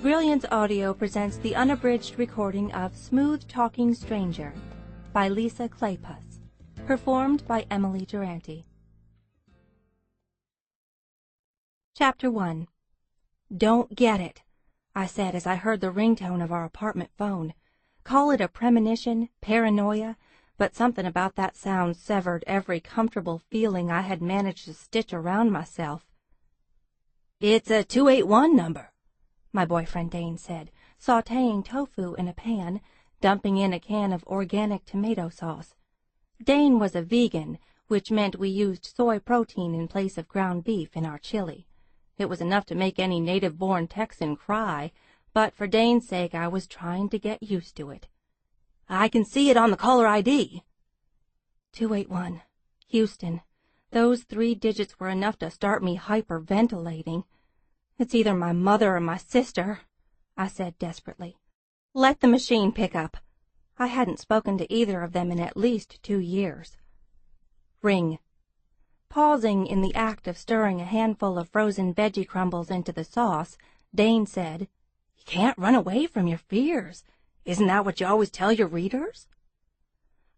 Brilliance Audio presents the unabridged recording of Smooth Talking Stranger by Lisa Kleypas, performed by Emily Durante. Chapter 1. "Don't get it," I said as I heard the ringtone of our apartment phone. Call it a premonition, paranoia, but something about that sound severed every comfortable feeling I had managed to stitch around myself. "It's a 281 number," my boyfriend Dane said, sautéing tofu in a pan, dumping in a can of organic tomato sauce. Dane was a vegan, which meant we used soy protein in place of ground beef in our chili. It was enough to make any native-born Texan cry, but for Dane's sake I was trying to get used to it. "I can see it on the caller ID." 281. Houston. Those 3 digits were enough to start me hyperventilating. "It's either my mother or my sister," I said desperately. "Let the machine pick up." I hadn't spoken to either of them in at least 2 years. Ring. Pausing in the act of stirring a handful of frozen veggie crumbles into the sauce, Dane said, "You can't run away from your fears. Isn't that what you always tell your readers?"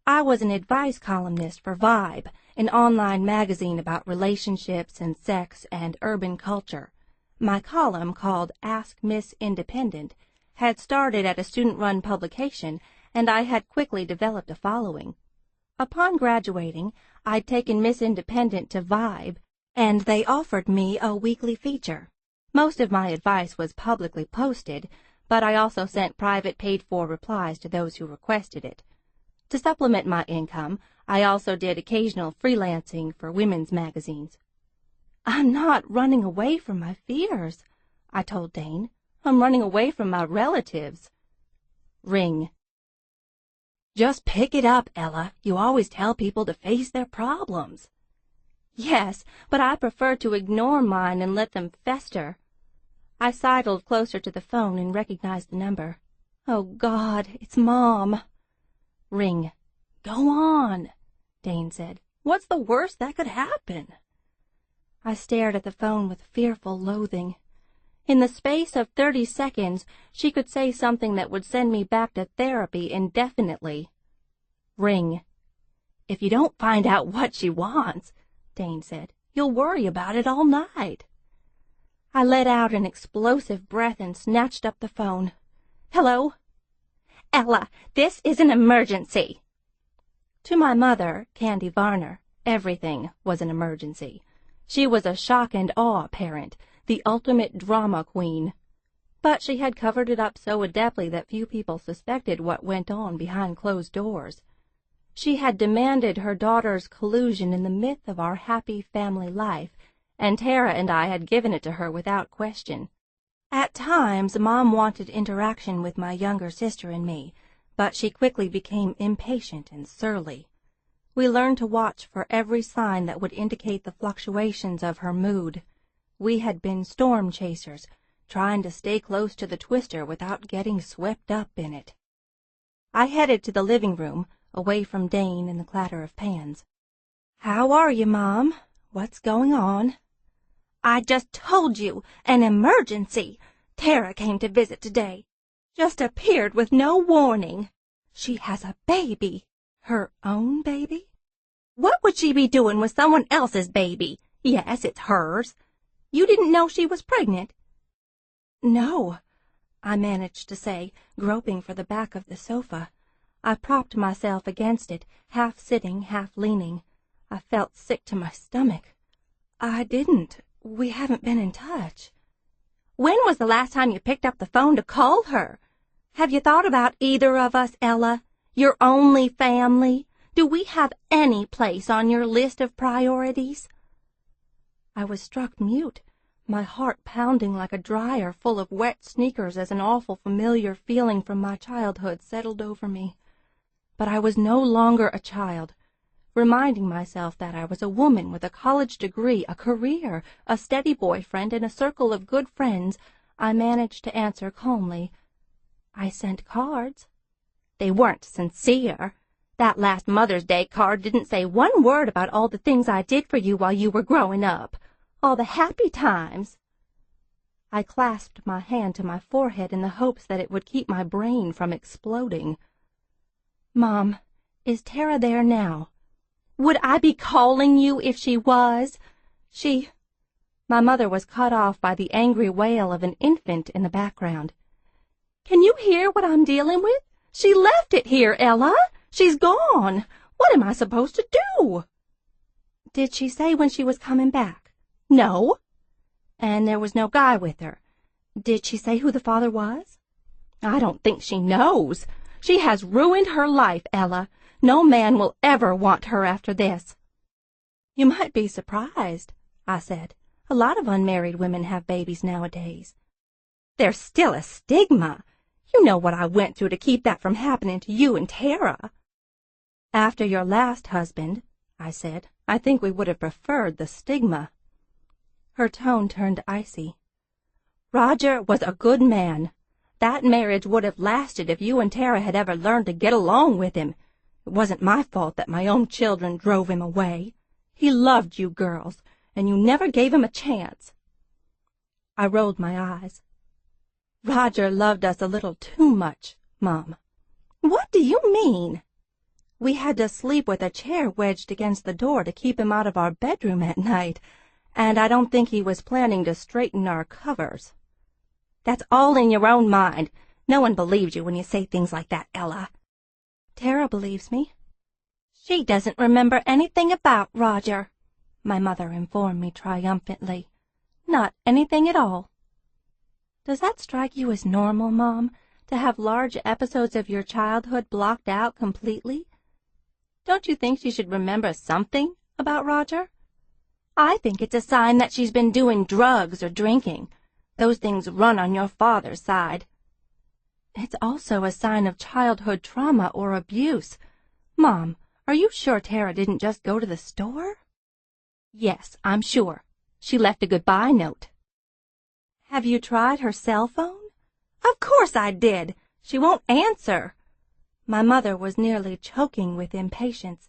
I was an advice columnist for Vibe, an online magazine about relationships and sex and urban culture. My column, called Ask Miss Independent, had started at a student-run publication, and I had quickly developed a following. Upon graduating, I'd taken Miss Independent to Vibe, and they offered me a weekly feature. Most of my advice was publicly posted, but I also sent private paid-for replies to those who requested it. To supplement my income, I also did occasional freelancing for women's magazines. "I'm not running away from my fears," I told Dane. "I'm running away from my relatives." Ring. "Just pick it up, Ella. You always tell people to face their problems." "Yes, but I prefer to ignore mine and let them fester." I sidled closer to the phone and recognized the number. "Oh, God, it's Mom." Ring. "Go on," Dane said. "What's the worst that could happen?" I stared at the phone with fearful loathing. In the space of 30 seconds, she could say something that would send me back to therapy indefinitely. Ring. "If you don't find out what she wants," Dane said, "you'll worry about it all night." I let out an explosive breath and snatched up the phone. "Hello?" "Ella, this is an emergency." To my mother, Candy Varner, everything was an emergency. She was a shock-and-awe parent, the ultimate drama queen. But she had covered it up so adeptly that few people suspected what went on behind closed doors. She had demanded her daughter's collusion in the myth of our happy family life, and Tara and I had given it to her without question. At times, Mom wanted interaction with my younger sister and me, but she quickly became impatient and surly. We learned to watch for every sign that would indicate the fluctuations of her mood. We had been storm chasers, trying to stay close to the twister without getting swept up in it. I headed to the living room, away from Dane and the clatter of pans. "How are you, Mom? What's going on?" "I just told you, an emergency. Tara came to visit today. Just appeared with no warning. She has a baby." "Her own baby?" "What would she be doing with someone else's baby? Yes, it's hers. You didn't know she was pregnant?" "No," I managed to say, groping for the back of the sofa. I propped myself against it, half sitting, half leaning. I felt sick to my stomach. "I didn't. We haven't been in touch." "When was the last time you picked up the phone to call her? Have you thought about either of us, Ella? Your only family? Do we have any place on your list of priorities?" I was struck mute, my heart pounding like a dryer full of wet sneakers as an awful familiar feeling from my childhood settled over me. But I was no longer a child. Reminding myself that I was a woman with a college degree, a career, a steady boyfriend, and a circle of good friends, I managed to answer calmly, "I sent cards." "They weren't sincere. That last Mother's Day card didn't say one word about all the things I did for you while you were growing up. All the happy times." I clasped my hand to my forehead in the hopes that it would keep my brain from exploding. "Mom, is Tara there now?" "Would I be calling you if she was? My mother was cut off by the angry wail of an infant in the background. "Can you hear what I'm dealing with? She left it here, Ella. She's gone. What am I supposed to do?" "Did she say when she was coming back?" "No." "And there was no guy with her. Did she say who the father was?" "I don't think she knows. She has ruined her life, Ella. No man will ever want her after this." "You might be surprised," I said. "A lot of unmarried women have babies nowadays." "There's still a stigma. You know what I went through to keep that from happening to you and Tara." "After your last husband," I said, "I think we would have preferred the stigma." Her tone turned icy. "Roger was a good man. That marriage would have lasted if you and Tara had ever learned to get along with him. It wasn't my fault that my own children drove him away. He loved you girls, and you never gave him a chance." I rolled my eyes. "Roger loved us a little too much, Mom." "What do you mean?" "We had to sleep with a chair wedged against the door to keep him out of our bedroom at night, and I don't think he was planning to straighten our covers." "That's all in your own mind. No one believes you when you say things like that, Ella." "Tara believes me." "She doesn't remember anything about Roger," my mother informed me triumphantly. "Not anything at all." "Does that strike you as normal, Mom, to have large episodes of your childhood blocked out completely? Don't you think she should remember something about Roger?" "I think it's a sign that she's been doing drugs or drinking. Those things run on your father's side." "It's also a sign of childhood trauma or abuse. Mom, are you sure Tara didn't just go to the store?" "Yes, I'm sure. She left a goodbye note." "Have you tried her cell phone?" "Of course I did. She won't answer." My mother was nearly choking with impatience.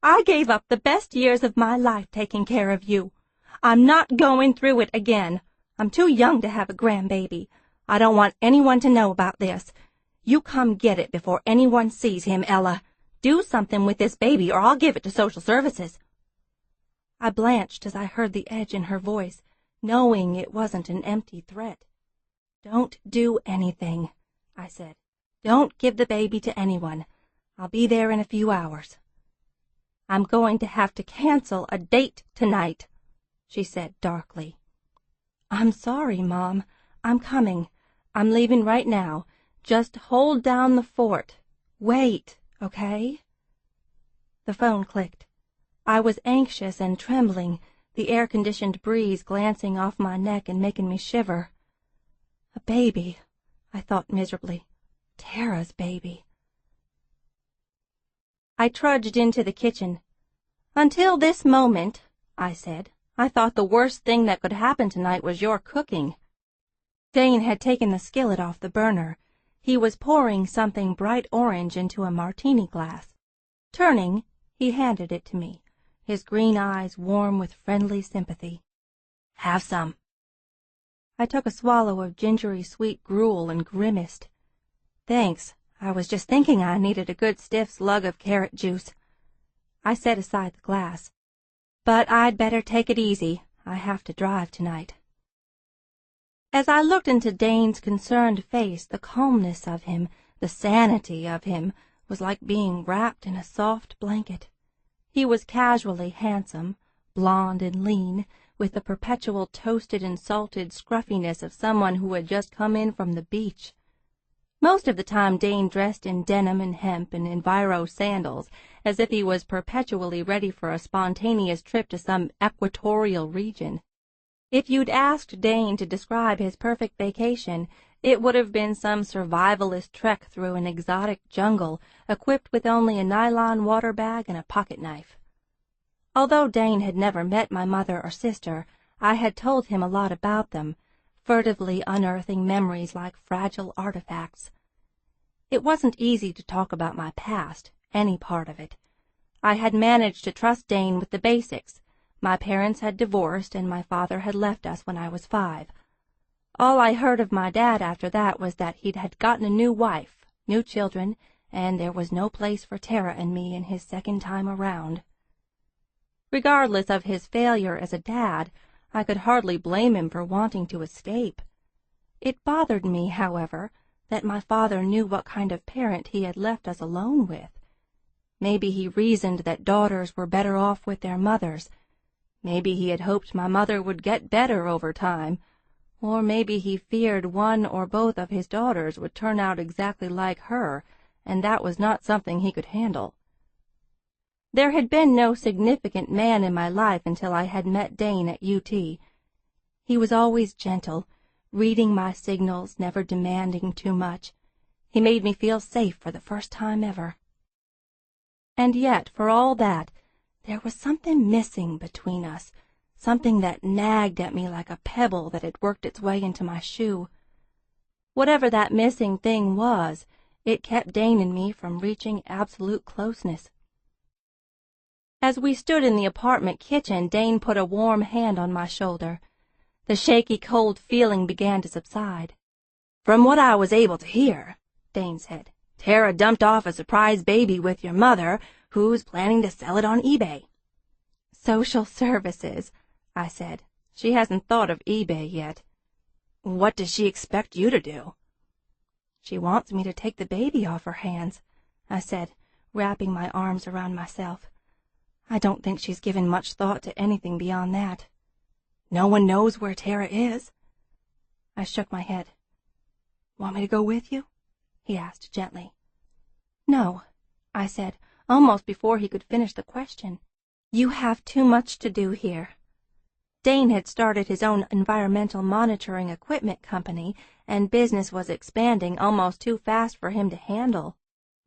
"I gave up the best years of my life taking care of you. I'm not going through it again. I'm too young to have a grandbaby. I don't want anyone to know about this. You come get it before anyone sees him, Ella. Do something with this baby or I'll give it to social services." I blanched as I heard the edge in her voice, knowing it wasn't an empty threat. "Don't do anything," I said. "Don't give the baby to anyone. I'll be there in a few hours." "I'm going to have to cancel a date tonight," she said darkly. "I'm sorry, Mom. I'm coming. I'm leaving right now. Just hold down the fort. Wait, okay?" The phone clicked. I was anxious and trembling, the air-conditioned breeze glancing off my neck and making me shiver. A baby, I thought miserably. Tara's baby. I trudged into the kitchen. "Until this moment," I said, "I thought the worst thing that could happen tonight was your cooking." Dane had taken the skillet off the burner. He was pouring something bright orange into a martini glass. Turning, he handed it to me, his green eyes warm with friendly sympathy. "Have some." I took a swallow of gingery sweet gruel and grimaced. "Thanks. I was just thinking I needed a good stiff slug of carrot juice." I set aside the glass. "But I'd better take it easy. I have to drive tonight." As I looked into Dane's concerned face, the calmness of him, the sanity of him, was like being wrapped in a soft blanket. He was casually handsome, blond and lean, with the perpetual toasted and salted scruffiness of someone who had just come in from the beach. Most of the time Dane dressed in denim and hemp and enviro sandals, as if he was perpetually ready for a spontaneous trip to some equatorial region. If you'd asked Dane to describe his perfect vacation, it would have been some survivalist trek through an exotic jungle, equipped with only a nylon water bag and a pocket knife. Although Dane had never met my mother or sister, I had told him a lot about them, furtively unearthing memories like fragile artifacts. It wasn't easy to talk about my past, any part of it. I had managed to trust Dane with the basics. My parents had divorced, and my father had left us when I was 5. All I heard of my dad after that was that he'd had gotten a new wife, new children, and there was no place for Tara and me in his second time around. Regardless of his failure as a dad, I could hardly blame him for wanting to escape. It bothered me, however, that my father knew what kind of parent he had left us alone with. Maybe he reasoned that daughters were better off with their mothers. Maybe he had hoped my mother would get better over time. Or maybe he feared one or both of his daughters would turn out exactly like her, and that was not something he could handle. There had been no significant man in my life until I had met Dane at UT. He was always gentle, reading my signals, never demanding too much. He made me feel safe for the first time ever. And yet, for all that, there was something missing between us, something that nagged at me like a pebble that had worked its way into my shoe. Whatever that missing thing was, it kept Dane and me from reaching absolute closeness. As we stood in the apartment kitchen, Dane put a warm hand on my shoulder. The shaky, cold feeling began to subside. "From what I was able to hear," Dane said, "Tara dumped off a surprise baby with your mother, who's planning to sell it on eBay." "Social services," I said. "She hasn't thought of eBay yet." "What does she expect you to do?" "She wants me to take the baby off her hands," I said, wrapping my arms around myself. "I don't think she's given much thought to anything beyond that." "No one knows where Tara is?" I shook my head. "Want me to go with you?" he asked gently. "No," I said, almost before he could finish the question. "You have too much to do here." Dane had started his own environmental monitoring equipment company, and business was expanding almost too fast for him to handle.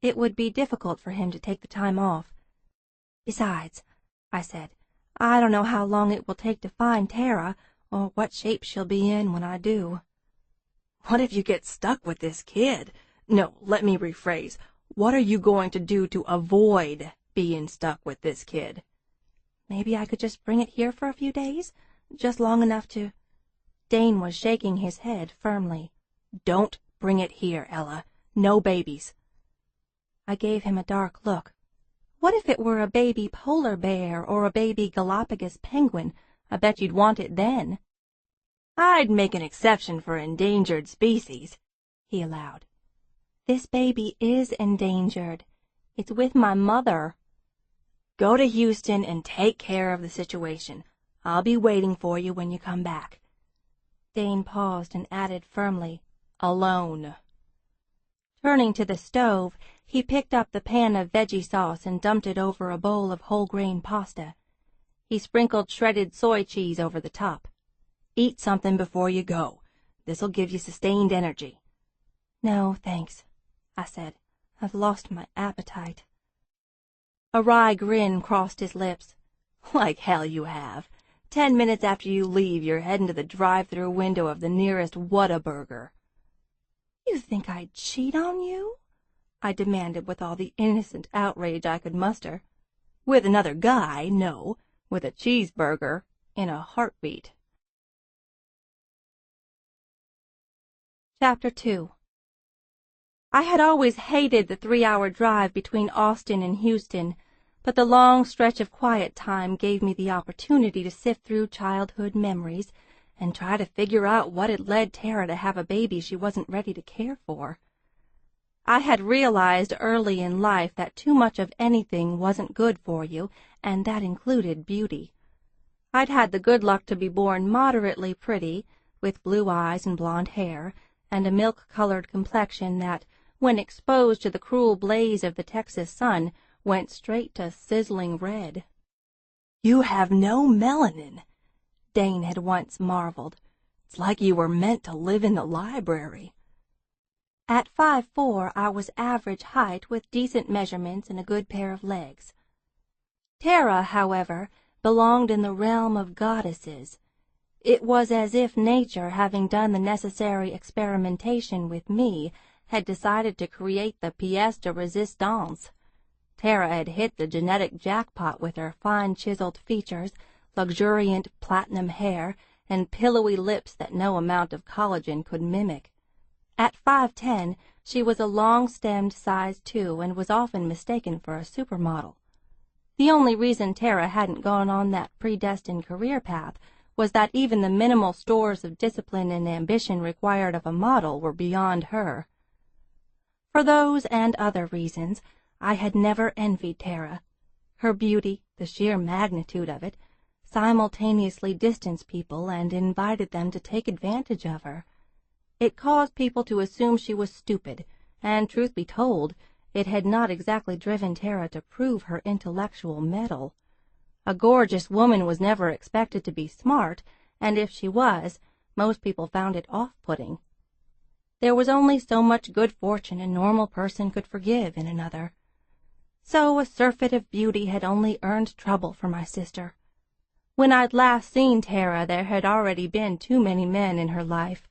It would be difficult for him to take the time off. "Besides," I said, "I don't know how long it will take to find Tara, or what shape she'll be in when I do." "What if you get stuck with this kid? No, let me rephrase. What are you going to do to avoid being stuck with this kid?" "Maybe I could just bring it here for a few days, just long enough to—" Dane was shaking his head firmly. "Don't bring it here, Ella. No babies." I gave him a dark look. "What if it were a baby polar bear or a baby Galapagos penguin? I bet you'd want it then." "I'd make an exception for endangered species," he allowed. "This baby is endangered. It's with my mother." "Go to Houston and take care of the situation. I'll be waiting for you when you come back." Dane paused and added firmly, "Alone." Turning to the stove, he picked up the pan of veggie sauce and dumped it over a bowl of whole-grain pasta. He sprinkled shredded soy cheese over the top. "Eat something before you go. This'll give you sustained energy." "No, thanks," I said. "I've lost my appetite." A wry grin crossed his lips. "Like hell you have. 10 minutes after you leave, you're heading to the drive-through window of the nearest Whataburger." "You think I'd cheat on you?" I demanded with all the innocent outrage I could muster. "With another guy, no. With a cheeseburger, in a heartbeat." Chapter 2. I had always hated the 3-hour drive between Austin and Houston, but the long stretch of quiet time gave me the opportunity to sift through childhood memories and try to figure out what had led Tara to have a baby she wasn't ready to care for. I had realized early in life that too much of anything wasn't good for you, and that included beauty. I'd had the good luck to be born moderately pretty, with blue eyes and blonde hair, and a milk-colored complexion that, when exposed to the cruel blaze of the Texas sun, went straight to sizzling red. "You have no melanin," Dane had once marveled. "It's like you were meant to live in the library." At 5'4", I was average height with decent measurements and a good pair of legs. Tara, however, belonged in the realm of goddesses. It was as if nature, having done the necessary experimentation with me, had decided to create the pièce de résistance. Tara had hit the genetic jackpot with her fine chiseled features, luxuriant platinum hair, and pillowy lips that no amount of collagen could mimic. At 5'10", she was a long-stemmed size 2 and was often mistaken for a supermodel. The only reason Tara hadn't gone on that predestined career path was that even the minimal stores of discipline and ambition required of a model were beyond her. For those and other reasons, I had never envied Tara. Her beauty, the sheer magnitude of it, simultaneously distanced people and invited them to take advantage of her. It caused people to assume she was stupid, and, truth be told, it had not exactly driven Tara to prove her intellectual mettle. A gorgeous woman was never expected to be smart, and if she was, most people found it off-putting. There was only so much good fortune a normal person could forgive in another. So a surfeit of beauty had only earned trouble for my sister. When I'd last seen Tara, there had already been too many men in her life.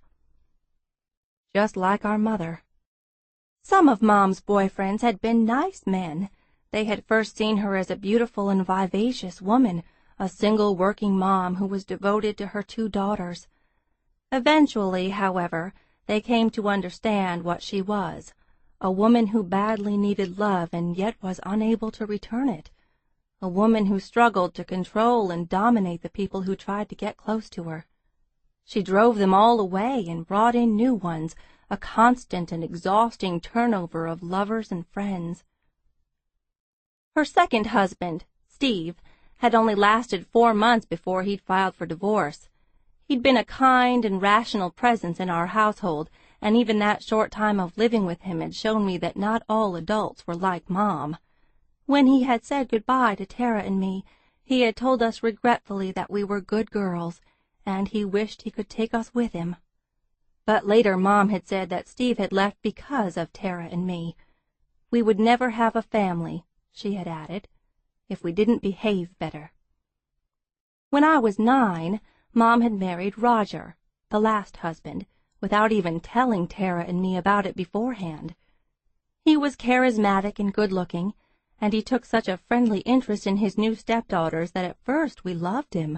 Just like our mother. Some of Mom's boyfriends had been nice men. They had first seen her as a beautiful and vivacious woman, a single working mom who was devoted to her 2 daughters. Eventually, however, they came to understand what she was, a woman who badly needed love and yet was unable to return it, a woman who struggled to control and dominate the people who tried to get close to her. She drove them all away and brought in new ones, a constant and exhausting turnover of lovers and friends. Her second husband, Steve, had only lasted 4 months before he'd filed for divorce. He'd been a kind and rational presence in our household, and even that short time of living with him had shown me that not all adults were like Mom. When he had said goodbye to Tara and me, he had told us regretfully that we were good girls, and he wished he could take us with him. But later Mom had said that Steve had left because of Tara and me. We would never have a family, she had added, if we didn't behave better. When I was 9, Mom had married Roger, the last husband, without even telling Tara and me about it beforehand. He was charismatic and good-looking, and he took such a friendly interest in his new stepdaughters that at first we loved him.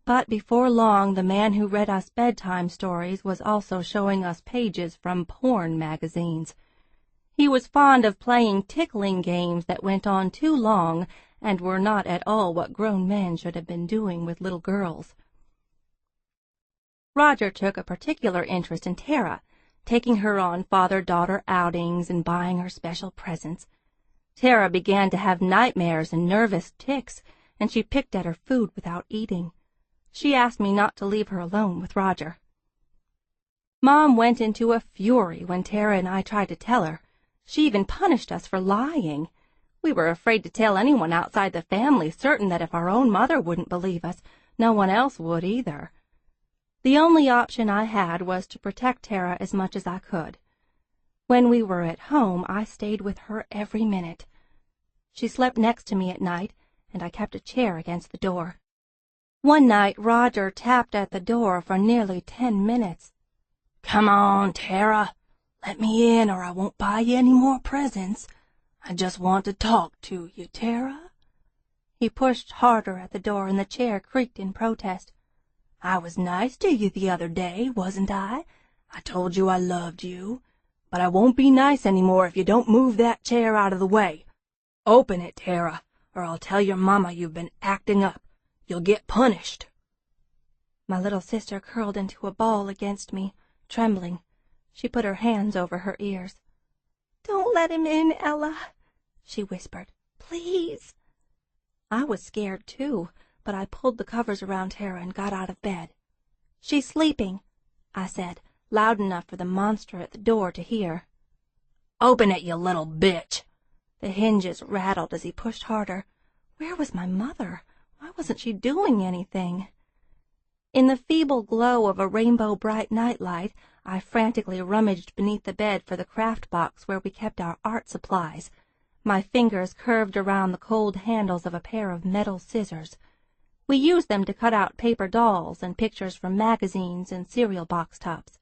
But before long the man who read us bedtime stories was also showing us pages from porn magazines. He was fond of playing tickling games that went on too long and were not at all what grown men should have been doing with little girls. Roger took a particular interest in Tara, taking her on father-daughter outings and buying her special presents. Tara began to have nightmares and nervous tics, and she picked at her food without eating. She asked me not to leave her alone with Roger. Mom went into a fury when Tara and I tried to tell her. She even punished us for lying. We were afraid to tell anyone outside the family, certain that if our own mother wouldn't believe us, no one else would either. The only option I had was to protect Tara as much as I could. When we were at home, I stayed with her every minute. She slept next to me at night, and I kept a chair against the door. One night, Roger tapped at the door for nearly 10 minutes. "Come on, Tara. Let me in, or I won't buy you any more presents. I just want to talk to you, Tara." He pushed harder at the door, and the chair creaked in protest. "I was nice to you the other day, wasn't I? I told you I loved you. But I won't be nice any more if you don't move that chair out of the way. Open it, Tara, or I'll tell your mama you've been acting up. You'll get punished." My little sister curled into a ball against me, trembling. She put her hands over her ears. "Don't let him in, Ella," she whispered. "Please." I was scared, too, but I pulled the covers around Tara and got out of bed. "She's sleeping," I said, loud enough for the monster at the door to hear. "Open it, you little bitch." The hinges rattled as he pushed harder. Where was my mother? Why wasn't she doing anything? In the feeble glow of a rainbow-bright nightlight, I frantically rummaged beneath the bed for the craft box where we kept our art supplies. My fingers curved around the cold handles of a pair of metal scissors. We used them to cut out paper dolls and pictures from magazines and cereal box tops.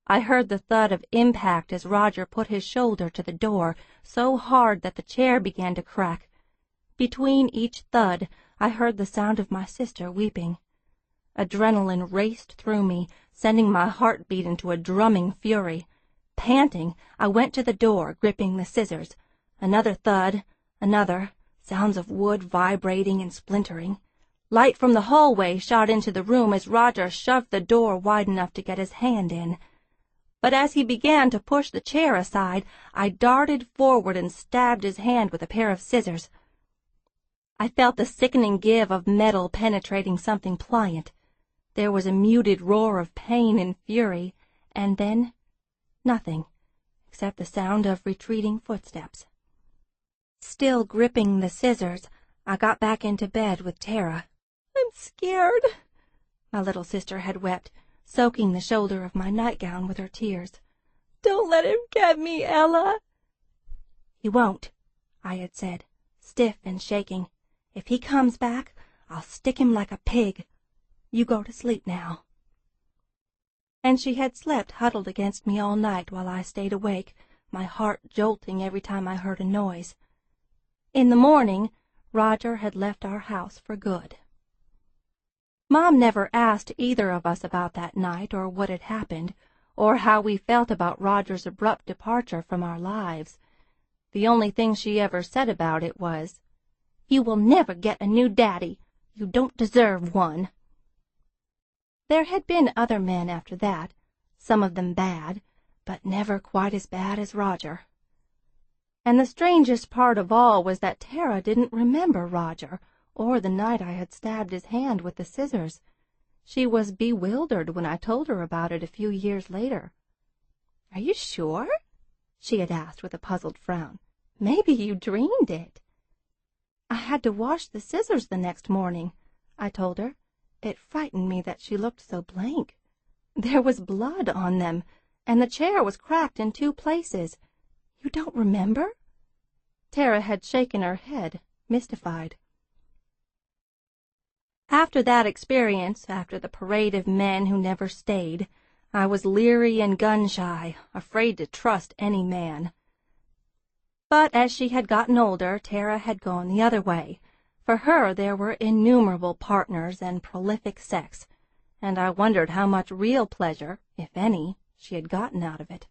I heard the thud of impact as Roger put his shoulder to the door, so hard that the chair began to crack. Between each thud, I heard the sound of my sister weeping. Adrenaline raced through me, sending my heartbeat into a drumming fury. Panting, I went to the door, gripping the scissors. Another thud, another, sounds of wood vibrating and splintering. Light from the hallway shot into the room as Roger shoved the door wide enough to get his hand in. But as he began to push the chair aside, I darted forward and stabbed his hand with a pair of scissors. I felt the sickening give of metal penetrating something pliant. There was a muted roar of pain and fury, and then nothing, except the sound of retreating footsteps. Still gripping the scissors, I got back into bed with Tara. "I'm scared," my little sister had wept, soaking the shoulder of my nightgown with her tears. "Don't let him get me, Ella." "He won't," I had said, stiff and shaking. "If he comes back, I'll stick him like a pig. You go to sleep now." And she had slept huddled against me all night while I stayed awake, my heart jolting every time I heard a noise. In the morning, Roger had left our house for good. Mom never asked either of us about that night or what had happened, or how we felt about Roger's abrupt departure from our lives. The only thing she ever said about it was, "You will never get a new daddy. You don't deserve one." There had been other men after that, some of them bad, but never quite as bad as Roger. And the strangest part of all was that Tara didn't remember Roger, or the night I had stabbed his hand with the scissors. She was bewildered when I told her about it a few years later. "Are you sure?" she had asked with a puzzled frown. "Maybe you dreamed it." "I had to wash the scissors the next morning," I told her. It frightened me that she looked so blank. "There was blood on them, and the chair was cracked in 2 places. You don't remember?" Tara had shaken her head, mystified. After that experience, after the parade of men who never stayed, I was leery and gun-shy, afraid to trust any man. But as she had gotten older, Tara had gone the other way. For her there were innumerable partners and prolific sex, and I wondered how much real pleasure, if any, she had gotten out of it.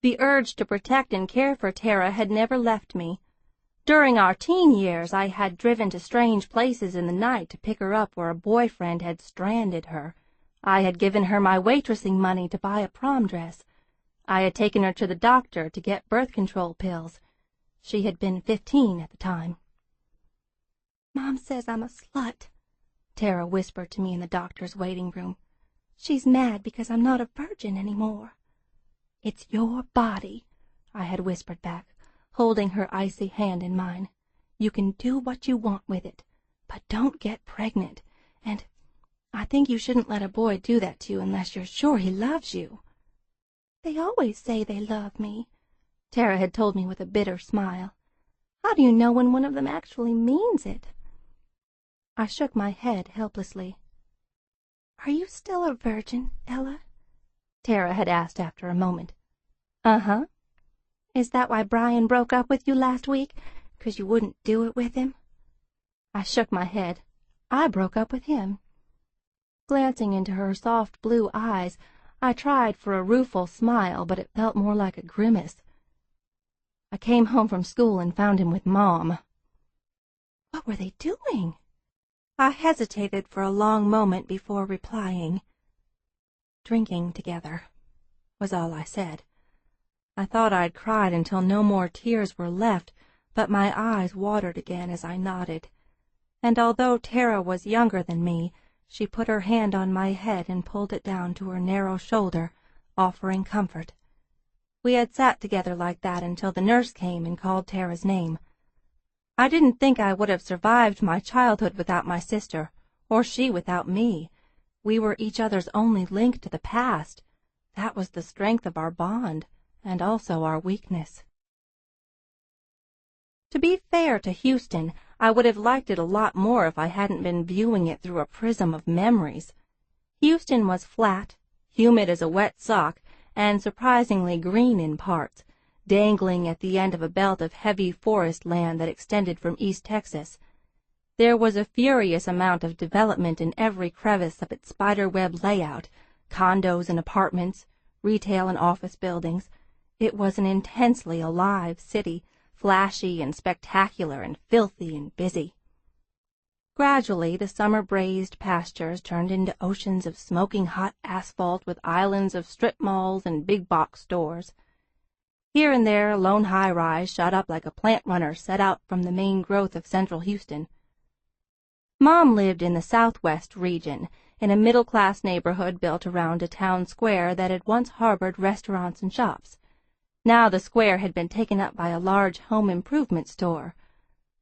The urge to protect and care for Tara had never left me. During our teen years, I had driven to strange places in the night to pick her up where a boyfriend had stranded her. I had given her my waitressing money to buy a prom dress. I had taken her to the doctor to get birth control pills. She had been 15 at the time. "Mom says I'm a slut," Tara whispered to me in the doctor's waiting room. "She's mad because I'm not a virgin anymore." "It's your body," I had whispered back, holding her icy hand in mine. "You can do what you want with it, but don't get pregnant. And I think you shouldn't let a boy do that to you unless you're sure he loves you." "They always say they love me," Tara had told me with a bitter smile. "How do you know when one of them actually means it?" I shook my head helplessly. "Are you still a virgin, Ella?" Tara had asked after a moment. "Uh-huh." "Is that why Brian broke up with you last week? 'Cause you wouldn't do it with him?" I shook my head. I broke up with him. Glancing into her soft blue eyes, I tried for a rueful smile, but it felt more like a grimace. "I came home from school and found him with Mom." "What were they doing?" I hesitated for a long moment before replying. "Drinking together," was all I said. I thought I'd cried until no more tears were left, but my eyes watered again as I nodded. And although Tara was younger than me, she put her hand on my head and pulled it down to her narrow shoulder, offering comfort. We had sat together like that until the nurse came and called Tara's name. I didn't think I would have survived my childhood without my sister, or she without me. We were each other's only link to the past. That was the strength of our bond, and also our weakness. To be fair to Houston, I would have liked it a lot more if I hadn't been viewing it through a prism of memories. Houston was flat, humid as a wet sock, and surprisingly green in parts, dangling at the end of a belt of heavy forest land that extended from East Texas. There was a furious amount of development in every crevice of its spiderweb layout, condos and apartments, retail and office buildings. It was an intensely alive city, flashy and spectacular and filthy and busy. Gradually, the summer-brazed pastures turned into oceans of smoking hot asphalt with islands of strip malls and big-box stores. Here and there a lone high-rise shot up like a plant runner set out from the main growth of central Houston. Mom lived in the southwest region, in a middle-class neighborhood built around a town square that had once harbored restaurants and shops. Now the square had been taken up by a large home improvement store.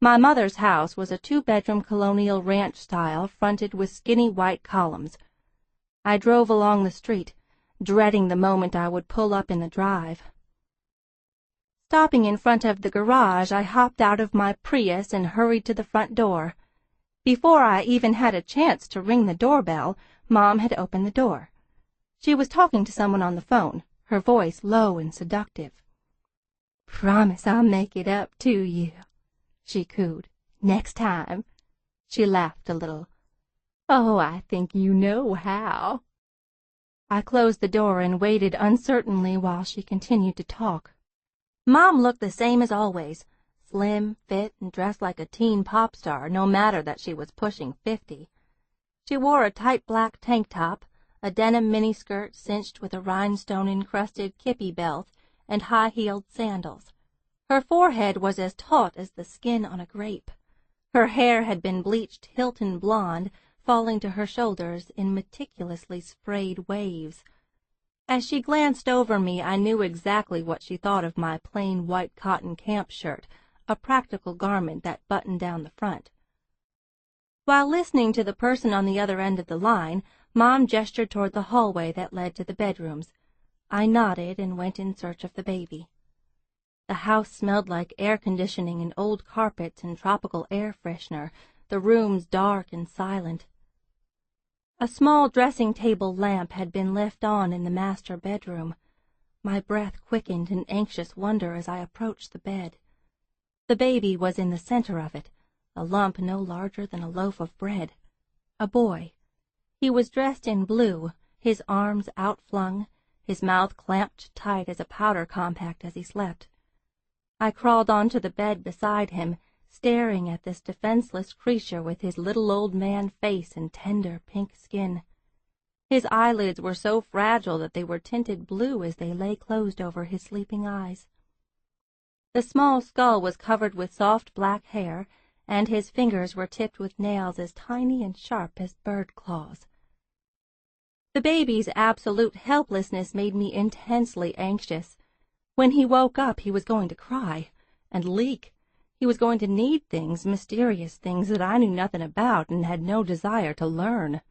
My mother's house was a 2-bedroom colonial ranch style fronted with skinny white columns. I drove along the street, dreading the moment I would pull up in the drive. Stopping in front of the garage, I hopped out of my Prius and hurried to the front door. Before I even had a chance to ring the doorbell, Mom had opened the door. She was talking to someone on the phone, her voice low and seductive. "Promise I'll make it up to you," she cooed. "Next time." She laughed a little. "Oh, I think you know how." I closed the door and waited uncertainly while she continued to talk. Mom looked the same as always, slim, fit, and dressed like a teen pop star, no matter that she was pushing 50. She wore a tight black tank top, a denim miniskirt cinched with a rhinestone-encrusted kippy belt, and high-heeled sandals. Her forehead was as taut as the skin on a grape. Her hair had been bleached Hilton blonde, falling to her shoulders in meticulously sprayed waves. As she glanced over me, I knew exactly what she thought of my plain white cotton camp shirt, a practical garment that buttoned down the front. While listening to the person on the other end of the line, Mom gestured toward the hallway that led to the bedrooms. I nodded and went in search of the baby. The house smelled like air conditioning and old carpets and tropical air freshener, the rooms dark and silent. A small dressing-table lamp had been left on in the master bedroom. My breath quickened in anxious wonder as I approached the bed. The baby was in the center of it, a lump no larger than a loaf of bread. A boy. He was dressed in blue, his arms outflung, his mouth clamped tight as a powder compact as he slept. I crawled onto the bed beside him, staring at this defenseless creature with his little old man face and tender pink skin. His eyelids were so fragile that they were tinted blue as they lay closed over his sleeping eyes. The small skull was covered with soft black hair, and his fingers were tipped with nails as tiny and sharp as bird claws. The baby's absolute helplessness made me intensely anxious. When he woke up, he was going to cry and leak. He was going to need things, mysterious things that I knew nothing about and had no desire to learn.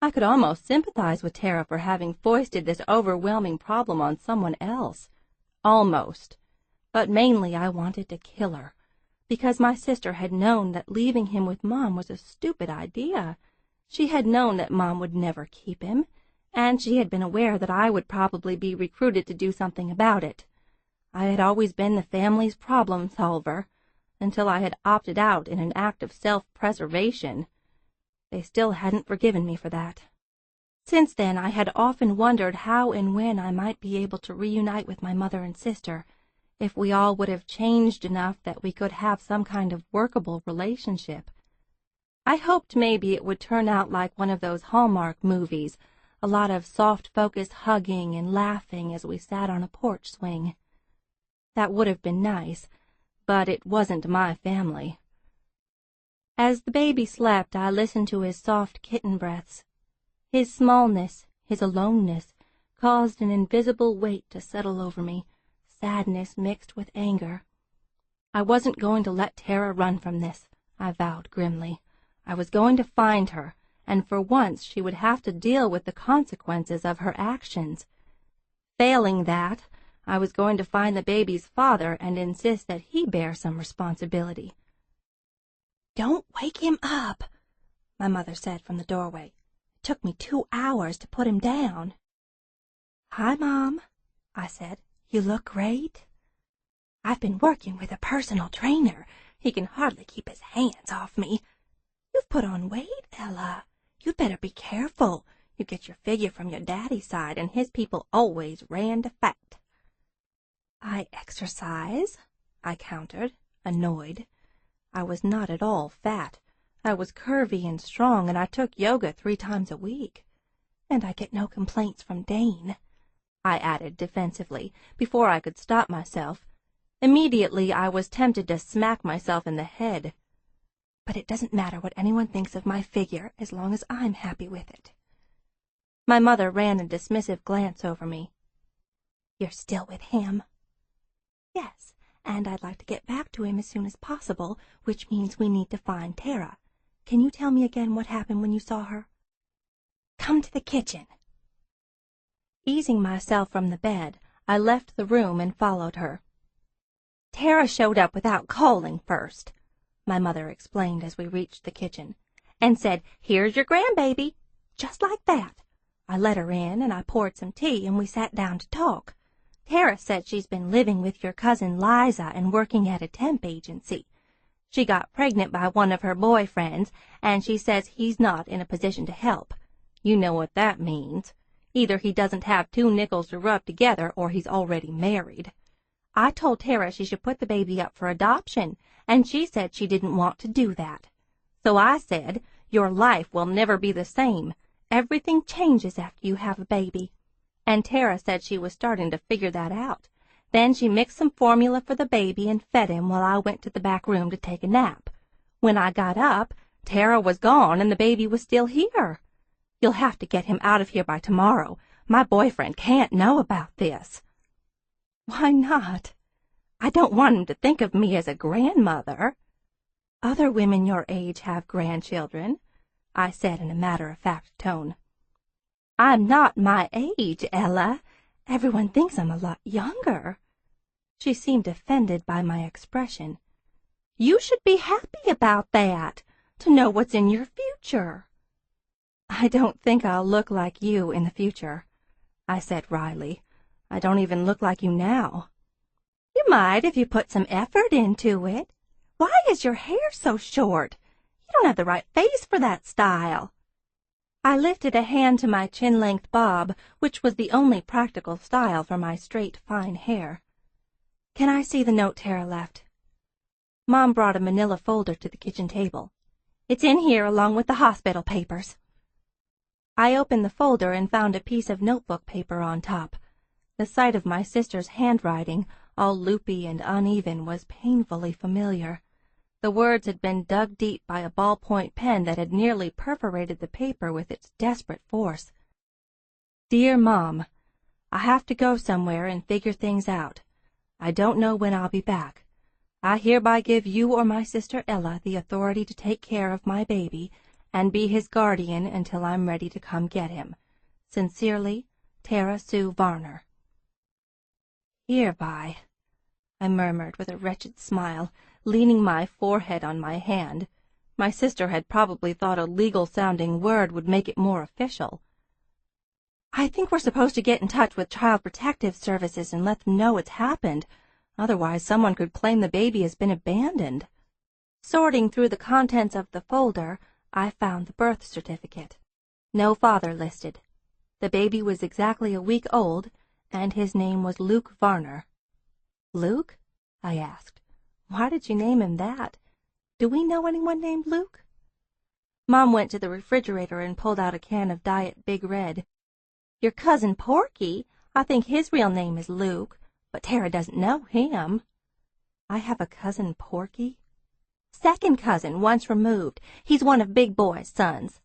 I could almost sympathize with Tara for having foisted this overwhelming problem on someone else. Almost. But mainly I wanted to kill her, because my sister had known that leaving him with Mom was a stupid idea. She had known that Mom would never keep him, and she had been aware that I would probably be recruited to do something about it. I had always been the family's problem solver, until I had opted out in an act of self-preservation. They still hadn't forgiven me for that. Since then, I had often wondered how and when I might be able to reunite with my mother and sister, if we all would have changed enough that we could have some kind of workable relationship. I hoped maybe it would turn out like one of those Hallmark movies, a lot of soft-focused hugging and laughing as we sat on a porch swing. That would have been nice, but it wasn't my family. As the baby slept, I listened to his soft kitten breaths. His smallness, his aloneness, caused an invisible weight to settle over me, sadness mixed with anger. I wasn't going to let Tara run from this, I vowed grimly. I was going to find her, and for once she would have to deal with the consequences of her actions. Failing that, I was going to find the baby's father and insist that he bear some responsibility. "Don't wake him up," my mother said from the doorway. "It took me 2 hours to put him down." "Hi, Mom," I said. "You look great." "I've been working with a personal trainer. He can hardly keep his hands off me. You've put on weight, Ella. You'd better be careful. You get your figure from your daddy's side, and his people always ran to fat. I exercise, I countered, annoyed. I was not at all fat. I was curvy and strong, and I took yoga 3 times a week. And I get no complaints from Dane, I added defensively, before I could stop myself. Immediately I was tempted to smack myself in the head. But it doesn't matter what anyone thinks of my figure as long as I'm happy with it. My mother ran a dismissive glance over me. You're still with him? Yes, and I'd like to get back to him as soon as possible, which means we need to find Tara. Can you tell me again what happened when you saw her? Come to the kitchen. Easing myself from the bed, I left the room and followed her. Tara showed up without calling first, my mother explained as we reached the kitchen, and said, "Here's your grandbaby," just like that. I let her in, and I poured some tea, and we sat down to talk. Tara said she's been living with your cousin Liza and working at a temp agency. She got pregnant by one of her boyfriends, and she says he's not in a position to help. You know what that means. Either he doesn't have 2 nickels to rub together, or he's already married. I told Tara she should put the baby up for adoption, and she said she didn't want to do that. So I said, your life will never be the same. Everything changes after you have a baby. And Tara said she was starting to figure that out. Then she mixed some formula for the baby and fed him while I went to the back room to take a nap. When I got up, Tara was gone and the baby was still here. You'll have to get him out of here by tomorrow. My boyfriend can't know about this. Why not? I don't want him to think of me as a grandmother. Other women your age have grandchildren, I said in a matter-of-fact tone. I'm not my age, Ella. Everyone thinks I'm a lot younger. She seemed offended by my expression. You should be happy about that, to know what's in your future. I don't think I'll look like you in the future, I said wryly. I don't even look like you now. You might if you put some effort into it. Why is your hair so short? You don't have the right face for that style. I lifted a hand to my chin-length bob, which was the only practical style for my straight, fine hair. Can I see the note Tara left? Mom brought a manila folder to the kitchen table. It's in here along with the hospital papers. I opened the folder and found a piece of notebook paper on top. The sight of my sister's handwriting, all loopy and uneven, was painfully familiar. The words had been dug deep by a ballpoint pen that had nearly perforated the paper with its desperate force. Dear Mom, I have to go somewhere and figure things out. I don't know when I'll be back. I hereby give you or my sister Ella the authority to take care of my baby and be his guardian until I'm ready to come get him. Sincerely, Tara Sue Varner. Hereby, I murmured with a wretched smile, leaning my forehead on my hand. My sister had probably thought a legal-sounding word would make it more official. I think we're supposed to get in touch with Child Protective Services and let them know it's happened. Otherwise, someone could claim the baby has been abandoned. Sorting through the contents of the folder, I found the birth certificate. No father listed. The baby was exactly a week old, and his name was Luke Varner. Luke? I asked. Why did you name him that? Do we know anyone named Luke? Mom went to the refrigerator and pulled out a can of Diet Big Red. Your cousin Porky, I think his real name is Luke, but Tara doesn't know him. I have a cousin Porky? Second cousin, once removed. He's one of Big Boy's sons.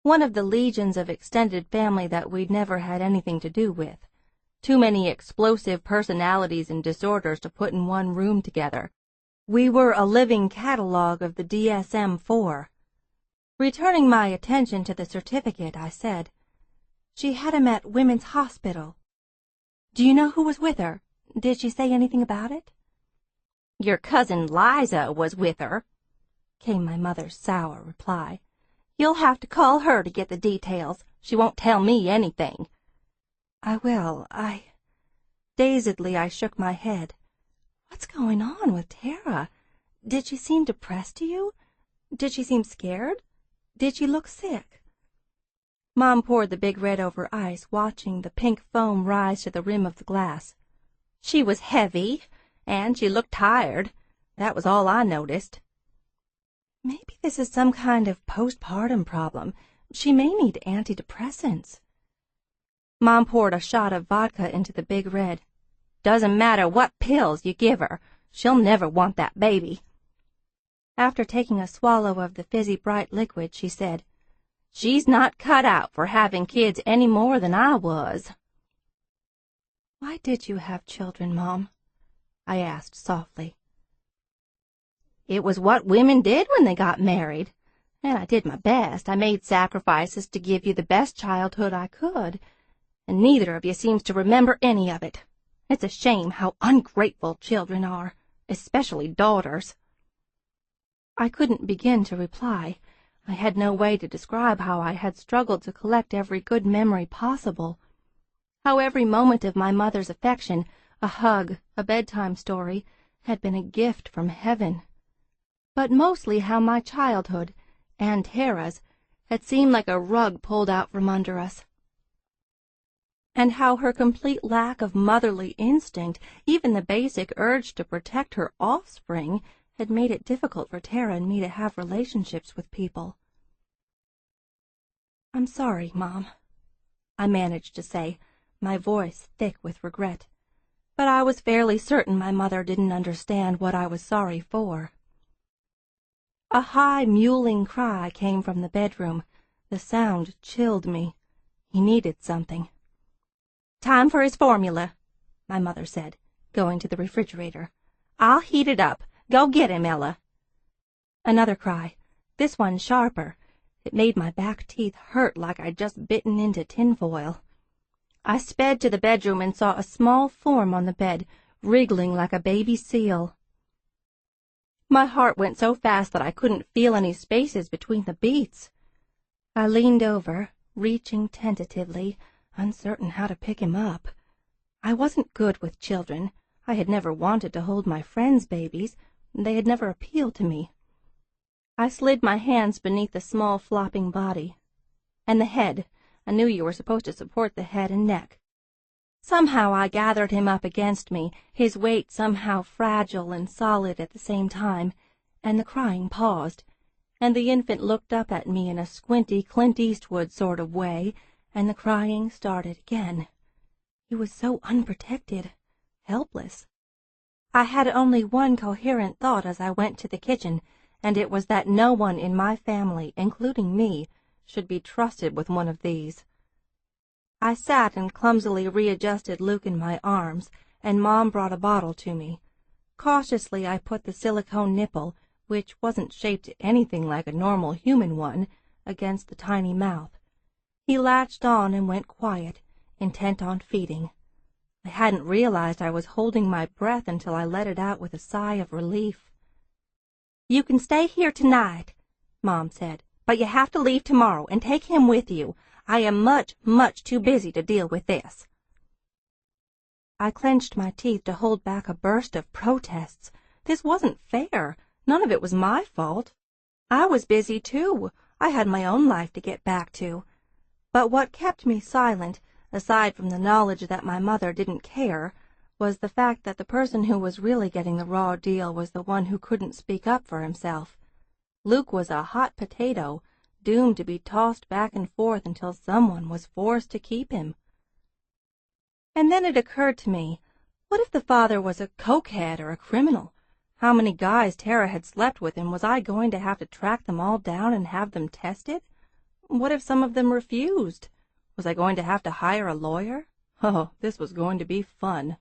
One of the legions of extended family that we'd never had anything to do with. Too many explosive personalities and disorders to put in one room together. We were a living catalogue of the DSM-4. Returning my attention to the certificate, I said, She had him at Women's Hospital. Do you know who was with her? Did she say anything about it? Your cousin Liza was with her, came my mother's sour reply. You'll have to call her to get the details. She won't tell me anything. I will. Dazedly, I shook my head. What's going on with Tara? Did she seem depressed to you? Did she seem scared? Did she look sick?" Mom poured the big red over ice, watching the pink foam rise to the rim of the glass. "She was heavy, and she looked tired. That was all I noticed." "Maybe this is some kind of postpartum problem. She may need antidepressants." Mom poured a shot of vodka into the big red. "Doesn't matter what pills you give her. She'll never want that baby." After taking a swallow of the fizzy bright liquid, she said, "She's not cut out for having kids any more than I was." "Why did you have children, Mom?" I asked softly. "It was what women did when they got married, and I did my best. I made sacrifices to give you the best childhood I could, and neither of you seems to remember any of it. It's a shame how ungrateful children are, especially daughters." I couldn't begin to reply. I had no way to describe how I had struggled to collect every good memory possible, how every moment of my mother's affection, a hug, a bedtime story, had been a gift from heaven, but mostly how my childhood, and Tara's, had seemed like a rug pulled out from under us, and how her complete lack of motherly instinct, even the basic urge to protect her offspring, had made it difficult for Tara and me to have relationships with people. "I'm sorry, Mom," I managed to say, my voice thick with regret, but I was fairly certain my mother didn't understand what I was sorry for. A high, mewling cry came from the bedroom. The sound chilled me. He needed something. "Time for his formula," my mother said, going to the refrigerator. "I'll heat it up. Go get him, Ella." Another cry, this one sharper. It made my back teeth hurt like I'd just bitten into tinfoil. I sped to the bedroom and saw a small form on the bed, wriggling like a baby seal. My heart went so fast that I couldn't feel any spaces between the beats. I leaned over, reaching tentatively, uncertain how to pick him up. I wasn't good with children. I had never wanted to hold my friends' babies. They had never appealed to me. I slid my hands beneath the small flopping body. And the head. I knew you were supposed to support the head and neck. Somehow I gathered him up against me, his weight somehow fragile and solid at the same time, and the crying paused, and the infant looked up at me in a squinty Clint Eastwood sort of way, and the crying started again. He was so unprotected, helpless. I had only one coherent thought as I went to the kitchen, and it was that no one in my family, including me, should be trusted with one of these. I sat and clumsily readjusted Luke in my arms, and Mom brought a bottle to me. Cautiously I put the silicone nipple, which wasn't shaped anything like a normal human one, against the tiny mouth. He latched on and went quiet, intent on feeding. I hadn't realized I was holding my breath until I let it out with a sigh of relief. "You can stay here tonight," Mom said, "but you have to leave tomorrow and take him with you. I am much, much too busy to deal with this." I clenched my teeth to hold back a burst of protests. This wasn't fair. None of it was my fault. I was busy, too. I had my own life to get back to. But what kept me silent, aside from the knowledge that my mother didn't care, was the fact that the person who was really getting the raw deal was the one who couldn't speak up for himself. Luke was a hot potato, doomed to be tossed back and forth until someone was forced to keep him. And then it occurred to me, what if the father was a cokehead or a criminal? How many guys Tara had slept with, and was I going to have to track them all down and have them tested? What if some of them refused? Was I going to have to hire a lawyer? Oh, this was going to be fun.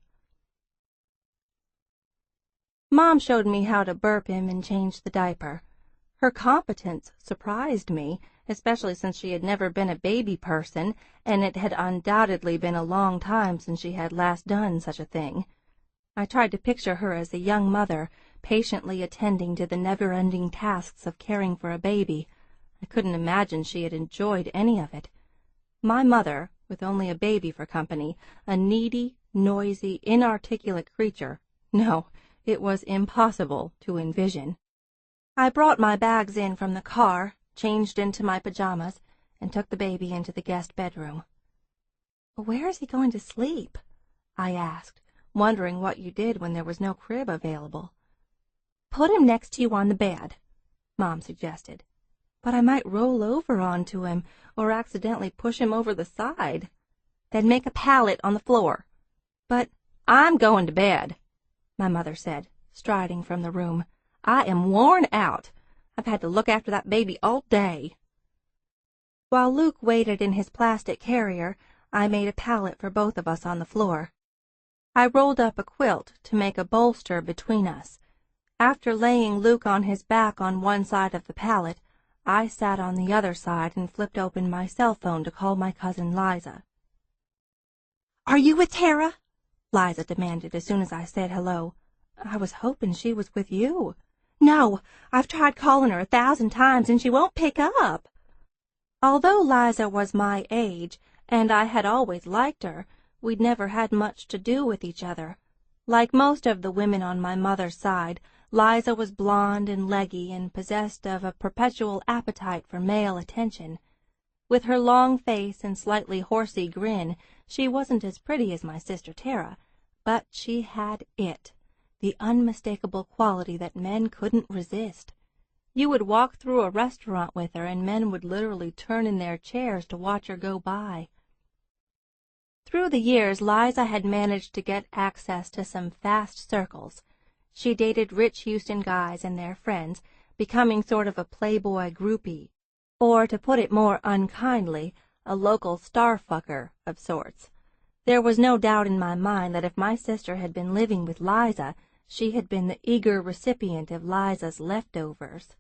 Mom showed me how to burp him and change the diaper. Her competence surprised me, especially since she had never been a baby person, and it had undoubtedly been a long time since she had last done such a thing. I tried to picture her as a young mother, patiently attending to the never-ending tasks of caring for a baby. I couldn't imagine she had enjoyed any of it. My mother, with only a baby for company, a needy, noisy, inarticulate creature. No, it was impossible to envision. I brought my bags in from the car, changed into my pajamas, and took the baby into the guest bedroom. "Where is he going to sleep?" I asked, wondering what you did when there was no crib available. "Put him next to you on the bed," Mom suggested. "But I might roll over onto him or accidentally push him over the side." "Then make a pallet on the floor." "But I'm going to bed," my mother said, striding from the room. "I am worn out. I've had to look after that baby all day." While Luke waited in his plastic carrier, I made a pallet for both of us on the floor. I rolled up a quilt to make a bolster between us. After laying Luke on his back on one side of the pallet, I sat on the other side and flipped open my cell phone to call my cousin Liza. "Are you with Tara?" Liza demanded as soon as I said hello. "I was hoping she was with you." "No, I've tried calling her 1,000 times and she won't pick up." Although Liza was my age, and I had always liked her, we'd never had much to do with each other. Like most of the women on my mother's side, Liza was blonde and leggy and possessed of a perpetual appetite for male attention. With her long face and slightly horsey grin, she wasn't as pretty as my sister Tara, but she had it, the unmistakable quality that men couldn't resist. You would walk through a restaurant with her, and men would literally turn in their chairs to watch her go by. Through the years, Liza had managed to get access to some fast circles. She dated rich Houston guys and their friends, becoming sort of a playboy groupie, or, to put it more unkindly, a local star-fucker of sorts. There was no doubt in my mind that if my sister had been living with Liza, she had been the eager recipient of Liza's leftovers.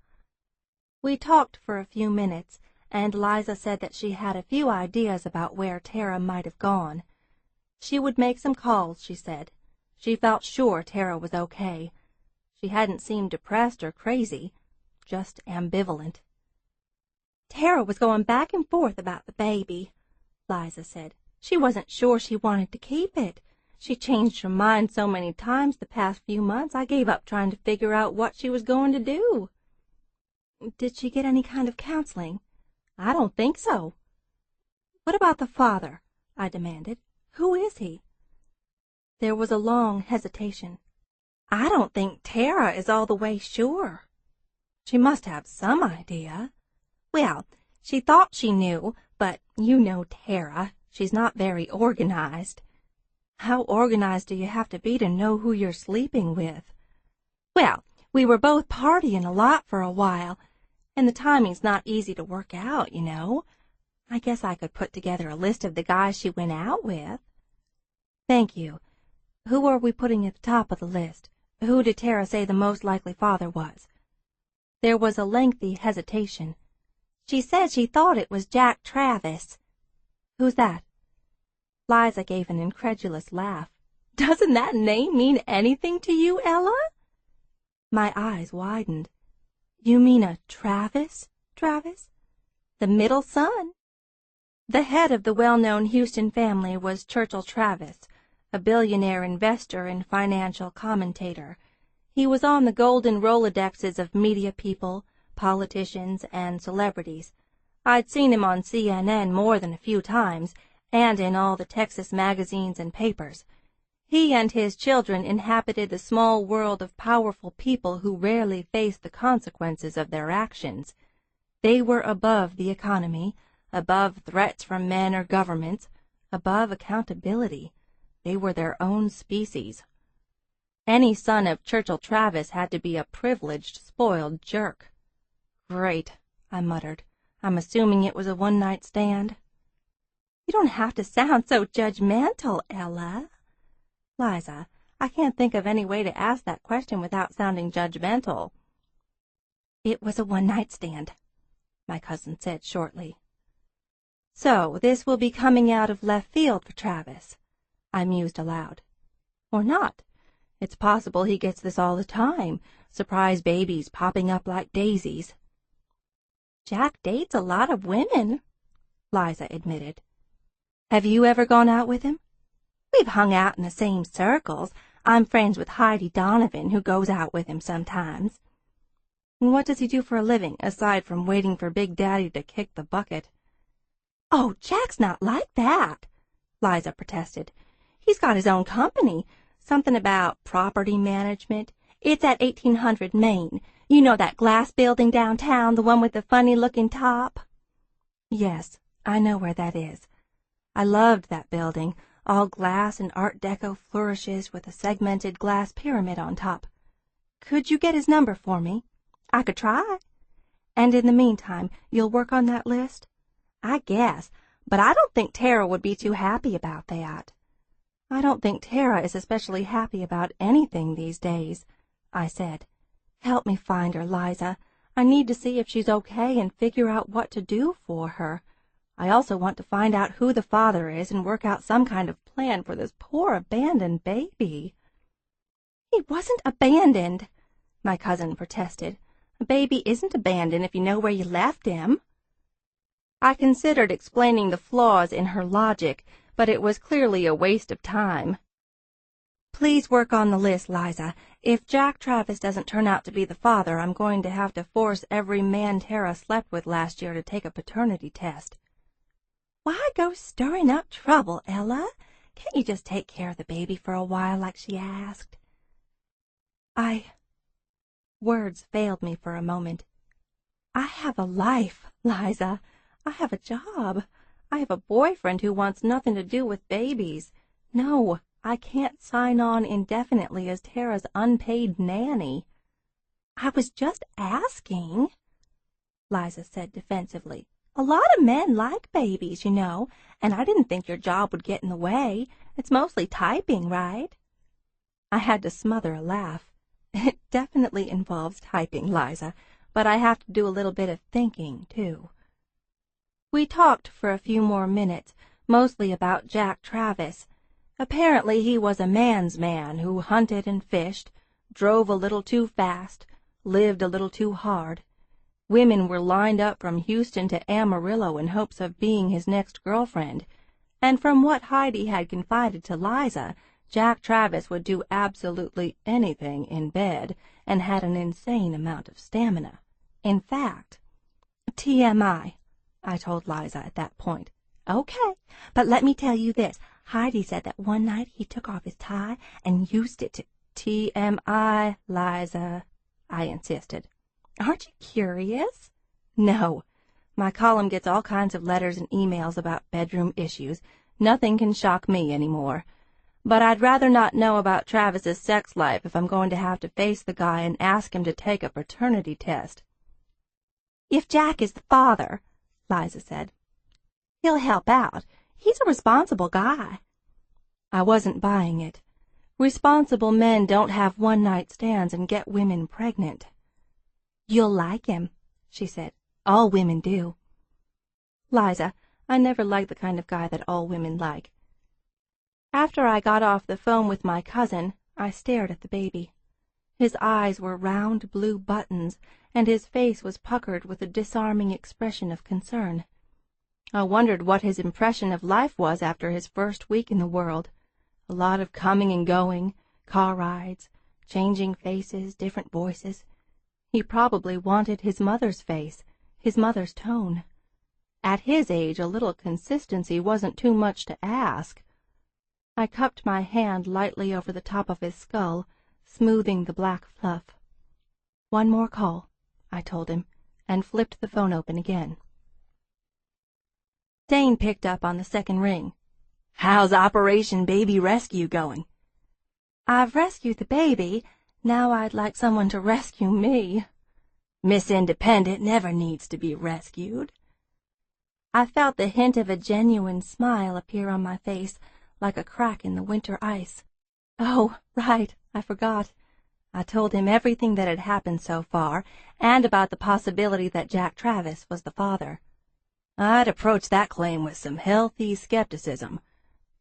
We talked for a few minutes, and Liza said that she had a few ideas about where Tara might have gone. She would make some calls, she said. She felt sure Tara was okay. She hadn't seemed depressed or crazy, just ambivalent. "Tara was going back and forth about the baby," Liza said. "She wasn't sure she wanted to keep it. She changed her mind so many times the past few months I gave up trying to figure out what she was going to do." "Did she get any kind of counseling?" "I don't think so." "What about the father?" I demanded. "Who is he?" There was a long hesitation. "I don't think Tara is all the way sure." "She must have some idea." "Well, she thought she knew, but you know Tara. She's not very organized." "How organized do you have to be know who you're sleeping with?" "Well, we were both partying a lot for a while, and the timing's not easy to work out, you know. I guess I could put together a list of the guys she went out with." "Thank you. Who are we putting at the top of the list? Who did Tara say the most likely father was?" There was a lengthy hesitation. "She said she thought it was Jack Travis." "Who's that?" Liza gave an incredulous laugh. "Doesn't that name mean anything to you, Ella?" My eyes widened. "You mean a Travis? Travis? The middle son?" The head of the well-known Houston family was Churchill Travis, a billionaire investor and financial commentator. He was on the golden Rolodexes of media people, politicians, and celebrities. I'd seen him on CNN more than a few times, and in all the Texas magazines and papers. He and his children inhabited the small world of powerful people who rarely face the consequences of their actions. They were above the economy, above threats from men or governments, above accountability. They were their own species. Any son of Churchill Travis had to be a privileged, spoiled jerk. "Great," I muttered. "I'm assuming it was a one-night stand." "You don't have to sound so judgmental, Ella." "Liza, I can't think of any way to ask that question without sounding judgmental." "It was a one-night stand," my cousin said shortly. "So this will be coming out of left field for Travis," I mused aloud. "Or not. It's possible he gets this all the time, surprise babies popping up like daisies." "Jack dates a lot of women," Liza admitted. "Have you ever gone out with him?" "We've hung out in the same circles. I'm friends with Heidi Donovan, who goes out with him sometimes." "What does he do for a living, aside from waiting for Big Daddy to kick the bucket?" "Oh, Jack's not like that," Liza protested. "He's got his own company, something about property management. It's at 1800 Main. You know that glass building downtown, the one with the funny-looking top?" "Yes, I know where that is. I loved that building, all glass and Art Deco flourishes with a segmented glass pyramid on top. Could you get his number for me?" "I could try." "And in the meantime, you'll work on that list?" "I guess, but I don't think Tara would be too happy about that." "I don't think Tara is especially happy about anything these days," I said. "Help me find her, Liza. I need to see if she's okay and figure out what to do for her. I also want to find out who the father is and work out some kind of plan for this poor abandoned baby." "He wasn't abandoned," my cousin protested. "A baby isn't abandoned if you know where you left him." I considered explaining the flaws in her logic, but it was clearly a waste of time. "Please work on the list, Liza. If Jack Travis doesn't turn out to be the father, I'm going to have to force every man Tara slept with last year to take a paternity test." "Why go stirring up trouble, Ella? Can't you just take care of the baby for a while like she asked?" Words failed me for a moment. "I have a life, Liza. I have a job. I have a boyfriend who wants nothing to do with babies. No, I can't sign on indefinitely as Tara's unpaid nanny." "I was just asking," Liza said defensively. "A lot of men like babies, you know, and I didn't think your job would get in the way. It's mostly typing, right?" I had to smother a laugh. "It definitely involves typing, Liza, but I have to do a little bit of thinking, too." We talked for a few more minutes, mostly about Jack Travis. Apparently he was a man's man who hunted and fished, drove a little too fast, lived a little too hard. Women were lined up from Houston to Amarillo in hopes of being his next girlfriend, and from what Heidi had confided to Liza, Jack Travis would do absolutely anything in bed and had an insane amount of stamina. In fact, TMI, I told Liza at that point. "Okay, but let me tell you this. Heidi said that one night he took off his tie and used it to—" "TMI, Liza," I insisted. "Aren't you curious?" "No. My column gets all kinds of letters and emails about bedroom issues. Nothing can shock me anymore. But I'd rather not know about Travis's sex life if I'm going to have to face the guy and ask him to take a paternity test." "If Jack is the father," Liza said, "he'll help out. He's a responsible guy." I wasn't buying it. Responsible men don't have one-night stands and get women pregnant. "You'll like him," she said. "All women do." "Liza, I never liked the kind of guy that all women like." After I got off the phone with my cousin, I stared at the baby. His eyes were round blue buttons, and his face was puckered with a disarming expression of concern. I wondered what his impression of life was after his first week in the world. A lot of coming and going, car rides, changing faces, different voices. He probably wanted his mother's face, his mother's tone. At his age, a little consistency wasn't too much to ask. I cupped my hand lightly over the top of his skull, smoothing the black fluff. "One more call," I told him, and flipped the phone open again. Dane picked up on the second ring. "How's Operation Baby Rescue going?" "I've rescued the baby. Now I'd like someone to rescue me." "Miss Independent never needs to be rescued." I felt the hint of a genuine smile appear on my face, like a crack in the winter ice. "Oh, right, I forgot." I told him everything that had happened so far, and about the possibility that Jack Travis was the father. "I'd approach that claim with some healthy skepticism,"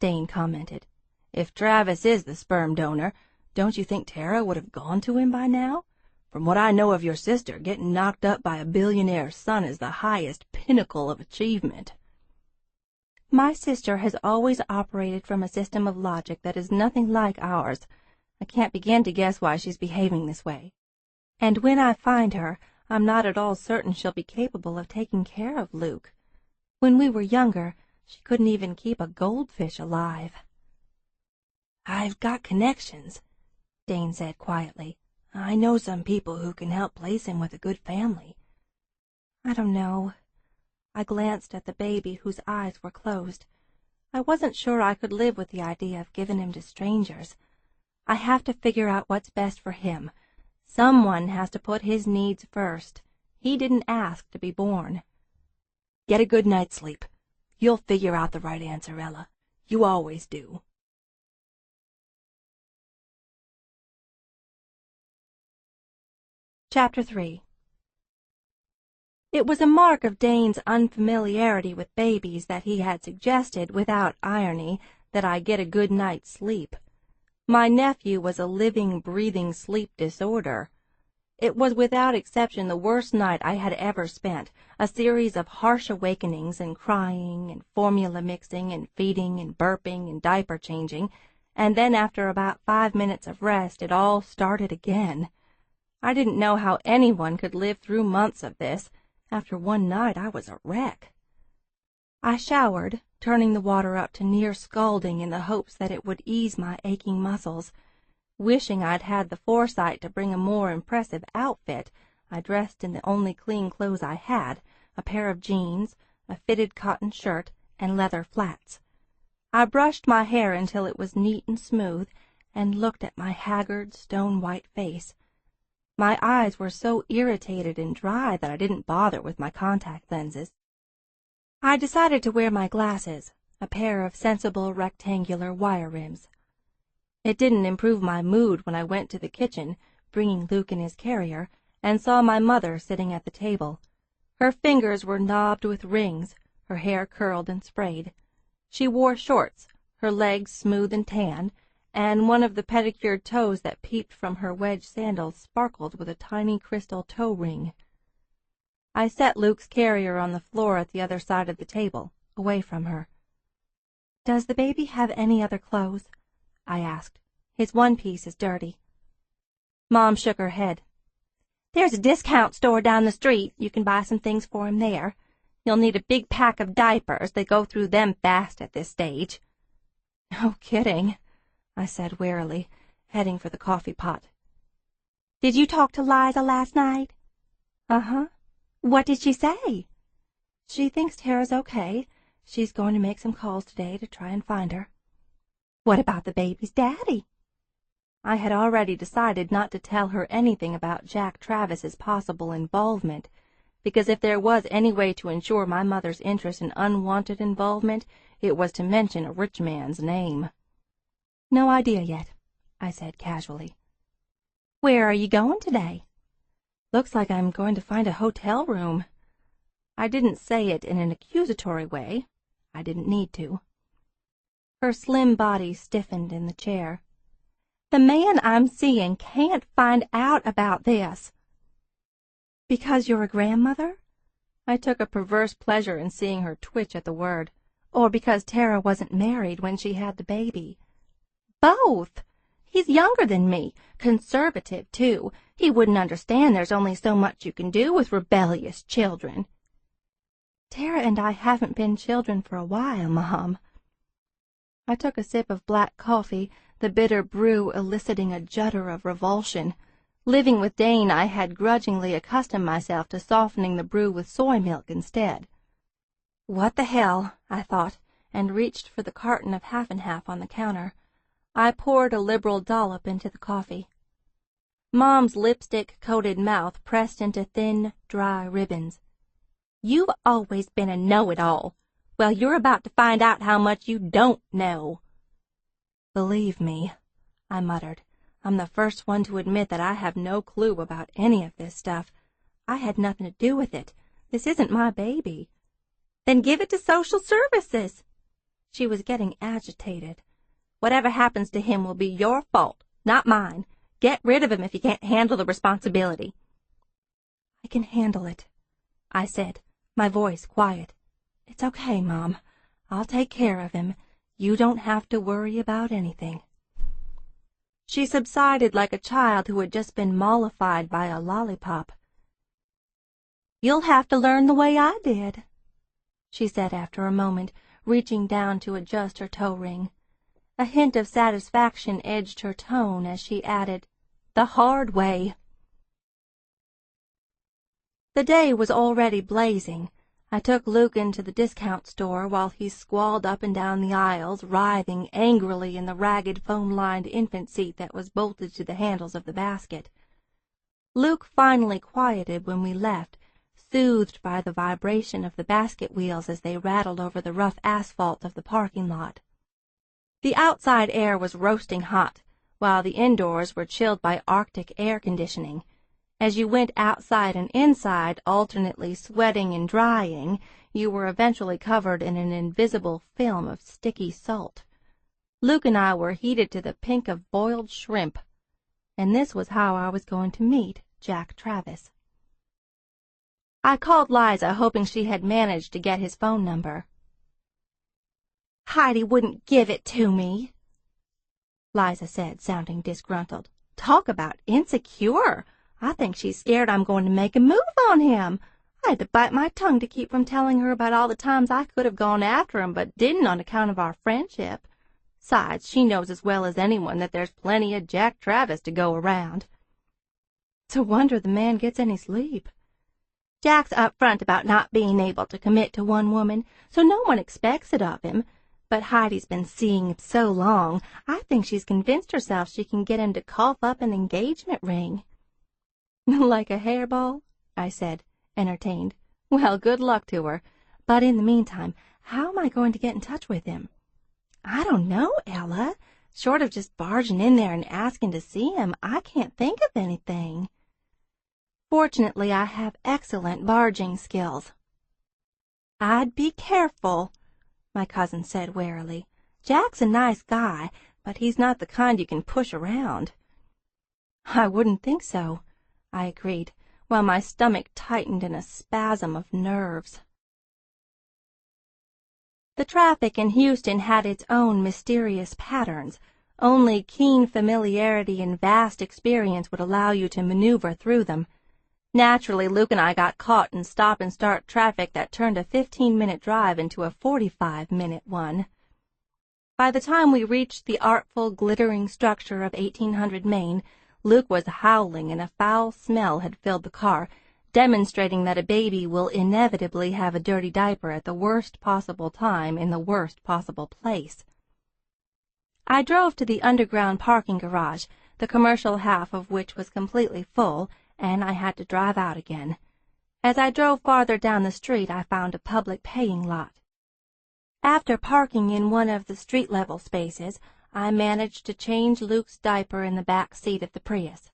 Dane commented. "If Travis is the sperm donor, don't you think Tara would have gone to him by now? From what I know of your sister, getting knocked up by a billionaire's son is the highest pinnacle of achievement." "My sister has always operated from a system of logic that is nothing like ours. I can't begin to guess why she's behaving this way. And when I find her, I'm not at all certain she'll be capable of taking care of Luke. When we were younger, she couldn't even keep a goldfish alive." "I've got connections," Dane said quietly. "I know some people who can help place him with a good family." "I don't know." I glanced at the baby whose eyes were closed. I wasn't sure I could live with the idea of giving him to strangers. I have to figure out what's best for him. Someone has to put his needs first. He didn't ask to be born. "Get a good night's sleep. You'll figure out the right answer, Ella. You always do." Chapter 3. It was a mark of Dane's unfamiliarity with babies that he had suggested, without irony, that I get a good night's sleep. My nephew was a living, breathing sleep disorder. It was without exception the worst night I had ever spent, a series of harsh awakenings and crying and formula mixing and feeding and burping and diaper changing, and then after about 5 minutes of rest it all started again. I didn't know how anyone could live through months of this. After one night I was a wreck. I showered, turning the water up to near scalding in the hopes that it would ease my aching muscles. Wishing I'd had the foresight to bring a more impressive outfit, I dressed in the only clean clothes I had, a pair of jeans, a fitted cotton shirt, and leather flats. I brushed my hair until it was neat and smooth, and looked at my haggard, stone-white face. My eyes were so irritated and dry that I didn't bother with my contact lenses. I decided to wear my glasses, a pair of sensible rectangular wire rims. It didn't improve my mood when I went to the kitchen, bringing Luke in his carrier, and saw my mother sitting at the table. Her fingers were knobbed with rings, her hair curled and sprayed. She wore shorts, her legs smooth and tan, and one of the pedicured toes that peeped from her wedge sandals sparkled with a tiny crystal toe ring. I set Luke's carrier on the floor at the other side of the table, away from her. "Does the baby have any other clothes?" I asked. "His one piece is dirty." Mom shook her head. "There's a discount store down the street. You can buy some things for him there. You'll need a big pack of diapers. They go through them fast at this stage." "No kidding," I said wearily, heading for the coffee pot. "Did you talk to Liza last night?" "Uh-huh." "What did she say?" "She thinks Tara's okay. She's going to make some calls today to try and find her." "What about the baby's daddy?" I had already decided not to tell her anything about Jack Travis's possible involvement, because if there was any way to ensure my mother's interest in unwanted involvement, it was to mention a rich man's name. "No idea yet," I said casually. "Where are you going today?" "Looks like I'm going to find a hotel room." I didn't say it in an accusatory way. I didn't need to. Her slim body stiffened in the chair. "The man I'm seeing can't find out about this." "Because you're a grandmother?" I took a perverse pleasure in seeing her twitch at the word. "Or because Tara wasn't married when she had the baby?" "Both. He's younger than me, conservative, too. He wouldn't understand there's only so much you can do with rebellious children." "Tara and I haven't been children for a while, Mom." I took a sip of black coffee, the bitter brew eliciting a judder of revulsion. Living with Dane, I had grudgingly accustomed myself to softening the brew with soy milk instead. "What the hell," I thought, and reached for the carton of half and half on the counter. I poured a liberal dollop into the coffee. Mom's lipstick-coated mouth pressed into thin, dry ribbons. "You've always been a know-it-all. Well, you're about to find out how much you don't know." "Believe me," I muttered, "I'm the first one to admit that I have no clue about any of this stuff. I had nothing to do with it. This isn't my baby." "Then give it to social services." She was getting agitated. "Whatever happens to him will be your fault, not mine. Get rid of him if you can't handle the responsibility." "I can handle it," I said, my voice quiet. "It's okay, Mom. I'll take care of him. You don't have to worry about anything." She subsided like a child who had just been mollified by a lollipop. "You'll have to learn the way I did," she said after a moment, reaching down to adjust her toe ring. A hint of satisfaction edged her tone as she added, "The hard way." The day was already blazing. I took Luke into the discount store while he squalled up and down the aisles, writhing angrily in the ragged foam-lined infant seat that was bolted to the handles of the basket. Luke finally quieted when we left, soothed by the vibration of the basket wheels as they rattled over the rough asphalt of the parking lot. The outside air was roasting hot, while the indoors were chilled by Arctic air conditioning. As you went outside and inside, alternately sweating and drying, you were eventually covered in an invisible film of sticky salt. Luke and I were heated to the pink of boiled shrimp, and this was how I was going to meet Jack Travis. I called Liza, hoping she had managed to get his phone number. "Heidi wouldn't give it to me," Liza said, sounding disgruntled. "Talk about insecure! I think she's scared I'm going to make a move on him. I had to bite my tongue to keep from telling her about all the times I could have gone after him but didn't on account of our friendship. Besides, she knows as well as anyone that there's plenty of Jack Travis to go around." "It's a wonder the man gets any sleep." "Jack's up front about not being able to commit to one woman, so no one expects it of him. But Heidi's been seeing him so long, I think she's convinced herself she can get him to cough up an engagement ring." "Like a hairball?" I said, entertained. "Well, good luck to her. But in the meantime, how am I going to get in touch with him?" "I don't know, Ella. Short of just barging in there and asking to see him, I can't think of anything." "Fortunately, I have excellent barging skills." "I'd be careful," my cousin said warily. "Jack's a nice guy, but he's not the kind you can push around." "I wouldn't think so," I agreed, while my stomach tightened in a spasm of nerves. The traffic in Houston had its own mysterious patterns. Only keen familiarity and vast experience would allow you to maneuver through them. Naturally, Luke and I got caught in stop-and-start traffic that turned a 15-minute drive into a 45-minute one. By the time we reached the artful, glittering structure of 1800 Main, Luke was howling and a foul smell had filled the car, demonstrating that a baby will inevitably have a dirty diaper at the worst possible time in the worst possible place. I drove to the underground parking garage, the commercial half of which was completely full, and I had to drive out again. As I drove farther down the street, I found a public paying lot. After parking in one of the street-level spaces, I managed to change Luke's diaper in the back seat of the Prius.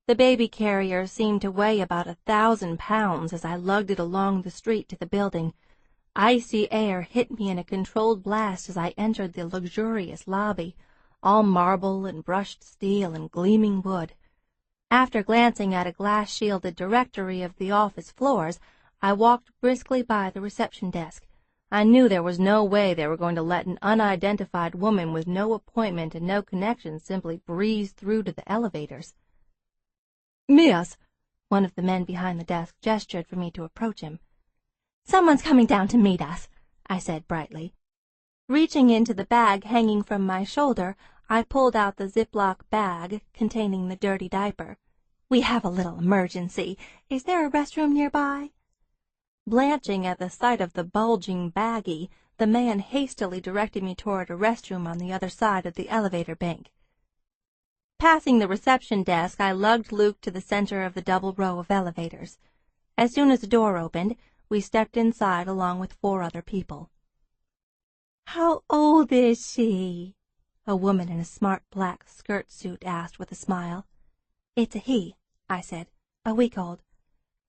The baby carrier seemed to weigh about 1,000 pounds as I lugged it along the street to the building. Icy air hit me in a controlled blast as I entered the luxurious lobby, all marble and brushed steel and gleaming wood. After glancing at a glass-shielded directory of the office floors, I walked briskly by the reception desk. I knew there was no way they were going to let an unidentified woman with no appointment and no connection simply breeze through to the elevators. "Miss," one of the men behind the desk gestured for me to approach him. "Someone's coming down to meet us," I said brightly. Reaching into the bag hanging from my shoulder, I pulled out the Ziploc bag containing the dirty diaper. "We have a little emergency. Is there a restroom nearby?" Blanching at the sight of the bulging baggie, the man hastily directed me toward a restroom on the other side of the elevator bank. Passing the reception desk, I lugged Luke to the center of the double row of elevators. As soon as the door opened, we stepped inside along with 4 other people. "How old is she?" a woman in a smart black skirt suit asked with a smile. "It's a he," I said. "A week old."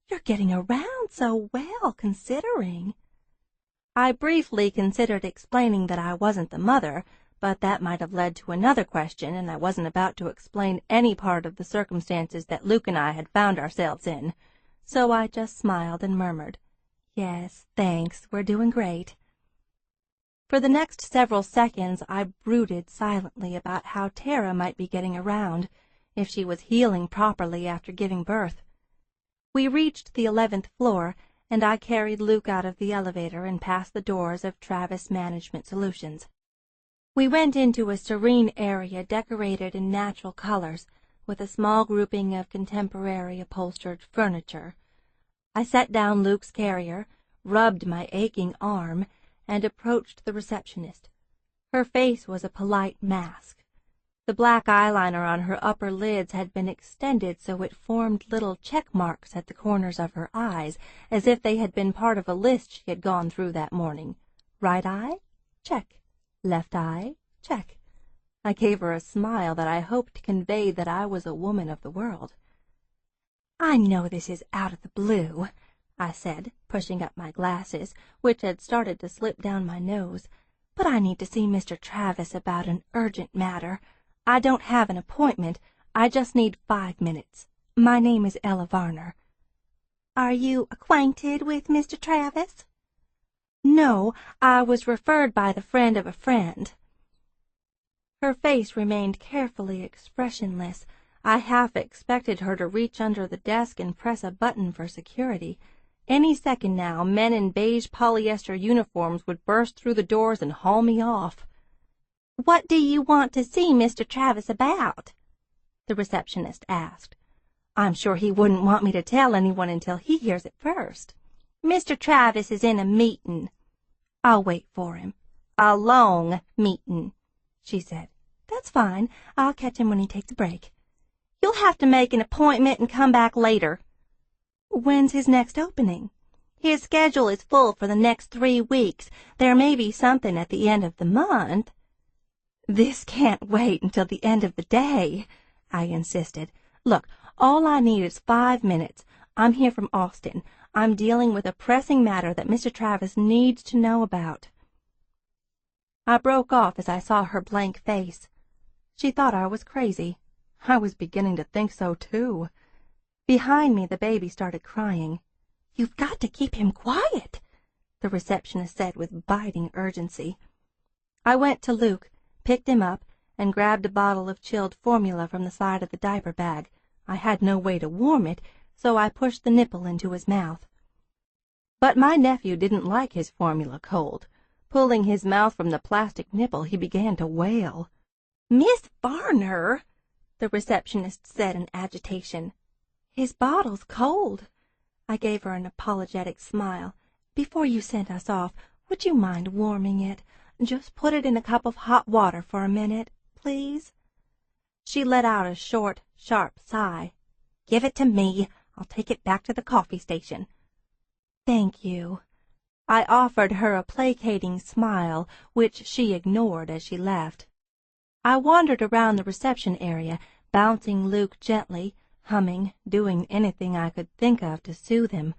"You're getting around so well, considering." I briefly considered explaining that I wasn't the mother, but that might have led to another question, and I wasn't about to explain any part of the circumstances that Luke and I had found ourselves in. So I just smiled and murmured, "Yes, thanks, we're doing great." For the next several seconds I brooded silently about how Tara might be getting around, if she was healing properly after giving birth. We reached the 11th floor, and I carried Luke out of the elevator and past the doors of Travis Management Solutions. We went into a serene area decorated in natural colors, with a small grouping of contemporary upholstered furniture. I set down Luke's carrier, rubbed my aching arm, and approached the receptionist. Her face was a polite mask. The black eyeliner on her upper lids had been extended so it formed little check marks at the corners of her eyes, as if they had been part of a list she had gone through that morning. Right eye? Check. Left eye? Check. I gave her a smile that I hoped conveyed that I was a woman of the world. "I know this is out of the blue," I said, pushing up my glasses, which had started to slip down my nose, "but I need to see Mr. Travis about an urgent matter. I don't have an appointment. I just need 5 minutes. My name is Ella Varner." "Are you acquainted with Mr. Travis?" "No, I was referred by the friend of a friend." Her face remained carefully expressionless. I half expected her to reach under the desk and press a button for security. Any second now, men in beige polyester uniforms would burst through the doors and haul me off. "What do you want to see Mr. Travis about?" the receptionist asked. "I'm sure he wouldn't want me to tell anyone until he hears it first." "Mr. Travis is in a meeting." "I'll wait for him." "A long meeting," she said. "That's fine. I'll catch him when he takes a break." "You'll have to make an appointment and come back later." "When's his next opening?" "His schedule is full for the next 3 weeks. There may be something at the end of the month." "This can't wait until the end of the day," I insisted. "Look, all I need is 5 minutes. I'm here from Austin. I'm dealing with a pressing matter that Mr. Travis needs to know about." I broke off as I saw her blank face. She thought I was crazy. I was beginning to think so, too. Behind me, the baby started crying. "You've got to keep him quiet," the receptionist said with biting urgency. I went to Luke, picked him up, and grabbed a bottle of chilled formula from the side of the diaper bag. I had no way to warm it, so I pushed the nipple into his mouth. But my nephew didn't like his formula cold. Pulling his mouth from the plastic nipple, he began to wail. "Miss Varner," the receptionist said in agitation. "His bottle's cold." I gave her an apologetic smile. "Before you sent us off, would you mind warming it? Just put it in a cup of hot water for a minute, please." She let out a short, sharp sigh. "Give it to me. I'll take it back to the coffee station." "Thank you." I offered her a placating smile, which she ignored as she left. I wandered around the reception area, bouncing Luke gently, humming, doing anything I could think of to soothe him.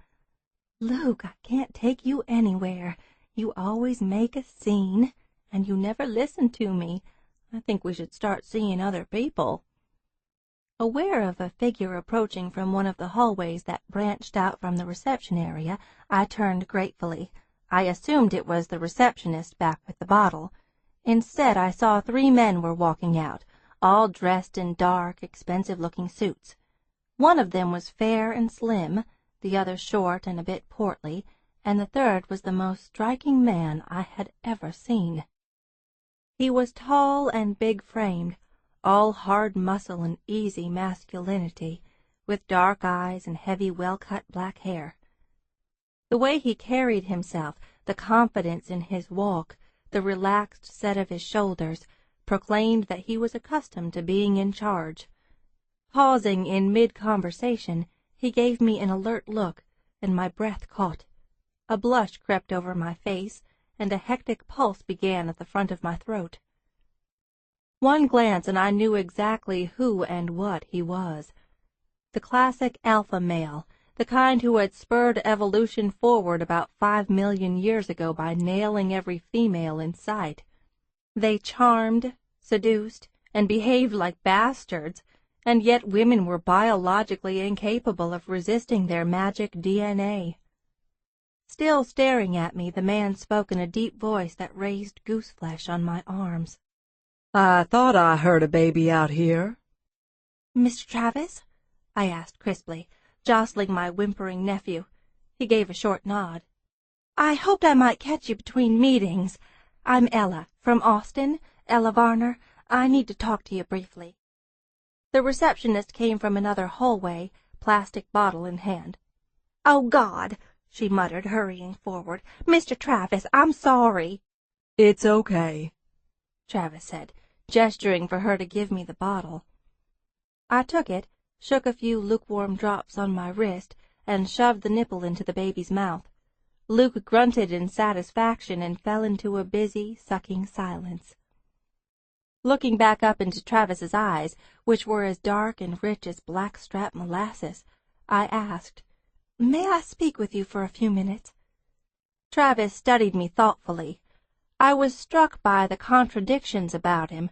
"Luke, I can't take you anywhere. You always make a scene, and you never listen to me. I think we should start seeing other people." Aware of a figure approaching from one of the hallways that branched out from the reception area, I turned gratefully. I assumed it was the receptionist back with the bottle. Instead, I saw 3 men were walking out, all dressed in dark, expensive-looking suits. One of them was fair and slim, the other short and a bit portly, and the third was the most striking man I had ever seen. He was tall and big-framed, all hard muscle and easy masculinity, with dark eyes and heavy, well-cut black hair. The way he carried himself, the confidence in his walk, the relaxed set of his shoulders, proclaimed that he was accustomed to being in charge. Pausing in mid-conversation, he gave me an alert look, and my breath caught. A blush crept over my face, and a hectic pulse began at the front of my throat. One glance and I knew exactly who and what he was. The classic alpha male, the kind who had spurred evolution forward about 5 million years ago by nailing every female in sight. They charmed, seduced, and behaved like bastards, and yet women were biologically incapable of resisting their magic DNA. Still staring at me, the man spoke in a deep voice that raised gooseflesh on my arms. "I thought I heard a baby out here." "Mr. Travis?" I asked crisply, jostling my whimpering nephew. He gave a short nod. "I hoped I might catch you between meetings. I'm Ella, from Austin, Ella Varner. I need to talk to you briefly." The receptionist came from another hallway, plastic bottle in hand. "Oh, God!" she muttered, hurrying forward. "Mr. Travis, I'm sorry." "It's okay," Travis said, gesturing for her to give me the bottle. I took it, shook a few lukewarm drops on my wrist, and shoved the nipple into the baby's mouth. Luke grunted in satisfaction and fell into a busy, sucking silence. Looking back up into Travis's eyes, which were as dark and rich as black-strap molasses, I asked, "May I speak with you for a few minutes?" Travis studied me thoughtfully. I was struck by the contradictions about him,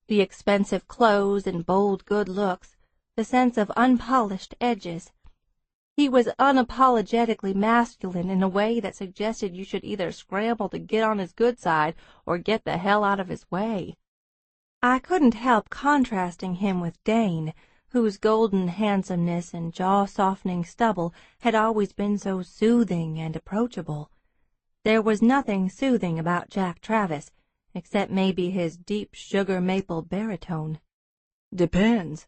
the expensive clothes and bold good looks, the sense of unpolished edges. He was unapologetically masculine in a way that suggested you should either scramble to get on his good side or get the hell out of his way. I couldn't help contrasting him with Dane, whose golden handsomeness and jaw-softening stubble had always been so soothing and approachable. There was nothing soothing about Jack Travis, except maybe his deep sugar maple baritone. "Depends,"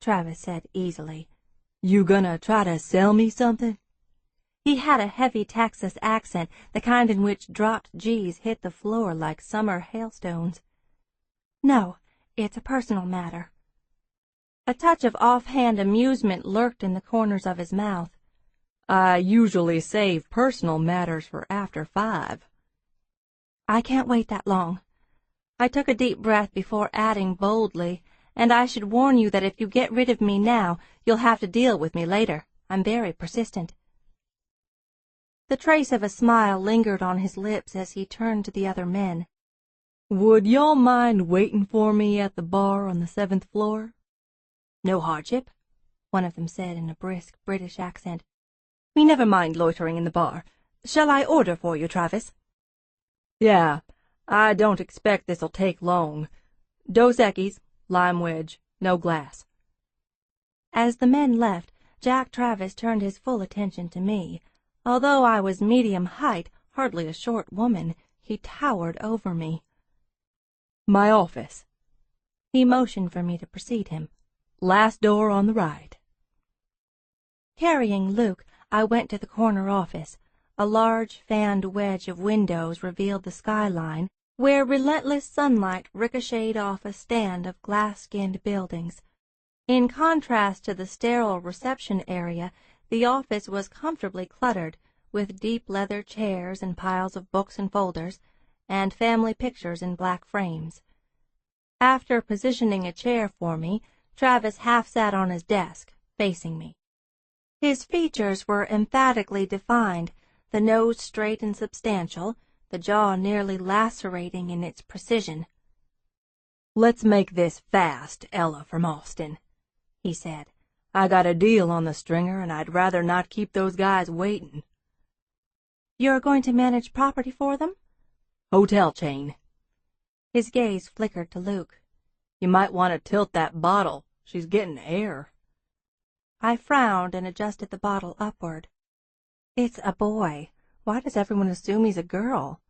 Travis said easily. "You gonna try to sell me something?" He had a heavy Texas accent, the kind in which dropped G's hit the floor like summer hailstones. "No, it's a personal matter." A touch of offhand amusement lurked in the corners of his mouth. "I usually save personal matters for after 5. "I can't wait that long." I took a deep breath before adding boldly, "And I should warn you that if you get rid of me now, you'll have to deal with me later. I'm very persistent." The trace of a smile lingered on his lips as he turned to the other men. "Would y'all mind waiting for me at the bar on the 7th floor?" "No hardship," one of them said in a brisk British accent. "We never mind loitering in the bar. Shall I order for you, Travis?" "Yeah, I don't expect this'll take long. Dos Equis, lime wedge, no glass." As the men left, Jack Travis turned his full attention to me. Although I was medium height, hardly a short woman, he towered over me. "My office." He motioned for me to precede him. "Last door on the right." Carrying Luke, I went to the corner office. A large fanned wedge of windows revealed the skyline, where relentless sunlight ricocheted off a stand of glass-skinned buildings. In contrast to the sterile reception area, the office was comfortably cluttered, with deep leather chairs and piles of books and folders, and family pictures in black frames. After positioning a chair for me, Travis half sat on his desk, facing me. His features were emphatically defined, the nose straight and substantial, the jaw nearly lacerating in its precision. "Let's make this fast, Ella from Austin," he said. "I got a deal on the stringer, and I'd rather not keep those guys waiting." "You're going to manage property for them?" "Hotel chain." His gaze flickered to Luke. "You might want to tilt that bottle. She's getting air." I frowned and adjusted the bottle upward. "It's a boy. Why does everyone assume he's a girl?"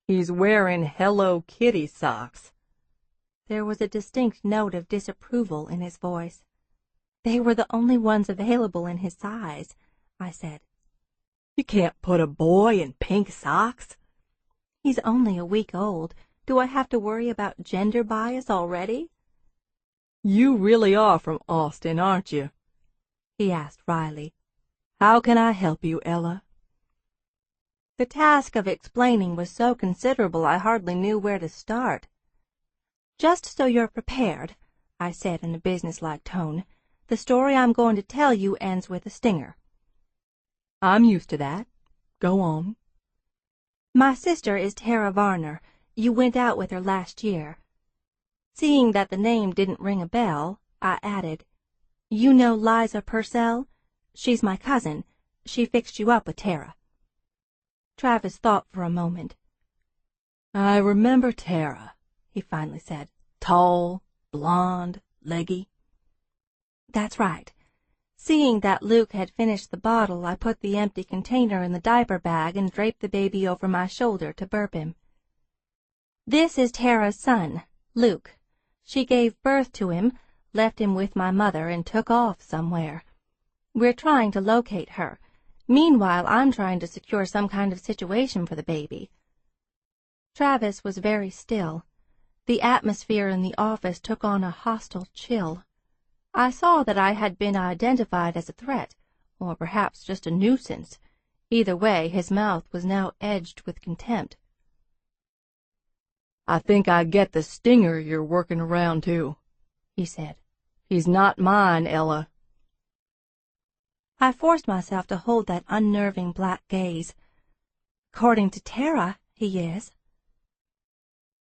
"He's wearing Hello Kitty socks." There was a distinct note of disapproval in his voice. "They were the only ones available in his size," I said. "You can't put a boy in pink socks." "He's only a week old. Do I have to worry about gender bias already?" "You really are from Austin, aren't you?" he asked wryly. "How can I help you, Ella?" The task of explaining was so considerable I hardly knew where to start. "Just so you're prepared," I said in a businesslike tone, "the story I'm going to tell you ends with a stinger." "I'm used to that. Go on." "My sister is Tara Varner. You went out with her last year." Seeing that the name didn't ring a bell, I added, "You know Liza Purcell? She's my cousin. She fixed you up with Tara." Travis thought for a moment. "I remember Tara," he finally said. "Tall, blonde, leggy." "That's right. Seeing that Luke had finished the bottle, I put the empty container in the diaper bag and draped the baby over my shoulder to burp him. This is Tara's son, Luke. She gave birth to him, left him with my mother, and took off somewhere. We're trying to locate her. Meanwhile, I'm trying to secure some kind of situation for the baby." Travis was very still. The atmosphere in the office took on a hostile chill. I saw that I had been identified as a threat, or perhaps just a nuisance. Either way, his mouth was now edged with contempt. "I think I get the stinger you're working around to," he said. "He's not mine, Ella." I forced myself to hold that unnerving black gaze. "According to Tara, he is."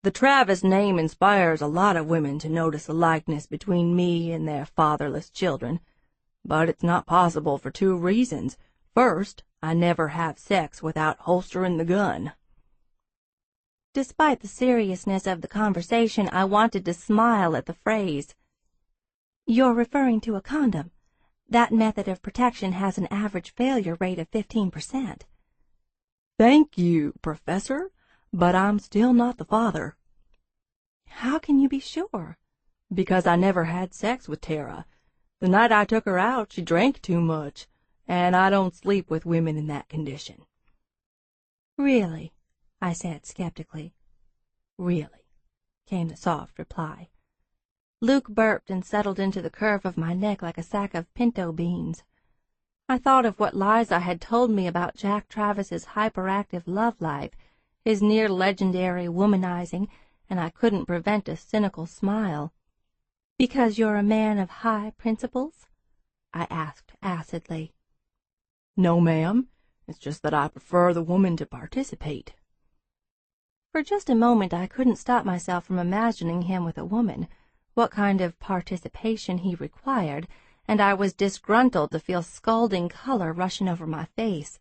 "The Travis name inspires a lot of women to notice a likeness between me and their fatherless children, but it's not possible for 2 reasons. First, I never have sex without holstering the gun." Despite the seriousness of the conversation, I wanted to smile at the phrase. "You're referring to a condom. That method of protection has an average failure rate of 15%. "Thank you, Professor, but I'm still not the father." "How can you be sure?" "Because I never had sex with Tara. The night I took her out, she drank too much, and I don't sleep with women in that condition." "Really?" I said skeptically. "Really," came the soft reply. Luke burped and settled into the curve of my neck like a sack of pinto beans. I thought of what Liza had told me about Jack Travis's hyperactive love life, his near-legendary womanizing, and I couldn't prevent a cynical smile. "Because you're a man of high principles?" I asked acidly. "No, ma'am. It's just that I prefer the woman to participate." For just a moment I couldn't stop myself from imagining him with a woman, what kind of participation he required, and I was disgruntled to feel scalding color rushing over my face.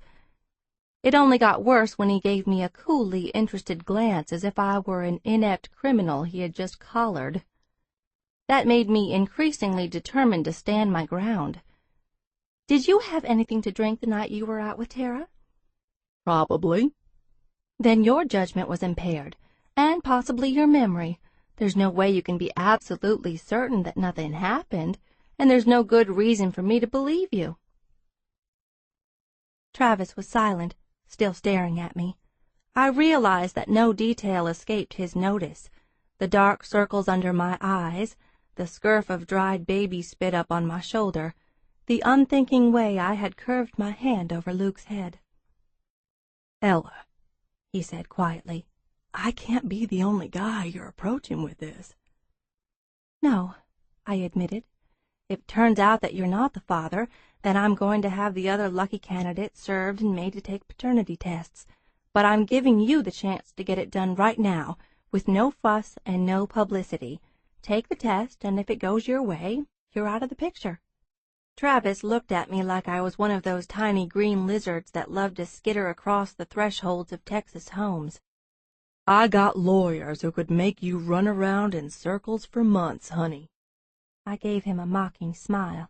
It only got worse when he gave me a coolly interested glance as if I were an inept criminal he had just collared. That made me increasingly determined to stand my ground. "Did you have anything to drink the night you were out with Tara?" "Probably." "Then your judgment was impaired, and possibly your memory. There's no way you can be absolutely certain that nothing happened, and there's no good reason for me to believe you." Travis was silent, still staring at me. I realized that no detail escaped his notice. The dark circles under my eyes, the scurf of dried baby spit up on my shoulder, the unthinking way I had curved my hand over Luke's head. "Ella," he said quietly, "I can't be the only guy you're approaching with this." "No," I admitted. "If it turns out that you're not the father, then I'm going to have the other lucky candidates served and made to take paternity tests. But I'm giving you the chance to get it done right now, with no fuss and no publicity. Take the test, and if it goes your way, you're out of the picture." Travis looked at me like I was one of those tiny green lizards that love to skitter across the thresholds of Texas homes. "I got lawyers who could make you run around in circles for months, honey." I gave him a mocking smile.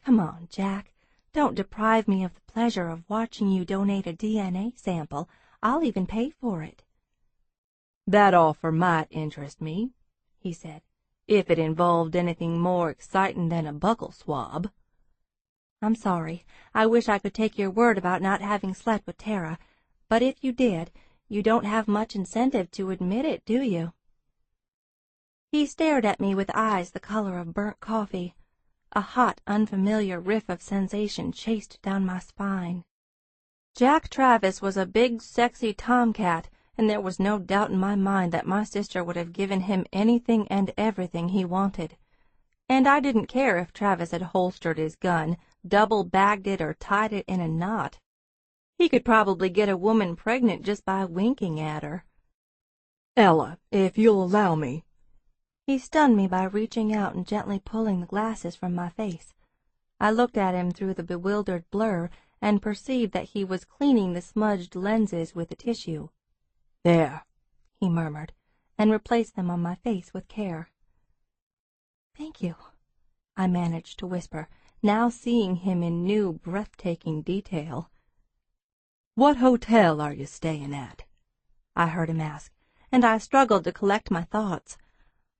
"Come on, Jack. Don't deprive me of the pleasure of watching you donate a DNA sample. I'll even pay for it." "That offer might interest me," he said, "if it involved anything more exciting than a buccal swab." "I'm sorry. I wish I could take your word about not having slept with Tara. But if you did, you don't have much incentive to admit it, do you?" He stared at me with eyes the color of burnt coffee. A hot, unfamiliar riff of sensation chased down my spine. Jack Travis was a big, sexy tomcat, and there was no doubt in my mind that my sister would have given him anything and everything he wanted. And I didn't care if Travis had holstered his gun, double-bagged it, or tied it in a knot. He could probably get a woman pregnant just by winking at her. "Ella, if you'll allow me." He stunned me by reaching out and gently pulling the glasses from my face. I looked at him through the bewildered blur, and perceived that he was cleaning the smudged lenses with a tissue. "There," he murmured, and replaced them on my face with care. "Thank you," I managed to whisper, now seeing him in new, breathtaking detail. "What hotel are you staying at?" I heard him ask, and I struggled to collect my thoughts.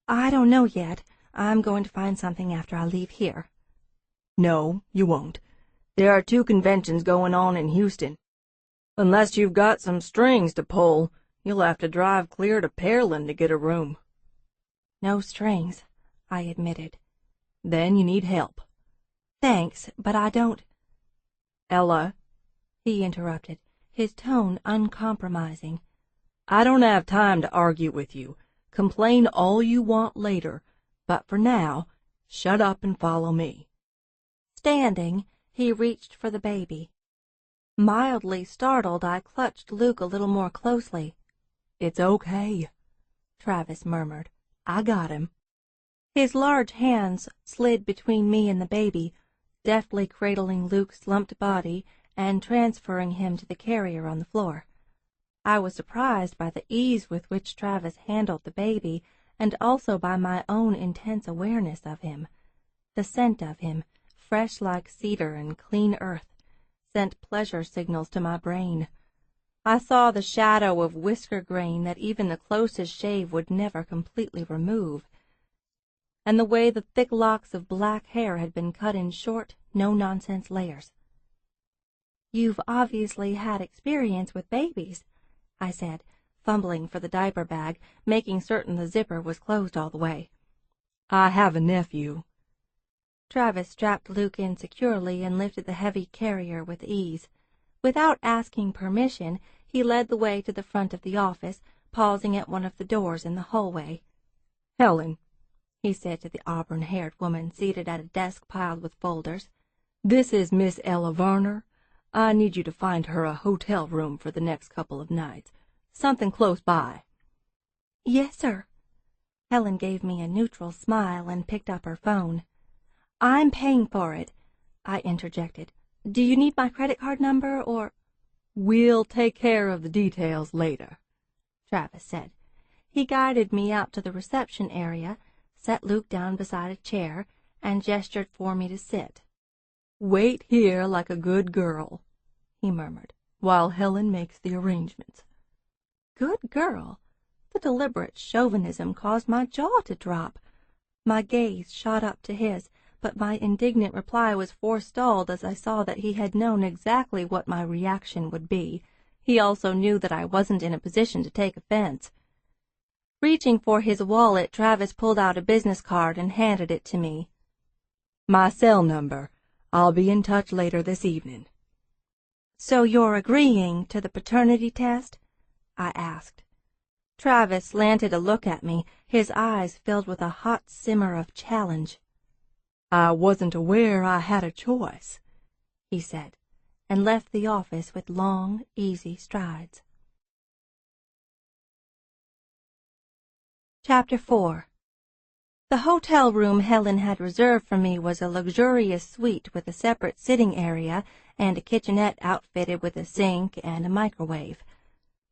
"I don't know yet. I'm going to find something after I leave here." "No, you won't. There are 2 conventions going on in Houston. Unless you've got some strings to pull, you'll have to drive clear to Pearland to get a room." "No strings," I admitted. "Then you need help." "Thanks, but I don't—" "Ella," he interrupted, his tone uncompromising. "I don't have time to argue with you. Complain all you want later, but for now, shut up and follow me." Standing, he reached for the baby. Mildly startled, I clutched Luke a little more closely. "It's okay," Travis murmured. "I got him." His large hands slid between me and the baby, deftly cradling Luke's slumped body and transferring him to the carrier on the floor. I was surprised by the ease with which Travis handled the baby, and also by my own intense awareness of him. The scent of him, fresh like cedar and clean earth, sent pleasure signals to my brain. I saw the shadow of whisker grain that even the closest shave would never completely remove, and the way the thick locks of black hair had been cut in short, no-nonsense layers. "You've obviously had experience with babies," I said, fumbling for the diaper bag, making certain the zipper was closed all the way. "I have a nephew." Travis strapped Luke in securely and lifted the heavy carrier with ease. Without asking permission, he led the way to the front of the office, pausing at one of the doors in the hallway. "Helen," he said to the auburn-haired woman seated at a desk piled with folders, "this is Miss Ella Varner. I need you to find her a hotel room for the next couple of nights. Something close by." "Yes, sir." Helen gave me a neutral smile and picked up her phone. "I'm paying for it," I interjected. "Do you need my credit card number or—" "We'll take care of the details later," Travis said. He guided me out to the reception area, set Luke down beside a chair, and gestured for me to sit. "Wait here like a good girl," he murmured, "while Helen makes the arrangements." Good girl? The deliberate chauvinism caused my jaw to drop. My gaze shot up to his, but my indignant reply was forestalled as I saw that he had known exactly what my reaction would be. He also knew that I wasn't in a position to take offense. Reaching for his wallet, Travis pulled out a business card and handed it to me. "My cell number. I'll be in touch later this evening." "So you're agreeing to the paternity test?" I asked. Travis slanted a look at me, his eyes filled with a hot simmer of challenge. "I wasn't aware I had a choice," he said, and left the office with long, easy strides. Chapter 4. The hotel room Helen had reserved for me was a luxurious suite with a separate sitting area and a kitchenette outfitted with a sink and a microwave.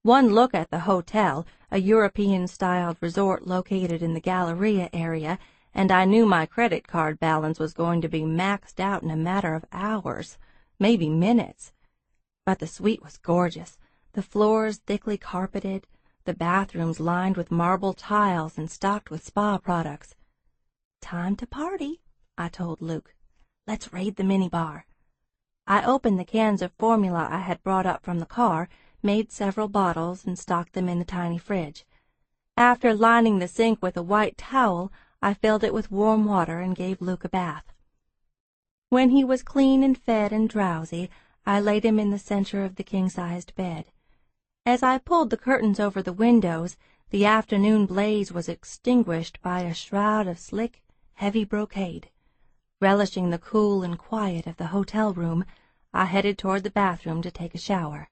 One look at the hotel, a European-styled resort located in the Galleria area, and I knew my credit card balance was going to be maxed out in a matter of hours, maybe minutes. But the suite was gorgeous, the floors thickly carpeted, the bathrooms lined with marble tiles and stocked with spa products. "Time to party," I told Luke. "Let's raid the minibar." I opened the cans of formula I had brought up from the car, made several bottles, and stocked them in the tiny fridge. After lining the sink with a white towel, I filled it with warm water and gave Luke a bath. When he was clean and fed and drowsy, I laid him in the center of the king-sized bed. As I pulled the curtains over the windows, the afternoon blaze was extinguished by a shroud of slick, heavy brocade. Relishing the cool and quiet of the hotel room, I headed toward the bathroom to take a shower.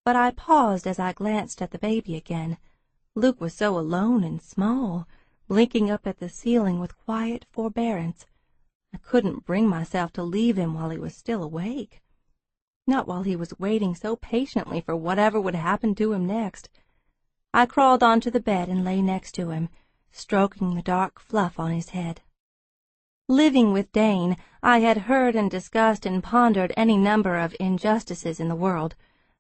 But I paused as I glanced at the baby again. Luke was so alone and small, blinking up at the ceiling with quiet forbearance. I couldn't bring myself to leave him while he was still awake. not while he was waiting so patiently for whatever would happen to him next. I crawled onto the bed and lay next to him, stroking the dark fluff on his head. Living with Dane, I had heard and discussed and pondered any number of injustices in the world,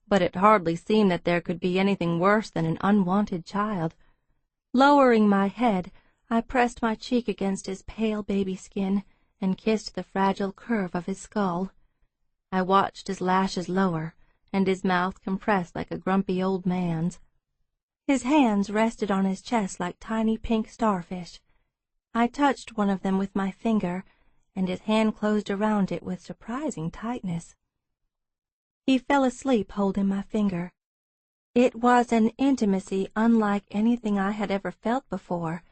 but it hardly seemed that there could be anything worse than an unwanted child. Lowering my head, I pressed my cheek against his pale baby skin and kissed the fragile curve of his skull. I watched his lashes lower and his mouth compressed like a grumpy old man's. His hands rested on his chest like tiny pink starfish. I touched one of them with my finger, and his hand closed around it with surprising tightness. He fell asleep holding my finger. It was an intimacy unlike anything I had ever felt before,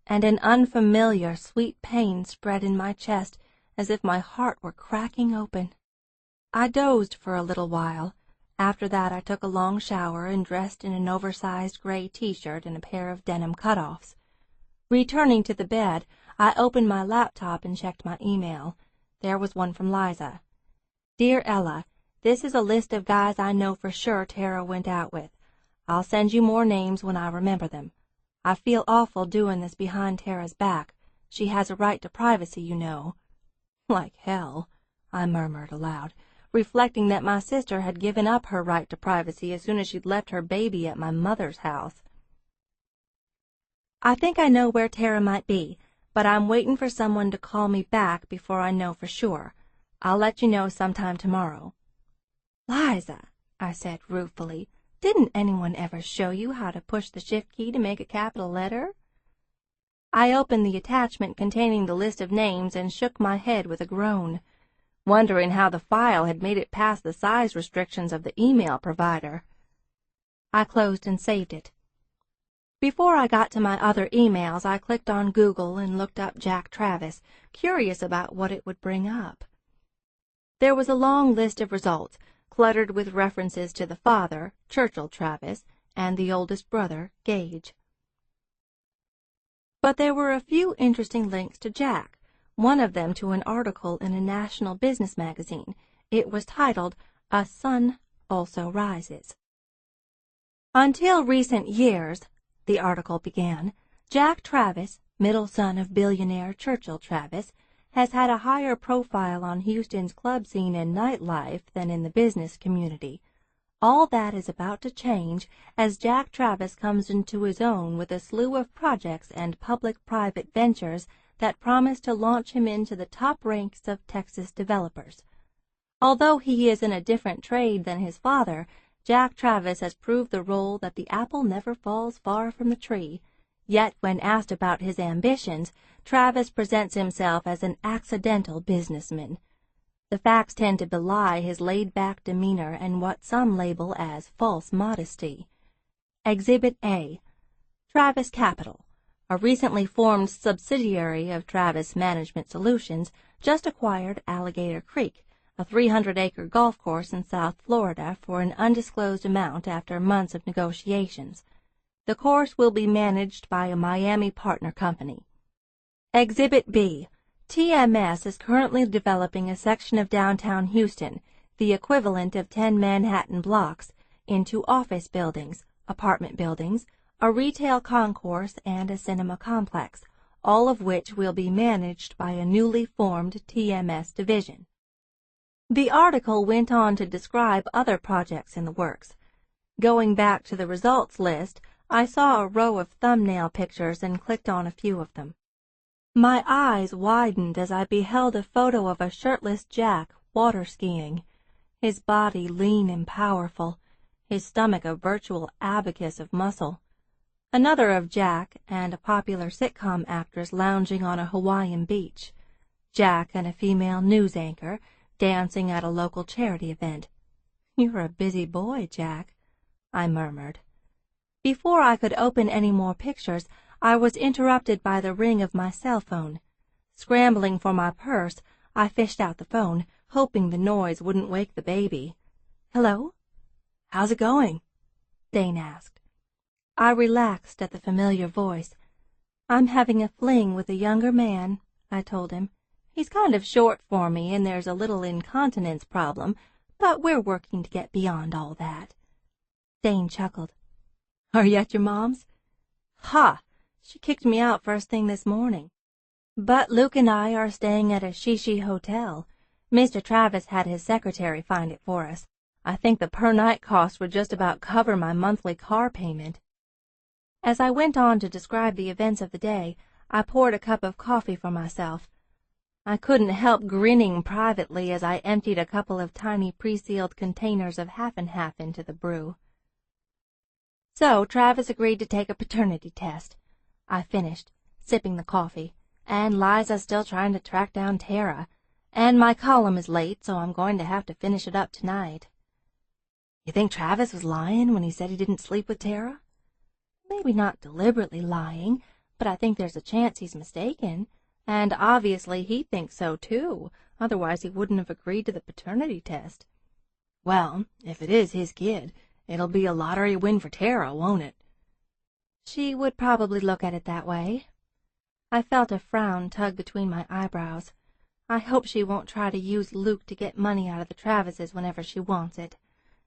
and an unfamiliar, sweet pain spread in my chest as if my heart were cracking open. I dozed for a little while. After that I took a long shower and dressed in an oversized gray t-shirt and a pair of denim cutoffs. Returning to the bed, I opened my laptop and checked my email. There was one from Liza. Dear Ella, this is a list of guys I know for sure Tara went out with. I'll send you more names when I remember them. I feel awful doing this behind Tara's back. She has a right to privacy, you know. Like hell, I murmured aloud, reflecting that my sister had given up her right to privacy as soon as she'd left her baby at my mother's house. I think I know where Tara might be, but I'm waiting for someone to call me back before I know for sure. I'll let you know sometime tomorrow. Liza, I said ruefully, didn't anyone ever show you how to push the shift key to make a capital letter? I opened the attachment containing the list of names and shook my head with a groan, wondering how the file had made it past the size restrictions of the email provider. I closed and saved it. Before I got to my other emails, I clicked on Google and looked up Jack Travis, curious about what it would bring up. There was a long list of results, cluttered with references to the father, Churchill Travis, and the oldest brother, Gage. But there were a few interesting links to Jack, one of them to an article in a national business magazine. It was titled, "A Sun Also Rises." Until recent years, the article began, Jack Travis, middle son of billionaire Churchill Travis, has had a higher profile on Houston's club scene and nightlife than in the business community. All that is about to change as Jack Travis comes into his own with a slew of projects and public-private ventures that promise to launch him into the top ranks of Texas developers. Although he is in a different trade than his father, Jack Travis has proved the role that the apple never falls far from the tree. Yet when asked about his ambitions, Travis presents himself as an accidental businessman. The facts tend to belie his laid-back demeanor and what some label as false modesty. Exhibit A. Travis Capital, a recently formed subsidiary of Travis Management Solutions, just acquired Alligator Creek, a 300-acre golf course in South Florida, for an undisclosed amount after months of negotiations. The course will be managed by a Miami partner company. Exhibit B. TMS is currently developing a section of downtown Houston, the equivalent of 10 Manhattan blocks, into office buildings, apartment buildings, a retail concourse, and a cinema complex, all of which will be managed by a newly formed TMS division. The article went on to describe other projects in the works. Going back to the results list, I saw a row of thumbnail pictures and clicked on a few of them. My eyes widened as I beheld a photo of a shirtless Jack water skiing, his body lean and powerful, his stomach a virtual abacus of muscle. Another of Jack and a popular sitcom actress lounging on a Hawaiian beach. Jack and a female news anchor dancing at a local charity event. "You're a busy boy, Jack," I murmured. Before I could open any more pictures, I was interrupted by the ring of my cell phone. Scrambling for my purse, I fished out the phone, hoping the noise wouldn't wake the baby. "Hello? How's it going?" Dane asked. I relaxed at the familiar voice. "I'm having a fling with a younger man," I told him. "He's kind of short for me, and there's a little incontinence problem, but we're working to get beyond all that." Dane chuckled. "Are you at your mom's?" "Ha! She kicked me out first thing this morning. But Luke and I are staying at a Shishi hotel. Mr. Travis had his secretary find it for us. I think the per-night cost would just about cover my monthly car payment." As I went on to describe the events of the day, I poured a cup of coffee for myself. I couldn't help grinning privately as I emptied a couple of tiny pre-sealed containers of half and half into the brew. "So Travis agreed to take a paternity test," I finished, sipping the coffee, "and Liza's still trying to track down Tara, and my column is late, so I'm going to have to finish it up tonight." "You think Travis was lying when he said he didn't sleep with Tara?" "Maybe not deliberately lying, but I think there's a chance he's mistaken, and obviously he thinks so too, otherwise he wouldn't have agreed to the paternity test." "Well, if it is his kid, it'll be a lottery win for Tara, won't it?" "She would probably look at it that way." I felt a frown tug between my eyebrows. I hope she won't try to use Luke to get money out of the Travises whenever she wants it.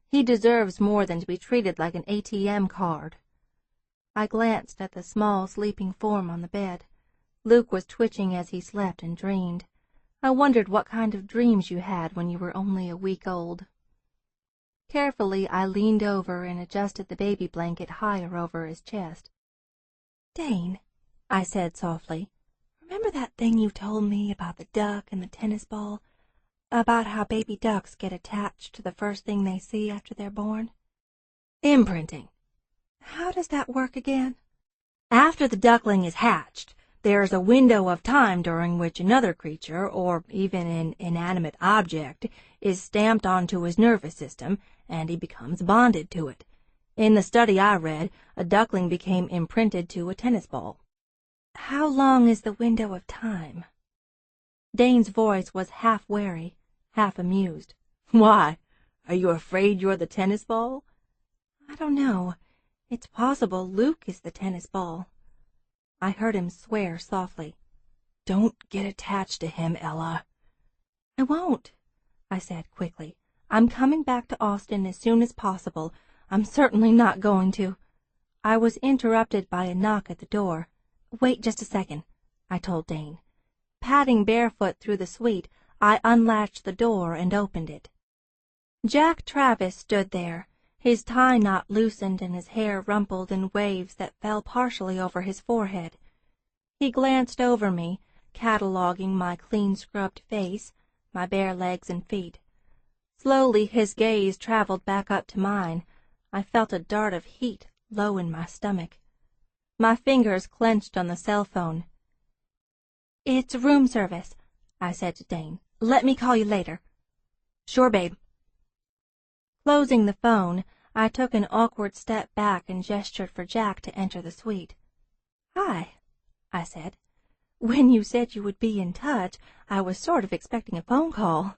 He deserves more than to be treated like an ATM card. I glanced at the small, sleeping form on the bed. Luke was twitching as he slept and dreamed. I wondered what kind of dreams you had when you were only a week old. Carefully, I leaned over and adjusted the baby blanket higher over his chest. "Dane," I said softly, "remember that thing you told me about the duck and the tennis ball? About how baby ducks get attached to the first thing they see after they're born?" "Imprinting." "How does that work again?" "After the duckling is hatched, there's a window of time during which another creature, or even an inanimate object, is stamped onto his nervous system, and he becomes bonded to it. In the study I read, a duckling became imprinted to a tennis ball." "How long is the window of time?" Dane's voice was half wary, half amused. "Why? Are you afraid you're the tennis ball?" "I don't know. It's possible Luke is the tennis ball." I heard him swear softly. "Don't get attached to him, Ella." "I won't," I said quickly. "I'm coming back to Austin as soon as possible. I'm certainly not going to—" I was interrupted by a knock at the door. "Wait just a second," I told Dane. Padding barefoot through the suite, I unlatched the door and opened it. Jack Travis stood there, his tie knot loosened and his hair rumpled in waves that fell partially over his forehead. He glanced over me, cataloguing my clean-scrubbed face, my bare legs and feet. Slowly his gaze traveled back up to mine. I felt a dart of heat low in my stomach. My fingers clenched on the cell phone. "It's room service," I said to Dane. "Let me call you later." "Sure, babe." Closing the phone, I took an awkward step back and gestured for Jack to enter the suite. "Hi," I said. "When you said you would be in touch, I was sort of expecting a phone call."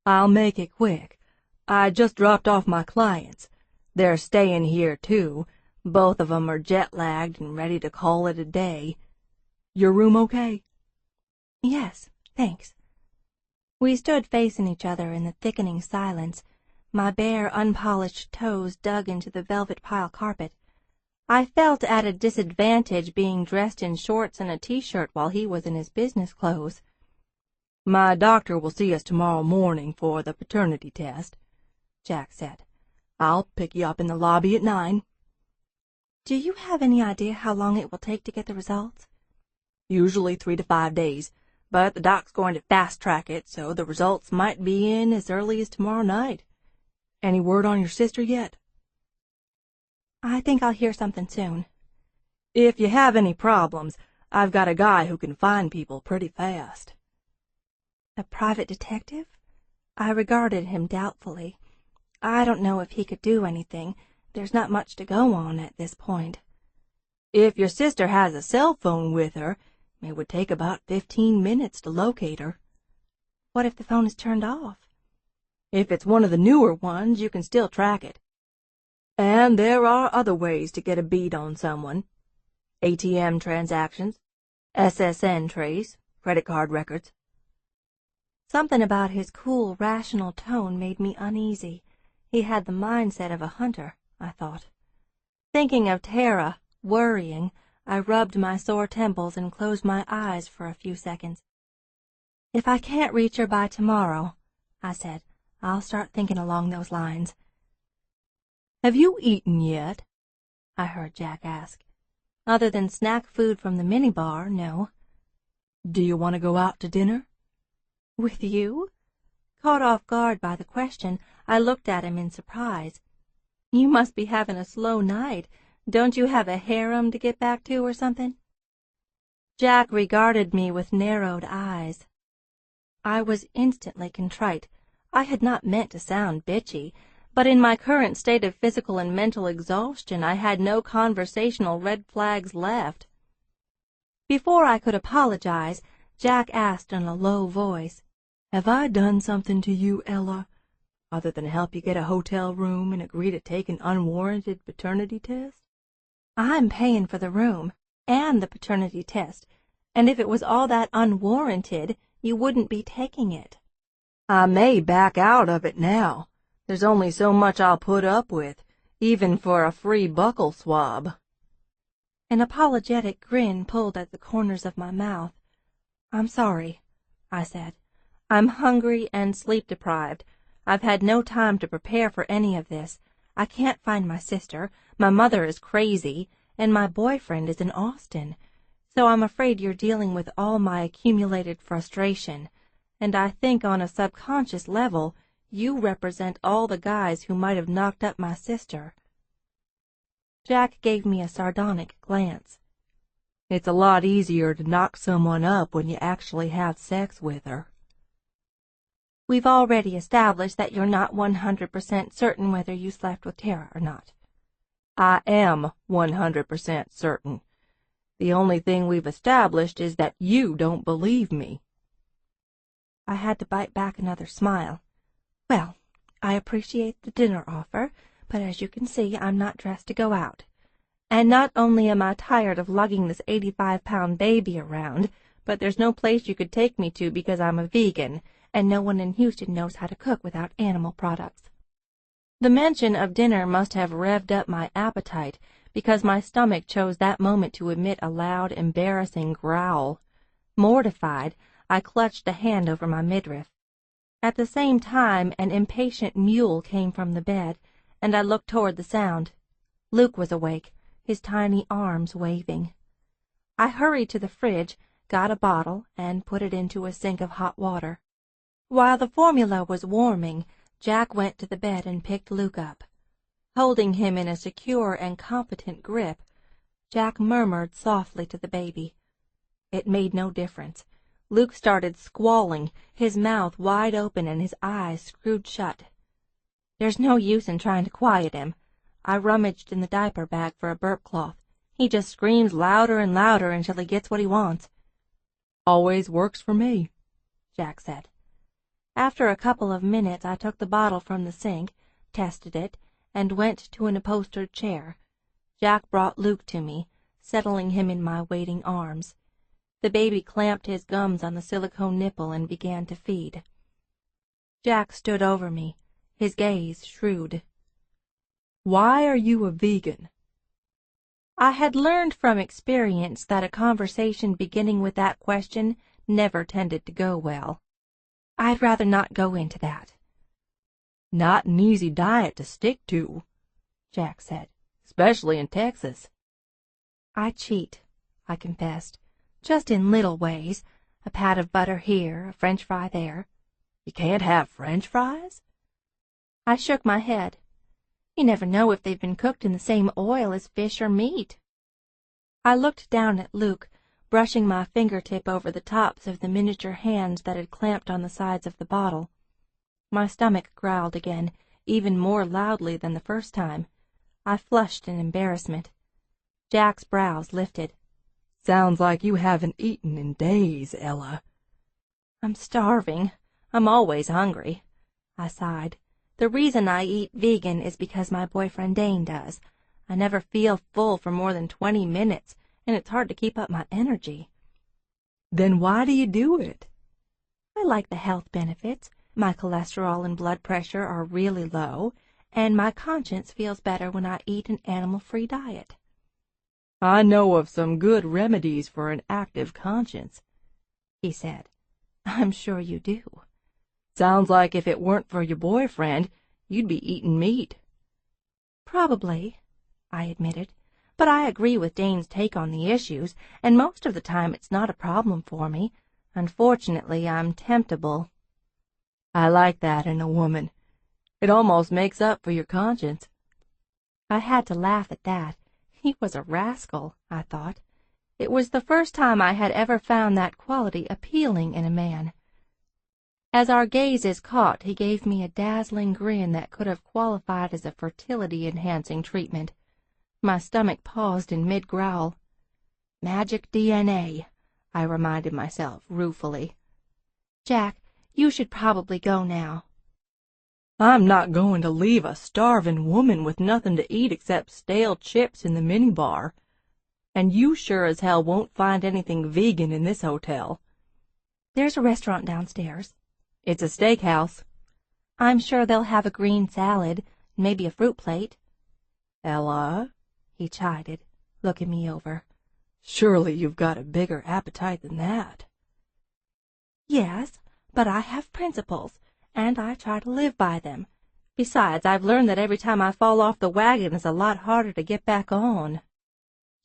"I'll make it quick. I just dropped off my clients. They're staying here, too. Both of 'em are jet-lagged and ready to call it a day. Your room okay?" "Yes, thanks." We stood facing each other in the thickening silence, my bare, unpolished toes dug into the velvet pile carpet. I felt at a disadvantage being dressed in shorts and a T-shirt while he was in his business clothes. "My doctor will see us tomorrow morning for the paternity test," Jack said. "I'll pick you up in the lobby at 9. "Do you have any idea how long it will take to get the results?" "Usually 3 to 5 days, but the doc's going to fast-track it, so the results might be in as early as tomorrow night. Any word on your sister yet?" "I think I'll hear something soon." "If you have any problems, I've got a guy who can find people pretty fast." "A private detective?" I regarded him doubtfully. I don't know if he could do anything. There's not much to go on at this point. "If your sister has a cell phone with her, it would take about 15 minutes to locate her." "What if the phone is turned off?" "If it's one of the newer ones, you can still track it. And there are other ways to get a bead on someone. ATM transactions, SSN trace, credit card records." Something about his cool, rational tone made me uneasy. He had the mindset of a hunter, I thought. Thinking of Tara, worrying, I rubbed my sore temples and closed my eyes for a few seconds. "If I can't reach her by tomorrow," I said, "I'll start thinking along those lines." "Have you eaten yet?" I heard Jack ask. "Other than snack food from the minibar, no." "Do you want to go out to dinner?" "With you?" Caught off guard by the question, I looked at him in surprise. "You must be having a slow night. Don't you have a harem to get back to or something?" Jack regarded me with narrowed eyes. I was instantly contrite. I had not meant to sound bitchy, but in my current state of physical and mental exhaustion I had no conversational red flags left. Before I could apologize, Jack asked in a low voice, "Have I done something to you, Ella, other than help you get a hotel room and agree to take an unwarranted paternity test?" "I'm paying for the room and the paternity test, and if it was all that unwarranted, you wouldn't be taking it." "I may back out of it now. There's only so much I'll put up with, even for a free buccal swab." An apologetic grin pulled at the corners of my mouth. "I'm sorry," I said. "I'm hungry and sleep-deprived. I've had no time to prepare for any of this. I can't find my sister, my mother is crazy, and my boyfriend is in Austin. So I'm afraid you're dealing with all my accumulated frustration, and I think on a subconscious level you represent all the guys who might have knocked up my sister." Jack gave me a sardonic glance. "It's a lot easier to knock someone up when you actually have sex with her." "We've already established that you're not 100% certain whether you slept with Tara or not." "I am 100% certain. The only thing we've established is that you don't believe me." I had to bite back another smile. "Well, I appreciate the dinner offer, but as you can see, I'm not dressed to go out. And not only am I tired of lugging this 85-pound baby around, but there's no place you could take me to because I'm a vegan, and no one in Houston knows how to cook without animal products." The mention of dinner must have revved up my appetite, because my stomach chose that moment to emit a loud, embarrassing growl. Mortified, I clutched a hand over my midriff. At the same time, an impatient mule came from the bed, and I looked toward the sound. Luke was awake, his tiny arms waving. I hurried to the fridge, got a bottle, and put it into a sink of hot water. While the formula was warming, Jack went to the bed and picked Luke up. Holding him in a secure and competent grip, Jack murmured softly to the baby. It made no difference. Luke started squalling, his mouth wide open and his eyes screwed shut. There's no use in trying to quiet him. I rummaged in the diaper bag for a burp cloth. He just screams louder and louder until he gets what he wants. "Always works for me," Jack said. After a couple of minutes, I took the bottle from the sink, tested it, and went to an upholstered chair. Jack brought Luke to me, settling him in my waiting arms. The baby clamped his gums on the silicone nipple and began to feed. Jack stood over me, his gaze shrewd. "Why are you a vegan?" I had learned from experience that a conversation beginning with that question never tended to go well. "I'd rather not go into that." "Not an easy diet to stick to," Jack said, "especially in Texas." "I cheat," I confessed, "just in little ways. A pat of butter here, a French fry there." "You can't have French fries?" I shook my head. You never know if they've been cooked in the same oil as fish or meat. I looked down at Luke, brushing my fingertip over the tops of the miniature hands that had clamped on the sides of the bottle. My stomach growled again, even more loudly than the first time. I flushed in embarrassment. Jack's brows lifted. "Sounds like you haven't eaten in days, Ella." "I'm starving. I'm always hungry," I sighed. "The reason I eat vegan is because my boyfriend Dane does. I never feel full for more than 20 minutes, and it's hard to keep up my energy." "Then why do you do it?" I like the health benefits. My cholesterol and blood pressure are really low, and my conscience feels better when I eat an animal-free diet. I know of some good remedies for an active conscience, he said. I'm sure you do. Sounds like if it weren't for your boyfriend, you'd be eating meat. Probably, I admitted, but I agree with Dane's take on the issues, and most of the time it's not a problem for me. Unfortunately, I'm temptable. I like that in a woman. It almost makes up for your conscience. I had to laugh at that. He was a rascal, I thought. It was the first time I had ever found that quality appealing in a man. As our gazes caught, he gave me a dazzling grin that could have qualified as a fertility-enhancing treatment. My stomach paused in mid-growl. Magic DNA, I reminded myself ruefully. Jack, you should probably go now. I'm not going to leave a starving woman with nothing to eat except stale chips in the minibar. And you sure as hell won't find anything vegan in this hotel. There's a restaurant downstairs. It's a steakhouse. I'm sure they'll have a green salad, maybe a fruit plate. Ella, he chided, looking me over. Surely you've got a bigger appetite than that. Yes, but I have principles, and I try to live by them. Besides, I've learned that every time I fall off the wagon it's a lot harder to get back on.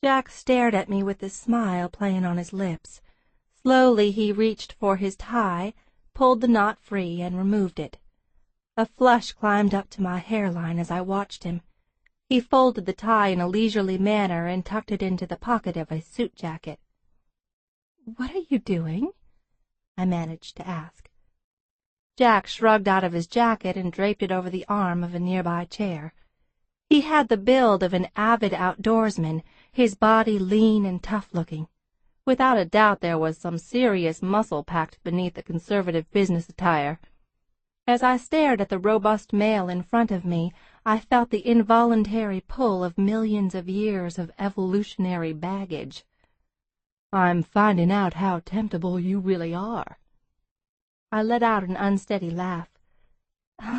Jack stared at me with a smile playing on his lips. Slowly he reached for his tie, pulled the knot free, and removed it. A flush climbed up to my hairline as I watched him. He folded the tie in a leisurely manner and tucked it into the pocket of his suit jacket. "What are you doing?" I managed to ask. Jack shrugged out of his jacket and draped it over the arm of a nearby chair. He had the build of an avid outdoorsman, his body lean and tough-looking. Without a doubt there was some serious muscle packed beneath the conservative business attire. As I stared at the robust male in front of me, I felt the involuntary pull of millions of years of evolutionary baggage. I'm finding out how temptable you really are. I let out an unsteady laugh.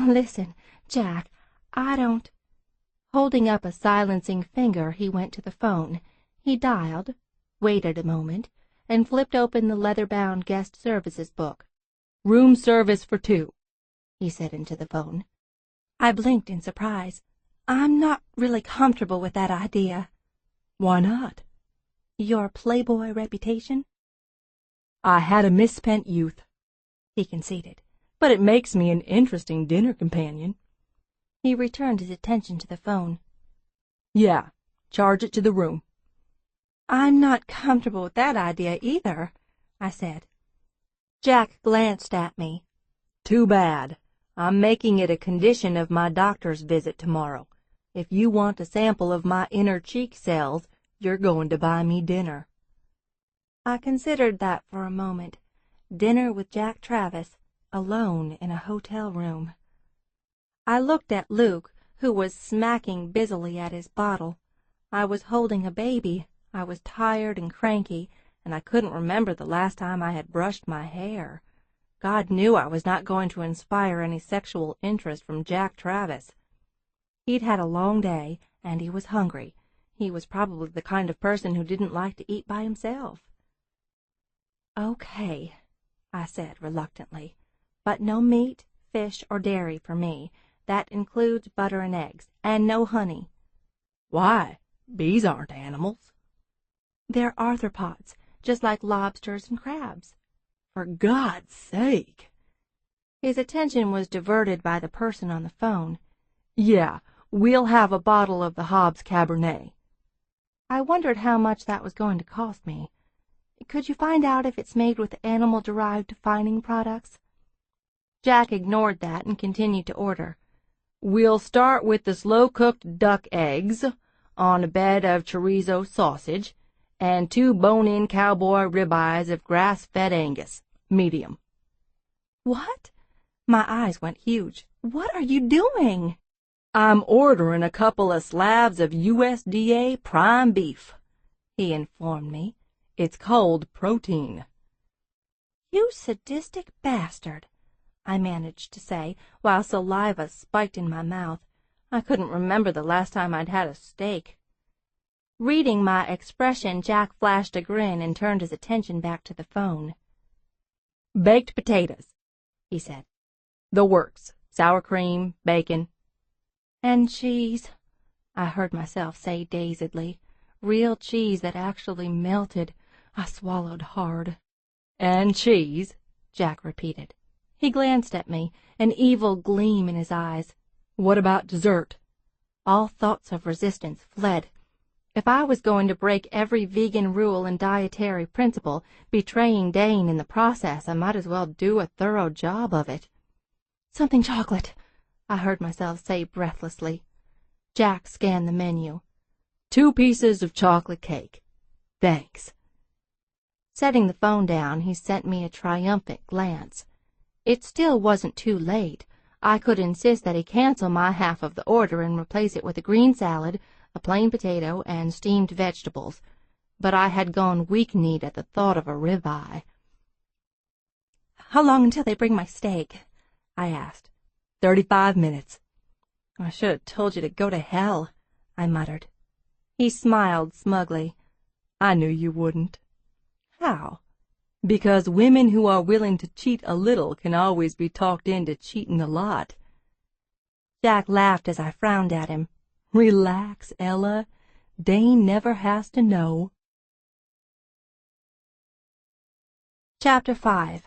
Listen, Jack, I don't... Holding up a silencing finger, he went to the phone. He dialed, waited a moment, and flipped open the leather-bound guest services book. "Room service for 2, he said into the phone. I blinked in surprise. I'm not really comfortable with that idea. Why not? Your playboy reputation? I had a misspent youth, he conceded. But it makes me an interesting dinner companion. He returned his attention to the phone. Yeah, charge it to the room. I'm not comfortable with that idea either, I said. Jack glanced at me. Too bad. I'm making it a condition of my doctor's visit tomorrow. If you want a sample of my inner cheek cells, you're going to buy me dinner. I considered that for a moment. Dinner with Jack Travis, alone in a hotel room. I looked at Luke, who was smacking busily at his bottle. I was holding a baby. I was tired and cranky, and I couldn't remember the last time I had brushed my hair. God knew I was not going to inspire any sexual interest from Jack Travis. He'd had a long day, and he was hungry. He was probably the kind of person who didn't like to eat by himself. "Okay," I said reluctantly, "but no meat, fish, or dairy for me. That includes butter and eggs, and no honey." "Why? Bees aren't animals." "They're arthropods, just like lobsters and crabs." "For God's sake!" His attention was diverted by the person on the phone. "Yeah, we'll have a bottle of the Hobbs Cabernet." I wondered how much that was going to cost me. "Could you find out if it's made with animal-derived fining products?" Jack ignored that and continued to order. "We'll start with the slow-cooked duck eggs on a bed of chorizo sausage and 2 bone-in cowboy ribeyes of grass-fed Angus, medium." "What?" My eyes went huge. "What are you doing?" "I'm ordering a couple of slabs of USDA prime beef," he informed me. "It's called protein." "You sadistic bastard," I managed to say, while saliva spiked in my mouth. I couldn't remember the last time I'd had a steak. Reading my expression, Jack flashed a grin and turned his attention back to the phone. "Baked potatoes," he said. "The works. Sour cream, bacon." "And cheese," I heard myself say dazedly. Real cheese that actually melted. I swallowed hard. "And cheese," Jack repeated. He glanced at me, an evil gleam in his eyes. "What about dessert?" All thoughts of resistance fled. If I was going to break every vegan rule and dietary principle, betraying Dane in the process, I might as well do a thorough job of it. "Something chocolate," I heard myself say breathlessly. Jack scanned the menu. 2 pieces of chocolate cake. Thanks." Setting the phone down, he sent me a triumphant glance. It still wasn't too late. I could insist that he cancel my half of the order and replace it with a green salad, a plain potato, and steamed vegetables. But I had gone weak-kneed at the thought of a ribeye. "How long until they bring my steak?" I asked. 35 minutes. "I should have told you to go to hell," I muttered. He smiled smugly. "I knew you wouldn't." "How?" "Because women who are willing to cheat a little can always be talked into cheating a lot." Jack laughed as I frowned at him. "Relax, Ella. Dane never has to know." Chapter 5.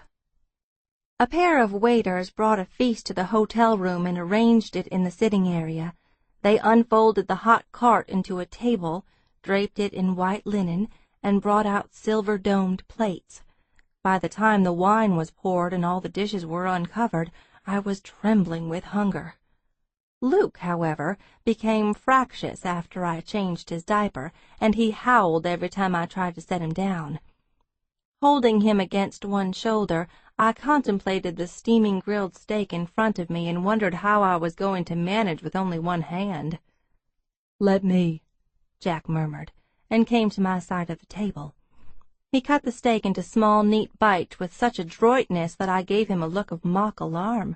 A pair of waiters brought a feast to the hotel room and arranged it in the sitting area. They unfolded the hot cart into a table, draped it in white linen, and brought out silver-domed plates. By the time the wine was poured and all the dishes were uncovered, I was trembling with hunger. Luke, however, became fractious after I changed his diaper, and he howled every time I tried to set him down. Holding him against one shoulder, I contemplated the steaming grilled steak in front of me and wondered how I was going to manage with only one hand. "Let me," Jack murmured, and came to my side of the table. He cut the steak into small, neat bites with such adroitness that I gave him a look of mock alarm.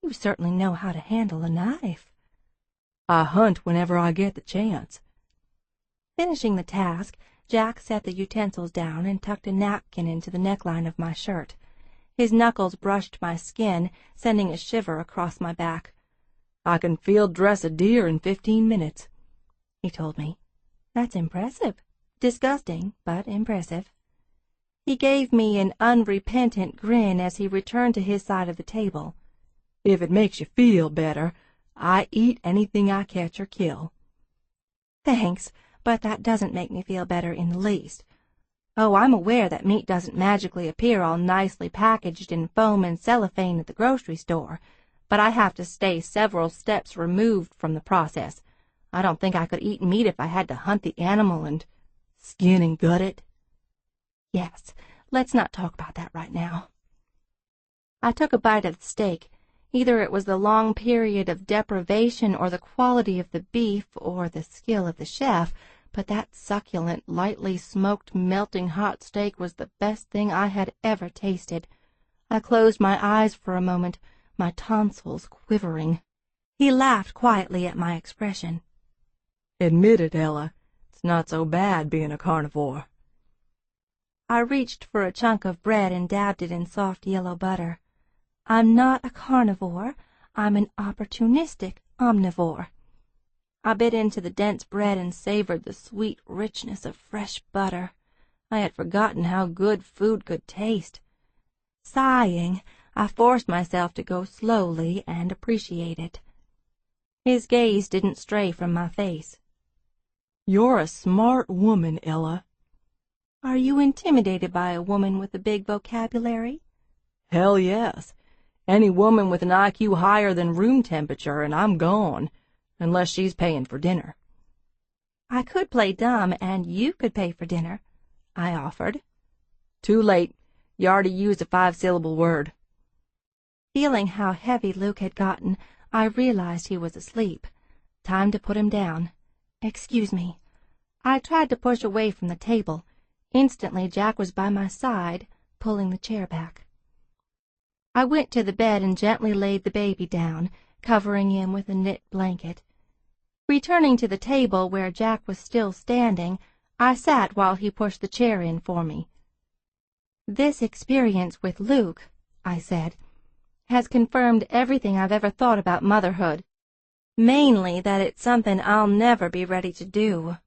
"You certainly know how to handle a knife." "I hunt whenever I get the chance." Finishing the task, Jack set the utensils down and tucked a napkin into the neckline of my shirt. His knuckles brushed my skin, sending a shiver across my back. "I can field dress a deer in 15 minutes, he told me. "That's impressive. Disgusting, but impressive." He gave me an unrepentant grin as he returned to his side of the table. "If it makes you feel better, I eat anything I catch or kill." "Thanks, but that doesn't make me feel better in the least. Oh, I'm aware that meat doesn't magically appear all nicely packaged in foam and cellophane at the grocery store, but I have to stay several steps removed from the process. I don't think I could eat meat if I had to hunt the animal and skin and gut it." "Yes, let's not talk about that right now." I took a bite of the steak. Either it was the long period of deprivation or the quality of the beef or the skill of the chef, but that succulent, lightly smoked, melting hot steak was the best thing I had ever tasted. I closed my eyes for a moment, my tonsils quivering. He laughed quietly at my expression. "Admit it, Ella. It's not so bad being a carnivore." I reached for a chunk of bread and dabbed it in soft yellow butter. "I'm not a carnivore. I'm an opportunistic omnivore." I bit into the dense bread and savored the sweet richness of fresh butter. I had forgotten how good food could taste. Sighing, I forced myself to go slowly and appreciate it. His gaze didn't stray from my face. "You're a smart woman, Ella." "Are you intimidated by a woman with a big vocabulary?" "Hell yes. Any woman with an IQ higher than room temperature, and I'm gone, unless she's paying for dinner." "I could play dumb, and you could pay for dinner," I offered. "Too late. You already used a 5-syllable word." Feeling how heavy Luke had gotten, I realized he was asleep. Time to put him down. "Excuse me." I tried to push away from the table. Instantly Jack was by my side, pulling the chair back. I went to the bed and gently laid the baby down, covering him with a knit blanket. Returning to the table where Jack was still standing, I sat while he pushed the chair in for me. "This experience with Luke," I said, "has confirmed everything I've ever thought about motherhood. Mainly that it's something I'll never be ready to do."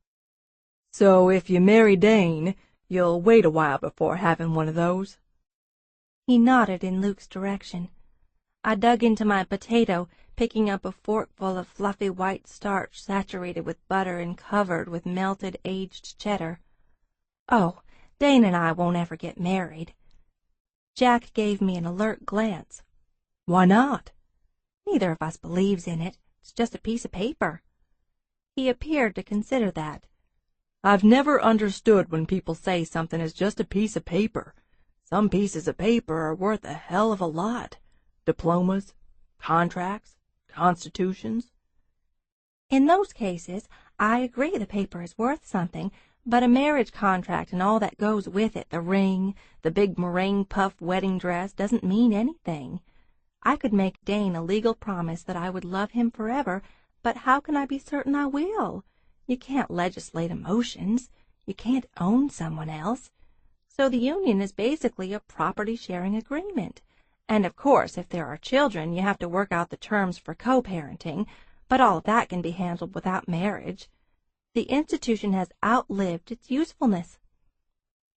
"So if you marry Dane, you'll wait a while before having one of those?" He nodded in Luke's direction. I dug into my potato, picking up a forkful of fluffy white starch saturated with butter and covered with melted aged cheddar. "Oh, Dane and I won't ever get married." Jack gave me an alert glance. "Why not?" "Neither of us believes in it. It's just a piece of paper." He appeared to consider that. "I've never understood when people say something is just a piece of paper. Some pieces of paper are worth a hell of a lot. Diplomas, contracts, constitutions." "In those cases, I agree the paper is worth something, but a marriage contract and all that goes with it, the ring, the big meringue puff wedding dress, doesn't mean anything. I could make Dane a legal promise that I would love him forever, but how can I be certain I will? You can't legislate emotions. You can't own someone else. So the union is basically a property-sharing agreement. And, of course, if there are children, you have to work out the terms for co-parenting, but all of that can be handled without marriage. The institution has outlived its usefulness."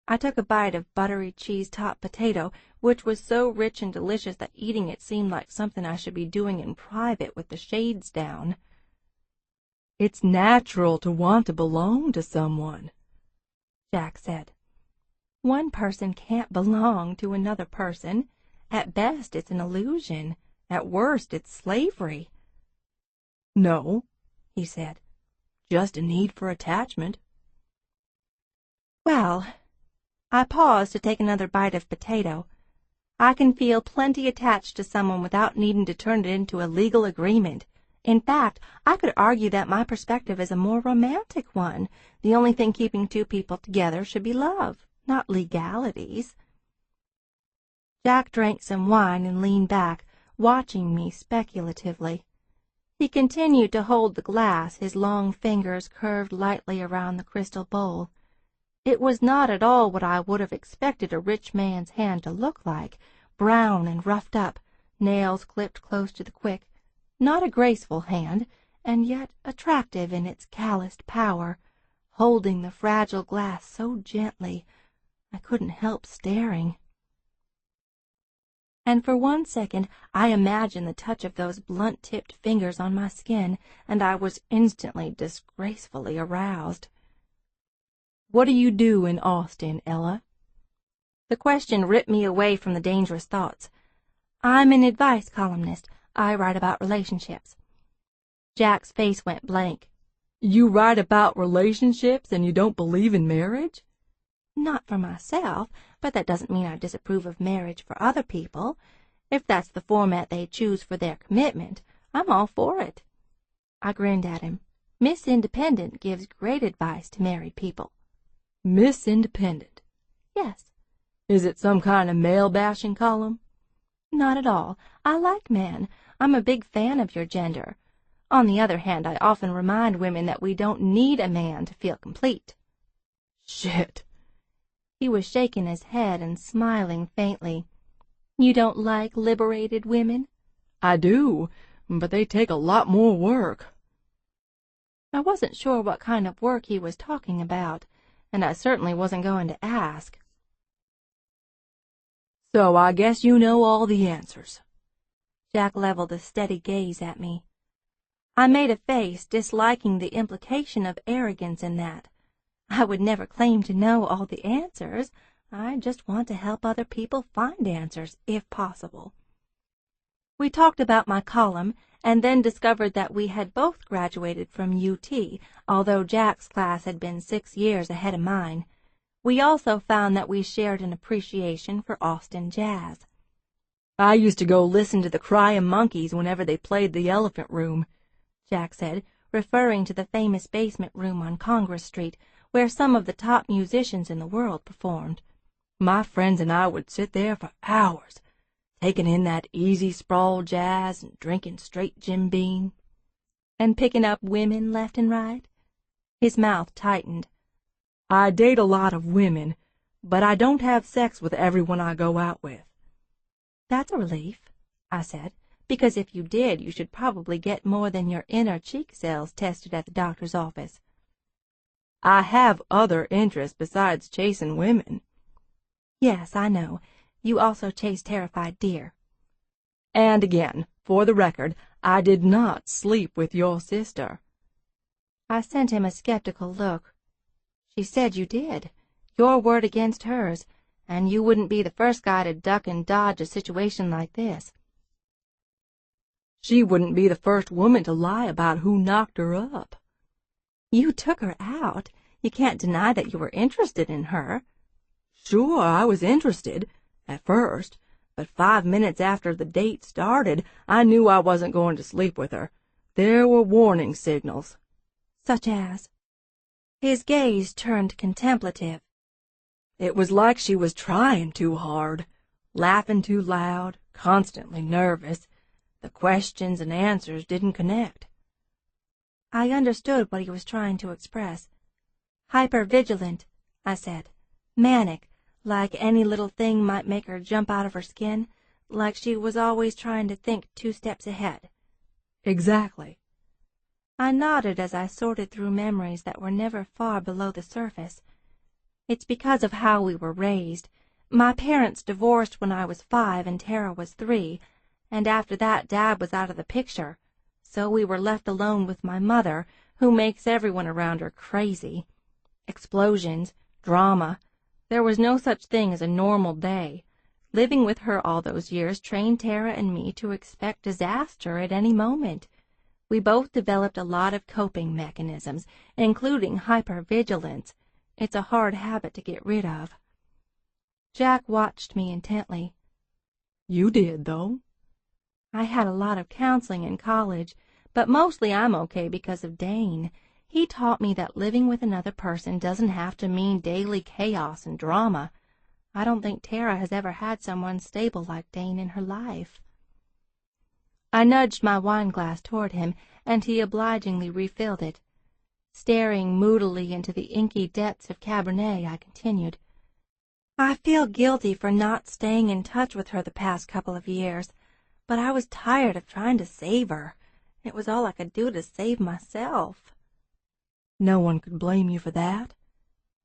I took a bite of buttery cheese-topped potato, which was so rich and delicious that eating it seemed like something I should be doing in private with the shades down. "It's natural to want to belong to someone," Jack said. "One person can't belong to another person. At best, it's an illusion. At worst, it's slavery." "No," he said. "Just a need for attachment." "Well," I paused to take another bite of potato, "I can feel plenty attached to someone without needing to turn it into a legal agreement. In fact, I could argue that my perspective is a more romantic one. The only thing keeping two people together should be love, not legalities." Jack drank some wine and leaned back, watching me speculatively. He continued to hold the glass, his long fingers curved lightly around the crystal bowl. It was not at all what I would have expected a rich man's hand to look like, brown and roughed up, nails clipped close to the quick. Not a graceful hand, and yet attractive in its calloused power, holding the fragile glass so gently I couldn't help staring. And for 1 second I imagined the touch of those blunt-tipped fingers on my skin, and I was instantly disgracefully aroused. "What do you do in Austin, Ella?" The question ripped me away from the dangerous thoughts. "I'm an advice columnist. I write about relationships." Jack's face went blank. "You write about relationships and you don't believe in marriage?" "Not for myself, but that doesn't mean I disapprove of marriage for other people. If that's the format they choose for their commitment, I'm all for it." I grinned at him. "Miss Independent gives great advice to married people." "Miss Independent?" "Yes." "Is it some kind of male-bashing column?" "Not at all. I like men. I'm a big fan of your gender. On the other hand, I often remind women that we don't need a man to feel complete." "Shit." He was shaking his head and smiling faintly. "You don't like liberated women?" "I do, but they take a lot more work." I wasn't sure what kind of work he was talking about, and I certainly wasn't going to ask. "So I guess you know all the answers." Jack leveled a steady gaze at me. I made a face, disliking the implication of arrogance in that. I would never claim to know all the answers. I just want to help other people find answers, if possible. We talked about my column, and then discovered that we had both graduated from UT, although Jack's class had been 6 years ahead of mine. We also found that we shared an appreciation for Austin jazz. "I used to go listen to the Crying Monkeys whenever they played the Elephant Room," Jack said, referring to the famous basement room on Congress Street, where some of the top musicians in the world performed. My friends and I would sit there for hours, taking in that easy sprawl jazz and drinking straight Jim Beam. And picking up women left and right? His mouth tightened. I date a lot of women, but I don't have sex with everyone I go out with. That's a relief, I said, because if you did, you should probably get more than your inner cheek cells tested at the doctor's office. I have other interests besides chasing women. Yes, I know. You also chase terrified deer. And again, for the record, I did not sleep with your sister. I sent him a skeptical look. She said you did. Your word against hers, and you wouldn't be the first guy to duck and dodge a situation like this. She wouldn't be the first woman to lie about who knocked her up. You took her out. You can't deny that you were interested in her. Sure, I was interested, at first, but 5 minutes after the date started, I knew I wasn't going to sleep with her. There were warning signals. Such as? His gaze turned contemplative. It was like she was trying too hard, laughing too loud, constantly nervous. The questions and answers didn't connect. I understood what he was trying to express. Hypervigilant, I said. Manic, like any little thing might make her jump out of her skin, like she was always trying to think 2 steps ahead. Exactly. I nodded as I sorted through memories that were never far below the surface. It's because of how we were raised. My parents divorced when I was 5 and Tara was 3, and after that Dad was out of the picture, so we were left alone with my mother, who makes everyone around her crazy. Explosions, drama. There was no such thing as a normal day. Living with her all those years trained Tara and me to expect disaster at any moment. We both developed a lot of coping mechanisms, including hypervigilance. It's a hard habit to get rid of. Jack watched me intently. You did, though. I had a lot of counseling in college, but mostly I'm okay because of Dane. He taught me that living with another person doesn't have to mean daily chaos and drama. I don't think Tara has ever had someone stable like Dane in her life. I nudged my wine glass toward him, and he obligingly refilled it. Staring moodily into the inky depths of Cabernet, I continued. I feel guilty for not staying in touch with her the past couple of years, but I was tired of trying to save her. It was all I could do to save myself. No one could blame you for that,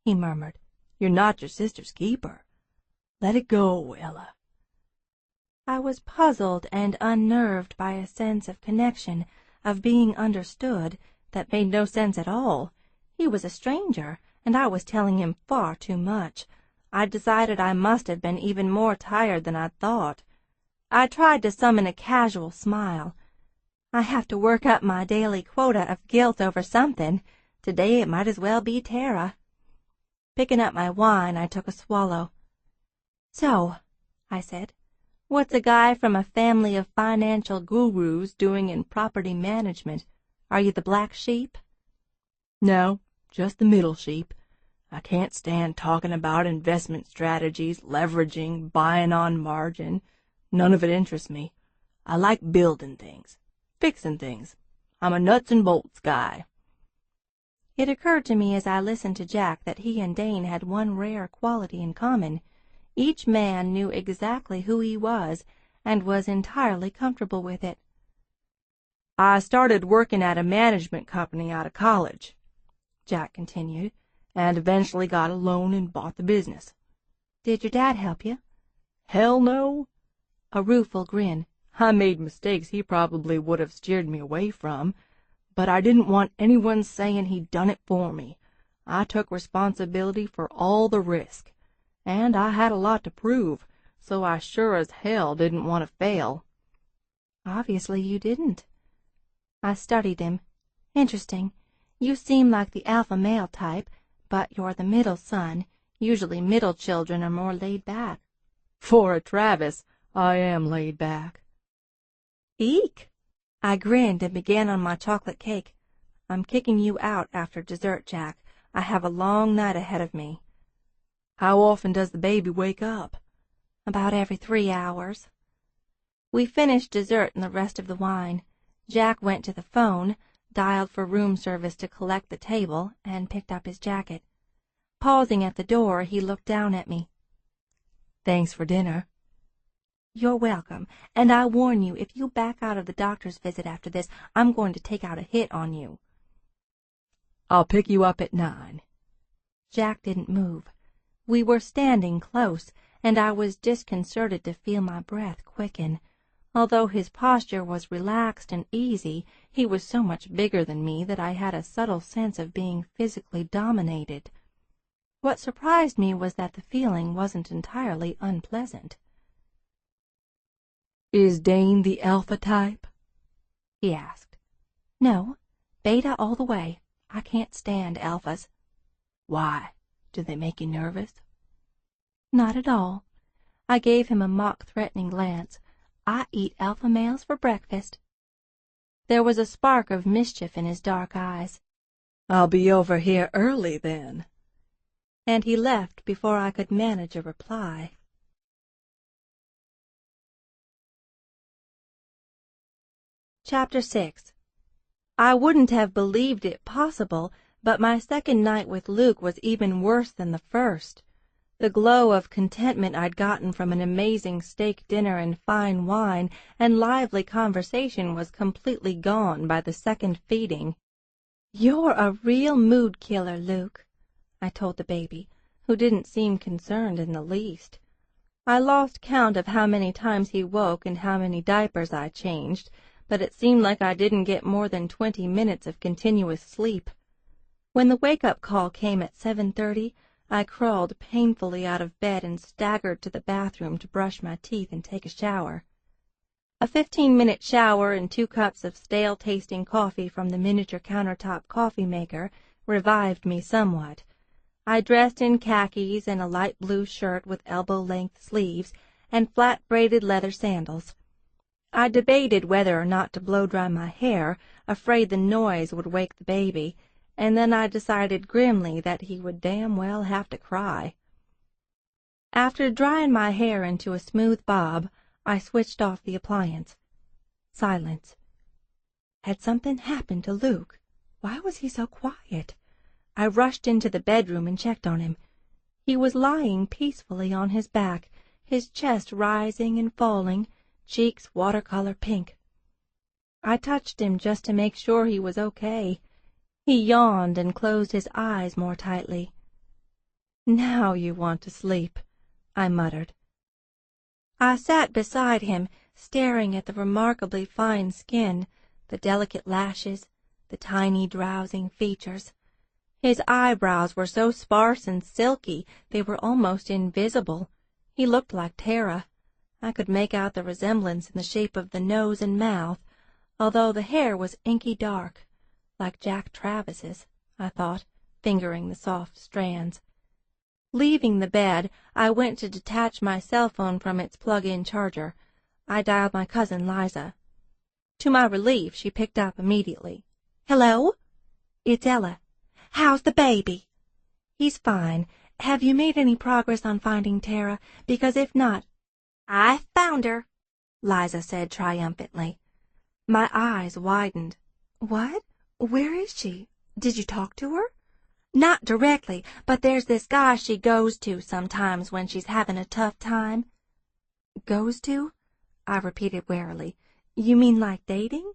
he murmured. You're not your sister's keeper. Let it go, Ella. I was puzzled and unnerved by a sense of connection, of being understood, that made no sense at all. He was a stranger, and I was telling him far too much. I decided I must have been even more tired than I'd thought. I tried to summon a casual smile. I have to work up my daily quota of guilt over something. Today it might as well be Tara. Picking up my wine, I took a swallow. So, I said, what's a guy from a family of financial gurus doing in property management? Are you the black sheep? No, just the middle sheep. I can't stand talking about investment strategies, leveraging, buying on margin. None of it interests me. I like building things, fixing things. I'm a nuts and bolts guy. It occurred to me as I listened to Jack that he and Dane had one rare quality in common. Each man knew exactly who he was and was entirely comfortable with it. I started working at a management company out of college, Jack continued, and eventually got a loan and bought the business. Did your dad help you? Hell no. A rueful grin. I made mistakes he probably would have steered me away from, but I didn't want anyone saying he'd done it for me. I took responsibility for all the risk, and I had a lot to prove, so I sure as hell didn't want to fail. Obviously you didn't. I studied him. Interesting. You seem like the alpha male type, but you're the middle son. Usually middle children are more laid back. For a Travis, I am laid back. Eek! I grinned and began on my chocolate cake. I'm kicking you out after dessert, Jack. I have a long night ahead of me. How often does the baby wake up? About every 3 hours. We finished dessert and the rest of the wine. Jack went to the phone, dialed for room service to collect the table, and picked up his jacket. Pausing at the door, he looked down at me. Thanks for dinner. You're welcome, and I warn you, if you back out of the doctor's visit after this, I'm going to take out a hit on you. I'll pick you up at 9. Jack didn't move. We were standing close, and I was disconcerted to feel my breath quicken. Although his posture was relaxed and easy, he was so much bigger than me that I had a subtle sense of being physically dominated. What surprised me was that the feeling wasn't entirely unpleasant. Is Dane the alpha type? He asked. No, beta all the way. I can't stand alphas. Why? Do they make you nervous? Not at all. I gave him a mock-threatening glance. I eat alpha males for breakfast. There was a spark of mischief in his dark eyes. I'll be over here early, then. And he left before I could manage a reply. Chapter 6. I wouldn't have believed it possible, but my second night with Luke was even worse than the first. The glow of contentment I'd gotten from an amazing steak dinner and fine wine and lively conversation was completely gone by the second feeding. You're a real mood killer, Luke, I told the baby, who didn't seem concerned in the least. I lost count of how many times he woke and how many diapers I changed, but it seemed like I didn't get more than 20 minutes of continuous sleep. When the wake-up call came at 7:30, I crawled painfully out of bed and staggered to the bathroom to brush my teeth and take a shower. A 15-minute shower and 2 cups of stale-tasting coffee from the miniature countertop coffee maker revived me somewhat. I dressed in khakis and a light blue shirt with elbow-length sleeves and flat-braided leather sandals. I debated whether or not to blow-dry my hair, afraid the noise would wake the baby, and then I decided grimly that he would damn well have to cry. After drying my hair into a smooth bob, I switched off the appliance. Silence. Had something happened to Luke? Why was he so quiet? I rushed into the bedroom and checked on him. He was lying peacefully on his back, his chest rising and falling, cheeks watercolor pink. I touched him just to make sure he was okay. He yawned and closed his eyes more tightly. "Now you want to sleep," I muttered. I sat beside him, staring at the remarkably fine skin, the delicate lashes, the tiny drowsing features. His eyebrows were so sparse and silky they were almost invisible. He looked like Tara. I could make out the resemblance in the shape of the nose and mouth, although the hair was inky dark. Like Jack Travis's, I thought, fingering the soft strands. Leaving the bed, I went to detach my cell phone from its plug-in charger. I dialed my cousin Liza. To my relief, she picked up immediately. "Hello? It's Ella. How's the baby?" "He's fine. Have you made any progress on finding Tara? Because if not—" "I found her," Liza said triumphantly. My eyes widened. "What? Where is she? Did you talk to her?" "Not directly, but there's this guy she goes to sometimes when she's having a tough time." "Goes to?" I repeated warily. "You mean like dating?"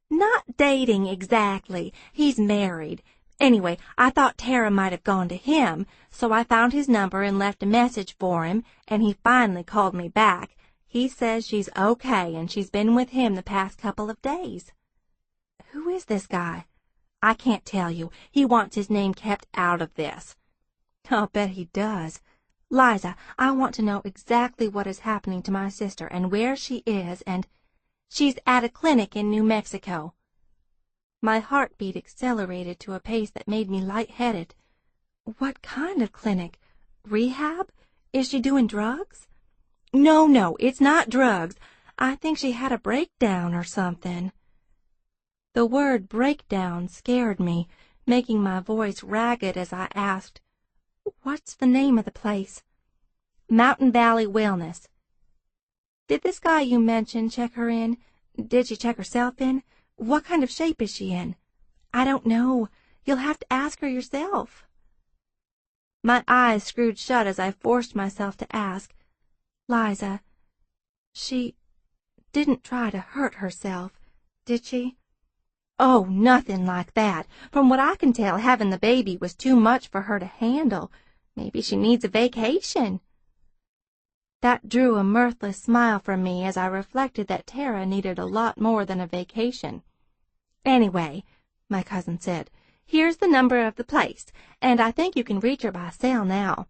"Not dating exactly. He's married. Anyway, I thought Tara might have gone to him, so I found his number and left a message for him, and he finally called me back. He says she's okay, and she's been with him the past couple of days." "Who is this guy?" "I can't tell you. He wants his name kept out of this." "I'll bet he does. Liza, I want to know exactly what is happening to my sister and where she is, and—" "She's at a clinic in New Mexico." My heartbeat accelerated to a pace that made me lightheaded. "What kind of clinic? Rehab? Is she doing drugs?" No, it's not drugs. I think she had a breakdown or something." The word breakdown scared me, making my voice ragged as I asked, What's the name of the place? Mountain Valley Wellness. Did this guy you mentioned check her in? Did she check herself in? What kind of shape is she in? I don't know. You'll have to ask her yourself. My eyes screwed shut as I forced myself to ask. Liza, she didn't try to hurt herself, did she? Oh, nothing like that. From what I can tell, having the baby was too much for her to handle. Maybe she needs a vacation. That drew a mirthless smile from me as I reflected that Tara needed a lot more than a vacation. Anyway, my cousin said, here's the number of the place, and I think you can reach her by cell now.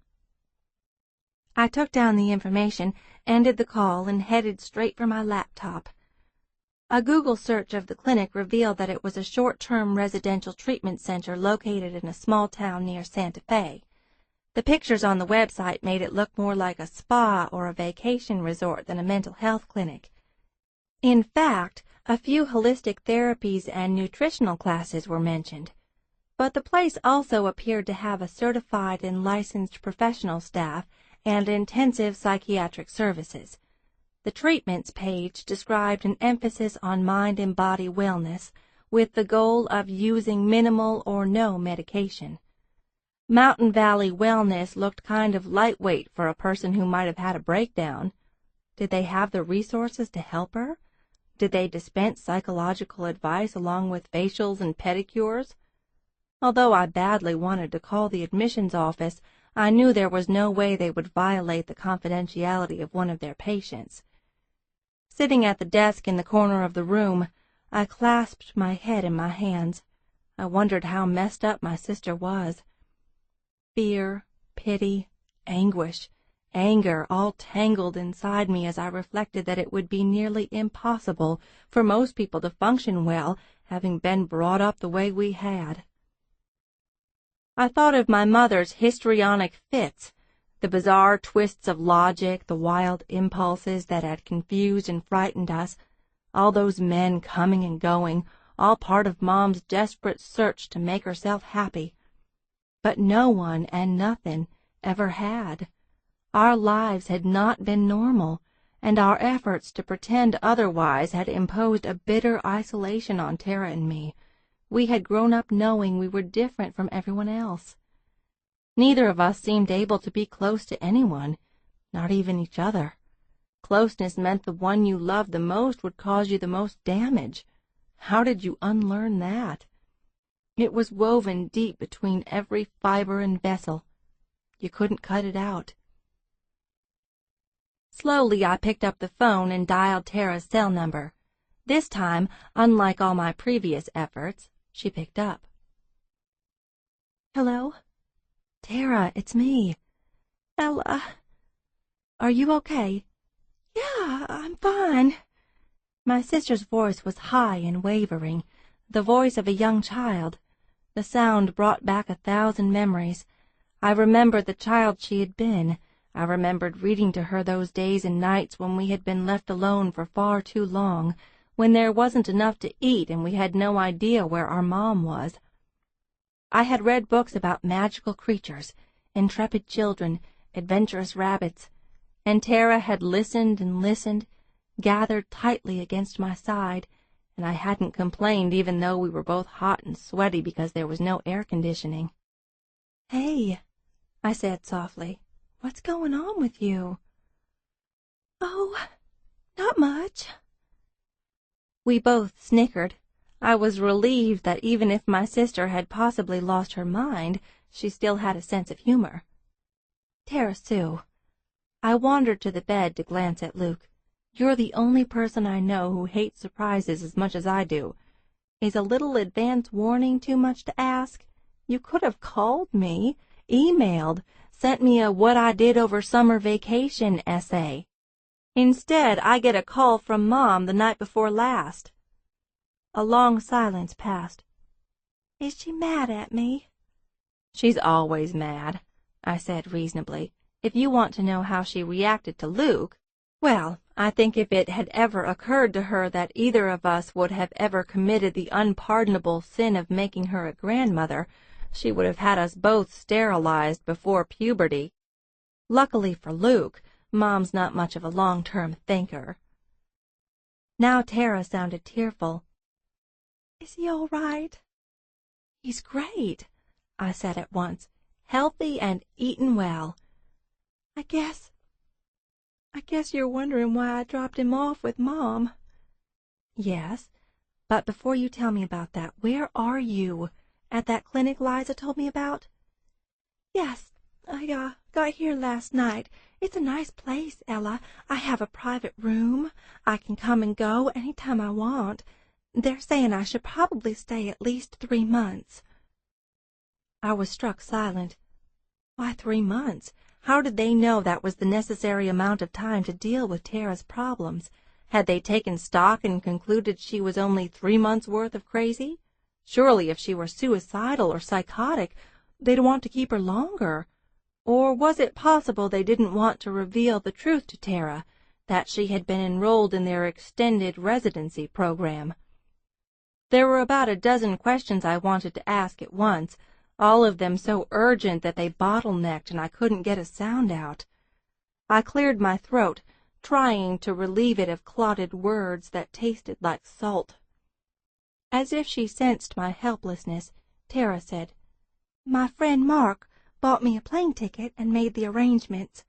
I took down the information, ended the call, and headed straight for my laptop. A Google search of the clinic revealed that it was a short-term residential treatment center located in a small town near Santa Fe. The pictures on the website made it look more like a spa or a vacation resort than a mental health clinic. In fact, a few holistic therapies and nutritional classes were mentioned, but the place also appeared to have a certified and licensed professional staff and intensive psychiatric services. The treatments page described an emphasis on mind and body wellness with the goal of using minimal or no medication. Mountain Valley Wellness looked kind of lightweight for a person who might have had a breakdown. Did they have the resources to help her? Did they dispense psychological advice along with facials and pedicures? Although I badly wanted to call the admissions office, I knew there was no way they would violate the confidentiality of one of their patients. Sitting at the desk in the corner of the room, I clasped my head in my hands. I wondered how messed up my sister was. Fear, pity, anguish, anger all tangled inside me as I reflected that it would be nearly impossible for most people to function well, having been brought up the way we had. I thought of my mother's histrionic fits, the bizarre twists of logic, the wild impulses that had confused and frightened us, all those men coming and going, all part of Mom's desperate search to make herself happy. But no one and nothing ever had. Our lives had not been normal, and our efforts to pretend otherwise had imposed a bitter isolation on Tara and me. We had grown up knowing we were different from everyone else. Neither of us seemed able to be close to anyone, not even each other. Closeness meant the one you loved the most would cause you the most damage. How did you unlearn that? It was woven deep between every fiber and vessel. You couldn't cut it out. Slowly I picked up the phone and dialed Tara's cell number. This time, unlike all my previous efforts, she picked up. Hello? Tara, it's me. Ella. Are you okay? Yeah, I'm fine. My sister's voice was high and wavering, the voice of a young child. The sound brought back 1,000 memories. I remembered the child she had been. I remembered reading to her those days and nights when we had been left alone for far too long, when there wasn't enough to eat and we had no idea where our mom was. I had read books about magical creatures, intrepid children, adventurous rabbits, and Tara had listened and listened, gathered tightly against my side, and I hadn't complained even though we were both hot and sweaty because there was no air conditioning. Hey, I said softly, what's going on with you? Oh, not much. We both snickered. I was relieved that even if my sister had possibly lost her mind, she still had a sense of humor. Tara Sue. I wandered to the bed to glance at Luke. You're the only person I know who hates surprises as much as I do. Is a little advance warning too much to ask? You could have called me, emailed, sent me a what I did over summer vacation essay. Instead, I get a call from Mom the night before last. A long silence passed. Is she mad at me? She's always mad, I said reasonably. If you want to know how she reacted to Luke, well, I think if it had ever occurred to her that either of us would have ever committed the unpardonable sin of making her a grandmother, she would have had us both sterilized before puberty. Luckily for Luke, Mom's not much of a long-term thinker." Now Tara sounded tearful. "Is he all right?" "He's great," I said at once. "Healthy and eatin' well. I guess you're wondering why I dropped him off with Mom." "Yes, but before you tell me about that, where are you? At that clinic Liza told me about?" "Yes, I got here last night. It's a nice place, Ella. I have a private room. I can come and go any time I want. They're saying I should probably stay at least 3 months." I was struck silent. Why 3 months? How did they know that was the necessary amount of time to deal with Tara's problems? Had they taken stock and concluded she was only 3 months' worth of crazy? Surely if she were suicidal or psychotic, they'd want to keep her longer. Or was it possible they didn't want to reveal the truth to Tara, that she had been enrolled in their extended residency program? There were about a dozen questions I wanted to ask at once, all of them so urgent that they bottlenecked and I couldn't get a sound out. I cleared my throat, trying to relieve it of clotted words that tasted like salt. As if she sensed my helplessness, Tara said, "My friend Mark bought me a plane ticket and made the arrangements."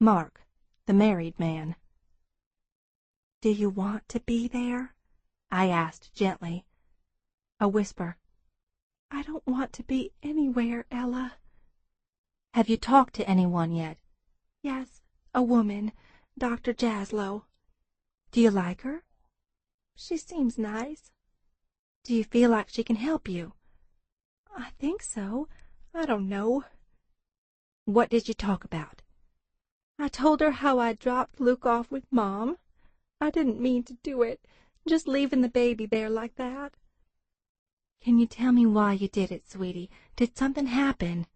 Mark, the married man. "Do you want to be there?" I asked gently. A whisper. "I don't want to be anywhere, Ella." "Have you talked to anyone yet?" "Yes, a woman, Dr. Jaslow." "Do you like her?" "She seems nice." "Do you feel like she can help you?" "I think so. I don't know." "What did you talk about?" "I told her how I dropped Luke off with Mom. I didn't mean to do it, just leaving the baby there like that." "Can you tell me why you did it, sweetie? Did something happen?"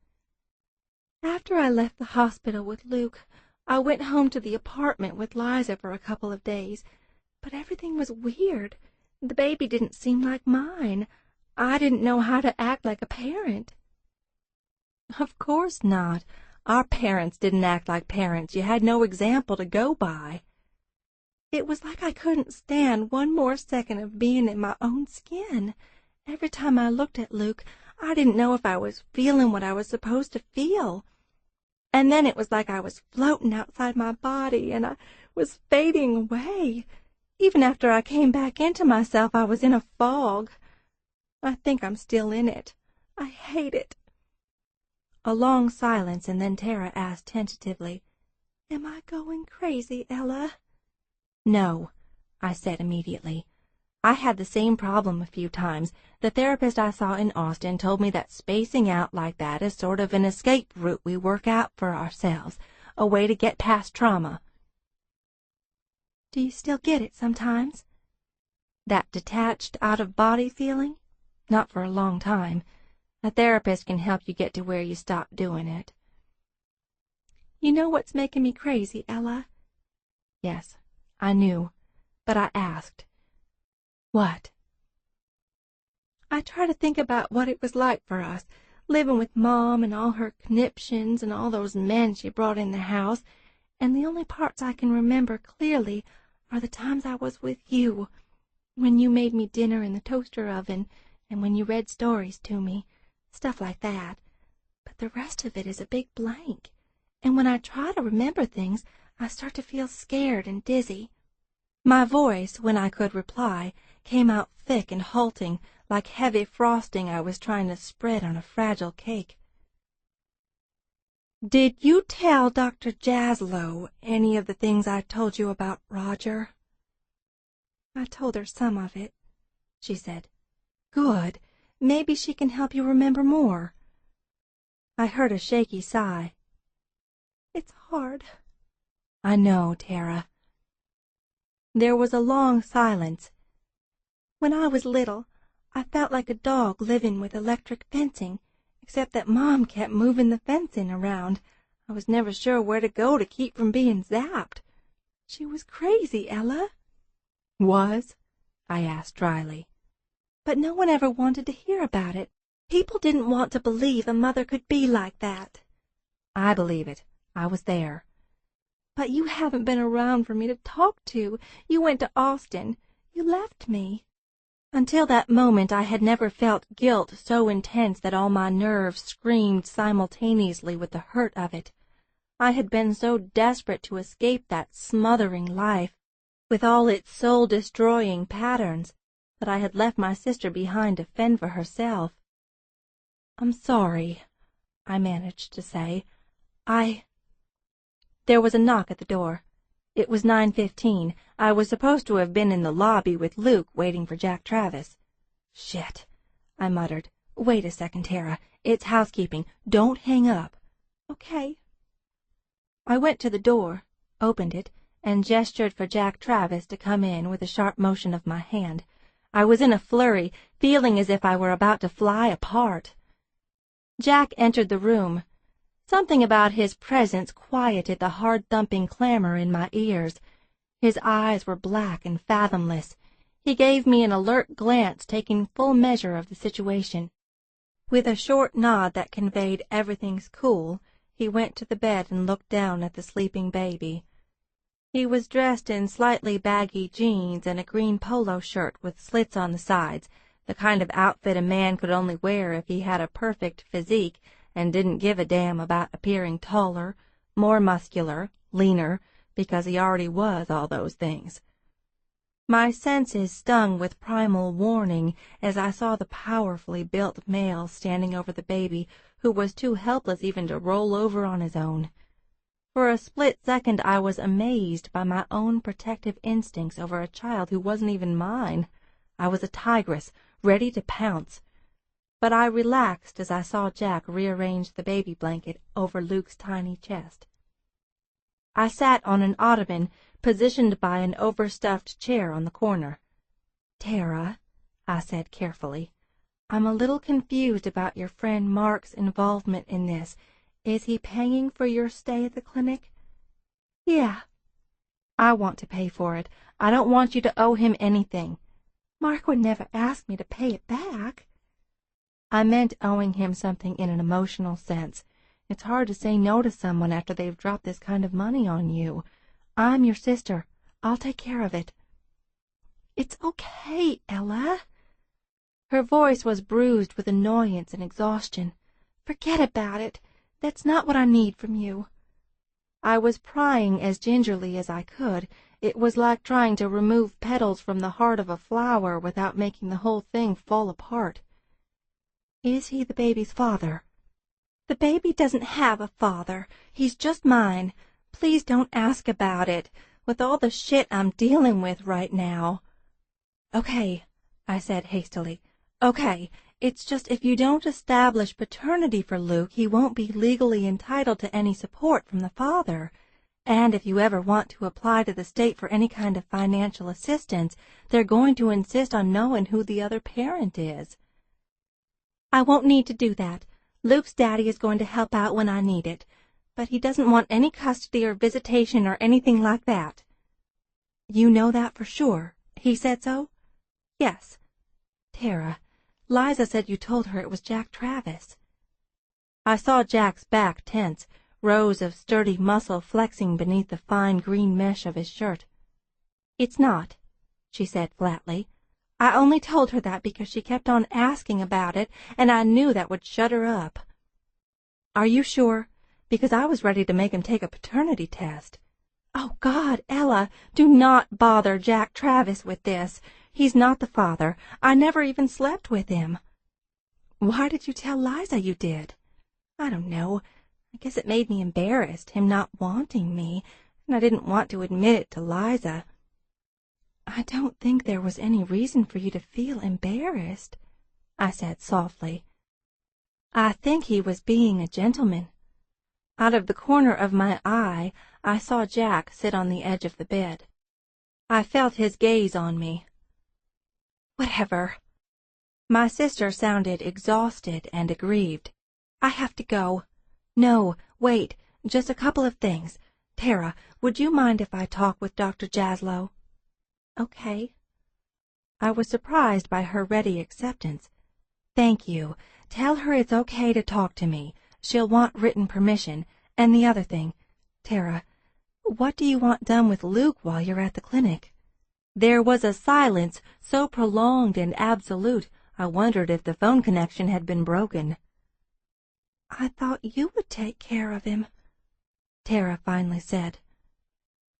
"After I left the hospital with Luke, I went home to the apartment with Liza for a couple of days. But everything was weird. The baby didn't seem like mine. I didn't know how to act like a parent." "Of course not. Our parents didn't act like parents. You had no example to go by." "It was like I couldn't stand one more second of being in my own skin. Every time I looked at Luke, I didn't know if I was feeling what I was supposed to feel. And then it was like I was floating outside my body, and I was fading away. Even after I came back into myself, I was in a fog. I think I'm still in it. I hate it." A long silence, and then Tara asked tentatively, "Am I going crazy, Ella?" "No," I said immediately. "I had the same problem a few times. The therapist I saw in Austin told me that spacing out like that is sort of an escape route we work out for ourselves, a way to get past trauma." "Do you still get it sometimes?" "That detached, out-of-body feeling? Not for a long time. A therapist can help you get to where you stop doing it." "You know what's making me crazy, Ella?" Yes, I knew, but I asked. "What?" "I try to think about what it was like for us, living with Mom and all her conniptions and all those men she brought in the house, and the only parts I can remember clearly are the times I was with you, when you made me dinner in the toaster oven, and when you read stories to me, stuff like that. But the rest of it is a big blank, and when I try to remember things, I start to feel scared and dizzy." My voice, when I could reply, came out thick and halting, like heavy frosting I was trying to spread on a fragile cake. "Did you tell Dr. Jaslow any of the things I told you about Roger?" "I told her some of it," she said. "Good. Maybe she can help you remember more." I heard a shaky sigh. "It's hard." "I know, Tara." There was a long silence. "When I was little, I felt like a dog living with electric fencing, except that Mom kept moving the fencing around. I was never sure where to go to keep from being zapped. She was crazy, Ella." "Was?" I asked dryly. "But no one ever wanted to hear about it. People didn't want to believe a mother could be like that. I believe it. I was there. But you haven't been around for me to talk to. You went to Austin. You left me. Until that moment I had never felt guilt so intense that all my nerves screamed simultaneously with the hurt of it. I had been so desperate to escape that smothering life, with all its soul-destroying patterns, that I had left my sister behind to fend for herself. "I'm sorry," I managed to say. There was a knock at the door. It was 9:15. I was supposed to have been in the lobby with Luke waiting for Jack Travis. "Shit," I muttered. "Wait a second, Tara. It's housekeeping. Don't hang up." "Okay." I went to the door, opened it, and gestured for Jack Travis to come in with a sharp motion of my hand. I was in a flurry, feeling as if I were about to fly apart. Jack entered the room. Something about his presence quieted the hard-thumping clamor in my ears. His eyes were black and fathomless. He gave me an alert glance, taking full measure of the situation. With a short nod that conveyed everything's cool, he went to the bed and looked down at the sleeping baby. He was dressed in slightly baggy jeans and a green polo shirt with slits on the sides, the kind of outfit a man could only wear if he had a perfect physique and didn't give a damn about appearing taller, more muscular, leaner, because he already was all those things. My senses stung with primal warning as I saw the powerfully built male standing over the baby, who was too helpless even to roll over on his own. For a split second I was amazed by my own protective instincts over a child who wasn't even mine. I was a tigress, ready to pounce. But I relaxed as I saw Jack rearrange the baby blanket over Luke's tiny chest. I sat on an ottoman positioned by an overstuffed chair on the corner. "Tara," I said carefully, "I'm a little confused about your friend Mark's involvement in this. Is he paying for your stay at the clinic?" "Yeah." "I want to pay for it. I don't want you to owe him anything." "Mark would never ask me to pay it back." "I meant owing him something in an emotional sense. It's hard to say no to someone after they've dropped this kind of money on you. I'm your sister. I'll take care of it." "It's okay, Ella." Her voice was bruised with annoyance and exhaustion. "Forget about it. That's not what I need from you." I was prying as gingerly as I could. It was like trying to remove petals from the heart of a flower without making the whole thing fall apart. "Is he the baby's father?" "The baby doesn't have a father. He's just mine. Please don't ask about it, with all the shit I'm dealing with right now." "Okay," I said hastily. "Okay. It's just if you don't establish paternity for Luke, he won't be legally entitled to any support from the father. And if you ever want to apply to the state for any kind of financial assistance, they're going to insist on knowing who the other parent is." "I won't need to do that. Luke's daddy is going to help out when I need it. But he doesn't want any custody or visitation or anything like that." "You know that for sure? He said so?" "Yes." "Tara, Liza said you told her it was Jack Travis." I saw Jack's back tense, rows of sturdy muscle flexing beneath the fine green mesh of his shirt. "It's not," she said flatly. "I only told her that because she kept on asking about it, and I knew that would shut her up." "Are you sure? Because I was ready to make him take a paternity test." "Oh, God, Ella, do not bother Jack Travis with this. He's not the father. I never even slept with him." "Why did you tell Liza you did?" "I don't know. I guess it made me embarrassed, him not wanting me, and I didn't want to admit it to Liza." "I don't think there was any reason for you to feel embarrassed," I said softly. "I think he was being a gentleman." Out of the corner of my eye, I saw Jack sit on the edge of the bed. I felt his gaze on me. "Whatever." My sister sounded exhausted and aggrieved. "I have to go." "No, wait, just a couple of things. Tara, would you mind if I talk with Dr. Jaslow?" "Okay." I was surprised by her ready acceptance. Thank you. Tell her it's okay to talk to me. She'll want written permission. And the other thing, Tara, what do you want done with Luke while you're at the clinic?" There was a silence so prolonged and absolute, I wondered if the phone connection had been broken. "I thought you would take care of him," Tara finally said.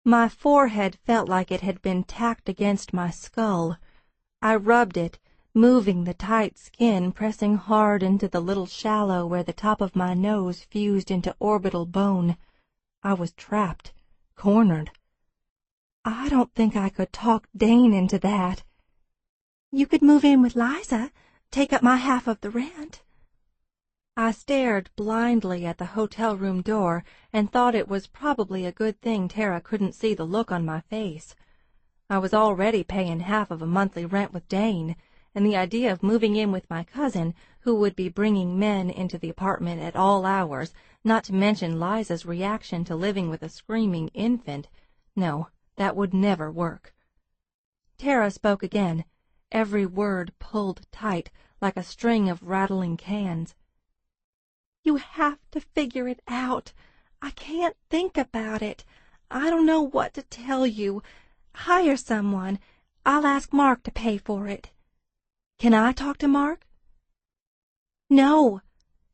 My forehead felt like it had been tacked against my skull. I rubbed it, moving the tight skin, pressing hard into the little shallow where the top of my nose fused into orbital bone. I was trapped, cornered. I don't think I could talk Dane into that. "You could move in with Liza, take up my half of the rent." I stared blindly at the hotel room door and thought it was probably a good thing Tara couldn't see the look on my face. I was already paying half of a monthly rent with Dane, and the idea of moving in with my cousin, who would be bringing men into the apartment at all hours, not to mention Liza's reaction to living with a screaming infant, no, that would never work. Tara spoke again, every word pulled tight like a string of rattling cans. "You have to figure it out. I can't think about it. I don't know what to tell you. Hire someone. I'll ask Mark to pay for it." "Can I talk to Mark?" "No,"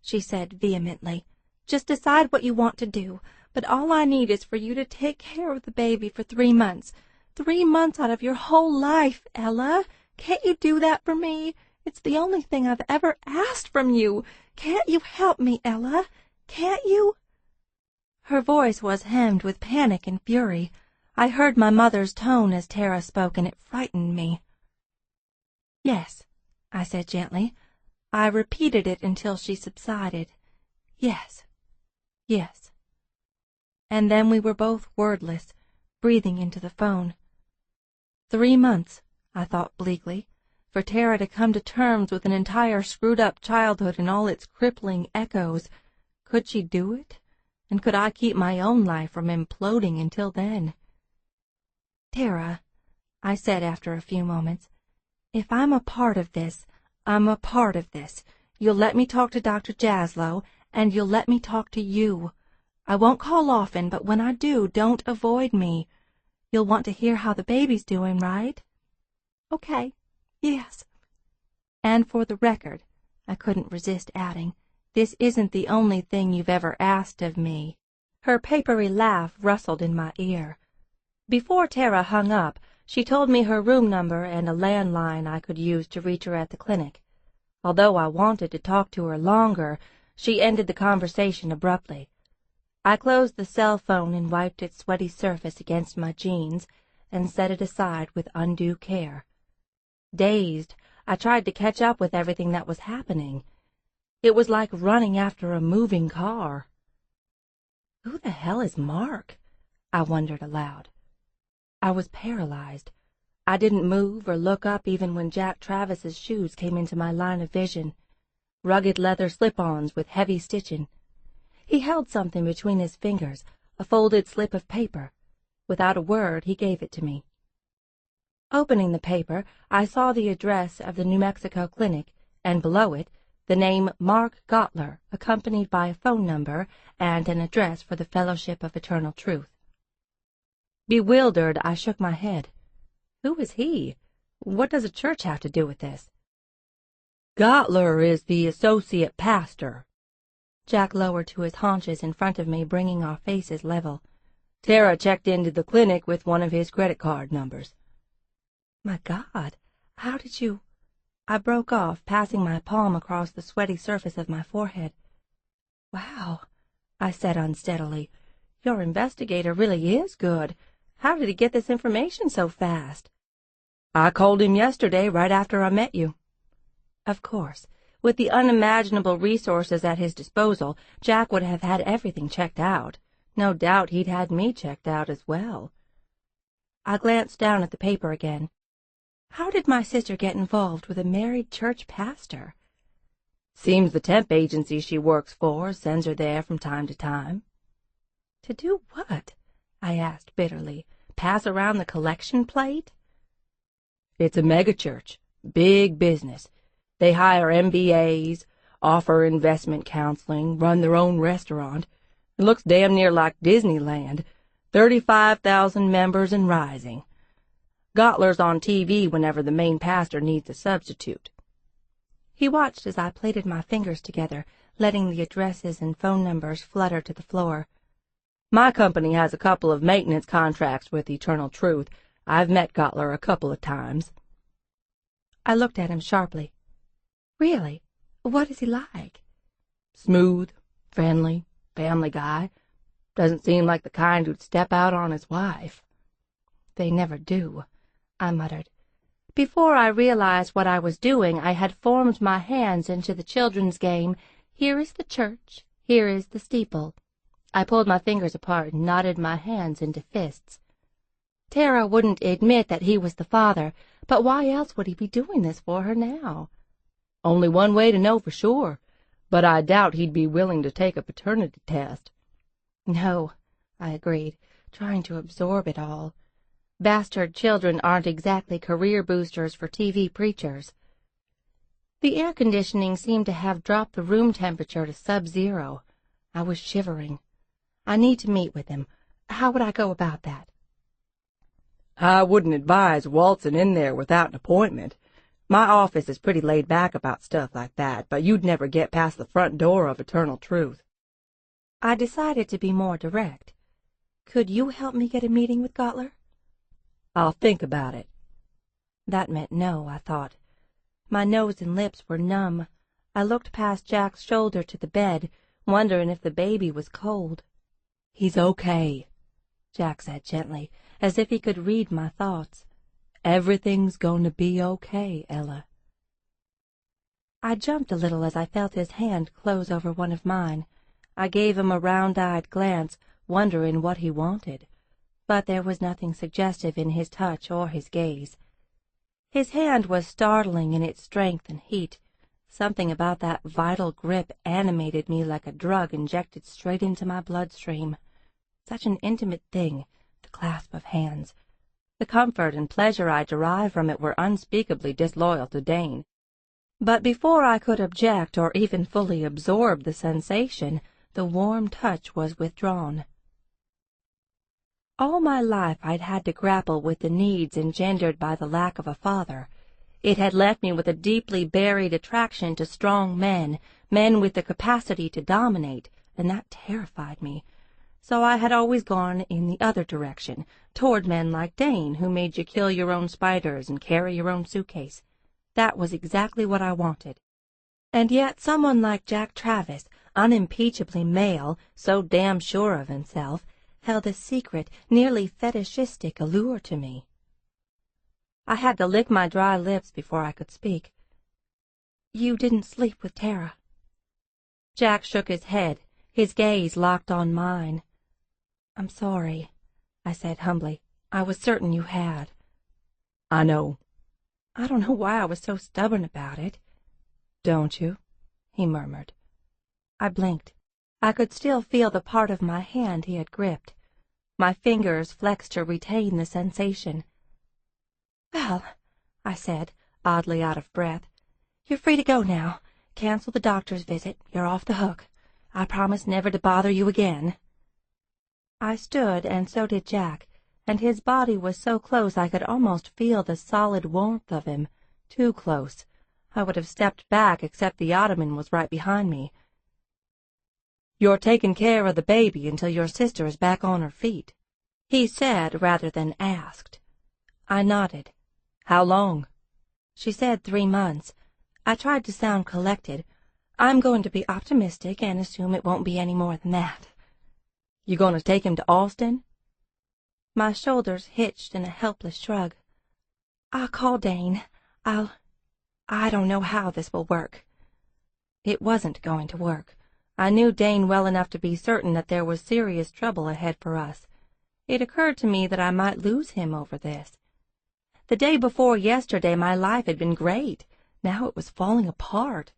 she said vehemently. "Just decide what you want to do. But all I need is for you to take care of the baby for 3 months. 3 months out of your whole life, Ella. Can't you do that for me? It's the only thing I've ever asked from you. Can't you help me, Ella? Can't you?" Her voice was hemmed with panic and fury. I heard my mother's tone as Tara spoke, and it frightened me. "Yes," I said gently. I repeated it until she subsided. "Yes, yes." And then we were both wordless, breathing into the phone. 3 months, I thought bleakly, for Tara to come to terms with an entire screwed-up childhood and all its crippling echoes. Could she do it? And could I keep my own life from imploding until then? "Tara," I said after a few moments, "if I'm a part of this, I'm a part of this. You'll let me talk to Dr. Jaslow, and you'll let me talk to you. I won't call often, but when I do, don't avoid me. You'll want to hear how the baby's doing, right?" "Okay, yes." "And for the record," I couldn't resist adding, "this isn't the only thing you've ever asked of me." Her papery laugh rustled in my ear. Before Tara hung up, she told me her room number and a landline I could use to reach her at the clinic. Although I wanted to talk to her longer, she ended the conversation abruptly. I closed the cell phone and wiped its sweaty surface against my jeans and set it aside with undue care. Dazed, I tried to catch up with everything that was happening. It was like running after a moving car. Who the hell is Mark? I wondered aloud. I was paralyzed. I didn't move or look up even when Jack Travis's shoes came into my line of vision. Rugged leather slip-ons with heavy stitching. He held something between his fingers, a folded slip of paper. Without a word, he gave it to me. Opening the paper, I saw the address of the New Mexico clinic, and below it, the name Mark Gottler, accompanied by a phone number and an address for the Fellowship of Eternal Truth. Bewildered, I shook my head. Who is he? What does a church have to do with this? "Gottler is the associate pastor." Jack lowered to his haunches in front of me, bringing our faces level. "Tara checked into the clinic with one of his credit card numbers." "My God, how did you—" I broke off, passing my palm across the sweaty surface of my forehead. "Wow," I said unsteadily. "Your investigator really is good. How did he get this information so fast?" "I called him yesterday, right after I met you." Of course. With the unimaginable resources at his disposal, Jack would have had everything checked out. No doubt he'd had me checked out as well. I glanced down at the paper again. How did my sister get involved with a married church pastor? Seems the temp agency she works for sends her there from time to time. To do what? I asked bitterly. Pass around the collection plate? It's a megachurch. Big business. They hire MBAs, offer investment counseling, run their own restaurant. It looks damn near like Disneyland. 35,000 members and rising. Gottler's on TV whenever the main pastor needs a substitute." He watched as I plaited my fingers together, letting the addresses and phone numbers flutter to the floor. "My company has a couple of maintenance contracts with Eternal Truth. I've met Gottler a couple of times." I looked at him sharply. "Really? What is he like?" "Smooth, friendly, family guy. Doesn't seem like the kind who'd step out on his wife." "They never do," I muttered. Before I realized what I was doing, I had formed my hands into the children's game, "Here is the church, here is the steeple." I pulled my fingers apart and knotted my hands into fists. Tara wouldn't admit that he was the father, but why else would he be doing this for her now? "Only one way to know for sure, but I doubt he'd be willing to take a paternity test." "No," I agreed, trying to absorb it all. Bastard children aren't exactly career boosters for TV preachers. The air conditioning seemed to have dropped the room temperature to sub-zero. I was shivering. I need to meet with him. How would I go about that? "I wouldn't advise waltzing in there without an appointment. My office is pretty laid back about stuff like that, but you'd never get past the front door of Eternal Truth." I decided to be more direct. "Could you help me get a meeting with Gottler?" "I'll think about it." That meant no, I thought. My nose and lips were numb. I looked past Jack's shoulder to the bed, wondering if the baby was cold. "He's okay," Jack said gently, as if he could read my thoughts. "Everything's going to be okay, Ella." I jumped a little as I felt his hand close over one of mine. I gave him a round-eyed glance, wondering what he wanted, but there was nothing suggestive in his touch or his gaze. His hand was startling in its strength and heat. Something about that vital grip animated me like a drug injected straight into my bloodstream. Such an intimate thing, the clasp of hands. The comfort and pleasure I derived from it were unspeakably disloyal to Dane. But before I could object or even fully absorb the sensation, the warm touch was withdrawn. All my life I'd had to grapple with the needs engendered by the lack of a father. It had left me with a deeply buried attraction to strong men, men with the capacity to dominate, and that terrified me. So I had always gone in the other direction, toward men like Dane, who made you kill your own spiders and carry your own suitcase. That was exactly what I wanted. And yet someone like Jack Travis, unimpeachably male, so damn sure of himself, held a secret, nearly fetishistic allure to me. I had to lick my dry lips before I could speak. "You didn't sleep with Tara?" Jack shook his head, his gaze locked on mine. "I'm sorry," I said humbly. "I was certain you had." "I know." "I don't know why I was so stubborn about it." "Don't you?" he murmured. I blinked. I could still feel the part of my hand he had gripped. My fingers flexed to retain the sensation. "Well," I said, oddly out of breath, "you're free to go now. Cancel the doctor's visit. You're off the hook. I promise never to bother you again." I stood, and so did Jack, and his body was so close I could almost feel the solid warmth of him. Too close. I would have stepped back, except the ottoman was right behind me. "You're taking care of the baby until your sister is back on her feet," he said rather than asked. I nodded. "How long?" She said 3 months. I tried to sound collected. "I'm going to be optimistic and assume it won't be any more than that." "You going to take him to Austin?" My shoulders hitched in a helpless shrug. "I'll call Dane. I don't know how this will work." It wasn't going to work. I knew Dane well enough to be certain that there was serious trouble ahead for us. It occurred to me that I might lose him over this. The day before yesterday my life had been great. Now it was falling apart.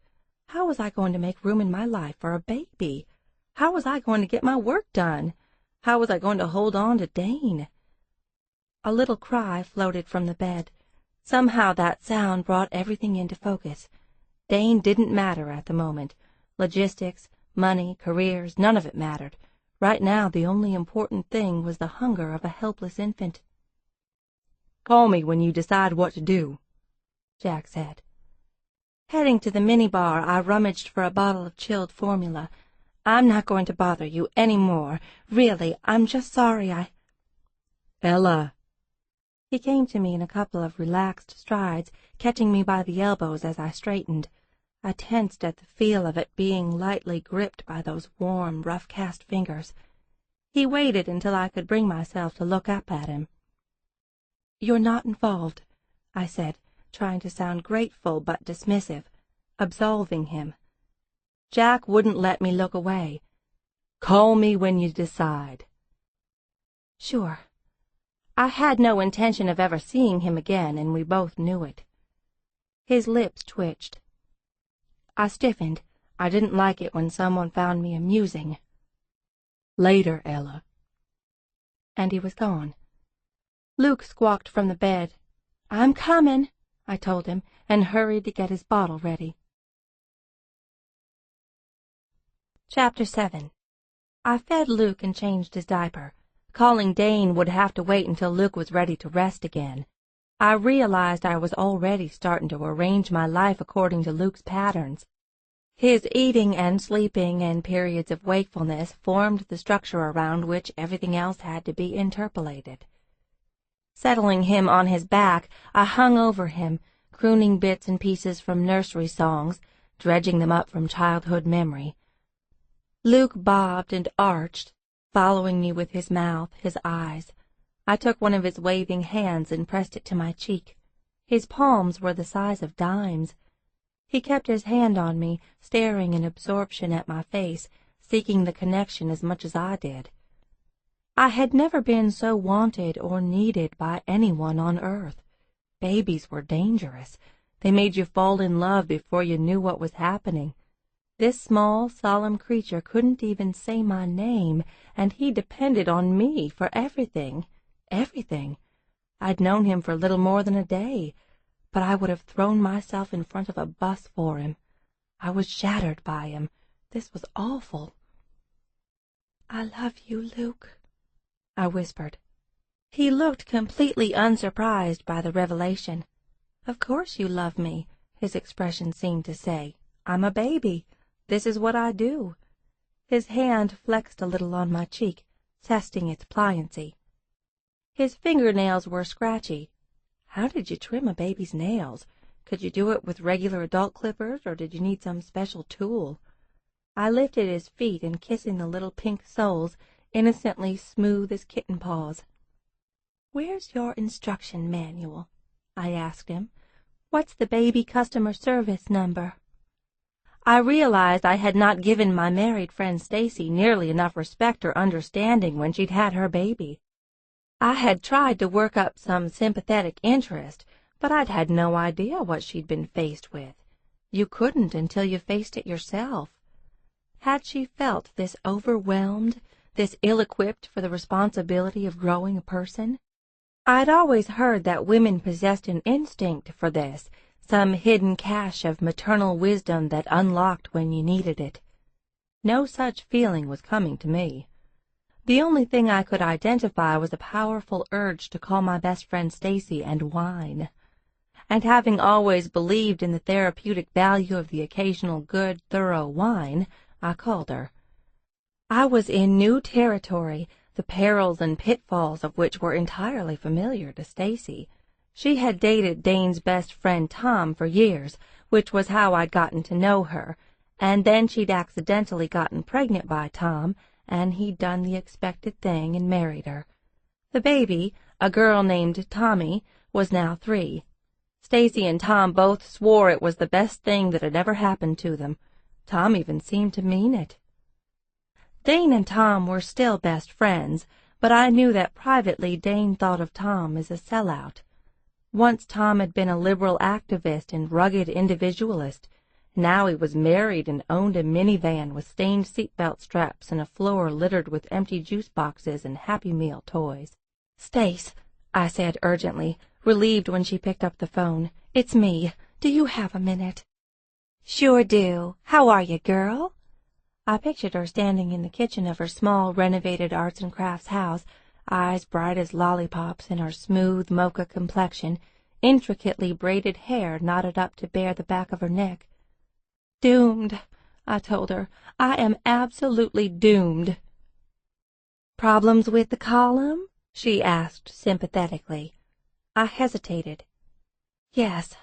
How was I going to make room in my life for a baby? How was I going to get my work done? How was I going to hold on to Dane? A little cry floated from the bed. Somehow that sound brought everything into focus. Dane didn't matter at the moment. Logistics, money, careers, none of it mattered. Right now the only important thing was the hunger of a helpless infant. "Call me when you decide what to do," Jack said. Heading to the minibar, I rummaged for a bottle of chilled formula. "I'm not going to bother you any more. Really, I'm just sorry "Ella." He came to me in a couple of relaxed strides, catching me by the elbows as I straightened. I tensed at the feel of it being lightly gripped by those warm, rough-cast fingers. He waited until I could bring myself to look up at him. "You're not involved," I said, trying to sound grateful but dismissive, absolving him. Jack wouldn't let me look away. "Call me when you decide." Sure. I had no intention of ever seeing him again, and we both knew it. His lips twitched. I stiffened. I didn't like it when someone found me amusing. "Later, Ella." And he was gone. Luke squawked from the bed. "I'm coming," I told him, and hurried to get his bottle ready. Chapter 7. I fed Luke and changed his diaper. Calling Dane would have to wait until Luke was ready to rest again. I realized I was already starting to arrange my life according to Luke's patterns. His eating and sleeping and periods of wakefulness formed the structure around which everything else had to be interpolated. Settling him on his back, I hung over him, crooning bits and pieces from nursery songs, dredging them up from childhood memory. Luke bobbed and arched, following me with his mouth, his eyes. I took one of his waving hands and pressed it to my cheek. His palms were the size of dimes. He kept his hand on me, staring in absorption at my face, seeking the connection as much as I did. I had never been so wanted or needed by anyone on earth. Babies were dangerous. They made you fall in love before you knew what was happening. This small, solemn creature couldn't even say my name, and he depended on me for everything, everything. I'd known him for little more than a day, but I would have thrown myself in front of a bus for him. I was shattered by him. This was awful. "I love you, Luke," I whispered. He looked completely unsurprised by the revelation. "Of course you love me," his expression seemed to say. "I'm a baby. This is what I do." His hand flexed a little on my cheek, testing its pliancy. His fingernails were scratchy. How did you trim a baby's nails? Could you do it with regular adult clippers, or did you need some special tool? I lifted his feet and kissing the little pink soles, innocently smooth as kitten paws. "Where's your instruction manual?" I asked him. "What's the baby customer service number?" I realized I had not given my married friend Stacy nearly enough respect or understanding when she'd had her baby. I had tried to work up some sympathetic interest, but I'd had no idea what she'd been faced with. You couldn't until you faced it yourself. Had she felt this overwhelmed, this ill-equipped for the responsibility of growing a person? I'd always heard that women possessed an instinct for this, some hidden cache of maternal wisdom that unlocked when you needed it. No such feeling was coming to me. The only thing I could identify was a powerful urge to call my best friend Stacy and whine. And having always believed in the therapeutic value of the occasional good, thorough whine, I called her. I was in new territory, the perils and pitfalls of which were entirely familiar to Stacy. She had dated Dane's best friend Tom for years, which was how I'd gotten to know her, and then she'd accidentally gotten pregnant by Tom, and he'd done the expected thing and married her. The baby, a girl named Tommy, was now 3. Stacy and Tom both swore it was the best thing that had ever happened to them. Tom even seemed to mean it. Dane and Tom were still best friends, but I knew that privately Dane thought of Tom as a sellout. Once Tom had been a liberal activist and rugged individualist. Now he was married and owned a minivan with stained seatbelt straps and a floor littered with empty juice boxes and Happy Meal toys. "Stace," I said urgently, relieved when she picked up the phone. "It's me. Do you have a minute?" Sure do. How are you, girl? I pictured her standing in the kitchen of her small, renovated arts and crafts house, eyes bright as lollipops in her smooth mocha complexion, intricately braided hair knotted up to bare the back of her neck. Doomed, I told her. I am absolutely doomed. Problems with the column? She asked sympathetically. I hesitated. Yes.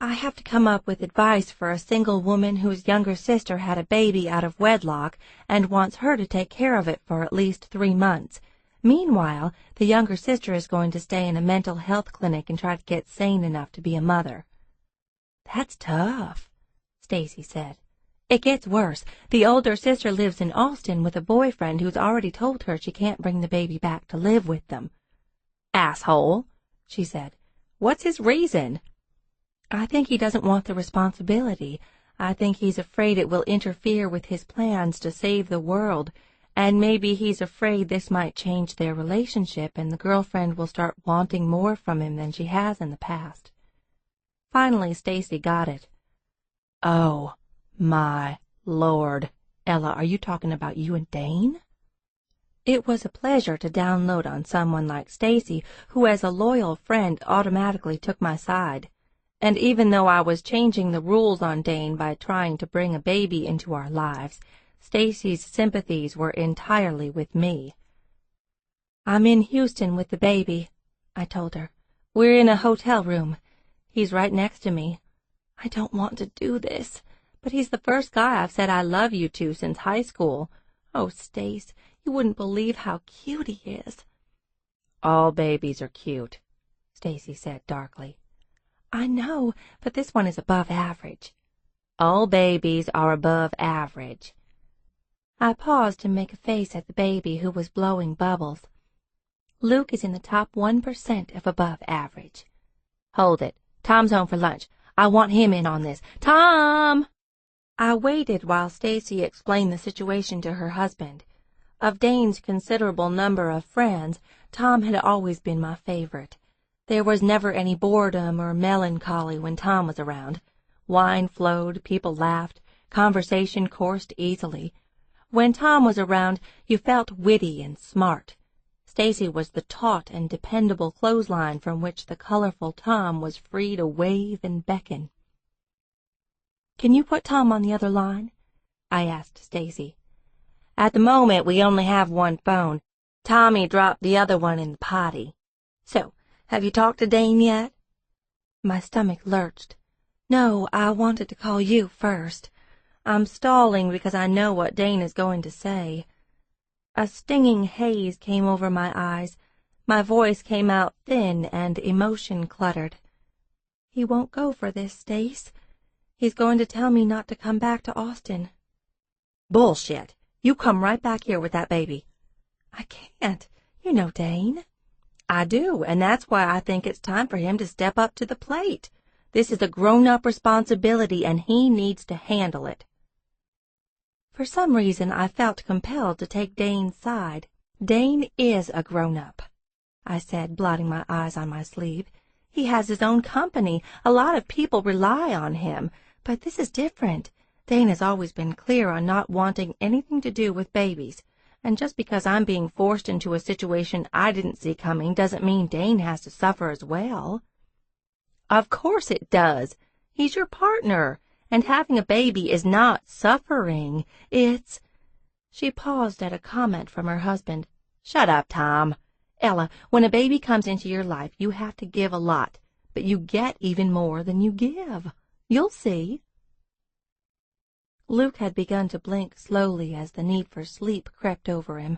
I have to come up with advice for a single woman whose younger sister had a baby out of wedlock and wants her to take care of it for at least 3 months. Meanwhile, the younger sister is going to stay in a mental health clinic and try to get sane enough to be a mother. That's tough, Stacy said. It gets worse. The older sister lives in Austin with a boyfriend who's already told her she can't bring the baby back to live with them. Asshole, she said. What's his reason? I think he doesn't want the responsibility. I think he's afraid it will interfere with his plans to save the world, and maybe he's afraid this might change their relationship and the girlfriend will start wanting more from him than she has in the past. Finally, Stacy got it. Oh, my Lord. Ella, are you talking about you and Dane? It was a pleasure to download on someone like Stacy, who as a loyal friend automatically took my side. And even though I was changing the rules on Dane by trying to bring a baby into our lives, Stacy's sympathies were entirely with me. I'm in Houston with the baby, I told her. We're in a hotel room. He's right next to me. I don't want to do this, but he's the first guy I've said I love you to since high school. Oh, Stace, you wouldn't believe how cute he is. All babies are cute, Stacy said darkly. I know, but this one is above average. All babies are above average. I paused to make a face at the baby who was blowing bubbles. Luke is in the top 1% of above average. Hold it. Tom's home for lunch. I want him in on this. Tom! I waited while Stacy explained the situation to her husband. Of Dane's considerable number of friends, Tom had always been my favorite. There was never any boredom or melancholy when Tom was around. Wine flowed, people laughed, conversation coursed easily. When Tom was around, you felt witty and smart. Stacy was the taut and dependable clothesline from which the colorful Tom was free to wave and beckon. Can you put Tom on the other line? I asked Stacy. At the moment, we only have one phone. Tommy dropped the other one in the potty. So, have you talked to Dane yet? My stomach lurched. No, I wanted to call you first. I'm stalling because I know what Dane is going to say. A stinging haze came over my eyes. My voice came out thin and emotion cluttered. He won't go for this, Stace. He's going to tell me not to come back to Austin. Bullshit. You come right back here with that baby. I can't. You know Dane. I do, and that's why I think it's time for him to step up to the plate. This is a grown-up responsibility, and he needs to handle it. For some reason, I felt compelled to take Dane's side. Dane is a grown-up, I said, blotting my eyes on my sleeve. He has his own company. A lot of people rely on him. But this is different. Dane has always been clear on not wanting anything to do with babies. And just because I'm being forced into a situation I didn't see coming doesn't mean Dane has to suffer as well. Of course it does. He's your partner, and having a baby is not suffering. It's— She paused at a comment from her husband. Shut up, Tom. Ella, when a baby comes into your life, you have to give a lot, but you get even more than you give. You'll see. Luke had begun to blink slowly as the need for sleep crept over him.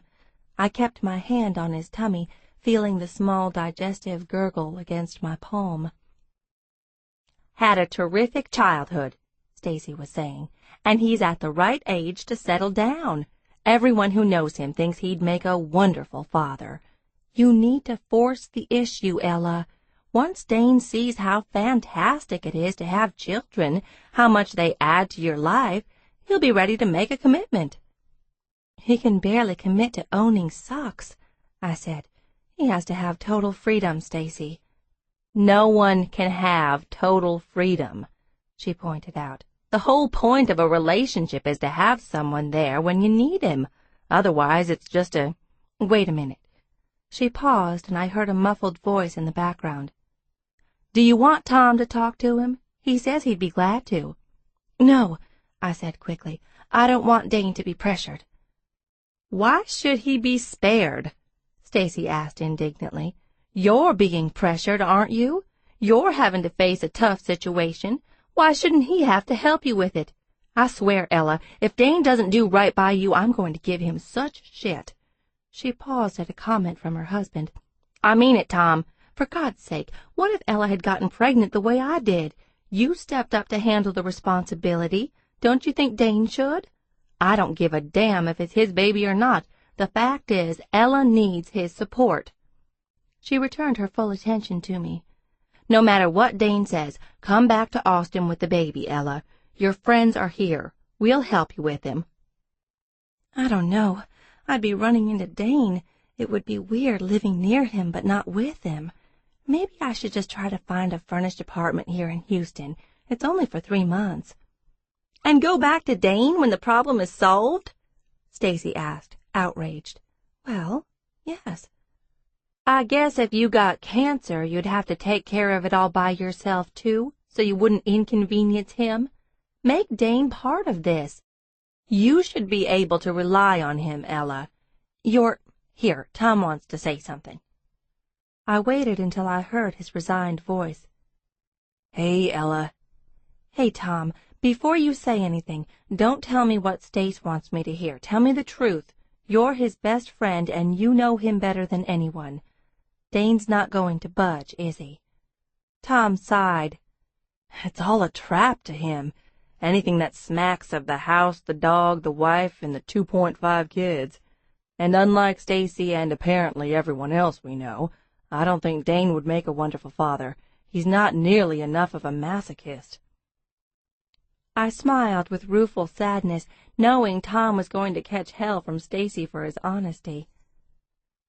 I kept my hand on his tummy, feeling the small digestive gurgle against my palm. Had a terrific childhood, Stacy was saying, and he's at the right age to settle down. Everyone who knows him thinks he'd make a wonderful father. You need to force the issue, Ella. Once Dane sees how fantastic it is to have children, how much they add to your life, he'll be ready to make a commitment. He can barely commit to owning socks, I said. He has to have total freedom, Stacy. No one can have total freedom, she pointed out. The whole point of a relationship is to have someone there when you need him. Otherwise, it's just a— Wait a minute. She paused, and I heard a muffled voice in the background. Do you want Tom to talk to him? He says he'd be glad to. No, I said quickly. I don't want Dane to be pressured. Why should he be spared? Stacy asked indignantly. You're being pressured, aren't you? You're having to face a tough situation. Why shouldn't he have to help you with it? I swear, Ella, if Dane doesn't do right by you, I'm going to give him such shit. She paused at a comment from her husband. I mean it, Tom. For God's sake, what if Ella had gotten pregnant the way I did? You stepped up to handle the responsibility. Don't you think Dane should? I don't give a damn if it's his baby or not. The fact is, Ella needs his support. She returned her full attention to me. No matter what Dane says, come back to Austin with the baby, Ella. Your friends are here. We'll help you with him. I don't know. I'd be running into Dane. It would be weird living near him but not with him. Maybe I should just try to find a furnished apartment here in Houston. It's only for 3 months. And go back to Dane when the problem is solved? Stacy asked, outraged. Well, yes. I guess if you got cancer, you'd have to take care of it all by yourself, too, so you wouldn't inconvenience him. Make Dane part of this. You should be able to rely on him, Ella. Here, Tom wants to say something. I waited until I heard his resigned voice. Hey, Ella. Hey, Tom, before you say anything, don't tell me what Stace wants me to hear. Tell me the truth. You're his best friend, and you know him better than anyone. Dane's not going to budge, is he? Tom sighed. It's all a trap to him. Anything that smacks of the house, the dog, the wife, and the 2.5 kids. And unlike Stacy and apparently everyone else we know, I don't think Dane would make a wonderful father. He's not nearly enough of a masochist. I smiled with rueful sadness, knowing Tom was going to catch hell from Stacy for his honesty.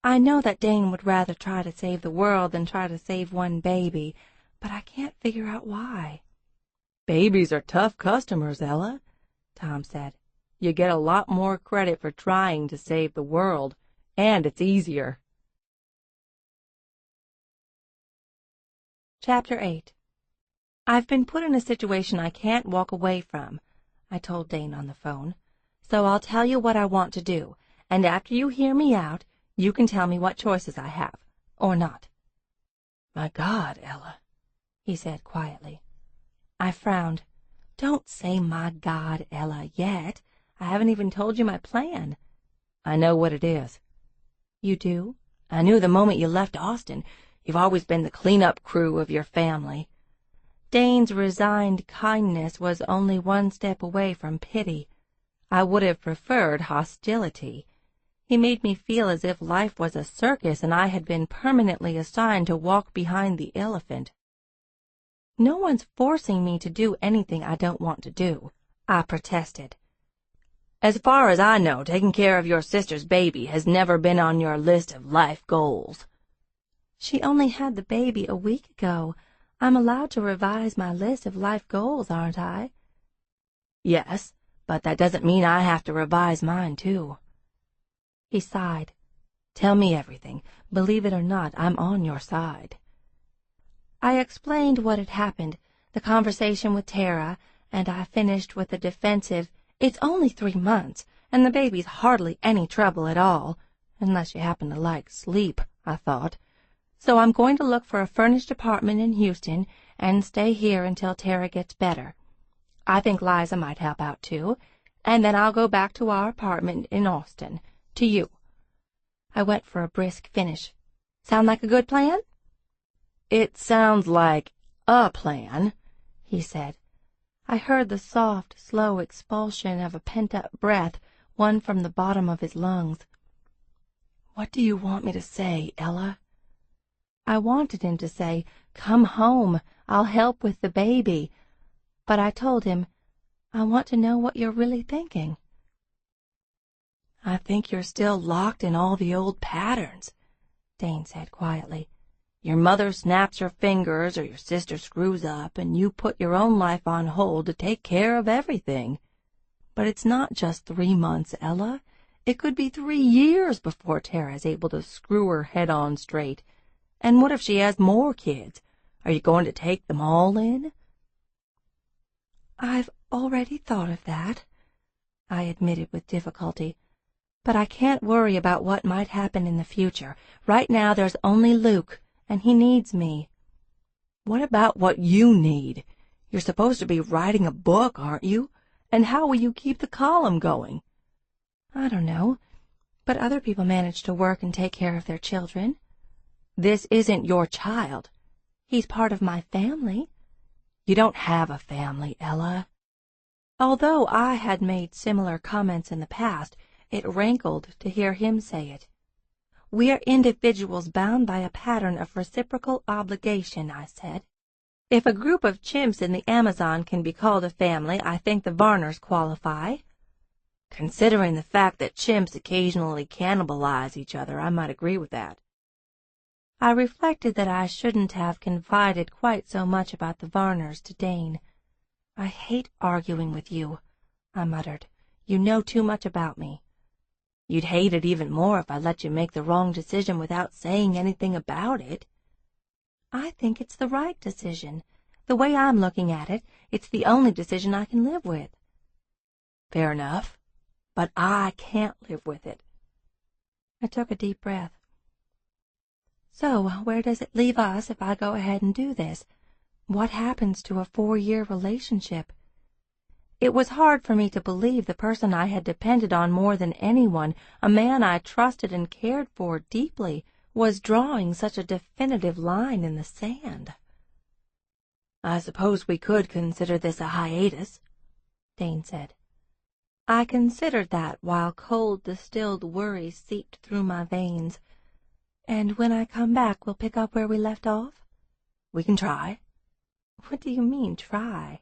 I know that Dane would rather try to save the world than try to save one baby, but I can't figure out why. Babies are tough customers, Ella, Tom said. You get a lot more credit for trying to save the world, and it's easier. Chapter 8. I've been put in a situation I can't walk away from, I told Dane on the phone. So I'll tell you what I want to do, and after you hear me out, you can tell me what choices I have, or not. My God, Ella, he said quietly. I frowned. Don't say my God, Ella, yet. I haven't even told you my plan. I know what it is. You do? I knew the moment you left Austin. You've always been the clean-up crew of your family. Dane's resigned kindness was only one step away from pity. I would have preferred hostility. He made me feel as if life was a circus and I had been permanently assigned to walk behind the elephant. No one's forcing me to do anything I don't want to do, I protested. As far as I know, taking care of your sister's baby has never been on your list of life goals. She only had the baby a week ago. I'm allowed to revise my list of life goals, aren't I? Yes, but that doesn't mean I have to revise mine, too. He sighed. Tell me everything. Believe it or not, I'm on your side. I explained what had happened, the conversation with Tara, and I finished with a defensive, "It's only 3 months, and the baby's hardly any trouble at all, unless you happen to like sleep," I thought. "So I'm going to look for a furnished apartment in Houston and stay here until Tara gets better. I think Liza might help out, too, and then I'll go back to our apartment in Austin, to you." I went for a brisk finish. "Sound like a good plan?" "It sounds like a plan," he said. I heard the soft, slow expulsion of a pent-up breath, one from the bottom of his lungs. "What do you want me to say, Ella?" I wanted him to say, "Come home, I'll help with the baby." But I told him, "I want to know what you're really thinking." "I think you're still locked in all the old patterns," Dane said quietly. Your mother snaps her fingers or your sister screws up, and you put your own life on hold to take care of everything. But it's not just 3 months, Ella. It could be 3 years before Tara is able to screw her head on straight. And what if she has more kids? Are you going to take them all in? I've already thought of that, I admitted with difficulty. But I can't worry about what might happen in the future. Right now there's only Luke, and he needs me. What about what you need? You're supposed to be writing a book, aren't you? And how will you keep the column going? I don't know, but other people manage to work and take care of their children. This isn't your child. He's part of my family. You don't have a family, Ella. Although I had made similar comments in the past, it rankled to hear him say it. We are individuals bound by a pattern of reciprocal obligation, I said. If a group of chimps in the Amazon can be called a family, I think the Varners qualify. Considering the fact that chimps occasionally cannibalize each other, I might agree with that. I reflected that I shouldn't have confided quite so much about the Varners to Dane. I hate arguing with you, I muttered. You know too much about me. You'd hate it even more if I let you make the wrong decision without saying anything about it. I think it's the right decision. The way I'm looking at it, it's the only decision I can live with. Fair enough, but I can't live with it. I took a deep breath. So, where does it leave us if I go ahead and do this? What happens to a 4-year relationship? It was hard for me to believe the person I had depended on more than anyone, a man I trusted and cared for deeply, was drawing such a definitive line in the sand. I suppose we could consider this a hiatus, Dane said. I considered that while cold distilled worry seeped through my veins. And when I come back, we'll pick up where we left off? We can try. What do you mean, try?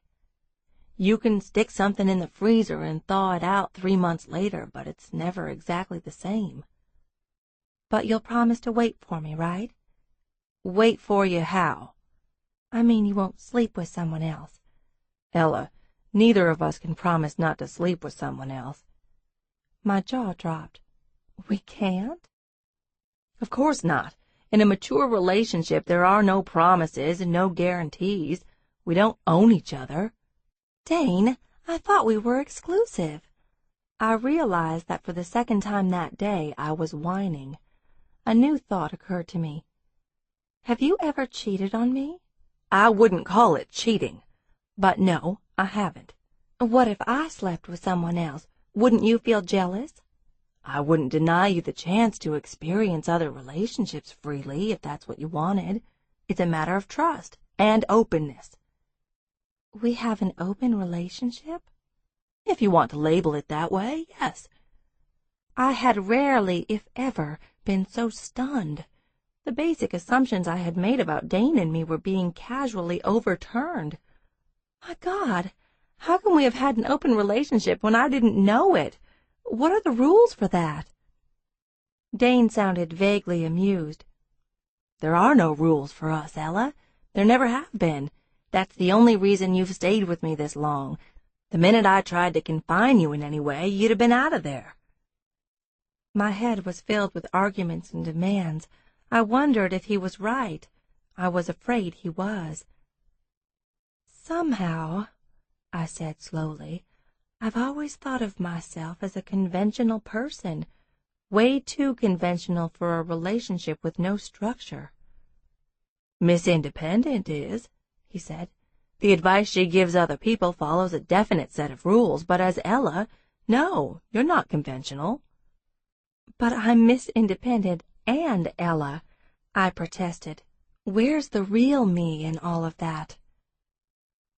You can stick something in the freezer and thaw it out 3 months later, but it's never exactly the same. But you'll promise to wait for me, right? Wait for you how? I mean you won't sleep with someone else. Ella, neither of us can promise not to sleep with someone else. My jaw dropped. We can't? Of course not. In a mature relationship, there are no promises and no guarantees. We don't own each other. Dane, I thought we were exclusive. I realized that for the second time that day I was whining. A new thought occurred to me. Have you ever cheated on me? I wouldn't call it cheating. But no, I haven't. What if I slept with someone else? Wouldn't you feel jealous? I wouldn't deny you the chance to experience other relationships freely if that's what you wanted. It's a matter of trust and openness. We have an open relationship? If you want to label it that way, yes. I had rarely, if ever, been so stunned. The basic assumptions I had made about Dane and me were being casually overturned. My God, how can we have had an open relationship when I didn't know it? What are the rules for that? Dane sounded vaguely amused. There are no rules for us, Ella. There never have been. That's the only reason you've stayed with me this long. The minute I tried to confine you in any way, you'd have been out of there. My head was filled with arguments and demands. I wondered if he was right. I was afraid he was. Somehow, I said slowly, I've always thought of myself as a conventional person, way too conventional for a relationship with no structure. Miss Independent is, he said. The advice she gives other people follows a definite set of rules, but as Ella, no, you're not conventional. But I'm Miss Independent and Ella, I protested. Where's the real me in all of that?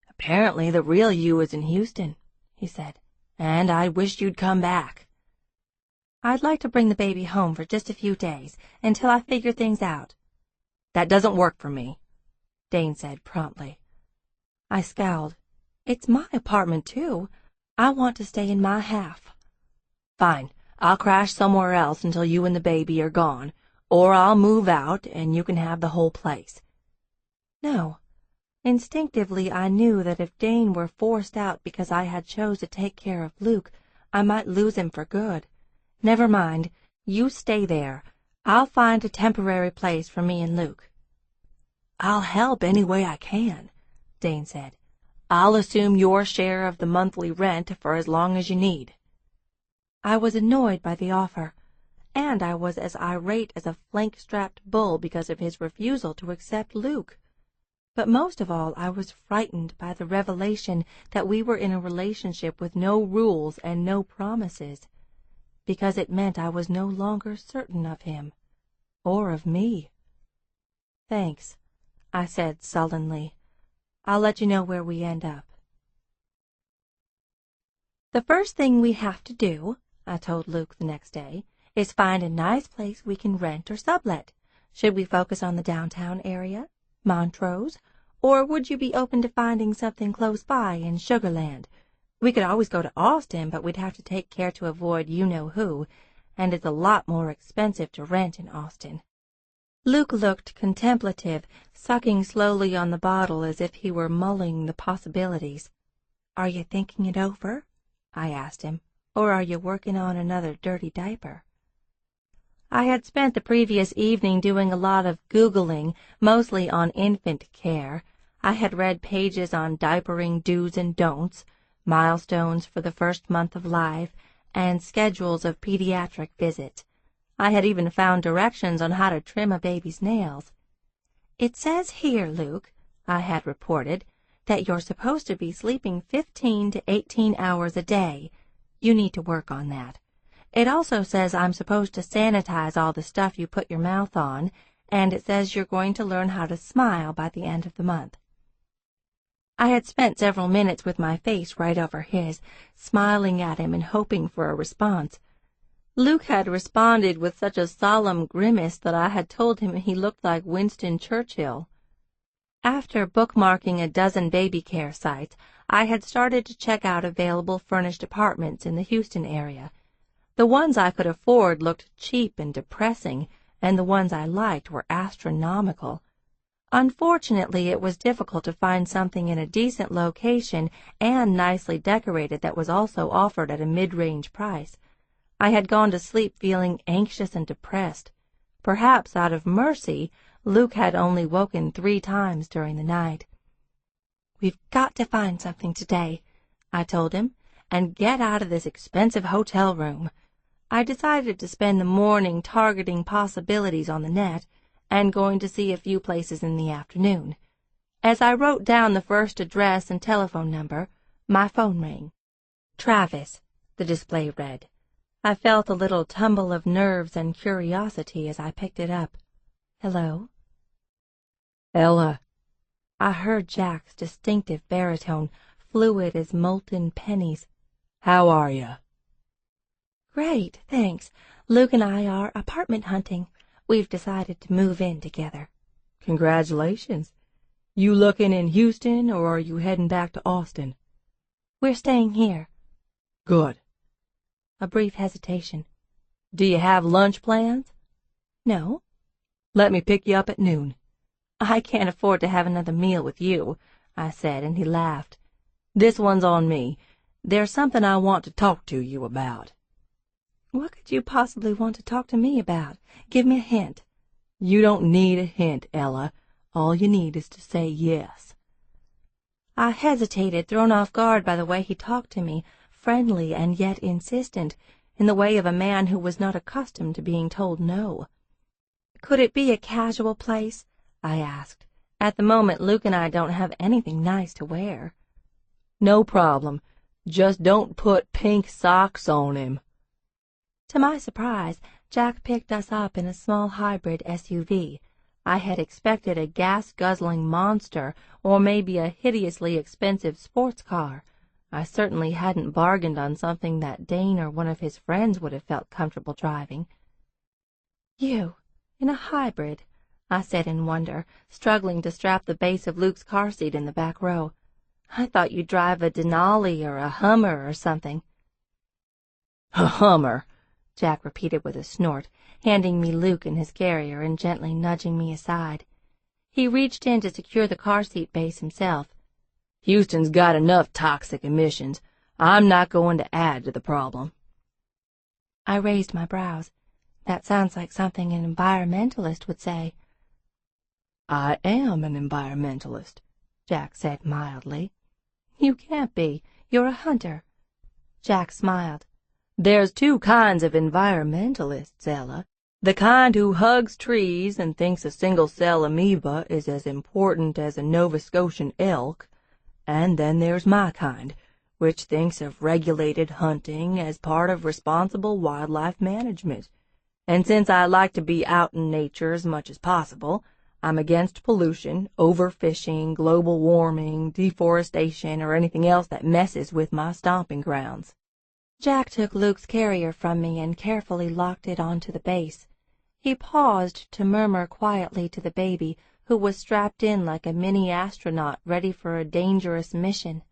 Apparently the real you is in Houston, he said, and I wish you'd come back. I'd like to bring the baby home for just a few days, until I figure things out. That doesn't work for me, Dane said promptly. I scowled. It's my apartment, too. I want to stay in my half. Fine. I'll crash somewhere else until you and the baby are gone. or I'll move out and you can have the whole place." No. Instinctively I knew that if Dane were forced out because I had chose to take care of Luke, I might lose him for good. "Never mind. You stay there. I'll find a temporary place for me and Luke." "I'll help any way I can," Dane said. "I'll assume your share of the monthly rent for as long as you need." I was annoyed by the offer, and I was as irate as a flank-strapped bull because of his refusal to accept Luke. But most of all I was frightened by the revelation that we were in a relationship with no rules and no promises, because it meant I was no longer certain of him, or of me. "Thanks," I said sullenly. "I'll let you know where we end up." "The first thing we have to do," I told Luke the next day, "is find a nice place we can rent or sublet. Should we focus on the downtown area, Montrose, or would you be open to finding something close by in Sugar Land? We could always go to Austin, but we'd have to take care to avoid you-know-who, and it's a lot more expensive to rent in Austin." Luke looked contemplative, sucking slowly on the bottle as if he were mulling the possibilities. "Are you thinking it over?" I asked him, "or are you working on another dirty diaper?" I had spent the previous evening doing a lot of Googling, mostly on infant care. I had read pages on diapering do's and don'ts, milestones for the first month of life, and schedules of pediatric visits. I had even found directions on how to trim a baby's nails. "It says here, Luke," I had reported, "that you're supposed to be sleeping 15 to 18 hours a day. You need to work on that. It also says I'm supposed to sanitize all the stuff you put your mouth on, and it says you're going to learn how to smile by the end of the month." I had spent several minutes with my face right over his, smiling at him and hoping for a response. Luke had responded with such a solemn grimace that I had told him he looked like Winston Churchill. After bookmarking a dozen baby care sites, I had started to check out available furnished apartments in the Houston area. The ones I could afford looked cheap and depressing, and the ones I liked were astronomical. Unfortunately, it was difficult to find something in a decent location and nicely decorated that was also offered at a mid-range price. I had gone to sleep feeling anxious and depressed. Perhaps out of mercy, Luke had only woken 3 times during the night. "We've got to find something today," I told him, "and get out of this expensive hotel room." I decided to spend the morning targeting possibilities on the net and going to see a few places in the afternoon. As I wrote down the first address and telephone number, my phone rang. "Travis," the display read. I felt a little tumble of nerves and curiosity as I picked it up. "Hello?" "Ella." I heard Jack's distinctive baritone, fluid as molten pennies. "How are you?" "Great, thanks. Luke and I are apartment hunting. We've decided to move in together." "Congratulations. You looking in Houston, or are you heading back to Austin?" "We're staying here." "Good." A brief hesitation. "Do you have lunch plans?" "No." "Let me pick you up at noon." "I can't afford to have another meal with you," I said, and he laughed. "This one's on me. There's something I want to talk to you about." "What could you possibly want to talk to me about? Give me a hint." "You don't need a hint, Ella. All you need is to say yes." I hesitated, thrown off guard by the way he talked to me, friendly and yet insistent, in the way of a man who was not accustomed to being told no. "Could it be a casual place?" I asked. "At the moment, Luke and I don't have anything nice to wear." "No problem. Just don't put pink socks on him." To my surprise, Jack picked us up in a small hybrid SUV. I had expected a gas-guzzling monster or maybe a hideously expensive sports car. I certainly hadn't bargained on something that Dane or one of his friends would have felt comfortable driving. "You, in a hybrid?" I said in wonder, struggling to strap the base of Luke's car seat in the back row. "I thought you'd drive a Denali or a Hummer or something." "A Hummer? Jack repeated with a snort, handing me Luke and his carrier and gently nudging me aside. He reached in to secure the car seat base himself. Houston's got enough toxic emissions. I'm not going to add to the problem. I raised my brows. That sounds like something an environmentalist would say. I am an environmentalist, Jack said mildly. You can't be. You're a hunter. Jack smiled. There's two kinds of environmentalists, Ella. The kind who hugs trees and thinks a single-cell amoeba is as important as a Nova Scotian elk, and then there's my kind, which thinks of regulated hunting as part of responsible wildlife management. And since I like to be out in nature as much as possible, I'm against pollution, overfishing, global warming, deforestation, or anything else that messes with my stomping grounds. Jack took Luke's carrier from me and carefully locked it onto the base. He paused to murmur quietly to the baby, who was strapped in like a mini astronaut ready for a dangerous mission.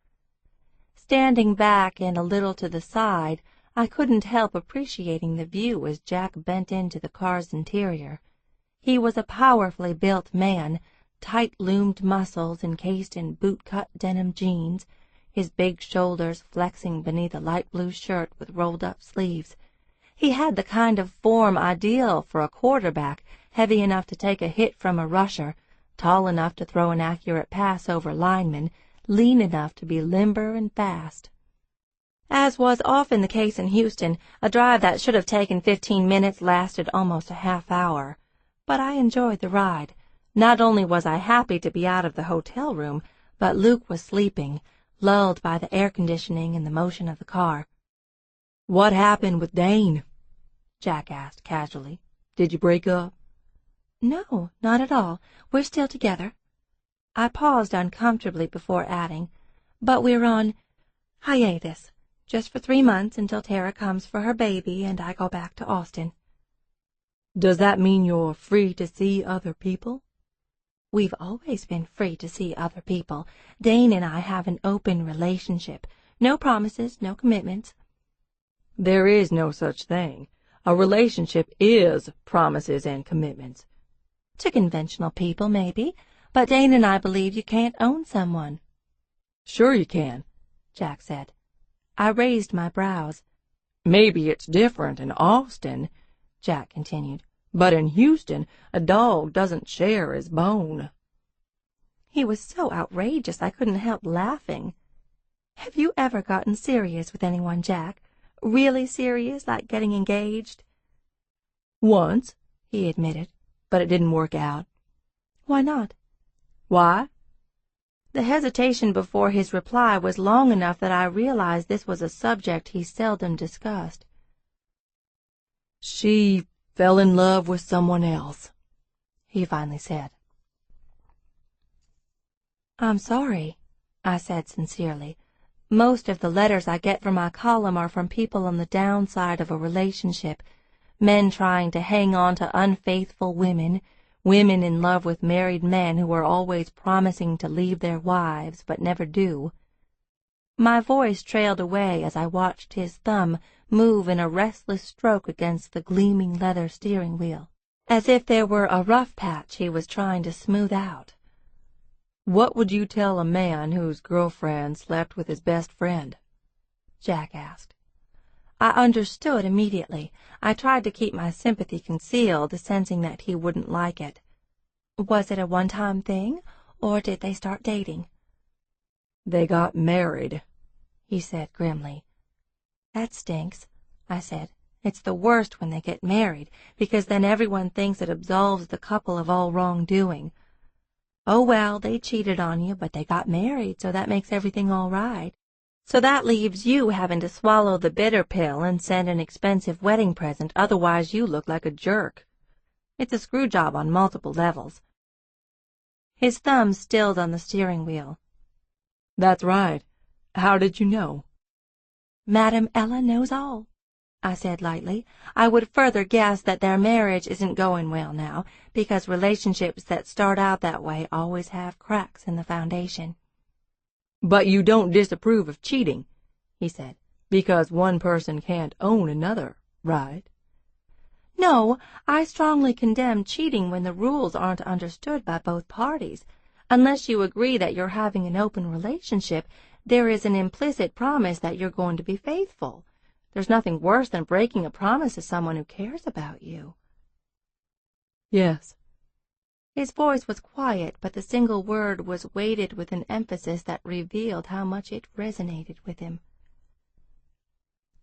Standing back and a little to the side, I couldn't help appreciating the view as Jack bent into the car's interior. He was a powerfully built man, tight-loomed muscles encased in boot-cut denim jeans, his big shoulders flexing beneath a light blue shirt with rolled-up sleeves. He had the kind of form ideal for a quarterback, heavy enough to take a hit from a rusher, tall enough to throw an accurate pass over linemen, lean enough to be limber and fast. As was often the case in Houston, a drive that should have taken 15 minutes lasted almost a half hour. But I enjoyed the ride. Not only was I happy to be out of the hotel room, but Luke was sleeping, lulled by the air conditioning and the motion of the car. "What happened with Dane?" Jack asked casually. "Did you break up?" "No, not at all. We're still together." I paused uncomfortably before adding, "But we're on hiatus, just for 3 months until Tara comes for her baby and I go back to Austin." "Does that mean you're free to see other people?" "We've always been free to see other people. Dane and I have an open relationship. No promises, no commitments." "There is no such thing. A relationship is promises and commitments." "To conventional people, maybe, but Dane and I believe you can't own someone." "Sure you can," Jack said. I raised my brows. "Maybe it's different in Austin," Jack continued, "but in Houston, a dog doesn't share his bone." He was so outrageous I couldn't help laughing. "Have you ever gotten serious with anyone, Jack? Really serious, like getting engaged?" "Once," he admitted, "but it didn't work out." "Why not?" "Why?" The hesitation before his reply was long enough that I realized this was a subject he seldom discussed. "She fell in love with someone else," he finally said. "I'm sorry," I said sincerely. "Most of the letters I get for my column are from people on the downside of a relationship, men trying to hang on to unfaithful women, women in love with married men who are always promising to leave their wives but never do." My voice trailed away as I watched his thumb move in a restless stroke against the gleaming leather steering wheel, as if there were a rough patch he was trying to smooth out. "What would you tell a man whose girlfriend slept with his best friend?" Jack asked. I understood immediately. I tried to keep my sympathy concealed, sensing that he wouldn't like it. "Was it a one-time thing, or did they start dating?" "They got married," he said grimly. "That stinks," I said. "It's the worst when they get married, because then everyone thinks it absolves the couple of all wrongdoing. Oh, well, they cheated on you, but they got married, so that makes everything all right. So that leaves you having to swallow the bitter pill and send an expensive wedding present, otherwise you look like a jerk. It's a screw job on multiple levels." His thumb stilled on the steering wheel. "That's right. How did you know?" "Madam Ella knows all," I said lightly. "I would further guess that their marriage isn't going well now, because relationships that start out that way always have cracks in the foundation." "But you don't disapprove of cheating," he said, "because one person can't own another, right?" No, I strongly condemn cheating when the rules aren't understood by both parties. Unless you agree that you're having an open relationship, there is an implicit promise that you're going to be faithful. There's nothing worse than breaking a promise to someone who cares about you. Yes. His voice was quiet, but the single word was weighted with an emphasis that revealed how much it resonated with him.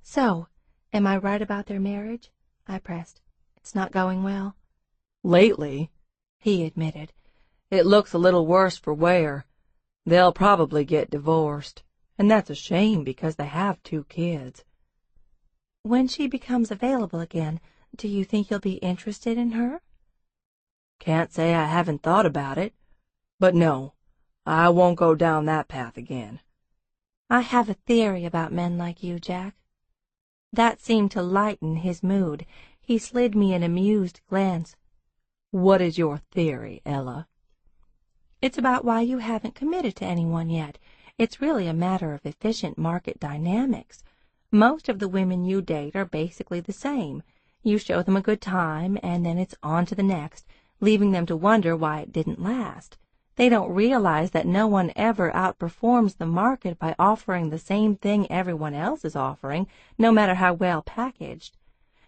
So, am I right about their marriage? I pressed. It's not going well? Lately, he admitted. It looks a little worse for Ware. They'll probably get divorced, and that's a shame because they have 2 kids. When she becomes available again, do you think you'll be interested in her? Can't say I haven't thought about it, but no, I won't go down that path again. I have a theory about men like you, Jack. That seemed to lighten his mood. He slid me an amused glance. What is your theory, Ella? It's about why you haven't committed to anyone yet. It's really a matter of efficient market dynamics. Most of the women you date are basically the same. You show them a good time, and then it's on to the next, leaving them to wonder why it didn't last. They don't realize that no one ever outperforms the market by offering the same thing everyone else is offering, no matter how well packaged.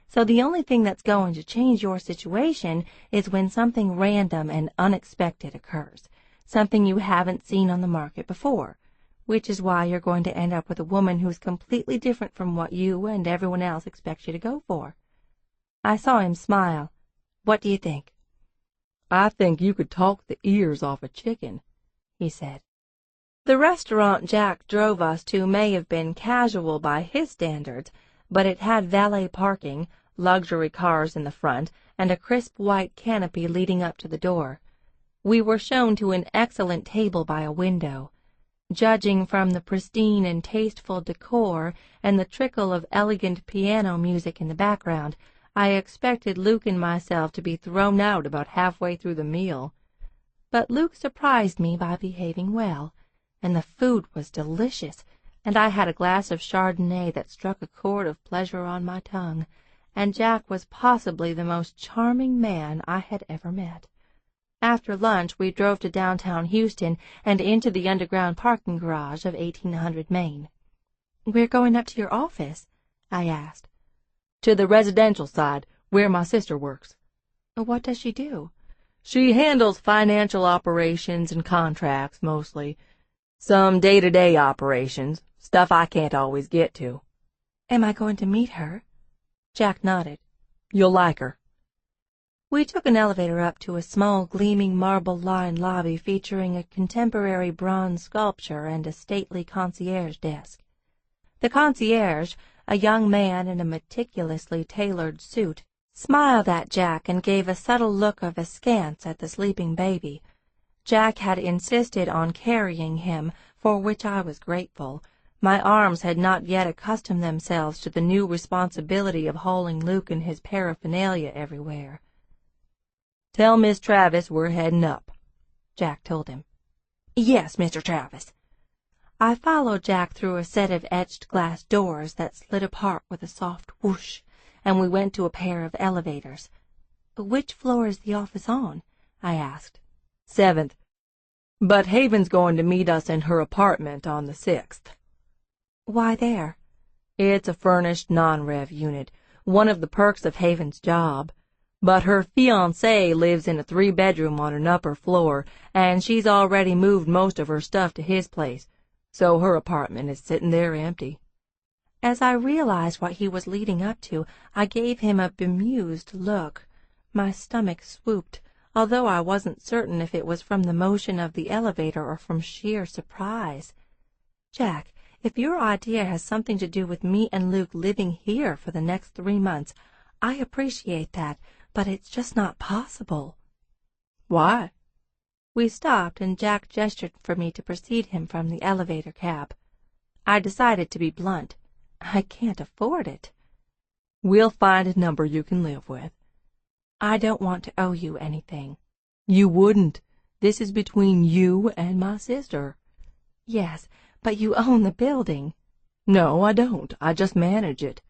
So the only thing that's going to change your situation is when something random and unexpected occurs, something you haven't seen on the market before, which is why you're going to end up with a woman who's completely different from what you and everyone else expects you to go for. I saw him smile. What do you think? I think you could talk the ears off a chicken, he said. The restaurant Jack drove us to may have been casual by his standards, but it had valet parking, luxury cars in the front, and a crisp white canopy leading up to the door. We were shown to an excellent table by a window. Judging from the pristine and tasteful decor and the trickle of elegant piano music in the background, I expected Luke and myself to be thrown out about halfway through the meal. But Luke surprised me by behaving well, and the food was delicious, and I had a glass of Chardonnay that struck a chord of pleasure on my tongue, and Jack was possibly the most charming man I had ever met. After lunch, we drove to downtown Houston and into the underground parking garage of 1800 Main. "We're going up to your office?" I asked. "To the residential side, where my sister works." "What does she do?" "She handles financial operations and contracts, mostly. Some day-to-day operations, stuff I can't always get to." "Am I going to meet her?" Jack nodded. "You'll like her." We took an elevator up to a small, gleaming marble-lined lobby featuring a contemporary bronze sculpture and a stately concierge desk. The concierge, a young man in a meticulously tailored suit, smiled at Jack and gave a subtle look of askance at the sleeping baby. Jack had insisted on carrying him, for which I was grateful. My arms had not yet accustomed themselves to the new responsibility of hauling Luke and his paraphernalia everywhere. "Tell Miss Travis we're heading up," Jack told him. "Yes, Mr. Travis." I followed Jack through a set of etched glass doors that slid apart with a soft whoosh, and we went to a pair of elevators. "Which floor is the office on?" I asked. 7th. But Haven's going to meet us in her apartment on the 6th. "Why there?" "It's a furnished non-rev unit, one of the perks of Haven's job. But her fiancé lives in a 3-bedroom on an upper floor, and she's already moved most of her stuff to his place, so her apartment is sitting there empty." As I realized what he was leading up to, I gave him a bemused look. My stomach swooped, although I wasn't certain if it was from the motion of the elevator or from sheer surprise. "Jack, if your idea has something to do with me and Luke living here for the next 3 months, I appreciate that, but it's just not possible." "Why?" We stopped, and Jack gestured for me to precede him from the elevator cab. I decided to be blunt. I can't afford it. "We'll find a number you can live with." "I don't want to owe you anything." "You wouldn't. This is between you and my sister." "Yes, but you own the building." "No, I don't. I just manage it."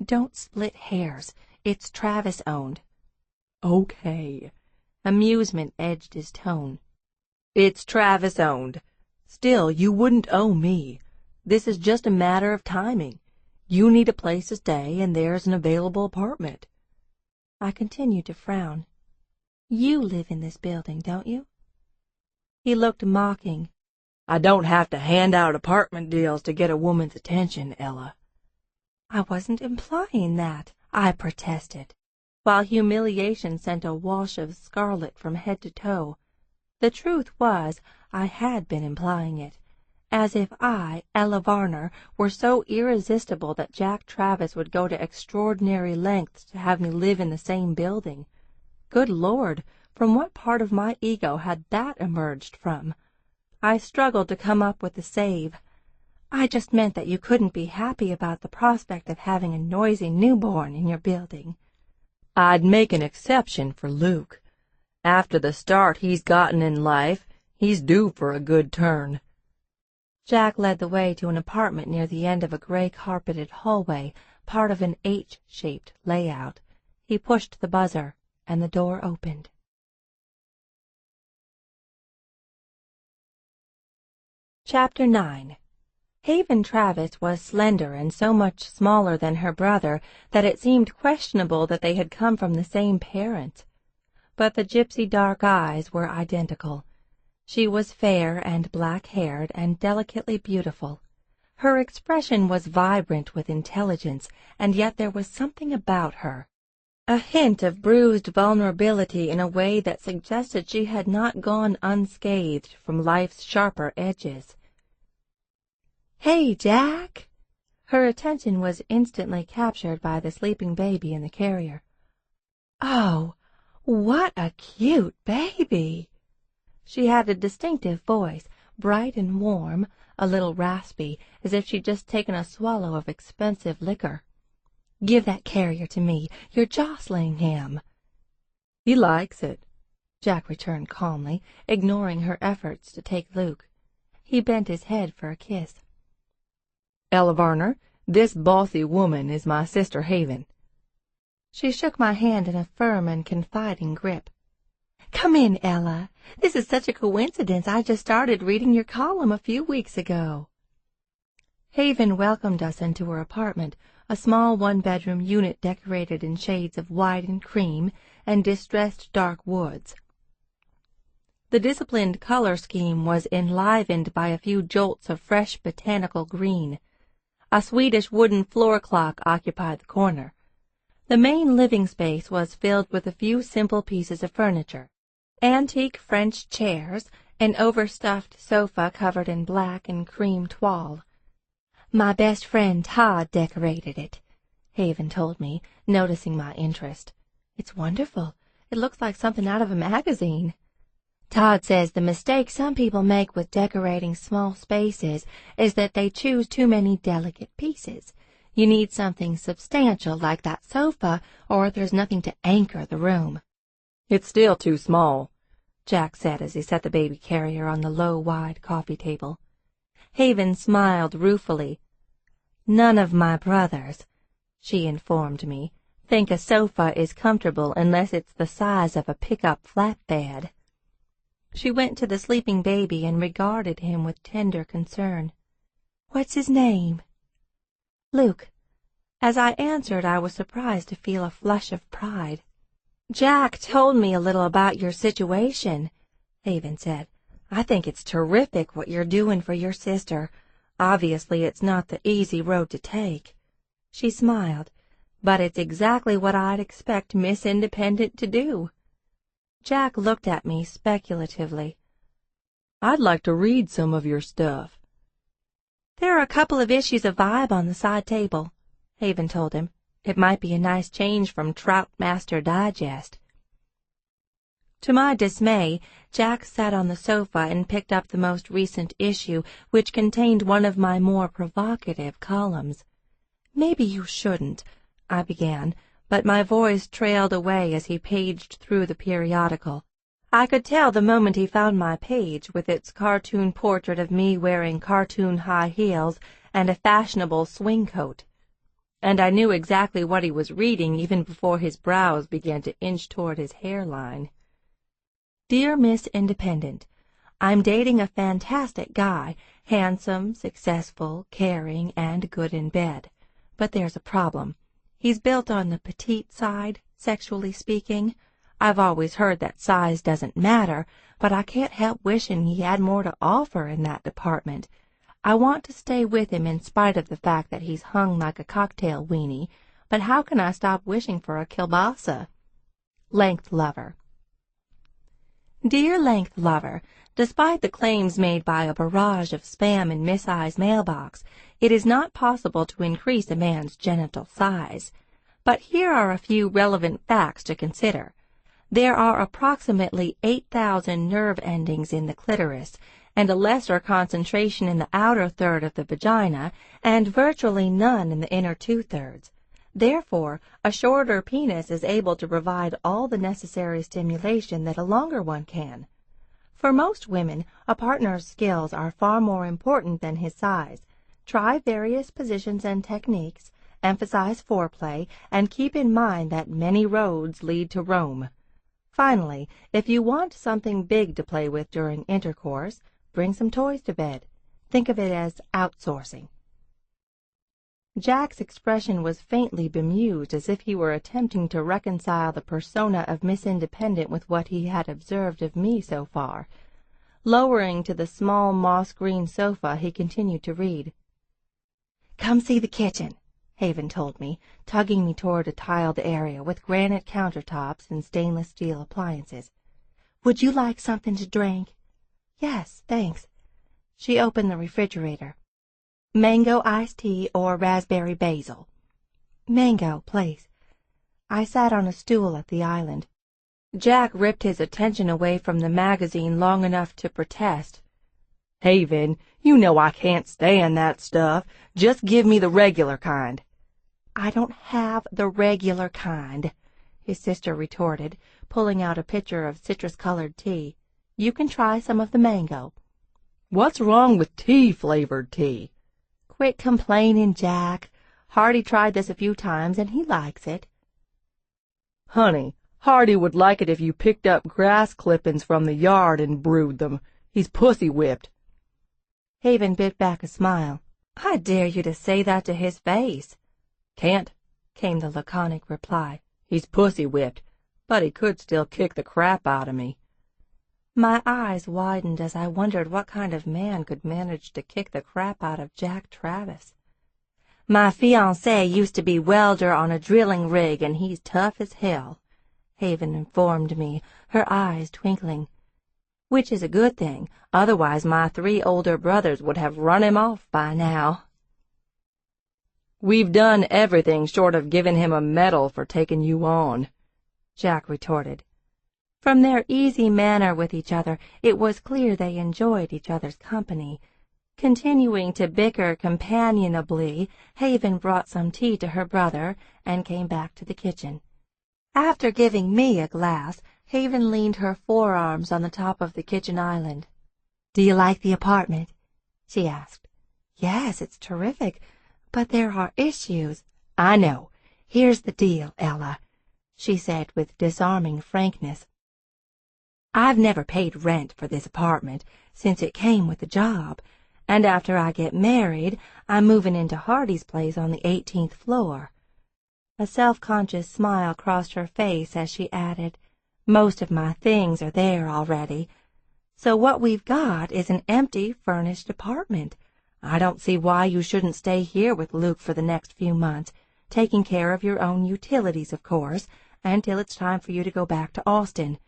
"Don't split hairs. It's Travis-owned. Okay. Amusement edged his tone. It's Travis-owned. Still, you wouldn't owe me. This is just a matter of timing. You need a place to stay, and there's an available apartment. I continued to frown. You live in this building, don't you? He looked mocking. I don't have to hand out apartment deals to get a woman's attention, Ella. I wasn't implying that, I protested, while humiliation sent a wash of scarlet from head to toe. The truth was, I had been implying it, as if I, Ella Varner, were so irresistible that Jack Travis would go to extraordinary lengths to have me live in the same building. Good Lord, from what part of my ego had that emerged from? I struggled to come up with the save. I just meant that you couldn't be happy about the prospect of having a noisy newborn in your building. I'd make an exception for Luke. After the start he's gotten in life, he's due for a good turn. Jack led the way to an apartment near the end of a gray-carpeted hallway, part of an H-shaped layout. He pushed the buzzer, and the door opened. Chapter 9. Haven Travis was slender and so much smaller than her brother that it seemed questionable that they had come from the same parents. But the gypsy dark eyes were identical. She was fair and black-haired and delicately beautiful. Her expression was vibrant with intelligence, and yet there was something about her, a hint of bruised vulnerability in a way that suggested she had not gone unscathed from life's sharper edges. "Hey, Jack!" Her attention was instantly captured by the sleeping baby in the carrier. "Oh, what a cute baby!" She had a distinctive voice, bright and warm, a little raspy, as if she'd just taken a swallow of expensive liquor. "Give that carrier to me. You're jostling him." "He likes it," Jack returned calmly, ignoring her efforts to take Luke. He bent his head for a kiss. "Ella Varner, this bossy woman is my sister Haven." She shook my hand in a firm and confiding grip. "Come in, Ella. This is such a coincidence. I just started reading your column a few weeks ago." Haven welcomed us into her apartment, a small one-bedroom unit decorated in shades of white and cream and distressed dark woods. The disciplined color scheme was enlivened by a few jolts of fresh botanical green. A Swedish wooden floor clock occupied the corner. The main living space was filled with a few simple pieces of furniture. Antique French chairs, an overstuffed sofa covered in black and cream toile. "My best friend Todd decorated it," Haven told me, noticing my interest. "It's wonderful. It looks like something out of a magazine." "Todd says the mistake some people make with decorating small spaces is that they choose too many delicate pieces. You need something substantial like that sofa, or there's nothing to anchor the room." "It's still too small," Jack said as he set the baby carrier on the low, wide coffee table. Haven smiled ruefully. "None of my brothers," she informed me, "think a sofa is comfortable unless it's the size of a pickup flatbed." She went to the sleeping baby and regarded him with tender concern. "What's his name?" "Luke." As I answered, I was surprised to feel a flush of pride. "Jack told me a little about your situation," Haven said. "I think it's terrific what you're doing for your sister. Obviously, it's not the easy road to take." She smiled. "But it's exactly what I'd expect Miss Independent to do." Jack looked at me speculatively. "I'd like to read some of your stuff." "There are a couple of issues of Vibe on the side table," Haven told him. "It might be a nice change from Troutmaster Digest." To my dismay, Jack sat on the sofa and picked up the most recent issue, which contained one of my more provocative columns. "Maybe you shouldn't," I began, but my voice trailed away as he paged through the periodical. I could tell the moment he found my page, with its cartoon portrait of me wearing cartoon high heels and a fashionable swing coat. and I knew exactly what he was reading even before his brows began to inch toward his hairline. Dear Miss Independent, I'm dating a fantastic guy, handsome, successful, caring, and good in bed. But there's a problem. He's built on the petite side, sexually speaking. I've always heard that size doesn't matter, but I can't help wishing he had more to offer in that department. I want to stay with him in spite of the fact that he's hung like a cocktail weenie, but how can I stop wishing for a kielbasa? Length Lover. Dear Length Lover, despite the claims made by a barrage of spam in Miss I's mailbox, it is not possible to increase a man's genital size. But here are a few relevant facts to consider. There are approximately 8,000 nerve endings in the clitoris, and a lesser concentration in the outer third of the vagina, and virtually none in the inner two-thirds. Therefore, a shorter penis is able to provide all the necessary stimulation that a longer one can. For most women, a partner's skills are far more important than his size. Try various positions and techniques, emphasize foreplay, and keep in mind that many roads lead to Rome. Finally, if you want something big to play with during intercourse, bring some toys to bed. Think of it as outsourcing. Jack's expression was faintly bemused, as if he were attempting to reconcile the persona of Miss Independent with what he had observed of me so far. Lowering to the small moss-green sofa, he continued to read. "Come see the kitchen," Haven told me, tugging me toward a tiled area with granite countertops and stainless steel appliances. "Would you like something to drink?" "Yes, thanks." She opened the refrigerator. "Mango iced tea or raspberry basil?" "Mango, please." I sat on a stool at the island. Jack ripped his attention away from the magazine long enough to protest. "Haven, you know I can't stand that stuff. Just give me the regular kind." "I don't have the regular kind," his sister retorted, pulling out a pitcher of citrus-colored tea. "You can try some of the mango." "What's wrong with tea-flavored tea?" "Quit complaining, Jack. Hardy tried this a few times, and he likes it." "Honey, Hardy would like it if you picked up grass clippings from the yard and brewed them. He's pussy-whipped." Haven bit back a smile. "I dare you to say that to his face." "Can't," came the laconic reply. "He's pussy-whipped, but he could still kick the crap out of me." My eyes widened as I wondered what kind of man could manage to kick the crap out of Jack Travis. "My fiancé used to be welder on a drilling rig, and he's tough as hell," Haven informed me, her eyes twinkling. "Which is a good thing, otherwise my 3 older brothers would have run him off by now." "We've done everything short of giving him a medal for taking you on," Jack retorted. From their easy manner with each other, it was clear they enjoyed each other's company. Continuing to bicker companionably, Haven brought some tea to her brother and came back to the kitchen. After giving me a glass, Haven leaned her forearms on the top of the kitchen island. "Do you like the apartment?" she asked. "Yes, it's terrific, but there are issues." "I know. Here's the deal, Ella," she said with disarming frankness. "I've never paid rent for this apartment since it came with the job, and after I get married, I'm moving into Hardy's place on the 18th floor. A self-conscious smile crossed her face as she added, "Most of my things are there already, so what we've got is an empty, furnished apartment. I don't see why you shouldn't stay here with Luke for the next few months, taking care of your own utilities, of course, until it's time for you to go back to Austin.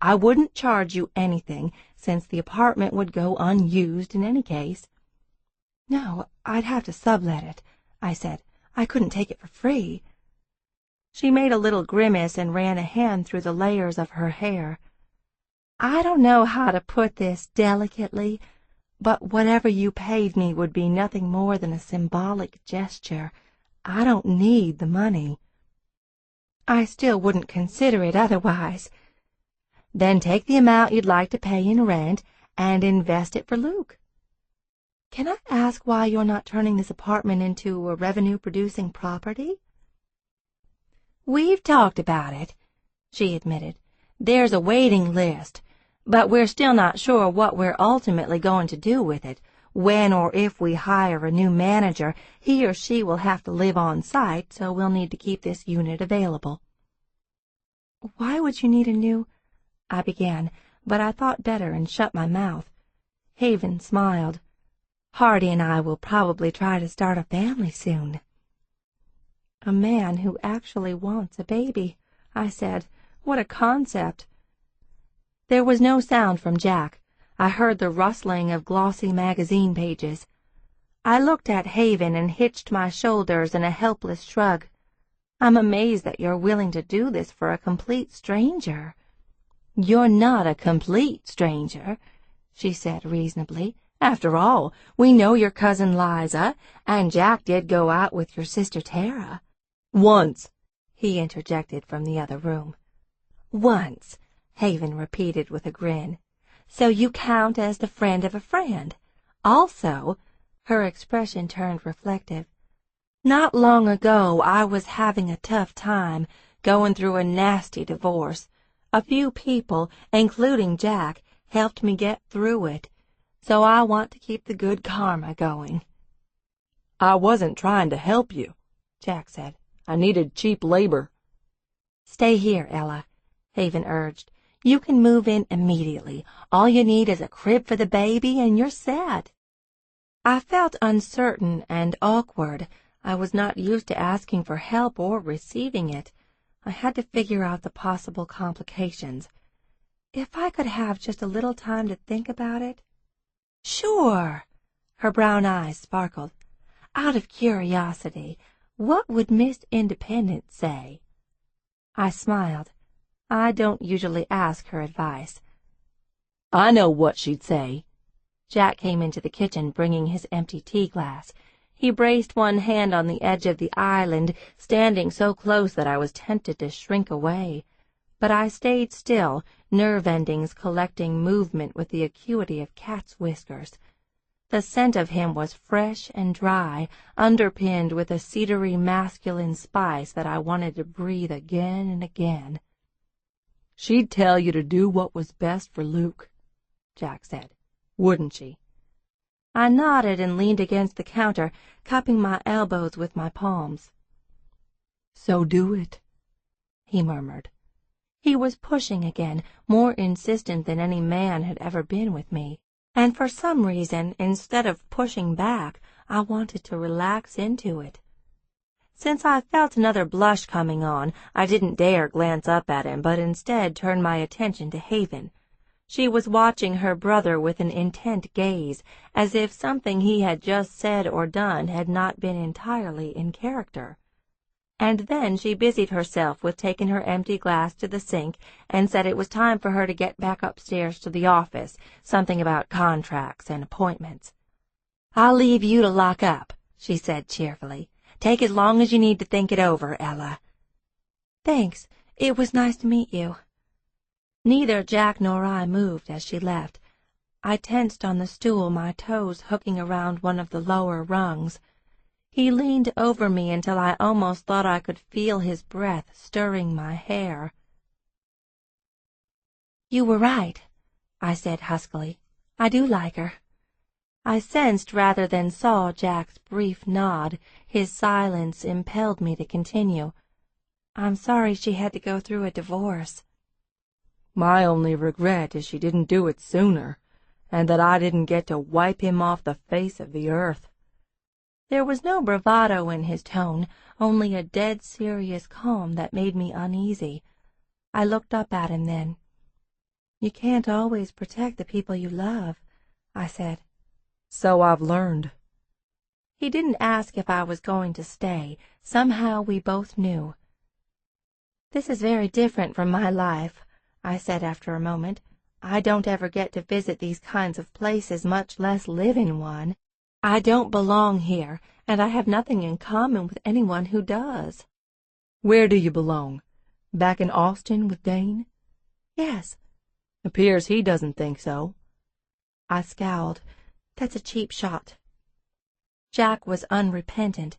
I wouldn't charge you anything, since the apartment would go unused in any case." "No, I'd have to sublet it," I said. "I couldn't take it for free." She made a little grimace and ran a hand through the layers of her hair. "I don't know how to put this delicately, but whatever you paid me would be nothing more than a symbolic gesture. I don't need the money." "I still wouldn't consider it otherwise." "Then take the amount you'd like to pay in rent and invest it for Luke." Can I ask why you're not turning this apartment into a revenue-producing property? We've talked about it, she admitted. There's a waiting list, but we're still not sure what we're ultimately going to do with it. When or if we hire a new manager, he or she will have to live on site, so we'll need to keep this unit available. Why would you need a new... I began, but I thought better and shut my mouth. Haven smiled. Hardy and I will probably try to start a family soon. A man who actually wants a baby, I said. What a concept. There was no sound from Jack. I heard the rustling of glossy magazine pages. I looked at Haven and hitched my shoulders in a helpless shrug. I'm amazed that you're willing to do this for a complete stranger. You're not a complete stranger, she said reasonably. After all, we know your cousin Liza, and Jack did go out with your sister Tara. Once, he interjected from the other room. Once, Haven repeated with a grin. So you count as the friend of a friend. Also, her expression turned reflective. Not long ago, I was having a tough time, going through a nasty divorce. A few people, including Jack, helped me get through it, so I want to keep the good karma going. I wasn't trying to help you, Jack said. I needed cheap labor. Stay here, Ella, Haven urged. You can move in immediately. All you need is a crib for the baby, and you're set. I felt uncertain and awkward. I was not used to asking for help or receiving it. I had to figure out the possible complications. If I could have just a little time to think about it. Sure. Her brown eyes sparkled. Out of curiosity, what would Miss Independent say? I smiled. I don't usually ask her advice. I know what she'd say. Jack came into the kitchen, bringing his empty tea glass. He braced one hand on the edge of the island, standing so close that I was tempted to shrink away. But I stayed still, nerve endings collecting movement with the acuity of cat's whiskers. The scent of him was fresh and dry, underpinned with a cedary masculine spice that I wanted to breathe again and again. She'd tell you to do what was best for Luke, Jack said. Wouldn't she? I nodded and leaned against the counter, cupping my elbows with my palms. So do it, he murmured. He was pushing again, more insistent than any man had ever been with me. And for some reason, instead of pushing back, I wanted to relax into it. Since I felt another blush coming on, I didn't dare glance up at him, but instead turned my attention to Haven. She was watching her brother with an intent gaze, as if something he had just said or done had not been entirely in character. And then she busied herself with taking her empty glass to the sink and said it was time for her to get back upstairs to the office, something about contracts and appointments. "I'll leave you to lock up," she said cheerfully. "Take as long as you need to think it over, Ella." "Thanks. It was nice to meet you." Neither Jack nor I moved as she left. I tensed on the stool, my toes hooking around one of the lower rungs. He leaned over me until I almost thought I could feel his breath stirring my hair. "You were right," I said huskily. "I do like her." I sensed rather than saw Jack's brief nod. His silence impelled me to continue. "I'm sorry she had to go through a divorce." My only regret is she didn't do it sooner, and that I didn't get to wipe him off the face of the earth. There was no bravado in his tone, only a dead serious calm that made me uneasy. I looked up at him then. "You can't always protect the people you love," I said. "So I've learned." He didn't ask if I was going to stay. Somehow we both knew. "This is very different from my life," I said after a moment. "I don't ever get to visit these kinds of places, much less live in one. I don't belong here, and I have nothing in common with anyone who does." "Where do you belong? Back in Austin with Dane?" "Yes." "Appears he doesn't think so." I scowled. "That's a cheap shot," Jack was unrepentant.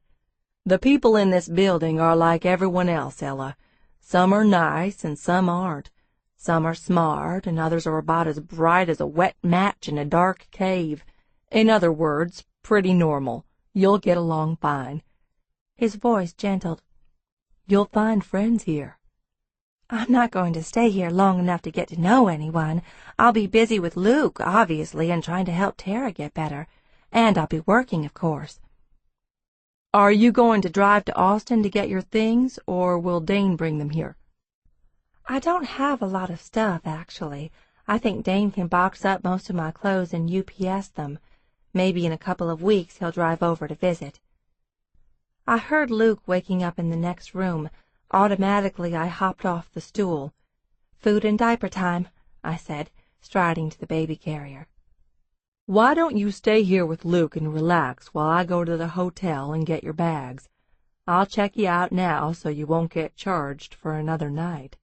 The people in this building are like everyone else, Ella. Some are nice and some aren't. Some are smart and others are about as bright as a wet match in a dark cave. In other words, pretty normal. You'll get along fine." His voice gentled. "You'll find friends here." "I'm not going to stay here long enough to get to know anyone. I'll be busy with Luke, obviously, and trying to help Tara get better. And I'll be working, of course." "Are you going to drive to Austin to get your things, or will Dane bring them here?" "I don't have a lot of stuff, actually. I think Dane can box up most of my clothes and UPS them. Maybe in a couple of weeks he'll drive over to visit." I heard Luke waking up in the next room. Automatically I hopped off the stool. "Food and diaper time," I said, striding to the baby carrier. "Why don't you stay here with Luke and relax while I go to the hotel and get your bags? I'll check you out now so you won't get charged for another night."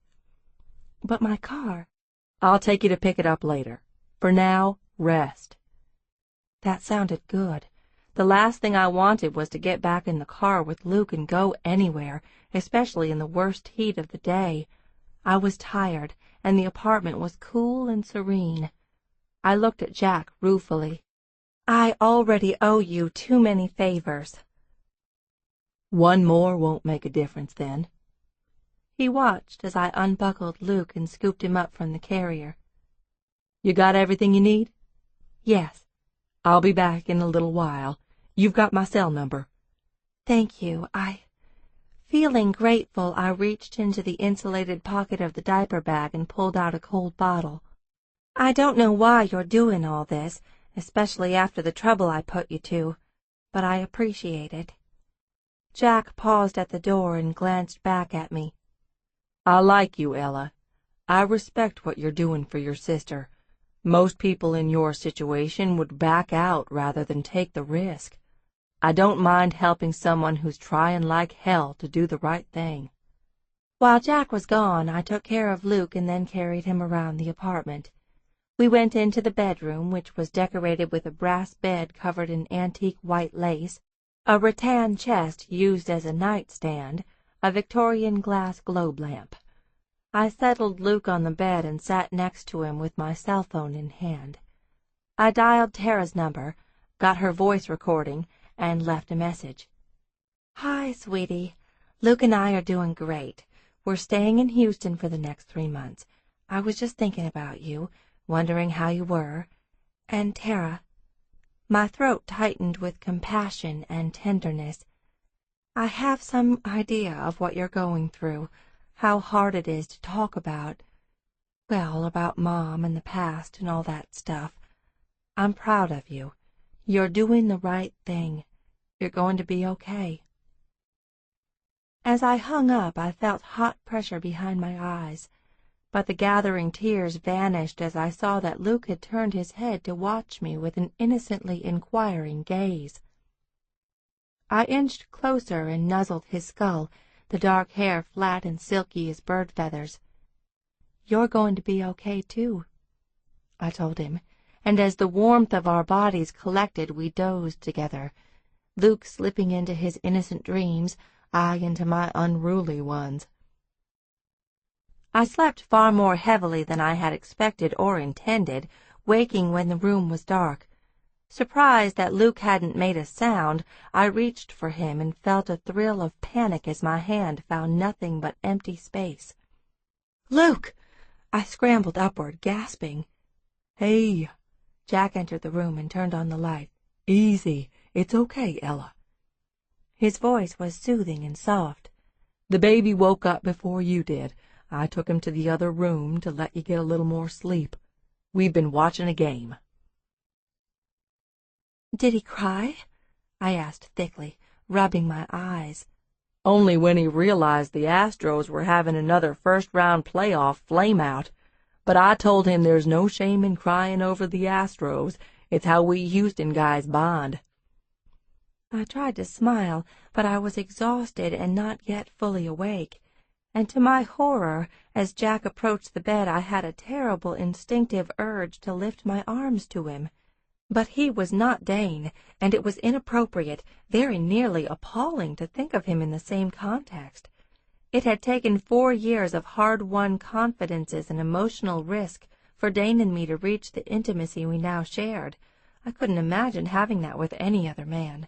"But my car—" "I'll take you to pick it up later. For now, rest." That sounded good. The last thing I wanted was to get back in the car with Luke and go anywhere, especially in the worst heat of the day. I was tired, and the apartment was cool and serene. I looked at Jack ruefully. "I already owe you too many favors." "One more won't make a difference, then." He watched as I unbuckled Luke and scooped him up from the carrier. "You got everything you need?" "Yes." "I'll be back in a little while. You've got my cell number." "Thank you. Feeling grateful, I reached into the insulated pocket of the diaper bag and pulled out a cold bottle. "I don't know why you're doing all this, especially after the trouble I put you to, but I appreciate it." Jack paused at the door and glanced back at me. "I like you, Ella. I respect what you're doing for your sister. Most people in your situation would back out rather than take the risk. I don't mind helping someone who's trying like hell to do the right thing." While Jack was gone, I took care of Luke and then carried him around the apartment. We went into the bedroom, which was decorated with a brass bed covered in antique white lace, a rattan chest used as a nightstand, a Victorian glass globe lamp. I settled Luke on the bed and sat next to him with my cell phone in hand. I dialed Tara's number, got her voice recording, and left a message. "Hi, sweetie. Luke and I are doing great. We're staying in Houston for the next 3 months. I was just thinking about you, wondering how you were. And Tara—" My throat tightened with compassion and tenderness. "I have some idea of what you're going through, how hard it is to talk about, well, about Mom and the past and all that stuff. I'm proud of you. You're doing the right thing. You're going to be okay." As I hung up, I felt hot pressure behind my eyes, but the gathering tears vanished as I saw that Luke had turned his head to watch me with an innocently inquiring gaze. I inched closer and nuzzled his skull, the dark hair flat and silky as bird feathers. "You're going to be okay, too," I told him, and as the warmth of our bodies collected, we dozed together, Luke slipping into his innocent dreams, I into my unruly ones. I slept far more heavily than I had expected or intended, waking when the room was dark. Surprised that Luke hadn't made a sound, I reached for him and felt a thrill of panic as my hand found nothing but empty space. "Luke!" I scrambled upward, gasping. "Hey!" Jack entered the room and turned on the light. "Easy. It's okay, Ella." His voice was soothing and soft. "The baby woke up before you did. I took him to the other room to let you get a little more sleep. We've been watching a game." "Did he cry?" I asked thickly, rubbing my eyes. "Only when he realized the Astros were having another first-round playoff flame-out. But I told him there's no shame in crying over the Astros. It's how we Houston guys bond." I tried to smile, but I was exhausted and not yet fully awake. And to my horror, as Jack approached the bed, I had a terrible instinctive urge to lift my arms to him. But he was not Dane, and it was inappropriate, very nearly appalling, to think of him in the same context. It had taken 4 years of hard-won confidences and emotional risk for Dane and me to reach the intimacy we now shared. I couldn't imagine having that with any other man.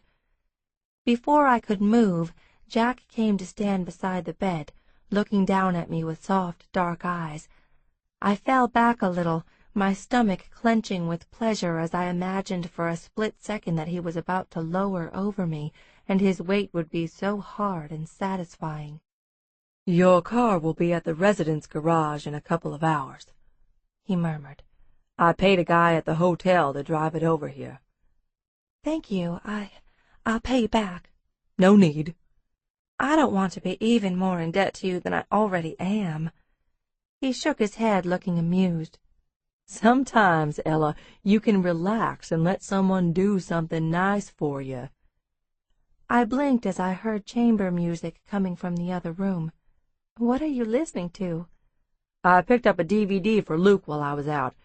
Before I could move, Jack came to stand beside the bed, looking down at me with soft, dark eyes. I fell back a little, my stomach clenching with pleasure as I imagined for a split second that he was about to lower over me, and his weight would be so hard and satisfying. "Your car will be at the residence garage in a couple of hours," he murmured. "I paid a guy at the hotel to drive it over here." "Thank you. I'll pay you back." "No need." "I don't want to be even more in debt to you than I already am." He shook his head, looking amused. "Sometimes, Ella, you can relax and let someone do something nice for you." I blinked as I heard chamber music coming from the other room. "What are you listening to?" "I picked up a DVD for Luke while I was out.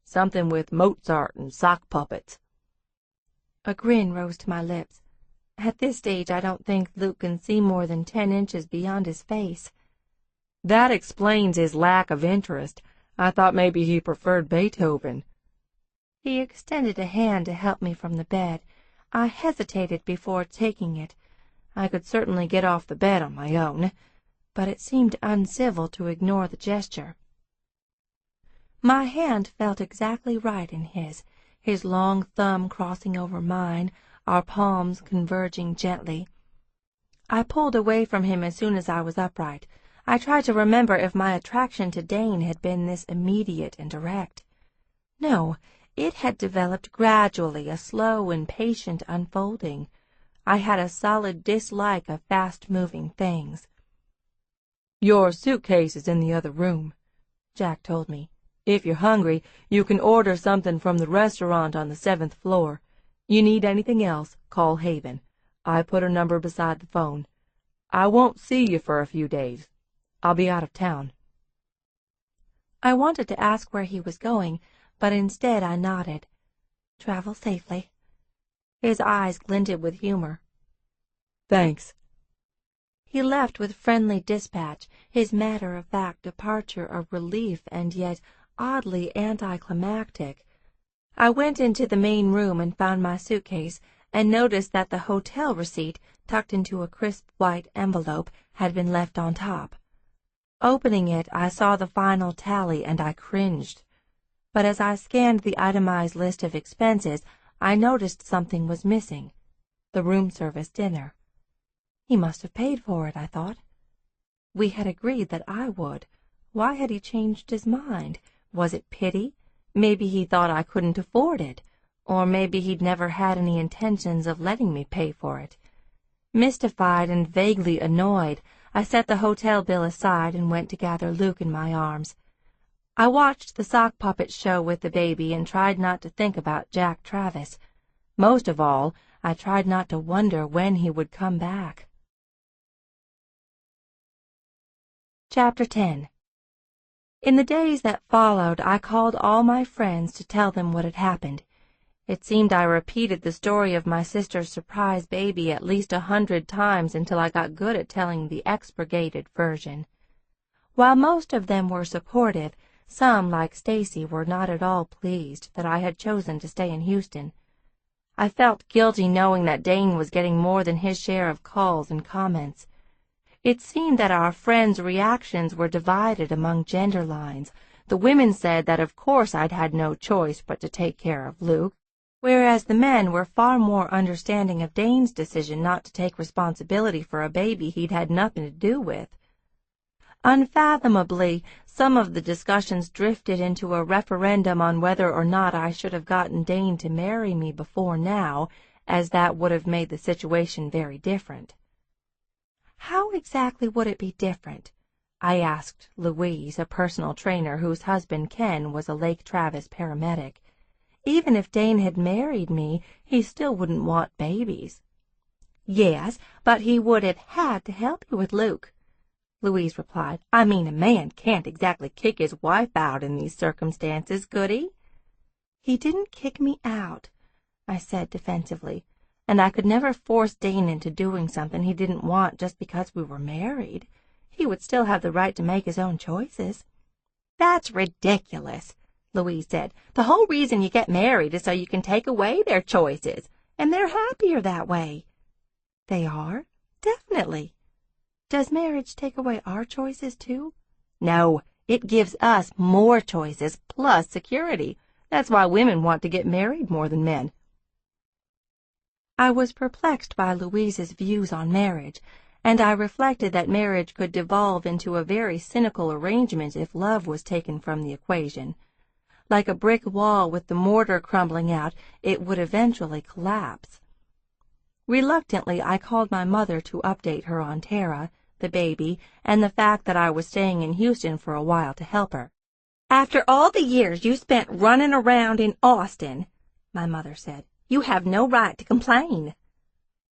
Something with Mozart and sock puppets." A grin rose to my lips. At this stage, I don't think Luke can see more than 10 inches beyond his face. "That explains his lack of interest. I thought maybe he preferred Beethoven." He extended a hand to help me from the bed. I hesitated before taking it. I could certainly get off the bed on my own, but it seemed uncivil to ignore the gesture. My hand felt exactly right in his long thumb crossing over mine, our palms converging gently. I pulled away from him as soon as I was upright. I tried to remember if my attraction to Dane had been this immediate and direct. No, it had developed gradually, a slow and patient unfolding. I had a solid dislike of fast-moving things. "Your suitcase is in the other room," Jack told me. "If you're hungry, you can order something from the restaurant on the 7th floor. You need anything else, call Haven. I put her number beside the phone. I won't see you for a few days. I'll be out of town." I wanted to ask where he was going, but instead I nodded. "Travel safely." His eyes glinted with humor. "Thanks." He left with friendly dispatch, his matter-of-fact departure a relief and yet oddly anticlimactic. I went into the main room and found my suitcase, and noticed that the hotel receipt, tucked into a crisp white envelope, had been left on top. Opening it, I saw the final tally, and I cringed. But as I scanned the itemized list of expenses, I noticed something was missing: the room service dinner. He must have paid for it, I thought. We had agreed that I would. Why had he changed his mind? Was it pity? Maybe he thought I couldn't afford it, or maybe he'd never had any intentions of letting me pay for it. Mystified and vaguely annoyed, I set the hotel bill aside and went to gather Luke in my arms. I watched the sock puppet show with the baby and tried not to think about Jack Travis. Most of all, I tried not to wonder when he would come back. Chapter 10. In the days that followed, I called all my friends to tell them what had happened. It seemed I repeated the story of my sister's surprise baby at least 100 times until I got good at telling the expurgated version. While most of them were supportive, some, like Stacy, were not at all pleased that I had chosen to stay in Houston. I felt guilty knowing that Dane was getting more than his share of calls and comments. It seemed that our friends' reactions were divided among gender lines. The women said that of course I'd had no choice but to take care of Luke, whereas the men were far more understanding of Dane's decision not to take responsibility for a baby he'd had nothing to do with. Unfathomably, some of the discussions drifted into a referendum on whether or not I should have gotten Dane to marry me before now, as that would have made the situation very different. How exactly would it be different? I asked Louise, a personal trainer whose husband Ken was a Lake Travis paramedic. Even if Dane had married me, he still wouldn't want babies. Yes, but he would have had to help you with Luke, Louise replied. I mean, a man can't exactly kick his wife out in these circumstances, could he? He didn't kick me out, I said defensively, and I could never force Dane into doing something he didn't want just because we were married. He would still have the right to make his own choices. That's ridiculous, Louise said. The whole reason you get married is so you can take away their choices, and they're happier that way. They are? Definitely. Does marriage take away our choices, too? No, it gives us more choices, plus security. That's why women want to get married more than men. I was perplexed by Louise's views on marriage, and I reflected that marriage could devolve into a very cynical arrangement if love was taken from the equation. Like a brick wall with the mortar crumbling out, it would eventually collapse. Reluctantly, I called my mother to update her on Tara, the baby, and the fact that I was staying in Houston for a while to help her. "After all the years you spent running around in Austin," my mother said, "you have no right to complain."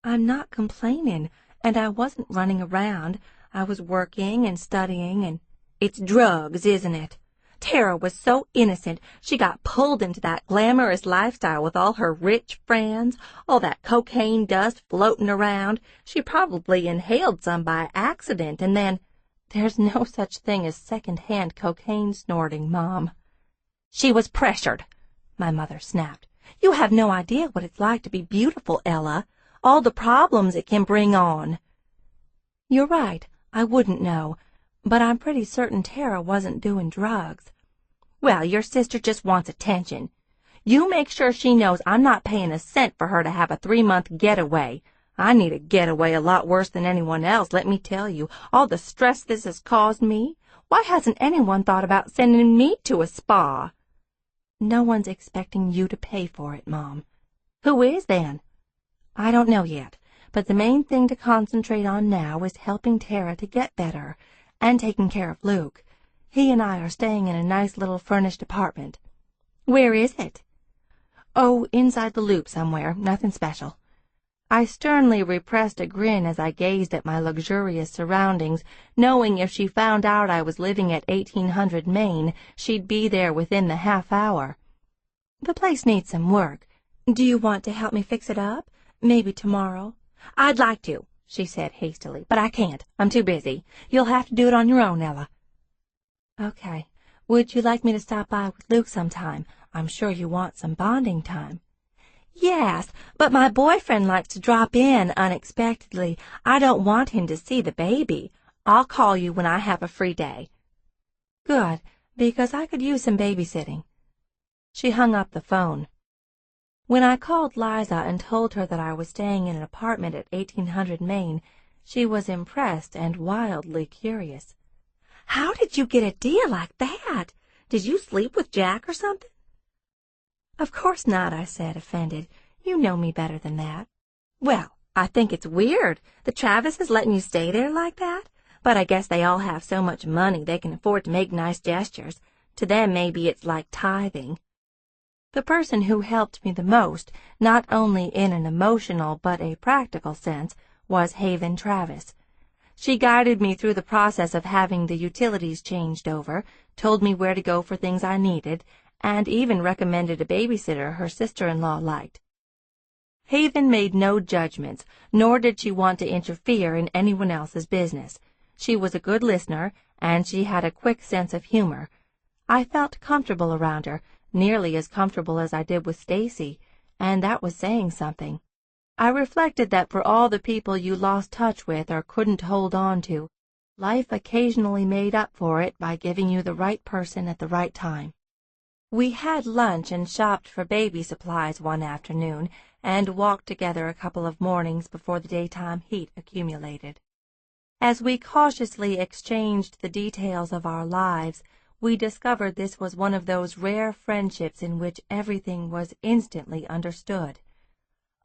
"I'm not complaining, and I wasn't running around. I was working and studying and—" "It's drugs, isn't it? Tara was so innocent. She got pulled into that glamorous lifestyle with all her rich friends, all that cocaine dust floating around. She probably inhaled some by accident, and then—" "There's no such thing as second-hand cocaine snorting, Mom." "She was pressured," my mother snapped. "You have no idea what it's like to be beautiful, Ella. All the problems it can bring on." "You're right. I wouldn't know. But I'm pretty certain Tara wasn't doing drugs." "Well, your sister just wants attention. You make sure she knows I'm not paying a cent for her to have a 3-month getaway. I need a getaway a lot worse than anyone else, let me tell you. All the stress this has caused me. Why hasn't anyone thought about sending me to a spa?" "No one's expecting you to pay for it, Mom." "Who is, then?" "I don't know yet, but the main thing to concentrate on now is helping Tara to get better, and taking care of Luke. He and I are staying in a nice little furnished apartment." "Where is it?" "Oh, inside the Loop somewhere. Nothing special." I sternly repressed a grin as I gazed at my luxurious surroundings, knowing if she found out I was living at 1800 Main, she'd be there within the half hour. "The place needs some work. Do you want to help me fix it up? Maybe tomorrow?" "I'd like to," she said hastily, "but I can't. I'm too busy. You'll have to do it on your own, Ella." "Okay. Would you like me to stop by with Luke sometime? I'm sure you want some bonding time." "Yes, but my boyfriend likes to drop in unexpectedly. I don't want him to see the baby. I'll call you when I have a free day." "Good, because I could use some babysitting." She hung up the phone. When I called Liza and told her that I was staying in an apartment at 1800 Main, she was impressed and wildly curious. "How did you get a deal like that? Did you sleep with Jack or something?" "Of course not," I said, offended. "You know me better than that." "Well, I think it's weird. The Travises letting you stay there like that. But I guess they all have so much money they can afford to make nice gestures. To them, maybe it's like tithing." The person who helped me the most, not only in an emotional but a practical sense, was Haven Travis. She guided me through the process of having the utilities changed over, told me where to go for things I needed, and even recommended a babysitter her sister-in-law liked. Haven made no judgments, nor did she want to interfere in anyone else's business. She was a good listener, and she had a quick sense of humor. I felt comfortable around her, nearly as comfortable as I did with Stacy, and that was saying something. I reflected that for all the people you lost touch with or couldn't hold on to, life occasionally made up for it by giving you the right person at the right time. We had lunch and shopped for baby supplies one afternoon, and walked together a couple of mornings before the daytime heat accumulated. As we cautiously exchanged the details of our lives, we discovered this was one of those rare friendships in which everything was instantly understood.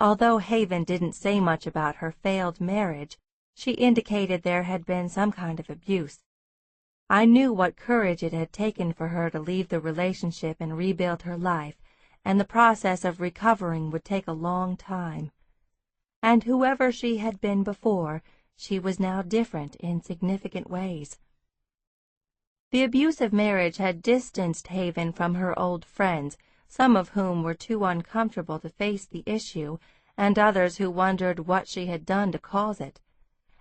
Although Haven didn't say much about her failed marriage, she indicated there had been some kind of abuse. I knew what courage it had taken for her to leave the relationship and rebuild her life, and the process of recovering would take a long time. And whoever she had been before, she was now different in significant ways. The abusive marriage had distanced Haven from her old friends, some of whom were too uncomfortable to face the issue, and others who wondered what she had done to cause it.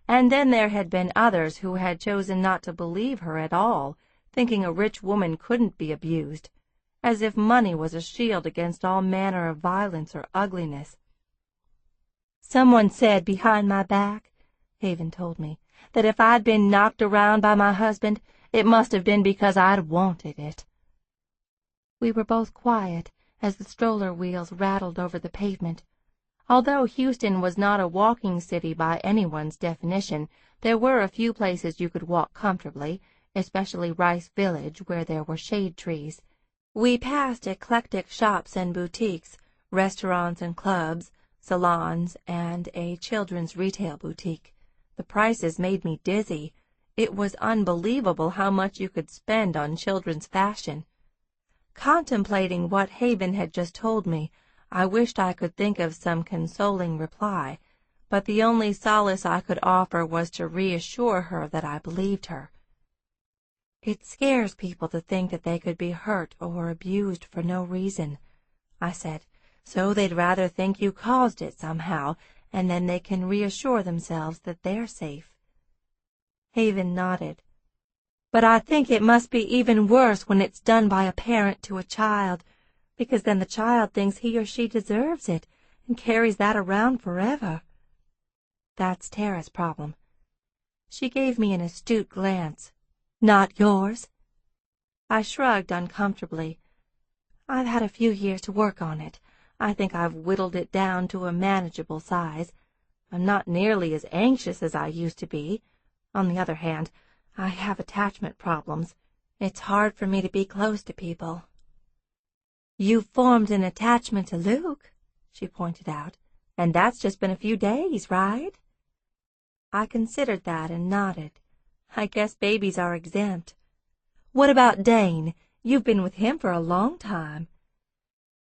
And then there had been others who had chosen not to believe her at all, thinking a rich woman couldn't be abused, as if money was a shield against all manner of violence or ugliness. "Someone said behind my back," Haven told me, "that if I'd been knocked around by my husband, it must have been because I'd wanted it." We were both quiet as the stroller wheels rattled over the pavement. Although Houston was not a walking city by anyone's definition, there were a few places you could walk comfortably, especially Rice Village, where there were shade trees. We passed eclectic shops and boutiques, restaurants and clubs, salons, and a children's retail boutique. The prices made me dizzy. It was unbelievable how much you could spend on children's fashion. Contemplating what Haven had just told me, I wished I could think of some consoling reply, but the only solace I could offer was to reassure her that I believed her. "It scares people to think that they could be hurt or abused for no reason," I said, "so they'd rather think you caused it somehow, and then they can reassure themselves that they're safe." Haven nodded. "But I think it must be even worse when it's done by a parent to a child, because then the child thinks he or she deserves it and carries that around forever." "That's Tara's problem." She gave me an astute glance. "Not yours?" I shrugged uncomfortably. "I've had a few years to work on it. I think I've whittled it down to a manageable size. I'm not nearly as anxious as I used to be. On the other hand, I have attachment problems. It's hard for me to be close to people." "You've formed an attachment to Luke," she pointed out, "and that's just been a few days, right?" I considered that and nodded. I guess babies are exempt. "What about Dane? You've been with him for a long time."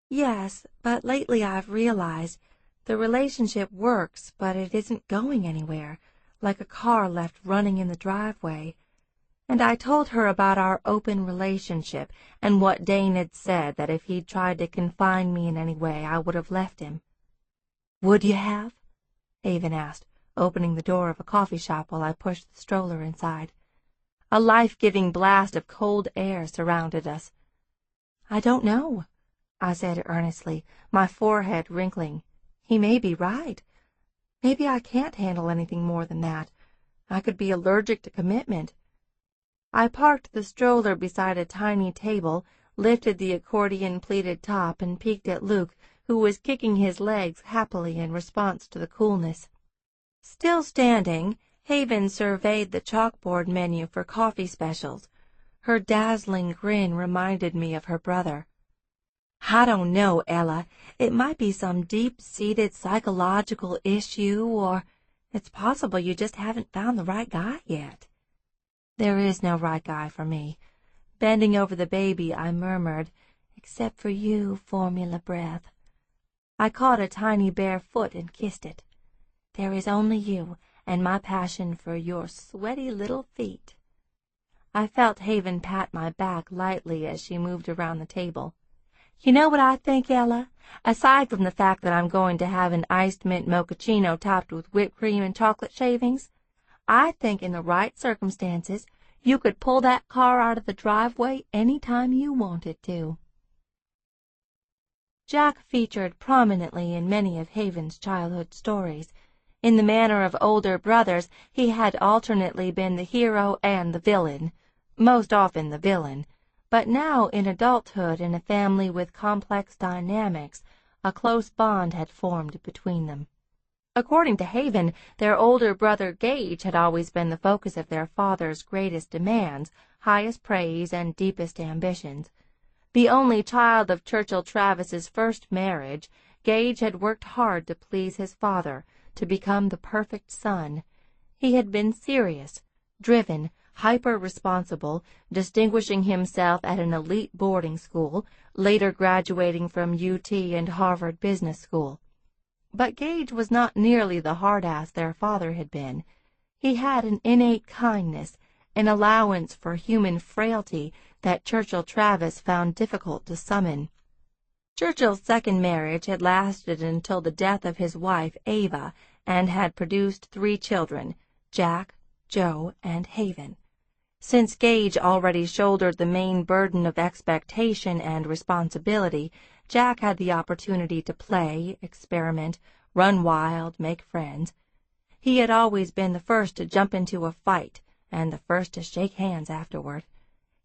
"Yes, but lately I've realized the relationship works, but it isn't going anywhere, like a car left running in the driveway." And I told her about our open relationship and what Dane had said, that if he'd tried to confine me in any way, I would have left him. "Would you have?" Haven asked, opening the door of a coffee shop while I pushed the stroller inside. A life-giving blast of cold air surrounded us. "I don't know," I said earnestly, my forehead wrinkling. "He may be right. Maybe I can't handle anything more than that. I could be allergic to commitment." I parked the stroller beside a tiny table, lifted the accordion-pleated top, and peeked at Luke, who was kicking his legs happily in response to the coolness. Still standing, Haven surveyed the chalkboard menu for coffee specials. Her dazzling grin reminded me of her brother. "I don't know, Ella. It might be some deep-seated psychological issue, or it's possible you just haven't found the right guy yet." "There is no right guy for me." Bending over the baby, I murmured, "Except for you, formula breath." I caught a tiny bare foot and kissed it. "There is only you, and my passion for your sweaty little feet." I felt Haven pat my back lightly as she moved around the table. "You know what I think, Ella? Aside from the fact that I'm going to have an iced mint mochaccino topped with whipped cream and chocolate shavings, I think in the right circumstances you could pull that car out of the driveway any time you wanted to." Jack featured prominently in many of Haven's childhood stories. In the manner of older brothers, he had alternately been the hero and the villain, most often the villain, but now in adulthood in a family with complex dynamics, a close bond had formed between them. According to Haven, their older brother Gage had always been the focus of their father's greatest demands, highest praise, and deepest ambitions. The only child of Churchill Travis's first marriage, Gage had worked hard to please his father, to become the perfect son. He had been serious, driven, hyper-responsible, distinguishing himself at an elite boarding school, later graduating from UT and Harvard Business School. But Gage was not nearly the hard-ass their father had been. He had an innate kindness, an allowance for human frailty that Churchill Travis found difficult to summon. Churchill's second marriage had lasted until the death of his wife, Ava, and had produced 3 children, Jack, Joe, and Haven. Since Gage already shouldered the main burden of expectation and responsibility, Jack had the opportunity to play, experiment, run wild, make friends. He had always been the first to jump into a fight, and the first to shake hands afterward.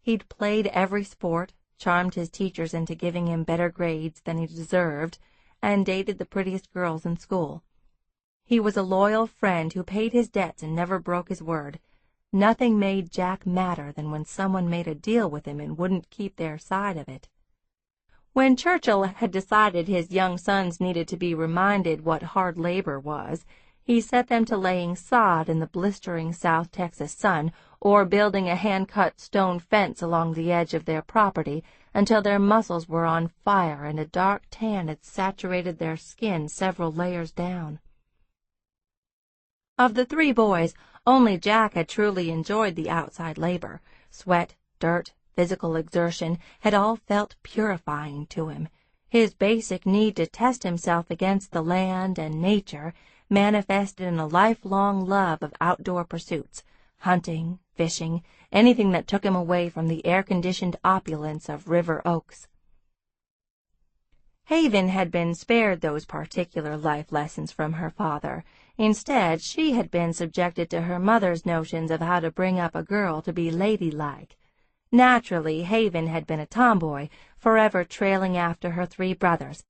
He'd played every sport, charmed his teachers into giving him better grades than he deserved, and dated the prettiest girls in school. He was a loyal friend who paid his debts and never broke his word. Nothing made Jack madder than when someone made a deal with him and wouldn't keep their side of it. When Churchill had decided his young sons needed to be reminded what hard labor was, he set them to laying sod in the blistering South Texas sun, or building a hand-cut stone fence along the edge of their property until their muscles were on fire and a dark tan had saturated their skin several layers down. Of the 3 boys, only Jack had truly enjoyed the outside labor. Sweat, dirt, physical exertion had all felt purifying to him. His basic need to test himself against the land and nature manifested in a lifelong love of outdoor pursuits, hunting, fishing, anything that took him away from the air-conditioned opulence of River Oaks. Haven had been spared those particular life lessons from her father. Instead, she had been subjected to her mother's notions of how to bring up a girl to be ladylike. Naturally, Haven had been a tomboy, forever trailing after her 3 brothers.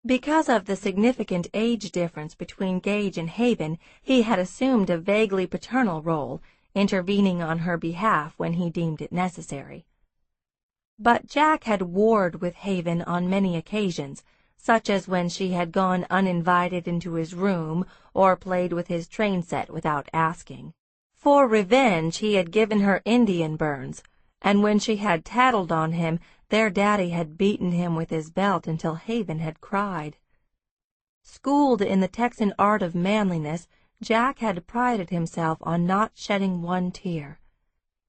Because of the significant age difference between Gage and Haven, he had assumed a vaguely paternal role, intervening on her behalf when he deemed it necessary. But Jack had warred with Haven on many occasions, such as when she had gone uninvited into his room or played with his train set without asking. For revenge, he had given her Indian burns, and when she had tattled on him, their daddy had beaten him with his belt until Haven had cried. Schooled in the Texan art of manliness, Jack had prided himself on not shedding one tear.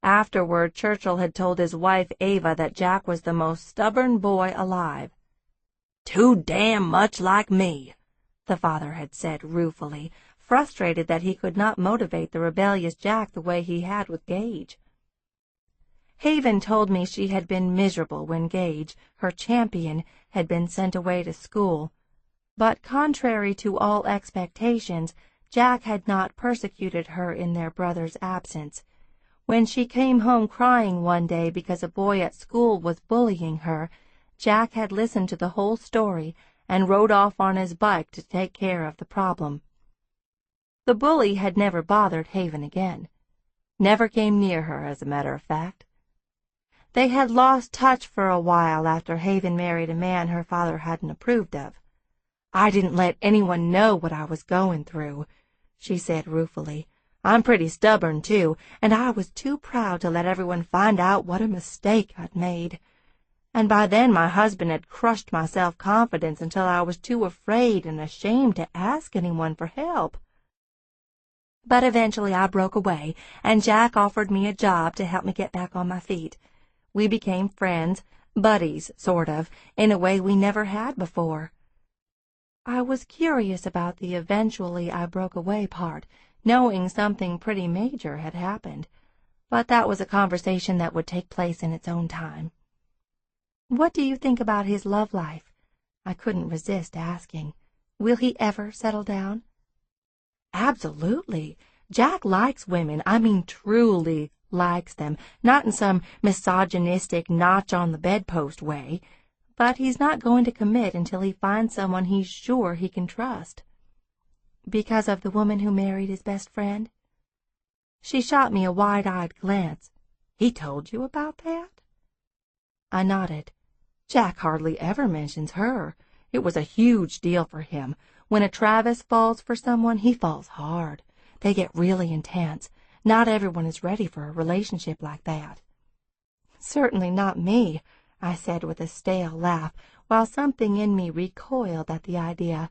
Afterward, Churchill had told his wife Ava that Jack was the most stubborn boy alive. "Too damn much like me," the father had said ruefully, frustrated that he could not motivate the rebellious Jack the way he had with Gage. Haven told me she had been miserable when Gage, her champion, had been sent away to school. But contrary to all expectations, Jack had not persecuted her in their brother's absence. When she came home crying one day because a boy at school was bullying her, Jack had listened to the whole story and rode off on his bike to take care of the problem. The bully had never bothered Haven again. Never came near her, as a matter of fact. They had lost touch for a while after Haven married a man her father hadn't approved of. "I didn't let anyone know what I was going through," she said ruefully. "I'm pretty stubborn, too, and I was too proud to let everyone find out what a mistake I'd made. And by then my husband had crushed my self-confidence until I was too afraid and ashamed to ask anyone for help. But eventually I broke away, and Jack offered me a job to help me get back on my feet. We became friends, buddies, sort of, in a way we never had before." I was curious about the "eventually I broke away" part, knowing something pretty major had happened, but that was a conversation that would take place in its own time. "What do you think about his love life?" I couldn't resist asking. "Will he ever settle down?" "Absolutely. Jack likes women. I mean truly likes them, not in some misogynistic notch-on-the-bedpost way. But he's not going to commit until he finds someone he's sure he can trust." "Because of the woman who married his best friend?" She shot me a wide-eyed glance. "He told you about that?" I nodded. "Jack hardly ever mentions her. It was a huge deal for him. When a Travis falls for someone, he falls hard. They get really intense. Not everyone is ready for a relationship like that." "Certainly not me," I said with a stale laugh, while something in me recoiled at the idea.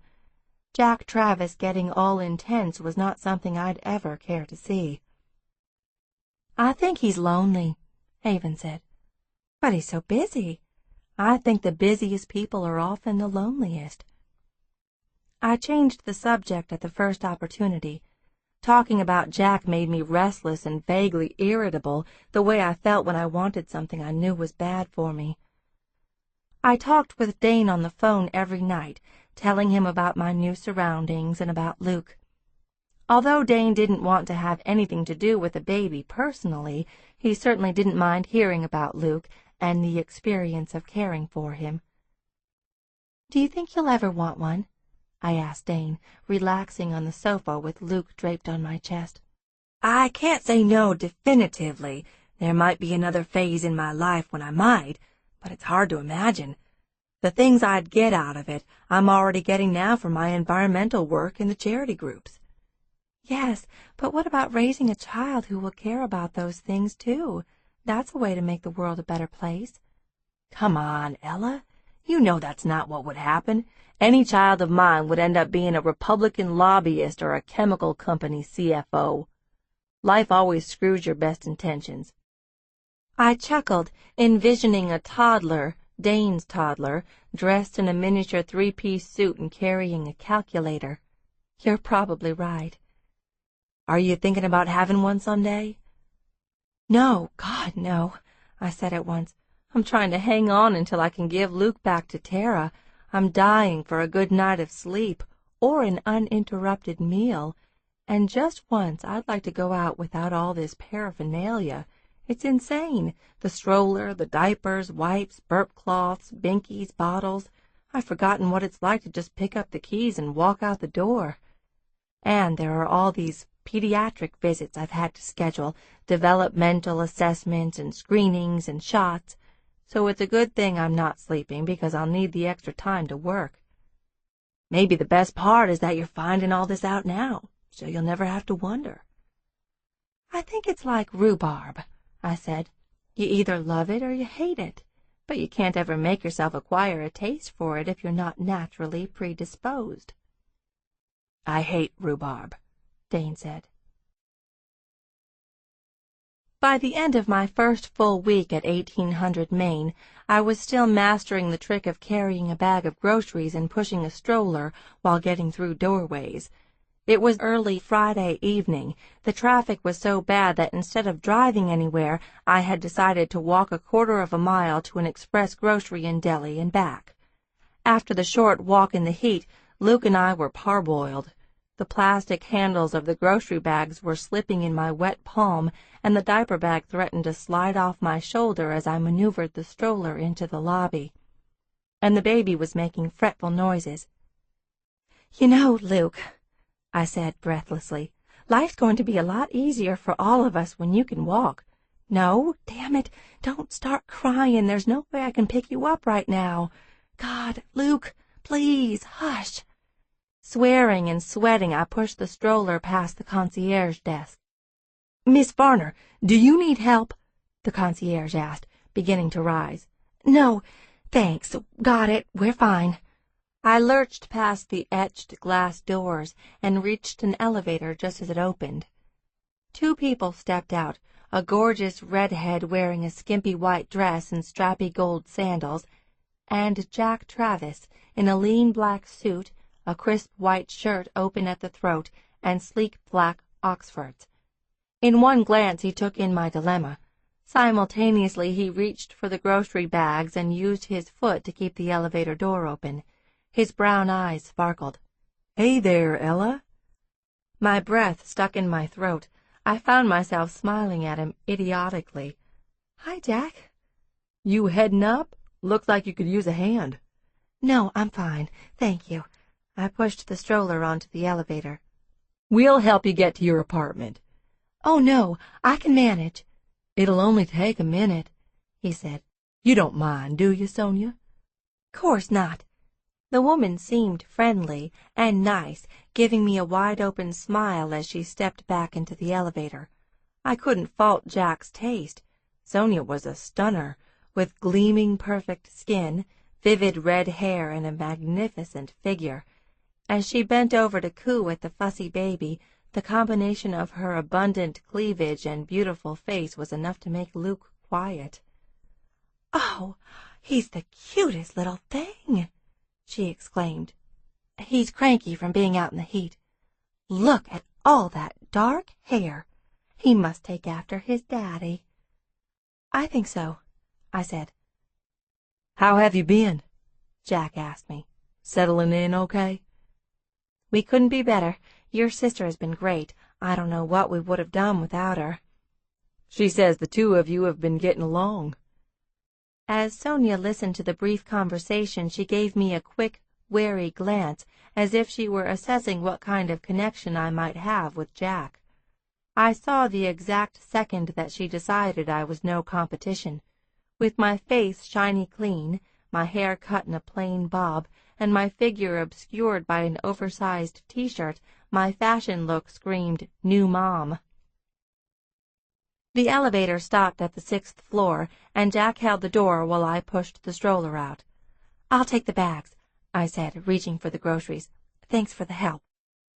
Jack Travis getting all intense was not something I'd ever care to see. "I think he's lonely," Haven said. "But he's so busy." I think the busiest people are often the loneliest." I changed the subject at the first opportunity. Talking about Jack made me restless and vaguely irritable, the way I felt when I wanted something I knew was bad for me. I talked with Dane on the phone every night, telling him about my new surroundings and about Luke. Although Dane didn't want to have anything to do with the baby personally, he certainly didn't mind hearing about Luke and the experience of caring for him. "Do you think you'll ever want one?" I asked Dane, relaxing on the sofa with Luke draped on my chest. "I can't say no definitively. There might be another phase in my life when I might, but it's hard to imagine. The things I'd get out of it, I'm already getting now from my environmental work in the charity groups." "Yes, but what about raising a child who will care about those things, too? That's a way to make the world a better place." "Come on, Ella. You know that's not what would happen. Any child of mine would end up being a Republican lobbyist or a chemical company CFO. Life always screws your best intentions." I chuckled, envisioning a toddler, Dane's toddler, dressed in a miniature three-piece suit and carrying a calculator. "You're probably right." "Are you thinking about having one someday?" "No, God, no," I said at once. "I'm trying to hang on until I can give Luke back to Tara. I'm dying for a good night of sleep or an uninterrupted meal. And just once I'd like to go out without all this paraphernalia. It's insane. The stroller, the diapers, wipes, burp cloths, binkies, bottles. I've forgotten what it's like to just pick up the keys and walk out the door. And there are all these pediatric visits I've had to schedule, developmental assessments and screenings and shots. So it's a good thing I'm not sleeping, because I'll need the extra time to work." "Maybe the best part is that you're finding all this out now, so you'll never have to wonder." "I think it's like rhubarb," I said. "You either love it or you hate it, but you can't ever make yourself acquire a taste for it if you're not naturally predisposed." "I hate rhubarb," Dane said. By the end of my first full week at 1800 Main, I was still mastering the trick of carrying a bag of groceries and pushing a stroller while getting through doorways. It was early Friday evening. The traffic was so bad that instead of driving anywhere, I had decided to walk a quarter of a mile to an express grocery in Delhi and back. After the short walk in the heat, Luke and I were parboiled. The plastic handles of the grocery bags were slipping in my wet palm, and the diaper bag threatened to slide off my shoulder as I maneuvered the stroller into the lobby. And the baby was making fretful noises. "You know, Luke," I said breathlessly, "life's going to be a lot easier for all of us when you can walk. No, damn it, don't start crying. There's no way I can pick you up right now. God, Luke, please, hush." Swearing and sweating, I pushed the stroller past the concierge desk. "Miss Varner, do you need help?" the concierge asked, beginning to rise. "No, thanks. Got it. We're fine." I lurched past the etched glass doors and reached an elevator just as it opened. Two people stepped out, a gorgeous redhead wearing a skimpy white dress and strappy gold sandals, and Jack Travis in a lean black suit, a crisp white shirt open at the throat, and sleek black Oxfords. In one glance he took in my dilemma. Simultaneously he reached for the grocery bags and used his foot to keep the elevator door open. His brown eyes sparkled. "Hey there, Ella." My breath stuck in my throat. I found myself smiling at him idiotically. "Hi, Jack." "You heading up? Looks like you could use a hand." "No, I'm fine. Thank you." I pushed the stroller onto the elevator. "We'll help you get to your apartment." "Oh, no, I can manage." "It'll only take a minute," he said. "You don't mind, do you, Sonia?" "Course not." The woman seemed friendly and nice, giving me a wide-open smile as she stepped back into the elevator. I couldn't fault Jack's taste. Sonia was a stunner, with gleaming perfect skin, vivid red hair, and a magnificent figure. As she bent over to coo at the fussy baby, the combination of her abundant cleavage and beautiful face was enough to make Luke quiet. "Oh, "He's the cutest little thing," she exclaimed. "He's cranky from being out in the heat. Look at all that dark hair. He must take after his daddy." "I think so," I said. "How have you been?" Jack asked me. "Settling in okay?" "We couldn't be better. Your sister has been great. I don't know what we would have done without her." "She says the two of you have been getting along." As Sonia listened to the brief conversation, she gave me a quick, wary glance, as if she were assessing what kind of connection I might have with Jack. I saw the exact second that she decided I was no competition. With my face shiny clean, my hair cut in a plain bob, and my figure obscured by an oversized t-shirt, my fashion look screamed, "New Mom." The elevator stopped at the 6th floor, and Jack held the door while I pushed the stroller out. "I'll take the bags," I said, reaching for the groceries. "Thanks for the help."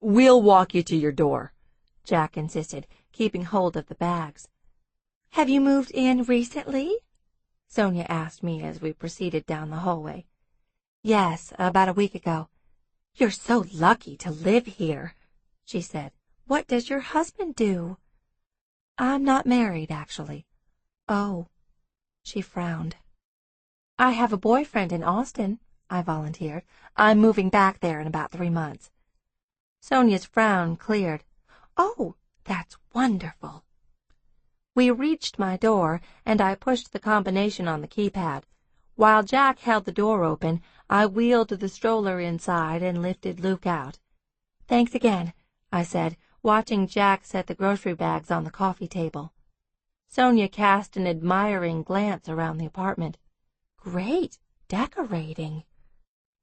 "We'll walk you to your door," Jack insisted, keeping hold of the bags. "Have you moved in recently?" Sonia asked me as we proceeded down the hallway. "Yes, about a week ago." "You're so lucky to live here," she said. "What does your husband do?" "I'm not married, actually." "Oh," she frowned. "I have a boyfriend in Austin," I volunteered. "I'm moving back there in about 3 months." Sonia's frown cleared. "Oh, that's wonderful." We reached my door, and I pushed the combination on the keypad. While Jack held the door open, I wheeled the stroller inside and lifted Luke out. "Thanks again," I said, watching Jack set the grocery bags on the coffee table. Sonia cast an admiring glance around the apartment. "Great decorating."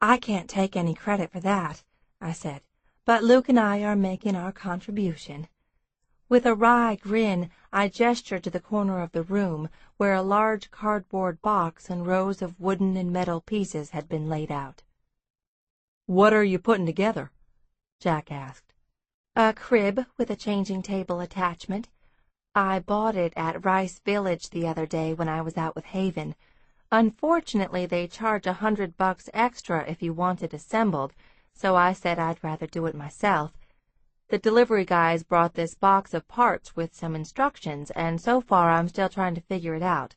"I can't take any credit for that," I said, "but Luke and I are making our contribution." With a wry grin, I gestured to the corner of the room where a large cardboard box and rows of wooden and metal pieces had been laid out. "What are you putting together?" Jack asked. "A crib with a changing table attachment. I bought it at Rice Village the other day when I was out with Haven. Unfortunately, they charge $100 extra if you want it assembled, so I said I'd rather do it myself. The delivery guys brought this box of parts with some instructions, and so far I'm still trying to figure it out.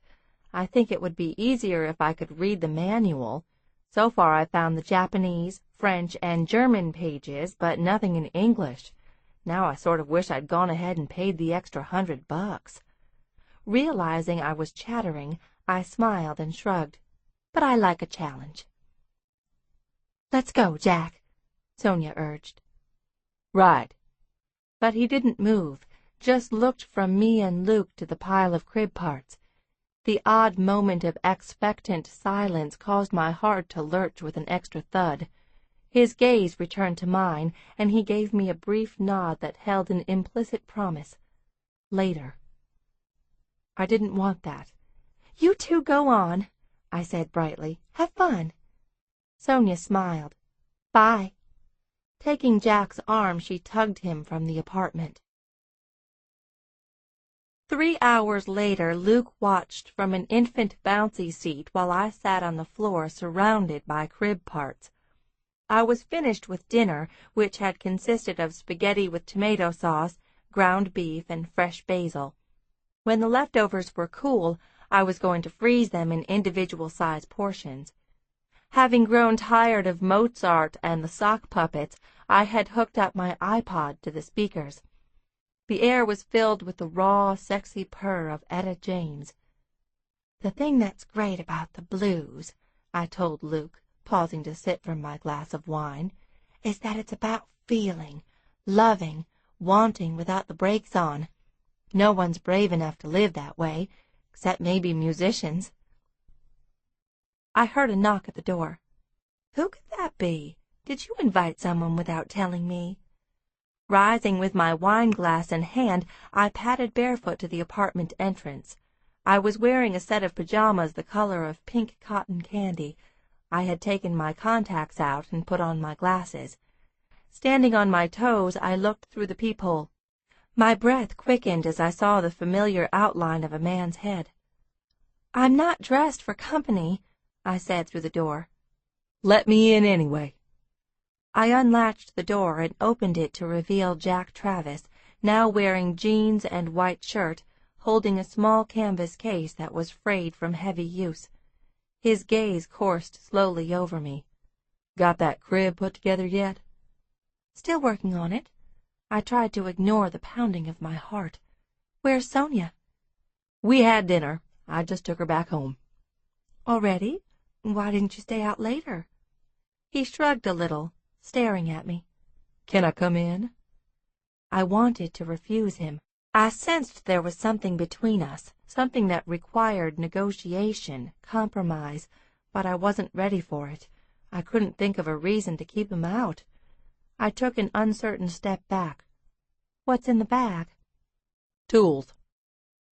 I think it would be easier if I could read the manual. So far I've found the Japanese, French, and German pages, but nothing in English. Now I sort of wish I'd gone ahead and paid the extra $100. Realizing I was chattering, I smiled and shrugged. But I like a challenge. "Let's go, Jack," Sonia urged. "Right." But he didn't move, just looked from me and Luke to the pile of crib parts. The odd moment of expectant silence caused my heart to lurch with an extra thud. His gaze returned to mine, and he gave me a brief nod that held an implicit promise. Later. I didn't want that. "You two go on," I said brightly. "Have fun." Sonia smiled. "Bye." Taking Jack's arm, she tugged him from the apartment. 3 hours later, Luke watched from an infant bouncy seat while I sat on the floor surrounded by crib parts. I was finished with dinner, which had consisted of spaghetti with tomato sauce, ground beef, and fresh basil. When the leftovers were cool, I was going to freeze them in individual-sized portions. Having grown tired of Mozart and the sock puppets, I had hooked up my iPod to the speakers. The air was filled with the raw, sexy purr of Etta James. "The thing that's great about the blues," I told Luke, pausing to sip from my glass of wine, "is that it's about feeling, loving, wanting without the brakes on. No one's brave enough to live that way, except maybe musicians." I heard a knock at the door. Who could that be? Did you invite someone without telling me? Rising with my wine glass in hand, I padded barefoot to the apartment entrance. I was wearing a set of pajamas the color of pink cotton candy. I had taken my contacts out and put on my glasses. Standing on my toes, I looked through the peephole. My breath quickened as I saw the familiar outline of a man's head. "I'm not dressed for company," I said through the door. Let me in anyway. I unlatched the door and opened it to reveal Jack Travis, now wearing jeans and white shirt, holding a small canvas case that was frayed from heavy use. His gaze coursed slowly over me. Got that crib put together yet? Still working on it. I tried to ignore the pounding of my heart. Where's Sonia? We had dinner. I just took her back home. Already? Why didn't you stay out later? He shrugged a little, staring at me. Can I come in? I wanted to refuse him. I sensed there was something between us, something that required negotiation, compromise, but I wasn't ready for it. I couldn't think of a reason to keep him out. I took an uncertain step back. What's in the bag? Tools.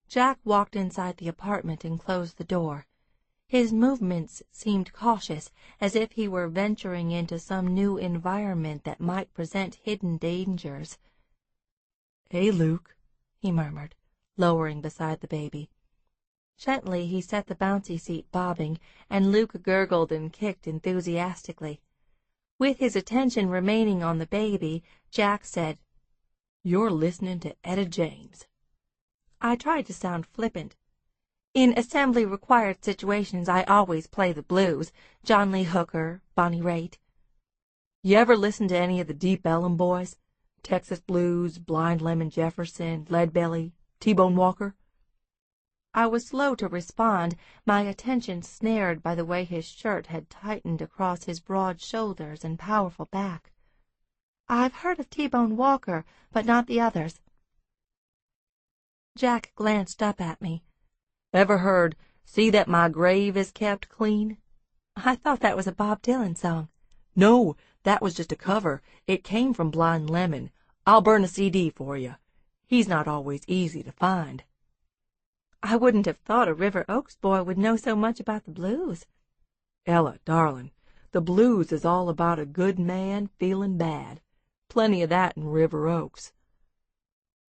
Jack walked inside the apartment and closed the door. His movements seemed cautious, as if he were venturing into some new environment that might present hidden dangers. Hey, Luke, he murmured, lowering beside the baby. Gently he set the bouncy seat bobbing, and Luke gurgled and kicked enthusiastically. With his attention remaining on the baby, Jack said, "You're listening to Etta James." I tried to sound flippant. In assembly-required situations, I always play the blues, John Lee Hooker, Bonnie Raitt. You ever listen to any of the Deep Ellum boys? Texas Blues, Blind Lemon Jefferson, Leadbelly, T-Bone Walker? I was slow to respond, my attention snared by the way his shirt had tightened across his broad shoulders and powerful back. I've heard of T-Bone Walker, but not the others. Jack glanced up at me. Ever heard, "See that my grave is kept clean"? I thought that was a Bob Dylan song. No, that was just a cover. It came from Blind Lemon. I'll burn a CD for you. He's not always easy to find. I wouldn't have thought a River Oaks boy would know so much about the blues. Ella, darling, the blues is all about a good man feeling bad. Plenty of that in River Oaks.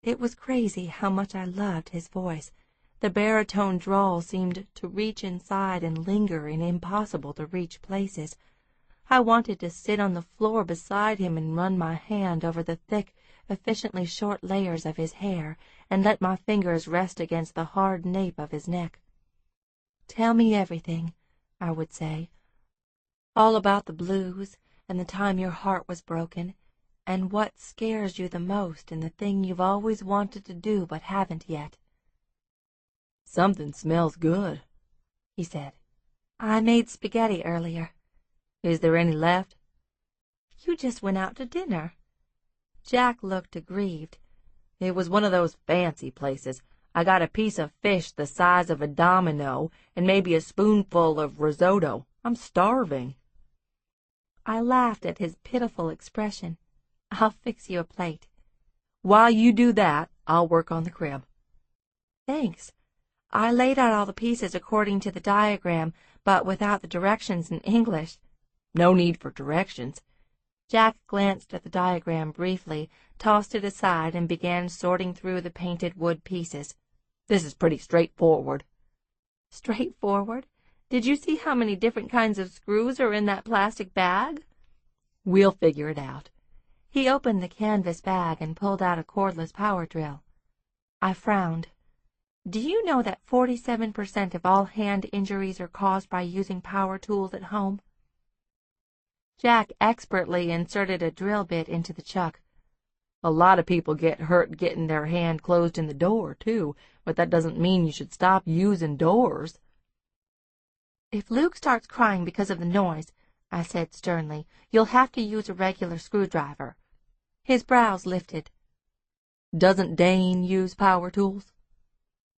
It was crazy how much I loved his voice. The baritone drawl seemed to reach inside and linger in impossible-to-reach places. I wanted to sit on the floor beside him and run my hand over the thick, efficiently short layers of his hair and let my fingers rest against the hard nape of his neck. "Tell me everything," I would say. "All about the blues and the time your heart was broken, and what scares you the most and the thing you've always wanted to do but haven't yet." "Something smells good," he said. "I made spaghetti earlier." "Is there any left?" "You just went out to dinner." Jack looked aggrieved. "It was one of those fancy places. I got a piece of fish the size of a domino and maybe a spoonful of risotto. I'm starving." I laughed at his pitiful expression. "I'll fix you a plate." "While you do that, I'll work on the crib." "Thanks. I laid out all the pieces according to the diagram, but without the directions in English." "No need for directions." Jack glanced at the diagram briefly, tossed it aside, and began sorting through the painted wood pieces. "This is pretty straightforward." "Straightforward? Did you see how many different kinds of screws are in that plastic bag?" "We'll figure it out." He opened the canvas bag and pulled out a cordless power drill. I frowned. "Do you know that 47% of all hand injuries are caused by using power tools at home?" Jack expertly inserted a drill bit into the chuck. "A lot of people get hurt getting their hand closed in the door, too, but that doesn't mean you should stop using doors." "If Luke starts crying because of the noise," I said sternly, "you'll have to use a regular screwdriver." His brows lifted. "Doesn't Dane use power tools?"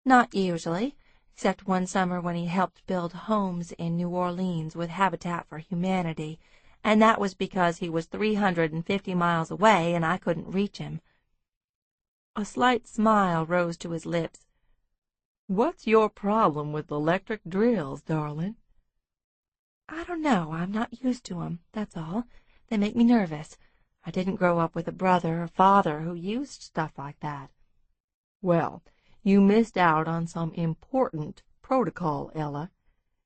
"Not usually, except one summer when he helped build homes in New Orleans with Habitat for Humanity, and that was because he was 350 miles away and I couldn't reach him." A slight smile rose to his lips. "What's your problem with electric drills, darling?" "I don't know. I'm not used to 'em, that's all. They make me nervous. I didn't grow up with a brother or father who used stuff like that." "Well, you missed out on some important protocol, Ella.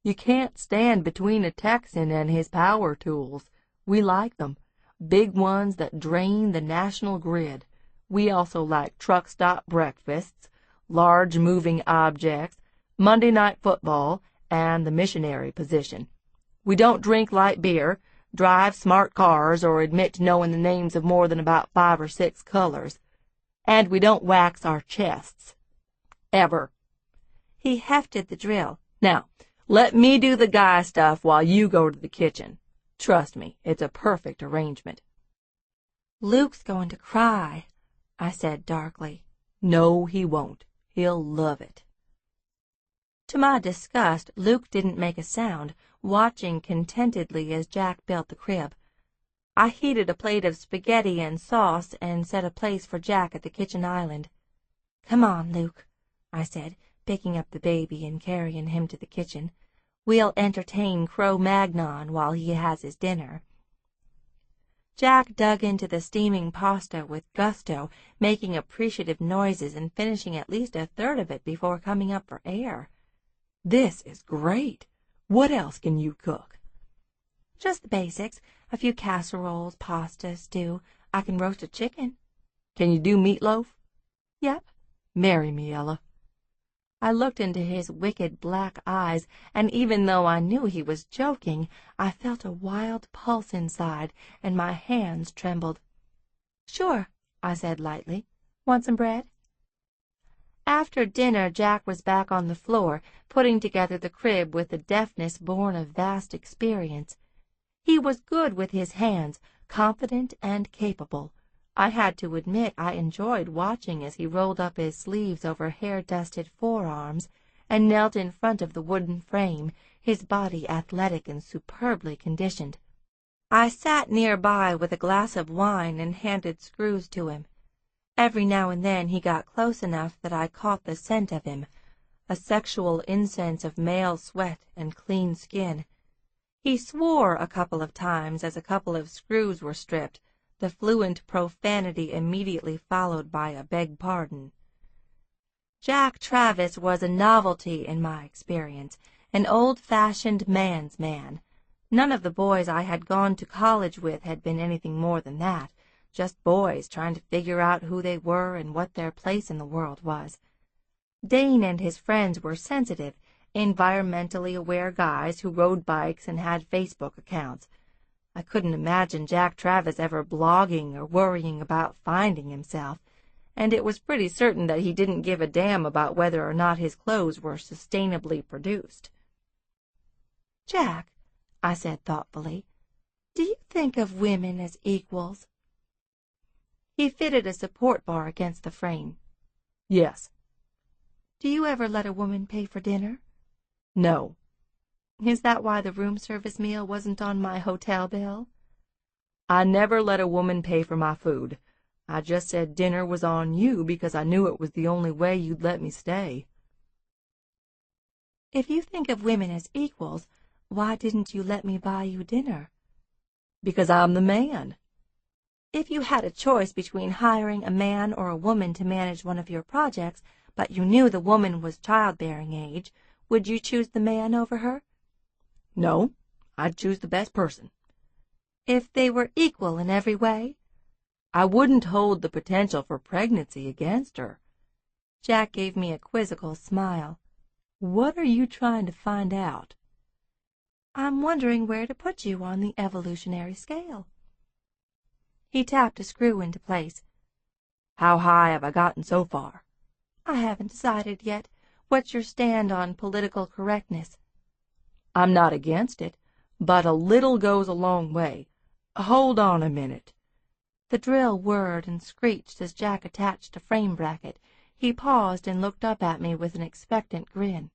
You can't stand between a Texan and his power tools. We like them. Big ones that drain the national grid. We also like truck stop breakfasts, large moving objects, Monday night football, and the missionary position. We don't drink light beer, drive smart cars, or admit to knowing the names of more than about 5 or 6 colors. And we don't wax our chests. Ever. He hefted the drill. Now, let me do the guy stuff while you go to the kitchen. Trust me, it's a perfect arrangement. Luke's going to cry, I said darkly. No, he won't. He'll love it. To my disgust, Luke didn't make a sound, watching contentedly as Jack built the crib. I heated a plate of spaghetti and sauce and set a place for Jack at the kitchen island. "Come on, Luke," I said, picking up the baby and carrying him to the kitchen. "We'll entertain Cro-Magnon while he has his dinner." Jack dug into the steaming pasta with gusto, making appreciative noises and finishing at least a third of it before coming up for air. "This is great. What else can you cook?" "Just the basics. A few casseroles, pasta, stew. I can roast a chicken." "Can you do meatloaf?" "Yep." "Marry me, Ella." I looked into his wicked black eyes, and even though I knew he was joking, I felt a wild pulse inside, and my hands trembled. "Sure," I said lightly. "Want some bread?" After dinner, Jack was back on the floor, putting together the crib with the deftness born of vast experience. He was good with his hands, confident and capable. I had to admit I enjoyed watching as he rolled up his sleeves over hair-dusted forearms and knelt in front of the wooden frame, his body athletic and superbly conditioned. I sat nearby with a glass of wine and handed screws to him. Every now and then he got close enough that I caught the scent of him, a sexual incense of male sweat and clean skin. He swore a couple of times as a couple of screws were stripped, the fluent profanity immediately followed by a beg pardon. Jack Travis was a novelty in my experience, an old-fashioned man's man. None of the boys I had gone to college with had been anything more than that, just boys trying to figure out who they were and what their place in the world was. Dane and his friends were sensitive, environmentally aware guys who rode bikes and had Facebook accounts. I couldn't imagine Jack Travis ever blogging or worrying about finding himself, and it was pretty certain that he didn't give a damn about whether or not his clothes were sustainably produced. "Jack," I said thoughtfully, "do you think of women as equals?" He fitted a support bar against the frame. "Yes." "Do you ever let a woman pay for dinner?" "No." "Is that why the room service meal wasn't on my hotel bill?" "I never let a woman pay for my food. I just said dinner was on you because I knew it was the only way you'd let me stay." "If you think of women as equals, why didn't you let me buy you dinner?" "Because I'm the man." "If you had a choice between hiring a man or a woman to manage one of your projects, but you knew the woman was childbearing age, would you choose the man over her?" "No, I'd choose the best person." "If they were equal in every way?" "I wouldn't hold the potential for pregnancy against her." Jack gave me a quizzical smile. "What are you trying to find out?" "I'm wondering where to put you on the evolutionary scale." He tapped a screw into place. "How high have I gotten so far?" "I haven't decided yet. What's your stand on political correctness?" "I'm not against it, but a little goes a long way. Hold on a minute." The drill whirred and screeched as Jack attached a frame bracket. He paused and looked up at me with an expectant grin.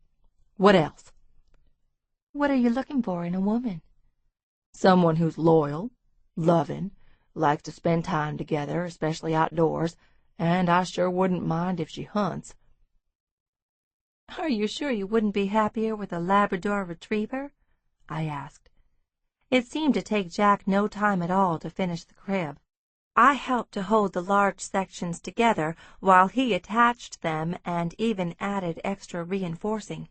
"What else?" "What are you looking for in a woman?" "Someone who's loyal, loving, likes to spend time together, especially outdoors, and I sure wouldn't mind if she hunts." "Are you sure you wouldn't be happier with a Labrador retriever?" I asked. It seemed to take Jack no time at all to finish the crib. I helped to hold the large sections together while he attached them and even added extra reinforcing.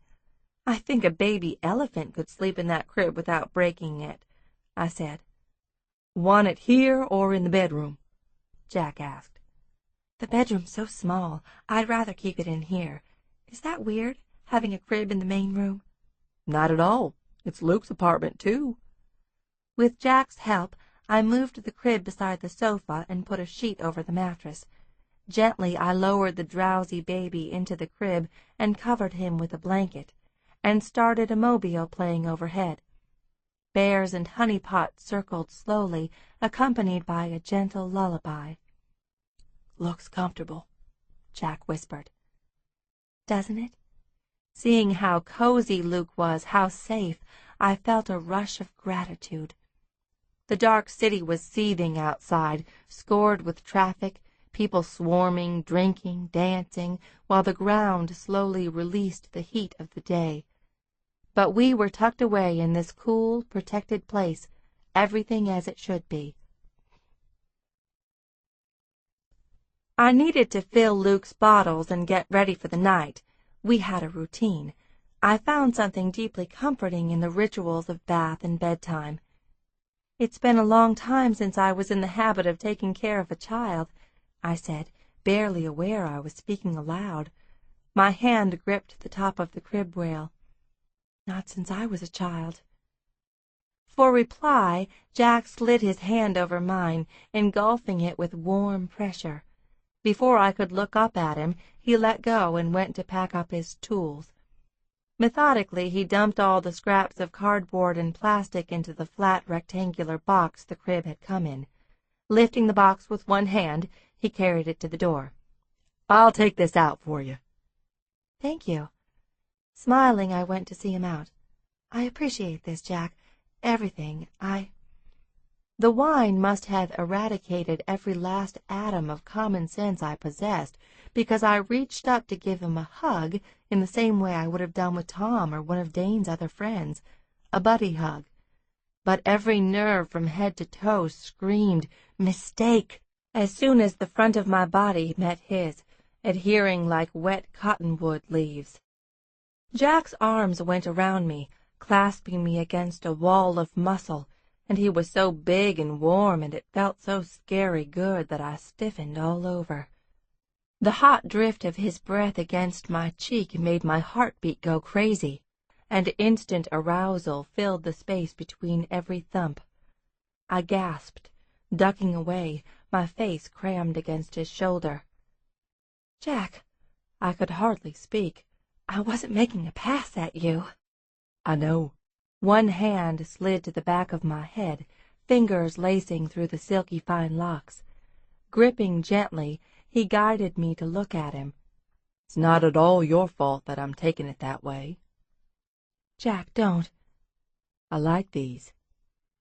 "I think a baby elephant could sleep in that crib without breaking it," I said. "Want it here or in the bedroom?" Jack asked. "The bedroom's so small, I'd rather keep it in here. Is that weird, having a crib in the main room?" "Not at all. It's Luke's apartment, too." With Jack's help, I moved the crib beside the sofa and put a sheet over the mattress. Gently I lowered the drowsy baby into the crib and covered him with a blanket, and started a mobile playing overhead. Bears and honey pots circled slowly, accompanied by a gentle lullaby. "Looks comfortable," Jack whispered. "Doesn't it?" Seeing how cozy Luke was, how safe, I felt a rush of gratitude. The dark city was seething outside, scored with traffic, people swarming, drinking, dancing, while the ground slowly released the heat of the day. But we were tucked away in this cool, protected place, everything as it should be. I needed to fill Luke's bottles and get ready for the night. We had a routine. I found something deeply comforting in the rituals of bath and bedtime. "It's been a long time since I was in the habit of taking care of a child," I said, barely aware I was speaking aloud. My hand gripped the top of the crib rail. "Not since I was a child." For reply, Jack slid his hand over mine, engulfing it with warm pressure. Before I could look up at him, he let go and went to pack up his tools. Methodically, he dumped all the scraps of cardboard and plastic into the flat rectangular box the crib had come in. Lifting the box with one hand, he carried it to the door. "I'll take this out for you." "Thank you." Smiling, I went to see him out. "I appreciate this, Jack. Everything. The wine must have eradicated every last atom of common sense I possessed, because I reached up to give him a hug in the same way I would have done with Tom or one of Dane's other friends, a buddy hug. But every nerve from head to toe screamed, "Mistake!" as soon as the front of my body met his, adhering like wet cottonwood leaves. Jack's arms went around me, clasping me against a wall of muscle, and he was so big and warm, and it felt so scary good that I stiffened all over. The hot drift of his breath against my cheek made my heartbeat go crazy, and instant arousal filled the space between every thump. I gasped, ducking away, my face crammed against his shoulder. "Jack," I could hardly speak. "I wasn't making a pass at you." "I know." One hand slid to the back of my head, fingers lacing through the silky fine locks. Gripping gently, he guided me to look at him. "It's not at all your fault that I'm taking it that way." "Jack, don't." "I like these,"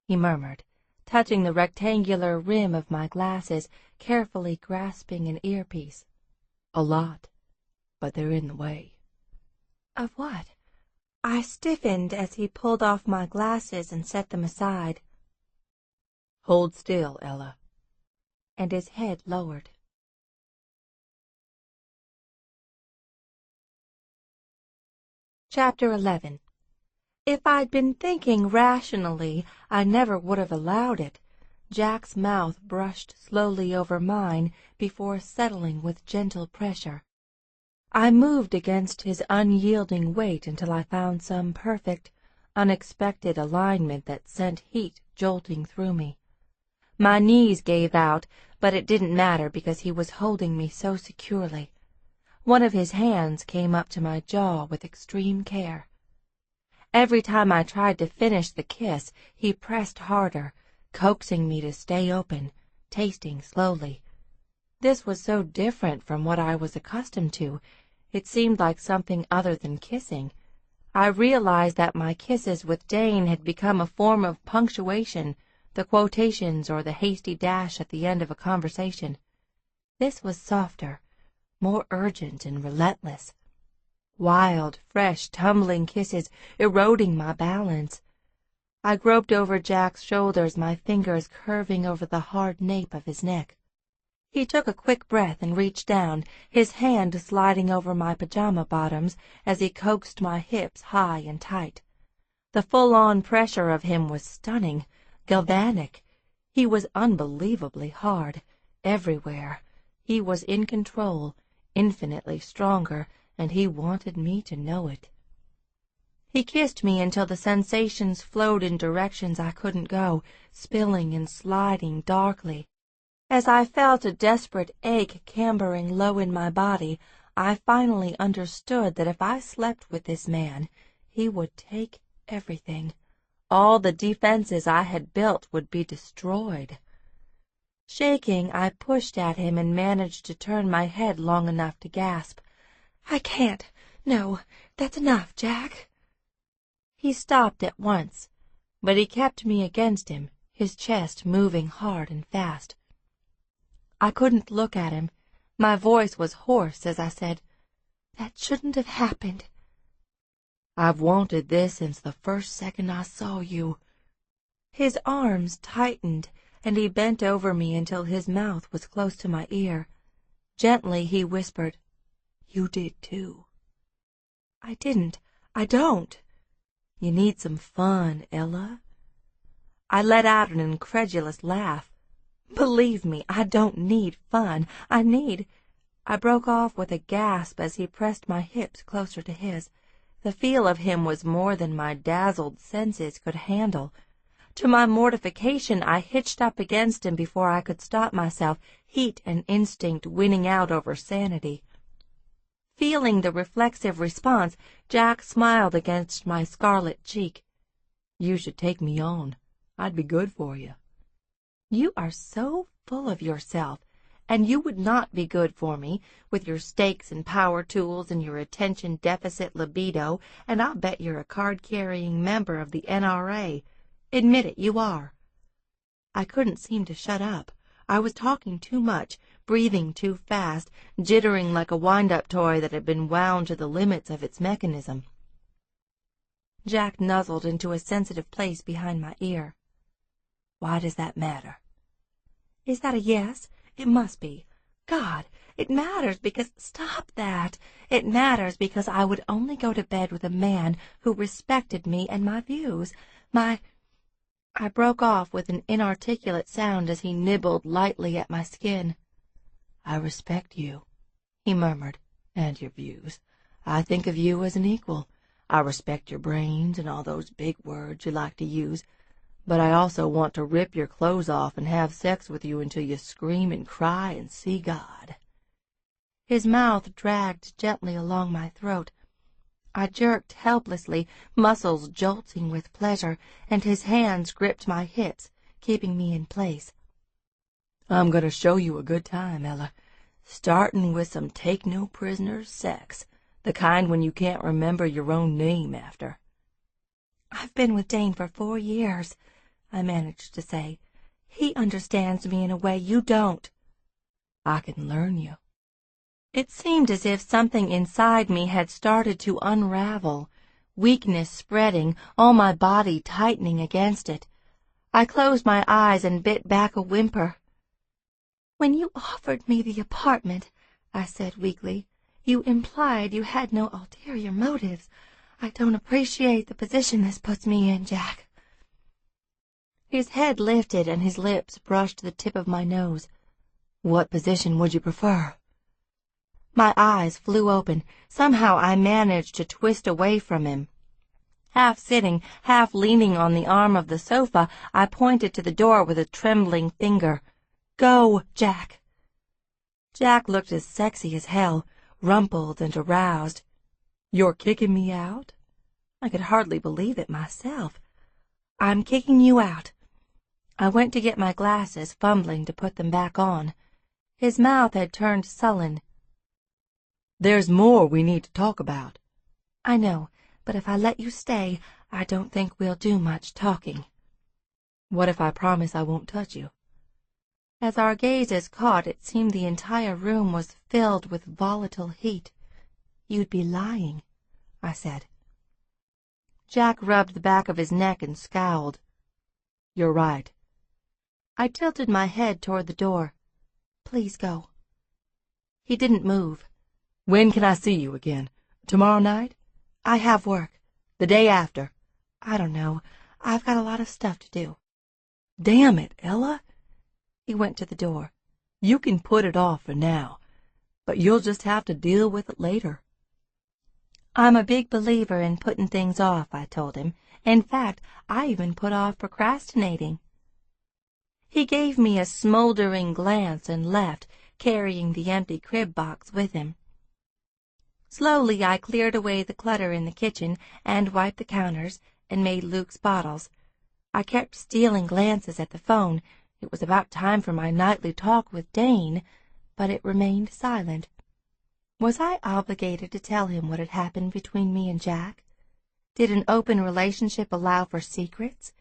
he murmured, touching the rectangular rim of my glasses, carefully grasping an earpiece. "A lot, but they're in the way." "Of what?" I stiffened as he pulled off my glasses and set them aside. "Hold still, Ella." And his head lowered. Chapter 11. If I'd been thinking rationally, I never would have allowed it. Jack's mouth brushed slowly over mine before settling with gentle pressure. I moved against his unyielding weight until I found some perfect, unexpected alignment that sent heat jolting through me. My knees gave out, but it didn't matter because he was holding me so securely. One of his hands came up to my jaw with extreme care. Every time I tried to finish the kiss, he pressed harder, coaxing me to stay open, tasting slowly. This was so different from what I was accustomed to. It seemed like something other than kissing. I realized that my kisses with Dane had become a form of punctuation, the quotations or the hasty dash at the end of a conversation. This was softer, more urgent and relentless. Wild, fresh, tumbling kisses, eroding my balance. I groped over Jack's shoulders, my fingers curving over the hard nape of his neck. He took a quick breath and reached down, his hand sliding over my pajama bottoms as he coaxed my hips high and tight. The full-on pressure of him was stunning, galvanic. He was unbelievably hard, everywhere. He was in control, infinitely stronger, and he wanted me to know it. He kissed me until the sensations flowed in directions I couldn't go, spilling and sliding darkly. As I felt a desperate ache cambering low in my body, I finally understood that if I slept with this man, he would take everything. All the defenses I had built would be destroyed. Shaking, I pushed at him and managed to turn my head long enough to gasp. "I can't. No, that's enough, Jack." He stopped at once, but he kept me against him, his chest moving hard and fast. I couldn't look at him. My voice was hoarse as I said, "That shouldn't have happened." "I've wanted this since the first second I saw you." His arms tightened, and he bent over me until his mouth was close to my ear. Gently he whispered, "You did too." "I didn't. I don't." "You need some fun, Ella." I let out an incredulous laugh. "Believe me, I don't need fun. I broke off with a gasp as he pressed my hips closer to his. The feel of him was more than my dazzled senses could handle. To my mortification, I hitched up against him before I could stop myself, heat and instinct winning out over sanity. Feeling the reflexive response, Jack smiled against my scarlet cheek. "You should take me on. I'd be good for you." "You are so full of yourself, and you would not be good for me, with your steaks and power tools and your attention-deficit libido, and I'll bet you're a card-carrying member of the NRA. Admit it, you are." I couldn't seem to shut up. I was talking too much, breathing too fast, jittering like a wind-up toy that had been wound to the limits of its mechanism. Jack nuzzled into a sensitive place behind my ear. "Why does that matter?" "Is that a yes? It must be. God, it matters because— Stop that! It matters because I would only go to bed with a man who respected me and my views. I broke off with an inarticulate sound as he nibbled lightly at my skin. "I respect you," he murmured, "and your views. I think of you as an equal. I respect your brains and all those big words you like to use. But I also want to rip your clothes off and have sex with you until you scream and cry and see God." His mouth dragged gently along my throat. I jerked helplessly, muscles jolting with pleasure, and his hands gripped my hips, keeping me in place. "I'm going to show you a good time, Ella, starting with some take-no-prisoners sex, the kind when you can't remember your own name after." "I've been with Dane for 4 years," I managed to say. "He understands me in a way you don't." "I can learn you." It seemed as if something inside me had started to unravel, weakness spreading, all my body tightening against it. I closed my eyes and bit back a whimper. "When you offered me the apartment," I said weakly, "you implied you had no ulterior motives. I don't appreciate the position this puts me in, Jack." His head lifted and his lips brushed the tip of my nose. "What position would you prefer?" My eyes flew open. Somehow I managed to twist away from him. Half sitting, half leaning on the arm of the sofa, I pointed to the door with a trembling finger. "Go, Jack." Jack looked as sexy as hell, rumpled and aroused. "You're kicking me out?" I could hardly believe it myself. "I'm kicking you out." I went to get my glasses, fumbling to put them back on. His mouth had turned sullen. "There's more we need to talk about." "I know, but if I let you stay, I don't think we'll do much talking." "What if I promise I won't touch you?" As our gazes caught, it seemed the entire room was filled with volatile heat. "You'd be lying," I said. Jack rubbed the back of his neck and scowled. "You're right." I tilted my head toward the door. Please go." He didn't move. "When can I see you again? Tomorrow night?" "I have work." "The day after?" "I don't know. I've got a lot of stuff to do." "Damn it, Ella." He went to the door. "You can put it off for now, but you'll just have to deal with it later." "I'm a big believer in putting things off," I told him. "In fact, I even put off procrastinating." He gave me a smoldering glance and left, carrying the empty crib box with him. Slowly I cleared away the clutter in the kitchen and wiped the counters and made Luke's bottles. I kept stealing glances at the phone. It was about time for my nightly talk with Dane, but it remained silent. Was I obligated to tell him what had happened between me and Jack? Did an open relationship allow for secrets?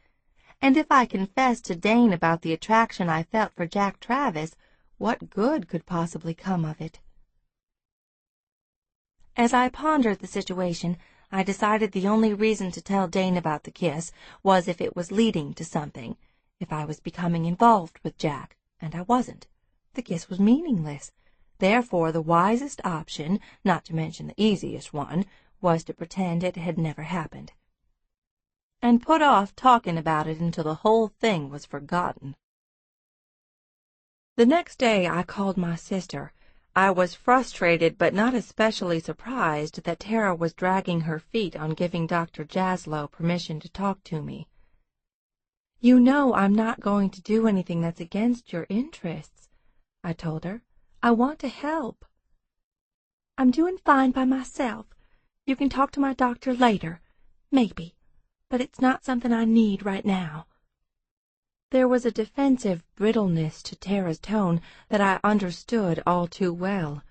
And if I confessed to Dane about the attraction I felt for Jack Travis, what good could possibly come of it? As I pondered the situation, I decided the only reason to tell Dane about the kiss was if it was leading to something, if I was becoming involved with Jack, and I wasn't. The kiss was meaningless. Therefore, the wisest option, not to mention the easiest one, was to pretend it had never happened, and put off talking about it until the whole thing was forgotten. The next day I called my sister. I was frustrated but not especially surprised that Tara was dragging her feet on giving Dr. Jaslow permission to talk to me. "You know I'm not going to do anything that's against your interests," I told her. "I want to help." "I'm doing fine by myself. You can talk to my doctor later, maybe, but it's not something I need right now." There was a defensive brittleness to Tara's tone that I understood all too well.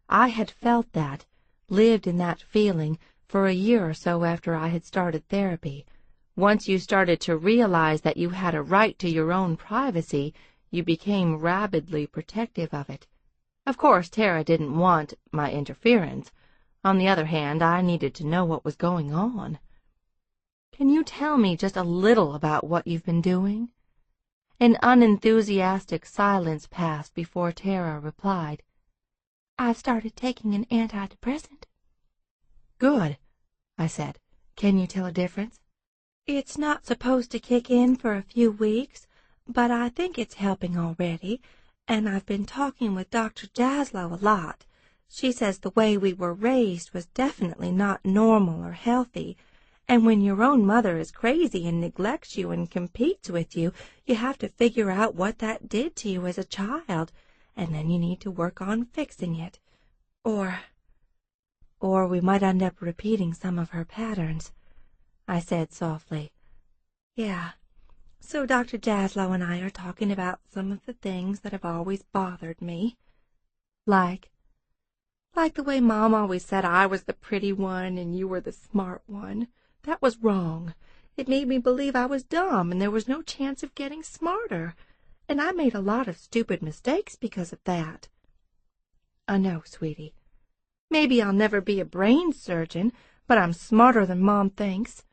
I had felt that, lived in that feeling, for a year or so after I had started therapy. Once you started to realize that you had a right to your own privacy, you became rabidly protective of it. Of course, Tara didn't want my interference. On the other hand, I needed to know what was going on. "Can you tell me just a little about what you've been doing?" An unenthusiastic silence passed before Tara replied. "I've started taking an antidepressant." "Good," I said. "Can you tell a difference?" "It's not supposed to kick in for a few weeks, but I think it's helping already, and I've been talking with Dr. Jaslow a lot. She says the way we were raised was definitely not normal or healthy, and when your own mother is crazy and neglects you and competes with you, you have to figure out what that did to you as a child, and then you need to work on fixing it. Or we might end up repeating some of her patterns," I said softly. "Yeah, so Dr. Jaslow and I are talking about some of the things that have always bothered me. Like the way Mom always said I was the pretty one and you were the smart one. That was wrong. It made me believe I was dumb and there was no chance of getting smarter. And I made a lot of stupid mistakes because of that." "I know, sweetie. Maybe I'll never be a brain surgeon, but I'm smarter than Mom thinks."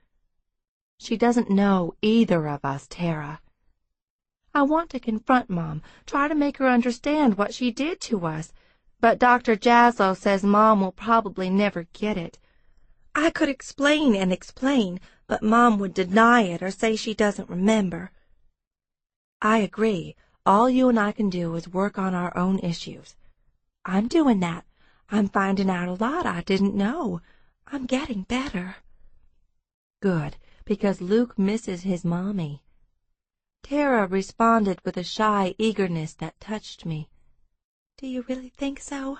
"She doesn't know either of us, Tara." "I want to confront Mom, try to make her understand what she did to us, but Dr. Jaslow says Mom will probably never get it. I could explain and explain, but Mom would deny it or say she doesn't remember." "I agree. All you and I can do is work on our own issues." "I'm doing that. I'm finding out a lot I didn't know. I'm getting better." "Good, because Luke misses his mommy." Tara responded with a shy eagerness that touched me. "Do you really think so?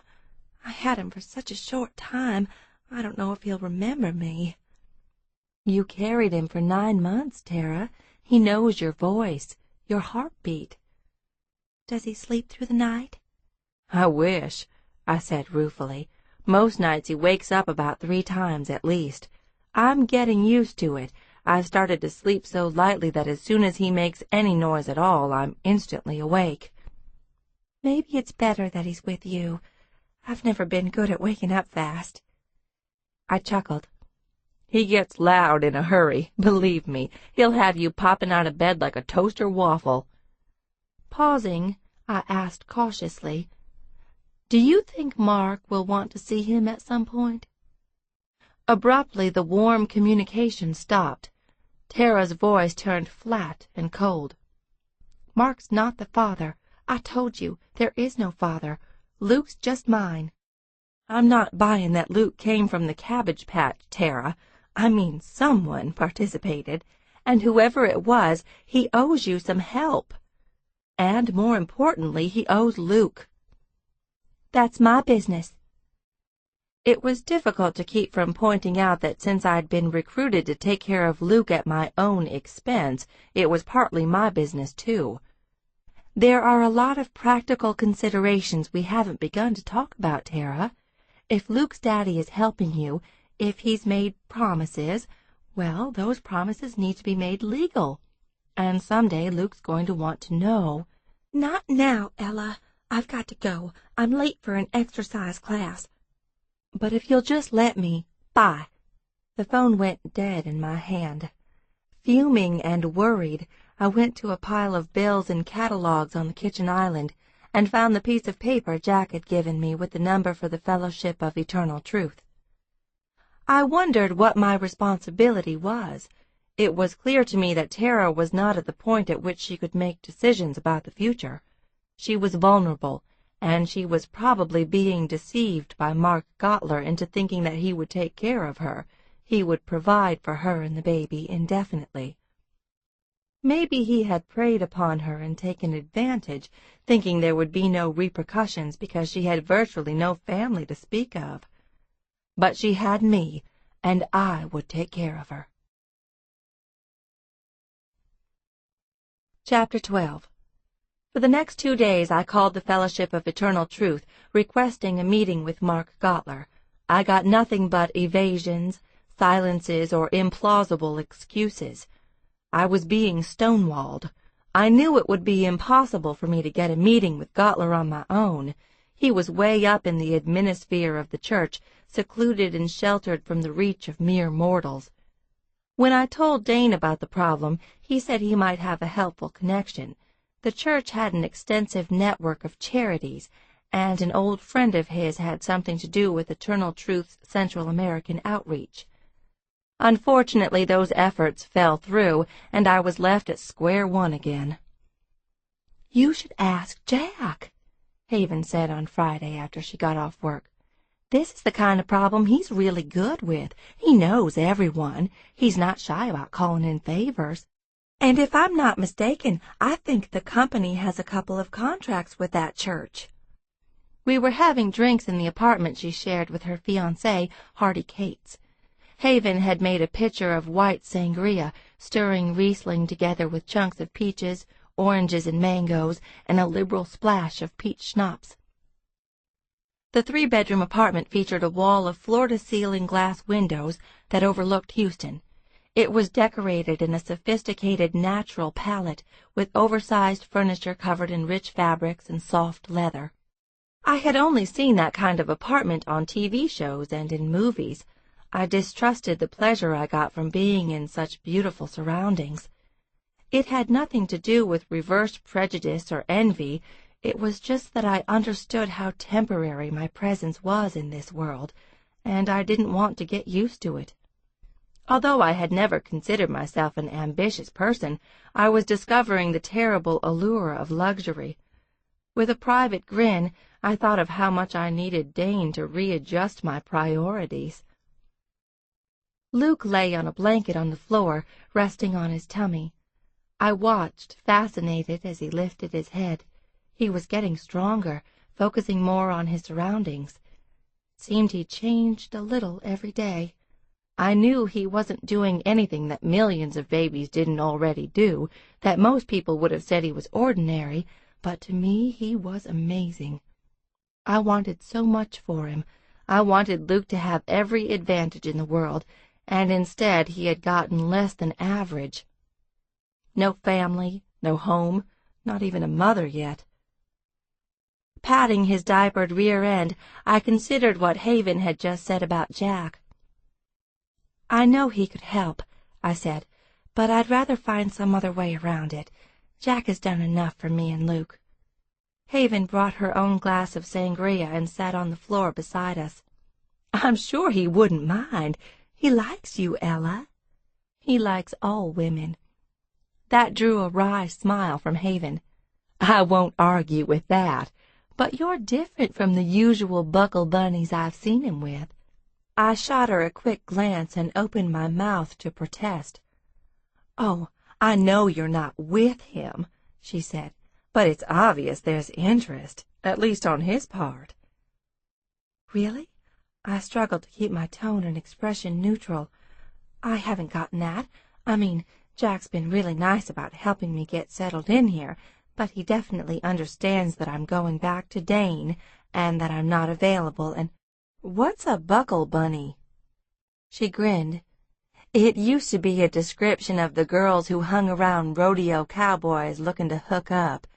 I had him for such a short time. I don't know if he'll remember me." "You carried him for 9 months, Tara. He knows your voice, your heartbeat." "Does he sleep through the night?" "I wish," I said ruefully. "Most nights he wakes up about 3 times at least. I'm getting used to it. I've started to sleep so lightly that as soon as he makes any noise at all, I'm instantly awake." "Maybe it's better that he's with you. I've never been good at waking up fast." I chuckled. "He gets loud in a hurry. Believe me, he'll have you popping out of bed like a toaster waffle." Pausing, I asked cautiously, "Do you think Mark will want to see him at some point?" Abruptly, the warm communication stopped. Tara's voice turned flat and cold. "Mark's not the father. I told you, there is no father. Luke's just mine." "I'm not buying that Luke came from the cabbage patch, Tara. I mean, someone participated, and whoever it was, he owes you some help. And more importantly, he owes Luke." "That's my business." It was difficult to keep from pointing out that since I'd been recruited to take care of Luke at my own expense, it was partly my business, too. "There are a lot of practical considerations we haven't begun to talk about, Tara. If Luke's daddy is helping you, if he's made promises, well, those promises need to be made legal. And someday Luke's going to want to know." "Not now, Ella. I've got to go. I'm late for an exercise class." "But if you'll just let me—" "Bye." The phone went dead in my hand. Fuming and worried, I went to a pile of bills and catalogs on the kitchen island and found the piece of paper Jack had given me with the number for the Fellowship of Eternal Truth. I wondered what my responsibility was. It was clear to me that Tara was not at the point at which she could make decisions about the future. She was vulnerable, and she was probably being deceived by Mark Gottler into thinking that he would take care of her. He would provide for her and the baby indefinitely. Maybe he had preyed upon her and taken advantage, thinking there would be no repercussions because she had virtually no family to speak of. But she had me, and I would take care of her. Chapter 12. For the next 2 days I called the Fellowship of Eternal Truth, requesting a meeting with Mark Gottler. I got nothing but evasions, silences, or implausible excuses. I was being stonewalled. I knew it would be impossible for me to get a meeting with Gottler on my own. He was way up in the adminisphere of the church, secluded and sheltered from the reach of mere mortals. When I told Dane about the problem, he said he might have a helpful connection. The church had an extensive network of charities, and an old friend of his had something to do with Eternal Truth's Central American outreach. Unfortunately, those efforts fell through, and I was left at square one again. "You should ask Jack," Haven said on Friday after she got off work. "This is the kind of problem he's really good with. He knows everyone. He's not shy about calling in favors. And if I'm not mistaken, I think the company has a couple of contracts with that church." We were having drinks in the apartment she shared with her fiancé, Hardy Cates. Haven had made a pitcher of white sangria, stirring Riesling together with chunks of peaches, oranges, and mangoes, and a liberal splash of peach schnapps. The 3-bedroom apartment featured a wall of floor-to-ceiling glass windows that overlooked Houston. It was decorated in a sophisticated natural palette, with oversized furniture covered in rich fabrics and soft leather. I had only seen that kind of apartment on TV shows and in movies. I distrusted the pleasure I got from being in such beautiful surroundings. It had nothing to do with reverse prejudice or envy. It was just that I understood how temporary my presence was in this world, and I didn't want to get used to it. Although I had never considered myself an ambitious person, I was discovering the terrible allure of luxury. With a private grin, I thought of how much I needed Dane to readjust my priorities. Luke lay on a blanket on the floor, resting on his tummy. I watched, fascinated, as he lifted his head. He was getting stronger, focusing more on his surroundings. It seemed he changed a little every day. I knew he wasn't doing anything that millions of babies didn't already do, that most people would have said he was ordinary, but to me he was amazing. I wanted so much for him. I wanted Luke to have every advantage in the world, and instead he had gotten less than average. No family, no home, not even a mother yet. Patting his diapered rear end, I considered what Haven had just said about Jack. "I know he could help," I said, "but I'd rather find some other way around it. Jack has done enough for me and Luke." Haven brought her own glass of sangria and sat on the floor beside us. I'm sure he wouldn't mind. He likes you, Ella. He likes all women. That drew a wry smile from Haven. I won't argue with that, but you're different from the usual buckle bunnies I've seen him with. I shot her a quick glance and opened my mouth to protest. Oh, I know you're not with him, she said, but it's obvious there's interest, at least on his part. Really? I struggled to keep my tone and expression neutral. I haven't gotten that. I mean, Jack's been really nice about helping me get settled in here, but he definitely understands that I'm going back to Dane and that I'm not available, and— What's a buckle bunny? She grinned. It used to be a description of the girls who hung around rodeo cowboys looking to hook up.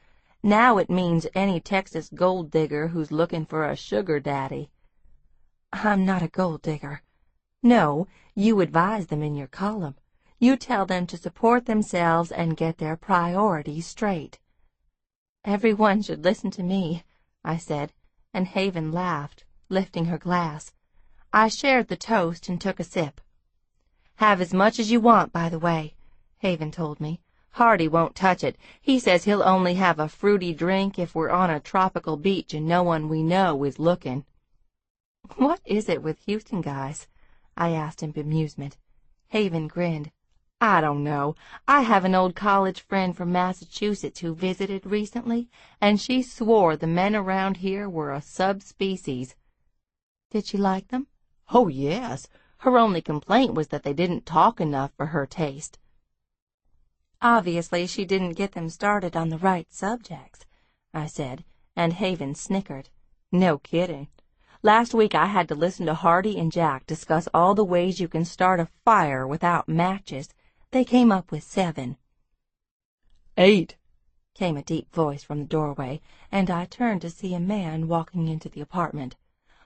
Now it means any Texas gold digger who's looking for a sugar daddy. I'm not a gold digger. No, you advise them in your column. You tell them to support themselves and get their priorities straight. Everyone should listen to me, I said, and Haven laughed, lifting her glass. I shared the toast and took a sip. Have as much as you want, by the way, Haven told me. Hardy won't touch it. He says he'll only have a fruity drink if we're on a tropical beach and no one we know is looking. What is it with Houston guys? I asked in bemusement. Haven grinned. I don't know. I have an old college friend from Massachusetts who visited recently, and she swore the men around here were a subspecies. Did she like them? Oh, yes. Her only complaint was that they didn't talk enough for her taste. Obviously, she didn't get them started on the right subjects, I said, and Haven snickered. No kidding. Last week I had to listen to Hardy and Jack discuss all the ways you can start a fire without matches. They came up with 7. 8, came a deep voice from the doorway, and I turned to see a man walking into the apartment.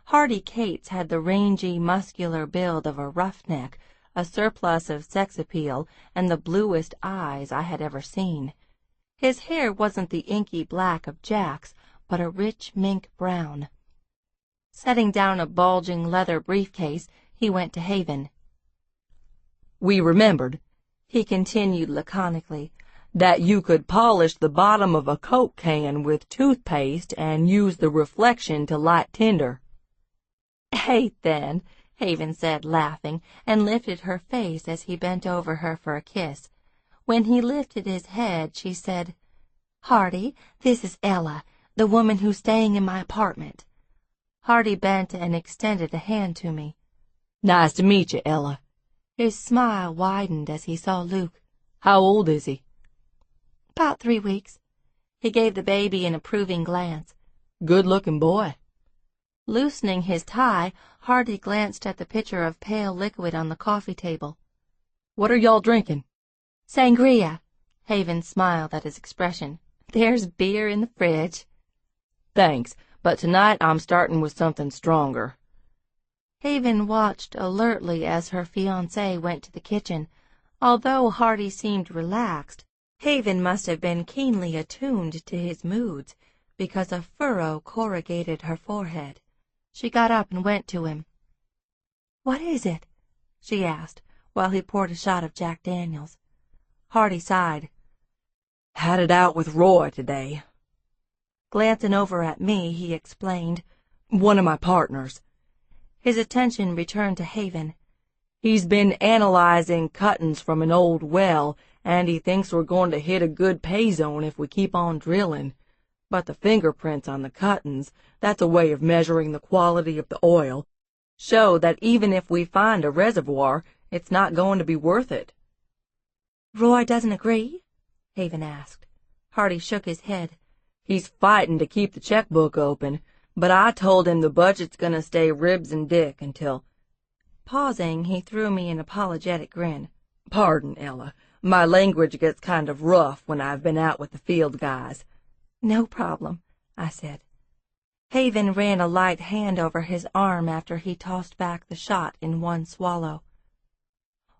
Hardy Cates had the rangy, muscular build of a roughneck, a surplus of sex appeal, and the bluest eyes I had ever seen. His hair wasn't the inky black of Jack's, but a rich mink brown. Setting down a bulging leather briefcase, he went to Haven. "We remembered," he continued laconically, "that you could polish the bottom of a Coke can with toothpaste and use the reflection to light tinder." "Hey, then," Haven said, laughing, and lifted her face as he bent over her for a kiss. When he lifted his head, she said, "Hardy, this is Ella, the woman who's staying in my apartment." Hardy bent and extended a hand to me. "Nice to meet you, Ella." His smile widened as he saw Luke. "How old is he?" "About 3 weeks." He gave the baby an approving glance. "Good-looking boy." Loosening his tie, Hardy glanced at the pitcher of pale liquid on the coffee table. "What are y'all drinking?" "Sangria." Haven smiled at his expression. "There's beer in the fridge." "Thanks, but tonight I'm starting with something stronger." Haven watched alertly as her fiancé went to the kitchen. Although Hardy seemed relaxed, Haven must have been keenly attuned to his moods, because a furrow corrugated her forehead. She got up and went to him. "What is it?" she asked, while he poured a shot of Jack Daniels. Hardy sighed. "Had it out with Roy today." Glancing over at me, he explained, "One of my partners." His attention returned to Haven. "He's been analyzing cuttings from an old well, and he thinks we're going to hit a good pay zone if we keep on drilling. But the fingerprints on the cuttings, that's a way of measuring the quality of the oil, show that even if we find a reservoir, it's not going to be worth it." "Roy doesn't agree?" Haven asked. Hardy shook his head. "He's fighting to keep the checkbook open, but I told him the budget's going to stay ribs and dick until—" Pausing, he threw me an apologetic grin. "Pardon, Ella. My language gets kind of rough when I've been out with the field guys." "No problem," I said. Haven ran a light hand over his arm after he tossed back the shot in one swallow.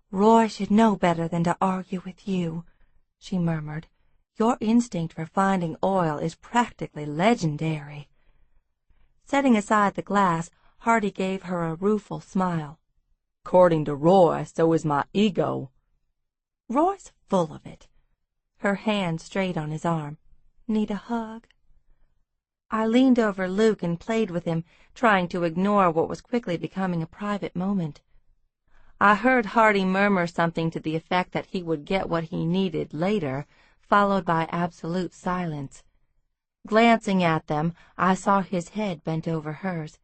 "Roy should know better than to argue with you," she murmured. Your instinct for finding oil is practically legendary." Setting aside the glass, Hardy gave her a rueful smile. "According to Roy, so is my ego." "Roy's full of it." Her hand strayed on his arm. "Need a hug?" I leaned over Luke and played with him, trying to ignore what was quickly becoming a private moment. I heard Hardy murmur something to the effect that he would get what he needed later, followed by absolute silence. Glancing at them, I saw his head bent over hers.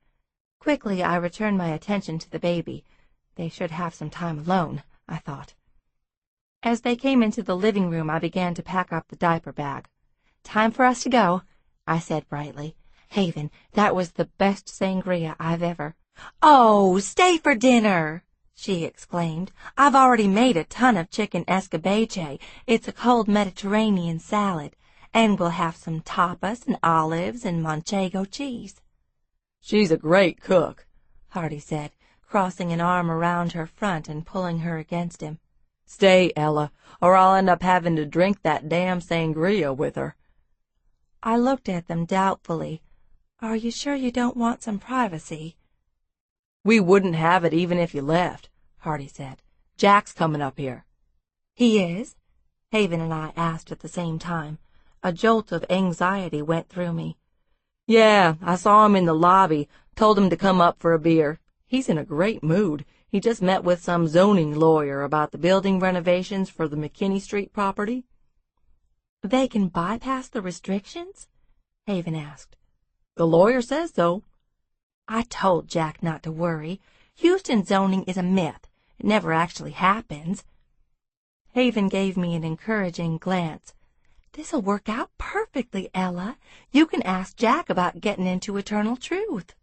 Quickly, I returned my attention to the baby. They should have some time alone, I thought. As they came into the living room, I began to pack up the diaper bag. "Time for us to go," I said brightly. "Haven, that was the best sangria I've ever—" "Oh, stay for dinner!" she exclaimed. "I've already made a ton of chicken escabeche. It's a cold Mediterranean salad. And we'll have some tapas and olives and manchego cheese." "She's a great cook," Hardy said, crossing an arm around her front and pulling her against him. "Stay, Ella, or I'll end up having to drink that damn sangria with her." I looked at them doubtfully. "Are you sure you don't want some privacy?" "We wouldn't have it even if you left," Hardy said. "Jack's coming up here." "He is?" Haven and I asked at the same time. A jolt of anxiety went through me. "Yeah, I saw him in the lobby, told him to come up for a beer. He's in a great mood. He just met with some zoning lawyer about the building renovations for the McKinney Street property." "They can bypass the restrictions?" Haven asked. "The lawyer says so." "I told Jack not to worry. Houston zoning is a myth. It never actually happens." Haven gave me an encouraging glance. "This'll work out perfectly, Ella. You can ask Jack about getting into Eternal Truth."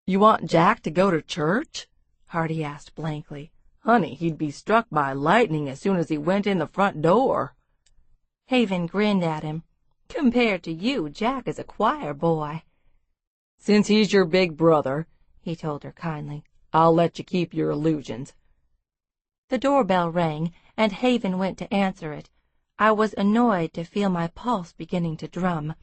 "You want Jack to go to church?" Hardy asked blankly. "Honey, he'd be struck by lightning as soon as he went in the front door." Haven grinned at him. "Compared to you, Jack is a choir boy." "Since he's your big brother," he told her kindly, "I'll let you keep your illusions." The doorbell rang, and Haven went to answer it. I was annoyed to feel my pulse beginning to drum.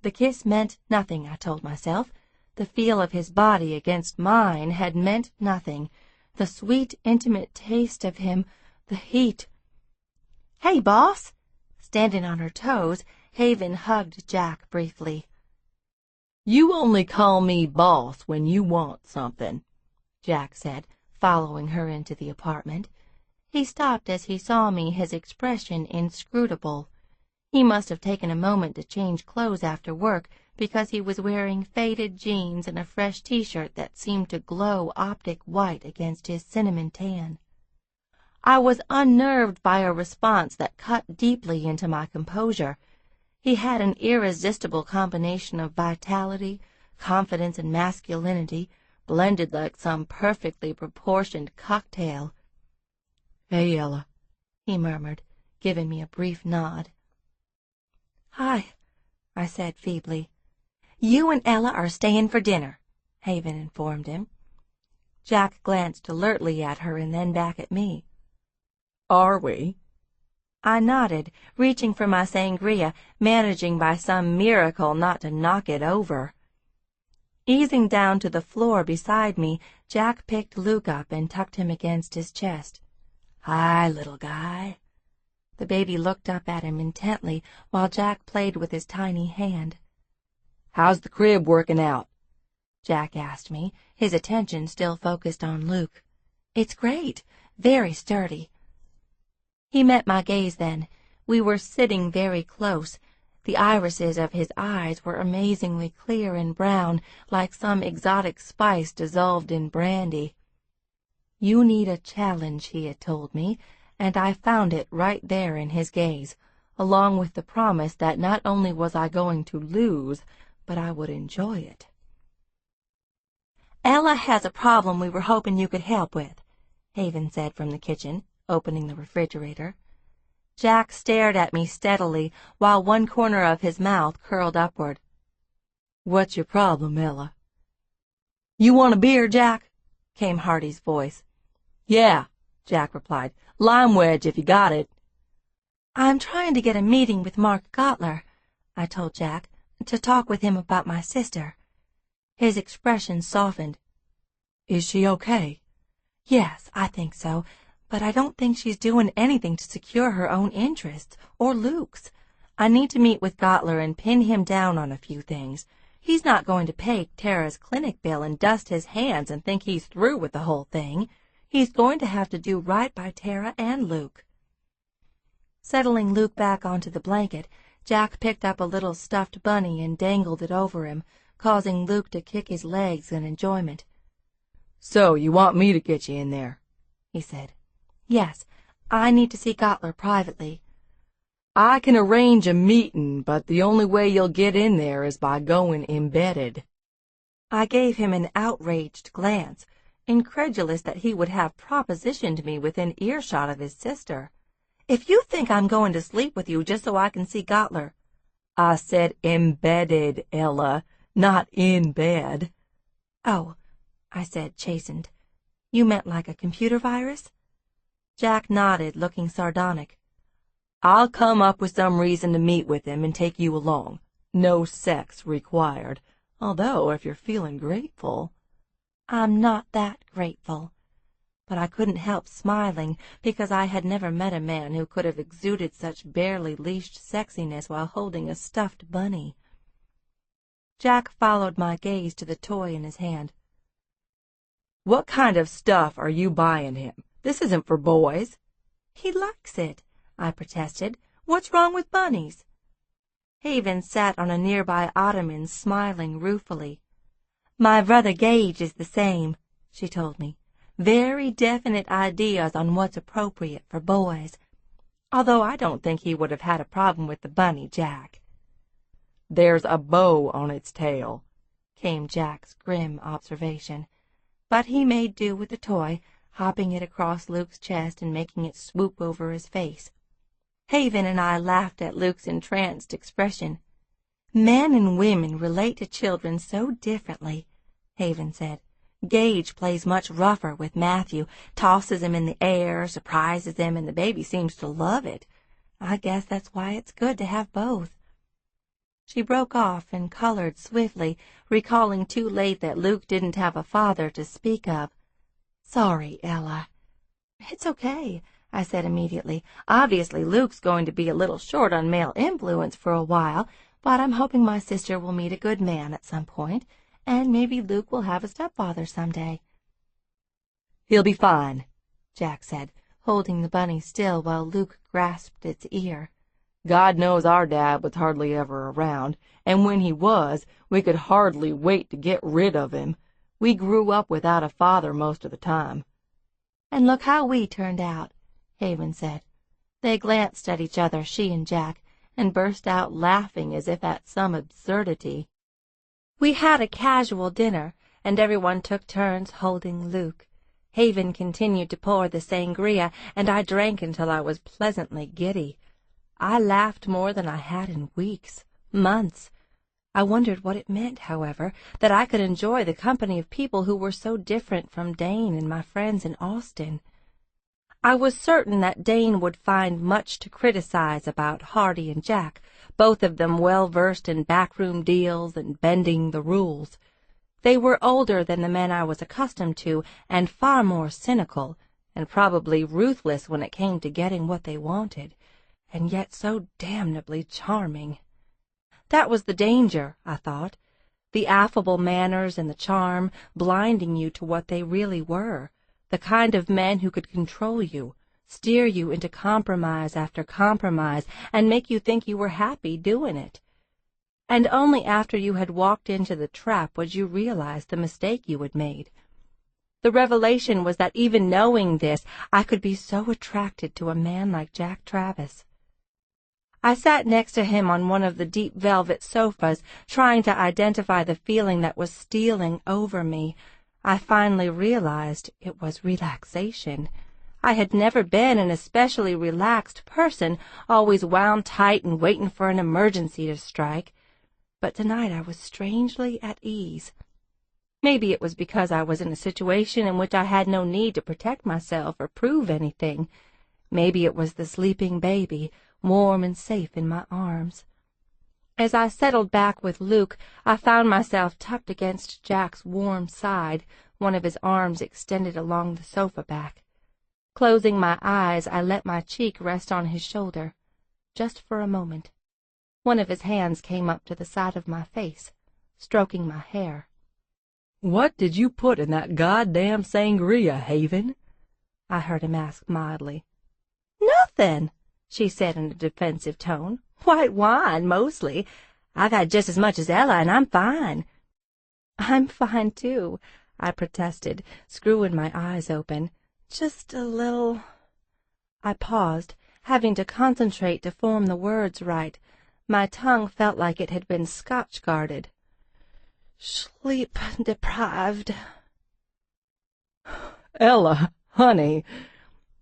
The kiss meant nothing, I told myself. The feel of his body against mine had meant nothing. The sweet, intimate taste of him, the heat. "Hey, boss!" Standing on her toes, Haven hugged Jack briefly. "You only call me boss when you want something," Jack said, following her into the apartment. He stopped as he saw me, his expression inscrutable. He must have taken a moment to change clothes after work, because he was wearing faded jeans and a fresh T-shirt that seemed to glow optic white against his cinnamon tan. I was unnerved by a response that cut deeply into my composure. He had an irresistible combination of vitality, confidence, and masculinity, blended like some perfectly proportioned cocktail. "Hey, Ella," he murmured, giving me a brief nod. "Hi," I said feebly. "You and Ella are staying for dinner," Haven informed him. Jack glanced alertly at her and then back at me. "Are we?" I nodded, reaching for my sangria, managing by some miracle not to knock it over. Easing down to the floor beside me, Jack picked Luke up and tucked him against his chest. "Hi, little guy." The baby looked up at him intently while Jack played with his tiny hand. "How's the crib working out?" Jack asked me, his attention still focused on Luke. "It's great, very sturdy." He met my gaze then. We were sitting very close. The irises of his eyes were amazingly clear and brown, like some exotic spice dissolved in brandy. "You need a challenge," he had told me, and I found it right there in his gaze, along with the promise that not only was I going to lose, but I would enjoy it. "Ella has a problem we were hoping you could help with," Haven said from the kitchen, opening the refrigerator. Jack stared at me steadily, while one corner of his mouth curled upward. "What's your problem, Ella?" "You want a beer, Jack?" came Hardy's voice. "Yeah," Jack replied. "Lime wedge if you got it." "I'm trying to get a meeting with Mark Gottler," I told Jack, "to talk with him about my sister." His expression softened. "Is she okay?" "Yes, I think so, but I don't think she's doing anything to secure her own interests, or Luke's. I need to meet with Gottler and pin him down on a few things. He's not going to pay Tara's clinic bill and dust his hands and think he's through with the whole thing. He's going to have to do right by Tara and Luke." Settling Luke back onto the blanket, Jack picked up a little stuffed bunny and dangled it over him, causing Luke to kick his legs in enjoyment. "So you want me to get you in there?" he said. "Yes, I need to see Gottler privately." "I can arrange a meeting, but the only way you'll get in there is by going embedded." I gave him an outraged glance, incredulous that he would have propositioned me within earshot of his sister. "If you think I'm going to sleep with you just so I can see Gottler—" "I said embedded, Ella, not in bed." "Oh," I said, chastened. "You meant like a computer virus?" Jack nodded, looking sardonic. "I'll come up with some reason to meet with him and take you along. No sex required. Although, if you're feeling grateful—" "I'm not that grateful." But I couldn't help smiling, because I had never met a man who could have exuded such barely leashed sexiness while holding a stuffed bunny. Jack followed my gaze to the toy in his hand. "What kind of stuff are you buying him? This isn't for boys." "He likes it," I protested. "What's wrong with bunnies?" Haven sat on a nearby ottoman, smiling ruefully. "My brother Gage is the same," she told me. "Very definite ideas on what's appropriate for boys. Although I don't think he would have had a problem with the bunny, Jack." "There's a bow on its tail," came Jack's grim observation. But he made do with the toy, hopping it across Luke's chest and making it swoop over his face. Haven and I laughed at Luke's entranced expression. "Men and women relate to children so differently," Haven said. "Gage plays much rougher with Matthew, tosses him in the air, surprises him, and the baby seems to love it. I guess that's why it's good to have both." She broke off and colored swiftly, recalling too late that Luke didn't have a father to speak of. "Sorry, Ella." "It's okay," I said immediately. "Obviously Luke's going to be a little short on male influence for a while, but I'm hoping my sister will meet a good man at some point, and maybe Luke will have a stepfather someday." "He'll be fine," Jack said, holding the bunny still while Luke grasped its ear. "God knows our dad was hardly ever around, and when he was, we could hardly wait to get rid of him. We grew up without a father most of the time." "And look how we turned out," Haven said. They glanced at each other, she and Jack, and burst out laughing as if at some absurdity. We had a casual dinner, and everyone took turns holding Luke. Haven continued to pour the sangria, and I drank until I was pleasantly giddy. I laughed more than I had in weeks, months. I wondered what it meant, however, that I could enjoy the company of people who were so different from Dane and my friends in Austin. I was certain that Dane would find much to criticize about Hardy and Jack, both of them well-versed in backroom deals and bending the rules. They were older than the men I was accustomed to, and far more cynical, and probably ruthless when it came to getting what they wanted, and yet so damnably charming. That was the danger, I thought, the affable manners and the charm blinding you to what they really were, the kind of men who could control you, steer you into compromise after compromise, and make you think you were happy doing it. And only after you had walked into the trap would you realize the mistake you had made. The revelation was that even knowing this, I could be so attracted to a man like Jack Travis. I sat next to him on one of the deep velvet sofas, trying to identify the feeling that was stealing over me. I finally realized it was relaxation. I had never been an especially relaxed person, always wound tight and waiting for an emergency to strike. But tonight I was strangely at ease. Maybe it was because I was in a situation in which I had no need to protect myself or prove anything. Maybe it was the sleeping baby, warm and safe in my arms. As I settled back with Luke, I found myself tucked against Jack's warm side, one of his arms extended along the sofa back. Closing my eyes, I let my cheek rest on his shoulder, just for a moment. One of his hands came up to the side of my face, stroking my hair. "What did you put in that goddamn sangria, Haven?" I heard him ask mildly. "Nothing," she said in a defensive tone. "White wine, mostly. I've had just as much as Ella, and I'm fine." "I'm fine, too," I protested, screwing my eyes open. "Just a little—" I paused, having to concentrate to form the words right. My tongue felt like it had been Scotch-guarded. "Sleep-deprived." "Ella, honey."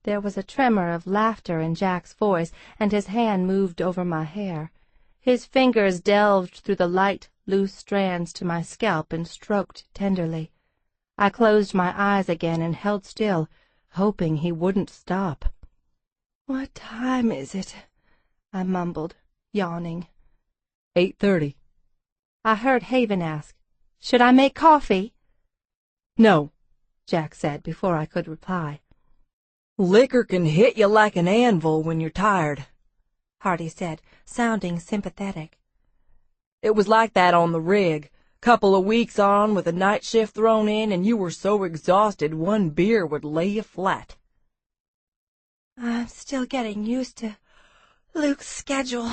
There was a tremor of laughter in Jack's voice, and his hand moved over my hair. His fingers delved through the light, loose strands to my scalp and stroked tenderly. I closed my eyes again and held still, hoping he wouldn't stop. "What time is it?" I mumbled, yawning. 8:30. I heard Haven ask, "Should I make coffee?" "No," Jack said before I could reply. "Liquor can hit you like an anvil when you're tired," Hardy said, sounding sympathetic. "It was like that on the rig. Couple of weeks on with a night shift thrown in, and you were so exhausted one beer would lay you flat." "I'm still getting used to Luke's schedule,"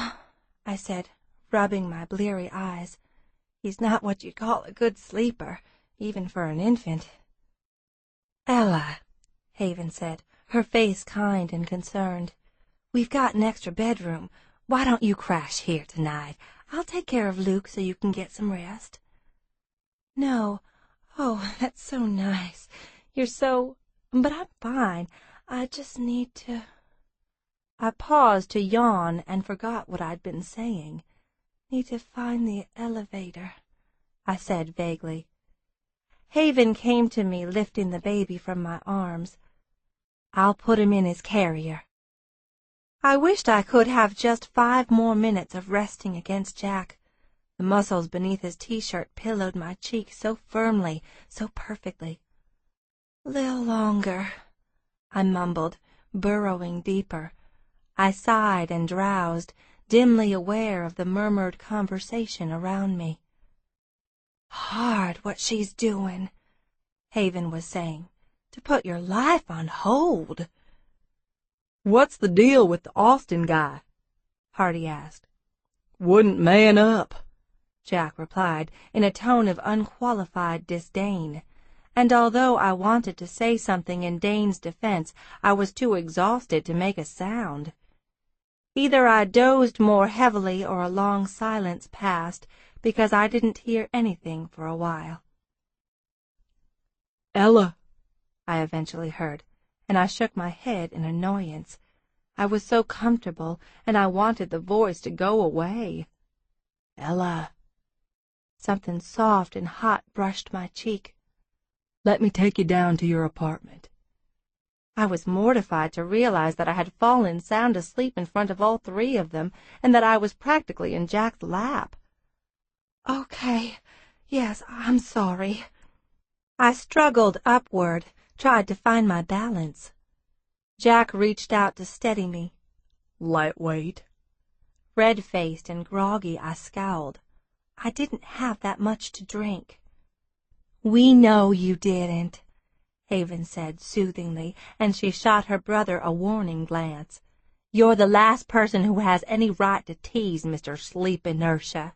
I said, rubbing my bleary eyes. "He's not what you'd call a good sleeper, even for an infant." "Ella," Haven said, her face kind and concerned, "we've got an extra bedroom. Why don't you crash here tonight? I'll take care of Luke so you can get some rest." "No. Oh, that's so nice. You're so— But I'm fine. I just need to—" I paused to yawn and forgot what I'd been saying. "Need to find the elevator," I said vaguely. Haven came to me, lifting the baby from my arms. "I'll put him in his carrier." I wished I could have just 5 more minutes of resting against Jack. The muscles beneath his T-shirt pillowed my cheek so firmly, so perfectly. "Little longer," I mumbled, burrowing deeper. I sighed and drowsed, dimly aware of the murmured conversation around me. "Hard what she's doing," Haven was saying. "To put your life on hold." "What's the deal with the Austin guy?" Hardy asked. "Wouldn't man up," Jack replied, in a tone of unqualified disdain. And although I wanted to say something in Dane's defense, I was too exhausted to make a sound. Either I dozed more heavily or a long silence passed, because I didn't hear anything for a while. "Ella," I eventually heard, and I shook my head in annoyance. I was so comfortable, and I wanted the voice to go away. "Ella." Something soft and hot brushed my cheek. "Let me take you down to your apartment." I was mortified to realize that I had fallen sound asleep in front of all 3 of them, and that I was practically in Jack's lap. "Okay, yes, I'm sorry." I struggled upward, tried to find my balance. Jack reached out to steady me. "Lightweight." Red-faced and groggy, I scowled. I didn't have that much to drink. "We know you didn't," Haven said soothingly, and she shot her brother a warning glance. "You're the last person who has any right to tease Mr. Sleep Inertia."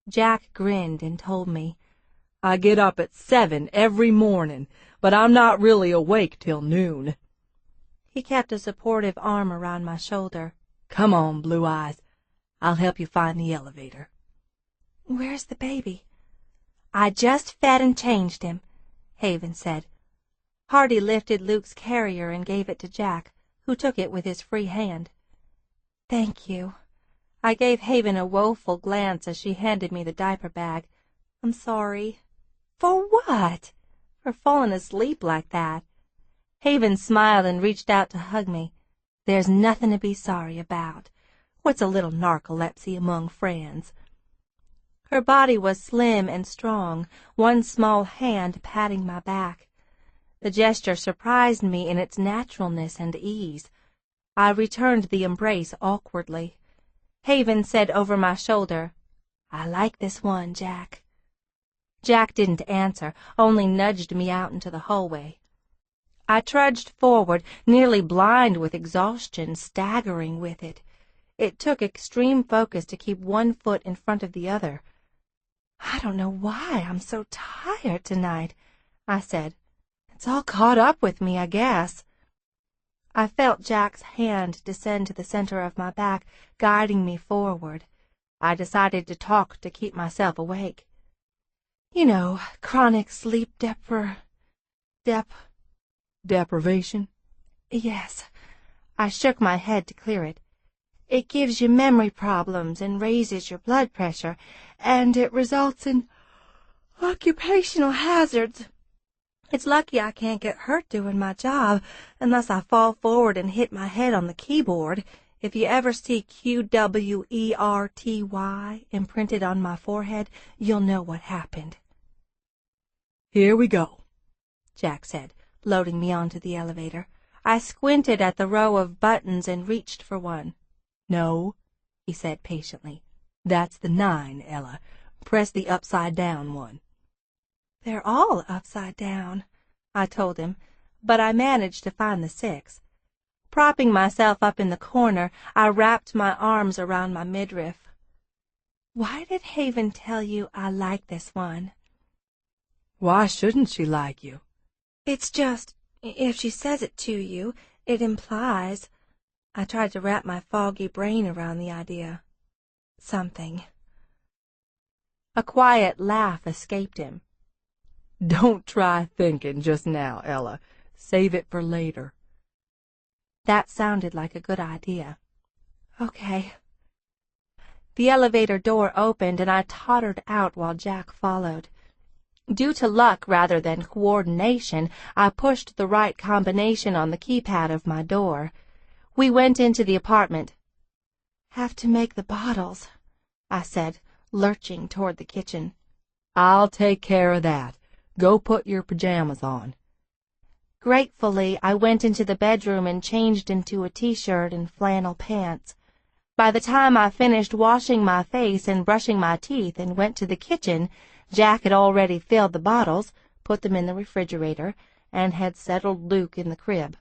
Jack grinned and told me, "I get up at 7 every morning, but I'm not really awake till noon." He kept a supportive arm around my shoulder. "Come on, Blue Eyes. I'll help you find the elevator." "Where's the baby?" "I just fed and changed him," Haven said. Hardy lifted Luke's carrier and gave it to Jack, who took it with his free hand. "Thank you." I gave Haven a woeful glance as she handed me the diaper bag. "I'm sorry." "For what?" "For falling asleep like that." Haven smiled and reached out to hug me. There's nothing to be sorry about. What's a little narcolepsy among friends?" Her body was slim and strong, one small hand patting my back. The gesture surprised me in its naturalness and ease. I returned the embrace awkwardly. Haven said over my shoulder, "I like this one, Jack." Jack didn't answer, only nudged me out into the hallway. I trudged forward, nearly blind with exhaustion, staggering with it. It took extreme focus to keep one foot in front of the other. "I don't know why I'm so tired tonight," I said. "It's all caught up with me, I guess." I felt Jack's hand descend to the center of my back, guiding me forward. I decided to talk to keep myself awake. "You know, chronic sleep Deprivation? Yes." I shook my head to clear it. "It gives you memory problems and raises your blood pressure, and it results in occupational hazards. It's lucky I can't get hurt doing my job unless I fall forward and hit my head on the keyboard. If you ever see QWERTY imprinted on my forehead, you'll know what happened." "Here we go," Jack said, loading me onto the elevator. I squinted at the row of buttons and reached for one. "No," he said patiently. "That's the 9, Ella. Press the upside-down one." "They're all upside down," I told him, but I managed to find the 6. Propping myself up in the corner, I wrapped my arms around my midriff. "Why did Haven tell you I like this one?" "Why shouldn't she like you?" "It's just, if she says it to you, it implies—" I tried to wrap my foggy brain around the idea. "Something." A quiet laugh escaped him. "Don't try thinking just now, Ella. Save it for later." That sounded like a good idea. "Okay." The elevator door opened and I tottered out while Jack followed. Due to luck rather than coordination, I pushed the right combination on the keypad of my door. We went into the apartment. "Have to make the bottles," I said, lurching toward the kitchen. "I'll take care of that. Go put your pajamas on." Gratefully, I went into the bedroom and changed into a t-shirt and flannel pants. By the time I finished washing my face and brushing my teeth and went to the kitchen, Jack had already filled the bottles, put them in the refrigerator, and had settled Luke in the crib.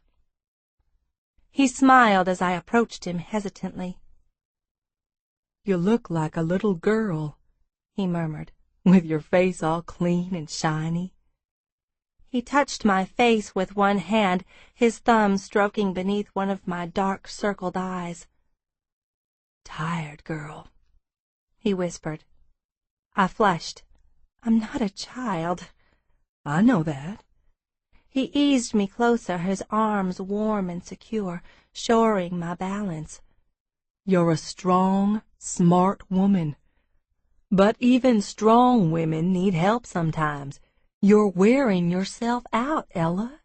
He smiled as I approached him hesitantly. "You look like a little girl," he murmured, "with your face all clean and shiny." He touched my face with one hand, his thumb stroking beneath one of my dark circled eyes. "Tired girl," he whispered. I flushed. "I'm not a child." "I know that." He eased me closer, his arms warm and secure, shoring my balance. "You're a strong, smart woman. But even strong women need help sometimes. You're wearing yourself out, Ella.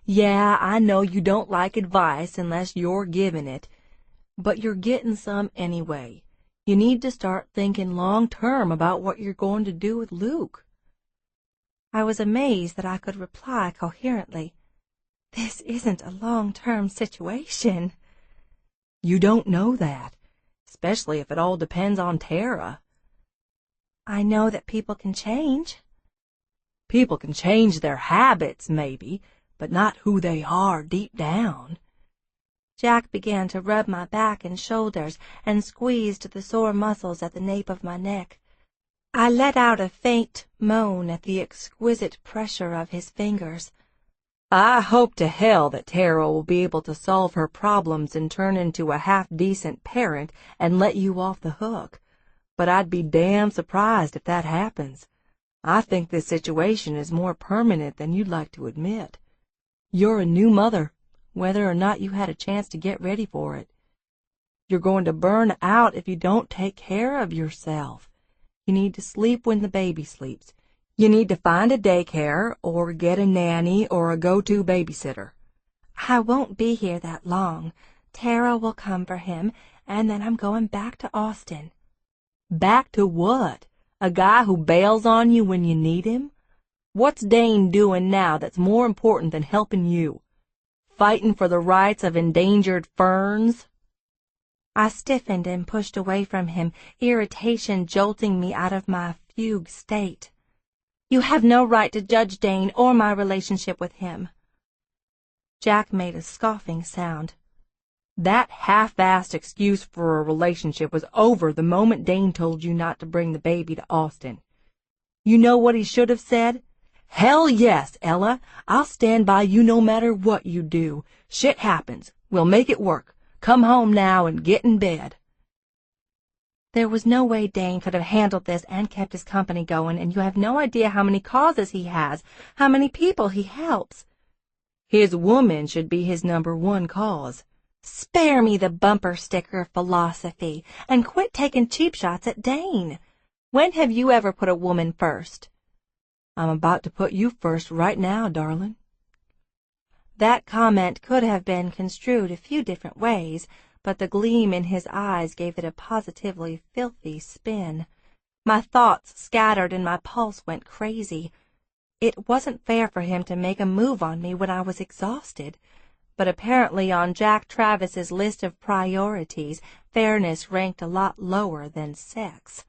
Yeah, I know you don't like advice unless you're giving it, but you're getting some anyway. You need to start thinking long-term about what you're going to do with Luke." I was amazed that I could reply coherently. "This isn't a long-term situation." "You don't know that, especially if it all depends on Tara." "I know that people can change." "People can change their habits, maybe, but not who they are deep down." Jack began to rub my back and shoulders and squeezed the sore muscles at the nape of my neck. I let out a faint moan at the exquisite pressure of his fingers. "I hope to hell that Tara will be able to solve her problems and turn into a half-decent parent and let you off the hook, but I'd be damn surprised if that happens. I think this situation is more permanent than you'd like to admit. You're a new mother, whether or not you had a chance to get ready for it. You're going to burn out if you don't take care of yourself. You need to sleep when the baby sleeps. You need to find a daycare or get a nanny or a go-to babysitter." "I won't be here that long. Tara will come for him, and then I'm going back to Austin." "Back to what? A guy who bails on you when you need him? What's Dane doing now that's more important than helping you? Fighting for the rights of endangered ferns?" I stiffened and pushed away from him, irritation jolting me out of my fugue state. "You have no right to judge Dane or my relationship with him." Jack made a scoffing sound. "That half-assed excuse for a relationship was over the moment Dane told you not to bring the baby to Austin. You know what he should have said? 'Hell yes, Ella, I'll stand by you no matter what you do. Shit happens. We'll make it work. Come home now and get in bed.'" There was no way Dane could have handled this and kept his company going, and you have no idea how many causes he has, how many people he helps. His woman should be his #1 cause. Spare me the bumper sticker philosophy, and quit taking cheap shots at Dane. When have you ever put a woman first? "I'm about to put you first right now, darling." That comment could have been construed a few different ways, but the gleam in his eyes gave it a positively filthy spin. My thoughts scattered and my pulse went crazy. It wasn't fair for him to make a move on me when I was exhausted, but apparently on Jack Travis's list of priorities, fairness ranked a lot lower than sex.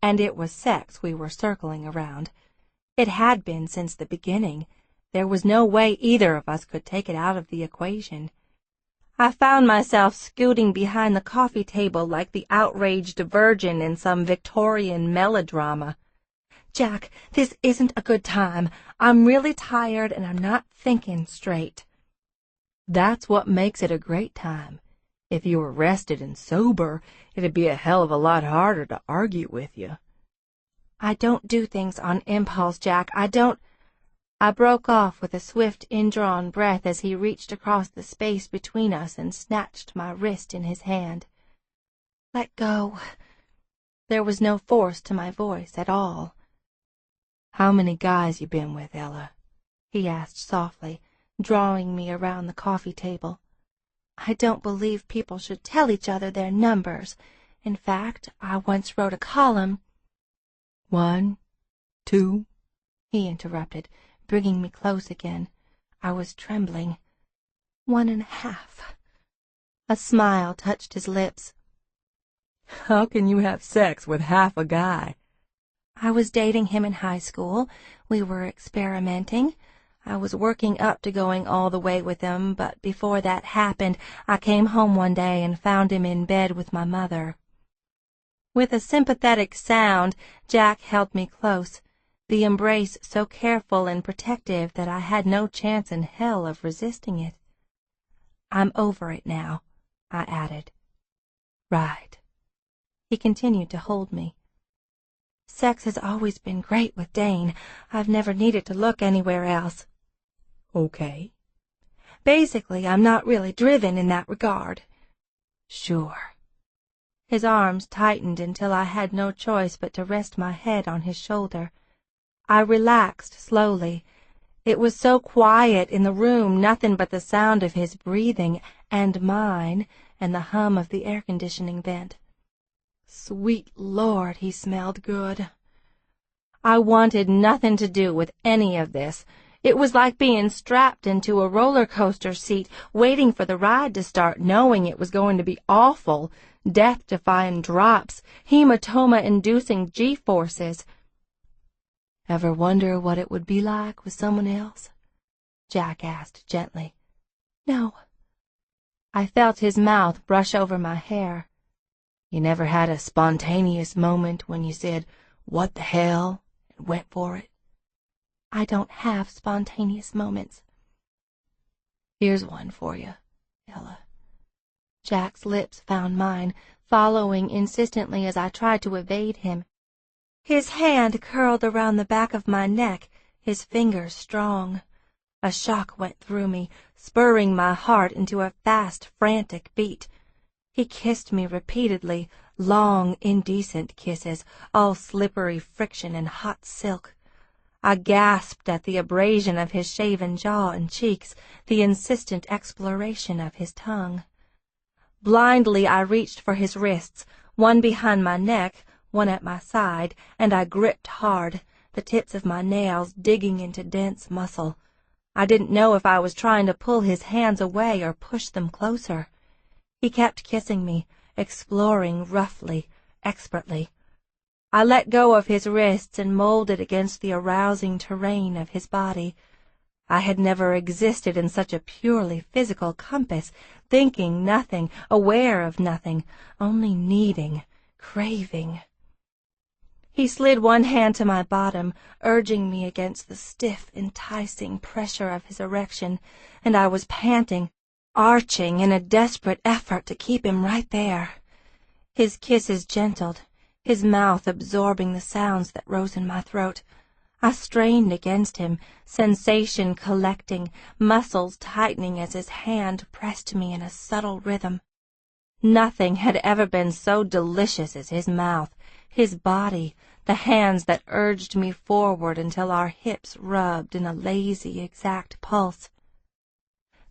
And it was sex we were circling around. It had been since the beginning. There was no way either of us could take it out of the equation. I found myself scooting behind the coffee table like the outraged virgin in some Victorian melodrama. "Jack, this isn't a good time. I'm really tired and I'm not thinking straight." "That's what makes it a great time. If you were rested and sober, it'd be a hell of a lot harder to argue with you." "I don't do things on impulse, Jack. I broke off with a swift, indrawn breath as he reached across the space between us and snatched my wrist in his hand. "Let go." There was no force to my voice at all. "How many guys you been with, Ella?" he asked softly, drawing me around the coffee table. "I don't believe people should tell each other their numbers. In fact, I once wrote a column—" "1, 2, he interrupted, bringing me close again. I was trembling. 1.5. A smile touched his lips. "How can you have sex with half a guy?" "I was dating him in high school. We were experimenting. I was working up to going all the way with him, but before that happened, I came home one day and found him in bed with my mother." With a sympathetic sound, Jack held me close, the embrace so careful and protective that I had no chance in hell of resisting it. "I'm over it now," I added. "Right." He continued to hold me. "Sex has always been great with Dane. I've never needed to look anywhere else." "Okay." "Basically, I'm not really driven in that regard." "Sure." His arms tightened until I had no choice but to rest my head on his shoulder. I relaxed slowly. It was so quiet in the room, nothing but the sound of his breathing and mine and the hum of the air-conditioning vent. Sweet Lord, he smelled good. I wanted nothing to do with any of this. It was like being strapped into a roller-coaster seat, waiting for the ride to start, knowing it was going to be awful, death-defying drops, hematoma-inducing G-forces. "Ever wonder what it would be like with someone else?" Jack asked gently. "No." I felt his mouth brush over my hair. "You never had a spontaneous moment when you said, 'What the hell?' and went for it?" "I don't have spontaneous moments." "Here's one for you, Ella." Jack's lips found mine, following insistently as I tried to evade him. His hand curled around the back of my neck, his fingers strong. A shock went through me, spurring my heart into a fast, frantic beat. He kissed me repeatedly, long, indecent kisses, all slippery friction and hot silk. I gasped at the abrasion of his shaven jaw and cheeks, the insistent exploration of his tongue. Blindly I reached for his wrists, one behind my neck, one at my side, and I gripped hard, the tips of my nails digging into dense muscle. I didn't know if I was trying to pull his hands away or push them closer. He kept kissing me, exploring roughly, expertly. I let go of his wrists and molded against the arousing terrain of his body. I had never existed in such a purely physical compass, thinking nothing, aware of nothing, only needing, craving. He slid one hand to my bottom, urging me against the stiff, enticing pressure of his erection, and I was panting, arching in a desperate effort to keep him right there. His kisses gentled, his mouth absorbing the sounds that rose in my throat. I strained against him, sensation collecting, muscles tightening as his hand pressed me in a subtle rhythm. Nothing had ever been so delicious as his mouth, his body, the hands that urged me forward until our hips rubbed in a lazy, exact pulse.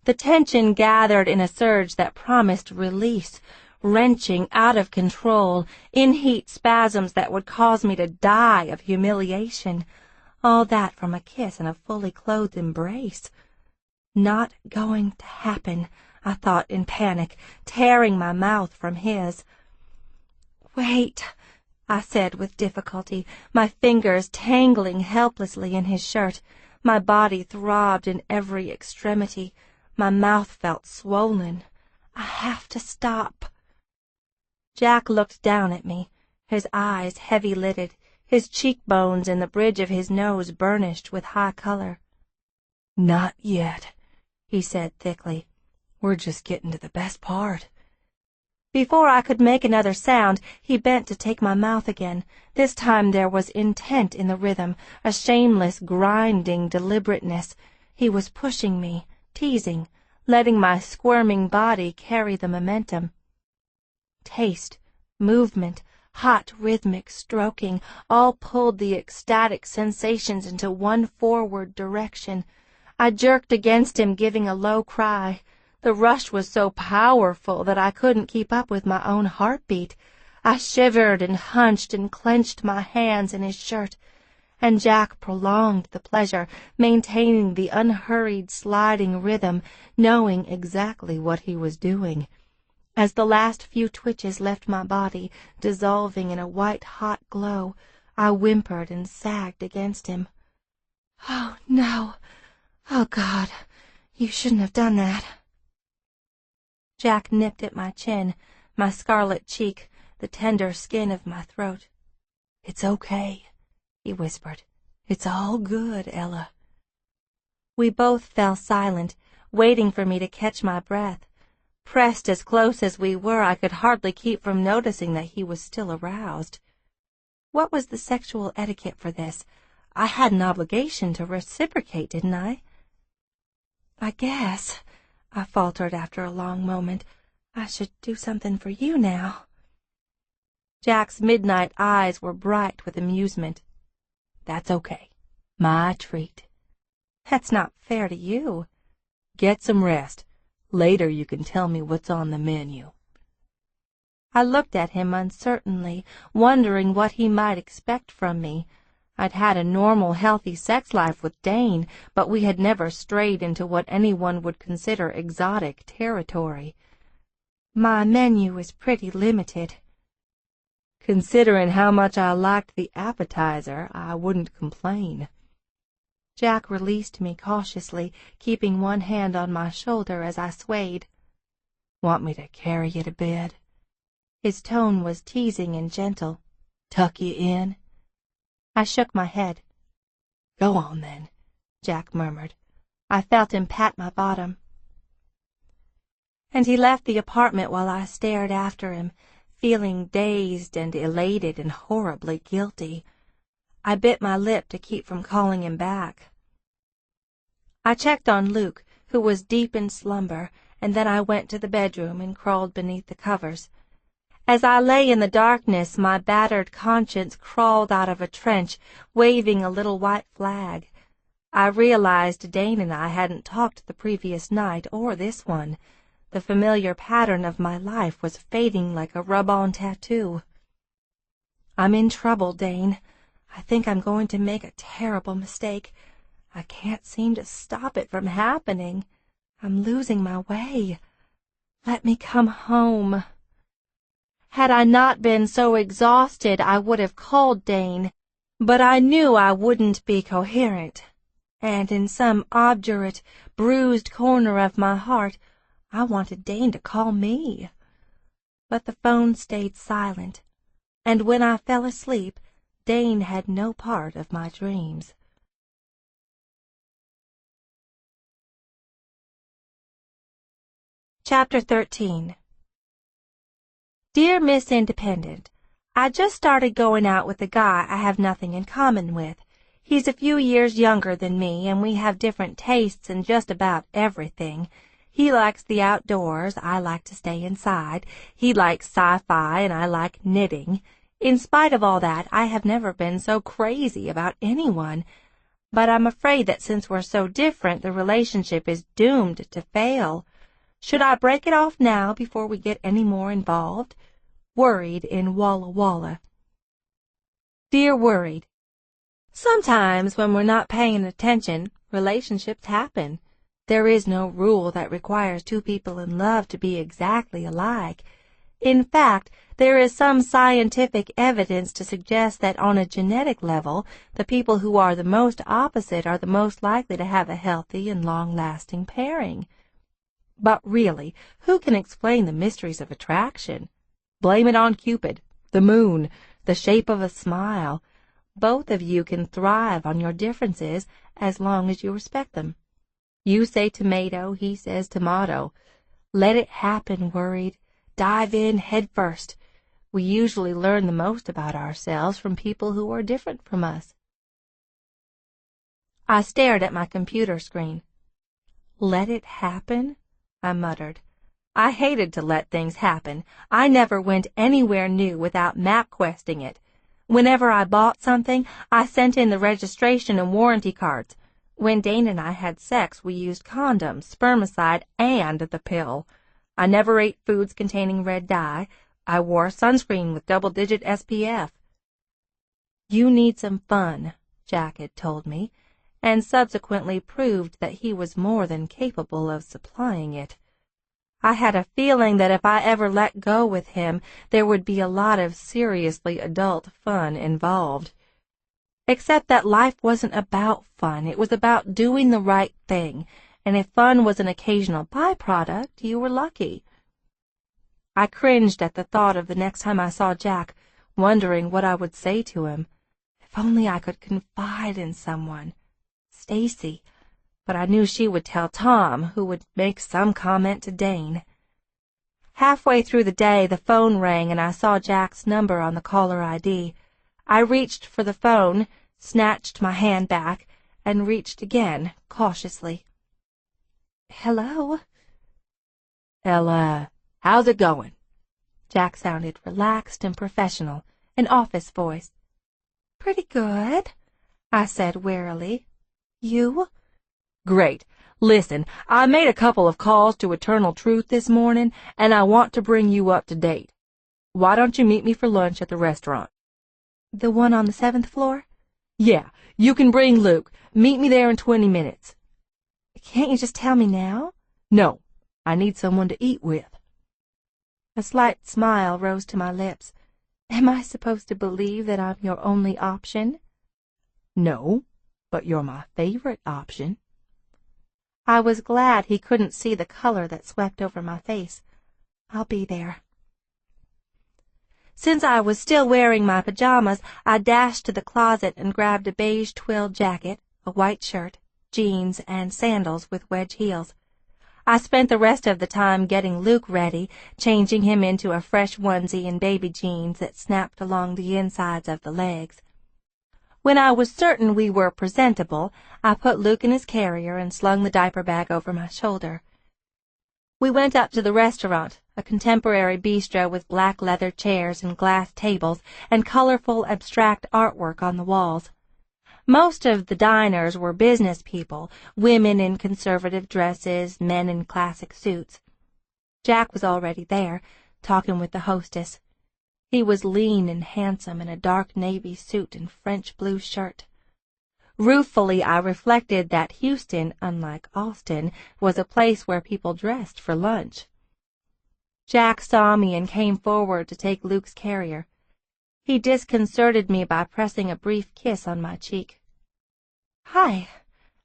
The tension gathered in a surge that promised release, wrenching, out of control, in-heat spasms that would cause me to die of humiliation. All that from a kiss and a fully clothed embrace. Not going to happen, I thought in panic, tearing my mouth from his. "Wait," I said with difficulty, my fingers tangling helplessly in his shirt. My body throbbed in every extremity. My mouth felt swollen. "I have to stop." Jack looked down at me, his eyes heavy-lidded, his cheekbones and the bridge of his nose burnished with high color. "Not yet," he said thickly. "We're just getting to the best part." Before I could make another sound, he bent to take my mouth again. This time there was intent in the rhythm, a shameless, grinding deliberateness. He was pushing me, teasing, letting my squirming body carry the momentum. Taste, movement, hot rhythmic stroking, all pulled the ecstatic sensations into one forward direction. I jerked against him, giving a low cry. The rush was so powerful that I couldn't keep up with my own heartbeat. I shivered and hunched and clenched my hands in his shirt, and Jack prolonged the pleasure, maintaining the unhurried sliding rhythm, knowing exactly what he was doing. As the last few twitches left my body, dissolving in a white-hot glow, I whimpered and sagged against him. "Oh, no. Oh, God, you shouldn't have done that." Jack nipped at my chin, my scarlet cheek, the tender skin of my throat. "It's okay," he whispered. "It's all good, Ella." We both fell silent, waiting for me to catch my breath. Pressed as close as we were, I could hardly keep from noticing that he was still aroused. What was the sexual etiquette for this? I had an obligation to reciprocate, didn't I? "I guess," I faltered after a long moment, "I should do something for you now." Jack's midnight eyes were bright with amusement. "That's okay. My treat." "That's not fair to you." "Get some rest. Later you can tell me what's on the menu." I looked at him uncertainly, wondering what he might expect from me. I'd had a normal, healthy sex life with Dane, but we had never strayed into what anyone would consider exotic territory. "My menu is pretty limited." "Considering how much I liked the appetizer, I wouldn't complain." Jack released me cautiously, keeping one hand on my shoulder as I swayed. "Want me to carry you to bed?" His tone was teasing and gentle. "Tuck you in?" I shook my head. "Go on, then," Jack murmured. I felt him pat my bottom. And he left the apartment while I stared after him, feeling dazed and elated and horribly guilty. I bit my lip to keep from calling him back. I checked on Luke, who was deep in slumber, and then I went to the bedroom and crawled beneath the covers. As I lay in the darkness, my battered conscience crawled out of a trench, waving a little white flag. I realized Dane and I hadn't talked the previous night or this one. The familiar pattern of my life was fading like a rub-on tattoo. "I'm in trouble, Dane. I think I'm going to make a terrible mistake. I can't seem to stop it from happening. I'm losing my way. Let me come home." Had I not been so exhausted, I would have called Dane, but I knew I wouldn't be coherent, and in some obdurate, bruised corner of my heart, I wanted Dane to call me. But the phone stayed silent, and when I fell asleep, Dane had no part of my dreams. Chapter 13. Dear Miss Independent, I just started going out with a guy I have nothing in common with. He's a few years younger than me, and we have different tastes in just about everything. He likes the outdoors, I like to stay inside. He likes sci-fi, and I like knitting. In spite of all that, I have never been so crazy about anyone. But I'm afraid that since we're so different, the relationship is doomed to fail. Should I break it off now before we get any more involved? Worried in Walla Walla. Dear Worried, sometimes when we're not paying attention, relationships happen. There is no rule that requires two people in love to be exactly alike. In fact, there is some scientific evidence to suggest that on a genetic level, the people who are the most opposite are the most likely to have a healthy and long-lasting pairing. But really, who can explain the mysteries of attraction? Blame it on Cupid, the moon, the shape of a smile. Both of you can thrive on your differences as long as you respect them. You say tomato, he says tomato. Let it happen, Worried. Dive in head first. We usually learn the most about ourselves from people who are different from us. I stared at my computer screen. Let it happen? I muttered. I hated to let things happen. I never went anywhere new without MapQuesting it. Whenever I bought something, I sent in the registration and warranty cards. When Dane and I had sex, we used condoms, spermicide, and the pill. I never ate foods containing red dye. I wore sunscreen with double-digit SPF. You need some fun, Jack had told me, and subsequently proved that he was more than capable of supplying it. I had a feeling that if I ever let go with him, there would be a lot of seriously adult fun involved. Except that life wasn't about fun. It was about doing the right thing, and if fun was an occasional byproduct, you were lucky. I cringed at the thought of the next time I saw Jack, wondering what I would say to him. If only I could confide in someone. Stacy. But I knew she would tell Tom, who would make some comment to Dane. Halfway through the day, the phone rang, and I saw Jack's number on the caller ID. I reached for the phone, snatched my hand back, and reached again, cautiously. Hello? Ella, how's it going? Jack sounded relaxed and professional, an office voice. Pretty good, I said wearily. You? Great. Listen, I made a couple of calls to Eternal Truth this morning, and I want to bring you up to date. Why don't you meet me for lunch at the restaurant? The one on the 7th floor? Yeah, you can bring Luke. Meet me there in 20 minutes. Can't you just tell me now? No, I need someone to eat with. A slight smile rose to my lips. Am I supposed to believe that I'm your only option? No, but you're my favorite option. I was glad he couldn't see the color that swept over my face. I'll be there. Since I was still wearing my pajamas, I dashed to the closet and grabbed a beige twill jacket, a white shirt, jeans, and sandals with wedge heels. I spent the rest of the time getting Luke ready, changing him into a fresh onesie and baby jeans that snapped along the insides of the legs. When I was certain we were presentable, I put Luke in his carrier and slung the diaper bag over my shoulder. We went up to the restaurant, a contemporary bistro with black leather chairs and glass tables and colorful abstract artwork on the walls. Most of the diners were business people, women in conservative dresses, men in classic suits. Jack was already there, talking with the hostess. He was lean and handsome in a dark navy suit and French blue shirt. Ruefully, I reflected that Houston, unlike Austin, was a place where people dressed for lunch. Jack saw me and came forward to take Luke's carrier. He disconcerted me by pressing a brief kiss on my cheek. "Hi,"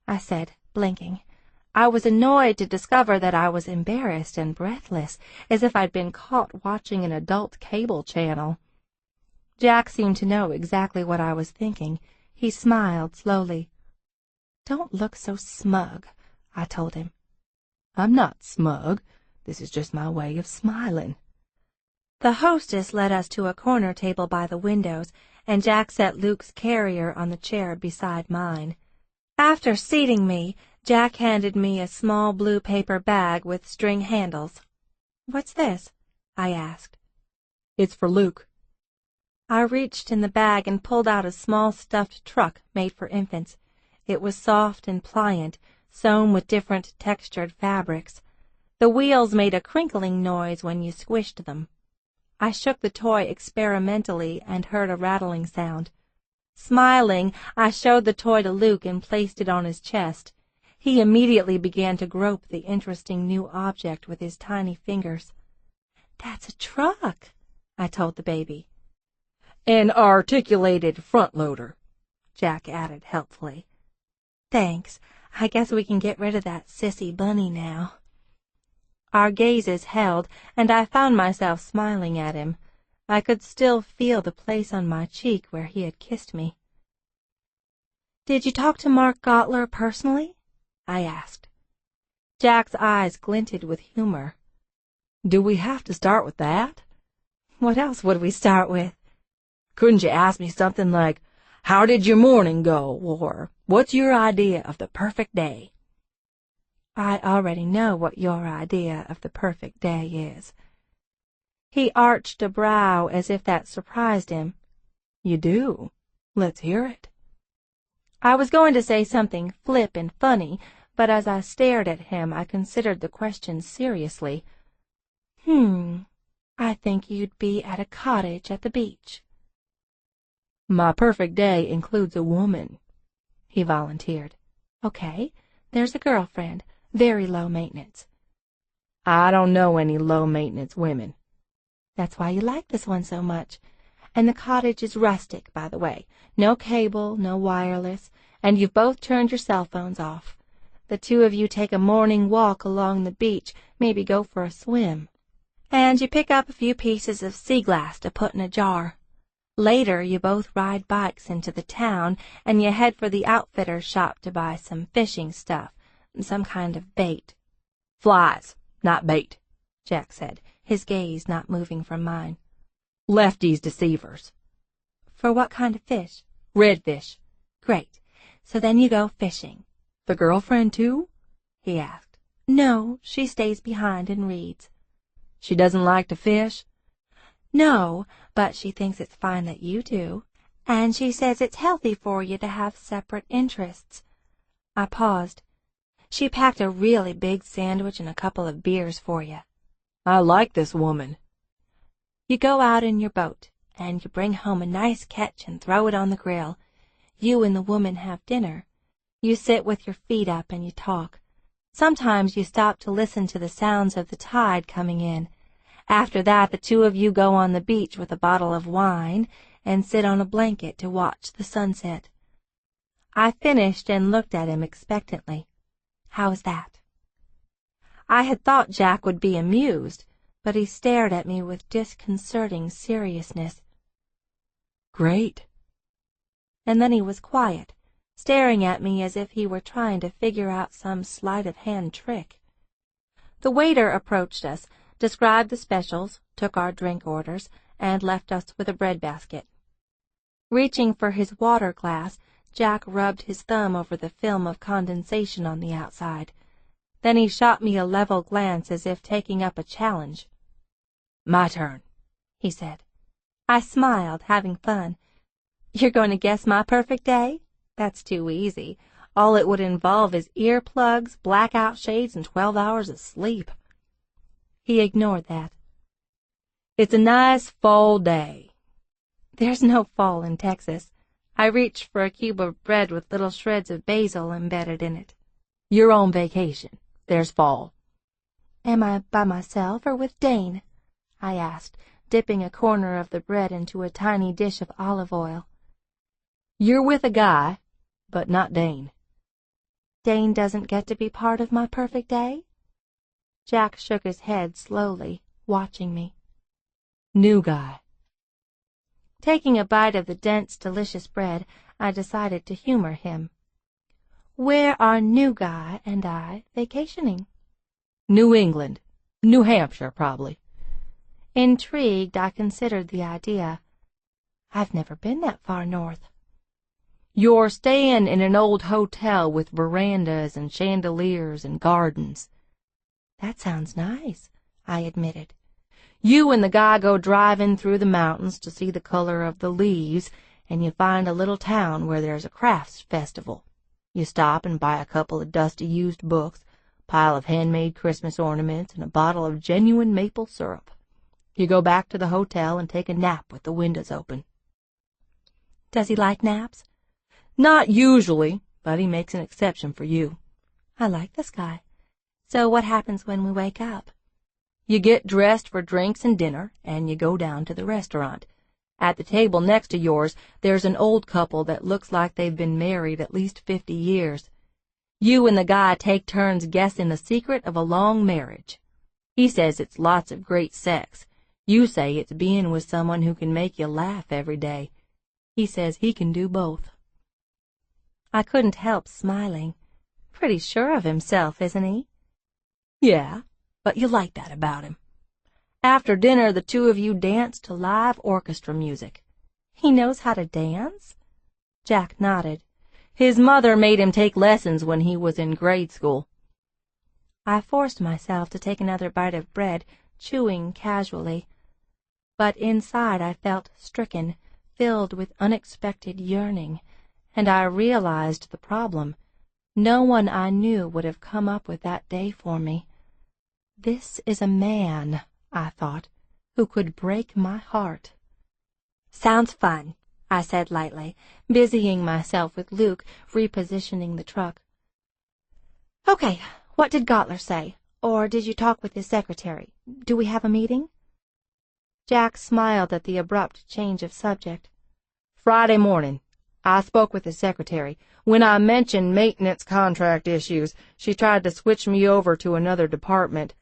I said, blinking. I was annoyed to discover that I was embarrassed and breathless, as if I'd been caught watching an adult cable channel. Jack seemed to know exactly what I was thinking. He smiled slowly. "Don't look so smug," I told him. "I'm not smug. This is just my way of smiling." The hostess led us to a corner table by the windows, and Jack set Luke's carrier on the chair beside mine. After seating me, Jack handed me a small blue paper bag with string handles. "What's this?" I asked. "It's for Luke." I reached in the bag and pulled out a small stuffed truck made for infants. It was soft and pliant, sewn with different textured fabrics. The wheels made a crinkling noise when you squished them. I shook the toy experimentally and heard a rattling sound. Smiling, I showed the toy to Luke and placed it on his chest. He immediately began to grope the interesting new object with his tiny fingers. "That's a truck," I told the baby. "An articulated front loader," Jack added helpfully. "Thanks. I guess we can get rid of that sissy bunny now." Our gazes held, and I found myself smiling at him. I could still feel the place on my cheek where he had kissed me. "Did you talk to Mark Gottler personally?" I asked. Jack's eyes glinted with humor. "Do we have to start with that?" "What else would we start with?" "Couldn't you ask me something like, 'How did your morning go?' or 'What's your idea of the perfect day?'" "I already know what your idea of the perfect day is." He arched a brow as if that surprised him. "You do? Let's hear it." I was going to say something flip and funny, but as I stared at him, I considered the question seriously. I think you'd be at a cottage at the beach." "My perfect day includes a woman," he volunteered. "Okay, there's a girlfriend, very low maintenance." "I don't know any low-maintenance women." "That's why you like this one so much. And the cottage is rustic, by the way. No cable, no wireless, and you've both turned your cell phones off. The two of you take a morning walk along the beach, maybe go for a swim. And you pick up a few pieces of sea glass to put in a jar. Later, you both ride bikes into the town, and you head for the outfitter's shop to buy some fishing stuff, some kind of bait." "Flies, not bait," Jack said, his gaze not moving from mine. "Lefties deceivers." "For what kind of fish?" "Redfish." "Great. So then you go fishing." "The girlfriend, too?" he asked. "No, she stays behind and reads." "She doesn't like to fish?" "No, but she thinks it's fine that you do. And she says it's healthy for you to have separate interests." I paused. "She packed a really big sandwich and a couple of beers for you." "I like this woman." "You go out in your boat, and you bring home a nice catch and throw it on the grill. You and the woman have dinner. You sit with your feet up and you talk. Sometimes you stop to listen to the sounds of the tide coming in. After that, the two of you go on the beach with a bottle of wine and sit on a blanket to watch the sunset." I finished and looked at him expectantly. "How's that?" I had thought Jack would be amused, but he stared at me with disconcerting seriousness. "Great." And then he was quiet, staring at me as if he were trying to figure out some sleight-of-hand trick. The waiter approached us, described the specials, took our drink orders, and left us with a bread basket. Reaching for his water glass, Jack rubbed his thumb over the film of condensation on the outside. Then he shot me a level glance as if taking up a challenge. "My turn," he said. I smiled, having fun. "You're going to guess my perfect day? That's too easy. All it would involve is earplugs, blackout shades, and 12 hours of sleep." He ignored that. It's a nice fall day. There's no fall in Texas. I reached for a cube of bread with little shreds of basil embedded in it. You're on vacation. There's fall. Am I by myself or with Dane? I asked, dipping a corner of the bread into a tiny dish of olive oil. You're with a guy, but not Dane. Dane doesn't get to be part of my perfect day? Jack shook his head slowly, watching me. New guy. Taking a bite of the dense, delicious bread, I decided to humor him. Where are New Guy and I vacationing? New England. New Hampshire, probably. Intrigued, I considered the idea. I've never been that far north. You're staying in an old hotel with verandas and chandeliers and gardens. That sounds nice, I admitted. You and the guy go driving through the mountains to see the color of the leaves, and you find a little town where there's a crafts festival. You stop and buy a couple of dusty used books, a pile of handmade Christmas ornaments, and a bottle of genuine maple syrup. You go back to the hotel and take a nap with the windows open. Does he like naps? Not usually, but he makes an exception for you. I like this guy. So what happens when we wake up? You get dressed for drinks and dinner, and you go down to the restaurant. At the table next to yours, there's an old couple that looks like they've been married at least 50 years. You and the guy take turns guessing the secret of a long marriage. He says it's lots of great sex. You say it's being with someone who can make you laugh every day. He says he can do both. I couldn't help smiling. Pretty sure of himself, isn't he? Yeah, but you like that about him. After dinner, the two of you dance to live orchestra music. He knows how to dance? Jack nodded. His mother made him take lessons when he was in grade school. I forced myself to take another bite of bread, chewing casually. But inside I felt stricken, filled with unexpected yearning, and I realized the problem. No one I knew would have come up with that day for me. This is a man, I thought, who could break my heart. Sounds fun, I said lightly, busying myself with Luke, repositioning the truck. Okay, what did Gottler say? Or did you talk with his secretary? Do we have a meeting? Jack smiled at the abrupt change of subject. Friday morning. I spoke with his secretary. When I mentioned maintenance contract issues, she tried to switch me over to another department.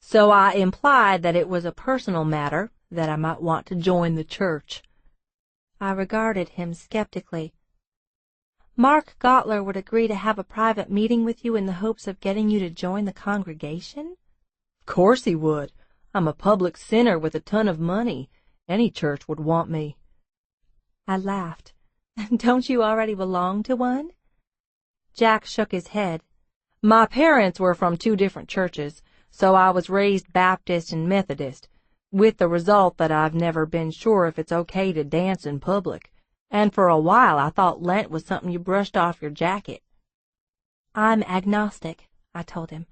So I implied that it was a personal matter, that I might want to join the church. I regarded him skeptically. Mark Gottler would agree to have a private meeting with you in the hopes of getting you to join the congregation? Of course he would. I'm a public sinner with a ton of money. Any church would want me. I laughed. Don't you already belong to one? Jack shook his head. My parents were from 2 different churches, so I was raised Baptist and Methodist, with the result that I've never been sure if it's okay to dance in public, and for a while I thought Lent was something you brushed off your jacket. I'm agnostic, I told him.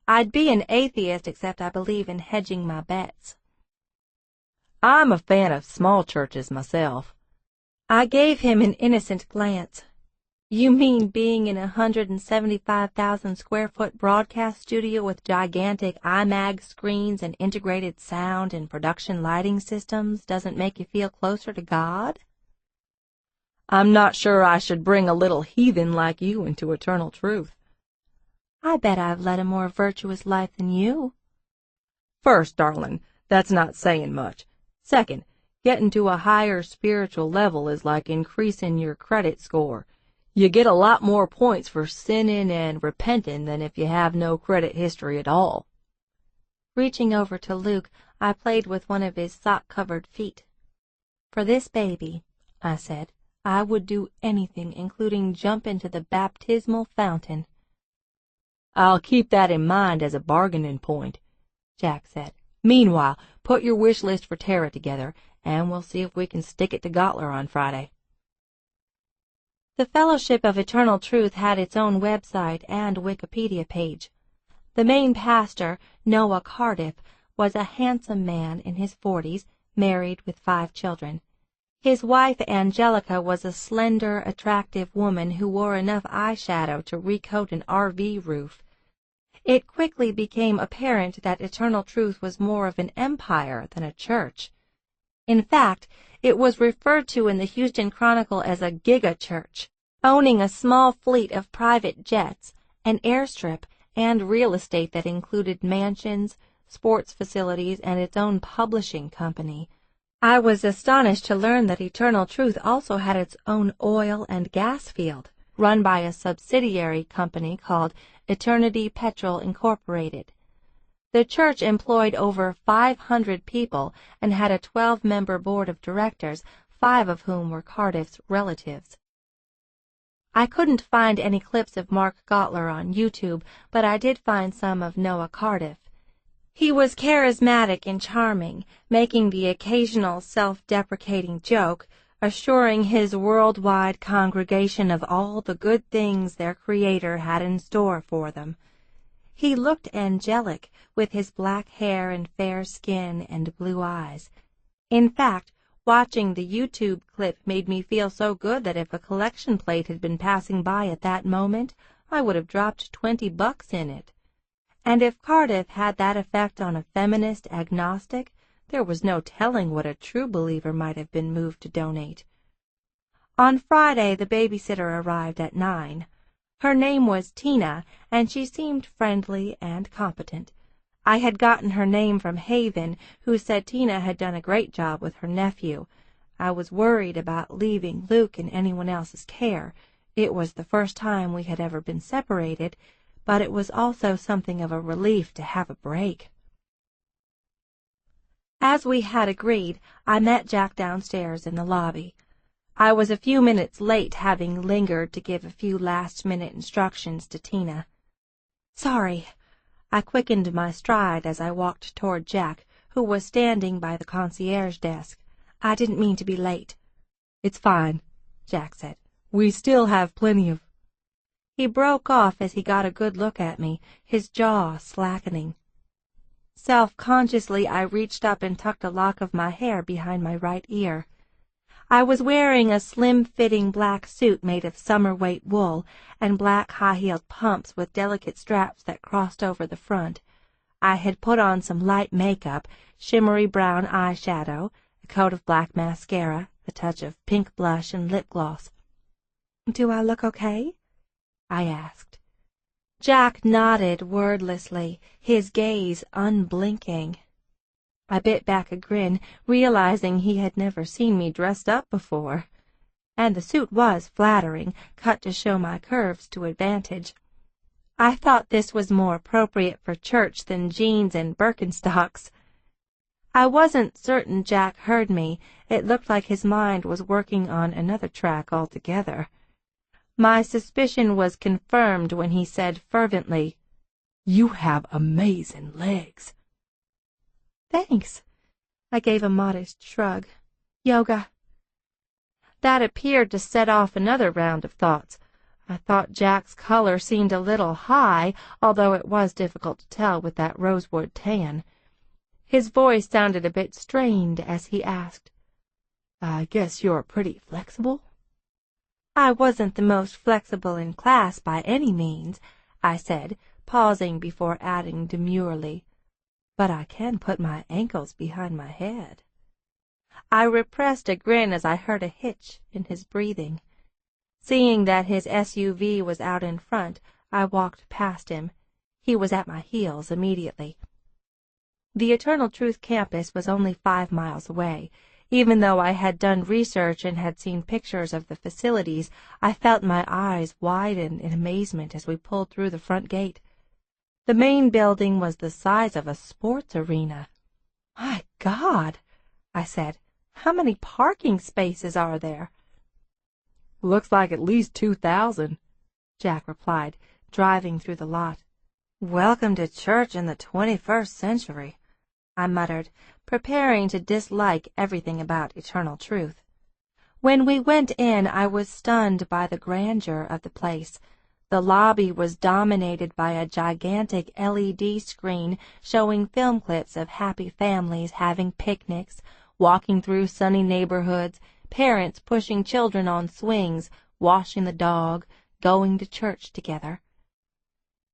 I'd be an atheist except I believe in hedging my bets. I'm a fan of small churches myself. I gave him an innocent glance. You mean being in a 175,000-square-foot broadcast studio with gigantic IMAG screens and integrated sound and production lighting systems doesn't make you feel closer to God? I'm not sure I should bring a little heathen like you into eternal truth. I bet I've led a more virtuous life than you. First, darling, that's not saying much. Second, getting to a higher spiritual level is like increasing your credit score. You get a lot more points for sinning and repenting than if you have no credit history at all. Reaching over to Luke, I played with one of his sock-covered feet. For this baby, I said, I would do anything, including jump into the baptismal fountain. I'll keep that in mind as a bargaining point, Jack said. Meanwhile, put your wish list for Tara together, and we'll see if we can stick it to Gottler on Friday. The Fellowship of Eternal Truth had its own website and Wikipedia page. The main pastor, Noah Cardiff, was a handsome man in his 40s, married with 5 children. His wife, Angelica, was a slender, attractive woman who wore enough eyeshadow to recoat an RV roof. It quickly became apparent that Eternal Truth was more of an empire than a church. In fact, it was referred to in the Houston Chronicle as a giga-church, owning a small fleet of private jets, an airstrip, and real estate that included mansions, sports facilities, and its own publishing company. I was astonished to learn that Eternal Truth also had its own oil and gas field, run by a subsidiary company called Eternity Petrol Incorporated. The church employed over 500 people and had a 12-member board of directors, 5 of whom were Cardiff's relatives. I couldn't find any clips of Mark Gottler on YouTube, but I did find some of Noah Cardiff. He was charismatic and charming, making the occasional self-deprecating joke, assuring his worldwide congregation of all the good things their Creator had in store for them. He looked angelic, with his black hair and fair skin and blue eyes. In fact, watching the YouTube clip made me feel so good that if a collection plate had been passing by at that moment, I would have dropped $20 in it. And if Cardiff had that effect on a feminist agnostic, there was no telling what a true believer might have been moved to donate. On Friday, the babysitter arrived at 9. Her name was Tina, and she seemed friendly and competent. I had gotten her name from Haven, who said Tina had done a great job with her nephew. I was worried about leaving Luke in anyone else's care. It was the first time we had ever been separated, but it was also something of a relief to have a break. As we had agreed, I met Jack downstairs in the lobby. I was a few minutes late, having lingered to give a few last-minute instructions to Tina. "Sorry." I quickened my stride as I walked toward Jack, who was standing by the concierge desk. "I didn't mean to be late." "It's fine," Jack said. "We still have plenty of—" He broke off as he got a good look at me, his jaw slackening. Self-consciously, I reached up and tucked a lock of my hair behind my right ear. I was wearing a slim-fitting black suit made of summer-weight wool and black high-heeled pumps with delicate straps that crossed over the front. I had put on some light makeup, shimmery brown eyeshadow, a coat of black mascara, a touch of pink blush and lip gloss. "Do I look okay?" I asked. Jack nodded wordlessly, his gaze unblinking. I bit back a grin, realizing he had never seen me dressed up before. And the suit was flattering, cut to show my curves to advantage. I thought this was more appropriate for church than jeans and Birkenstocks. I wasn't certain Jack heard me. It looked like his mind was working on another track altogether. My suspicion was confirmed when he said fervently, "You have amazing legs." "Thanks." I gave a modest shrug. "Yoga." That appeared to set off another round of thoughts. I thought Jack's color seemed a little high, although it was difficult to tell with that rosewood tan. His voice sounded a bit strained as he asked, "I guess you're pretty flexible?" "I wasn't the most flexible in class by any means," I said, pausing before adding demurely, "but I can put my ankles behind my head." I repressed a grin as I heard a hitch in his breathing. Seeing that his SUV was out in front, I walked past him. He was at my heels immediately. The Eternal Truth campus was only 5 miles away. Even though I had done research and had seen pictures of the facilities, I felt my eyes widen in amazement as we pulled through the front gate. The main building was the size of a sports arena. "My God," I said, "how many parking spaces are there?" "Looks like at least 2,000, Jack replied, driving through the lot. "Welcome to church in the 21st century," I muttered, preparing to dislike everything about Eternal Truth. When we went in, I was stunned by the grandeur of the place. The lobby was dominated by a gigantic LED screen showing film clips of happy families having picnics, walking through sunny neighborhoods, parents pushing children on swings, washing the dog, going to church together.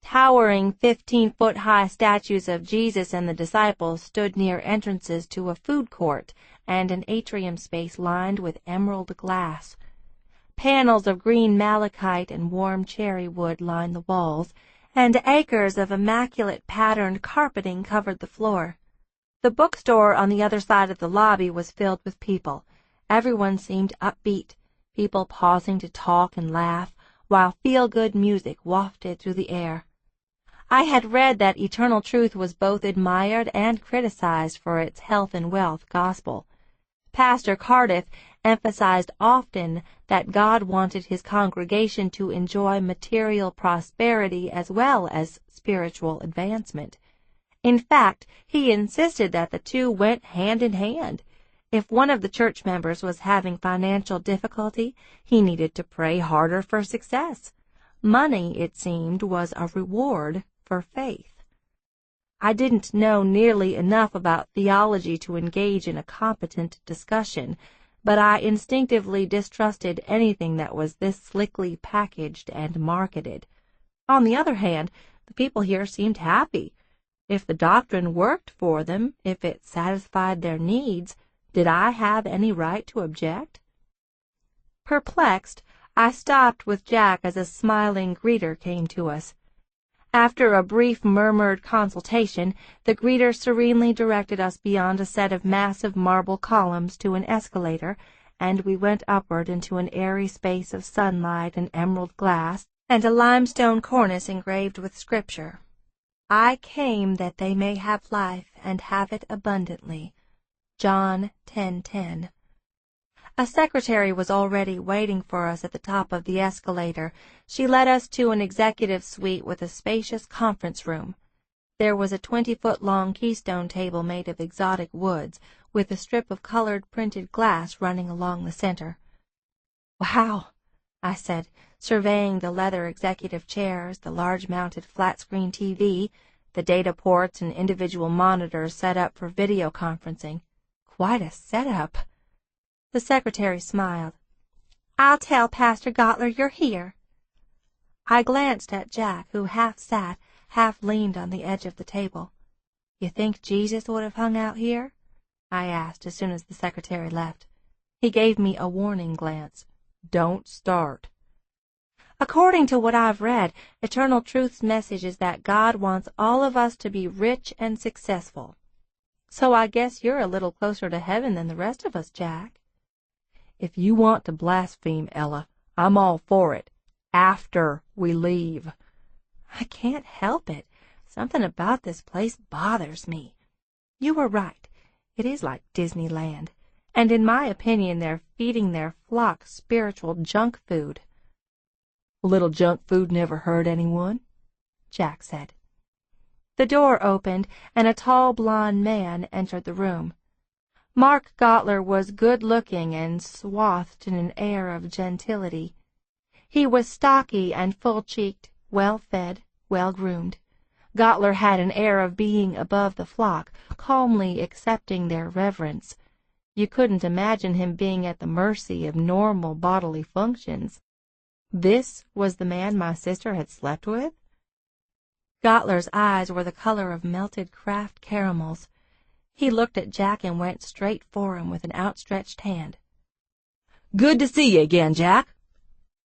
Towering 15-foot-high statues of Jesus and the disciples stood near entrances to a food court and an atrium space lined with emerald glass. Panels of green malachite and warm cherry wood lined the walls, and acres of immaculate patterned carpeting covered the floor. The bookstore on the other side of the lobby was filled with people. Everyone seemed upbeat, people pausing to talk and laugh, while feel-good music wafted through the air. I had read that eternal truth was both admired and criticized for its health and wealth gospel. Pastor Cardiff emphasized often that God wanted his congregation to enjoy material prosperity as well as spiritual advancement. In fact, he insisted that the two went hand in hand. If one of the church members was having financial difficulty, he needed to pray harder for success. Money, it seemed, was a reward for faith. I didn't know nearly enough about theology to engage in a competent discussion, but I instinctively distrusted anything that was this slickly packaged and marketed. On the other hand, the people here seemed happy. If the doctrine worked for them, if it satisfied their needs, did I have any right to object? Perplexed, I stopped with Jack as a smiling greeter came to us. After a brief murmured consultation, the greeter serenely directed us beyond a set of massive marble columns to an escalator, and we went upward into an airy space of sunlight and emerald glass, and a limestone cornice engraved with scripture. I came that they may have life and have it abundantly. John 10:10. A secretary was already waiting for us at the top of the escalator. She led us to an executive suite with a spacious conference room. There was a 20-foot-long keystone table made of exotic woods, with a strip of colored printed glass running along the center. "Wow," I said, surveying the leather executive chairs, the large mounted flat-screen TV, the data ports and individual monitors set up for video conferencing. Quite a setup. The secretary smiled. "I'll tell Pastor Gottler you're here." I glanced at Jack, who half sat, half leaned on the edge of the table. "You think Jesus would have hung out here?" I asked as soon as the secretary left. He gave me a warning glance. "Don't start." According to what I've read, Eternal Truth's message is that God wants all of us to be rich and successful. So I guess you're a little closer to heaven than the rest of us, Jack. If you want to blaspheme, Ella, I'm all for it. After we leave. I can't help it. Something about this place bothers me. You were right. It is like Disneyland. And in my opinion, they're feeding their flock spiritual junk food. A little junk food never hurt anyone, Jack said. The door opened, and a tall blond man entered the room. Mark Gottler was good-looking and swathed in an air of gentility. He was stocky and full-cheeked, well-fed, well-groomed. Gottler had an air of being above the flock, calmly accepting their reverence. You couldn't imagine him being at the mercy of normal bodily functions. This was the man my sister had slept with? Gottler's eyes were the color of melted Kraft caramels. He looked at Jack and went straight for him with an outstretched hand. "Good to see you again, Jack."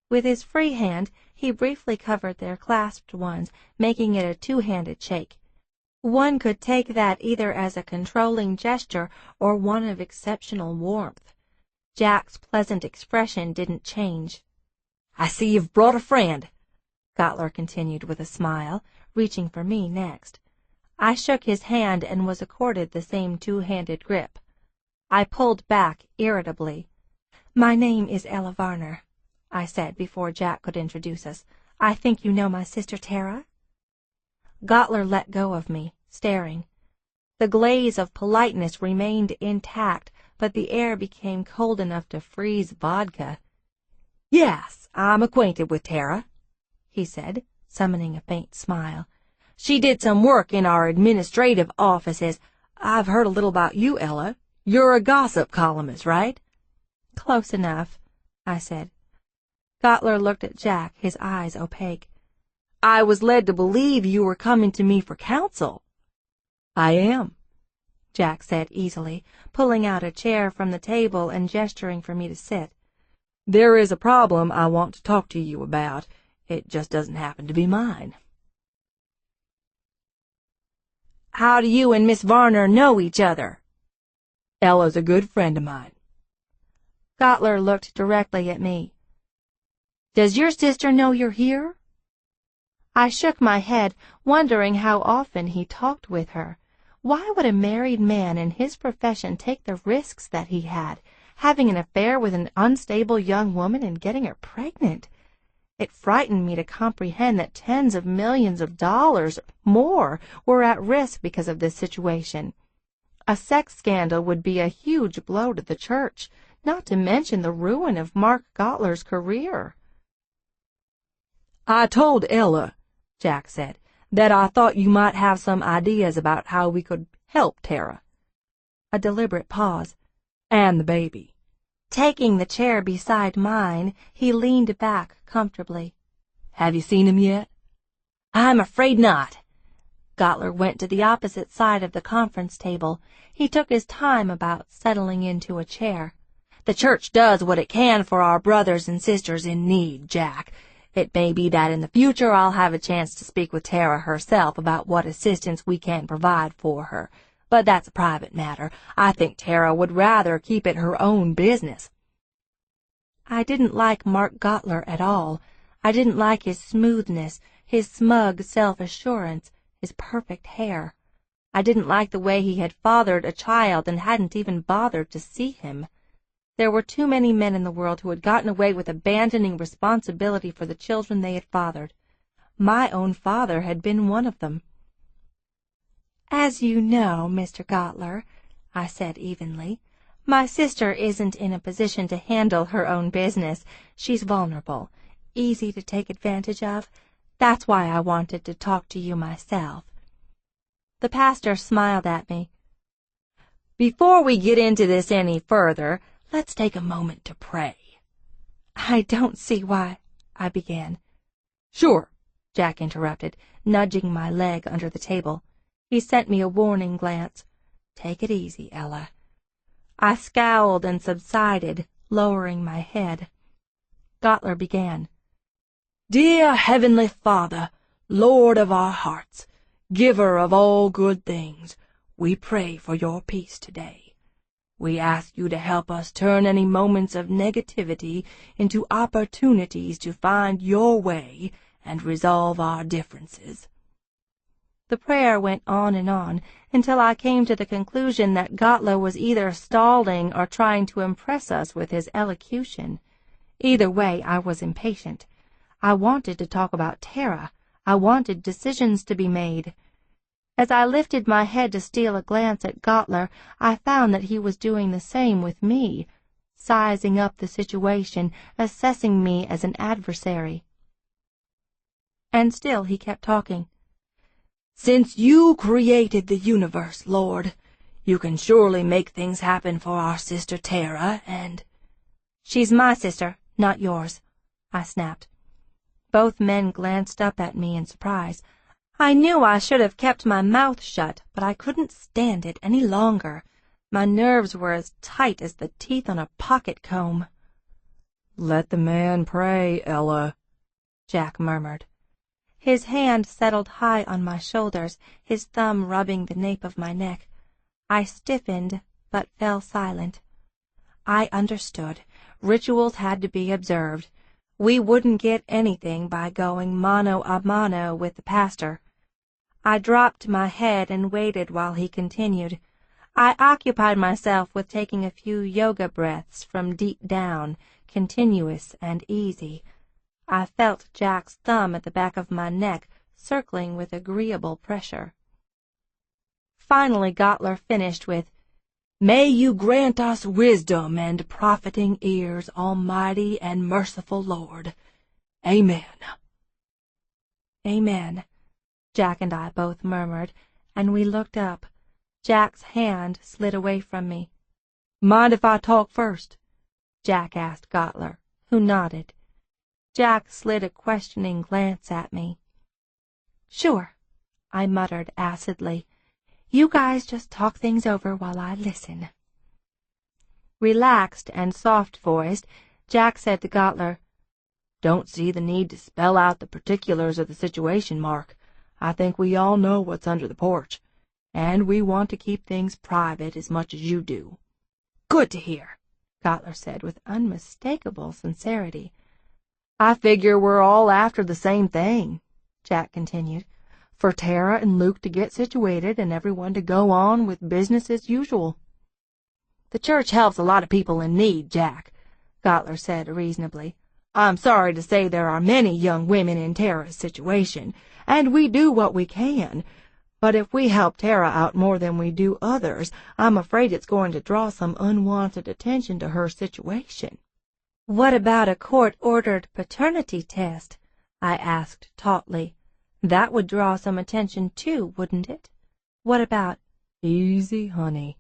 With his free hand, he briefly covered their clasped ones, making it a two-handed shake. One could take that either as a controlling gesture or one of exceptional warmth. Jack's pleasant expression didn't change. "I see you've brought a friend," Gottler continued with a smile, reaching for me next. I shook his hand and was accorded the same two-handed grip. I pulled back irritably. "My name is Ella Varner," I said before Jack could introduce us. "I think you know my sister Tara?" Gottler let go of me, staring. The glaze of politeness remained intact, but the air became cold enough to freeze vodka. "Yes, I'm acquainted with Tara," he said, summoning a faint smile. "She did some work in our administrative offices. I've heard a little about you, Ella. You're a gossip columnist, right?" "Close enough," I said. Gottler looked at Jack, his eyes opaque. "I was led to believe you were coming to me for counsel." "I am," Jack said easily, pulling out a chair from the table and gesturing for me to sit. "There is a problem I want to talk to you about. It just doesn't happen to be mine." "How do you and Miss Varner know each other?" "Ella's a good friend of mine." Gottler looked directly at me. "Does your sister know you're here?" I shook my head, wondering how often he talked with her. Why would a married man in his profession take the risks that he had, having an affair with an unstable young woman and getting her pregnant? It frightened me to comprehend that tens of millions of dollars more were at risk because of this situation. A sex scandal would be a huge blow to the church, not to mention the ruin of Mark Gottler's career. "I told Ella," Jack said, "that I thought you might have some ideas about how we could help Tara." A deliberate pause. "And the baby." Taking the chair beside mine, he leaned back comfortably. "Have you seen him yet?" "I'm afraid not." Gottler went to the opposite side of the conference table. He took his time about settling into a chair. "The church does what it can for our brothers and sisters in need, Jack. It may be that in the future I'll have a chance to speak with Tara herself about what assistance we can provide for her. But that's a private matter. I think Tara would rather keep it her own business." I didn't like Mark Gottler at all. I didn't like his smoothness, his smug self-assurance, his perfect hair. I didn't like the way he had fathered a child and hadn't even bothered to see him. There were too many men in the world who had gotten away with abandoning responsibility for the children they had fathered. My own father had been one of them. "As you know, Mr. Gottler," I said evenly, "my sister isn't in a position to handle her own business. She's vulnerable, easy to take advantage of. That's why I wanted to talk to you myself." The pastor smiled at me. "Before we get into this any further, let's take a moment to pray." "I don't see why," I began. "Sure," Jack interrupted, nudging my leg under the table. He sent me a warning glance. "Take it easy, Ella." I scowled and subsided, lowering my head. Gottler began. "Dear Heavenly Father, Lord of our hearts, Giver of all good things, we pray for your peace today. We ask you to help us turn any moments of negativity into opportunities to find your way and resolve our differences." The prayer went on until I came to the conclusion that Gottler was either stalling or trying to impress us with his elocution. Either way, I was impatient. I wanted to talk about Tara. I wanted decisions to be made. As I lifted my head to steal a glance at Gottler, I found that he was doing the same with me, sizing up the situation, assessing me as an adversary. And still he kept talking. "Since you created the universe, Lord, you can surely make things happen for our sister Tara, and—" "She's my sister, not yours," I snapped. Both men glanced up at me in surprise. I knew I should have kept my mouth shut, but I couldn't stand it any longer. My nerves were as tight as the teeth on a pocket comb. "Let the man pray, Ella," Jack murmured. His hand settled high on my shoulders, his thumb rubbing the nape of my neck. I stiffened, but fell silent. I understood. Rituals had to be observed. We wouldn't get anything by going mano a mano with the pastor. I dropped my head and waited while he continued. I occupied myself with taking a few yoga breaths from deep down, continuous and easy. I felt Jack's thumb at the back of my neck, circling with agreeable pressure. Finally Gottler finished with, "May you grant us wisdom and profiting ears, Almighty and merciful Lord. Amen." Amen, Jack and I both murmured, and we looked up. Jack's hand slid away from me. Mind if I talk first? Jack asked Gottler, who nodded. Jack slid a questioning glance at me. Sure, I muttered acidly. You guys just talk things over while I listen. Relaxed and soft-voiced, Jack said to Gottler, Don't see the need to spell out the particulars of the situation, Mark. I think we all know what's under the porch, and we want to keep things private as much as you do. Good to hear, Gottler said with unmistakable sincerity. I figure we're all after the same thing, Jack continued, for Tara and Luke to get situated and everyone to go on with business as usual. The church helps a lot of people in need, Jack, Gottler said reasonably. I'm sorry to say there are many young women in Tara's situation, and we do what we can. But if we help Tara out more than we do others, I'm afraid it's going to draw some unwanted attention to her situation. What about a court-ordered paternity test? I asked tautly. That would draw some attention too, wouldn't it? What about— Easy, honey,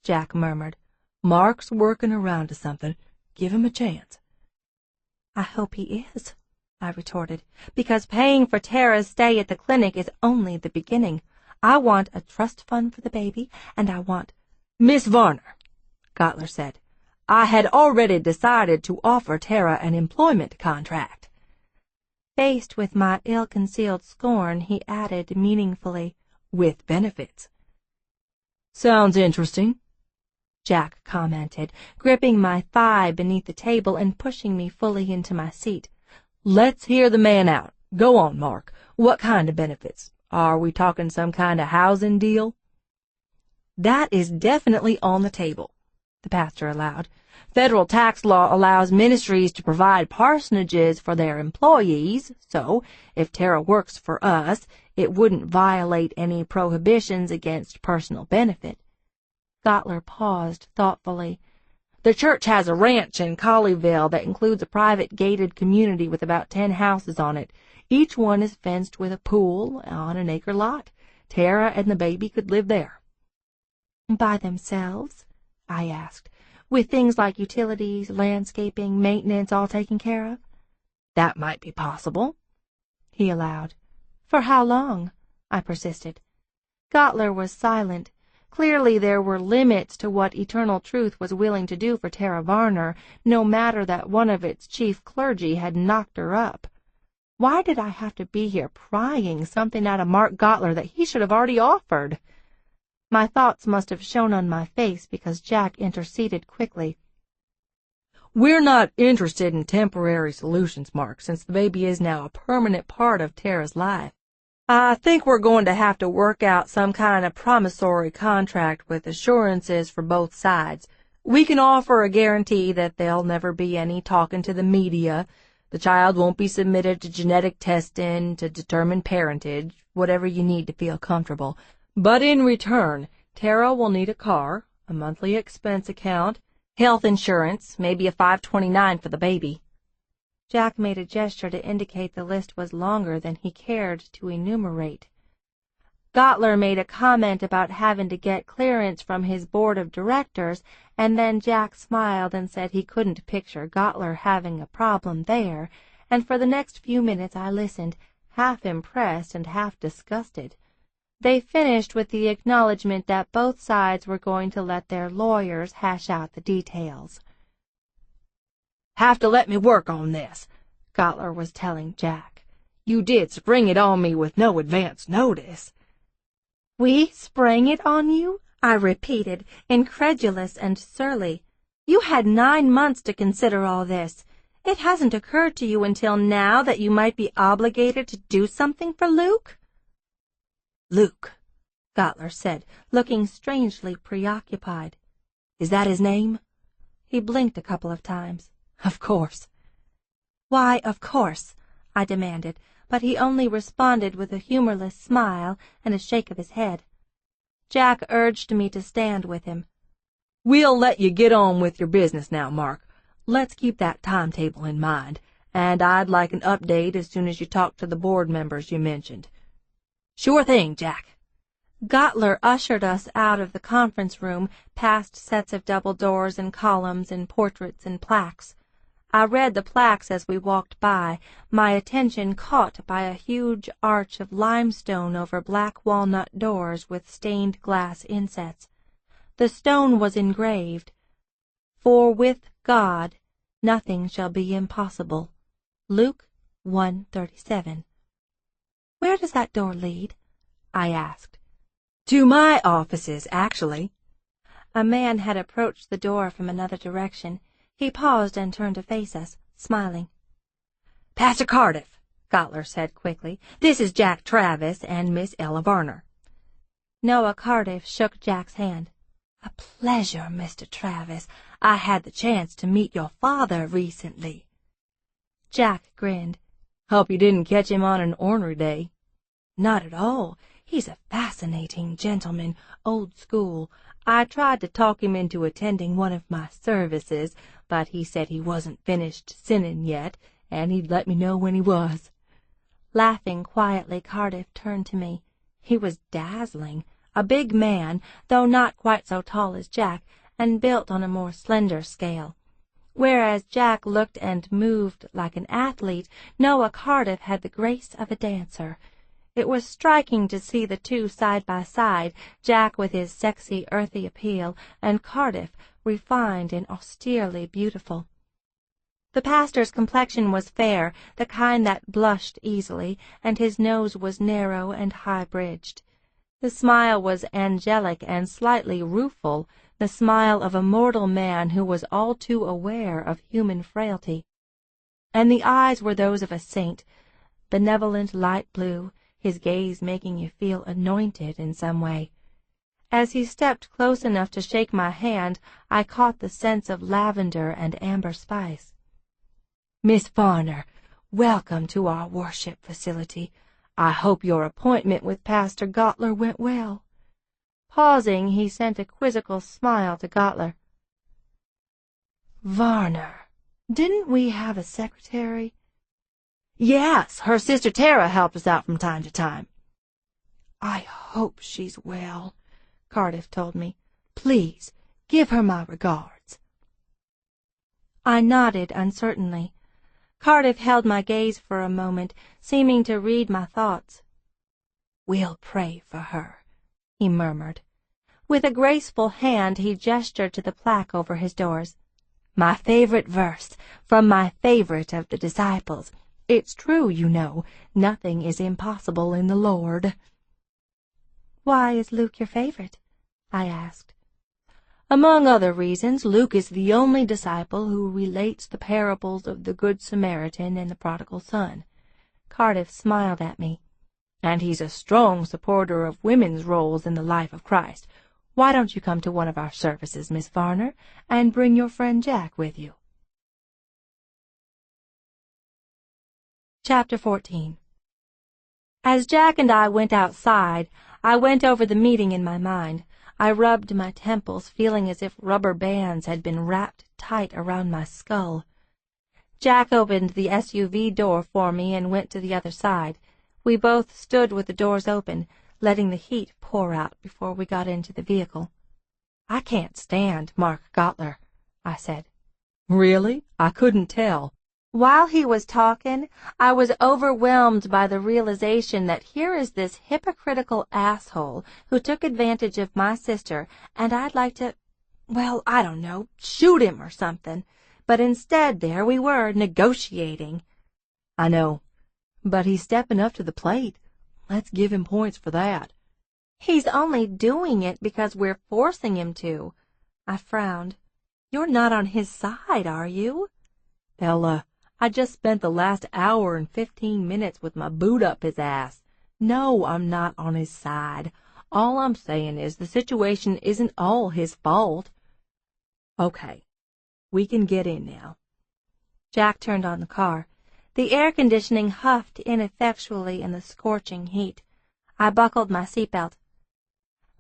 Jack murmured. Mark's working around to something. Give him a chance. I hope he is, I retorted, because paying for Tara's stay at the clinic is only the beginning. I want a trust fund for the baby, and I want— Miss Varner, Gottler said, I had already decided to offer Tara an employment contract. Faced with my ill-concealed scorn, he added meaningfully, with benefits. Sounds interesting, Jack commented, gripping my thigh beneath the table and pushing me fully into my seat. Let's hear the man out. Go on, Mark. What kind of benefits? Are we talking some kind of housing deal? That is definitely on the table, the pastor allowed. Federal tax law allows ministries to provide parsonages for their employees, so if Tara works for us, it wouldn't violate any prohibitions against personal benefit. Gottler paused thoughtfully. The church has a ranch in Colleyville that includes a private gated community with about 10 houses on it. Each one is fenced with a pool on an acre lot. Tara and the baby could live there. By themselves? I asked. With things like utilities, landscaping, maintenance all taken care of? That might be possible, he allowed. For how long? I persisted. Gottler was silent. Clearly there were limits to what Eternal Truth was willing to do for Tara Varner, no matter that one of its chief clergy had knocked her up. Why did I have to be here prying something out of Mark Gottler that he should have already offered? My thoughts must have shown on my face because Jack interceded quickly. We're not interested in temporary solutions, Mark, since the baby is now a permanent part of Tara's life. I think we're going to have to work out some kind of promissory contract with assurances for both sides. We can offer a guarantee that there'll never be any talking to the media. The child won't be submitted to genetic testing to determine parentage, whatever you need to feel comfortable. But in return, Tara will need a car, a monthly expense account, health insurance, maybe a 529 for the baby. Jack made a gesture to indicate the list was longer than he cared to enumerate. Gottler made a comment about having to get clearance from his board of directors, and then Jack smiled and said he couldn't picture Gottler having a problem there, and for the next few minutes I listened, half impressed and half disgusted. They finished with the acknowledgment that both sides were going to let their lawyers hash out the details. Have to let me work on this, Gottler was telling Jack. You did spring it on me with no advance notice. We sprang it on you? I repeated, incredulous and surly. You had 9 months to consider all this. It hasn't occurred to you until now that you might be obligated to do something for Luke? Luke, Gottler said, looking strangely preoccupied. Is that his name? He blinked a couple of times. Of course. Why, of course? I demanded, but he only responded with a humorless smile and a shake of his head. Jack urged me to stand with him. We'll let you get on with your business now, Mark. Let's keep that timetable in mind. and I'd like an update as soon as you talk to the board members you mentioned." "Sure thing, Jack." Gottler ushered us out of the conference room, past sets of double doors and columns and portraits and plaques. I read the plaques as we walked by, my attention caught by a huge arch of limestone over black walnut doors with stained glass insets. The stone was engraved, "For with God nothing shall be impossible." Luke 1:37. "Where does that door lead?" I asked. "To my offices, actually." A man had approached the door from another direction. He paused and turned to face us, smiling. "Pastor Cardiff," Gottler said quickly. "This is Jack Travis and Miss Ella Varner." Noah Cardiff shook Jack's hand. "A pleasure, Mr. Travis. I had the chance to meet your father recently." Jack grinned. "Hope you didn't catch him on an ornery day." "Not at all. He's a fascinating gentleman, old school. I tried to talk him into attending one of my services, but he said he wasn't finished sinning yet, and he'd let me know when he was." Laughing quietly, Cardiff turned to me. He was dazzling, a big man, though not quite so tall as Jack, and built on a more slender scale. Whereas Jack looked and moved like an athlete, Noah Cardiff had the grace of a dancer. It was striking to see the two side by side, Jack with his sexy, earthy appeal, and Cardiff, refined and austerely beautiful. The pastor's complexion was fair, the kind that blushed easily, and his nose was narrow and high-bridged. The smile was angelic and slightly rueful, the smile of a mortal man who was all too aware of human frailty. And the eyes were those of a saint, benevolent light blue, his gaze making you feel anointed in some way. As he stepped close enough to shake my hand, I caught the scents of lavender and amber spice. "Miss Varner, welcome to our worship facility. I hope your appointment with Pastor Gottler went well." Pausing, he sent a quizzical smile to Gottler. "Varner, didn't we have a secretary?" "Yes, her sister Tara helped us out from time to time." "I hope she's well," Cardiff told me. "Please give her my regards." I nodded uncertainly. Cardiff held my gaze for a moment, seeming to read my thoughts. "We'll pray for her," he murmured. With a graceful hand he gestured to the plaque over his doors. "My favorite verse, from my favorite of the disciples. It's true, you know, nothing is impossible in the Lord." "Why is Luke your favorite?" I asked. "Among other reasons, Luke is the only disciple who relates the parables of the Good Samaritan and the prodigal son." Cardiff smiled at me. "And he's a strong supporter of women's roles in the life of Christ. Why don't you come to one of our services, Miss Varner, and bring your friend Jack with you?" Chapter 14. As Jack and I went outside, I went over the meeting in my mind. I rubbed my temples, feeling as if rubber bands had been wrapped tight around my skull. Jack opened the SUV door for me and went to the other side. We both stood with the doors open, letting the heat pour out before we got into the vehicle. "I can't stand Mark Gottler," I said. "Really? I couldn't tell." While he was talking, I was overwhelmed by the realization that here is this hypocritical asshole who took advantage of my sister, and I'd like to, well, I don't know, shoot him or something. But instead, there we were, negotiating. "I know, but he's stepping up to the plate. Let's give him points for that." "He's only doing it because we're forcing him to." I frowned. "You're not on his side, are you?" "Ella, I just spent the last hour and 15 minutes with my boot up his ass. No, I'm not on his side. All I'm saying is the situation isn't all his fault." "Okay, we can get in now." Jack turned on the car. The air conditioning huffed ineffectually in the scorching heat. I buckled my seatbelt.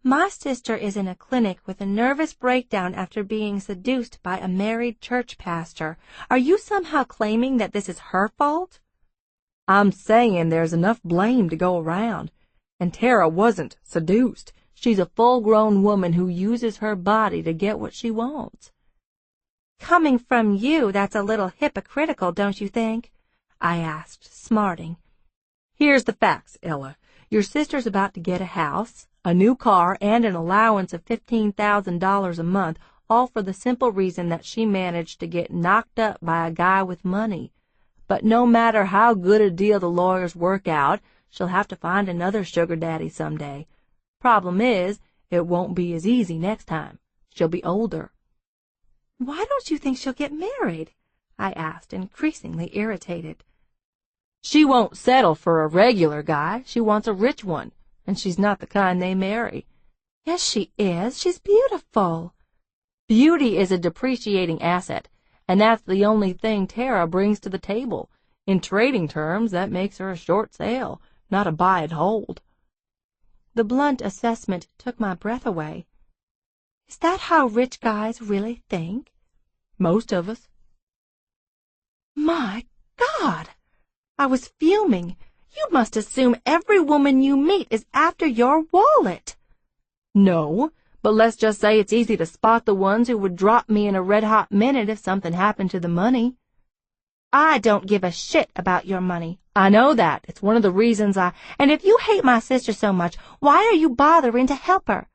My sister is in a clinic with a nervous breakdown after being seduced by a married church pastor. Are you somehow claiming that this is her fault? I'm saying there's enough blame to go around. And Tara wasn't seduced. She's a full-grown woman who uses her body to get what she wants. Coming from you, that's a little hypocritical, don't you think? I asked, smarting. Here's the facts, Ella. Your sister's about to get a house, a new car, and an allowance of $15,000 a month, all for the simple reason that she managed to get knocked up by a guy with money. But no matter how good a deal the lawyers work out, she'll have to find another sugar daddy someday. Problem is, it won't be as easy next time. She'll be older. Why don't you think she'll get married? I asked, increasingly irritated. She won't settle for a regular guy. She wants a rich one, and she's not the kind they marry. Yes, she is. She's beautiful. Beauty is a depreciating asset, and that's the only thing Tara brings to the table. In trading terms, that makes her a short sale, not a buy and hold. The blunt assessment took my breath away. Is that how rich guys really think? Most of us. My God! I was fuming. You must assume every woman you meet is after your wallet. No, but let's just say it's easy to spot the ones who would drop me in a red-hot minute if something happened to the money. I don't give a shit about your money. I know that. It's one of the reasons And if you hate my sister so much, why are you bothering to help her?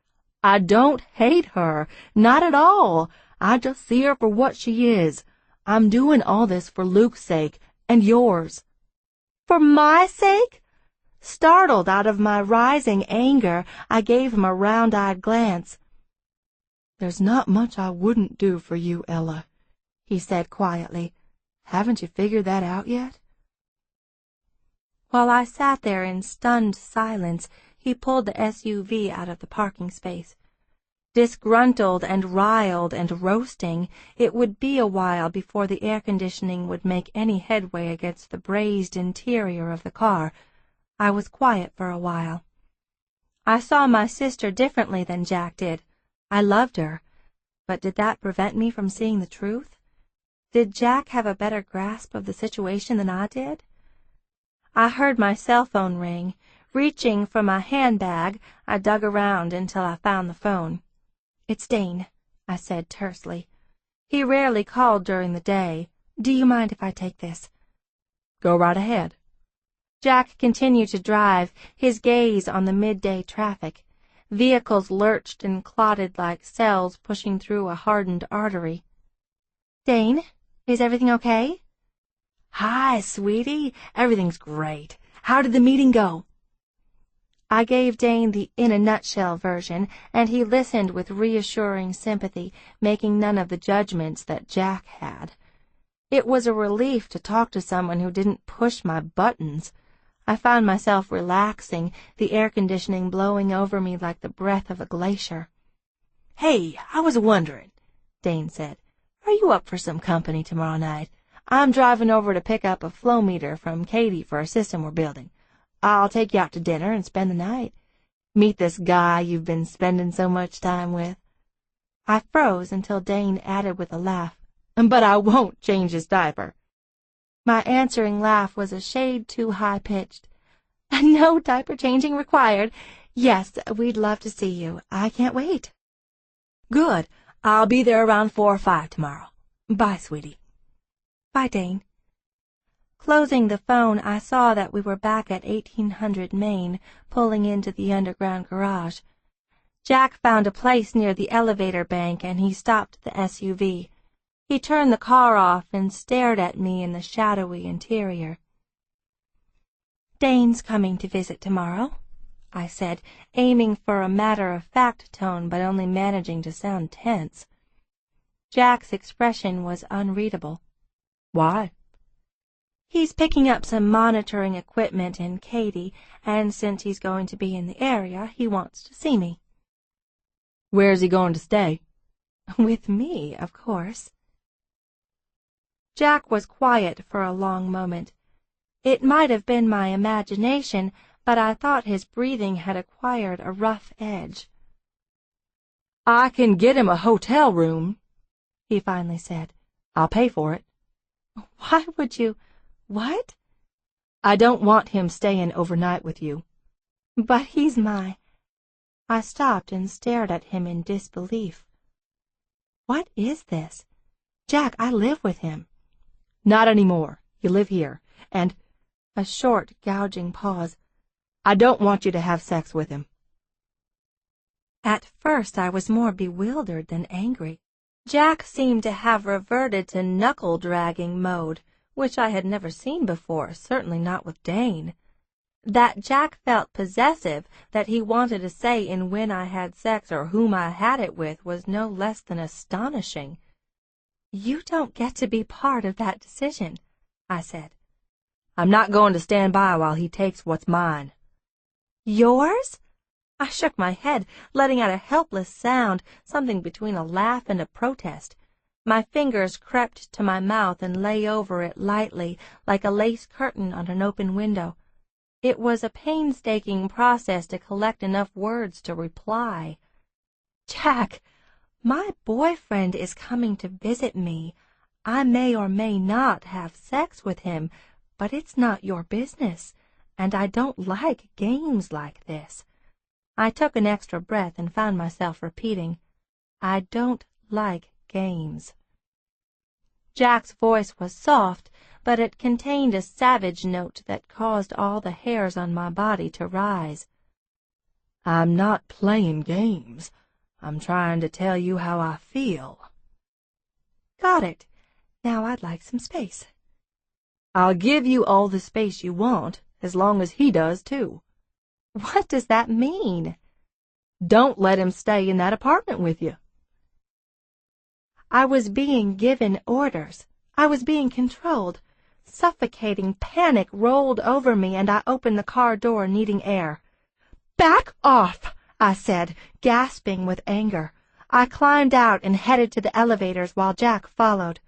I don't hate her. Not at all. I just see her for what she is. I'm doing all this for Luke's sake, and yours. For my sake? Startled out of my rising anger, I gave him a round-eyed glance. There's not much I wouldn't do for you, Ella, he said quietly. Haven't you figured that out yet? While I sat there in stunned silence, he pulled the SUV out of the parking space. Disgruntled and riled and roasting, it would be a while before the air conditioning would make any headway against the brazed interior of the car. I was quiet for a while. I saw my sister differently than Jack did. I loved her, but did that prevent me from seeing the truth? Did Jack have a better grasp of the situation than I did? I heard my cell phone ring. Reaching for my handbag, I dug around until I found the phone. "It's Dane," I said tersely. "He rarely called during the day. Do you mind if I take this?" "Go right ahead." Jack continued to drive, his gaze on the midday traffic. Vehicles lurched and clotted like cells pushing through a hardened artery. "Dane, is everything okay?" "Hi, sweetie. Everything's great. How did the meeting go?" I gave Dane the in-a-nutshell version, and he listened with reassuring sympathy, making none of the judgments that Jack had. It was a relief to talk to someone who didn't push my buttons. I found myself relaxing, the air conditioning blowing over me like the breath of a glacier. "Hey, I was wondering," Dane said. "Are you up for some company tomorrow night? I'm driving over to pick up a flow meter from Katie for a system we're building. I'll take you out to dinner and spend the night. Meet this guy you've been spending so much time with." I froze until Dane added with a laugh, "But I won't change his diaper." My answering laugh was a shade too high-pitched. "No diaper changing required. Yes, we'd love to see you. I can't wait." "Good. I'll be there around 4 or 5 tomorrow. Bye, sweetie." "Bye, Dane." Closing the phone, I saw that we were back at 1800 Main, pulling into the underground garage. Jack found a place near the elevator bank, and he stopped the SUV. He turned the car off and stared at me in the shadowy interior. "Dane's coming to visit tomorrow," I said, aiming for a matter-of-fact tone but only managing to sound tense. Jack's expression was unreadable. "Why?" "He's picking up some monitoring equipment in Katy, and since he's going to be in the area, he wants to see me." "Where's he going to stay?" "With me, of course." Jack was quiet for a long moment. It might have been my imagination, but I thought his breathing had acquired a rough edge. I can get him a hotel room, he finally said. I'll pay for it. Why would you? What? I don't want him staying overnight with you. But he's my... I stopped and stared at him in disbelief. What is this? Jack, I live with him. Not anymore. You live here. And, a short, gouging pause, I don't want you to have sex with him. At first I was more bewildered than angry. Jack seemed to have reverted to knuckle-dragging mode, which I had never seen before, certainly not with Dane. That Jack felt possessive, that he wanted to say in when I had sex or whom I had it with, was no less than astonishing. "You don't get to be part of that decision," I said. "I'm not going to stand by while he takes what's mine." "Yours?" I shook my head, letting out a helpless sound, something between a laugh and a protest. My fingers crept to my mouth and lay over it lightly, like a lace curtain on an open window. It was a painstaking process to collect enough words to reply. "Jack, my boyfriend is coming to visit me. I may or may not have sex with him, but it's not your business, and I don't like games like this." I took an extra breath and found myself repeating, "I don't like games." Jack's voice was soft, but it contained a savage note that caused all the hairs on my body to rise. "I'm not playing games. I'm trying to tell you how I feel." "Got it. Now I'd like some space." "I'll give you all the space you want, as long as he does, too." "What does that mean?" "Don't let him stay in that apartment with you." I was being given orders. I was being controlled. Suffocating panic rolled over me, and I opened the car door, needing air. "Back off!" I said, gasping with anger. I climbed out and headed to the elevators while Jack followed.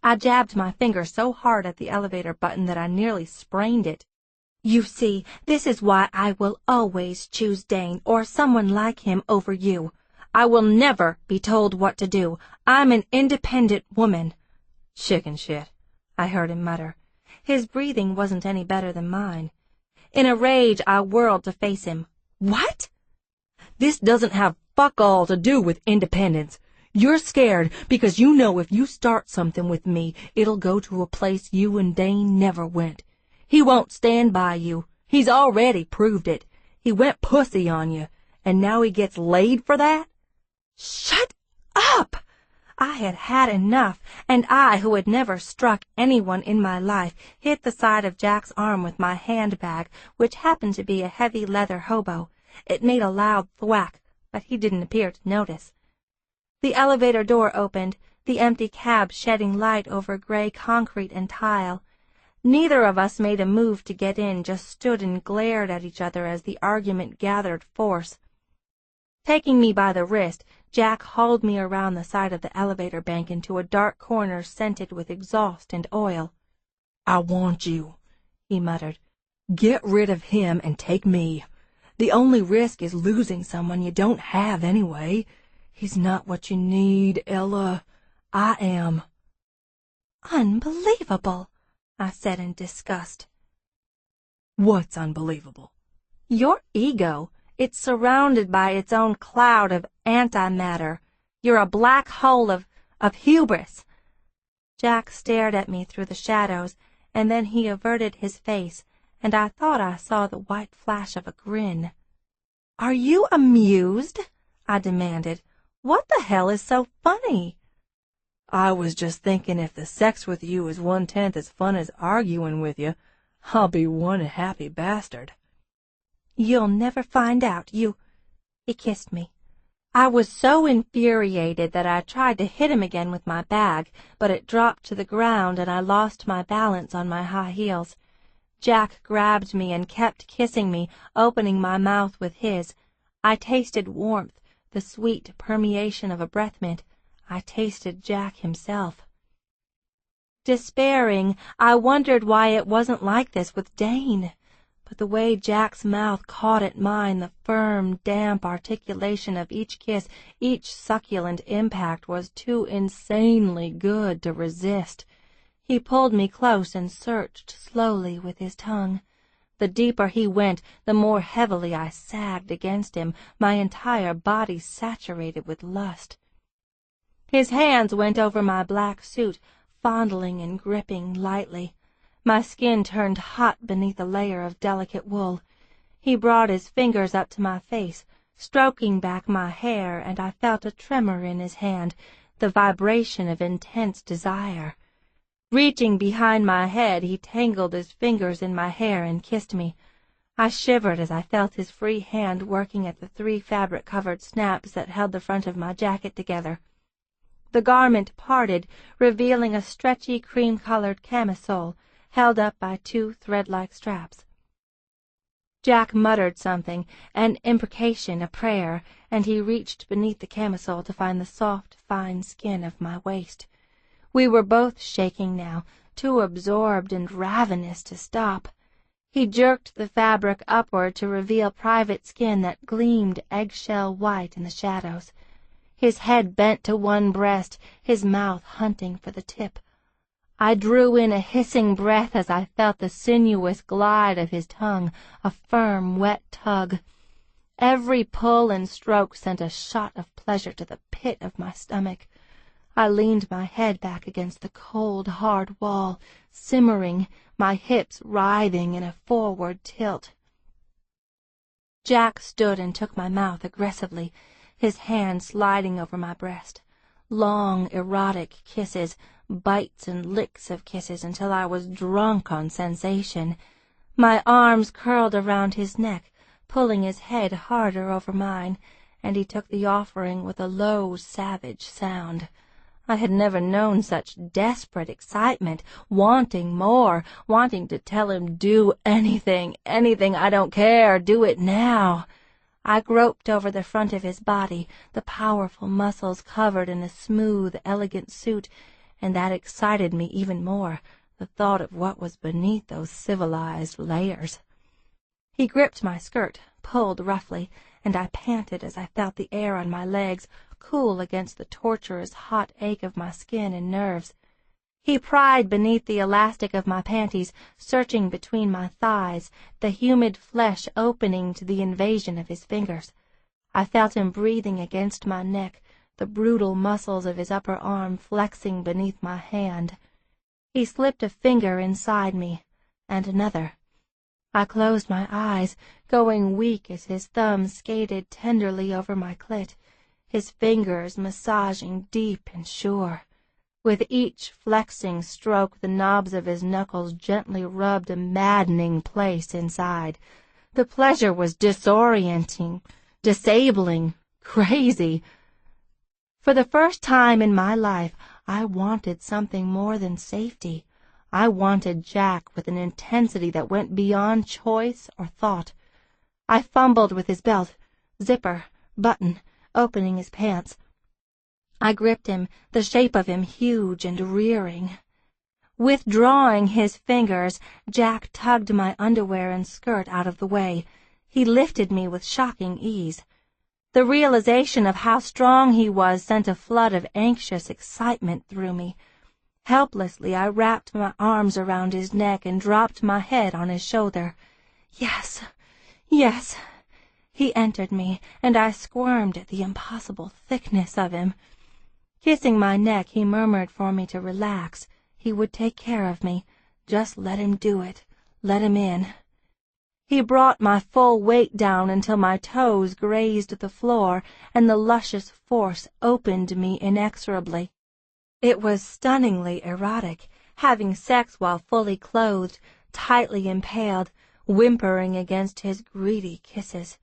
I jabbed my finger so hard at the elevator button that I nearly sprained it. "You see, this is why I will always choose Dane or someone like him over you. I will never be told what to do. I'm an independent woman." "Chicken shit," I heard him mutter. His breathing wasn't any better than mine. In a rage, I whirled to face him. "What?" "This doesn't have fuck all to do with independence. You're scared because you know if you start something with me, it'll go to a place you and Dane never went. He won't stand by you. He's already proved it. He went pussy on you, and now he gets laid for that?" "Shut up!" I had had enough, and I, who had never struck anyone in my life, hit the side of Jack's arm with my handbag, which happened to be a heavy leather hobo. It made a loud thwack, but he didn't appear to notice. The elevator door opened, the empty cab shedding light over gray concrete and tile. Neither of us made a move to get in, just stood and glared at each other as the argument gathered force. Taking me by the wrist, Jack hauled me around the side of the elevator bank into a dark corner scented with exhaust and oil. "I want you," he muttered. "Get rid of him and take me. The only risk is losing someone you don't have anyway. He's not what you need, Ella. I am." "Unbelievable," I said in disgust. "What's unbelievable?" "Your ego. It's surrounded by its own cloud of antimatter. You're a black hole of hubris." Jack stared at me through the shadows, and then he averted his face, and I thought I saw the white flash of a grin. "Are you amused?" I demanded. "What the hell is so funny?" "I was just thinking if the sex with you is 1/10 as fun as arguing with you, I'll be one happy bastard." "You'll never find out. He kissed me. I was so infuriated that I tried to hit him again with my bag, but it dropped to the ground and I lost my balance on my high heels. Jack grabbed me and kept kissing me, opening my mouth with his. I tasted warmth, the sweet permeation of a breath mint. I tasted Jack himself. Despairing, I wondered why it wasn't like this with Dane. but the way Jack's mouth caught at mine, the firm, damp articulation of each kiss, each succulent impact, was too insanely good to resist. He pulled me close and searched slowly with his tongue. The deeper he went, the more heavily I sagged against him, my entire body saturated with lust. His hands went over my black suit, fondling and gripping lightly. My skin turned hot beneath a layer of delicate wool. He brought his fingers up to my face, stroking back my hair, and I felt a tremor in his hand, the vibration of intense desire. Reaching behind my head, he tangled his fingers in my hair and kissed me. I shivered as I felt his free hand working at the 3 fabric-covered snaps that held the front of my jacket together. The garment parted, revealing a stretchy cream-colored camisole, held up by 2 thread-like straps. Jack muttered something, an imprecation, a prayer, and he reached beneath the camisole to find the soft, fine skin of my waist. We were both shaking now, too absorbed and ravenous to stop. He jerked the fabric upward to reveal private skin that gleamed eggshell white in the shadows. His head bent to one breast, his mouth hunting for the tip. I drew in a hissing breath as I felt the sinuous glide of his tongue, a firm, wet tug. Every pull and stroke sent a shot of pleasure to the pit of my stomach. I leaned my head back against the cold, hard wall, simmering, my hips writhing in a forward tilt. Jack stood and took my mouth aggressively, his hand sliding over my breast. Long, erotic kisses, bites and licks of kisses until I was drunk on sensation. My arms curled around his neck, pulling his head harder over mine, and he took the offering with a low, savage sound. I had never known such desperate excitement, wanting more, wanting to tell him, "Do anything, I don't care, do it now." I groped over the front of his body, the powerful muscles covered in a smooth, elegant suit, and that excited me even more, the thought of what was beneath those civilized layers. He gripped my skirt, pulled roughly, and I panted as I felt the air on my legs cool against the torturous hot ache of my skin and nerves. He pried beneath the elastic of my panties, searching between my thighs, the humid flesh opening to the invasion of his fingers. I felt him breathing against my neck, the brutal muscles of his upper arm flexing beneath my hand. He slipped a finger inside me, and another. I closed my eyes, going weak as his thumb skated tenderly over my clit, his fingers massaging deep and sure. With each flexing stroke, the knobs of his knuckles gently rubbed a maddening place inside. The pleasure was disorienting, disabling, crazy. For the first time in my life, I wanted something more than safety. I wanted Jack with an intensity that went beyond choice or thought. I fumbled with his belt, zipper, button, opening his pants. I gripped him, the shape of him huge and rearing. Withdrawing his fingers, Jack tugged my underwear and skirt out of the way. He lifted me with shocking ease. The realization of how strong he was sent a flood of anxious excitement through me. Helplessly, I wrapped my arms around his neck and dropped my head on his shoulder. Yes, yes. He entered me, and I squirmed at the impossible thickness of him. Kissing my neck, he murmured for me to relax. He would take care of me. Just let him do it. Let him in. He brought my full weight down until my toes grazed the floor, and the luscious force opened me inexorably. It was stunningly erotic, having sex while fully clothed, tightly impaled, whimpering against his greedy kisses.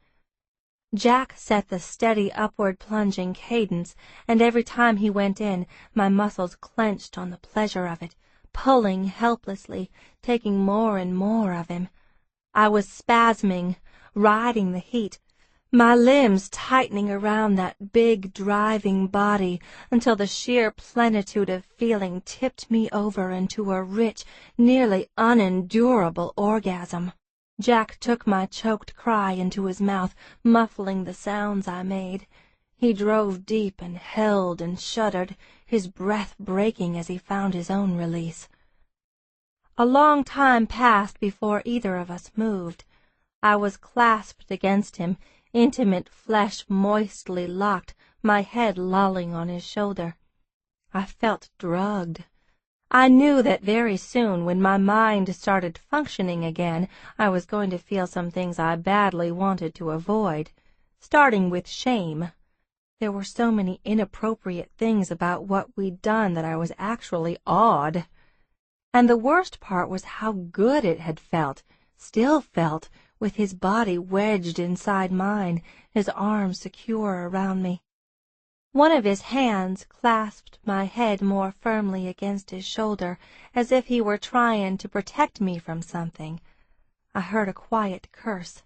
Jack set the steady upward plunging cadence, and every time he went in, my muscles clenched on the pleasure of it, pulling helplessly, taking more and more of him. I was spasming, riding the heat, my limbs tightening around that big, driving body until the sheer plenitude of feeling tipped me over into a rich, nearly unendurable orgasm. Jack took my choked cry into his mouth, muffling the sounds I made. He drove deep and held and shuddered, his breath breaking as he found his own release. A long time passed before either of us moved. I was clasped against him, intimate flesh moistly locked, my head lolling on his shoulder. I felt drugged. I knew that very soon, when my mind started functioning again, I was going to feel some things I badly wanted to avoid, starting with shame. There were so many inappropriate things about what we'd done that I was actually awed. And the worst part was how good it had felt, still felt, with his body wedged inside mine, his arms secure around me. One of his hands clasped my head more firmly against his shoulder, as if he were trying to protect me from something. I heard a quiet curse.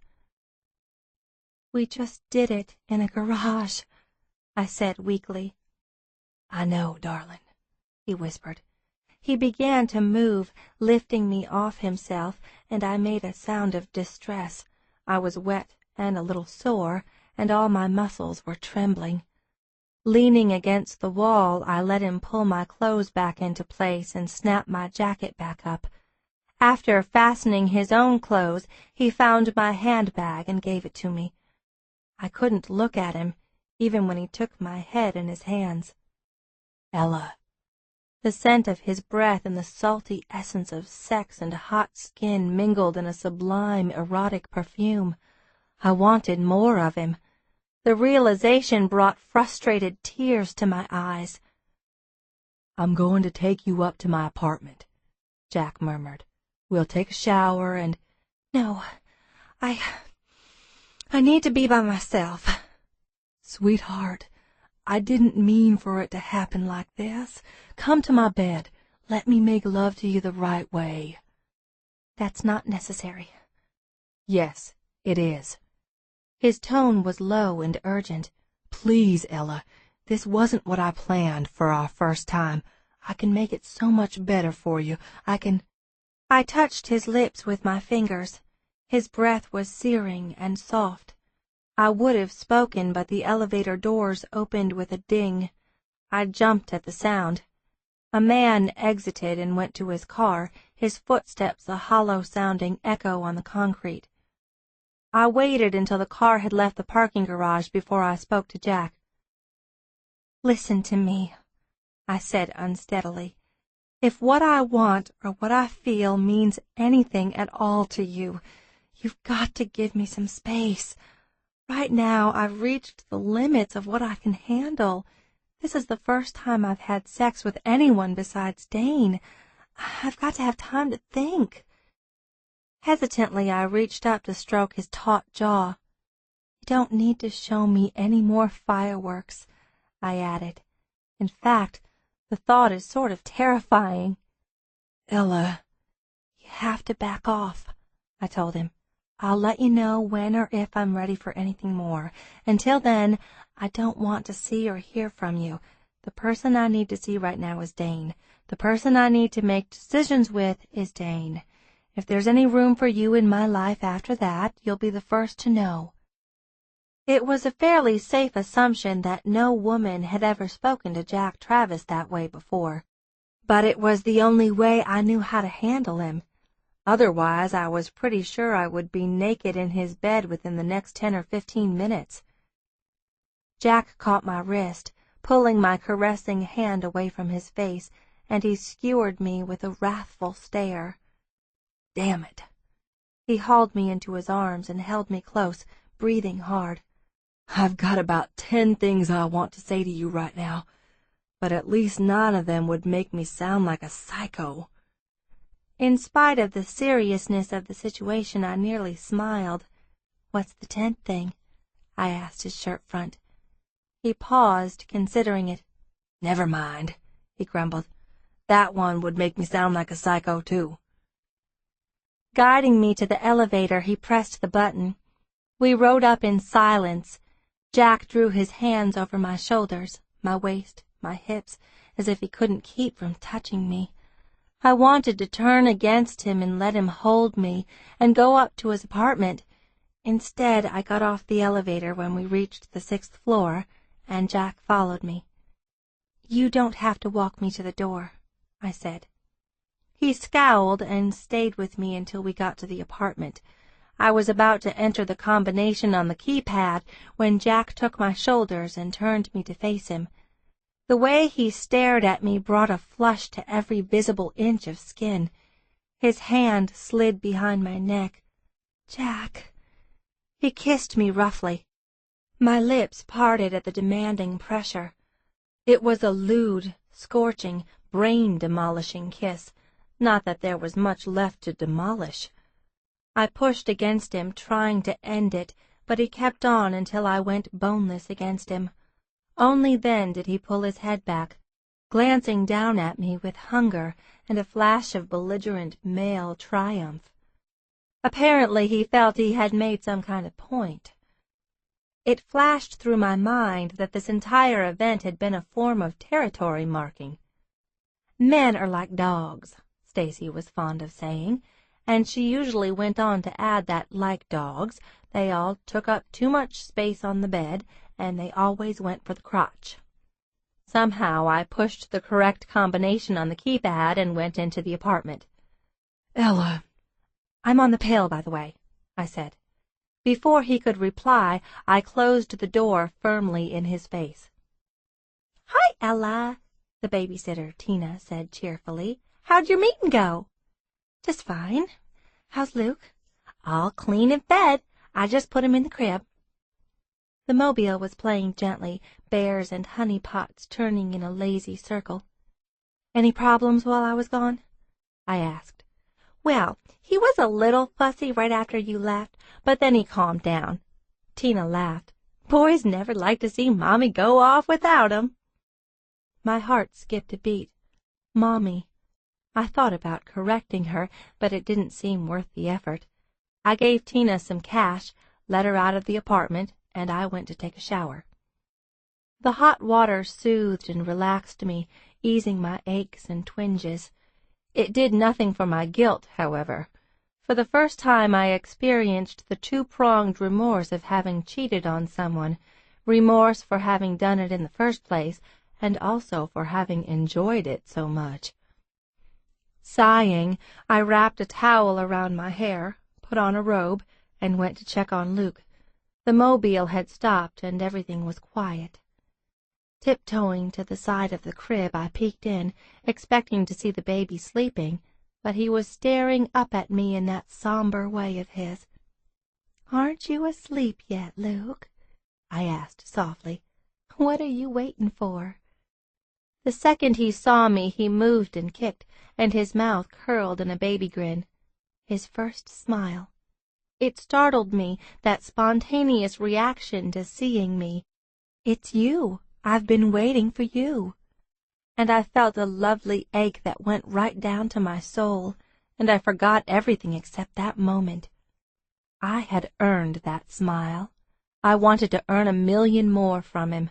"We just did it in a garage," I said weakly. "I know, darling," he whispered. He began to move, lifting me off himself, and I made a sound of distress. I was wet and a little sore, and all my muscles were trembling. Leaning against the wall, I let him pull my clothes back into place and snap my jacket back up. After fastening his own clothes, he found my handbag and gave it to me. I couldn't look at him, even when he took my head in his hands. "Ella." The scent of his breath and the salty essence of sex and hot skin mingled in a sublime, erotic perfume. I wanted more of him. The realization brought frustrated tears to my eyes. "I'm going to take you up to my apartment," Jack murmured. "We'll take a shower and—" "No, I need to be by myself." "Sweetheart, I didn't mean for it to happen like this. Come to my bed. Let me make love to you the right way." "That's not necessary." "Yes, it is." His tone was low and urgent. "Please, Ella, this wasn't what I planned for our first time. I can make it so much better for you. I touched his lips with my fingers. His breath was searing and soft. I would have spoken, but the elevator doors opened with a ding. I jumped at the sound. A man exited and went to his car, his footsteps a hollow-sounding echo on the concrete. I waited until the car had left the parking garage before I spoke to Jack. "Listen to me," I said unsteadily. "If what I want or what I feel means anything at all to you, you've got to give me some space. Right now, I've reached the limits of what I can handle. This is the first time I've had sex with anyone besides Dane. I've got to have time to think." Hesitantly, I reached up to stroke his taut jaw. "You don't need to show me any more fireworks," I added. "In fact, the thought is sort of terrifying." "Ella, you have to back off," I told him. "I'll let you know when or if I'm ready for anything more. Until then, I don't want to see or hear from you. The person I need to see right now is Dane. The person I need to make decisions with is Dane. If there's any room for you in my life after that, you'll be the first to know." It was a fairly safe assumption that no woman had ever spoken to Jack Travis that way before. But it was the only way I knew how to handle him. Otherwise, I was pretty sure I would be naked in his bed within the next 10 or 15 minutes. Jack caught my wrist, pulling my caressing hand away from his face, and he skewered me with a wrathful stare. "Damn it." He hauled me into his arms and held me close, breathing hard. "I've got about 10 things I want to say to you right now, but at least 9 of them would make me sound like a psycho." In spite of the seriousness of the situation, I nearly smiled. "What's the 10th thing?" I asked his shirt front. He paused, considering it. "Never mind," he grumbled. "That one would make me sound like a psycho, too." Guiding me to the elevator, he pressed the button. We rode up in silence. Jack drew his hands over my shoulders, my waist, my hips, as if he couldn't keep from touching me. I wanted to turn against him and let him hold me and go up to his apartment. Instead, I got off the elevator when we reached the 6th floor, and Jack followed me. "You don't have to walk me to the door," I said. He scowled and stayed with me until we got to the apartment. I was about to enter the combination on the keypad when Jack took my shoulders and turned me to face him. The way he stared at me brought a flush to every visible inch of skin. His hand slid behind my neck. "Jack." He kissed me roughly. My lips parted at the demanding pressure. It was a lewd, scorching, brain-demolishing kiss, not that there was much left to demolish. I pushed against him, trying to end it, but he kept on until I went boneless against him. Only then did he pull his head back, glancing down at me with hunger and a flash of belligerent male triumph. Apparently he felt he had made some kind of point. It flashed through my mind that this entire event had been a form of territory marking. "Men are like dogs," Stacy was fond of saying, and she usually went on to add that, like dogs, they all took up too much space on the bed, and they always went for the crotch. Somehow I pushed the correct combination on the keypad and went into the apartment. "Ella." "I'm on the pill, by the way," I said. Before he could reply, I closed the door firmly in his face. "Hi, Ella," the babysitter, Tina, said cheerfully. "How'd your meeting go?" "Just fine. How's Luke?" "All clean in bed. I just put him in the crib." The mobile was playing gently, bears and honey pots turning in a lazy circle. "Any problems while I was gone?" I asked. "Well, he was a little fussy right after you left, but then he calmed down." Tina laughed. "Boys never like to see Mommy go off without 'em." My heart skipped a beat. Mommy. I thought about correcting her, but it didn't seem worth the effort. I gave Tina some cash, let her out of the apartment, and I went to take a shower. The hot water soothed and relaxed me, easing my aches and twinges. It did nothing for my guilt, however. For the first time I experienced the two-pronged remorse of having cheated on someone, remorse for having done it in the first place, and also for having enjoyed it so much. Sighing, I wrapped a towel around my hair, put on a robe, and went to check on Luke. The mobile had stopped, and everything was quiet. Tiptoeing to the side of the crib, I peeked in, expecting to see the baby sleeping, but he was staring up at me in that somber way of his. "Aren't you asleep yet, Luke?" I asked softly. "What are you waiting for?" The second he saw me, he moved and kicked, and his mouth curled in a baby grin. His first smile. It startled me, that spontaneous reaction to seeing me. "It's you. I've been waiting for you." And I felt a lovely ache that went right down to my soul, and I forgot everything except that moment. I had earned that smile. I wanted to earn 1,000,000 more from him.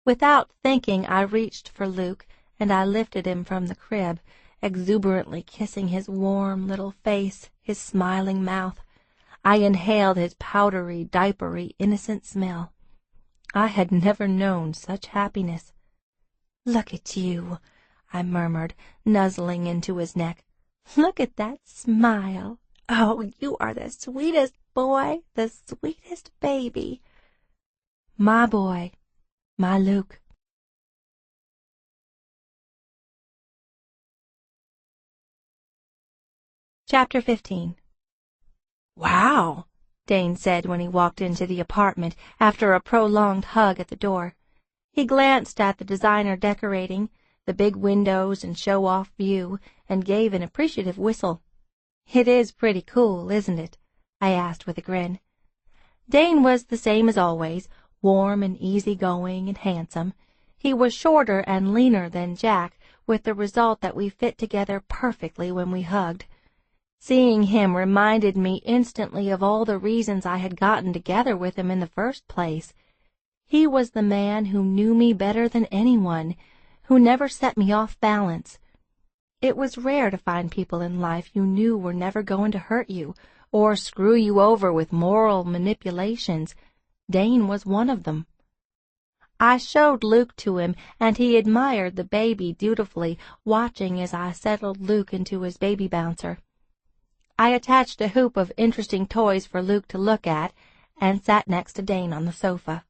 Without thinking, I reached for Luke, and I lifted him from the crib, exuberantly kissing his warm little face, his smiling mouth. I inhaled his powdery, diapery, innocent smell. I had never known such happiness. "Look at you," I murmured, nuzzling into his neck. "Look at that smile. Oh, you are the sweetest boy, the sweetest baby." My boy, my Luke. Chapter 15. "Wow," Dane said when he walked into the apartment after a prolonged hug at the door. He glanced at the designer decorating, the big windows and show-off view, and gave an appreciative whistle. "It is pretty cool, isn't it?" I asked with a grin. Dane was the same as always, warm and easy-going and handsome. He was shorter and leaner than Jack, with the result that we fit together perfectly when we hugged. Seeing him reminded me instantly of all the reasons I had gotten together with him in the first place. He was the man who knew me better than anyone, who never set me off balance. It was rare to find people in life you knew were never going to hurt you or screw you over with moral manipulations. Dane was one of them. I showed Luke to him, and he admired the baby dutifully, watching as I settled Luke into his baby bouncer. I attached a hoop of interesting toys for Luke to look at, and sat next to Dane on the sofa.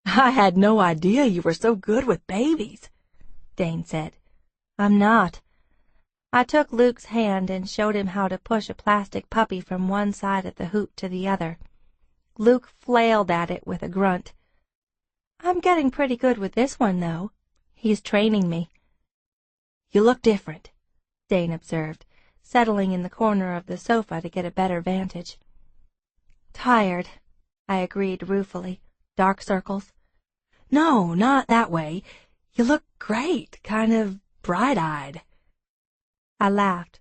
"I had no idea you were so good with babies," Dane said. "I'm not." I took Luke's hand and showed him how to push a plastic puppy from one side of the hoop to the other. Luke flailed at it with a grunt. "I'm getting pretty good with this one, though. He's training me." "You look different," Dane observed, settling in the corner of the sofa to get a better vantage. "Tired," I agreed ruefully. "Dark circles?" "No, not that way. You look great, kind of bright-eyed." I laughed.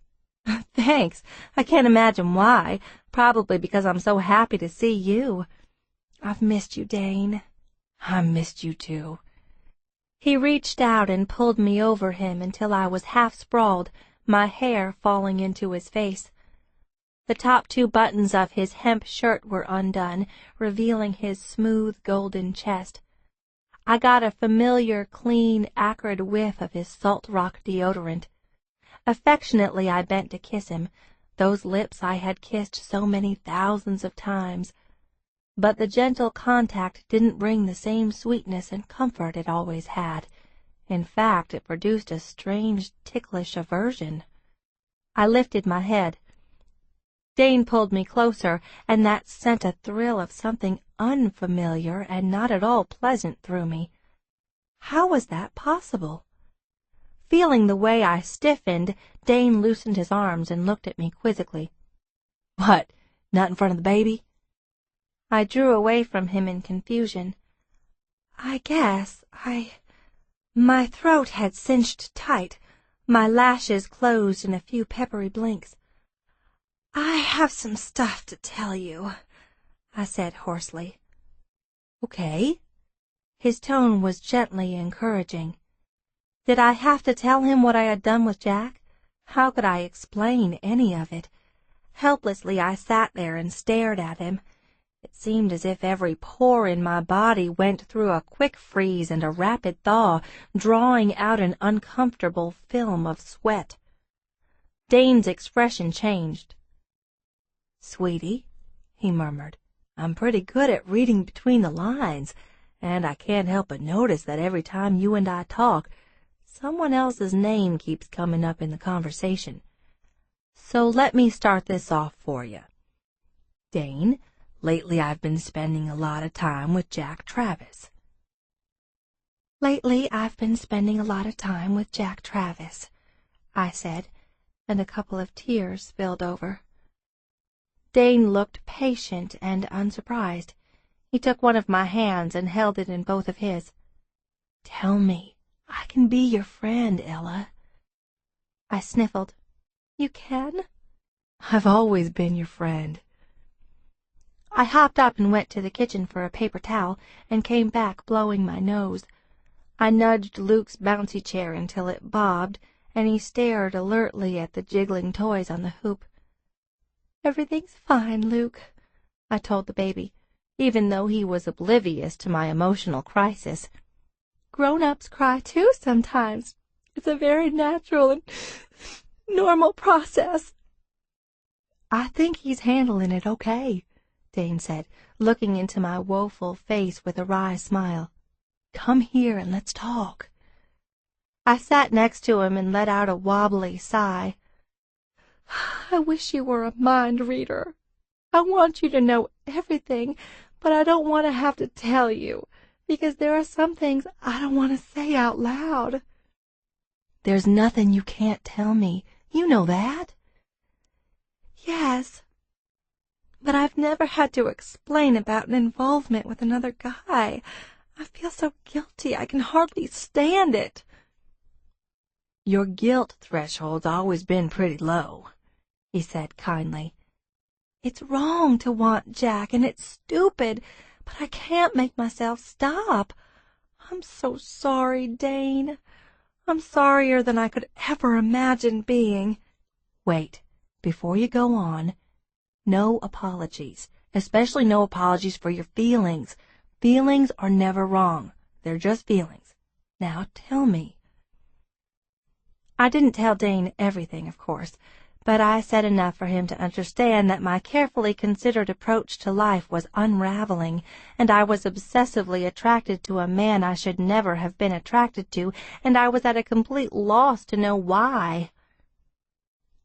"Thanks. I can't imagine why. Probably because I'm so happy to see you. I've missed you, Dane." "I missed you, too." He reached out and pulled me over him until I was half sprawled, my hair falling into his face. The top 2 buttons of his hemp shirt were undone, revealing his smooth golden chest. I got a familiar, clean, acrid whiff of his salt rock deodorant. Affectionately I bent to kiss him, those lips I had kissed so many thousands of times. But the gentle contact didn't bring the same sweetness and comfort it always had. In fact, it produced a strange, ticklish aversion. I lifted my head. Dane pulled me closer, and that sent a thrill of something unfamiliar and not at all pleasant through me. How was that possible? Feeling the way I stiffened, Dane loosened his arms and looked at me quizzically. "What, not in front of the baby?" I drew away from him in confusion. "I guess my throat had cinched tight, my lashes closed in a few peppery blinks. I have some stuff to tell you," I said hoarsely. "Okay." His tone was gently encouraging. Did I have to tell him what I had done with Jack? How could I explain any of it? Helplessly I sat there and stared at him. It seemed as if every pore in my body went through a quick freeze and a rapid thaw, drawing out an uncomfortable film of sweat. Dane's expression changed. "Sweetie," he murmured, "I'm pretty good at reading between the lines, and I can't help but notice that every time you and I talk, someone else's name keeps coming up in the conversation. So let me start this off for you. Dane, lately I've been spending a lot of time with Jack Travis." "Lately I've been spending a lot of time with Jack Travis," I said, and a couple of tears spilled over. Dane looked patient and unsurprised. He took one of my hands and held it in both of his. "Tell me. I can be your friend, Ella." I sniffled. "You can?" "I've always been your friend." I hopped up and went to the kitchen for a paper towel and came back blowing my nose. I nudged Luke's bouncy chair until it bobbed, and he stared alertly at the jiggling toys on the hoop. "Everything's fine, Luke," I told the baby, even though he was oblivious to my emotional crisis. "Grown-ups cry too sometimes. It's a very natural and normal process." "I think he's handling it okay," Dane said, looking into my woeful face with a wry smile. "Come here and let's talk." I sat next to him and let out a wobbly sigh. "I wish you were a mind reader. I want you to know everything, but I don't want to have to tell you, because there are some things I don't want to say out loud." "There's nothing you can't tell me. You know that." "Yes, but I've never had to explain about an involvement with another guy. I feel so guilty I can hardly stand it." "Your guilt threshold's always been pretty low," he said kindly. "It's wrong to want Jack, and it's stupid, but I can't make myself stop. I'm so sorry, Dane. I'm sorrier than I could ever imagine being." Wait, before you go on, no apologies, especially no apologies for your feelings. Feelings are never wrong. They're just feelings. Now tell me. I didn't tell Dane everything, of course, but I said enough for him to understand that my carefully considered approach to life was unraveling, and I was obsessively attracted to a man I should never have been attracted to, and I was at a complete loss to know why.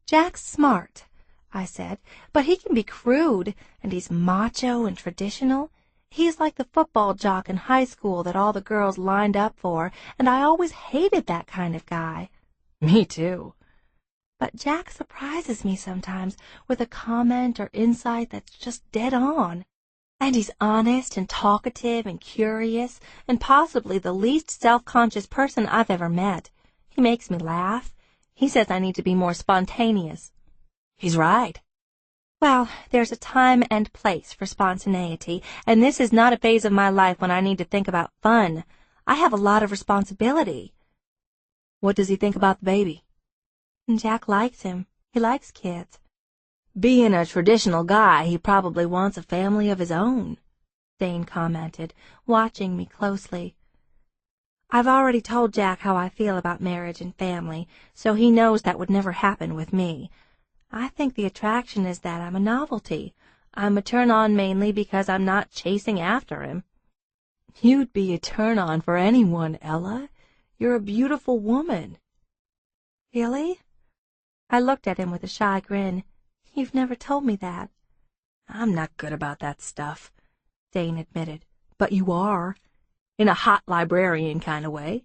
"Jack's smart," I said, "but he can be crude, and he's macho and traditional. He's like the football jock in high school that all the girls lined up for, and I always hated that kind of guy." Me too. "But Jack surprises me sometimes with a comment or insight that's just dead on. And he's honest and talkative and curious, and possibly the least self-conscious person I've ever met. He makes me laugh. He says I need to be more spontaneous." He's right. "Well, there's a time and place for spontaneity, and this is not a phase of my life when I need to think about fun. I have a lot of responsibility." What does he think about the baby? "Jack likes him. He likes kids." Being a traditional guy, he probably wants a family of his own, Dane commented, watching me closely. "I've already told Jack how I feel about marriage and family, so he knows that would never happen with me. I think the attraction is that I'm a novelty. I'm a turn-on mainly because I'm not chasing after him." You'd be a turn-on for anyone, Ella. You're a beautiful woman. "Really?" I looked at him with a shy grin. "You've never told me that." I'm not good about that stuff, Dane admitted. But you are, in a hot librarian kind of way.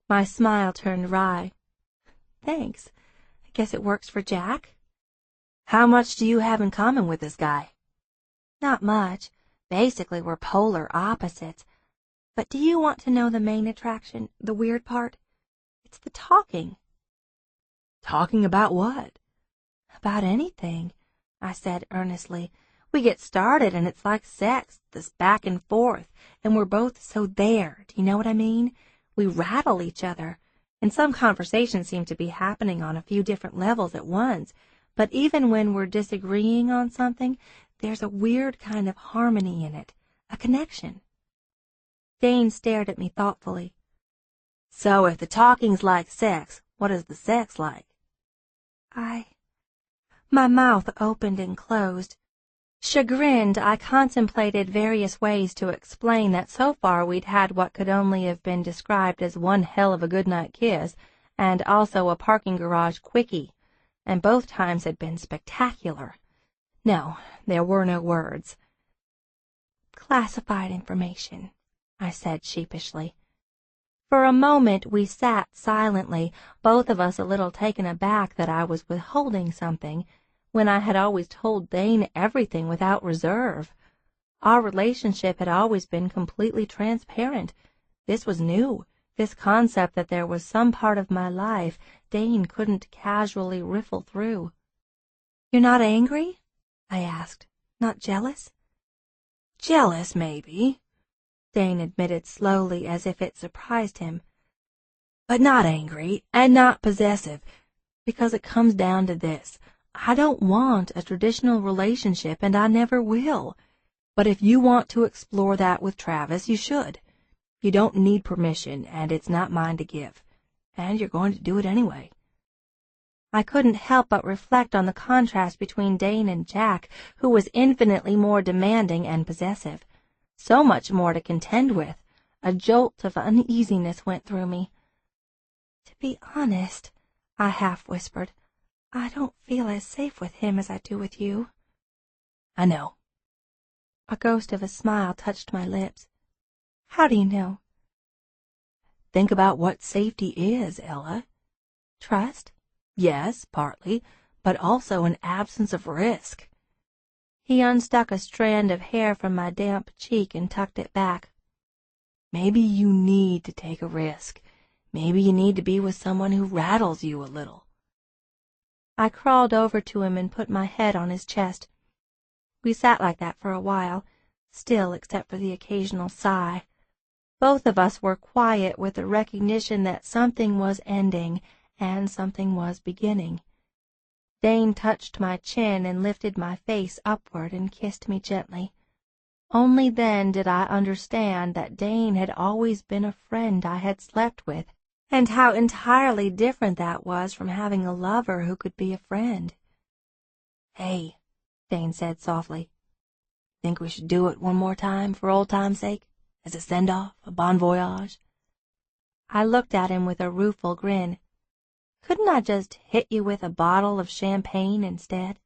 My smile turned wry. "Thanks. I guess it works for Jack." How much do you have in common with this guy? "Not much. Basically, we're polar opposites. But do you want to know the main attraction, the weird part? It's the talking." Talking about what? "About anything," I said earnestly. "We get started and it's like sex, this back and forth, and we're both so there. Do you know what I mean? We rattle each other, and some conversations seem to be happening on a few different levels at once, but even when we're disagreeing on something, there's a weird kind of harmony in it, a connection." Dane stared at me thoughtfully. "So if the talking's like sex, what is the sex like?" My mouth opened and closed. Chagrined, I contemplated various ways to explain that so far we'd had what could only have been described as one hell of a goodnight kiss, and also a parking garage quickie, and both times had been spectacular. No, there were no words. "Classified information," I said sheepishly. For a moment we sat silently, both of us a little taken aback that I was withholding something, when I had always told Dane everything without reserve. Our relationship had always been completely transparent. This was new, this concept that there was some part of my life Dane couldn't casually riffle through. "You're not angry?" I asked. "Not jealous?" "Jealous, maybe," Dane admitted slowly, as if it surprised him. "But not angry, and not possessive, because it comes down to this. I don't want a traditional relationship, and I never will. But if you want to explore that with Travis, you should. You don't need permission, and it's not mine to give. And you're going to do it anyway." I couldn't help but reflect on the contrast between Dane and Jack, who was infinitely more demanding and possessive. So much more to contend with. A jolt of uneasiness went through me. "To be honest," I half whispered, "I don't feel as safe with him as I do with you." "I know." A ghost of a smile touched my lips. "How do you know?" "Think about what safety is, Ella." "Trust?" "Yes, partly, but also an absence of risk." He unstuck a strand of hair from my damp cheek and tucked it back. "Maybe you need to take a risk. Maybe you need to be with someone who rattles you a little." I crawled over to him and put my head on his chest. We sat like that for a while, still except for the occasional sigh. Both of us were quiet with the recognition that something was ending and something was beginning. Dane touched my chin and lifted my face upward and kissed me gently. Only then did I understand that Dane had always been a friend I had slept with, and how entirely different that was from having a lover who could be a friend. "Hey," Dane said softly, "think we should do it one more time for old time's sake, as a send-off, a bon voyage?" I looked at him with a rueful grin. "Couldn't I just hit you with a bottle of champagne instead?"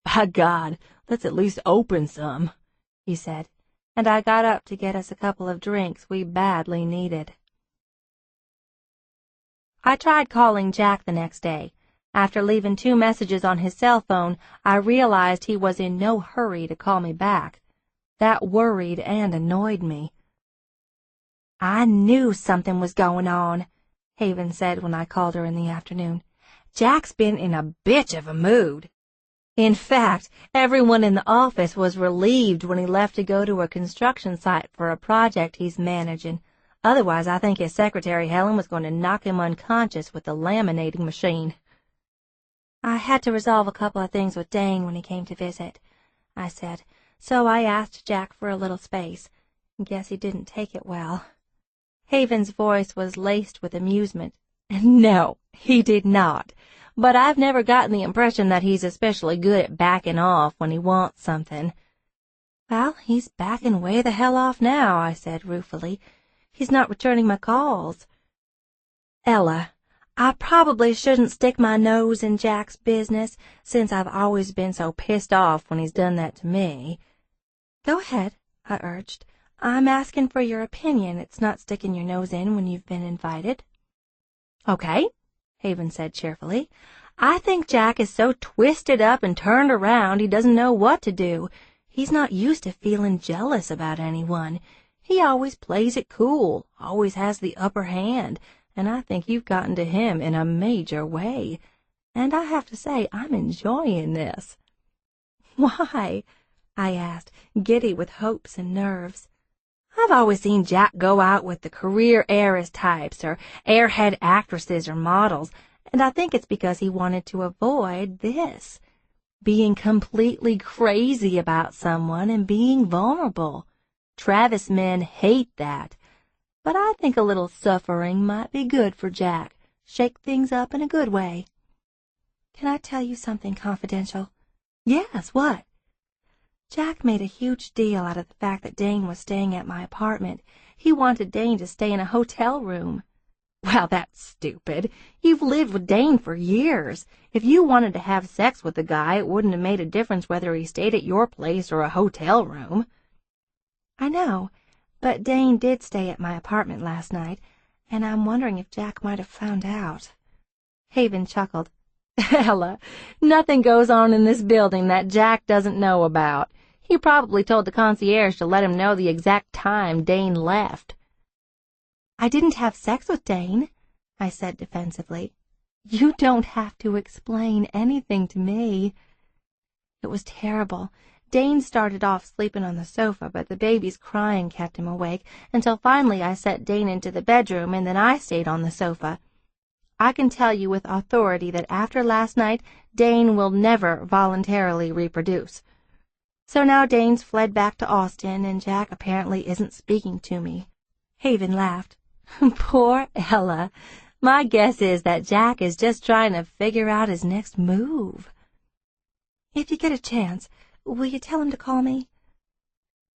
"By God, let's at least open some," he said, and I got up to get us a couple of drinks we badly needed. I tried calling Jack the next day. After leaving 2 messages on his cell phone, I realized he was in no hurry to call me back. That worried and annoyed me. "I knew something was going on," Haven said when I called her in the afternoon. "Jack's been in a bitch of a mood. In fact, everyone in the office was relieved when he left to go to a construction site for a project he's managing. Otherwise, I think his secretary Helen was going to knock him unconscious with the laminating machine." "I had to resolve a couple of things with Dane when he came to visit," I said, "so I asked Jack for a little space. Guess he didn't take it well." Haven's voice was laced with amusement. "No, he did not. But I've never gotten the impression that he's especially good at backing off when he wants something." "Well, he's backing way the hell off now," I said ruefully. "He's not returning my calls." "Ella, I probably shouldn't stick my nose in Jack's business, since I've always been so pissed off when he's done that to me." "Go ahead," I urged. "I'm asking for your opinion. It's not sticking your nose in when you've been invited." "Okay," Haven said cheerfully. "I think Jack is so twisted up and turned around he doesn't know what to do. He's not used to feeling jealous about anyone. He always plays it cool, always has the upper hand, and I think you've gotten to him in a major way. And I have to say I'm enjoying this." "Why?" I asked, giddy with hopes and nerves. "I've always seen Jack go out with the career heiress types or airhead actresses or models, and I think it's because he wanted to avoid this, being completely crazy about someone and being vulnerable. Travis men hate that, but I think a little suffering might be good for Jack, shake things up in a good way." "Can I tell you something confidential?" "Yes, what?" "Jack made a huge deal out of the fact that Dane was staying at my apartment. He wanted Dane to stay in a hotel room." "Well, that's stupid. You've lived with Dane for years. If you wanted to have sex with the guy, it wouldn't have made a difference whether he stayed at your place or a hotel room." "I know, but Dane did stay at my apartment last night, and I'm wondering if Jack might have found out." Haven chuckled. "Ella, nothing goes on in this building that Jack doesn't know about. He probably told the concierge to let him know the exact time Dane left." "I didn't have sex with Dane," I said defensively. "You don't have to explain anything to me." It was terrible. Dane started off sleeping on the sofa, but the baby's crying kept him awake, until finally I set Dane into the bedroom, and then I stayed on the sofa. I can tell you with authority that after last night, Dane will never voluntarily reproduce. So now Dane's fled back to Austin, and Jack apparently isn't speaking to me. Haven laughed. "Poor Ella. My guess is that Jack is just trying to figure out his next move." "If you get a chance, will you tell him to call me?"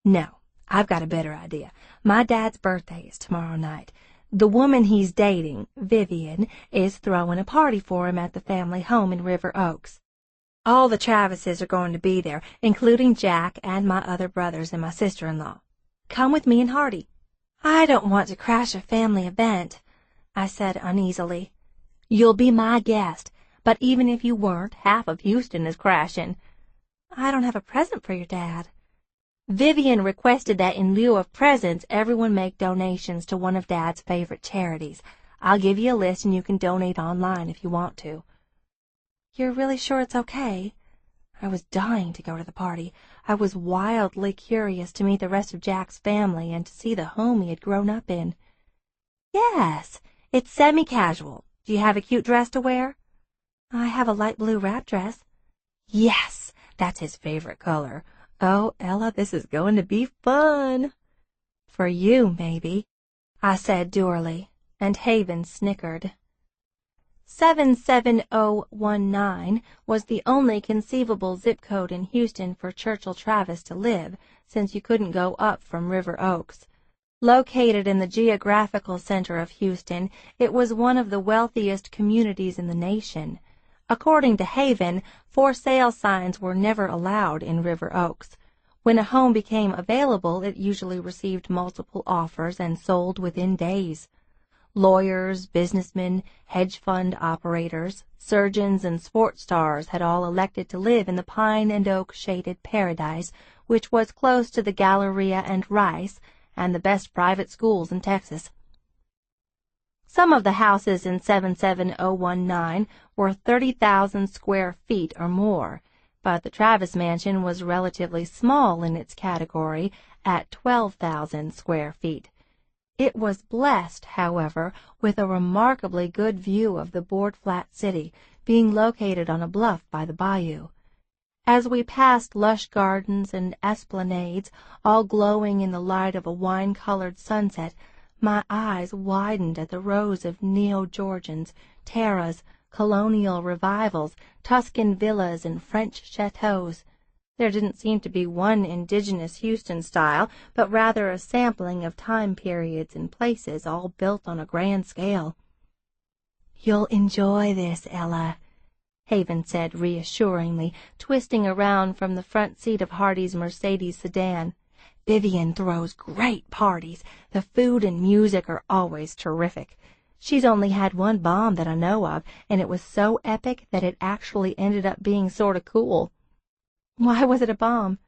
"No, I've got a better idea. My dad's birthday is tomorrow night. The woman he's dating, Vivian, is throwing a party for him at the family home in River Oaks. All the Travises are going to be there, including Jack and my other brothers and my sister-in-law. Come with me and Hardy." "I don't want to crash a family event," I said uneasily. "You'll be my guest, but even if you weren't, half of Houston is crashing." "I don't have a present for your dad." "Vivian requested that in lieu of presents, everyone make donations to one of Dad's favorite charities. I'll give you a list and you can donate online if you want to." "You're really sure it's okay?" I was dying to go to the party. I was wildly curious to meet the rest of Jack's family and to see the home he had grown up in. "Yes, it's semi-casual. Do you have a cute dress to wear?" "I have a light blue wrap dress." "Yes, that's his favorite color. Oh, Ella, this is going to be fun." "For you, maybe," I said dourly, and Haven snickered. 77019 was the only conceivable zip code in Houston for Churchill Travis to live, since you couldn't go up from River Oaks. Located in the geographical center of Houston, it was one of the wealthiest communities in the nation. According to Haven, for sale signs were never allowed in River Oaks. When a home became available, it usually received multiple offers and sold within days. Lawyers, businessmen, hedge fund operators, surgeons, and sports stars had all elected to live in the pine and oak shaded paradise, which was close to the Galleria and Rice and the best private schools in Texas. Some of the houses in 77019 were 30,000 square feet or more, but the Travis mansion was relatively small in its category at 12,000 square feet. It was blessed, however, with a remarkably good view of the board-flat city, being located on a bluff by the bayou. As we passed lush gardens and esplanades, all glowing in the light of a wine-colored sunset, my eyes widened at the rows of neo-Georgians, terras, colonial revivals, Tuscan villas, and French chateaux. There didn't seem to be one indigenous Houston style, but rather a sampling of time periods and places, all built on a grand scale. "You'll enjoy this, Ella," Haven said reassuringly, twisting around from the front seat of Hardy's Mercedes sedan. "Vivian throws great parties. The food and music are always terrific. She's only had one bomb that I know of, and it was so epic that it actually ended up being sort of cool." "Why was it a bomb?"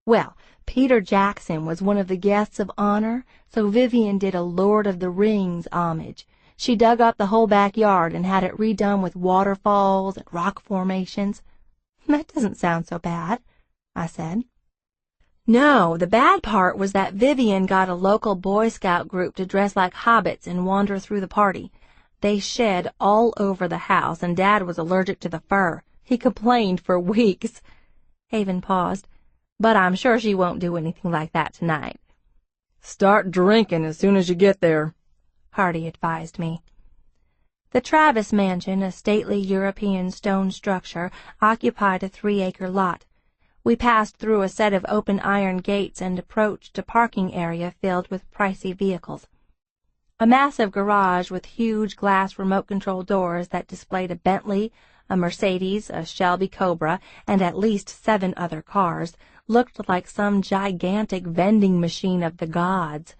"Well, Peter Jackson was one of the guests of honor, so Vivian did a Lord of the Rings homage. She dug up the whole backyard and had it redone with waterfalls and rock formations." "That doesn't sound so bad," I said. "No, the bad part was that Vivian got a local Boy Scout group to dress like hobbits and wander through the party. They shed all over the house, and Dad was allergic to the fur. He complained for weeks." Haven paused. "But I'm sure she won't do anything like that tonight." "Start drinking as soon as you get there," Hardy advised me. The Travis mansion, a stately European stone structure, occupied a 3-acre lot. We passed through a set of open iron gates and approached a parking area filled with pricey vehicles. A massive garage with huge glass remote-control doors that displayed a Bentley, a Mercedes, a Shelby Cobra, and at least 7 other cars, looked like some gigantic vending machine of the gods.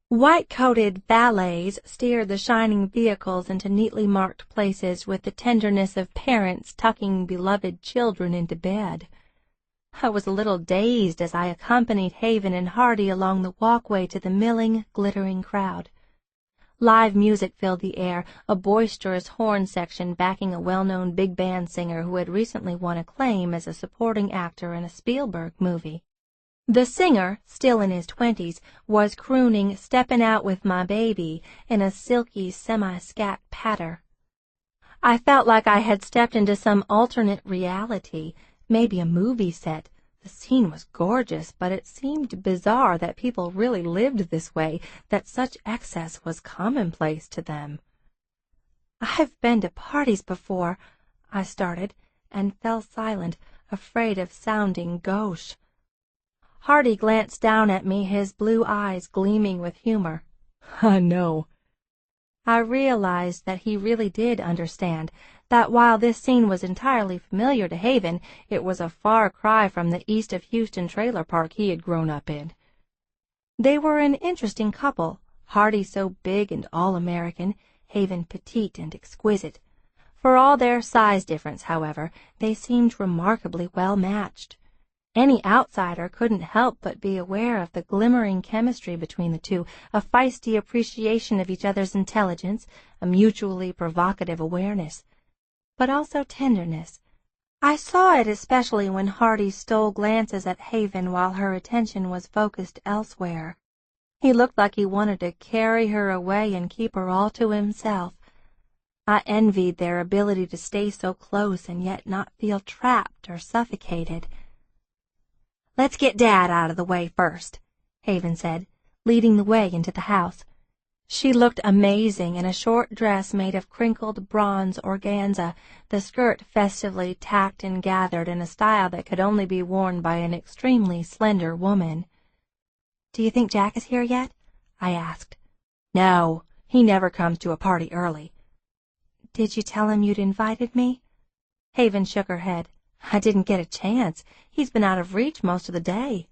White-coated valets steered the shining vehicles into neatly marked places with the tenderness of parents tucking beloved children into bed. I was a little dazed as I accompanied Haven and Hardy along the walkway to the milling, glittering crowd. Live music filled the air, a boisterous horn section backing a well-known big band singer who had recently won acclaim as a supporting actor in a Spielberg movie. The singer, still in his 20s, was crooning "Steppin' Out with My Baby" in a silky semi-scat patter. I felt like I had stepped into some alternate reality, maybe a movie set. The scene was gorgeous, but it seemed bizarre that people really lived this way, that such excess was commonplace to them. "I've been to parties before," I started, and fell silent, afraid of sounding gauche. Hardy glanced down at me, his blue eyes gleaming with humor. "I know." I realized that he really did understand, that while this scene was entirely familiar to Haven, it was a far cry from the east of Houston trailer park he had grown up in. They were an interesting couple, Hardy so big and all-American, Haven petite and exquisite. For all their size difference, however, they seemed remarkably well matched. Any outsider couldn't help but be aware of the glimmering chemistry between the two, a feisty appreciation of each other's intelligence, a mutually provocative awareness, but also tenderness, I saw it especially when Hardy stole glances at Haven while her attention was focused elsewhere. He looked like he wanted to carry her away and keep her all to himself. I envied their ability to stay so close and yet not feel trapped or suffocated. "Let's get Dad out of the way first," Haven said, leading the way into the house. She looked amazing in a short dress made of crinkled bronze organza, the skirt festively tacked and gathered in a style that could only be worn by an extremely slender woman. "Do you think Jack is here yet?" I asked. "No, he never comes to a party early." "Did you tell him you'd invited me?" Haven shook her head. "I didn't get a chance. He's been out of reach most of the day.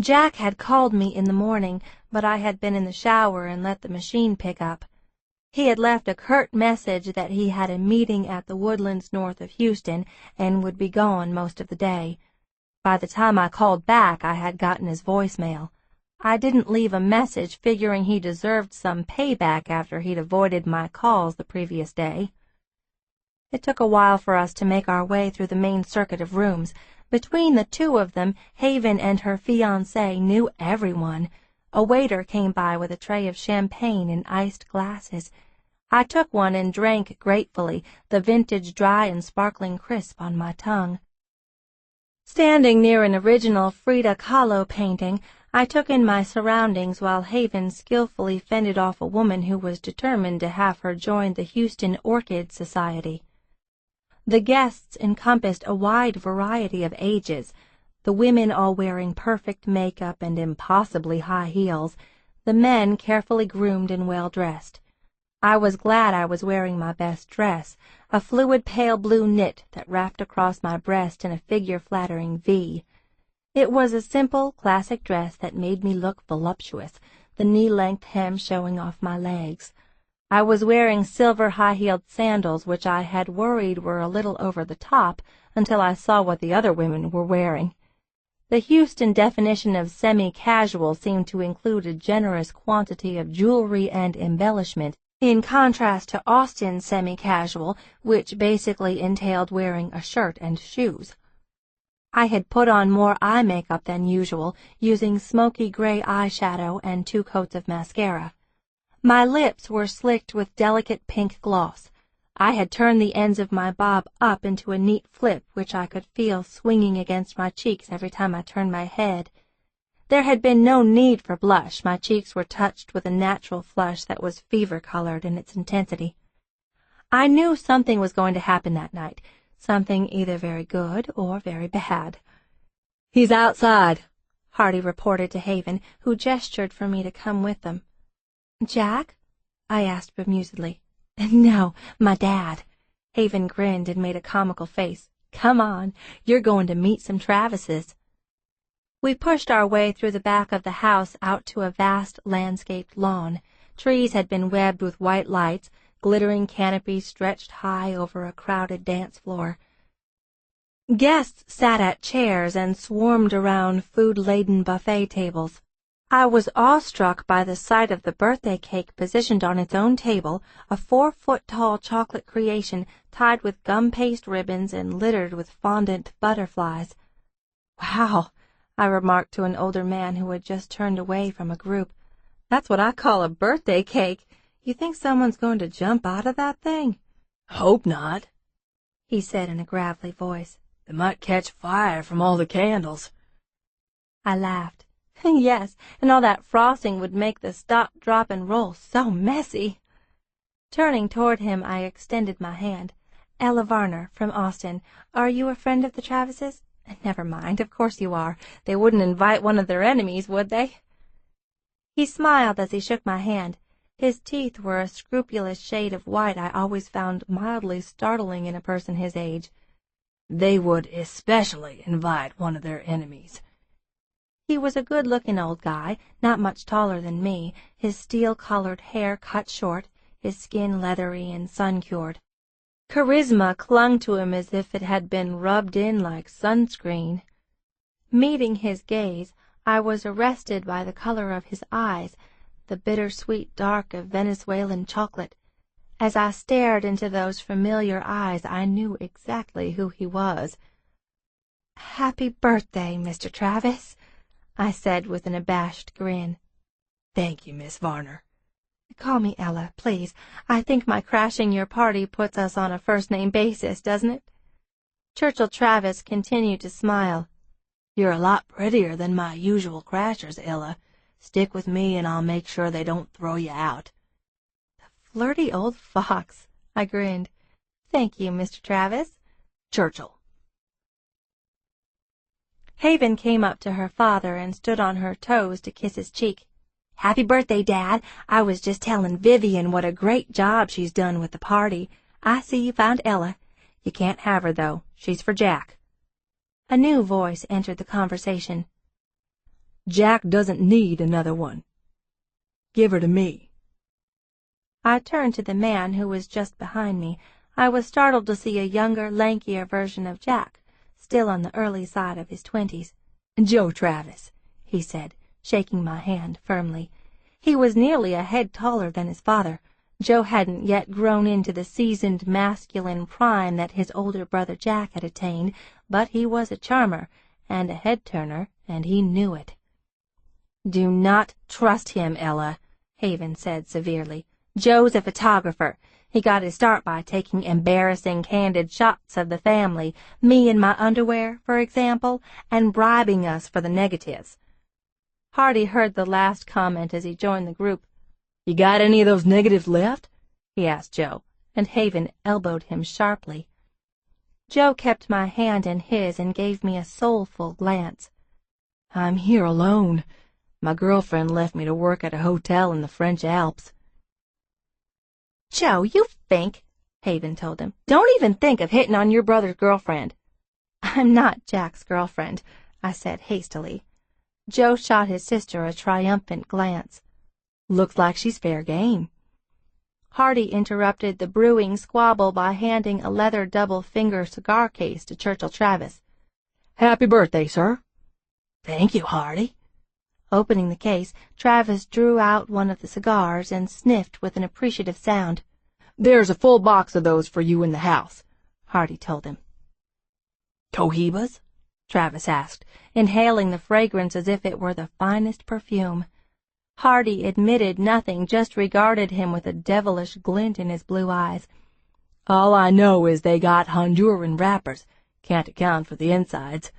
Jack had called me in the morning, but I had been in the shower and let the machine pick up. He had left a curt message that he had a meeting at the woodlands north of Houston and would be gone most of the day. By the time I called back, I had gotten his voicemail. I didn't leave a message, figuring he deserved some payback after he'd avoided my calls the previous day." It took a while for us to make our way through the main circuit of rooms. Between the two of them, Haven and her fiancé knew everyone. A waiter came by with a tray of champagne in iced glasses. I took one and drank gratefully, the vintage dry and sparkling crisp on my tongue. Standing near an original Frida Kahlo painting, I took in my surroundings while Haven skillfully fended off a woman who was determined to have her join the Houston Orchid Society. The guests encompassed a wide variety of ages, the women all wearing perfect makeup and impossibly high heels, the men carefully groomed and well-dressed. I was glad I was wearing my best dress, a fluid pale blue knit that wrapped across my breast in a figure-flattering V. It was a simple, classic dress that made me look voluptuous, the knee-length hem showing off my legs. I was wearing silver high-heeled sandals, which I had worried were a little over the top until I saw what the other women were wearing. The Houston definition of semi-casual seemed to include a generous quantity of jewelry and embellishment, in contrast to Austin's semi-casual, which basically entailed wearing a shirt and shoes. I had put on more eye makeup than usual, using smoky gray eyeshadow and 2 coats of mascara. My lips were slicked with delicate pink gloss. I had turned the ends of my bob up into a neat flip, which I could feel swinging against my cheeks every time I turned my head. There had been no need for blush. My cheeks were touched with a natural flush that was fever-colored in its intensity. I knew something was going to happen that night, something either very good or very bad. "He's outside," Hardy reported to Haven, who gestured for me to come with them. "Jack?" I asked bemusedly. "No, my dad." Haven grinned and made a comical face. "Come on, you're going to meet some Travises." We pushed our way through the back of the house out to a vast landscaped lawn. Trees had been webbed with white lights, glittering canopies stretched high over a crowded dance floor. Guests sat at chairs and swarmed around food-laden buffet tables. I was awestruck by the sight of the birthday cake positioned on its own table, a 4-foot-tall chocolate creation tied with gum paste ribbons and littered with fondant butterflies. "Wow," I remarked to an older man who had just turned away from a group. "That's what I call a birthday cake. You think someone's going to jump out of that thing?" "Hope not," he said in a gravelly voice. "It might catch fire from all the candles." I laughed. "Yes, and all that frosting would make the stop, drop, and roll so messy." Turning toward him, I extended my hand. "Ella Varner, from Austin. Are you a friend of the Travises?" "Never mind, of course you are. They wouldn't invite one of their enemies, would they?" He smiled as he shook my hand. His teeth were a scrupulous shade of white I always found mildly startling in a person his age. "They would especially invite one of their enemies." He was a good-looking old guy, not much taller than me, his steel-colored hair cut short, his skin leathery and sun-cured. Charisma clung to him as if it had been rubbed in like sunscreen. Meeting his gaze, I was arrested by the color of his eyes, the bitter-sweet dark of Venezuelan chocolate. As I stared into those familiar eyes, I knew exactly who he was. "Happy birthday, Mr. Travis," I said with an abashed grin. "Thank you, Miss Varner." "Call me Ella, please. I think my crashing your party puts us on a first-name basis, doesn't it?" Churchill Travis continued to smile. "You're a lot prettier than my usual crashers, Ella. Stick with me and I'll make sure they don't throw you out." "Flirty old fox," I grinned. "Thank you, Mr. Travis." "Churchill." Haven came up to her father and stood on her toes to kiss his cheek. "Happy birthday, Dad. I was just telling Vivian what a great job she's done with the party. I see you found Ella. You can't have her, though. She's for Jack." A new voice entered the conversation. "Jack doesn't need another one. Give her to me." I turned to the man who was just behind me. I was startled to see a younger, lankier version of Jack, still on the early side of his 20s. "Joe Travis," he said, shaking my hand firmly. He was nearly a head taller than his father. Joe hadn't yet grown into the seasoned masculine prime that his older brother Jack had attained, but he was a charmer and a head-turner, and he knew it. "Do not trust him, Ella," Haven said severely. "Joe's a photographer. He got his start by taking embarrassing, candid shots of the family, me in my underwear, for example, and bribing us for the negatives." Hardy heard the last comment as he joined the group. "You got any of those negatives left?" he asked Joe, and Haven elbowed him sharply. Joe kept my hand in his and gave me a soulful glance. "I'm here alone. My girlfriend left me to work at a hotel in the French Alps." "Joe, you fink," Haven told him. "Don't even think of hitting on your brother's girlfriend." "I'm not Jack's girlfriend," I said hastily. Joe shot his sister a triumphant glance. "Looks like she's fair game." Hardy interrupted the brewing squabble by handing a leather double-finger cigar case to Churchill Travis. "Happy birthday, sir." "Thank you, Hardy." Opening the case, Travis drew out one of the cigars and sniffed with an appreciative sound. "There's a full box of those for you in the house," Hardy told him. "Cohibas?" Travis asked, inhaling the fragrance as if it were the finest perfume. Hardy admitted nothing, just regarded him with a devilish glint in his blue eyes. "All I know is they got Honduran wrappers. Can't account for the insides."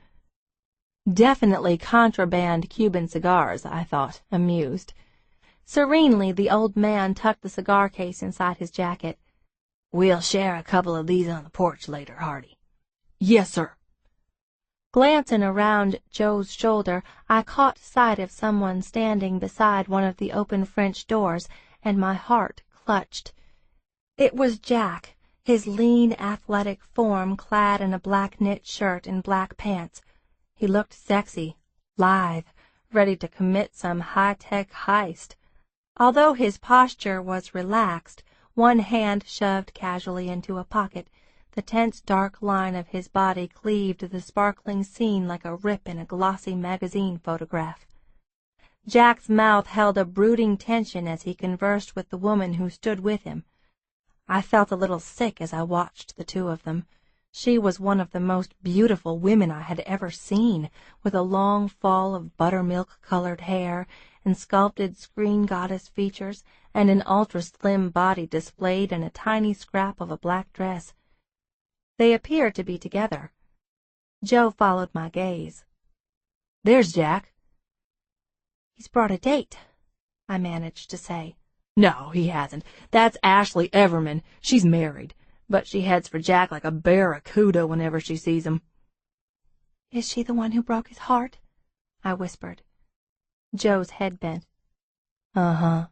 Definitely contraband Cuban cigars, I thought, amused. Serenely, the old man tucked the cigar case inside his jacket. "We'll share a couple of these on the porch later, Hardy." "Yes, sir." Glancing around Joe's shoulder, I caught sight of someone standing beside one of the open French doors, and my heart clutched. It was Jack, his lean, athletic form clad in a black knit shirt and black pants. He looked sexy, lithe, ready to commit some high-tech heist. Although his posture was relaxed, one hand shoved casually into a pocket, the tense dark line of his body cleaved the sparkling scene like a rip in a glossy magazine photograph. Jack's mouth held a brooding tension as he conversed with the woman who stood with him. I felt a little sick as I watched the two of them. She was one of the most beautiful women I had ever seen, with a long fall of buttermilk-colored hair and sculpted screen goddess features, and an ultra-slim body displayed in a tiny scrap of a black dress. They appeared to be together. Joe followed my gaze. "There's Jack." "He's brought a date," I managed to say. "No, he hasn't. That's Ashley Everman. She's married, but she heads for Jack like a barracuda whenever she sees him." "Is she the one who broke his heart?" I whispered. Joe's head bent. "Uh-huh,"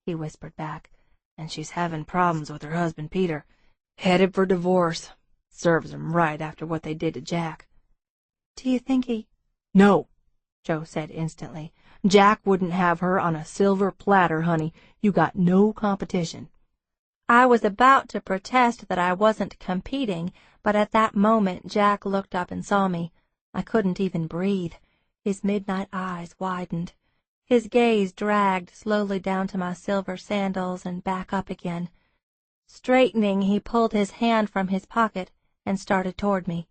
he whispered back, "and she's having problems with her husband, Peter. Headed for divorce. Serves him right after what they did to Jack." "Do you think he—" "No," Joe said instantly. "Jack wouldn't have her on a silver platter, honey. You got no competition." I was about to protest that I wasn't competing, but at that moment Jack looked up and saw me. I couldn't even breathe. His midnight eyes widened. His gaze dragged slowly down to my silver sandals and back up again. Straightening, he pulled his hand from his pocket and started toward me.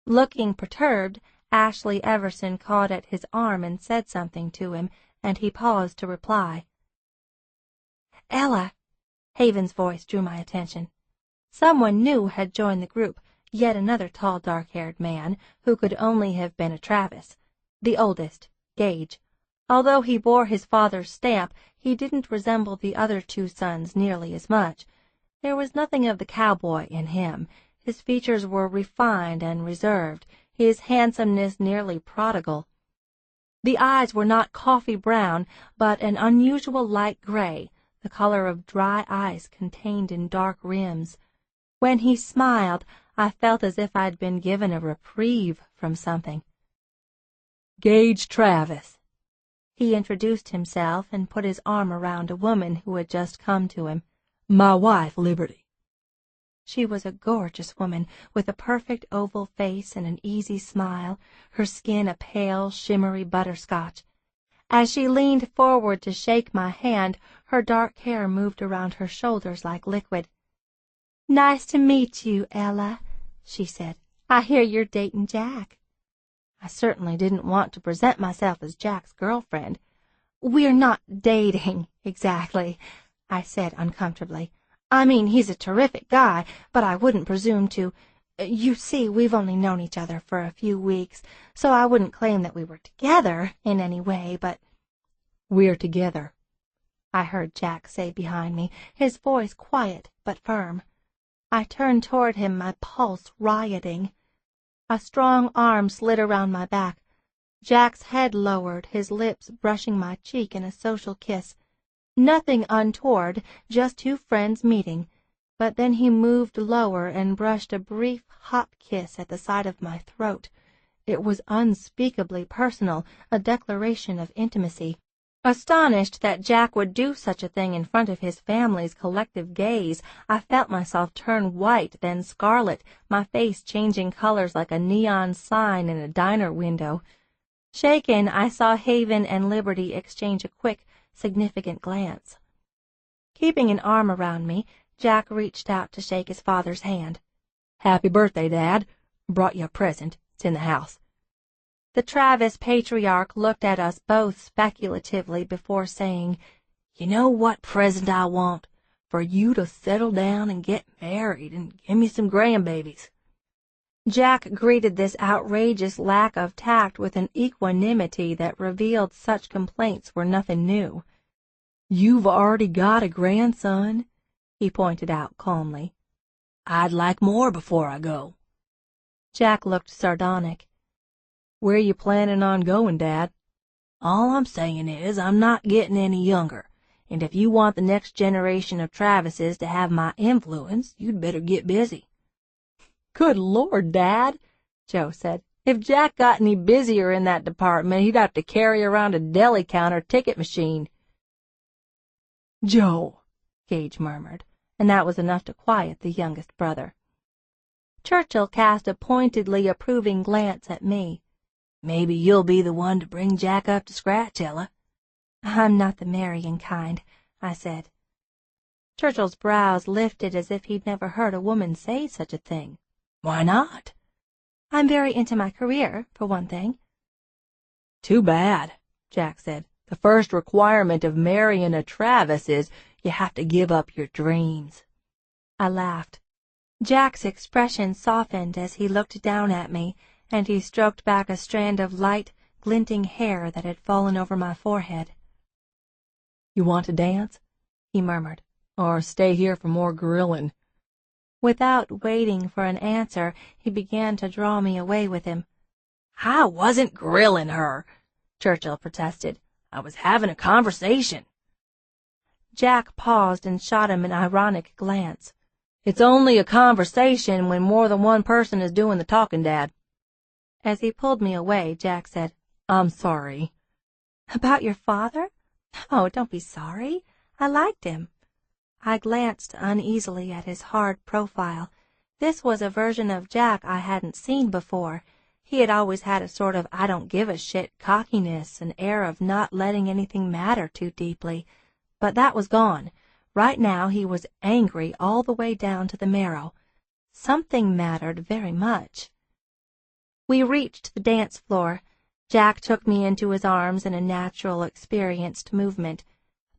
Looking perturbed, Ashley Everson caught at his arm and said something to him, and he paused to reply. "Ella," Haven's voice drew my attention. Someone new had joined the group, yet another tall, dark-haired man, who could only have been a Travis. The oldest, Gage. Although he bore his father's stamp, he didn't resemble the other two sons nearly as much. There was nothing of the cowboy in him. His features were refined and reserved, his handsomeness nearly prodigal. The eyes were not coffee brown, but an unusual light gray, the color of dry ice contained in dark rims. When he smiled, I felt as if I'd been given a reprieve from something. "Gage Travis." He introduced himself and put his arm around a woman who had just come to him. "My wife, Liberty." She was a gorgeous woman, with a perfect oval face and an easy smile, her skin a pale, shimmery butterscotch. As she leaned forward to shake my hand, her dark hair moved around her shoulders like liquid. "Nice to meet you, Ella," she said. "I hear you're dating Jack." I certainly didn't want to present myself as Jack's girlfriend. "We're not dating, exactly," I said uncomfortably. "I mean, he's a terrific guy, but I wouldn't presume to. You see, we've only known each other for a few weeks, so I wouldn't claim that we were together in any way, but—" "We're together," I heard Jack say behind me, his voice quiet but firm. I turned toward him, my pulse rioting. A strong arm slid around my back. Jack's head lowered, his lips brushing my cheek in a social kiss. Nothing untoward, just two friends meeting. But then he moved lower and brushed a brief, hot kiss at the side of my throat. It was unspeakably personal, a declaration of intimacy. Astonished that Jack would do such a thing in front of his family's collective gaze, I felt myself turn white, then scarlet, my face changing colors like a neon sign in a diner window. Shaken, I saw Haven and Liberty exchange a quick, significant glance. Keeping an arm around me, Jack reached out to shake his father's hand. "Happy birthday, Dad. Brought you a present. It's in the house." The Travis patriarch looked at us both speculatively before saying, "You know what present I want? For you to settle down and get married and give me some grandbabies." Jack greeted this outrageous lack of tact with an equanimity that revealed such complaints were nothing new. "You've already got a grandson," he pointed out calmly. "I'd like more before I go." Jack looked sardonic. "Where you planning on going, Dad?" "All I'm saying is I'm not getting any younger, and if you want the next generation of Travises to have my influence, you'd better get busy." "Good Lord, Dad," Joe said. "If Jack got any busier in that department, he'd have to carry around a deli counter ticket machine." "Joe," Gage murmured, and that was enough to quiet the youngest brother. Churchill cast a pointedly approving glance at me. "Maybe you'll be the one to bring Jack up to scratch, Ella." "I'm not the marrying kind," I said. Churchill's brows lifted as if he'd never heard a woman say such a thing. "Why not?" "I'm very into my career, for one thing." "Too bad," Jack said. "The first requirement of marrying a Travis is you have to give up your dreams." I laughed. Jack's expression softened as he looked down at me, and he stroked back a strand of light, glinting hair that had fallen over my forehead. "You want to dance?" he murmured. "Or stay here for more grilling?" Without waiting for an answer, he began to draw me away with him. "I wasn't grilling her," Churchill protested. "I was having a conversation." Jack paused and shot him an ironic glance. "It's only a conversation when more than one person is doing the talking, Dad." As he pulled me away, Jack said, "I'm sorry." "About your father? Oh, don't be sorry. I liked him." I glanced uneasily at his hard profile. This was a version of Jack I hadn't seen before. He had always had a sort of I-don't-give-a-shit cockiness, an air of not letting anything matter too deeply. But that was gone. Right now he was angry all the way down to the marrow. Something mattered very much. We reached the dance floor. Jack took me into his arms in a natural, experienced movement.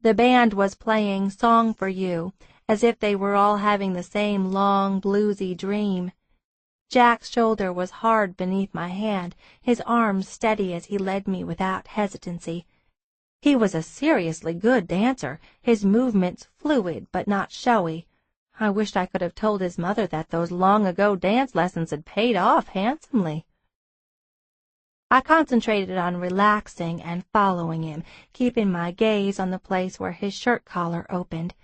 The band was playing Song for You, as if they were all having the same long, bluesy dream. Jack's shoulder was hard beneath my hand, his arm steady as he led me without hesitancy. He was a seriously good dancer, his movements fluid but not showy. I wished I could have told his mother that those long-ago dance lessons had paid off handsomely. I concentrated on relaxing and following him, keeping my gaze on the place where his shirt collar opened.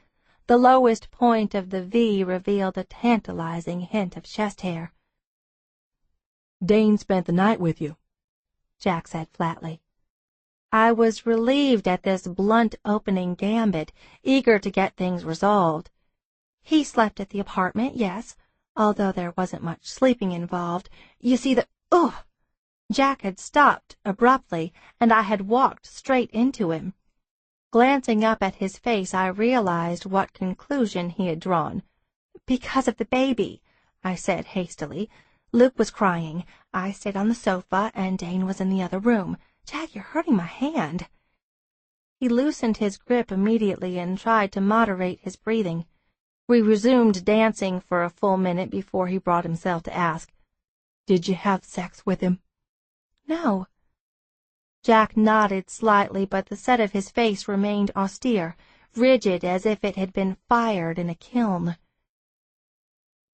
The lowest point of the V revealed a tantalizing hint of chest hair. "Dane spent the night with you," Jack said flatly. I was relieved at this blunt opening gambit, eager to get things resolved. He slept at the apartment, yes, although there wasn't much sleeping involved. You see, Jack had stopped abruptly, and I had walked straight into him. Glancing up at his face, I realized what conclusion he had drawn. "Because of the baby," I said hastily. Luke was crying. I stayed on the sofa, and Dane was in the other room. "Jack, you're hurting my hand." He loosened his grip immediately and tried to moderate his breathing. We resumed dancing for a full minute before he brought himself to ask, "Did you have sex with him?" "No." Jack nodded slightly, but the set of his face remained austere, rigid as if it had been fired in a kiln.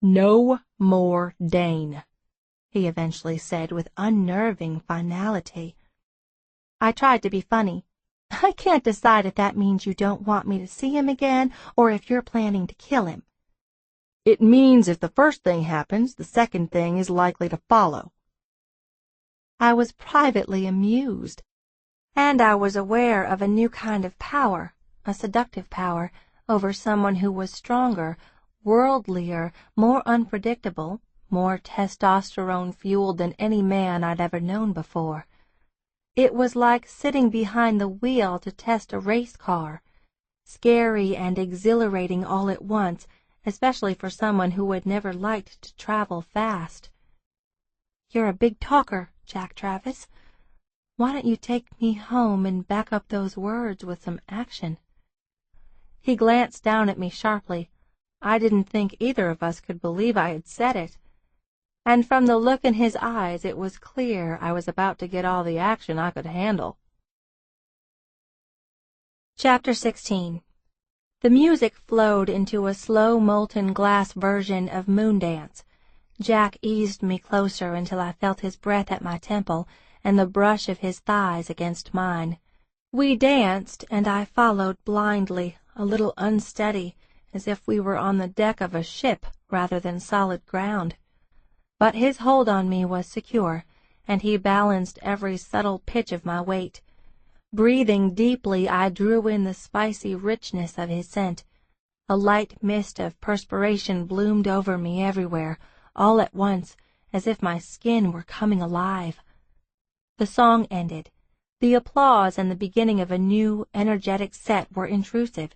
"No more Dane," he eventually said with unnerving finality. I tried to be funny. "I can't decide if that means you don't want me to see him again or if you're planning to kill him." "It means if the first thing happens, the second thing is likely to follow." I was privately amused, and I was aware of a new kind of power, a seductive power, over someone who was stronger, worldlier, more unpredictable, more testosterone-fueled than any man I'd ever known before. It was like sitting behind the wheel to test a race car, scary and exhilarating all at once, especially for someone who had never liked to travel fast. "You're a big talker, Jack Travis. Why don't you take me home and back up those words with some action?" He glanced down at me sharply. I didn't think either of us could believe I had said it. And from the look in his eyes it was clear I was about to get all the action I could handle. Chapter 16. The music flowed into a slow molten glass version of Moondance. Jack eased me closer until I felt his breath at my temple and the brush of his thighs against mine. We danced, and I followed blindly, a little unsteady, as if we were on the deck of a ship rather than solid ground. But his hold on me was secure, and he balanced every subtle pitch of my weight. Breathing deeply, I drew in the spicy richness of his scent. A light mist of perspiration bloomed over me everywhere, all at once, as if my skin were coming alive. The song ended. The applause and the beginning of a new, energetic set were intrusive.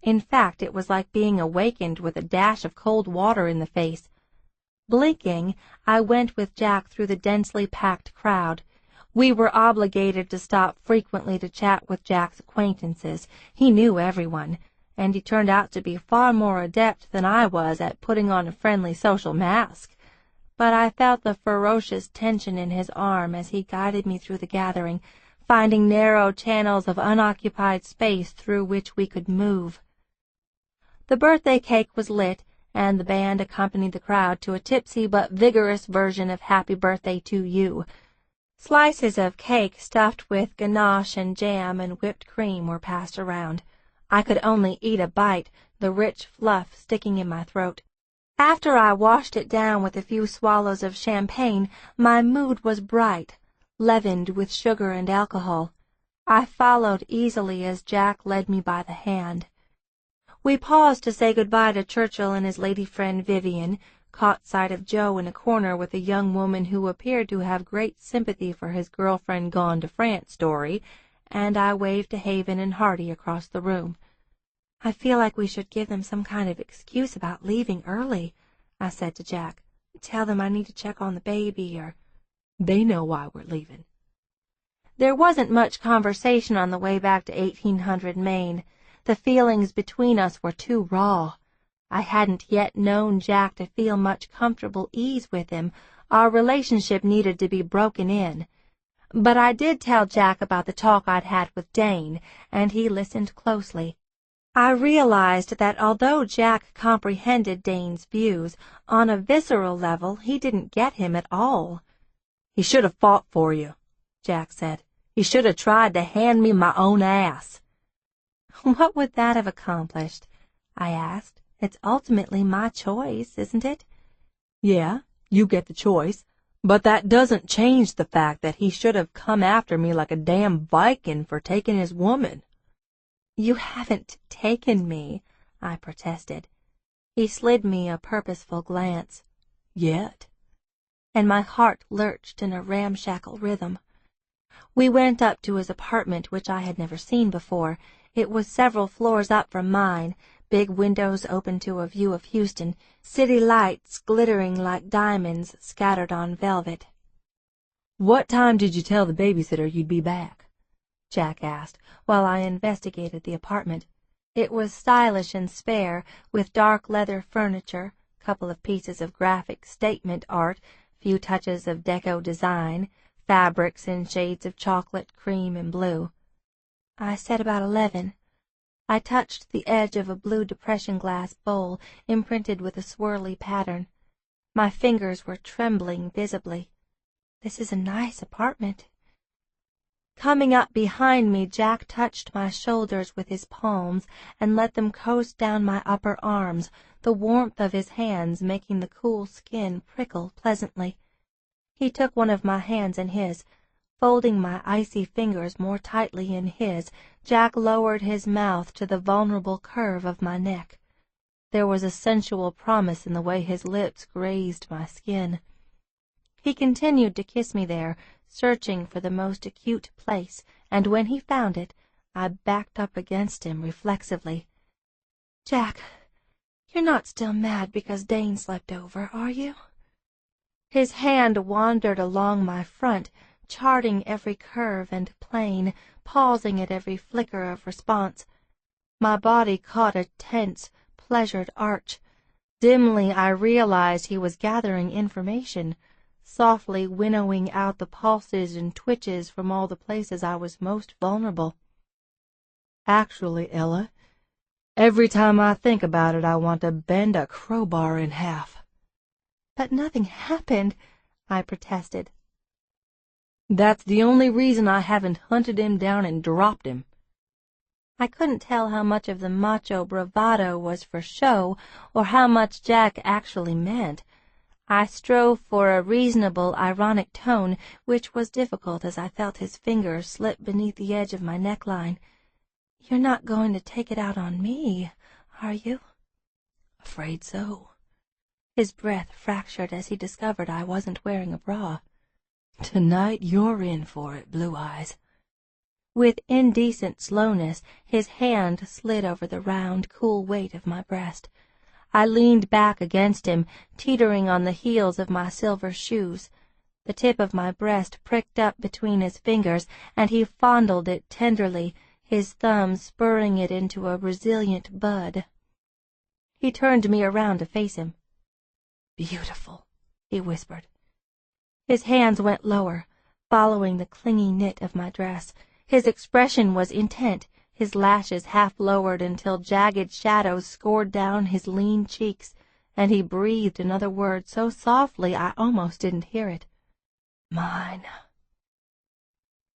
In fact, it was like being awakened with a dash of cold water in the face. Blinking, I went with Jack through the densely packed crowd. We were obligated to stop frequently to chat with Jack's acquaintances. He knew everyone, and he turned out to be far more adept than I was at putting on a friendly social mask. But I felt the ferocious tension in his arm as he guided me through the gathering, finding narrow channels of unoccupied space through which we could move. The birthday cake was lit, and the band accompanied the crowd to a tipsy but vigorous version of Happy Birthday to You. Slices of cake stuffed with ganache and jam and whipped cream were passed around. I could only eat a bite, the rich fluff sticking in my throat. After I washed it down with a few swallows of champagne, my mood was bright, leavened with sugar and alcohol. I followed easily as Jack led me by the hand. We paused to say goodbye to Churchill and his lady friend Vivian, caught sight of Joe in a corner with a young woman who appeared to have great sympathy for his girlfriend gone to France story, and I waved to Haven and Hardy across the room. I feel like we should give them some kind of excuse about leaving early, I said to Jack. Tell them I need to check on the baby, or... They know why we're leaving. There wasn't much conversation on the way back to 1800 Main. The feelings between us were too raw. I hadn't yet known Jack to feel much comfortable ease with him. Our relationship needed to be broken in. But I did tell Jack about the talk I'd had with Dane, and he listened closely. I realized that although Jack comprehended Dane's views, on a visceral level he didn't get him at all. "He should have fought for you," Jack said. "He should have tried to hand me my own ass." What would that have accomplished? I asked. It's ultimately my choice, isn't it? Yeah, you get the choice, but that doesn't change the fact that he should have come after me like a damn Viking for taking his woman. You haven't taken me, I protested. He slid me a purposeful glance. Yet. And my heart lurched in a ramshackle rhythm. We went up to his apartment, which I had never seen before. It was several floors up from mine, big windows open to a view of Houston, city lights glittering like diamonds scattered on velvet. "What time did you tell the babysitter you'd be back?" Jack asked, while I investigated the apartment. It was stylish and spare, with dark leather furniture, couple of pieces of graphic statement art, few touches of deco design, fabrics in shades of chocolate, cream, and blue. I said about 11. I touched the edge of a blue depression glass bowl imprinted with a swirly pattern. My fingers were trembling visibly. This is a nice apartment. Coming up behind me, Jack touched my shoulders with his palms and let them coast down my upper arms, the warmth of his hands making the cool skin prickle pleasantly. He took one of my hands in his. Folding my icy fingers more tightly in his, Jack lowered his mouth to the vulnerable curve of my neck. There was a sensual promise in the way his lips grazed my skin. He continued to kiss me there, searching for the most acute place, and when he found it, I backed up against him reflexively. "Jack, you're not still mad because Dane slept over, are you?" His hand wandered along my front, charting every curve and plane, pausing at every flicker of response. My body caught a tense, pleasured arch. Dimly I realized he was gathering information, softly winnowing out the pulses and twitches from all the places I was most vulnerable. "Actually, Ella, every time I think about it I want to bend a crowbar in half." "But nothing happened," I protested. "That's the only reason I haven't hunted him down and dropped him." I couldn't tell how much of the macho bravado was for show or how much Jack actually meant. I strove for a reasonable, ironic tone, which was difficult as I felt his fingers slip beneath the edge of my neckline. "You're not going to take it out on me, are you?" "Afraid so." His breath fractured as he discovered I wasn't wearing a bra. "Tonight you're in for it, Blue Eyes." With indecent slowness, his hand slid over the round, cool weight of my breast. I leaned back against him, teetering on the heels of my silver shoes. The tip of my breast pricked up between his fingers, and he fondled it tenderly, his thumb spurring it into a resilient bud. He turned me around to face him. "Beautiful," he whispered. His hands went lower, following the clingy knit of my dress. His expression was intent, his lashes half lowered until jagged shadows scored down his lean cheeks, and he breathed another word so softly I almost didn't hear it. "Mine."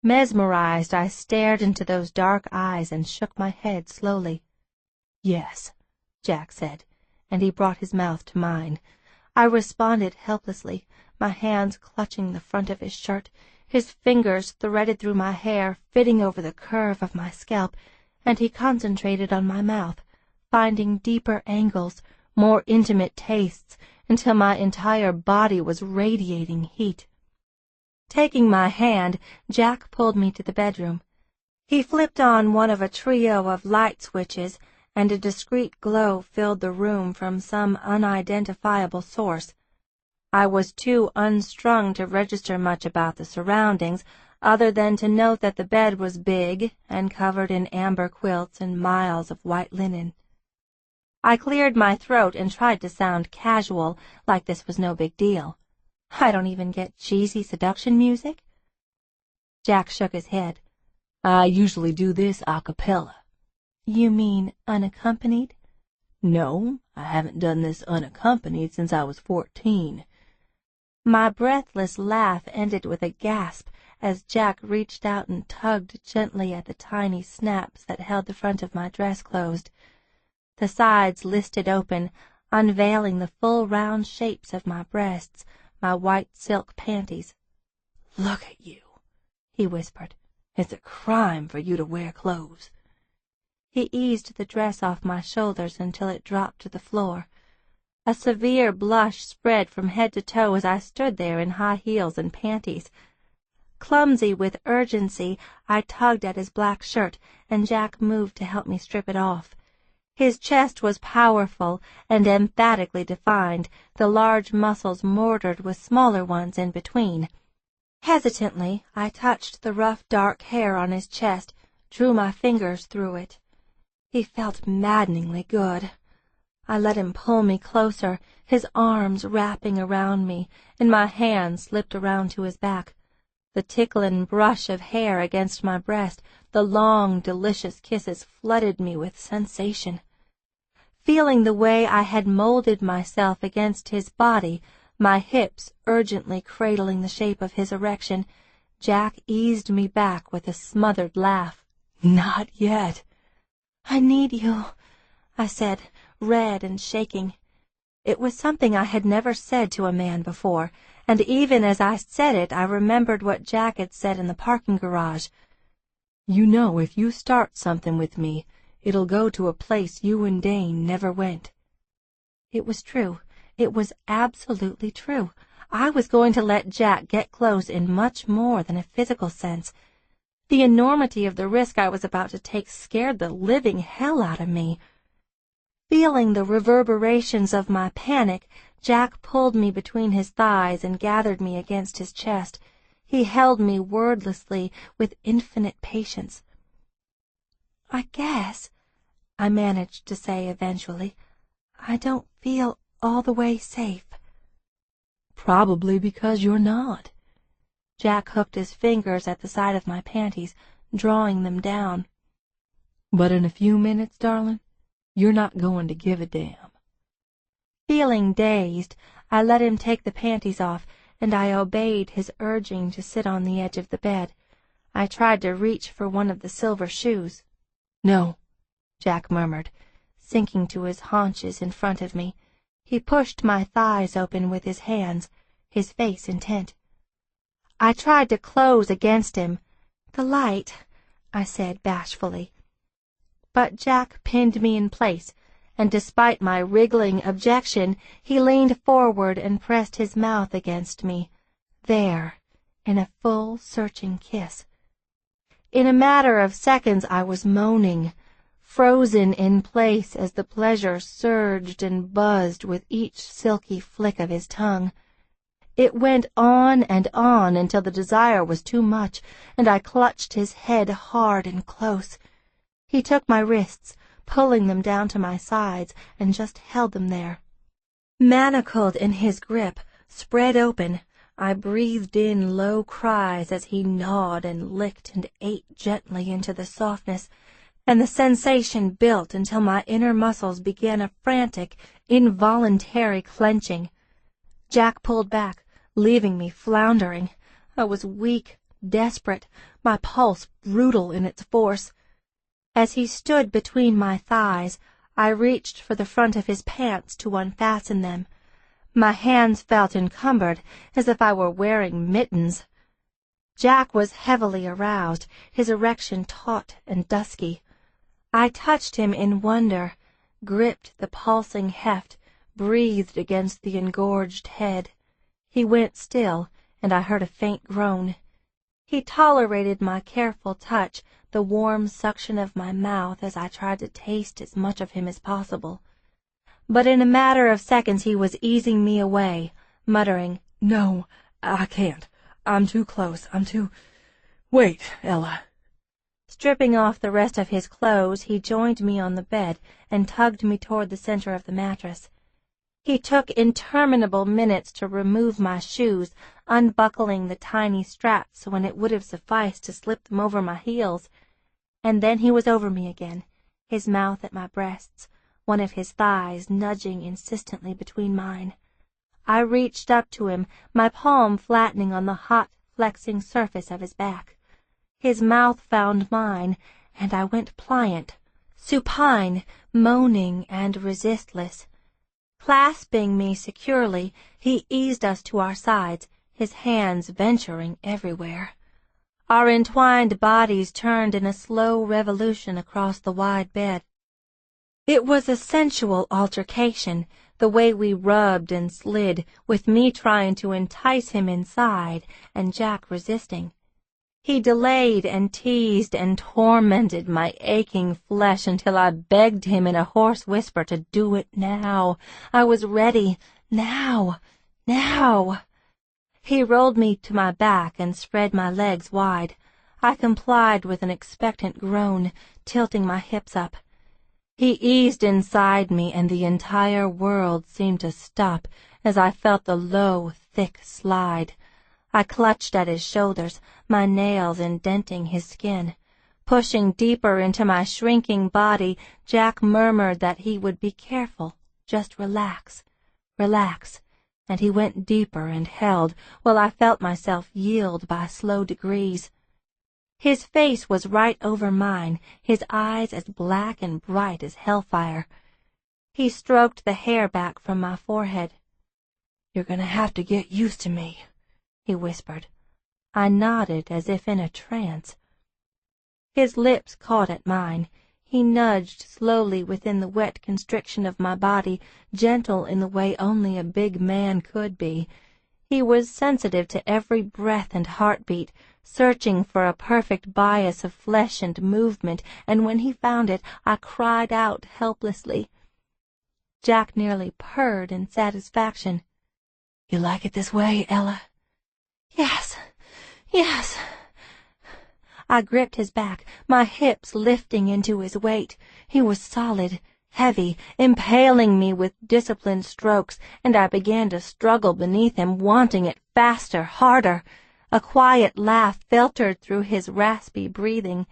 Mesmerized, I stared into those dark eyes and shook my head slowly. "Yes," Jack said, and he brought his mouth to mine. I responded helplessly, my hands clutching the front of his shirt. His fingers threaded through my hair, fitting over the curve of my scalp, and he concentrated on my mouth, finding deeper angles, more intimate tastes, until my entire body was radiating heat. Taking my hand, Jack pulled me to the bedroom. He flipped on one of a trio of light switches, and a discreet glow filled the room from some unidentifiable source. I was too unstrung to register much about the surroundings, other than to note that the bed was big and covered in amber quilts and miles of white linen. I cleared my throat and tried to sound casual, like this was no big deal. I don't even get cheesy seduction music. Jack shook his head. I usually do this a cappella. You mean unaccompanied? No, I haven't done this unaccompanied since I was 14. My breathless laugh ended with a gasp as Jack reached out and tugged gently at the tiny snaps that held the front of my dress closed. The sides listed open, unveiling the full round shapes of my breasts, my white silk panties. "Look at you," he whispered. "It's a crime for you to wear clothes." He eased the dress off my shoulders until it dropped to the floor. A severe blush spread from head to toe as I stood there in high heels and panties. Clumsy with urgency, I tugged at his black shirt, and Jack moved to help me strip it off. His chest was powerful and emphatically defined, the large muscles mortared with smaller ones in between. Hesitantly, I touched the rough dark hair on his chest, drew my fingers through it. He felt maddeningly good. I let him pull me closer, his arms wrapping around me, and my hand slipped around to his back. The tickling brush of hair against my breast, the long, delicious kisses flooded me with sensation. Feeling the way I had molded myself against his body, my hips urgently cradling the shape of his erection, Jack eased me back with a smothered laugh. "Not yet." "I need you," I said, red and shaking. It was something I had never said to a man before, and even as I said it I remembered what Jack had said in the parking garage. "You know, if you start something with me, it'll go to a place you and Dane never went." It was true. It was absolutely true. I was going to let Jack get close in much more than a physical sense. The enormity of the risk I was about to take scared the living hell out of me. Feeling the reverberations of my panic, Jack pulled me between his thighs and gathered me against his chest. He held me wordlessly, with infinite patience. "I guess," I managed to say eventually, "I don't feel all the way safe." "Probably because you're not." Jack hooked his fingers at the side of my panties, drawing them down. "But in a few minutes, darling, you're not going to give a damn." Feeling dazed, I let him take the panties off, and I obeyed his urging to sit on the edge of the bed. I tried to reach for one of the silver shoes. "No," Jack murmured, sinking to his haunches in front of me. He pushed my thighs open with his hands, his face intent. I tried to close against him. "The light," I said bashfully. But Jack pinned me in place, and despite my wriggling objection, he leaned forward and pressed his mouth against me, there, in a full, searching kiss. In a matter of seconds I was moaning, frozen in place as the pleasure surged and buzzed with each silky flick of his tongue. It went on until the desire was too much, and I clutched his head hard and close. He took my wrists, pulling them down to my sides, and just held them there. Manacled in his grip, spread open, I breathed in low cries as he gnawed and licked and ate gently into the softness, and the sensation built until my inner muscles began a frantic, involuntary clenching. Jack pulled back, leaving me floundering. I was weak, desperate, my pulse brutal in its force. As he stood between my thighs, I reached for the front of his pants to unfasten them. My hands felt encumbered, as if I were wearing mittens. Jack was heavily aroused, his erection taut and dusky. I touched him in wonder, gripped the pulsing heft, breathed against the engorged head. He went still, and I heard a faint groan. He tolerated my careful touch, the warm suction of my mouth as I tried to taste as much of him as possible. But in a matter of seconds he was easing me away, muttering, "No, I can't. I'm too close. Wait, Ella." Stripping off the rest of his clothes, he joined me on the bed and tugged me toward the center of the mattress. He took interminable minutes to remove my shoes, unbuckling the tiny straps when it would have sufficed to slip them over my heels. And then he was over me again, his mouth at my breasts, one of his thighs nudging insistently between mine. I reached up to him, my palm flattening on the hot, flexing surface of his back. His mouth found mine, and I went pliant, supine, moaning and resistless. Clasping me securely, he eased us to our sides, his hands venturing everywhere. Our entwined bodies turned in a slow revolution across the wide bed. It was a sensual altercation, the way we rubbed and slid, with me trying to entice him inside and Jack resisting. He delayed and teased and tormented my aching flesh until I begged him in a hoarse whisper to do it now. I was ready. Now. He rolled me to my back and spread my legs wide. I complied with an expectant groan, tilting my hips up. He eased inside me, and the entire world seemed to stop as I felt the low, thick slide. I clutched at his shoulders, my nails indenting his skin. Pushing deeper into my shrinking body, Jack murmured that he would be careful, just relax, and he went deeper and held, while I felt myself yield by slow degrees. His face was right over mine, his eyes as black and bright as hellfire. He stroked the hair back from my forehead. "You're going to have to get used to me," he whispered. I nodded as if in a trance. His lips caught at mine. He nudged slowly within the wet constriction of my body, gentle in the way only a big man could be. He was sensitive to every breath and heartbeat, searching for a perfect bias of flesh and movement, and when he found it, I cried out helplessly. Jack nearly purred in satisfaction. "You like it this way, Ella?" Yes. I gripped his back, my hips lifting into his weight. He was solid, heavy, impaling me with disciplined strokes, and I began to struggle beneath him, wanting it faster, harder. A quiet laugh filtered through his raspy breathing.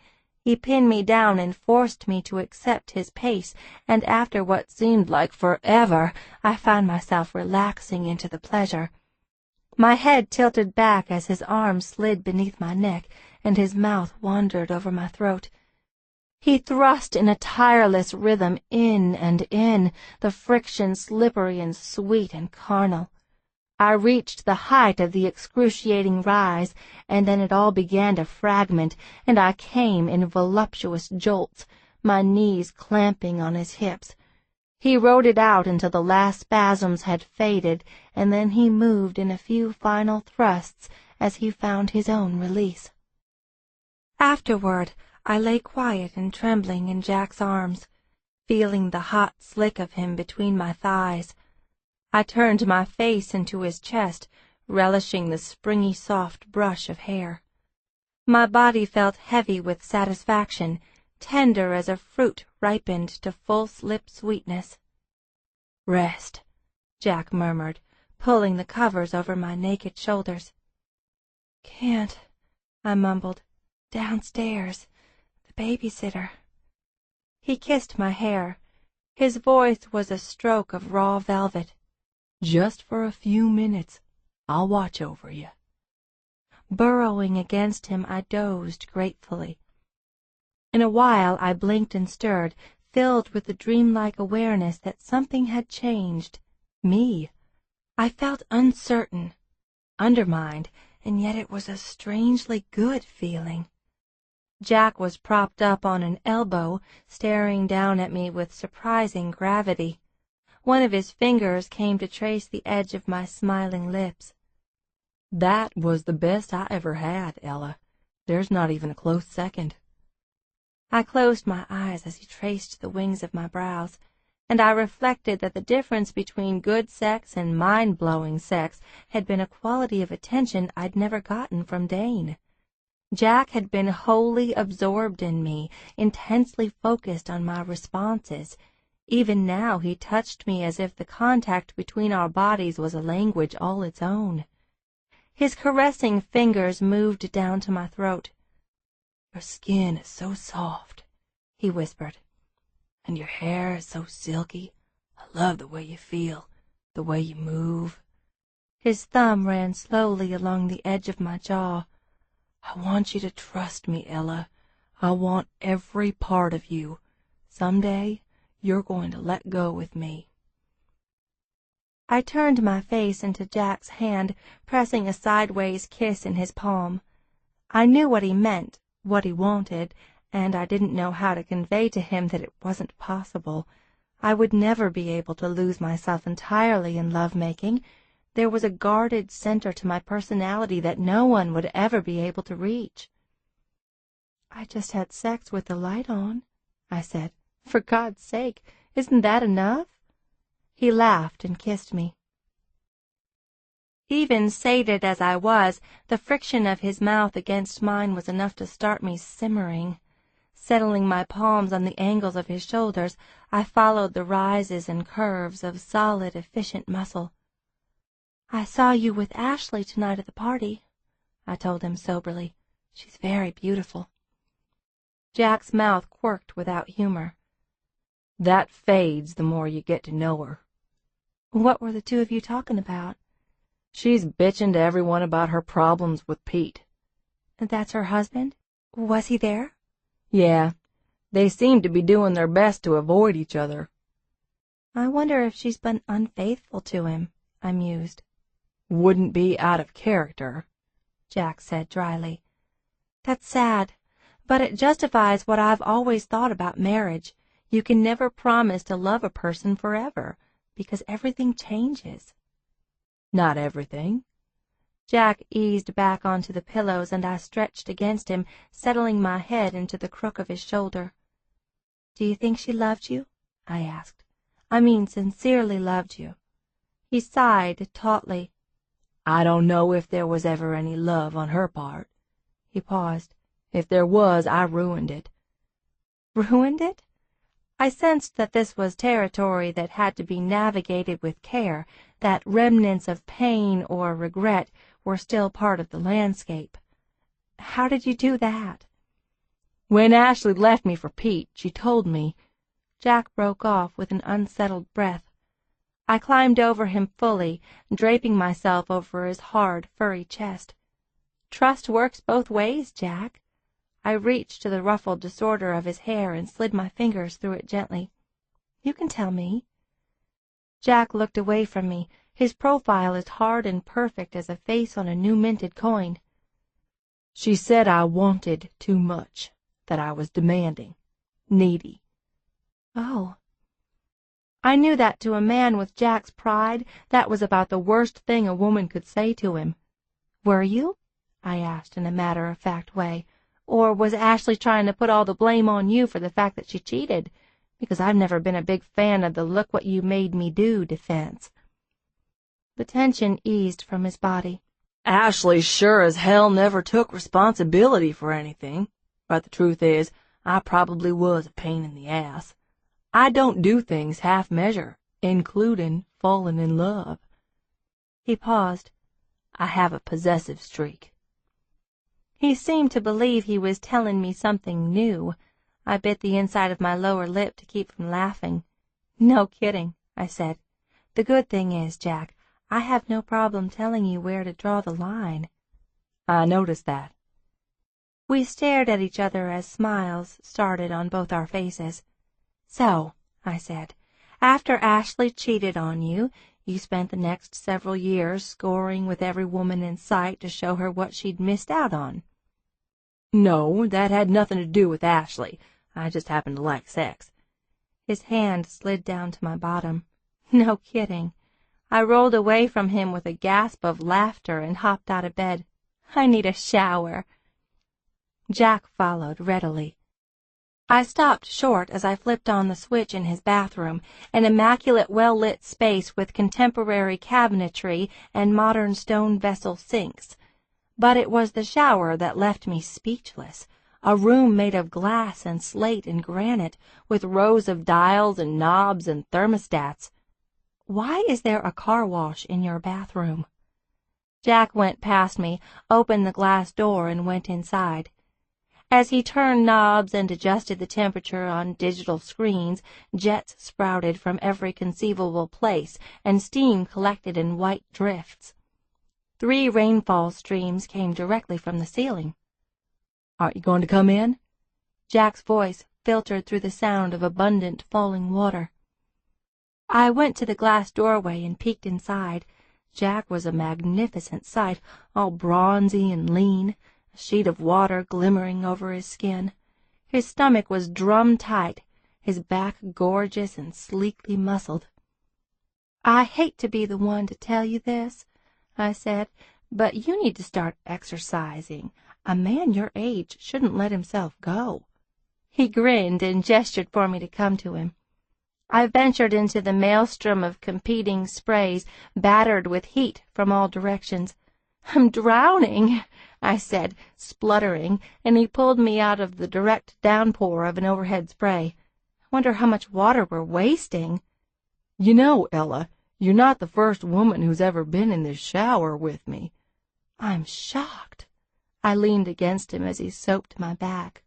He pinned me down and forced me to accept his pace, and after what seemed like forever, I found myself relaxing into the pleasure. My head tilted back as his arm slid beneath my neck, and his mouth wandered over my throat. He thrust in a tireless rhythm, in and in, the friction slippery and sweet and carnal. I reached the height of the excruciating rise, and then it all began to fragment, and I came in voluptuous jolts, my knees clamping on his hips. He rode it out until the last spasms had faded, and then he moved in a few final thrusts as he found his own release. Afterward, I lay quiet and trembling in Jack's arms, feeling the hot slick of him between my thighs. I turned my face into his chest, relishing the springy soft brush of hair. My body felt heavy with satisfaction, tender as a fruit ripened to full-slip sweetness. "Rest," Jack murmured, pulling the covers over my naked shoulders. "Can't," I mumbled. "Downstairs. The babysitter." He kissed my hair. His voice was a stroke of raw velvet. "Just for a few minutes. I'll watch over you." Burrowing against him, I dozed gratefully. In a while I blinked and stirred, filled with the dreamlike awareness that something had changed. Me. I felt uncertain, undermined, and yet it was a strangely good feeling. Jack was propped up on an elbow, staring down at me with surprising gravity. One of his fingers came to trace the edge of my smiling lips. "That was the best I ever had, Ella. There's not even a close second." I closed my eyes as he traced the wings of my brows, and I reflected that the difference between good sex and mind-blowing sex had been a quality of attention I'd never gotten from Dane. Jack had been wholly absorbed in me, intensely focused on my responses. Even now he touched me as if the contact between our bodies was a language all its own. His caressing fingers moved down to my throat. "Your skin is so soft," he whispered, "and your hair is so silky. I love the way you feel, the way you move." His thumb ran slowly along the edge of my jaw. "I want you to trust me, Ella. I want every part of you. Someday you're going to let go with me." I turned my face into Jack's hand, pressing a sideways kiss in his palm. I knew what he meant, what he wanted, and I didn't know how to convey to him that it wasn't possible. I would never be able to lose myself entirely in love-making. There was a guarded center to my personality that no one would ever be able to reach. "I just had sex with the light on," I said. "For God's sake, isn't that enough?" He laughed and kissed me. Even sated as I was, the friction of his mouth against mine was enough to start me simmering. Settling my palms on the angles of his shoulders, I followed the rises and curves of solid, efficient muscle. "I saw you with Ashley tonight at the party," I told him soberly. "She's very beautiful." Jack's mouth quirked without humor. "That fades the more you get to know her." "What were the two of you talking about?" "She's bitching to everyone about her problems with Pete." "That's her husband? Was he there?" "Yeah, they seem to be doing their best to avoid each other." "I wonder if she's been unfaithful to him," I mused. "Wouldn't be out of character," Jack said dryly. "That's sad, but it justifies what I've always thought about marriage. You can never promise to love a person forever, because everything changes." "Not everything." Jack eased back onto the pillows, and I stretched against him, settling my head into the crook of his shoulder. "Do you think she loved you?" I asked. "I mean sincerely loved you." He sighed tautly. "I don't know if there was ever any love on her part." He paused. "If there was, I ruined it." "Ruined it?" I sensed that this was territory that had to be navigated with care, that remnants of pain or regret were still part of the landscape. "How did you do that?" "When Ashley left me for Pete, she told me—" Jack broke off with an unsettled breath. I climbed over him fully, draping myself over his hard, furry chest. "Trust works both ways, Jack." I reached to the ruffled disorder of his hair and slid my fingers through it gently. "You can tell me." Jack looked away from me, his profile as hard and perfect as a face on a new-minted coin. "She said I wanted too much, that I was demanding, needy." "Oh." I knew that to a man with Jack's pride, that was about the worst thing a woman could say to him. "Were you?" I asked in a matter-of-fact way. "Or was Ashley trying to put all the blame on you for the fact that she cheated? Because I've never been a big fan of the look what you made me do defense." The tension eased from his body. "Ashley sure as hell never took responsibility for anything, but the truth is, I probably was a pain in the ass. I don't do things half-measure, including falling in love." He paused. "I have a possessive streak." He seemed to believe he was telling me something new. I bit the inside of my lower lip to keep from laughing. "No kidding," I said. "The good thing is, Jack, I have no problem telling you where to draw the line." "I noticed that." We stared at each other as smiles started on both our faces. "So," I said, "after Ashley cheated on you, you spent the next several years scoring with every woman in sight to show her what she'd missed out on." "No, that had nothing to do with Ashley. I just happened to like sex." His hand slid down to my bottom. "No kidding." I rolled away from him with a gasp of laughter and hopped out of bed. "I need a shower." Jack followed readily. I stopped short as I flipped on the switch in his bathroom, an immaculate well-lit space with contemporary cabinetry and modern stone vessel sinks. But it was the shower that left me speechless, a room made of glass and slate and granite, with rows of dials and knobs and thermostats. Why is there a car wash in your bathroom? Jack went past me, opened the glass door, and went inside. As he turned knobs and adjusted the temperature on digital screens, jets sprouted from every conceivable place, and steam collected in white drifts. 3 rainfall streams came directly from the ceiling. "Aren't you going to come in?" Jack's voice filtered through the sound of abundant falling water. I went to the glass doorway and peeked inside. Jack was a magnificent sight, all bronzy and lean, a sheet of water glimmering over his skin. His stomach was drum-tight, his back gorgeous and sleekly muscled. "I hate to be the one to tell you this," I said, "but you need to start exercising. A man your age shouldn't let himself go." He grinned and gestured for me to come to him. I ventured into the maelstrom of competing sprays, battered with heat from all directions. "I'm drowning," I said, spluttering, and he pulled me out of the direct downpour of an overhead spray. "I wonder how much water we're wasting." "You know, Ella, you're not the first woman who's ever been in this shower with me." "I'm shocked." I leaned against him as he soaped my back.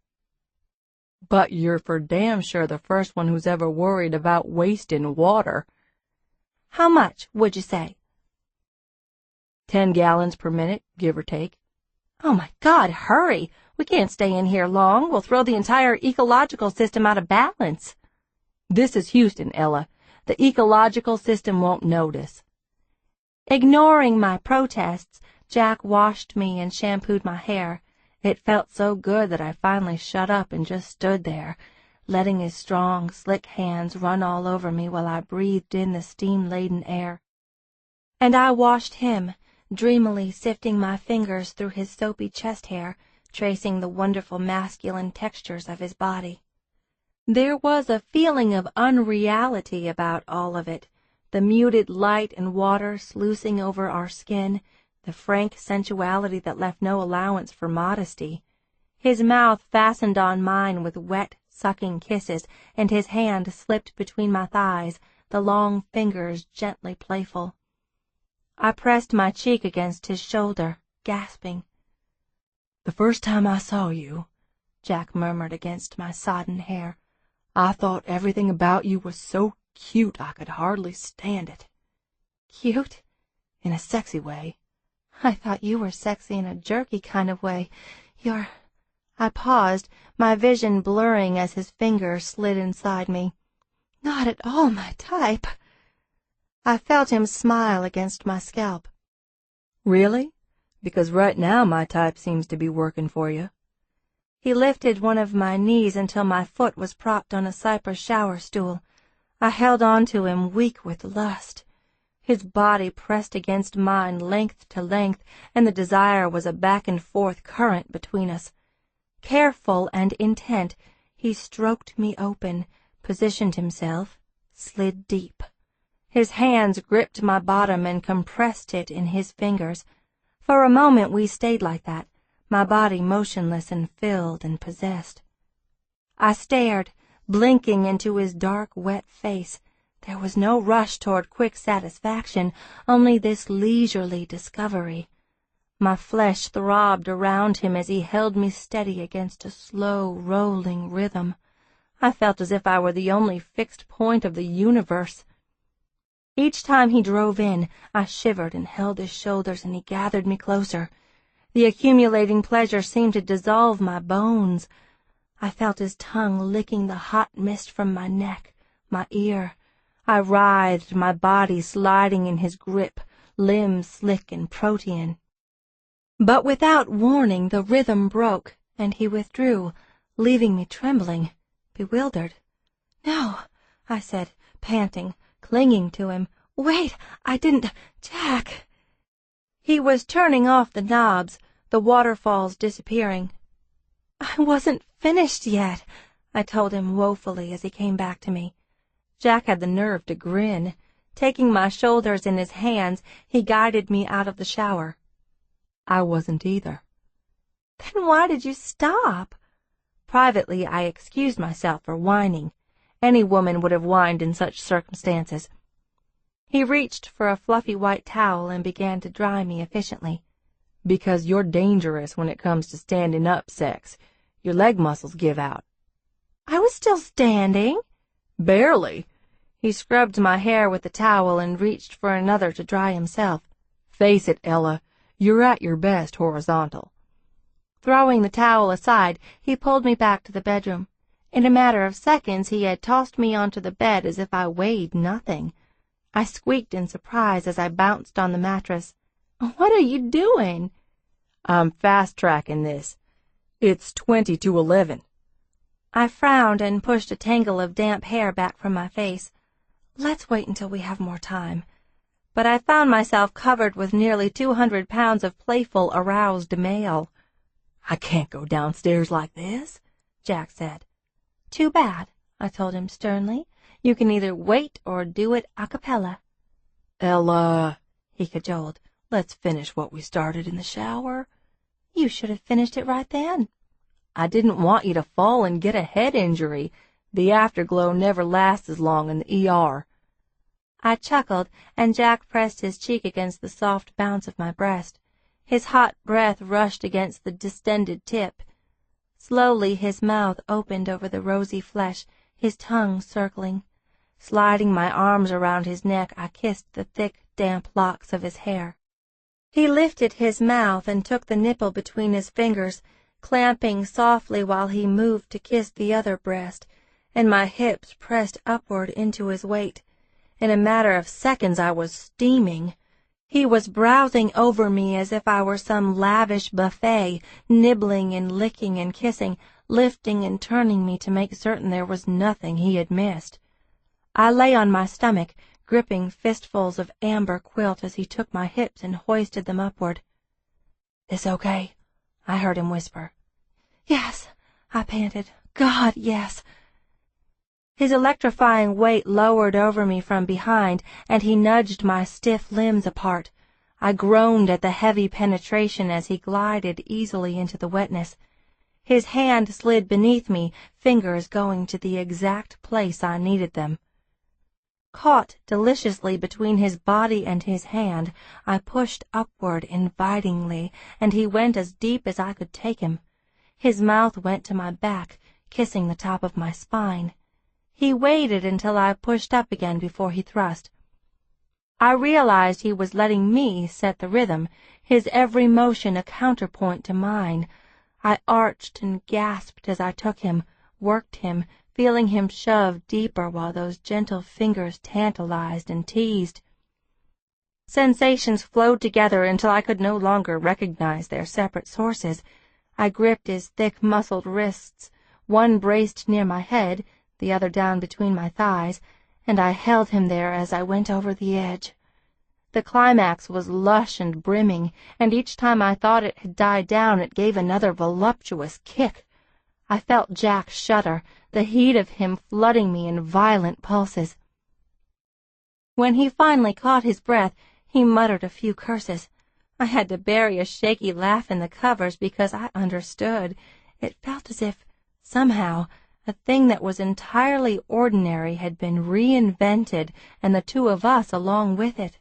"But you're for damn sure the first one who's ever worried about wasting water." "How much, would you say?" 10 gallons per minute, give or take. "Oh, my God, hurry! We can't stay in here long. We'll throw the entire ecological system out of balance." "This is Houston, Ella. The ecological system won't notice." Ignoring my protests, Jack washed me and shampooed my hair. It felt so good that I finally shut up and just stood there, letting his strong, slick hands run all over me while I breathed in the steam-laden air. And I washed him, dreamily sifting my fingers through his soapy chest hair, tracing the wonderful masculine textures of his body. There was a feeling of unreality about all of it, the muted light and water sluicing over our skin, the frank sensuality that left no allowance for modesty. His mouth fastened on mine with wet, sucking kisses, and his hand slipped between my thighs, the long fingers gently playful. I pressed my cheek against his shoulder, gasping. "The first time I saw you," Jack murmured against my sodden hair, "I thought everything about you was so cute I could hardly stand it." "Cute?" "In a sexy way." "I thought you were sexy in a jerky kind of way. You're—" I paused, my vision blurring as his fingers slid inside me. "Not at all my type." I felt him smile against my scalp. "Really? Because right now my type seems to be working for you." He lifted one of my knees until my foot was propped on a cypress shower stool. I held on to him, weak with lust. His body pressed against mine length to length, and the desire was a back-and-forth current between us. Careful and intent, he stroked me open, positioned himself, slid deep. His hands gripped my bottom and compressed it in his fingers. For a moment we stayed like that, my body motionless and filled and possessed. I stared, blinking into his dark, wet face. There was no rush toward quick satisfaction, only this leisurely discovery. My flesh throbbed around him as he held me steady against a slow, rolling rhythm. I felt as if I were the only fixed point of the universe. Each time he drove in, I shivered and held his shoulders, and he gathered me closer. The accumulating pleasure seemed to dissolve my bones. I felt his tongue licking the hot mist from my neck, my ear. I writhed, my body sliding in his grip, limbs slick and protean. But without warning, the rhythm broke, and he withdrew, leaving me trembling, bewildered. "No," I said, panting, clinging to him. "Wait, I didn't— Jack!" He was turning off the knobs, the waterfalls disappearing. "I wasn't finished yet," I told him woefully as he came back to me. Jack had the nerve to grin. Taking my shoulders in his hands, he guided me out of the shower. I wasn't either. Then why did you stop? Privately, I excused myself for whining. Any woman would have whined in such circumstances. He reached for a fluffy white towel and began to dry me efficiently. Because you're dangerous when it comes to standing up sex. Your leg muscles give out. I was still standing. Barely. He scrubbed my hair with the towel and reached for another to dry himself. Face it, Ella, you're at your best horizontal. Throwing the towel aside, he pulled me back to the bedroom. In a matter of seconds, he had tossed me onto the bed as if I weighed nothing. I squeaked in surprise as I bounced on the mattress. What are you doing? I'm fast-tracking this. It's 20 to 11. I frowned and pushed a tangle of damp hair back from my face. Let's wait until we have more time. But I found myself covered with nearly 200 pounds of playful, aroused mail. I can't go downstairs like this, Jack said. Too bad, I told him sternly. You can either wait or do it a cappella. Ella, he cajoled, let's finish what we started in the shower. You should have finished it right then. I didn't want you to fall and get a head injury. The afterglow never lasts as long in the ER. I chuckled, and Jack pressed his cheek against the soft bounce of my breast. His hot breath rushed against the distended tip. Slowly his mouth opened over the rosy flesh, his tongue circling. Sliding my arms around his neck, I kissed the thick, damp locks of his hair. He lifted his mouth and took the nipple between his fingers, clamping softly while he moved to kiss the other breast, and my hips pressed upward into his weight. In a matter of seconds I was steaming. He was browsing over me as if I were some lavish buffet, nibbling and licking and kissing, lifting and turning me to make certain there was nothing he had missed. I lay on my stomach, gripping fistfuls of amber quilt as he took my hips and hoisted them upward. "This okay?" I heard him whisper. "Yes," I panted. "God, yes." His electrifying weight lowered over me from behind, and he nudged my stiff limbs apart. I groaned at the heavy penetration as he glided easily into the wetness. His hand slid beneath me, fingers going to the exact place I needed them. Caught deliciously between his body and his hand, I pushed upward invitingly, and he went as deep as I could take him. His mouth went to my back, kissing the top of my spine. He waited until I pushed up again before he thrust. I realized he was letting me set the rhythm, his every motion a counterpoint to mine. I arched and gasped as I took him, worked him, feeling him shove deeper while those gentle fingers tantalized and teased. Sensations flowed together until I could no longer recognize their separate sources. I gripped his thick, muscled wrists, one braced near my head, the other down between my thighs, and I held him there as I went over the edge. The climax was lush and brimming, and each time I thought it had died down it gave another voluptuous kick. I felt Jack shudder, the heat of him flooding me in violent pulses. When he finally caught his breath, he muttered a few curses. I had to bury a shaky laugh in the covers because I understood. It felt as if, somehow, a thing that was entirely ordinary had been reinvented, and the two of us along with it.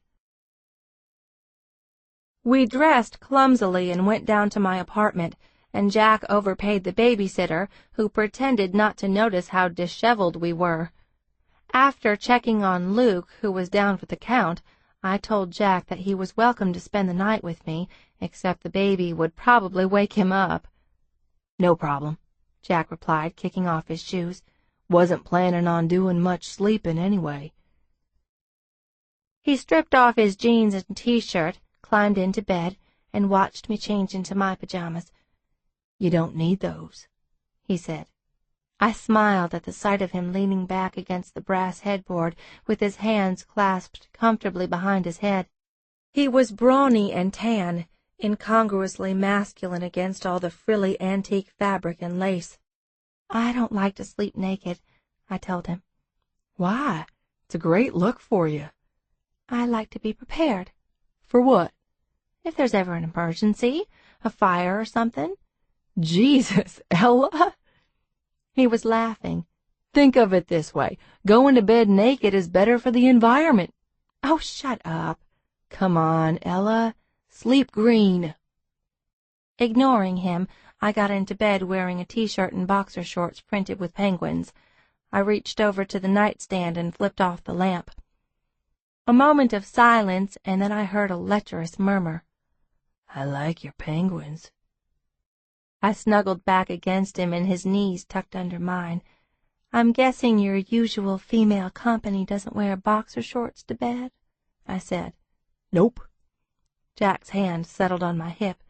We dressed clumsily and went down to my apartment, and Jack overpaid the babysitter, who pretended not to notice how disheveled we were. After checking on Luke, who was down for the count, I told Jack that he was welcome to spend the night with me, except the baby would probably wake him up. "No problem," Jack replied, kicking off his shoes. "Wasn't planning on doing much sleeping anyway." He stripped off his jeans and T-shirt, climbed into bed, and watched me change into my pajamas. "You don't need those," he said. I smiled at the sight of him leaning back against the brass headboard with his hands clasped comfortably behind his head. He was brawny and tan, incongruously masculine against all the frilly antique fabric and lace. I don't like to sleep naked, I told him. Why? It's a great look for you. I like to be prepared. For what? If there's ever an emergency, a fire or something. Jesus, Ella! He was laughing. Think of it this way. Going to bed naked is better for the environment. Oh, shut up. Come on, Ella. Sleep green. Ignoring him, I got into bed wearing a t-shirt and boxer shorts printed with penguins. I reached over to the nightstand and flipped off the lamp. A moment of silence, and then I heard a lecherous murmur. I like your penguins. I snuggled back against him and his knees tucked under mine. I'm guessing your usual female company doesn't wear boxer shorts to bed, I said. Nope. Jack's hand settled on my hip.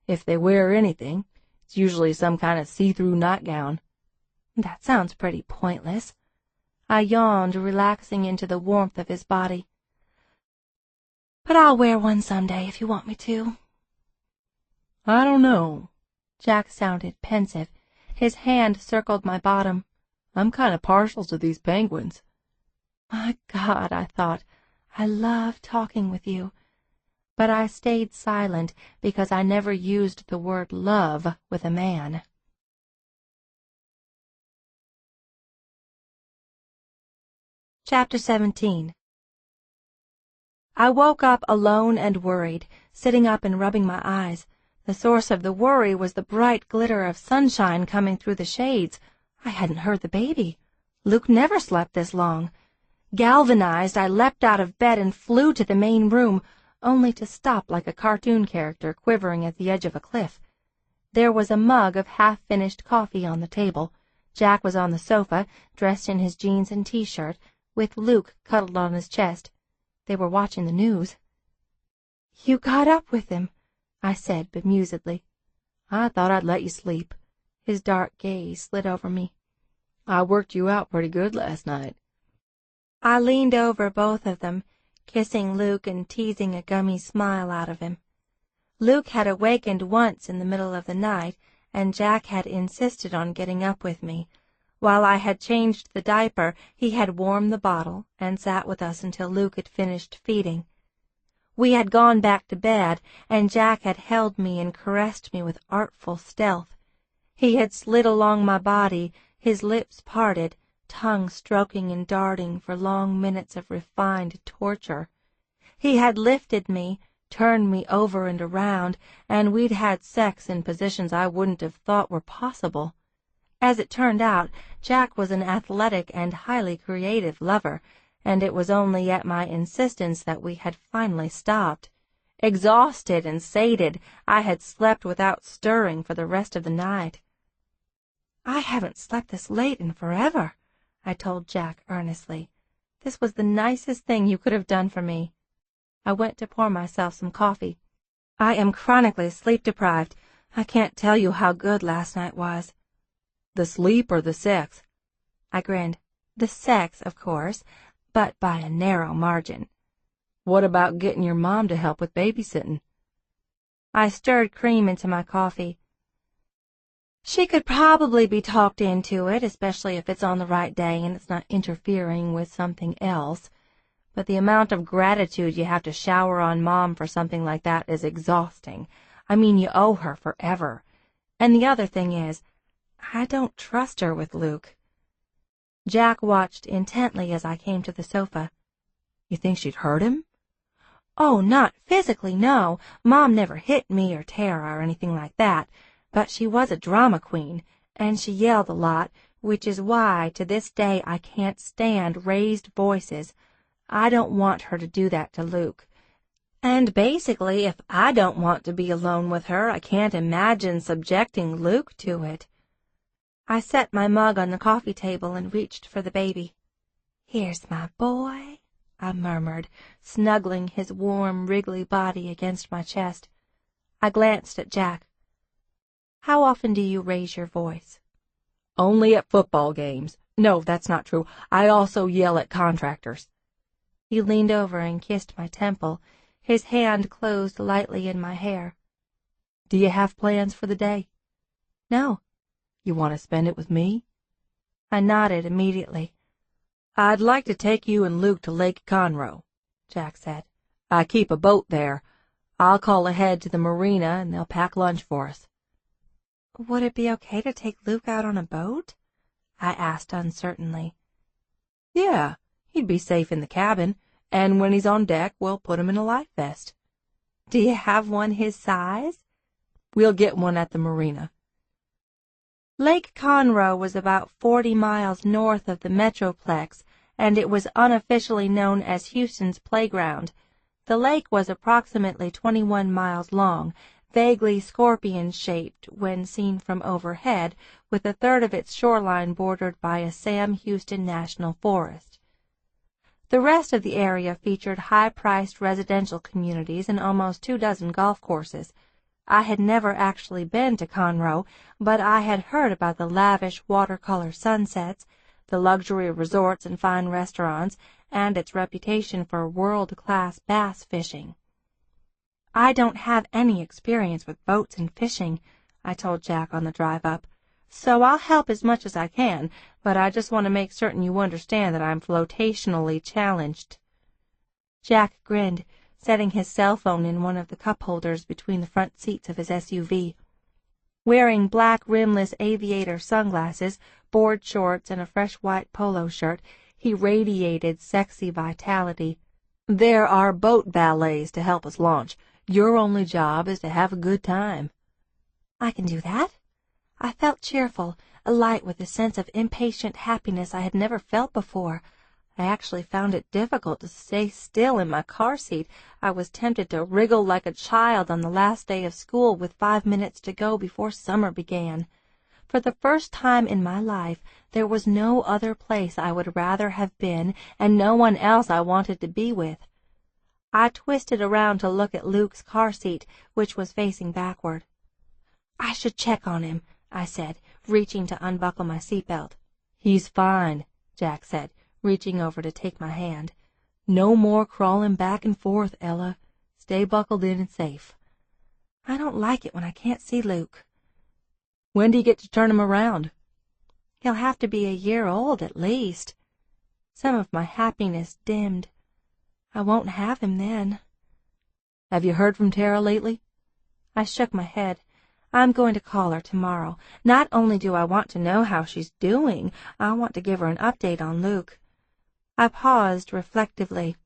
If they wear anything, it's usually some kind of see-through nightgown. That sounds pretty pointless. I yawned, relaxing into the warmth of his body. But I'll wear one someday if you want me to. I don't know. Jack sounded pensive. His hand circled my bottom. I'm kind of partial to these penguins. My God, I thought, I love talking with you. But I stayed silent because I never used the word love with a man. Chapter 17. I woke up alone and worried, sitting up and rubbing my eyes. The source of the worry was the bright glitter of sunshine coming through the shades. I hadn't heard the baby. Luke never slept this long. Galvanized, I leapt out of bed and flew to the main room, only to stop like a cartoon character quivering at the edge of a cliff. There was a mug of half-finished coffee on the table. Jack was on the sofa, dressed in his jeans and t-shirt, with Luke cuddled on his chest. They were watching the news. "You got up with him," I said bemusedly. "I thought I'd let you sleep." His dark gaze slid over me. "I worked you out pretty good last night." I leaned over both of them, kissing Luke and teasing a gummy smile out of him. Luke had awakened once in the middle of the night, and Jack had insisted on getting up with me. While I had changed the diaper, he had warmed the bottle and sat with us until Luke had finished feeding. We had gone back to bed, and Jack had held me and caressed me with artful stealth. He had slid along my body, his lips parted, tongue stroking and darting for long minutes of refined torture. He had lifted me, turned me over and around, and we'd had sex in positions I wouldn't have thought were possible. As it turned out, Jack was an athletic and highly creative lover, and it was only at my insistence that we had finally stopped. Exhausted and sated, I had slept without stirring for the rest of the night. "I haven't slept this late in forever," I told Jack earnestly. "This was the nicest thing you could have done for me." I went to pour myself some coffee. "I am chronically sleep-deprived. I can't tell you how good last night was." "The sleep or the sex?" I grinned. "The sex, of course, but by a narrow margin." "What about getting your mom to help with babysitting?" I stirred cream into my coffee. "She could probably be talked into it, especially if it's on the right day and it's not interfering with something else. But the amount of gratitude you have to shower on Mom for something like that is exhausting. I mean, you owe her forever. And the other thing is, I don't trust her with Luke." Jack watched intently as I came to the sofa. "You think she'd hurt him?" "Oh, not physically, no. Mom never hit me or Tara or anything like that. But she was a drama queen, and she yelled a lot, which is why to this day I can't stand raised voices. I don't want her to do that to Luke. And basically, if I don't want to be alone with her, I can't imagine subjecting Luke to it." I set my mug on the coffee table and reached for the baby. "Here's my boy," I murmured, snuggling his warm, wriggly body against my chest. I glanced at Jack. "How often do you raise your voice?" "Only at football games. No, that's not true. I also yell at contractors." He leaned over and kissed my temple. His hand closed lightly in my hair. "Do you have plans for the day?" "No." You want to spend it with me?" I nodded immediately. "I'd like to take you and Luke to Lake Conroe," Jack said. "I keep a boat there. I'll call ahead to the marina and they'll pack lunch for us." Would it be okay to take Luke out on a boat? I asked uncertainly. "Yeah, he'd be safe in the cabin, and when he's on deck, we'll put him in a life vest." Do you have one his size? "We'll get one at the marina." Lake Conroe was about 40 miles north of the Metroplex, and it was unofficially known as Houston's Playground. The lake was approximately 21 miles long, vaguely scorpion-shaped when seen from overhead, with a third of its shoreline bordered by a Sam Houston National Forest. The rest of the area featured high-priced residential communities and almost 24 golf courses. I had never actually been to Conroe, but I had heard about the lavish watercolor sunsets, the luxury resorts and fine restaurants, and its reputation for world-class bass fishing. "I don't have any experience with boats and fishing," I told Jack on the drive up, "so I'll help as much as I can, but I just want to make certain you understand that I'm flotationally challenged." Jack grinned, setting his cell phone in one of the cup holders between the front seats of his SUV. Wearing black rimless aviator sunglasses, board shorts, and a fresh white polo shirt, he radiated sexy vitality. "There are boat valets to help us launch. Your only job is to have a good time." "I can do that." I felt cheerful, alight with a sense of impatient happiness I had never felt before. I actually found it difficult to stay still in my car seat. I was tempted to wriggle like a child on the last day of school with 5 minutes to go before summer began. For the first time in my life, there was no other place I would rather have been and no one else I wanted to be with. I twisted around to look at Luke's car seat, which was facing backward. "I should check on him," I said, reaching to unbuckle my seatbelt. "He's fine," Jack said, reaching over to take my hand. "No more crawling back and forth, Ella. Stay buckled in and safe." "I don't like it when I can't see Luke." "When do you get to turn him around?" "He'll have to be a year old at least." Some of my happiness dimmed. I won't have him then. "Have you heard from Tara lately?" I shook my head. I'm going to call her tomorrow. Not only do I want to know how she's doing, I want to give her an update on Luke. I paused reflectively.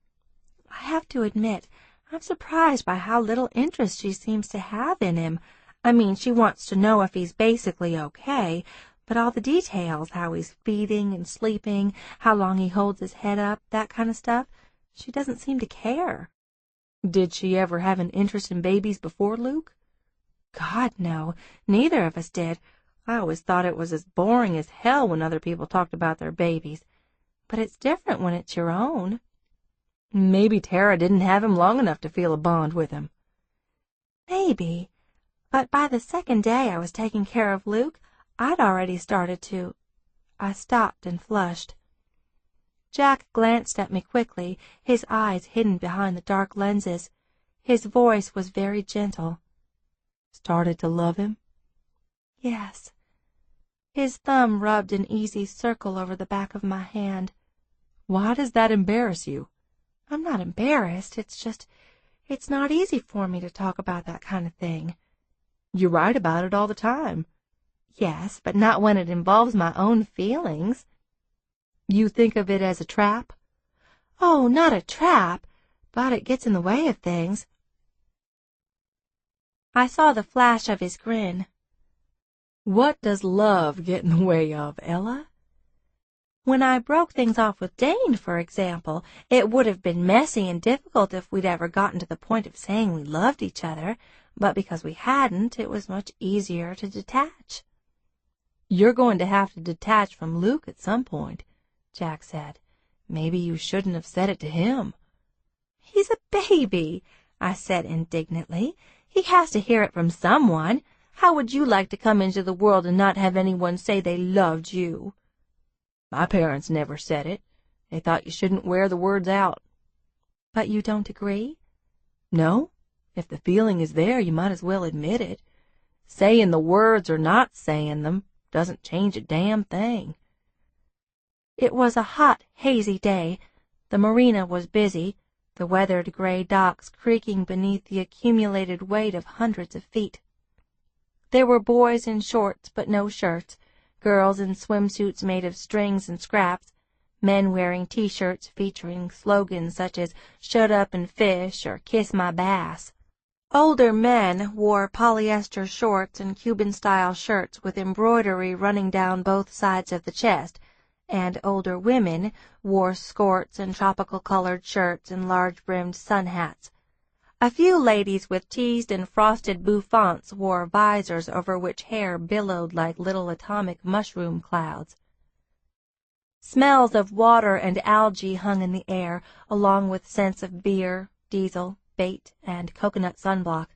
I have to admit, I'm surprised by how little interest she seems to have in him. I mean, she wants to know if he's basically okay, but all the details, how he's feeding and sleeping, how long he holds his head up, that kind of stuff, she doesn't seem to care. "Did she ever have an interest in babies before Luke?" God, no. Neither of us did. I always thought it was as boring as hell when other people talked about their babies. But it's different when it's your own. Maybe Tara didn't have him long enough to feel a bond with him. Maybe. But by the second day I was taking care of Luke, I'd already started to... I stopped and flushed. Jack glanced at me quickly, his eyes hidden behind the dark lenses. His voice was very gentle. "Started to love him?" "Yes." His thumb rubbed an easy circle over the back of my hand. "Why does that embarrass you?" "I'm not embarrassed. It's not easy for me to talk about that kind of thing." "You write about it all the time." "Yes, but not when it involves my own feelings." "You think of it as a trap?" "Oh, not a trap, but it gets in the way of things." I saw the flash of his grin. "What does love get in the way of, Ella?" "When I broke things off with Dane, for example, it would have been messy and difficult if we'd ever gotten to the point of saying we loved each other, but because we hadn't, it was much easier to detach." "You're going to have to detach from Luke at some point," Jack said. "Maybe you shouldn't have said it to him." "He's a baby," I said indignantly. "He has to hear it from someone. How would you like to come into the world and not have anyone say they loved you?" "My parents never said it. They thought you shouldn't wear the words out." "But you don't agree?" "No. If the feeling is there, you might as well admit it. Saying the words or not saying them doesn't change a damn thing." It was a hot, hazy day. The marina was busy, the weathered gray docks creaking beneath the accumulated weight of hundreds of feet. There were boys in shorts but no shirts, girls in swimsuits made of strings and scraps, men wearing T-shirts featuring slogans such as "Shut up and fish" or "Kiss my bass." Older men wore polyester shorts and Cuban-style shirts with embroidery running down both sides of the chest, and older women wore skirts and tropical-colored shirts and large-brimmed sun hats. A few ladies with teased and frosted bouffants wore visors over which hair billowed like little atomic mushroom clouds. Smells of water and algae hung in the air, along with scents of beer, diesel, bait, and coconut sunblock.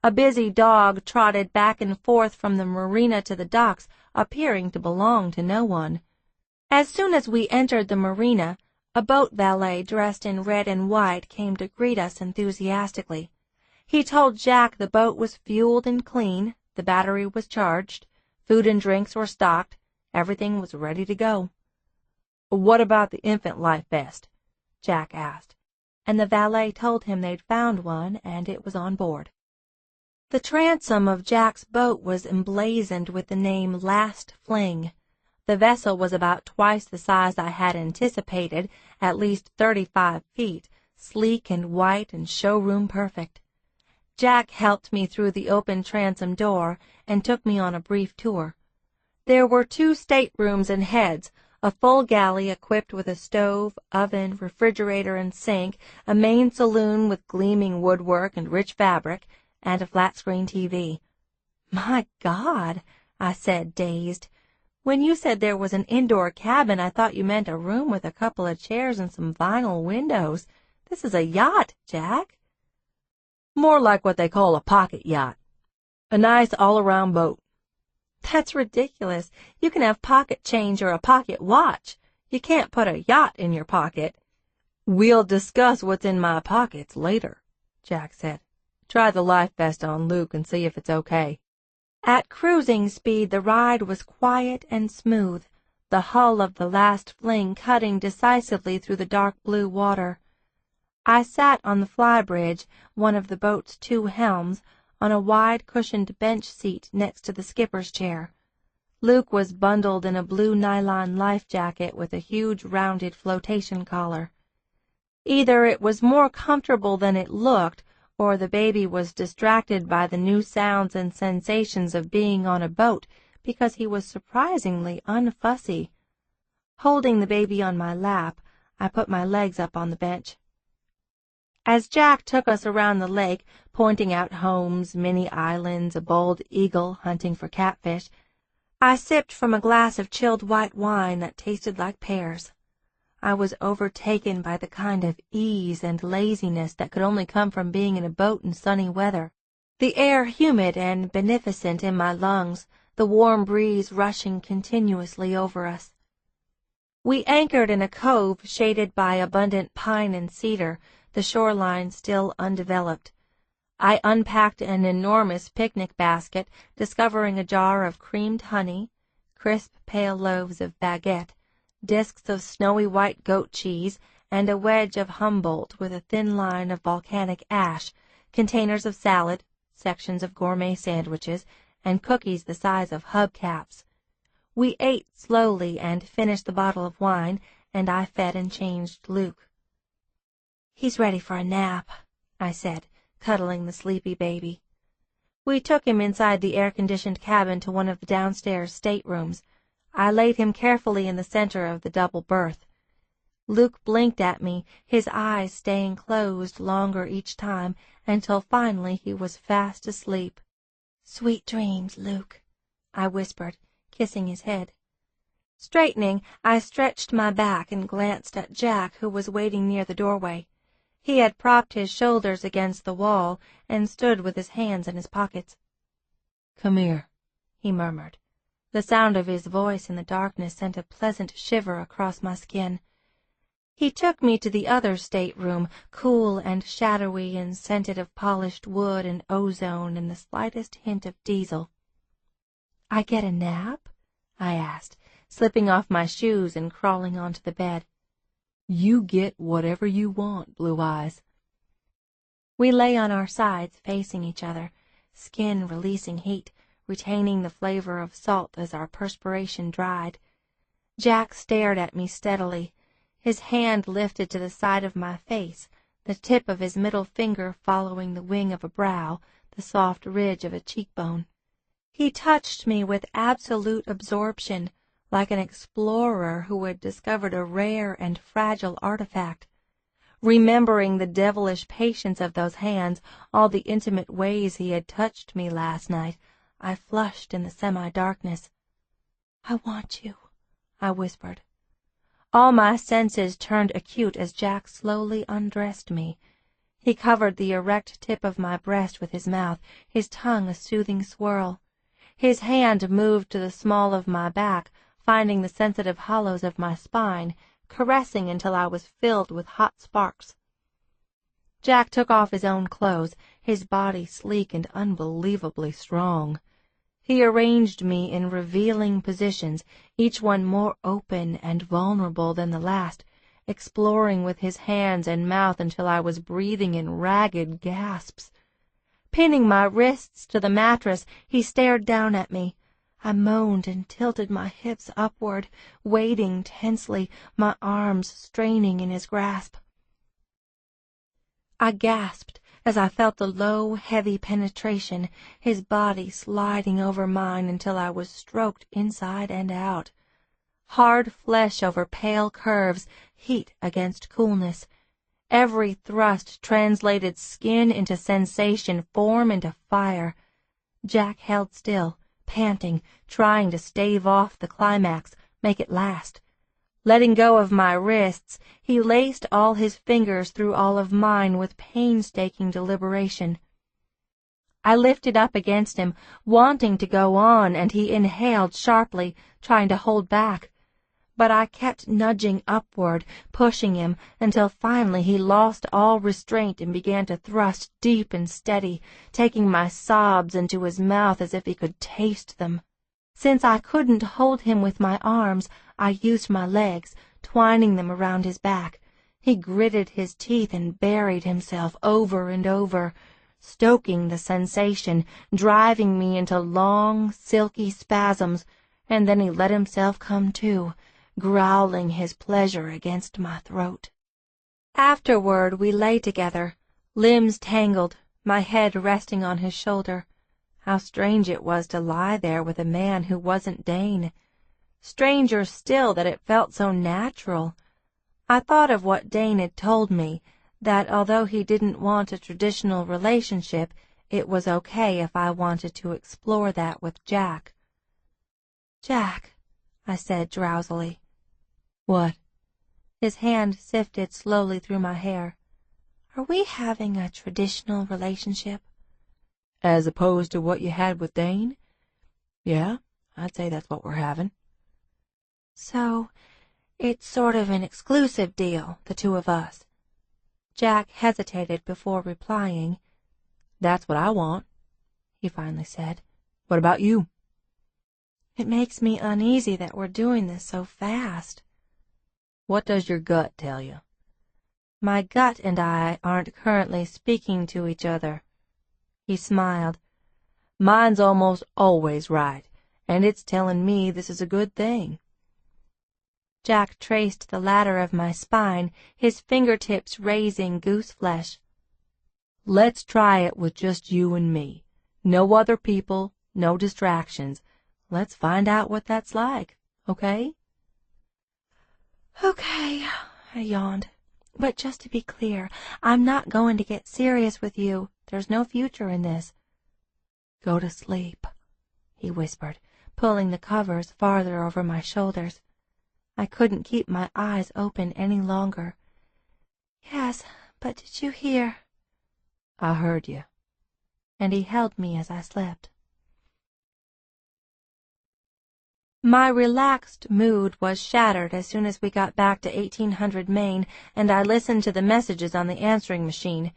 A busy dog trotted back and forth from the marina to the docks, appearing to belong to no one. As soon as we entered the marina, a boat valet dressed in red and white came to greet us enthusiastically. He told Jack the boat was fueled and clean, the battery was charged, food and drinks were stocked, everything was ready to go. "What about the infant life vest?" Jack asked, and the valet told him they'd found one and it was on board. The transom of Jack's boat was emblazoned with the name Last Fling. The vessel was about twice the size I had anticipated, at least 35 feet, sleek and white and showroom perfect. Jack helped me through the open transom door and took me on a brief tour. There were 2 staterooms and heads, a full galley equipped with a stove, oven, refrigerator, and sink, a main saloon with gleaming woodwork and rich fabric, and a flat-screen TV. "My God," I said, dazed. "When you said there was an indoor cabin, I thought you meant a room with a couple of chairs and some vinyl windows. This is a yacht, Jack." "More like what they call a pocket yacht. A nice all-around boat." "That's ridiculous. You can have pocket change or a pocket watch. You can't put a yacht in your pocket." "We'll discuss what's in my pockets later," Jack said. "Try the life vest on Luke and see if it's okay." At cruising speed, the ride was quiet and smooth, the hull of the Last Fling cutting decisively through the dark blue water. I sat on the flybridge, one of the boat's 2 helms, on a wide-cushioned bench seat next to the skipper's chair. Luke was bundled in a blue nylon life jacket with a huge rounded flotation collar. Either it was more comfortable than it looked, or the baby was distracted by the new sounds and sensations of being on a boat because he was surprisingly unfussy. Holding the baby on my lap, I put my legs up on the bench. As Jack took us around the lake, pointing out homes, many islands, a bold eagle hunting for catfish, I sipped from a glass of chilled white wine that tasted like pears. I was overtaken by the kind of ease and laziness that could only come from being in a boat in sunny weather. The air humid and beneficent in my lungs, the warm breeze rushing continuously over us. We anchored in a cove shaded by abundant pine and cedar, the shoreline still undeveloped. I unpacked an enormous picnic basket, discovering a jar of creamed honey, crisp pale loaves of baguette, discs of snowy white goat cheese, and a wedge of Humboldt with a thin line of volcanic ash, containers of salad, sections of gourmet sandwiches, and cookies the size of hubcaps. We ate slowly and finished the bottle of wine, and I fed and changed Luke. "He's ready for a nap," I said, cuddling the sleepy baby. We took him inside the air-conditioned cabin to one of the downstairs staterooms. I laid him carefully in the center of the double berth. Luke blinked at me, his eyes staying closed longer each time, until finally he was fast asleep. "Sweet dreams, Luke," I whispered, kissing his head. Straightening, I stretched my back and glanced at Jack, who was waiting near the doorway. He had propped his shoulders against the wall and stood with his hands in his pockets. "Come here," he murmured. The sound of his voice in the darkness sent a pleasant shiver across my skin. He took me to the other stateroom, cool and shadowy and scented of polished wood and ozone and the slightest hint of diesel. "I get a nap?" slipping off my shoes and crawling onto the bed. "You get whatever you want, Blue Eyes." We lay on our sides, facing each other, skin releasing heat, retaining the flavor of salt as our perspiration dried. Jack stared at me steadily, his hand lifted to the side of my face, the tip of his middle finger following the wing of a brow, the soft ridge of a cheekbone. He touched me with absolute absorption, like an explorer who had discovered a rare and fragile artifact. Remembering the devilish patience of those hands, all the intimate ways he had touched me last night, I flushed in the semi-darkness. "I want you," I whispered. All my senses turned acute as Jack slowly undressed me. He covered the erect tip of my breast with his mouth, his tongue a soothing swirl. His hand moved to the small of my back, finding the sensitive hollows of my spine, caressing until I was filled with hot sparks. Jack took off his own clothes, his body sleek and unbelievably strong. He arranged me in revealing positions, each one more open and vulnerable than the last, exploring with his hands and mouth until I was breathing in ragged gasps. Pinning my wrists to the mattress, he stared down at me. I moaned and tilted my hips upward, waiting tensely, my arms straining in his grasp. I gasped as I felt the low, heavy penetration, his body sliding over mine until I was stroked inside and out. Hard flesh over pale curves, heat against coolness. Every thrust translated skin into sensation, form into fire. Jack held still, panting, trying to stave off the climax, make it last. Letting go of my wrists, he laced all his fingers through all of mine with painstaking deliberation. I lifted up against him, wanting to go on, and he inhaled sharply, trying to hold back. But I kept nudging upward, pushing him, until finally he lost all restraint and began to thrust deep and steady, taking my sobs into his mouth as if he could taste them. Since I couldn't hold him with my arms, I used my legs, twining them around his back. He gritted his teeth and buried himself over and over, stoking the sensation, driving me into long, silky spasms, and then he let himself come to, growling his pleasure against my throat. Afterward we lay together, limbs tangled, my head resting on his shoulder. How strange it was to lie there with a man who wasn't Dane. Stranger still that it felt so natural. I thought of what Dane had told me, that although he didn't want a traditional relationship, it was okay if I wanted to explore that with Jack. "Jack," I said drowsily. "What?" His hand sifted slowly through my hair. "Are we having a traditional relationship?" "As opposed to what you had with Dane? Yeah, I'd say that's what we're having." "So, it's sort of an exclusive deal, the two of us." Jack hesitated before replying. "That's what I want," he finally said. "What about you?" "It makes me uneasy that we're doing this so fast." "What does your gut tell you?" "My gut and I aren't currently speaking to each other." He smiled. "Mine's almost always right, and it's telling me this is a good thing." Jack traced the ladder of my spine, his fingertips raising goose flesh. "Let's try it with just you and me. No other people, no distractions. Let's find out what that's like, okay?" "Okay," I yawned. "But just to be clear, I'm not going to get serious with you. There's no future in this." "Go to sleep," he whispered, pulling the covers farther over my shoulders. I couldn't keep my eyes open any longer. "Yes, but did you hear?" "I heard you." And he held me as I slept. My relaxed mood was shattered as soon as we got back to 1800 Main and I listened to the messages on the answering machine.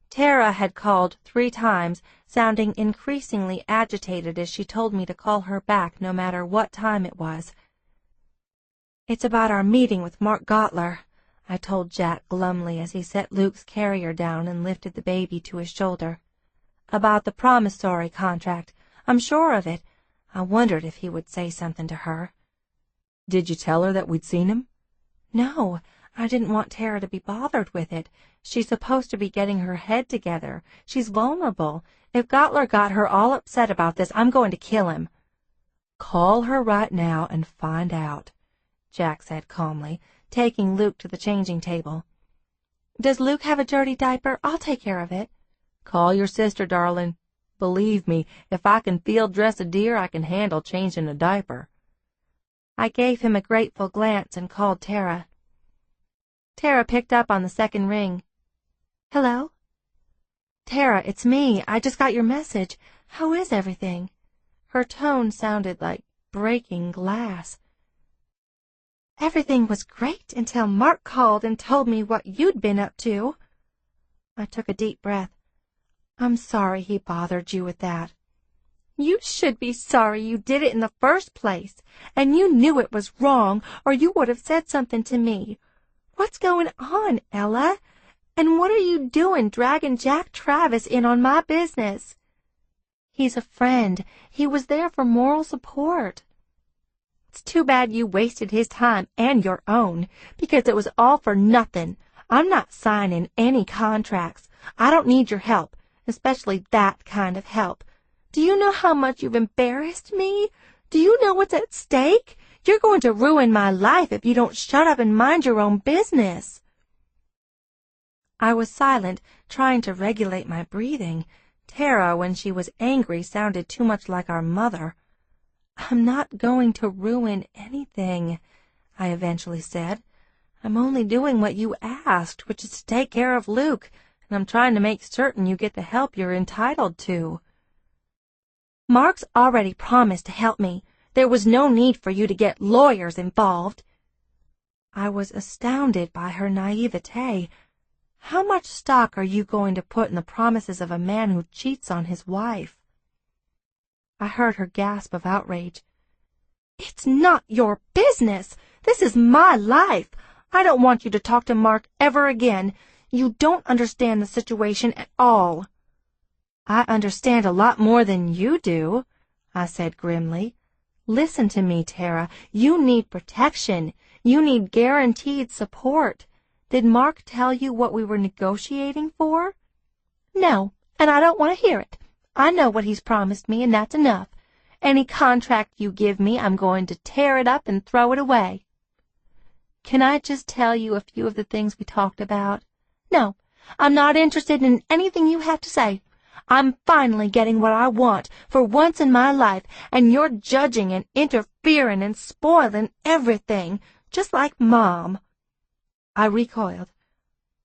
Tara had called 3 times, sounding increasingly agitated as she told me to call her back no matter what time it was. "It's about our meeting with Mark Gottler," I told Jack glumly as he set Luke's carrier down and lifted the baby to his shoulder. "About the promissory contract. I'm sure of it. I wondered if he would say something to her." "Did you tell her that we'd seen him?" "No, I didn't want Tara to be bothered with it. She's supposed to be getting her head together. She's vulnerable. If Gottler got her all upset about this, I'm going to kill him." "Call her right now and find out," Jack said calmly, taking Luke to the changing table. "Does Luke have a dirty diaper? I'll take care of it." "Call your sister, darling. Believe me, if I can field dress a deer, I can handle changing a diaper." I gave him a grateful glance and called Tara. Tara picked up on the second ring. "Hello?" "Tara, it's me. I just got your message. How is everything?" Her tone sounded like breaking glass. "Everything was great until Mark called and told me what you'd been up to." I took a deep breath. "I'm sorry he bothered you with that." "You should be sorry you did it in the first place, and you knew it was wrong, or you would have said something to me. What's going on, Ella? And what are you doing dragging Jack Travis in on my business?" "He's a friend. He was there for moral support." "It's too bad you wasted his time and your own, because it was all for nothing. I'm not signing any contracts. I don't need your help, especially that kind of help. Do you know how much you've embarrassed me? Do you know what's at stake? You're going to ruin my life if you don't shut up and mind your own business." I was silent, trying to regulate my breathing. Tara, when she was angry, sounded too much like our mother. "I'm not going to ruin anything," I eventually said. "I'm only doing what you asked, which is to take care of Luke, and I'm trying to make certain you get the help you're entitled to." "Mark's already promised to help me. There was no need for you to get lawyers involved." I was astounded by her naivete. "How much stock are you going to put in the promises of a man who cheats on his wife?" I heard her gasp of outrage. "It's not your business. This is my life. I don't want you to talk to Mark ever again. You don't understand the situation at all." "I understand a lot more than you do," I said grimly. "Listen to me, Tara. You need protection. You need guaranteed support. Did Mark tell you what we were negotiating for?" "No, and I don't want to hear it. I know what he's promised me, and that's enough. Any contract you give me, I'm going to tear it up and throw it away." "Can I just tell you a few of the things we talked about?" "No, I'm not interested in anything you have to say. I'm finally getting what I want for once in my life, and you're judging and interfering and spoiling everything, just like Mom." I recoiled.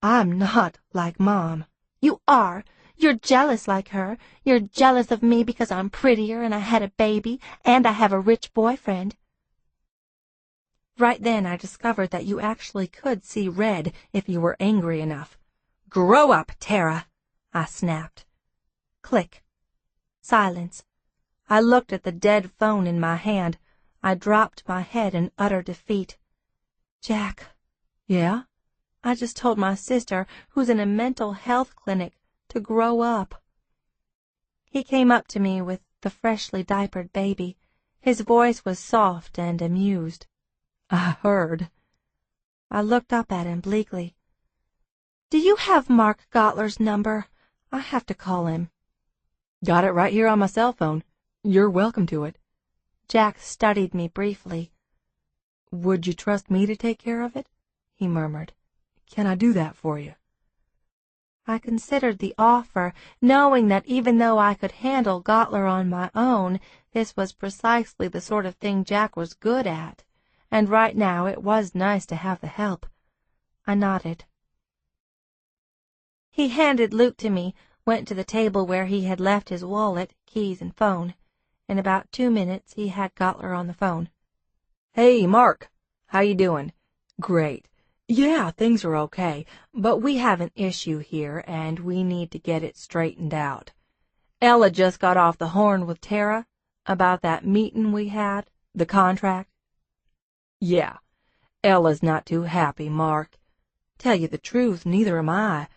"I'm not like Mom." "You are. You're jealous like her. You're jealous of me because I'm prettier and I had a baby and I have a rich boyfriend." Right then I discovered that you actually could see red if you were angry enough. "Grow up, Tara," I snapped. Click. Silence. I looked at the dead phone in my hand. I dropped my head in utter defeat. "Jack." "Yeah?" "I just told my sister, who's in a mental health clinic, to grow up." He came up to me with the freshly diapered baby. His voice was soft and amused. "I heard." I looked up at him bleakly. "Do you have Mark Gottler's number? I have to call him." "Got it right here on my cell phone. You're welcome to it." Jack studied me briefly. "Would you trust me to take care of it?" he murmured. "Can I do that for you?" I considered the offer, knowing that even though I could handle Gottler on my own, this was precisely the sort of thing Jack was good at, and right now it was nice to have the help. I nodded. He handed Luke to me, went to the table where he had left his wallet, keys, and phone. In about 2 minutes he had Gottler on the phone. "Hey, Mark. How you doing?" "Great. Yeah, things are okay, but we have an issue here, and we need to get it straightened out. Ella just got off the horn with Tara about that meeting we had, the contract." "Yeah, Ella's not too happy, Mark. Tell you the truth, neither am I.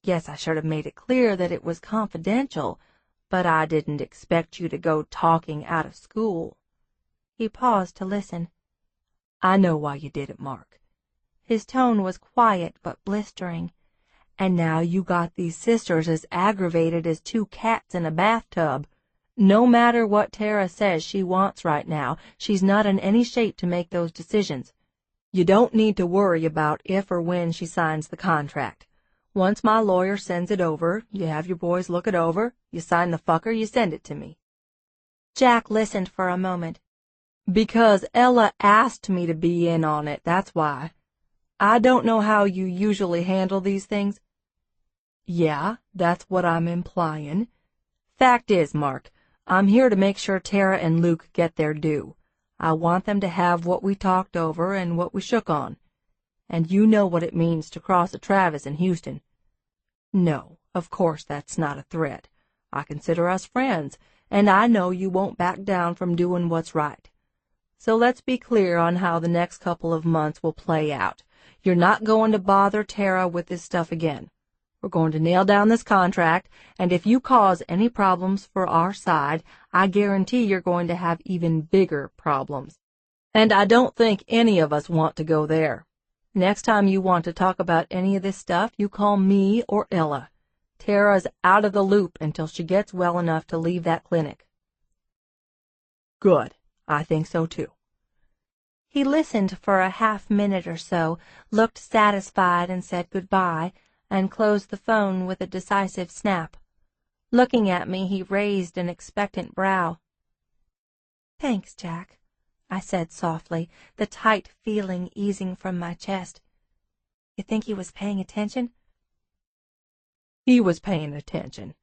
Guess I should have made it clear that it was confidential, but I didn't expect you to go talking out of school." He paused to listen. "I know why you did it, Mark." His tone was quiet but blistering. "And now you got these sisters as aggravated as two cats in a bathtub. No matter what Tara says she wants right now, she's not in any shape to make those decisions. You don't need to worry about if or when she signs the contract. Once my lawyer sends it over, you have your boys look it over, you sign the fucker, you send it to me." Jack listened for a moment. "Because Ella asked me to be in on it, that's why. I don't know how you usually handle these things." "Yeah, that's what I'm implying. Fact is, Mark, I'm here to make sure Tara and Luke get their due. I want them to have what we talked over and what we shook on. And you know what it means to cross a Travis in Houston. No, of course that's not a threat. I consider us friends, and I know you won't back down from doing what's right. So let's be clear on how the next couple of months will play out. You're not going to bother Tara with this stuff again. We're going to nail down this contract, and if you cause any problems for our side, I guarantee you're going to have even bigger problems. And I don't think any of us want to go there. Next time you want to talk about any of this stuff, you call me or Ella. Tara's out of the loop until she gets well enough to leave that clinic." "Good. I think so, too." He listened for a half-minute or so, looked satisfied and said goodbye, and closed the phone with a decisive snap. Looking at me, he raised an expectant brow. "Thanks, Jack," I said softly, the tight feeling easing from my chest. "You think he was paying attention?" "He was paying attention."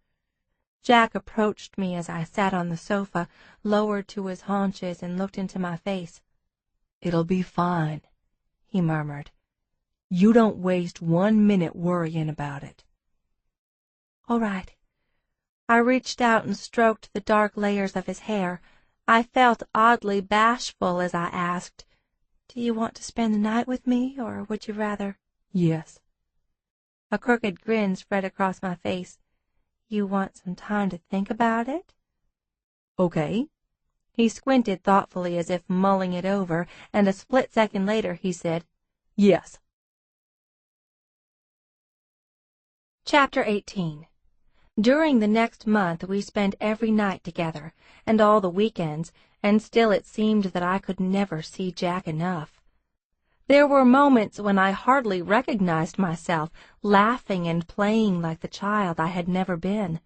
Jack approached me as I sat on the sofa, lowered to his haunches, and looked into my face. "It'll be fine," he murmured. "You don't waste 1 minute worrying about it." "All right." I reached out and stroked the dark layers of his hair. I felt oddly bashful as I asked, "Do you want to spend the night with me, or would you rather—" "Yes." A crooked grin spread across my face. "You want some time to think about it?" "Okay." He squinted thoughtfully as if mulling it over, and a split second later he said, "Yes." Chapter 18. During the next month we spent every night together, and all the weekends, and still it seemed that I could never see Jack enough. There were moments when I hardly recognized myself, laughing and playing like the child I had never been.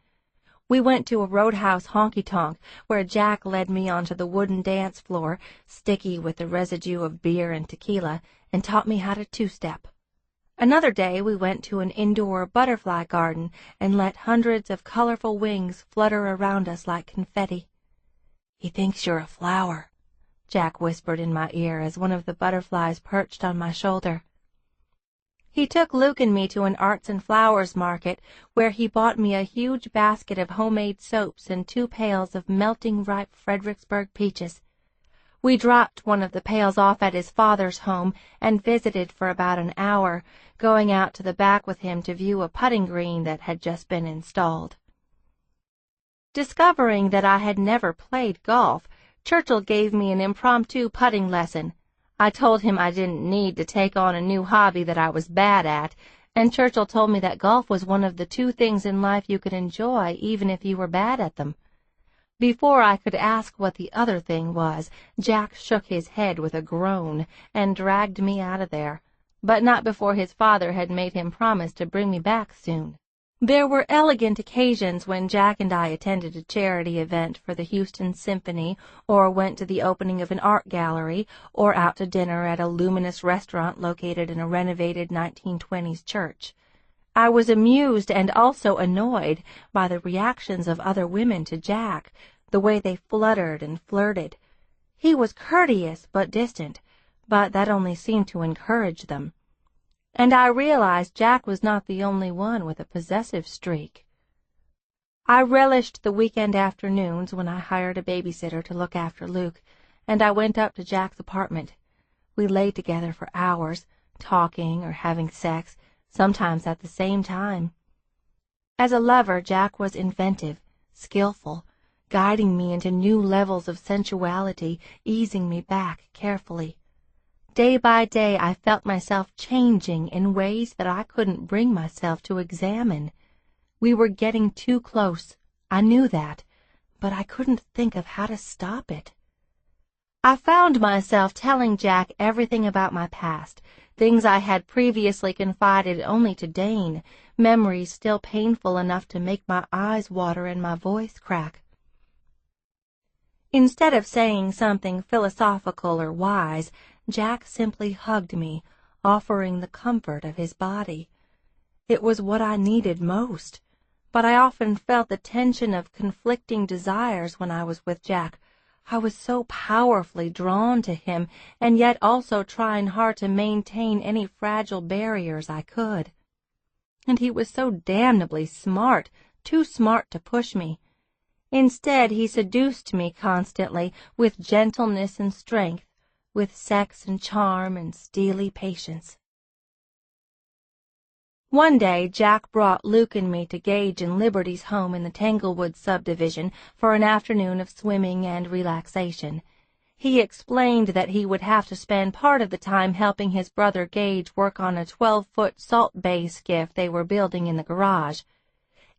We went to a roadhouse honky-tonk, where Jack led me onto the wooden dance floor, sticky with the residue of beer and tequila, and taught me how to two-step. Another day we went to an indoor butterfly garden and let hundreds of colorful wings flutter around us like confetti. "He thinks you're a flower," Jack whispered in my ear as one of the butterflies perched on my shoulder. He took Luke and me to an arts and flowers market, where he bought me a huge basket of homemade soaps and 2 pails of melting ripe Fredericksburg peaches. We dropped one of the pails off at his father's home and visited for about an hour, going out to the back with him to view a putting green that had just been installed. Discovering that I had never played golf, Churchill gave me an impromptu putting lesson. I told him I didn't need to take on a new hobby that I was bad at, and Churchill told me that golf was one of the 2 things in life you could enjoy even if you were bad at them. Before I could ask what the other thing was, Jack shook his head with a groan and dragged me out of there, but not before his father had made him promise to bring me back soon. There were elegant occasions when Jack and I attended a charity event for the Houston Symphony, or went to the opening of an art gallery, or out to dinner at a luminous restaurant located in a renovated 1920s church. I was amused and also annoyed by the reactions of other women to Jack, the way they fluttered and flirted. He was courteous but distant, but that only seemed to encourage them. And I realized Jack was not the only one with a possessive streak. I relished the weekend afternoons when I hired a babysitter to look after Luke, and I went up to Jack's apartment. We lay together for hours, talking or having sex, sometimes at the same time. As a lover, Jack was inventive, skillful, guiding me into new levels of sensuality, easing me back carefully. Day by day, I felt myself changing in ways that I couldn't bring myself to examine. We were getting too close. I knew that, but I couldn't think of how to stop it. I found myself telling Jack everything about my past, things I had previously confided only to Dane, memories still painful enough to make my eyes water and my voice crack. Instead of saying something philosophical or wise, Jack simply hugged me, offering the comfort of his body. It was what I needed most, but I often felt the tension of conflicting desires when I was with Jack. I was so powerfully drawn to him, and yet also trying hard to maintain any fragile barriers I could. And he was so damnably smart, too smart to push me. Instead, he seduced me constantly, with gentleness and strength, with sex and charm and steely patience. One day, Jack brought Luke and me to Gage and Liberty's home in the Tanglewood subdivision for an afternoon of swimming and relaxation. He explained that he would have to spend part of the time helping his brother Gage work on a 12-foot salt bay skiff they were building in the garage.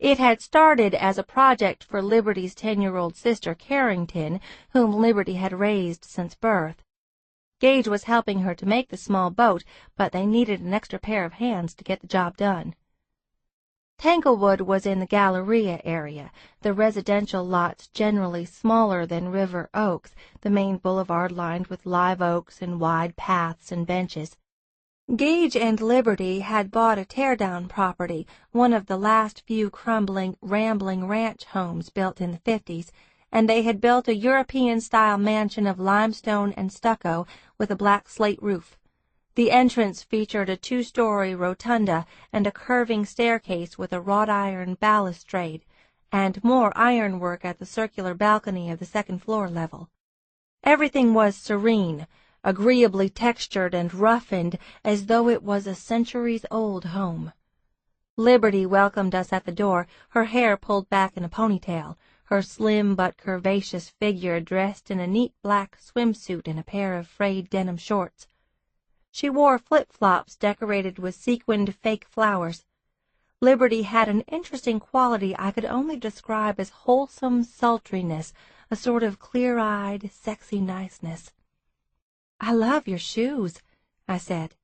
It had started as a project for Liberty's 10-year-old sister Carrington, whom Liberty had raised since birth. Gage was helping her to make the small boat, but they needed an extra pair of hands to get the job done. Tanglewood was in the Galleria area, the residential lots generally smaller than River Oaks, the main boulevard lined with live oaks and wide paths and benches. Gage and Liberty had bought a tear-down property, one of the last few crumbling, rambling ranch homes built in the 50s, and they had built a European-style mansion of limestone and stucco with a black slate roof. The entrance featured a 2-story rotunda and a curving staircase with a wrought-iron balustrade, and more ironwork at the circular balcony of the second-floor level. Everything was serene, agreeably textured and roughened as though it was a centuries-old home. Liberty welcomed us at the door, her hair pulled back in a ponytail, her slim but curvaceous figure dressed in a neat black swimsuit and a pair of frayed denim shorts. She wore flip-flops decorated with sequined fake flowers. Liberty had an interesting quality I could only describe as wholesome sultriness, a sort of clear-eyed, sexy niceness. "I love your shoes," I said.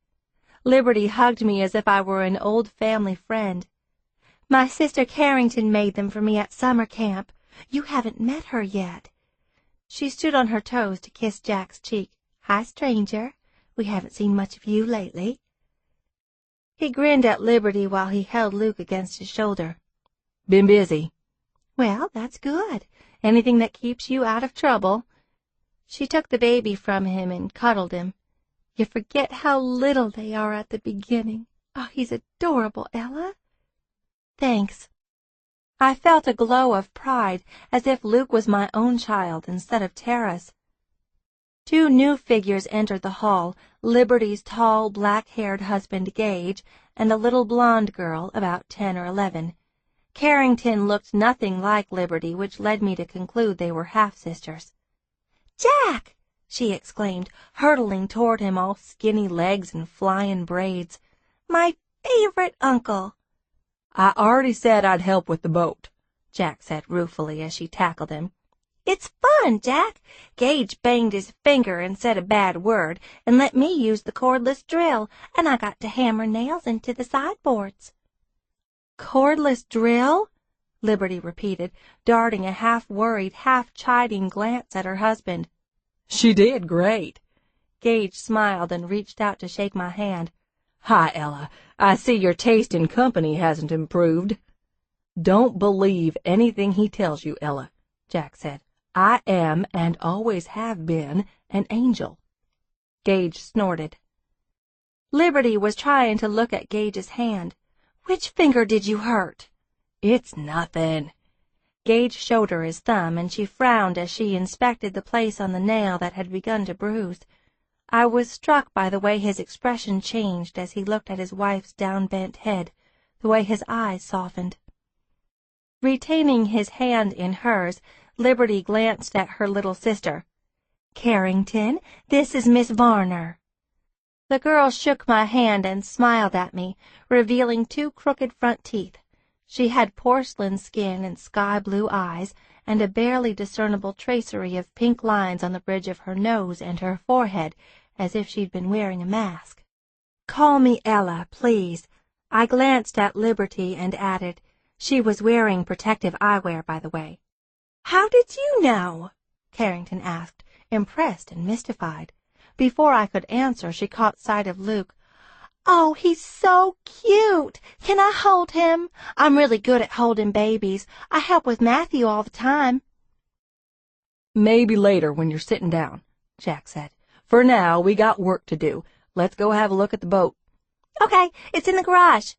Liberty hugged me as if I were an old family friend. "My sister Carrington made them for me at summer camp. You haven't met her yet." She stood on her toes to kiss Jack's cheek. "Hi, stranger. We haven't seen much of you lately." He grinned at Liberty while he held Luke against his shoulder. "Been busy." "Well, that's good. Anything that keeps you out of trouble." She took the baby from him and cuddled him. "You forget how little they are at the beginning. Oh, he's adorable, Ella." "Thanks." I felt a glow of pride, as if Luke was my own child instead of Tara's. 2 new figures entered the hall, Liberty's tall, black-haired husband Gage, and a little blonde girl about 10 or 11. Carrington looked nothing like Liberty, which led me to conclude they were half-sisters. "Jack!" she exclaimed, hurtling toward him, all skinny legs and flying braids. "My favorite uncle!" "I already said I'd help with the boat," Jack said ruefully as she tackled him. "It's fun, Jack. Gage banged his finger and said a bad word, and let me use the cordless drill, and I got to hammer nails into the sideboards." "Cordless drill?" Liberty repeated, darting a half-worried, half-chiding glance at her husband. "She did great." Gage smiled and reached out to shake my hand. "Hi, Ella. I see your taste in company hasn't improved." "Don't believe anything he tells you, Ella," Jack said. "I am, and always have been, an angel." Gage snorted. Liberty was trying to look at Gage's hand. "Which finger did you hurt?" "It's nothing." Gage showed her his thumb, and she frowned as she inspected the place on the nail that had begun to bruise. I was struck by the way his expression changed as he looked at his wife's down-bent head, the way his eyes softened. Retaining his hand in hers, Liberty glanced at her little sister. "Carrington, this is Miss Varner." The girl shook my hand and smiled at me, revealing 2 crooked front teeth. She had porcelain skin and sky-blue eyes, and a barely discernible tracery of pink lines on the bridge of her nose and her forehead, as if she'd been wearing a mask. "Call me Ella, please." I glanced at Liberty and added, "She was wearing protective eyewear, by the way." "How did you know?" Carrington asked, impressed and mystified. Before I could answer, she caught sight of Luke. "Oh, he's so cute! Can I hold him? I'm really good at holding babies. I help with Matthew all the time." "Maybe later when you're sitting down," Jack said. "For now, we got work to do. Let's go have a look at the boat." "Okay, it's in the garage."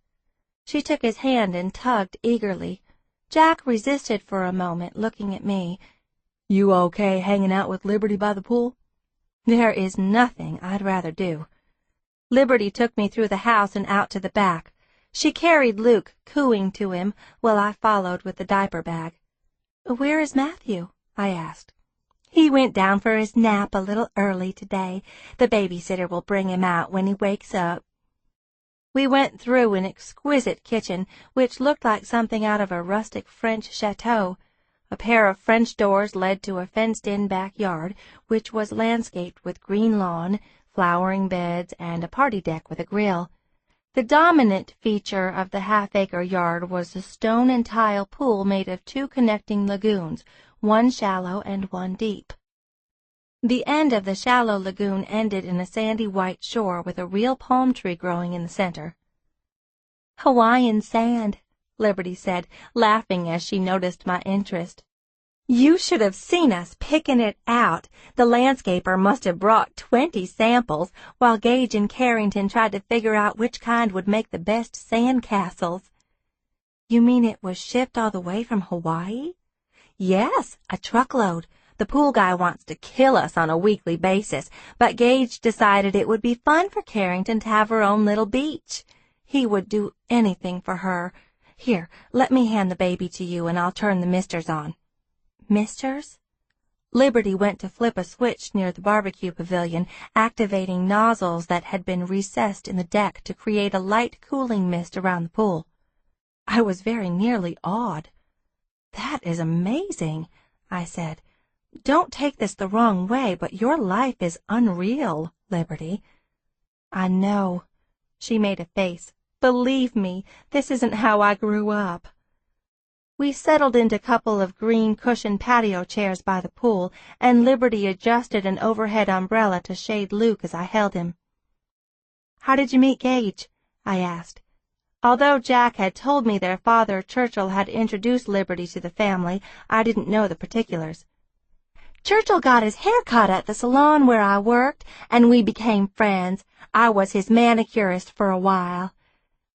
She took his hand and tugged eagerly. Jack resisted for a moment, looking at me. "You okay hanging out with Liberty by the pool?" "There is nothing I'd rather do." Liberty took me through the house and out to the back. She carried Luke, cooing to him, while I followed with the diaper bag. "Where is Matthew?" I asked. "He went down for his nap a little early today. The babysitter will bring him out when he wakes up." We went through an exquisite kitchen, which looked like something out of a rustic French chateau. A pair of French doors led to a fenced-in backyard, which was landscaped with green lawn, flowering beds, and a party deck with a grill. The dominant feature of the half-acre yard was a stone and tile pool made of 2 connecting lagoons, one shallow and one deep. The end of the shallow lagoon ended in a sandy white shore with a real palm tree growing in the center. "Hawaiian sand," Liberty said, laughing as she noticed my interest. "You should have seen us picking it out. The landscaper must have brought 20 samples, while Gage and Carrington tried to figure out which kind would make the best sand castles." "You mean it was shipped all the way from Hawaii?" "Yes, a truckload. The pool guy wants to kill us on a weekly basis, but Gage decided it would be fun for Carrington to have her own little beach. He would do anything for her. Here, let me hand the baby to you, and I'll turn the misters on." "Misters?" Liberty went to flip a switch near the barbecue pavilion, activating nozzles that had been recessed in the deck to create a light cooling mist around the pool. I was very nearly awed. "That is amazing," I said. "Don't take this the wrong way, but your life is unreal, Liberty." "I know." She made a face. "Believe me, this isn't how I grew up." We settled into a couple of green cushioned patio chairs by the pool, and Liberty adjusted an overhead umbrella to shade Luke as I held him. "How did you meet Gage?" I asked. Although Jack had told me their father, Churchill, had introduced Liberty to the family, I didn't know the particulars. "Churchill got his hair cut at the salon where I worked, and we became friends. I was his manicurist for a while."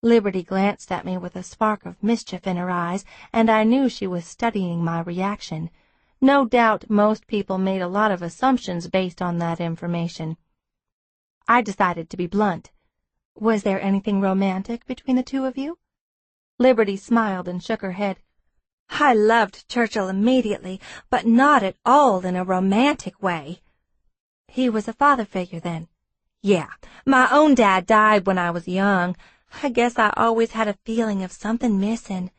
Liberty glanced at me with a spark of mischief in her eyes, and I knew she was studying my reaction. No doubt most people made a lot of assumptions based on that information. I decided to be blunt. "Was there anything romantic between the 2 of you?" Liberty smiled and shook her head. "I loved Churchill immediately, but not at all in a romantic way." "He was a father figure, then?" "Yeah. My own dad died when I was young. I guess I always had a feeling of something missing.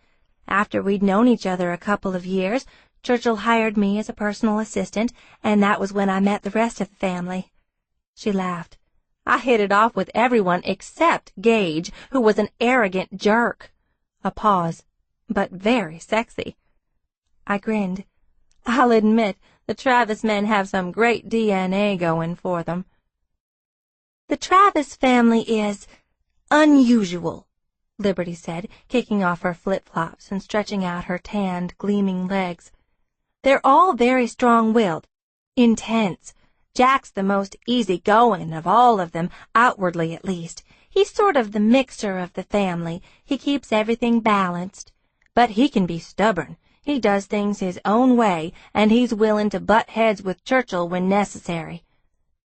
After we'd known each other a couple of years, Churchill hired me as a personal assistant, and that was when I met the rest of the family." She laughed. "I hit it off with everyone except Gage, who was an arrogant jerk." A pause. "But very sexy." I grinned. "I'll admit, the Travis men have some great DNA going for them." "The Travis family is unusual," Liberty said, kicking off her flip-flops and stretching out her tanned, gleaming legs. "They're all very strong-willed, intense. Jack's the most easy-going of all of them, outwardly at least. He's sort of the mixer of the family. He keeps everything balanced. But he can be stubborn. He does things his own way, and he's willing to butt heads with Churchill when necessary."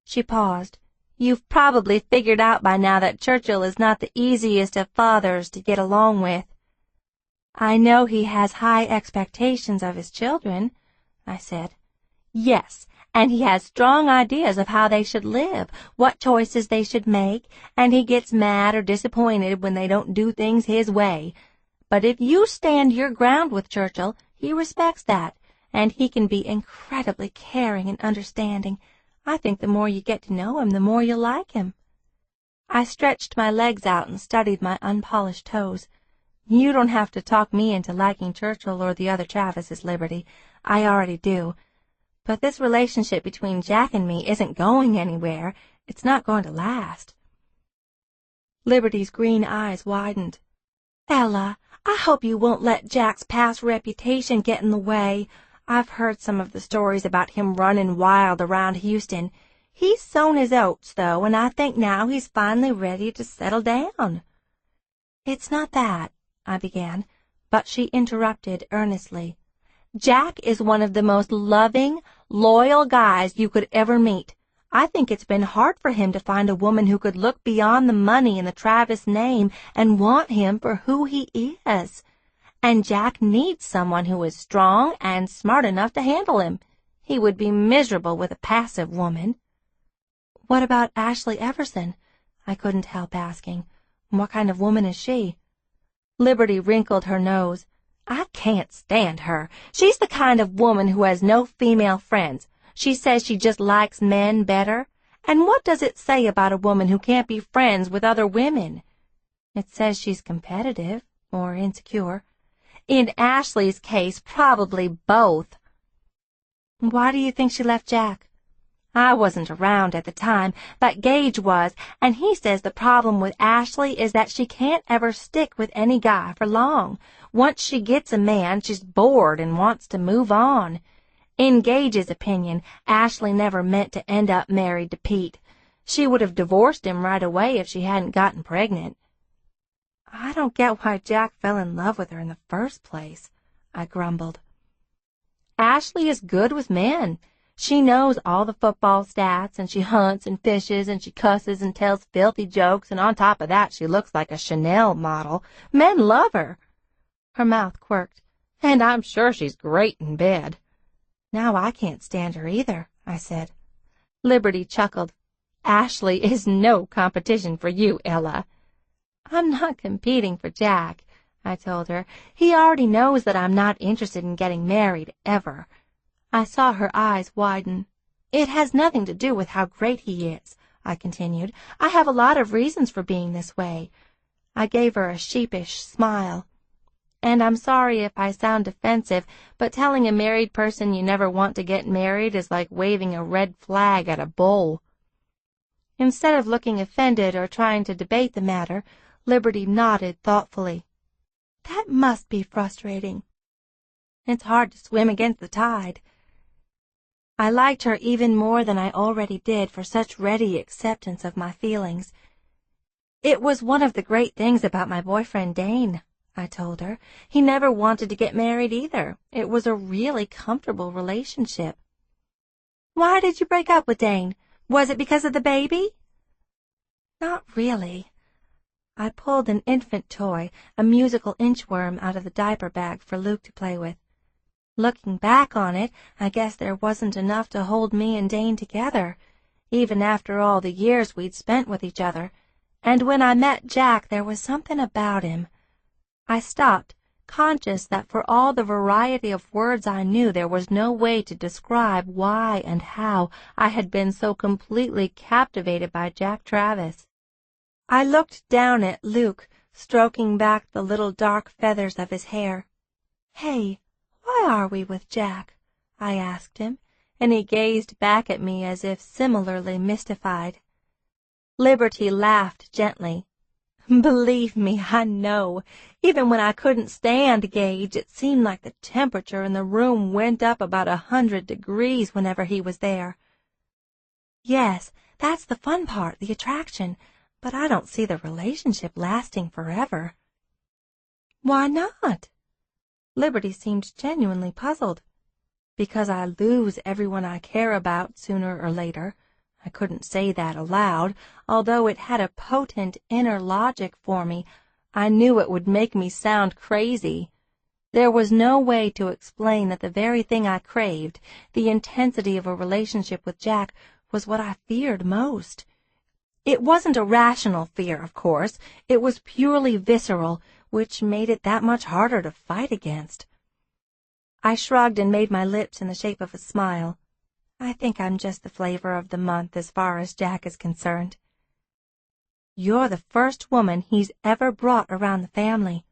She paused. You've probably figured out by now that Churchill is not the easiest of fathers to get along with." "I know he has high expectations of his children," I said. "Yes, and he has strong ideas of how they should live, what choices they should make, and he gets mad or disappointed when they don't do things his way. But if you stand your ground with Churchill, he respects that, and he can be incredibly caring and understanding. I think the more you get to know him, the more you'll like him." I stretched my legs out and studied my unpolished toes. "You don't have to talk me into liking Churchill or the other Travises, Liberty. I already do. But this relationship between Jack and me isn't going anywhere. It's not going to last." Liberty's green eyes widened. "Ella, I hope you won't let Jack's past reputation get in the way. I've heard some of the stories about him running wild around Houston. He's sown his oats, though, and I think now he's finally ready to settle down." "It's not that," I began, but she interrupted earnestly. "Jack is one of the most loving, loyal guys you could ever meet. I think it's been hard for him to find a woman who could look beyond the money in the Travis name and want him for who he is. And Jack needs someone who is strong and smart enough to handle him. He would be miserable with a passive woman." "What about Ashley Everson?" I couldn't help asking. "What kind of woman is she?" Liberty wrinkled her nose. "I can't stand her. She's the kind of woman who has no female friends. She says she just likes men better. And what does it say about a woman who can't be friends with other women?" "It says she's competitive or insecure." "In Ashley's case, probably both." "Why do you think she left Jack?" "I wasn't around at the time, but Gage was, and he says the problem with Ashley is that she can't ever stick with any guy for long. Once she gets a man, she's bored and wants to move on. In Gage's opinion, Ashley never meant to end up married to Pete. She would have divorced him right away if she hadn't gotten pregnant." "I don't get why Jack fell in love with her in the first place," I grumbled. "Ashley is good with men. She knows all the football stats, and she hunts and fishes, and she cusses and tells filthy jokes, and on top of that she looks like a Chanel model. Men love her." Her mouth quirked. "And I'm sure she's great in bed." "Now I can't stand her either," I said. Liberty chuckled. "Ashley is no competition for you, Ella." "I'm not competing for Jack," I told her. "He already knows that I'm not interested in getting married, ever." I saw her eyes widen. "It has nothing to do with how great he is," I continued. "I have a lot of reasons for being this way." I gave her a sheepish smile. "And I'm sorry if I sound offensive, but telling a married person you never want to get married is like waving a red flag at a bull." Instead of looking offended or trying to debate the matter, Liberty nodded thoughtfully. "That must be frustrating. It's hard to swim against the tide." I liked her even more than I already did for such ready acceptance of my feelings. "It was one of the great things about my boyfriend Dane," I told her. "He never wanted to get married either. It was a really comfortable relationship." "Why did you break up with Dane? Was it because of the baby?" "Not really." I pulled an infant toy, a musical inchworm, out of the diaper bag for Luke to play with. Looking back on it, I guess there wasn't enough to hold me and Dane together, even after all the years we'd spent with each other. And when I met Jack, there was something about him. I stopped, conscious that for all the variety of words I knew, there was no way to describe why and how I had been so completely captivated by Jack Travis. I looked down at Luke, stroking back the little dark feathers of his hair. "Hey, why are we with Jack?" I asked him, and he gazed back at me as if similarly mystified. Liberty laughed gently. "Believe me, I know. Even when I couldn't stand Gage, it seemed like the temperature in the room went up about 100 degrees whenever he was there." "Yes, that's the fun part, the attraction. But I don't see the relationship lasting forever." "Why not?" Liberty seemed genuinely puzzled. "Because I lose everyone I care about sooner or later," I couldn't say that aloud, although it had a potent inner logic for me. I knew it would make me sound crazy. There was no way to explain that the very thing I craved, the intensity of a relationship with Jack, was what I feared most. It wasn't a rational fear, of course. It was purely visceral, which made it that much harder to fight against. I shrugged and made my lips in the shape of a smile. I think I'm just the flavor of the month as far as Jack is concerned. You're the first woman he's ever brought around the family,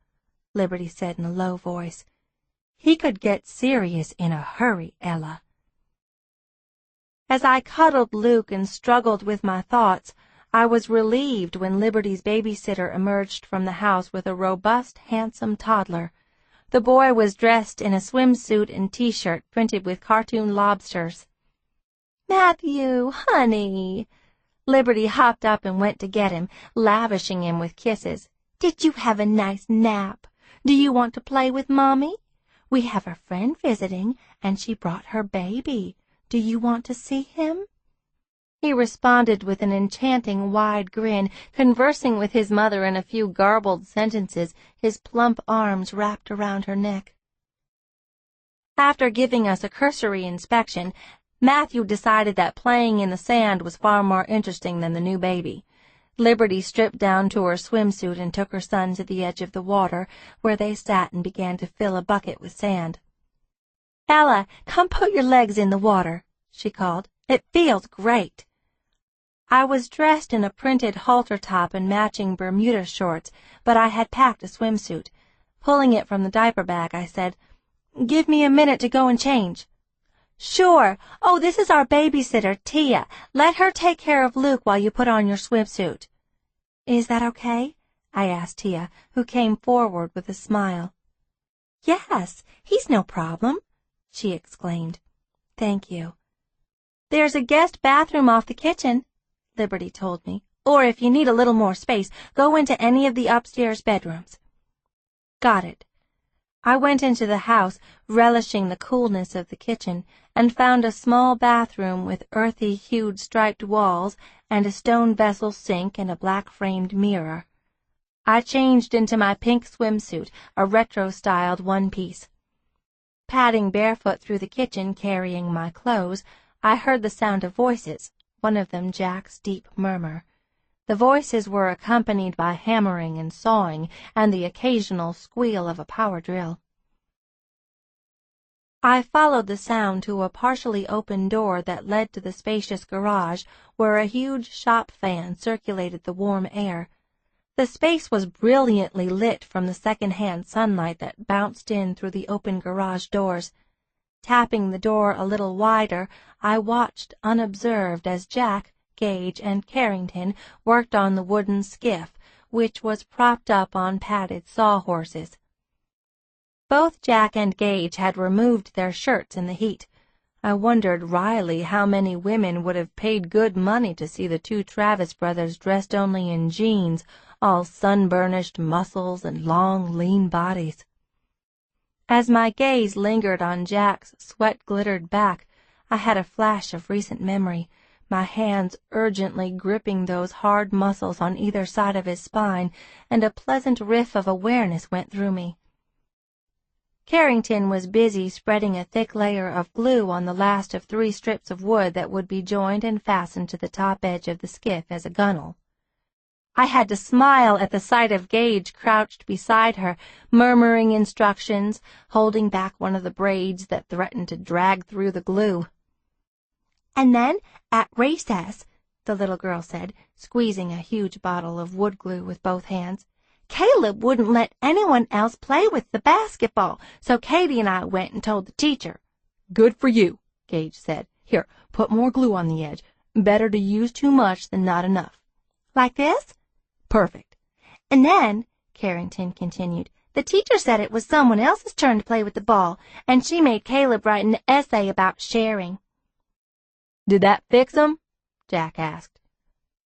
Liberty said in a low voice. He could get serious in a hurry, Ella. As I cuddled Luke and struggled with my thoughts, I was relieved when Liberty's babysitter emerged from the house with a robust, handsome toddler. The boy was dressed in a swimsuit and T-shirt printed with cartoon lobsters. "Matthew, honey!" Liberty hopped up and went to get him, lavishing him with kisses. "Did you have a nice nap? Do you want to play with Mommy? We have a friend visiting, and she brought her baby. Do you want to see him?" He responded with an enchanting wide grin, conversing with his mother in a few garbled sentences, his plump arms wrapped around her neck. After giving us a cursory inspection, Matthew decided that playing in the sand was far more interesting than the new baby. Liberty stripped down to her swimsuit and took her son to the edge of the water, where they sat and began to fill a bucket with sand. "Ella, come put your legs in the water," she called. "It feels great." I was dressed in a printed halter top and matching Bermuda shorts, but I had packed a swimsuit. Pulling it from the diaper bag, I said, "Give me a minute to go and change." "Sure. Oh, this is our babysitter, Tia. Let her take care of Luke while you put on your swimsuit." "Is that okay?" I asked Tia, who came forward with a smile. "Yes, he's no problem," she exclaimed. "Thank you." "There's a guest bathroom off the kitchen," Liberty told me. "Or if you need a little more space, go into any of the upstairs bedrooms." "Got it." I went into the house, relishing the coolness of the kitchen, and found a small bathroom with earthy-hued striped walls and a stone vessel sink and a black-framed mirror. I changed into my pink swimsuit, a retro-styled one-piece. Padding barefoot through the kitchen, carrying my clothes, I heard the sound of voices, one of them Jack's deep murmur. The voices were accompanied by hammering and sawing and the occasional squeal of a power drill. I followed the sound to a partially open door that led to the spacious garage, where a huge shop fan circulated the warm air. The space was brilliantly lit from the second-hand sunlight that bounced in through the open garage doors. Tapping the door a little wider, I watched unobserved as Jack, Gage, and Carrington worked on the wooden skiff, which was propped up on padded sawhorses. Both Jack and Gage had removed their shirts in the heat. I wondered wryly how many women would have paid good money to see the two Travis brothers dressed only in jeans, all sun-burnished muscles and long, lean bodies. As my gaze lingered on Jack's sweat-glittered back, I had a flash of recent memory, my hands urgently gripping those hard muscles on either side of his spine, and a pleasant riff of awareness went through me. Carrington was busy spreading a thick layer of glue on the last of 3 strips of wood that would be joined and fastened to the top edge of the skiff as a gunwale. I had to smile at the sight of Gage crouched beside her, murmuring instructions, holding back one of the braids that threatened to drag through the glue. "And then, at recess," the little girl said, squeezing a huge bottle of wood glue with both hands, "Caleb wouldn't let anyone else play with the basketball, so Katie and I went and told the teacher." "Good for you," Gage said. "Here, put more glue on the edge. Better to use too much than not enough." "Like this?" "Perfect." "And then," Carrington continued, "the teacher said it was someone else's turn to play with the ball, and she made Caleb write an essay about sharing." "Did that fix 'em?" Jack asked.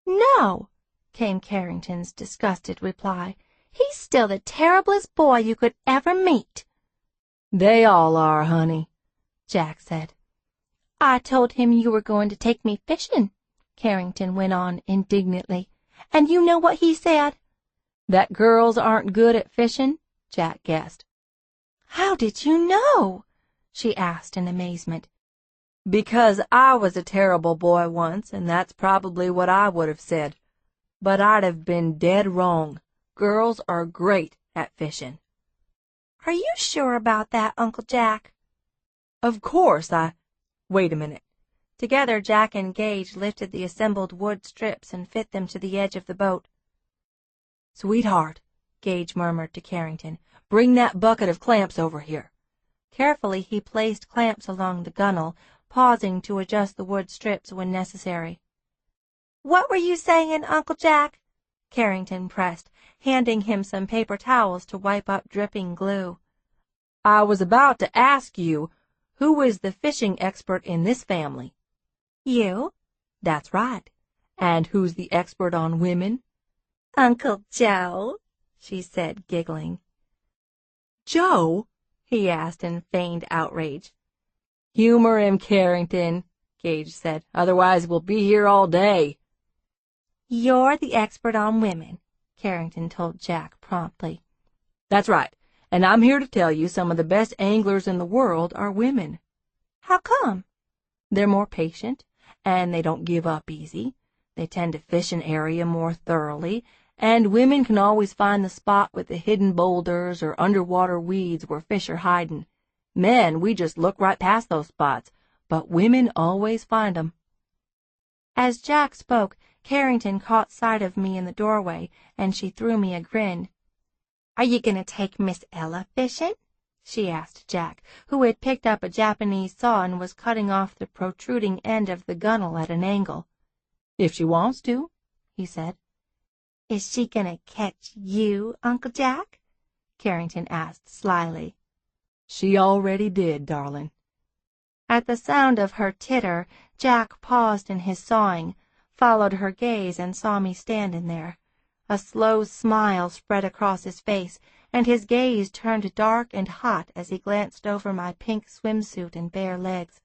"No," came Carrington's disgusted reply. "He's still the terriblest boy you could ever meet." "They all are, honey," Jack said. "I told him you were going to take me fishing," Carrington went on indignantly. "And you know what he said?" "That girls aren't good at fishing," Jack guessed. "How did you know?" she asked in amazement. "Because I was a terrible boy once, and that's probably what I would have said. But I'd have been dead wrong. Girls are great at fishing." "Are you sure about that, Uncle Jack?" "Of course, Wait a minute." Together Jack and Gage lifted the assembled wood strips and fit them to the edge of the boat. "Sweetheart," Gage murmured to Carrington, "bring that bucket of clamps over here." Carefully he placed clamps along the gunwale, pausing to adjust the wood strips when necessary. "What were you saying, Uncle Jack?" Carrington pressed, handing him some paper towels to wipe up dripping glue. "I was about to ask you, who is the fishing expert in this family?" "You?" "That's right. And who's the expert on women?" "Uncle Joe," she said, giggling. "Joe?" he asked in feigned outrage. "Humor him, Carrington," Gage said. "Otherwise we'll be here all day." "You're the expert on women," Carrington told Jack promptly. "That's right. And I'm here to tell you some of the best anglers in the world are women." "How come?" "They're more patient, and they don't give up easy. They tend to fish an area more thoroughly, and women can always find the spot with the hidden boulders or underwater weeds where fish are hiding. Men, we just look right past those spots, but women always find 'em." As Jack spoke, Carrington caught sight of me in the doorway, and she threw me a grin. "Are you going to take Miss Ella fishing?" she asked Jack, who had picked up a Japanese saw and was cutting off the protruding end of the gunwale at an angle. "If she wants to," he said. "Is she going to catch you, Uncle Jack?" Carrington asked slyly. "She already did, darling." At the sound of her titter, Jack paused in his sawing, followed her gaze, and saw me standing there. A slow smile spread across his face, and his gaze turned dark and hot as he glanced over my pink swimsuit and bare legs.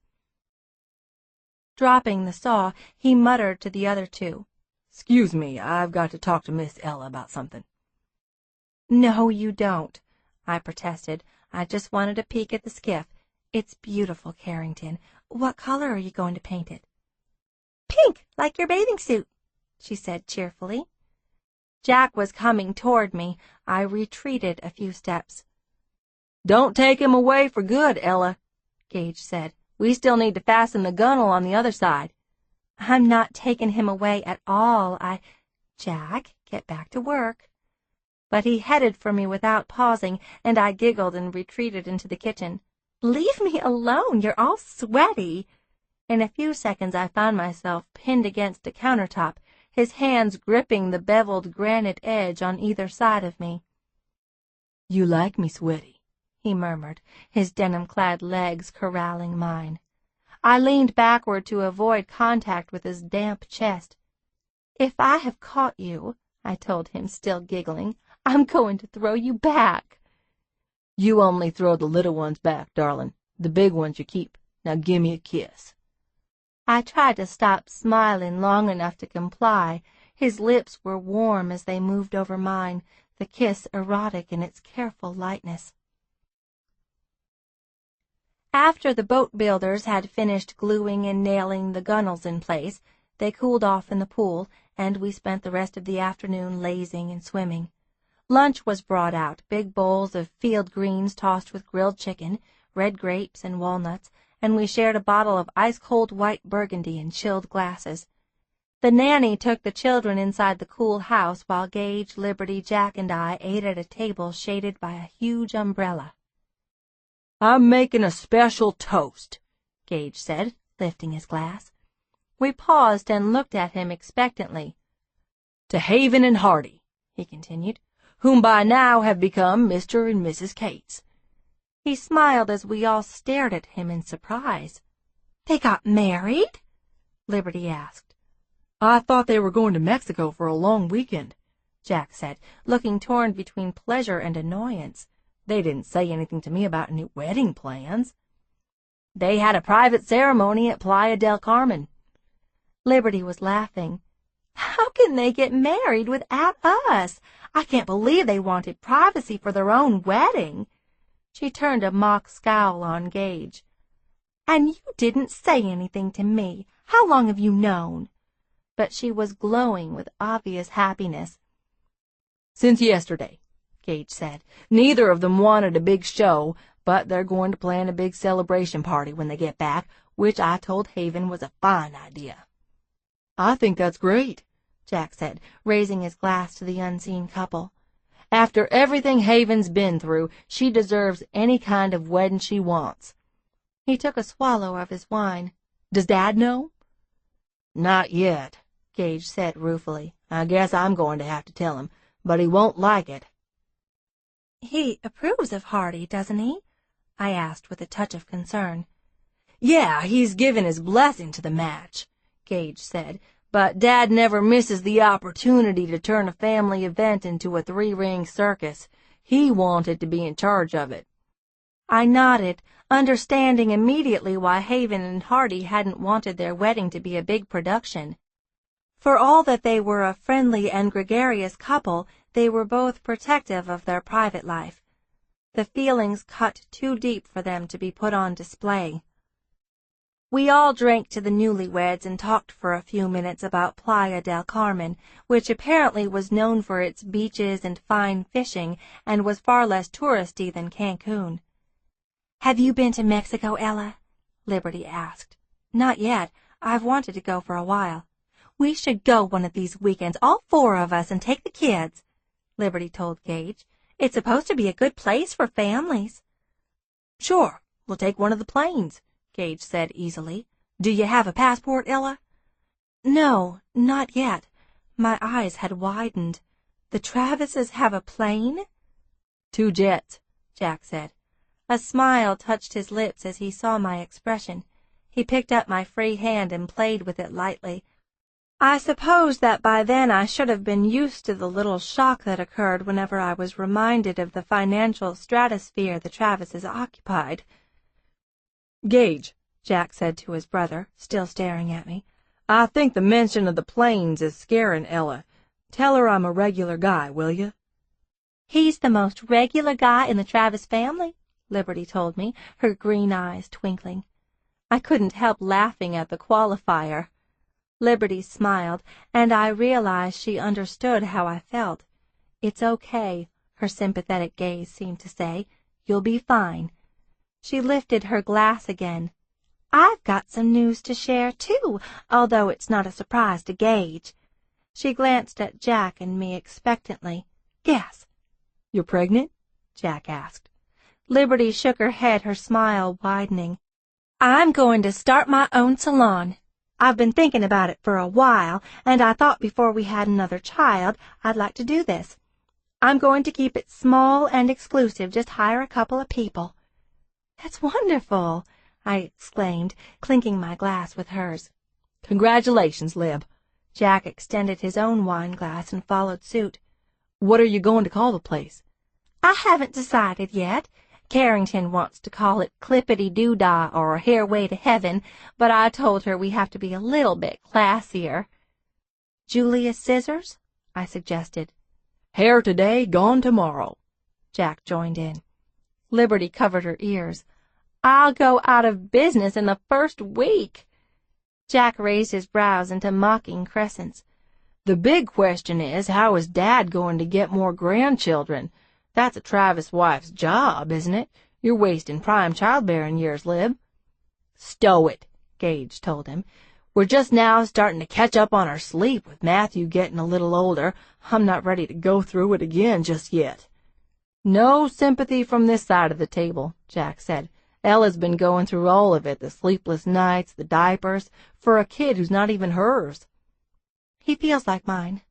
Dropping the saw, he muttered to the other two, "Excuse me, I've got to talk to Miss Ella about something." "No, you don't," I protested. "I just wanted a peek at the skiff. It's beautiful, Carrington. What color are you going to paint it?" "Pink, like your bathing suit," she said cheerfully. Jack was coming toward me. I retreated a few steps. "Don't take him away for good, Ella," Gage said. "We still need to fasten the gunwale on the other side." "I'm not taking him away at all. Jack, get back to work." But he headed for me without pausing, and I giggled and retreated into the kitchen. "Leave me alone. You're all sweaty." In a few seconds I found myself pinned against a countertop, his hands gripping the beveled granite edge on either side of me. "You like me sweaty," he murmured, his denim-clad legs corralling mine. I leaned backward to avoid contact with his damp chest. "If I have caught you," I told him, still giggling, "I'm going to throw you back." "You only throw the little ones back, darling. The big ones you keep. Now give me a kiss." I tried to stop smiling long enough to comply. His lips were warm as they moved over mine, the kiss erotic in its careful lightness. After the boat builders had finished gluing and nailing the gunwales in place, they cooled off in the pool, and we spent the rest of the afternoon lazing and swimming. Lunch was brought out, big bowls of field greens tossed with grilled chicken, red grapes and walnuts, and we shared a bottle of ice-cold white Burgundy in chilled glasses. The nanny took the children inside the cool house while Gage, Liberty, Jack, and I ate at a table shaded by a huge umbrella. "I'm making a special toast," Gage said, lifting his glass. We paused and looked at him expectantly. "To Haven and Hardy," he continued, "whom by now have become Mr. and Mrs. Cates." He smiled as we all stared at him in surprise. "They got married?" Liberty asked. "I thought they were going to Mexico for a long weekend," Jack said, looking torn between pleasure and annoyance. "They didn't say anything to me about any wedding plans." "They had a private ceremony at Playa del Carmen." Liberty was laughing. "How can they get married without us? I can't believe they wanted privacy for their own wedding." She turned a mock scowl on Gage. "And you didn't say anything to me. How long have you known?" But she was glowing with obvious happiness. "Since yesterday," Gage said. "Neither of them wanted a big show, but they're going to plan a big celebration party when they get back, which I told Haven was a fine idea." "I think that's great," Jack said, raising his glass to the unseen couple. "After everything Haven's been through, she deserves any kind of wedding she wants." He took a swallow of his wine. "Does Dad know?" "Not yet," Gage said ruefully. "I guess I'm going to have to tell him, but he won't like it." "He approves of Hardy, doesn't he?" I asked with a touch of concern. "Yeah, he's given his blessing to the match," Gage said, "but Dad never misses the opportunity to turn a family event into a 3-ring circus. He wanted to be in charge of it." I nodded, understanding immediately why Haven and Hardy hadn't wanted their wedding to be a big production. For all that they were a friendly and gregarious couple, they were both protective of their private life. The feelings cut too deep for them to be put on display. We all drank to the newlyweds and talked for a few minutes about Playa del Carmen, which apparently was known for its beaches and fine fishing and was far less touristy than Cancun. "Have you been to Mexico, Ella?" Liberty asked. "Not yet. I've wanted to go for a while." "We should go one of these weekends, all 4 of us, and take the kids," Liberty told Gage. "It's supposed to be a good place for families." "Sure, we'll take one of the planes," Gage said easily. "Do you have a passport, Ella?" "No, not yet." My eyes had widened. "The Travises have a plane?" "2 jets, Jack said. A smile touched his lips as he saw my expression. He picked up my free hand and played with it lightly. I suppose that by then I should have been used to the little shock that occurred whenever I was reminded of the financial stratosphere the Travises occupied. "Gage," Jack said to his brother, still staring at me, "I think the mention of the planes is scaring Ella. Tell her I'm a regular guy, will you?" "He's the most regular guy in the Travis family," Liberty told me, her green eyes twinkling. I couldn't help laughing at the qualifier. Liberty smiled, and I realized she understood how I felt. "It's okay," her sympathetic gaze seemed to say. "You'll be fine." She lifted her glass again. "I've got some news to share, too, although it's not a surprise to Gage." She glanced at Jack and me expectantly. "Guess." "You're pregnant?" Jack asked. Liberty shook her head, her smile widening. "I'm going to start my own salon. I've been thinking about it for a while, and I thought before we had another child I'd like to do this. I'm going to keep it small and exclusive, just hire a couple of people." "That's wonderful," I exclaimed, clinking my glass with hers. "Congratulations, Lib." Jack extended his own wine glass and followed suit. "What are you going to call the place?" "I haven't decided yet. Carrington wants to call it Clippity-Doo-Dah or Hairway to Heaven, but I told her we have to be a little bit classier." "Julius Scissors?" I suggested. "Hair today, gone tomorrow," Jack joined in. Liberty covered her ears. "I'll go out of business in the first week." Jack raised his brows into mocking crescents. "The big question is, how is Dad going to get more grandchildren? That's a Travis wife's job, isn't it? You're wasting prime childbearing years, Lib." "Stow it," Gage told him. "We're just now starting to catch up on our sleep with Matthew getting a little older. I'm not ready to go through it again just yet." "No sympathy from this side of the table," Jack said. "Ella's been going through all of it, the sleepless nights, the diapers, for a kid who's not even hers." "He feels like mine,"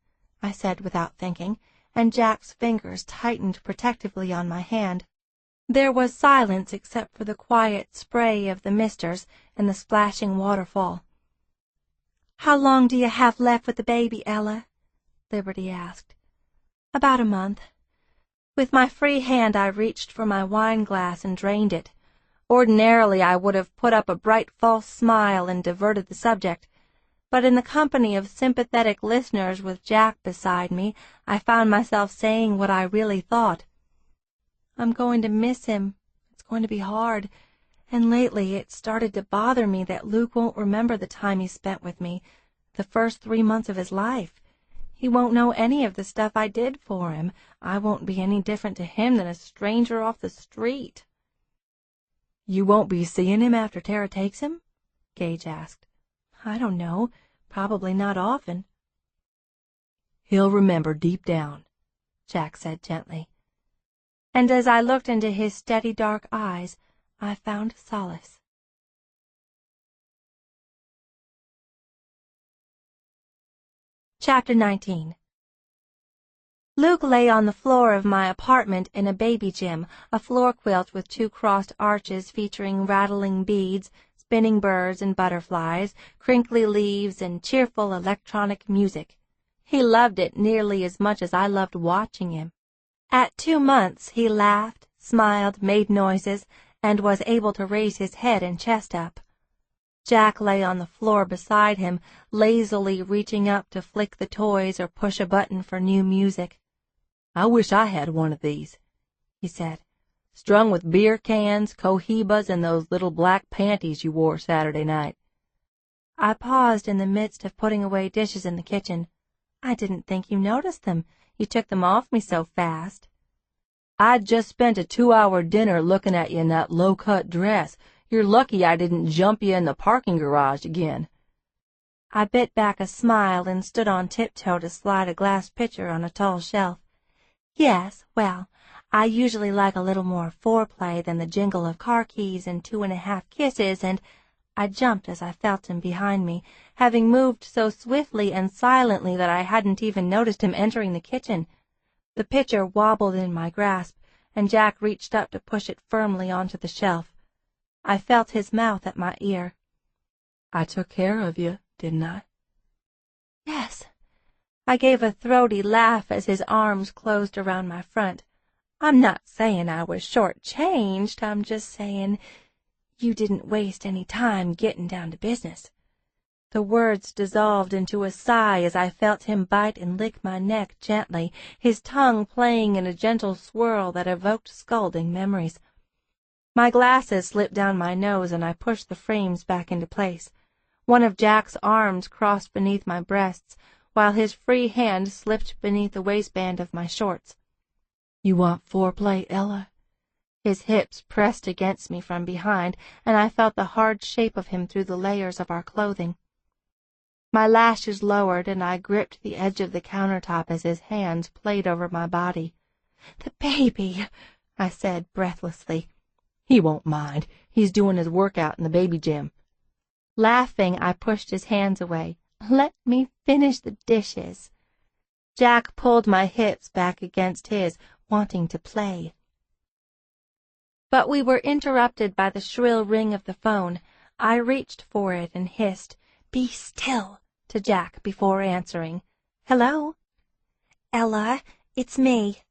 I said without thinking, and Jack's fingers tightened protectively on my hand. There was silence except for the quiet spray of the misters and the splashing waterfall. "How long do you have left with the baby, Ella?" Liberty asked. "About a month." With my free hand I reached for my wine glass and drained it. Ordinarily I would have put up a bright false smile and diverted the subject, but in the company of sympathetic listeners with Jack beside me, I found myself saying what I really thought. I'm going to miss him. It's going to be hard. And lately it started to bother me that Luke won't remember the time he spent with me, the first 3 months of his life. He won't know any of the stuff I did for him. I won't be any different to him than a stranger off the street. You won't be seeing him after Tara takes him? Gage asked. I don't know. Probably not often. He'll remember deep down, Jack said gently. And as I looked into his steady dark eyes, I found solace. Chapter 19. Luke lay on the floor of my apartment in a baby gym, a floor quilt with 2 crossed arches featuring rattling beads, spinning birds and butterflies, crinkly leaves, and cheerful electronic music. He loved it nearly as much as I loved watching him. At 2 months, he laughed, smiled, made noises, and was able to raise his head and chest up. Jack lay on the floor beside him, lazily reaching up to flick the toys or push a button for new music. I wish I had one of these, he said, strung with beer cans, cohibas, and those little black panties you wore Saturday night. I paused in the midst of putting away dishes in the kitchen. I didn't think you noticed them. You took them off me so fast. I'd just spent a 2-hour dinner looking at you in that low-cut dress. You're lucky I didn't jump you in the parking garage again. I bit back a smile and stood on tiptoe to slide a glass pitcher on a tall shelf. Yes, well, I usually like a little more foreplay than the jingle of car keys and 2.5 kisses, and I jumped as I felt him behind me, having moved so swiftly and silently that I hadn't even noticed him entering the kitchen. The pitcher wobbled in my grasp, and Jack reached up to push it firmly onto the shelf. I felt his mouth at my ear. I took care of you, didn't I? Yes. I gave a throaty laugh as his arms closed around my front. I'm not saying I was short-changed. I'm just saying you didn't waste any time getting down to business. The words dissolved into a sigh as I felt him bite and lick my neck gently, his tongue playing in a gentle swirl that evoked scalding memories. My glasses slipped down my nose, and I pushed the frames back into place. One of Jack's arms crossed beneath my breasts, while his free hand slipped beneath the waistband of my shorts. You want foreplay, Ella? His hips pressed against me from behind, and I felt the hard shape of him through the layers of our clothing. My lashes lowered, and I gripped the edge of the countertop as his hands played over my body. "The baby," I said breathlessly. He won't mind. He's doing his workout in the baby gym. Laughing, I pushed his hands away. "Let me finish the dishes." Jack pulled my hips back against his, wanting to play. But we were interrupted by the shrill ring of the phone. I reached for it and hissed, "Be still," to Jack before answering. "Hello?" "Ella, it's me."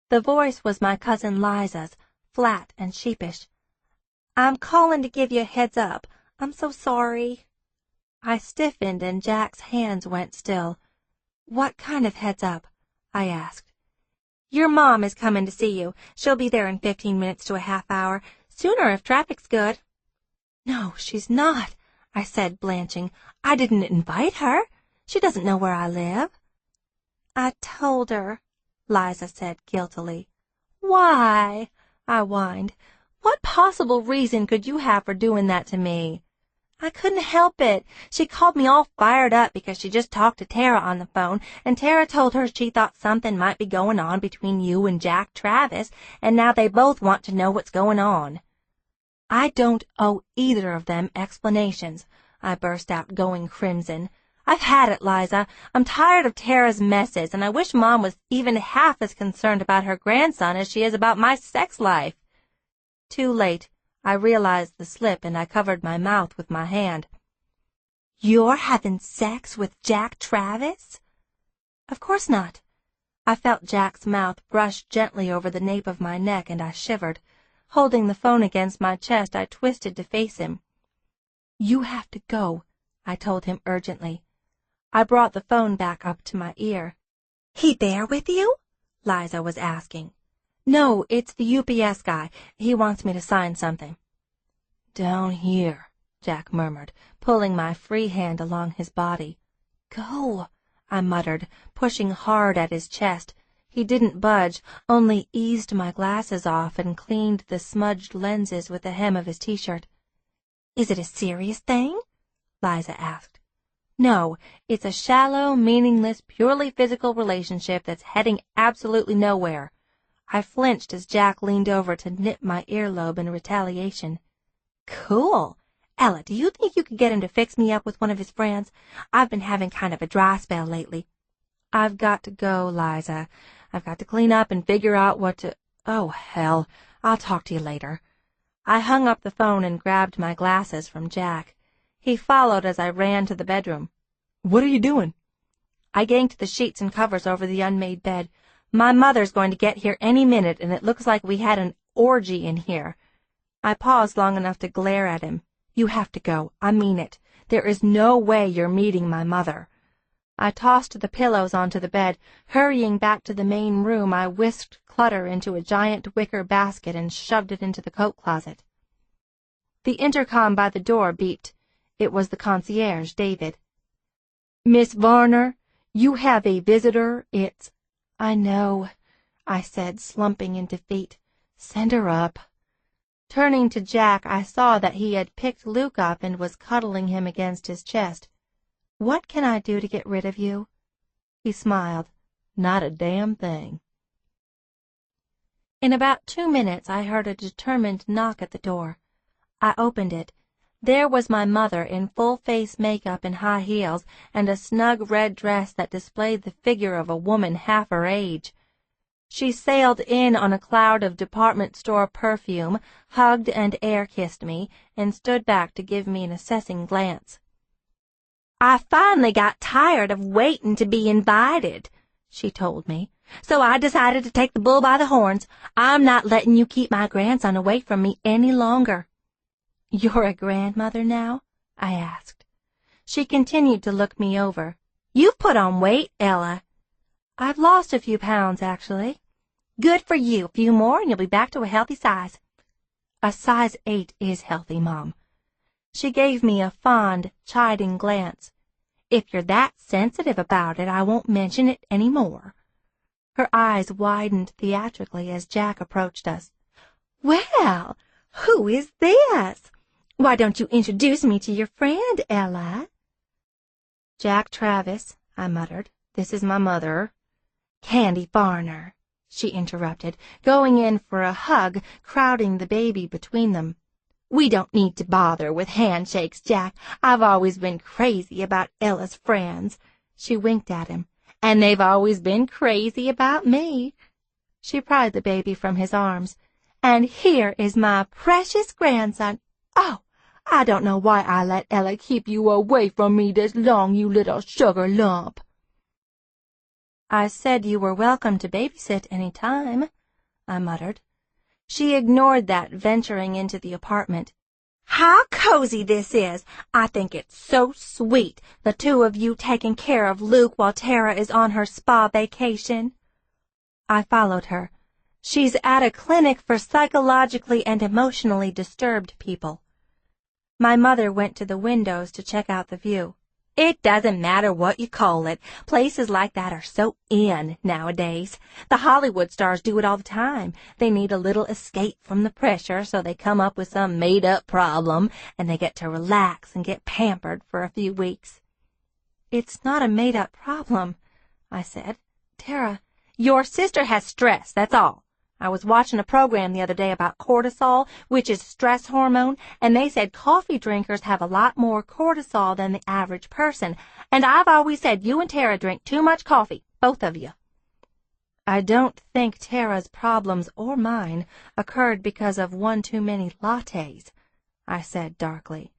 The voice was my cousin Liza's, flat and sheepish. "I'm calling to give you a heads up. I'm so sorry." I stiffened and Jack's hands went still. "What kind of heads up?" I asked. "Your mom is coming to see you. She'll be there in 15 minutes to a half hour. Sooner if traffic's good." "No, she's not," I said, blanching. "I didn't invite her. She doesn't know where I live." "I told her," Liza said guiltily. "Why?" I whined. "What possible reason could you have for doing that to me?" "I couldn't help it. She called me all fired up because she just talked to Tara on the phone, and Tara told her she thought something might be going on between you and Jack Travis, and now they both want to know what's going on." "I don't owe either of them explanations," I burst out, going crimson. "I've had it, Liza. I'm tired of Tara's messes, and I wish Mom was even half as concerned about her grandson as she is about my sex life." Too late. I realized the slip, and I covered my mouth with my hand. "You're having sex with Jack Travis?" "Of course not." I felt Jack's mouth brush gently over the nape of my neck, and I shivered. Holding the phone against my chest, I twisted to face him. "You have to go," I told him urgently. I brought the phone back up to my ear. "He there with you?" Liza was asking. "No, it's the UPS guy. He wants me to sign something." "Down here," Jack murmured, pulling my free hand along his body. "Go," I muttered, pushing hard at his chest. He didn't budge, only eased my glasses off and cleaned the smudged lenses with the hem of his t-shirt. "Is it a serious thing?" Liza asked. "No, it's a shallow, meaningless, purely physical relationship that's heading absolutely nowhere." I flinched as Jack leaned over to nip my earlobe in retaliation. "Cool. Ella, do you think you could get him to fix me up with one of his friends? I've been having kind of a dry spell lately." "I've got to go, Liza. I've got to clean up and figure out what to— Oh, hell. I'll talk to you later." I hung up the phone and grabbed my glasses from Jack. He followed as I ran to the bedroom. "What are you doing?" I yanked the sheets and covers over the unmade bed. "My mother's going to get here any minute, and it looks like we had an orgy in here." I paused long enough to glare at him. "You have to go. I mean it. There is no way you're meeting my mother." I tossed the pillows onto the bed. Hurrying back to the main room, I whisked clutter into a giant wicker basket and shoved it into the coat closet. The intercom by the door beeped. It was the concierge, David. "Miss Varner, you have a visitor. It's—" "I know," I said, slumping in defeat. "Send her up." Turning to Jack, I saw that he had picked Luke up and was cuddling him against his chest. "What can I do to get rid of you?" He smiled. "Not a damn thing." In about 2 minutes, I heard a determined knock at the door. I opened it. There was my mother in full-face makeup and high heels, and a snug red dress that displayed the figure of a woman half her age. She sailed in on a cloud of department store perfume, hugged and air-kissed me, and stood back to give me an assessing glance. "I finally got tired of waiting to be invited," she told me, "so I decided to take the bull by the horns. I'm not letting you keep my grandson away from me any longer." "You're a grandmother now?" I asked. She continued to look me over. "You've put on weight, Ella." "I've lost a few pounds, actually." "Good for you. A few more and you'll be back to a healthy size." "A size 8 is healthy, Mom." She gave me a fond, chiding glance. "If you're that sensitive about it, I won't mention it any more." Her eyes widened theatrically as Jack approached us. "Well, who is this? Why don't you introduce me to your friend, Ella?" "Jack Travis," I muttered. "This is my mother." "Candy Varner," she interrupted, going in for a hug, crowding the baby between them. "We don't need to bother with handshakes, Jack. I've always been crazy about Ella's friends." She winked at him. "And they've always been crazy about me." She pried the baby from his arms. "And here is my precious grandson. Oh, I don't know why I let Ella keep you away from me this long, you little sugar lump." "I said you were welcome to babysit any time," I muttered. She ignored that, venturing into the apartment. "How cozy this is! I think it's so sweet, the two of you taking care of Luke while Tara is on her spa vacation." I followed her. "She's at a clinic for psychologically and emotionally disturbed people." My mother went to the windows to check out the view. "It doesn't matter what you call it. Places like that are so in nowadays. The Hollywood stars do it all the time. They need a little escape from the pressure, so they come up with some made-up problem, and they get to relax and get pampered for a few weeks." "It's not a made-up problem," I said. "Tara, your sister has stress, that's all. I was watching a program the other day about cortisol, which is stress hormone, and they said coffee drinkers have a lot more cortisol than the average person. And I've always said you and Tara drink too much coffee, both of you." "I don't think Tara's problems or mine occurred because of one too many lattes," I said darkly.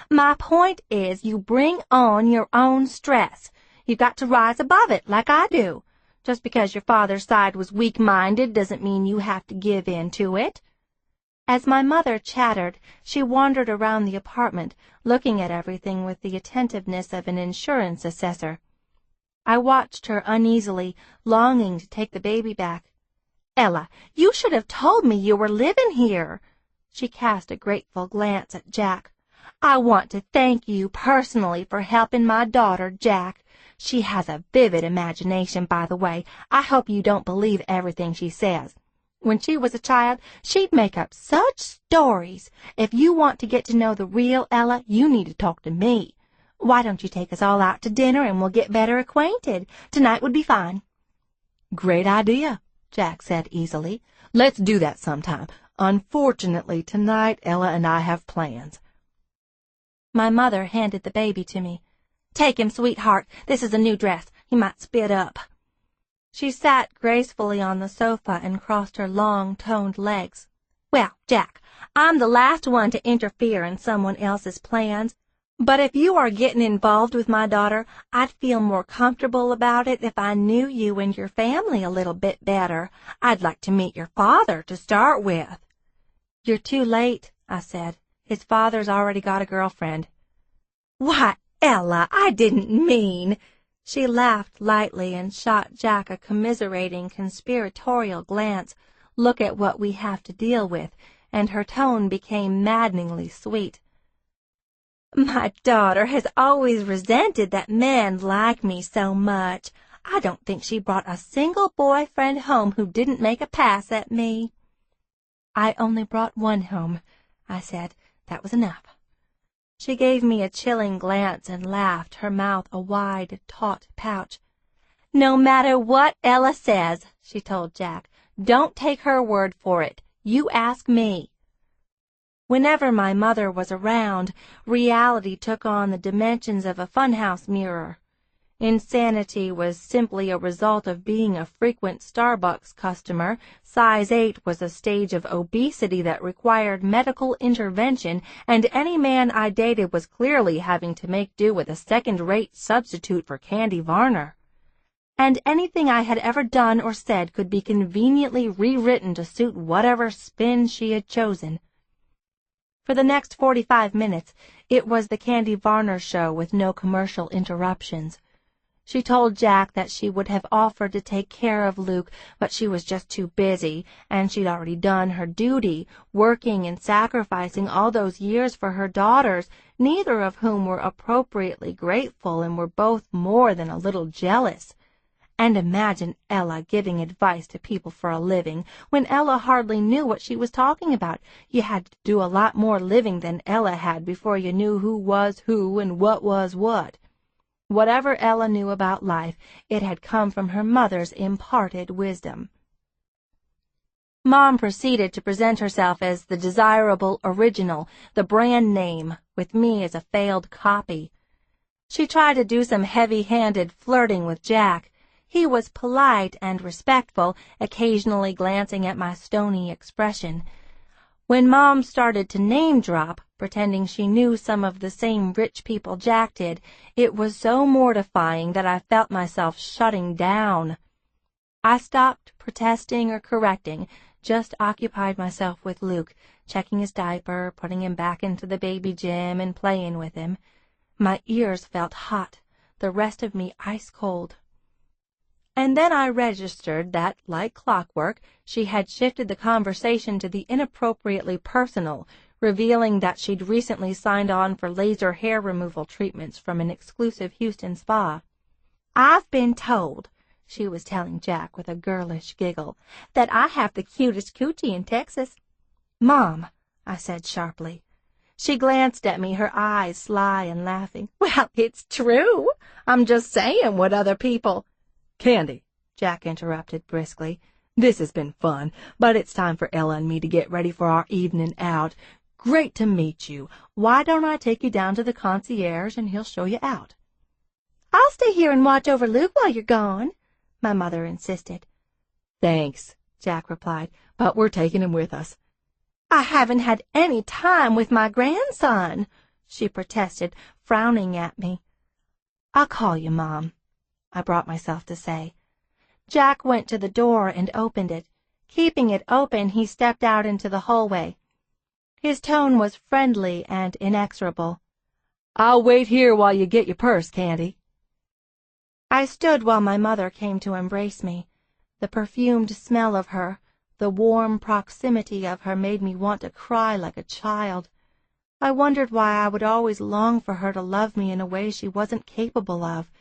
"My point is you bring on your own stress. You've got to rise above it, like I do. Just because your father's side was weak-minded doesn't mean you have to give in to it." As my mother chattered, she wandered around the apartment, looking at everything with the attentiveness of an insurance assessor. I watched her uneasily, longing to take the baby back. "Ella, you should have told me you were living here." She cast a grateful glance at Jack. "I want to thank you personally for helping my daughter, Jack. She has a vivid imagination, by the way. I hope you don't believe everything she says. When she was a child, she'd make up such stories. If you want to get to know the real Ella, you need to talk to me. Why don't you take us all out to dinner and we'll get better acquainted? Tonight would be fine." "Great idea," Jack said easily. "Let's do that sometime. Unfortunately, tonight Ella and I have plans." My mother handed the baby to me. "Take him, sweetheart. This is a new dress. He might spit up." She sat gracefully on the sofa and crossed her long, toned legs. "Well, Jack, I'm the last one to interfere in someone else's plans, but if you are getting involved with my daughter, I'd feel more comfortable about it if I knew you and your family a little bit better. I'd like to meet your father to start with." "You're too late," I said. "His father's already got a girlfriend." "Why, Ella, I didn't mean—" She laughed lightly and shot Jack a commiserating, conspiratorial glance. "Look at what we have to deal with," and her tone became maddeningly sweet. "My daughter has always resented that men like me so much. I don't think she brought a single boyfriend home who didn't make a pass at me." "I only brought one home," I said. "That was enough." She gave me a chilling glance and laughed, her mouth a wide, taut pouch. "No matter what Ella says," she told Jack, "don't take her word for it. You ask me." Whenever my mother was around, reality took on the dimensions of a funhouse mirror. Insanity was simply a result of being a frequent Starbucks customer. Size 8 was a stage of obesity that required medical intervention, and any man I dated was clearly having to make do with a second-rate substitute for Candy Varner. And anything I had ever done or said could be conveniently rewritten to suit whatever spin she had chosen. For the next 45 minutes, it was the Candy Varner show with no commercial interruptions. She told Jack that she would have offered to take care of Luke, but she was just too busy, and she'd already done her duty, working and sacrificing all those years for her daughters, neither of whom were appropriately grateful and were both more than a little jealous. And imagine Ella giving advice to people for a living, when Ella hardly knew what she was talking about. You had to do a lot more living than Ella had before you knew who was who and what was what. Whatever Ella knew about life, it had come from her mother's imparted wisdom. Mom proceeded to present herself as the desirable original, the brand name, with me as a failed copy. She tried to do some heavy-handed flirting with Jack. He was polite and respectful, occasionally glancing at my stony expression. When Mom started to name-drop, pretending she knew some of the same rich people Jack did, it was so mortifying that I felt myself shutting down. I stopped protesting or correcting, just occupied myself with Luke, checking his diaper, putting him back into the baby gym, and playing with him. My ears felt hot, the rest of me ice-cold. And then I registered that, like clockwork, she had shifted the conversation to the inappropriately personal, revealing that she'd recently signed on for laser hair removal treatments from an exclusive Houston spa. "I've been told," she was telling Jack with a girlish giggle, "that I have the cutest coochie in Texas." "Mom," I said sharply. She glanced at me, her eyes sly and laughing. "Well, it's true. I'm just saying what other people—" "Candy," Jack interrupted briskly, "this has been fun, but it's time for Ella and me to get ready for our evening out. Great to meet you. Why don't I take you down to the concierge and he'll show you out?" "I'll stay here and watch over Luke while you're gone," my mother insisted. "Thanks," Jack replied, "but we're taking him with us." "I haven't had any time with my grandson," she protested, frowning at me. "I'll call you, Mom," I brought myself to say. Jack went to the door and opened it. Keeping it open, he stepped out into the hallway. His tone was friendly and inexorable. "I'll wait here while you get your purse, Candy." I stood while my mother came to embrace me. The perfumed smell of her, the warm proximity of her made me want to cry like a child. I wondered why I would always long for her to love me in a way she wasn't capable of,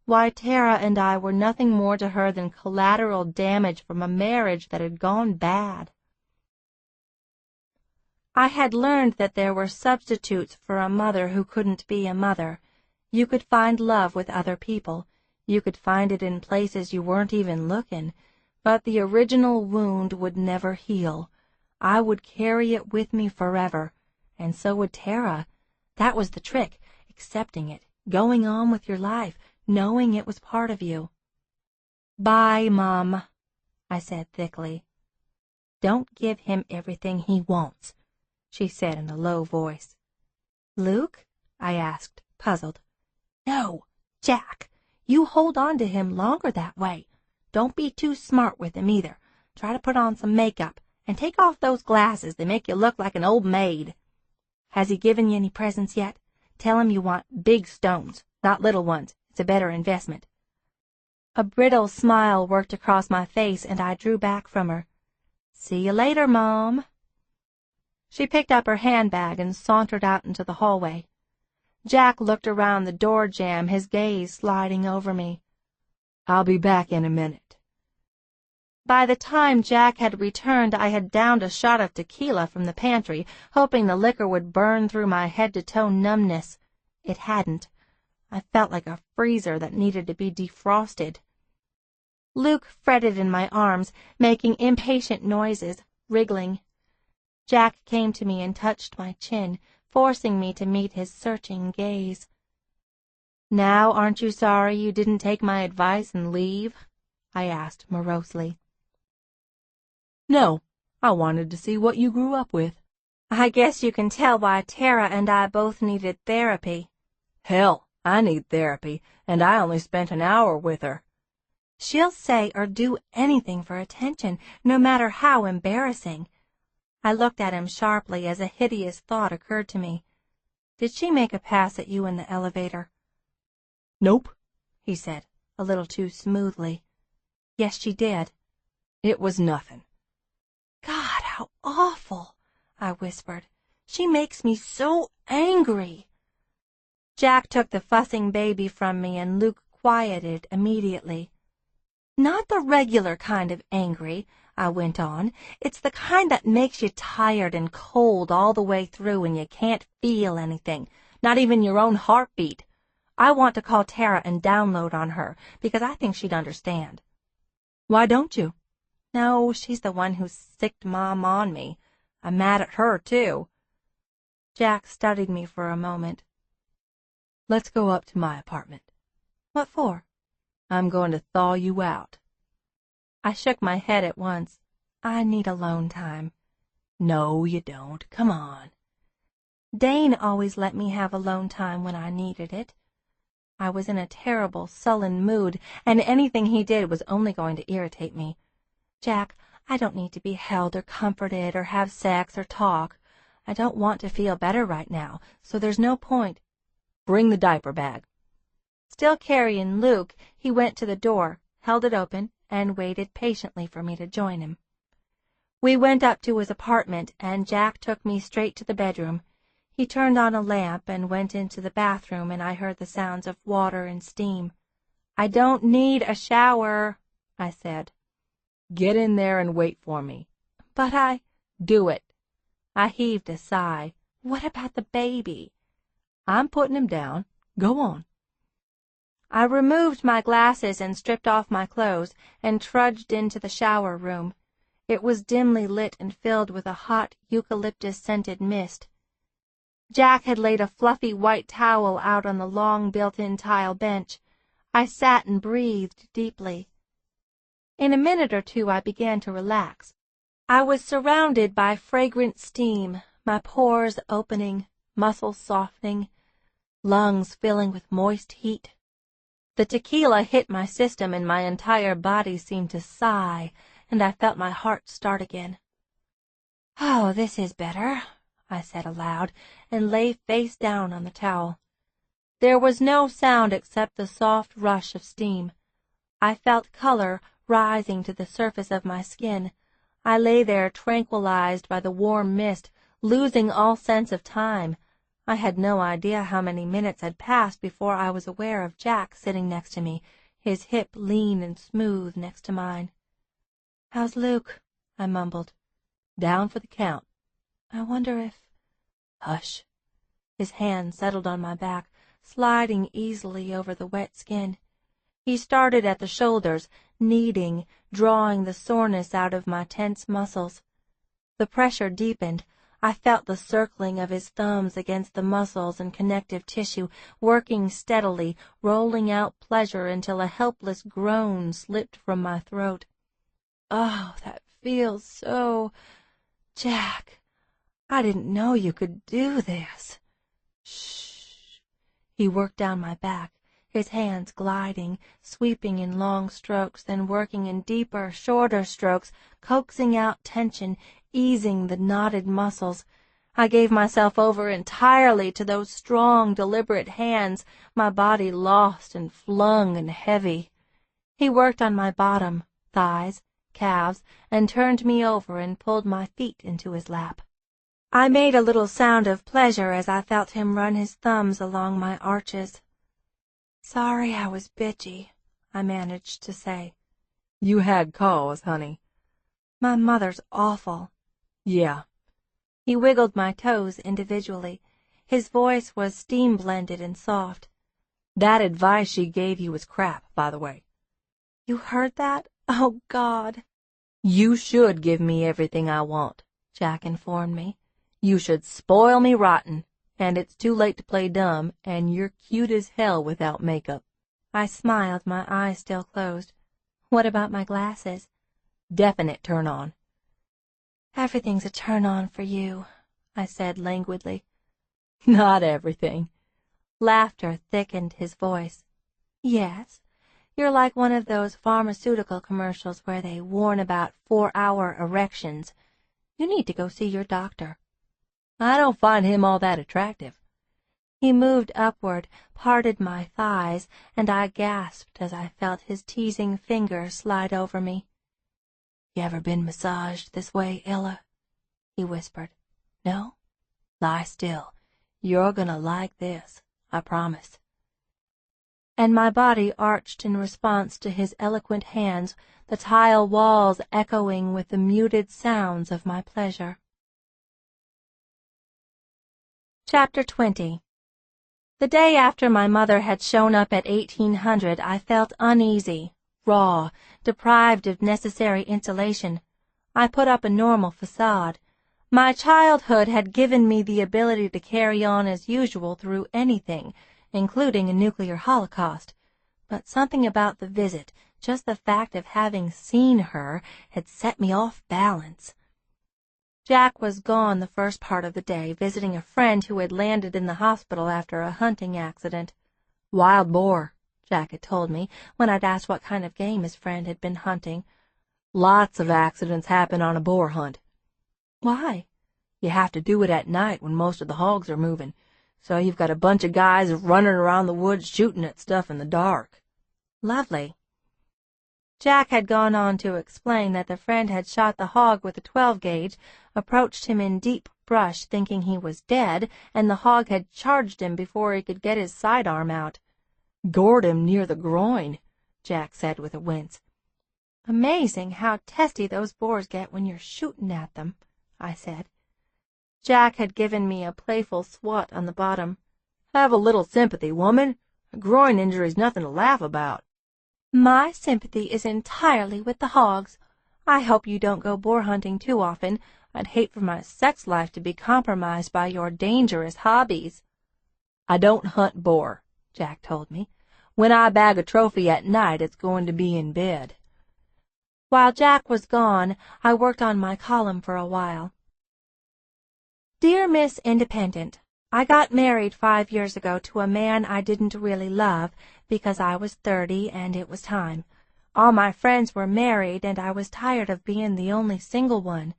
why Tara and I were nothing more to her than collateral damage from a marriage that had gone bad. I had learned that there were substitutes for a mother who couldn't be a mother. You could find love with other people. You could find it in places you weren't even looking. But the original wound would never heal. I would carry it with me forever. And so would Tara. That was the trick, accepting it, going on with your life, knowing it was part of you. "Bye, Mom," I said thickly. "Don't give him everything he wants," she said in a low voice. "Luke?" I asked, puzzled. "No, Jack. You hold on to him longer that way. Don't be too smart with him either. Try to put on some makeup, and take off those glasses. They make you look like an old maid. Has he given you any presents yet? Tell him you want big stones, not little ones. It's a better investment." A brittle smile worked across my face, and I drew back from her. "See you later, Mom." She picked up her handbag and sauntered out into the hallway. Jack looked around the door jamb, his gaze sliding over me. "I'll be back in a minute." By the time Jack had returned, I had downed a shot of tequila from the pantry, hoping the liquor would burn through my head-to-toe numbness. It hadn't. I felt like a freezer that needed to be defrosted. Luke fretted in my arms, making impatient noises, wriggling. Jack came to me and touched my chin, forcing me to meet his searching gaze. "Now aren't you sorry you didn't take my advice and leave?" I asked morosely. "No, I wanted to see what you grew up with." "I guess you can tell why Tara and I both needed therapy." "Hell, I need therapy, and I only spent an hour with her." "She'll say or do anything for attention, no matter how embarrassing." I looked at him sharply as a hideous thought occurred to me. "Did she make a pass at you in the elevator?" "Nope," he said, a little too smoothly. "Yes, she did." "It was nothing." "God, how awful," I whispered. "She makes me so angry." Jack took the fussing baby from me, and Luke quieted immediately. "Not the regular kind of angry," I went on. "It's the kind that makes you tired and cold all the way through and you can't feel anything, not even your own heartbeat. I want to call Tara and download on her, because I think she'd understand." "Why don't you?" "No, she's the one who sicked Mom on me. I'm mad at her, too." Jack studied me for a moment. "Let's go up to my apartment." "What for?" "I'm going to thaw you out." I shook my head at once. "I need alone time." "No, you don't. Come on." Dane always let me have alone time when I needed it. I was in a terrible, sullen mood, and anything he did was only going to irritate me. "Jack, I don't need to be held or comforted or have sex or talk. I don't want to feel better right now, so there's no point." "Bring the diaper bag." Still carrying Luke, he went to the door, held it open, and waited patiently for me to join him. We went up to his apartment, and Jack took me straight to the bedroom. He turned on a lamp and went into the bathroom, and I heard the sounds of water and steam. "I don't need a shower," I said. "Get in there and wait for me." "But I—" "Do it." I heaved a sigh. "What about the baby?" "I'm putting him down. Go on." I removed my glasses and stripped off my clothes and trudged into the shower room. It was dimly lit and filled with a hot, eucalyptus-scented mist. Jack had laid a fluffy white towel out on the long built-in tile bench. I sat and breathed deeply. In a minute or two I began to relax. I was surrounded by fragrant steam, my pores opening, muscles softening, lungs filling with moist heat. The tequila hit my system and my entire body seemed to sigh, and I felt my heart start again. "Oh, this is better," I said aloud, and lay face down on the towel. There was no sound except the soft rush of steam. I felt color rising to the surface of my skin. I lay there tranquilized by the warm mist, losing all sense of time. I had no idea how many minutes had passed before I was aware of Jack sitting next to me, his hip lean and smooth next to mine. "How's Luke?" I mumbled. "Down for the count." "I wonder if—" "Hush." His hand settled on my back, sliding easily over the wet skin. He started at the shoulders, kneading, drawing the soreness out of my tense muscles. The pressure deepened. I felt the circling of his thumbs against the muscles and connective tissue, working steadily, rolling out pleasure until a helpless groan slipped from my throat. "Oh, that feels so... Jack, I didn't know you could do this." "Shh." He worked down my back, his hands gliding, sweeping in long strokes, then working in deeper, shorter strokes, coaxing out tension, easing the knotted muscles. I gave myself over entirely to those strong, deliberate hands, my body lost and flung and heavy. He worked on my bottom, thighs, calves, and turned me over and pulled my feet into his lap. I made a little sound of pleasure as I felt him run his thumbs along my arches. "Sorry I was bitchy," I managed to say. "You had cause, honey." "My mother's awful." "Yeah." He wiggled my toes individually. His voice was steam-blended and soft. "That advice she gave you was crap, by the way." "You heard that? Oh, God." "You should give me everything I want," Jack informed me. "You should spoil me rotten, and it's too late to play dumb, and you're cute as hell without makeup." I smiled, my eyes still closed. "What about my glasses?" "Definite turn-on." "Everything's a turn-on for you," I said languidly. "Not everything." Laughter thickened his voice. "Yes, you're like one of those pharmaceutical commercials where they warn about 4-hour erections. You need to go see your doctor." "I don't find him all that attractive." He moved upward, parted my thighs, and I gasped as I felt his teasing finger slide over me. "You ever been massaged this way, Ella?" he whispered. "No? Lie still. You're gonna like this, I promise." And my body arched in response to his eloquent hands, the tile walls echoing with the muted sounds of my pleasure. Chapter 20. The day after my mother had shown up at 1800, I felt uneasy, raw, deprived of necessary insulation. I put up a normal facade. My childhood had given me the ability to carry on as usual through anything, including a nuclear holocaust. But something about the visit, just the fact of having seen her, had set me off balance. Jack was gone the first part of the day, visiting a friend who had landed in the hospital after a hunting accident. "Wild boar," Jack had told me when I'd asked what kind of game his friend had been hunting. "Lots of accidents happen on a boar hunt." "Why?" "You have to do it at night when most of the hogs are moving, so you've got a bunch of guys running around the woods shooting at stuff in the dark." "Lovely." Jack had gone on to explain that the friend had shot the hog with a 12-gauge, approached him in deep brush thinking he was dead, and the hog had charged him before he could get his sidearm out. "Gored him near the groin," Jack said with a wince. "Amazing how testy those boars get when you're shooting at them," I said. Jack had given me a playful swat on the bottom. "Have a little sympathy, woman. A groin injury's nothing to laugh about." "My sympathy is entirely with the hogs. I hope you don't go boar hunting too often. I'd hate for my sex life to be compromised by your dangerous hobbies." "I don't hunt boar," Jack told me. "When I bag a trophy at night, it's going to be in bed." While Jack was gone, I worked on my column for a while. Dear Miss Independent, I got married 5 years ago to a man I didn't really love because I was 30 and it was time. All my friends were married and I was tired of being the only single one.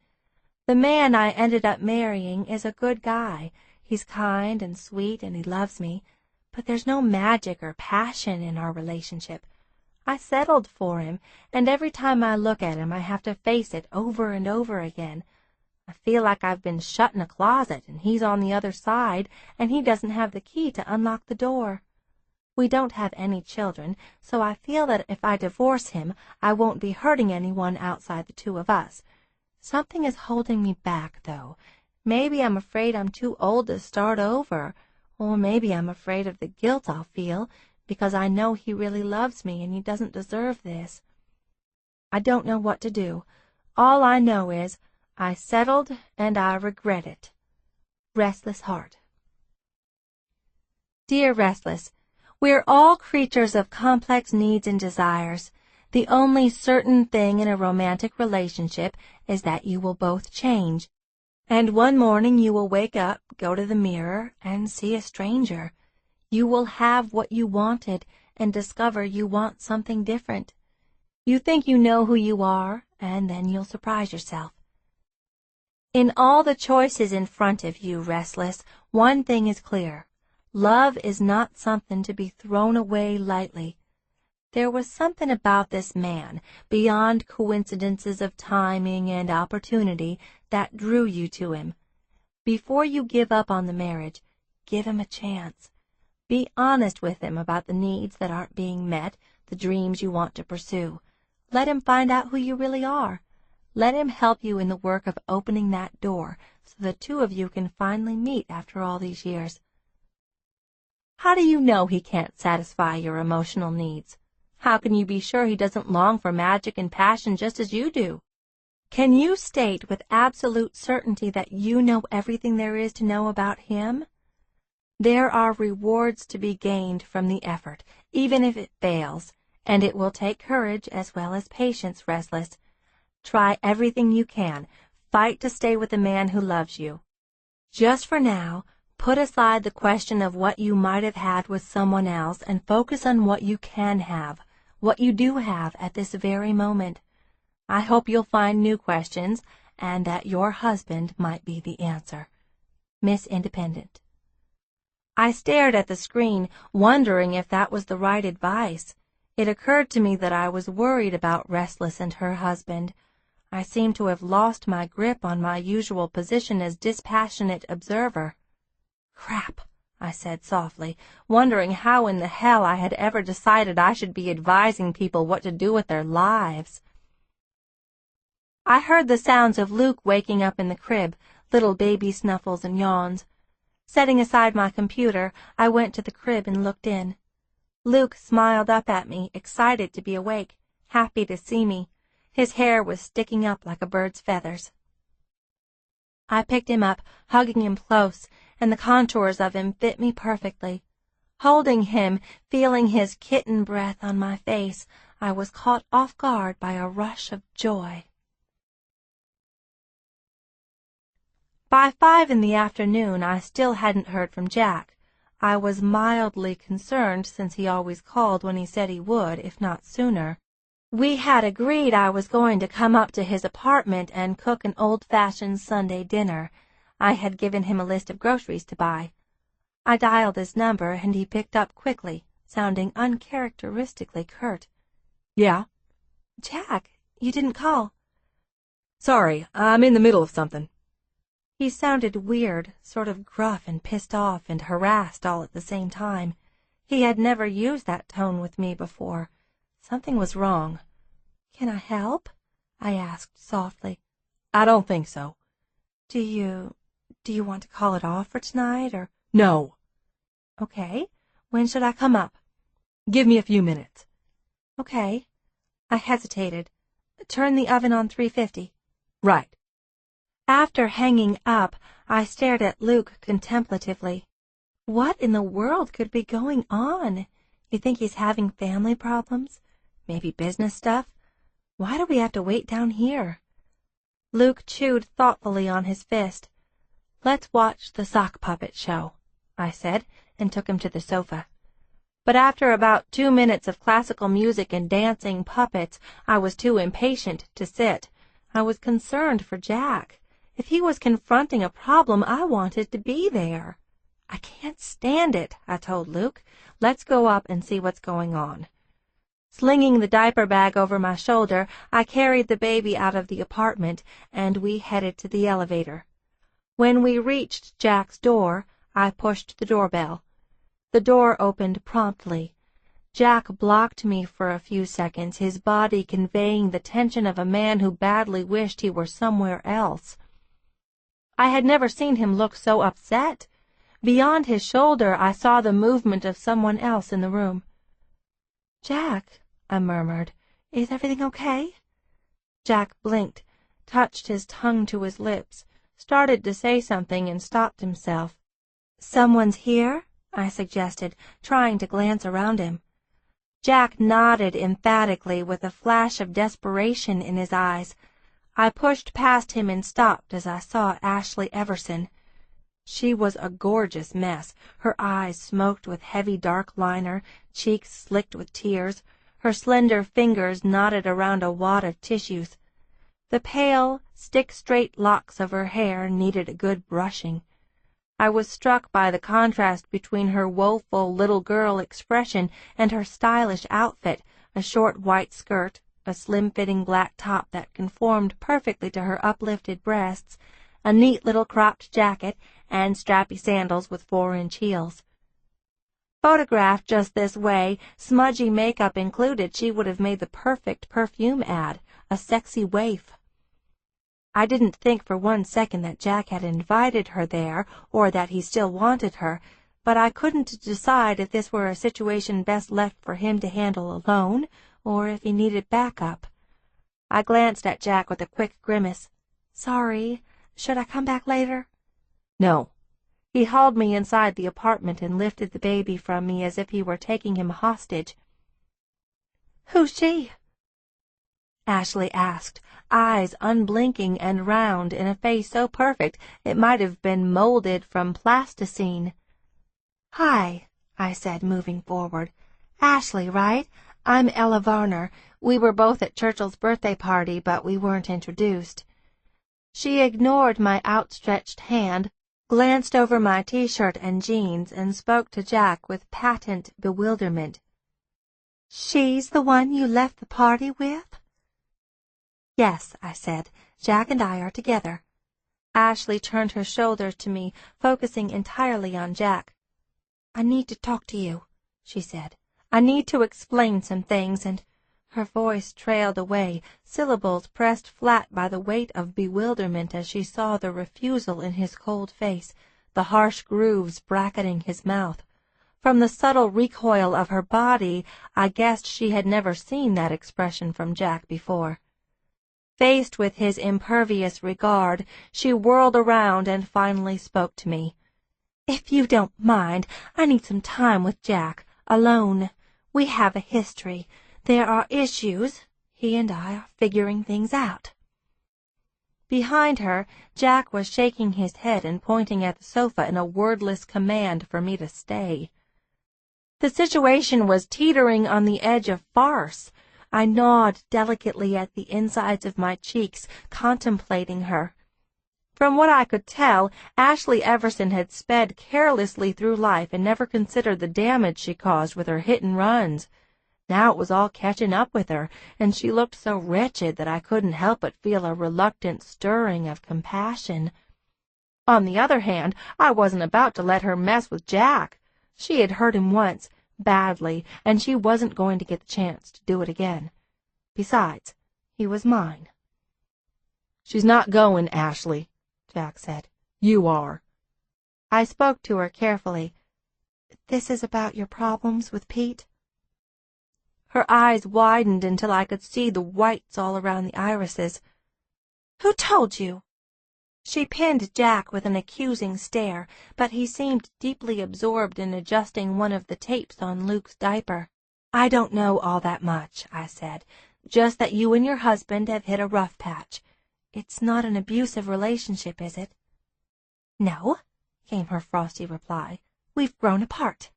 The man I ended up marrying is a good guy. He's kind and sweet and he loves me, but there's no magic or passion in our relationship. I settled for him, and every time I look at him I have to face it over and over again. I feel like I've been shut in a closet, and he's on the other side, and he doesn't have the key to unlock the door. We don't have any children, so I feel that if I divorce him, I won't be hurting anyone outside the two of us. Something is holding me back, though. Maybe I'm afraid I'm too old to start over, or maybe I'm afraid of the guilt I'll feel, because I know he really loves me and he doesn't deserve this. I don't know what to do. All I know is I settled and I regret it. Restless Heart. Dear Restless, we're all creatures of complex needs and desires. The only certain thing in a romantic relationship is that you will both change. And one morning you will wake up, go to the mirror, and see a stranger. You will have what you wanted and discover you want something different. You think you know who you are, and then you'll surprise yourself. In all the choices in front of you, Restless, one thing is clear. Love is not something to be thrown away lightly. There was something about this man, beyond coincidences of timing and opportunity, that drew you to him. Before you give up on the marriage, give him a chance. Be honest with him about the needs that aren't being met, the dreams you want to pursue. Let him find out who you really are. Let him help you in the work of opening that door so the two of you can finally meet after all these years. How do you know he can't satisfy your emotional needs? How can you be sure he doesn't long for magic and passion just as you do? Can you state with absolute certainty that you know everything there is to know about him? There are rewards to be gained from the effort, even if it fails, and it will take courage as well as patience, Restless. Try everything you can. Fight to stay with the man who loves you. Just for now, put aside the question of what you might have had with someone else and focus on what you can have, what you do have at this very moment. I hope you'll find new questions and that your husband might be the answer. Miss Independent. I stared at the screen, wondering if that was the right advice. It occurred to me that I was worried about Restless and her husband. I seemed to have lost my grip on my usual position as dispassionate observer. Crap, I said softly, wondering how in the hell I had ever decided I should be advising people what to do with their lives. I heard the sounds of Luke waking up in the crib, little baby snuffles and yawns. Setting aside my computer, I went to the crib and looked in. Luke smiled up at me, excited to be awake, happy to see me. His hair was sticking up like a bird's feathers. I picked him up, hugging him close, and the contours of him fit me perfectly. Holding him, feeling his kitten breath on my face, I was caught off guard by a rush of joy. By 5 in the afternoon, I still hadn't heard from Jack. I was mildly concerned, since he always called when he said he would, if not sooner. We had agreed I was going to come up to his apartment and cook an old-fashioned Sunday dinner. I had given him a list of groceries to buy. I dialed his number, and he picked up quickly, sounding uncharacteristically curt. Yeah? Jack, you didn't call. Sorry, I'm in the middle of something. He sounded weird, sort of gruff and pissed off and harassed all at the same time. He had never used that tone with me before. Something was wrong. Can I help? I asked softly. I don't think so. Do you want to call it off for tonight, or? No. Okay. When should I come up? Give me a few minutes. Okay. I hesitated. Turn the oven on 350. Right. After hanging up, I stared at Luke contemplatively. What in the world could be going on? You think he's having family problems? Maybe business stuff? Why do we have to wait down here? Luke chewed thoughtfully on his fist. Let's watch the sock puppet show, I said, and took him to the sofa. But after about 2 minutes of classical music and dancing puppets, I was too impatient to sit. I was concerned for Jack. If he was confronting a problem, I wanted to be there. I can't stand it, I told Luke. Let's go up and see what's going on. Slinging the diaper bag over my shoulder, I carried the baby out of the apartment, and we headed to the elevator. When we reached Jack's door, I pushed the doorbell. The door opened promptly. Jack blocked me for a few seconds, his body conveying the tension of a man who badly wished he were somewhere else. I had never seen him look so upset. Beyond his shoulder, I saw the movement of someone else in the room. "Jack," I murmured, "is everything okay?" Jack blinked, touched his tongue to his lips, started to say something and stopped himself. "Someone's here?" I suggested, trying to glance around him. Jack nodded emphatically with a flash of desperation in his eyes. I pushed past him and stopped as I saw Ashley Everson. She was a gorgeous mess, her eyes smoked with heavy dark liner, cheeks slicked with tears, her slender fingers knotted around a wad of tissues. The pale, stick-straight locks of her hair needed a good brushing. I was struck by the contrast between her woeful little girl expression and her stylish outfit, a short white skirt, a slim-fitting black top that conformed perfectly to her uplifted breasts, a neat little cropped jacket, and strappy sandals with 4-inch heels. Photographed just this way, smudgy makeup included, she would have made the perfect perfume ad, a sexy waif. I didn't think for one second that Jack had invited her there or that he still wanted her, but I couldn't decide if this were a situation best left for him to handle alone or if he needed backup. I glanced at Jack with a quick grimace. "Sorry, should I come back later?" "No." He hauled me inside the apartment and lifted the baby from me as if he were taking him hostage. "Who's she?" Ashley asked, eyes unblinking and round in a face so perfect it might have been molded from plasticine. "Hi," I said, moving forward. "Ashley, right? I'm Ella Varner. We were both at Churchill's birthday party, but we weren't introduced." She ignored my outstretched hand, glanced over my T-shirt and jeans, and spoke to Jack with patent bewilderment. "She's the one you left the party with?" "Yes," I said. "Jack and I are together." Ashley turned her shoulders to me, focusing entirely on Jack. "I need to talk to you," she said. "I need to explain some things," and her voice trailed away, syllables pressed flat by the weight of bewilderment as she saw the refusal in his cold face, the harsh grooves bracketing his mouth. From the subtle recoil of her body, I guessed she had never seen that expression from Jack before. Faced with his impervious regard, she whirled around and finally spoke to me. "If you don't mind, I need some time with Jack, alone. We have a history. There are issues. He and I are figuring things out." Behind her, Jack was shaking his head and pointing at the sofa in a wordless command for me to stay. The situation was teetering on the edge of farce. I gnawed delicately at the insides of my cheeks, contemplating her. From what I could tell, Ashley Everson had sped carelessly through life and never considered the damage she caused with her hit-and-runs. Now it was all catching up with her, and she looked so wretched that I couldn't help but feel a reluctant stirring of compassion. On the other hand, I wasn't about to let her mess with Jack. She had hurt him once, badly, and she wasn't going to get the chance to do it again. Besides, he was mine. "She's not going, Ashley," Jack said. "You are." I spoke to her carefully. "This is about your problems with Pete?" Her eyes widened until I could see the whites all around the irises. "Who told you?" She pinned Jack with an accusing stare, but he seemed deeply absorbed in adjusting one of the tapes on Luke's diaper. "I don't know all that much," I said. "Just that you and your husband have hit a rough patch. It's not an abusive relationship, is it?" "No," came her frosty reply. "We've grown apart."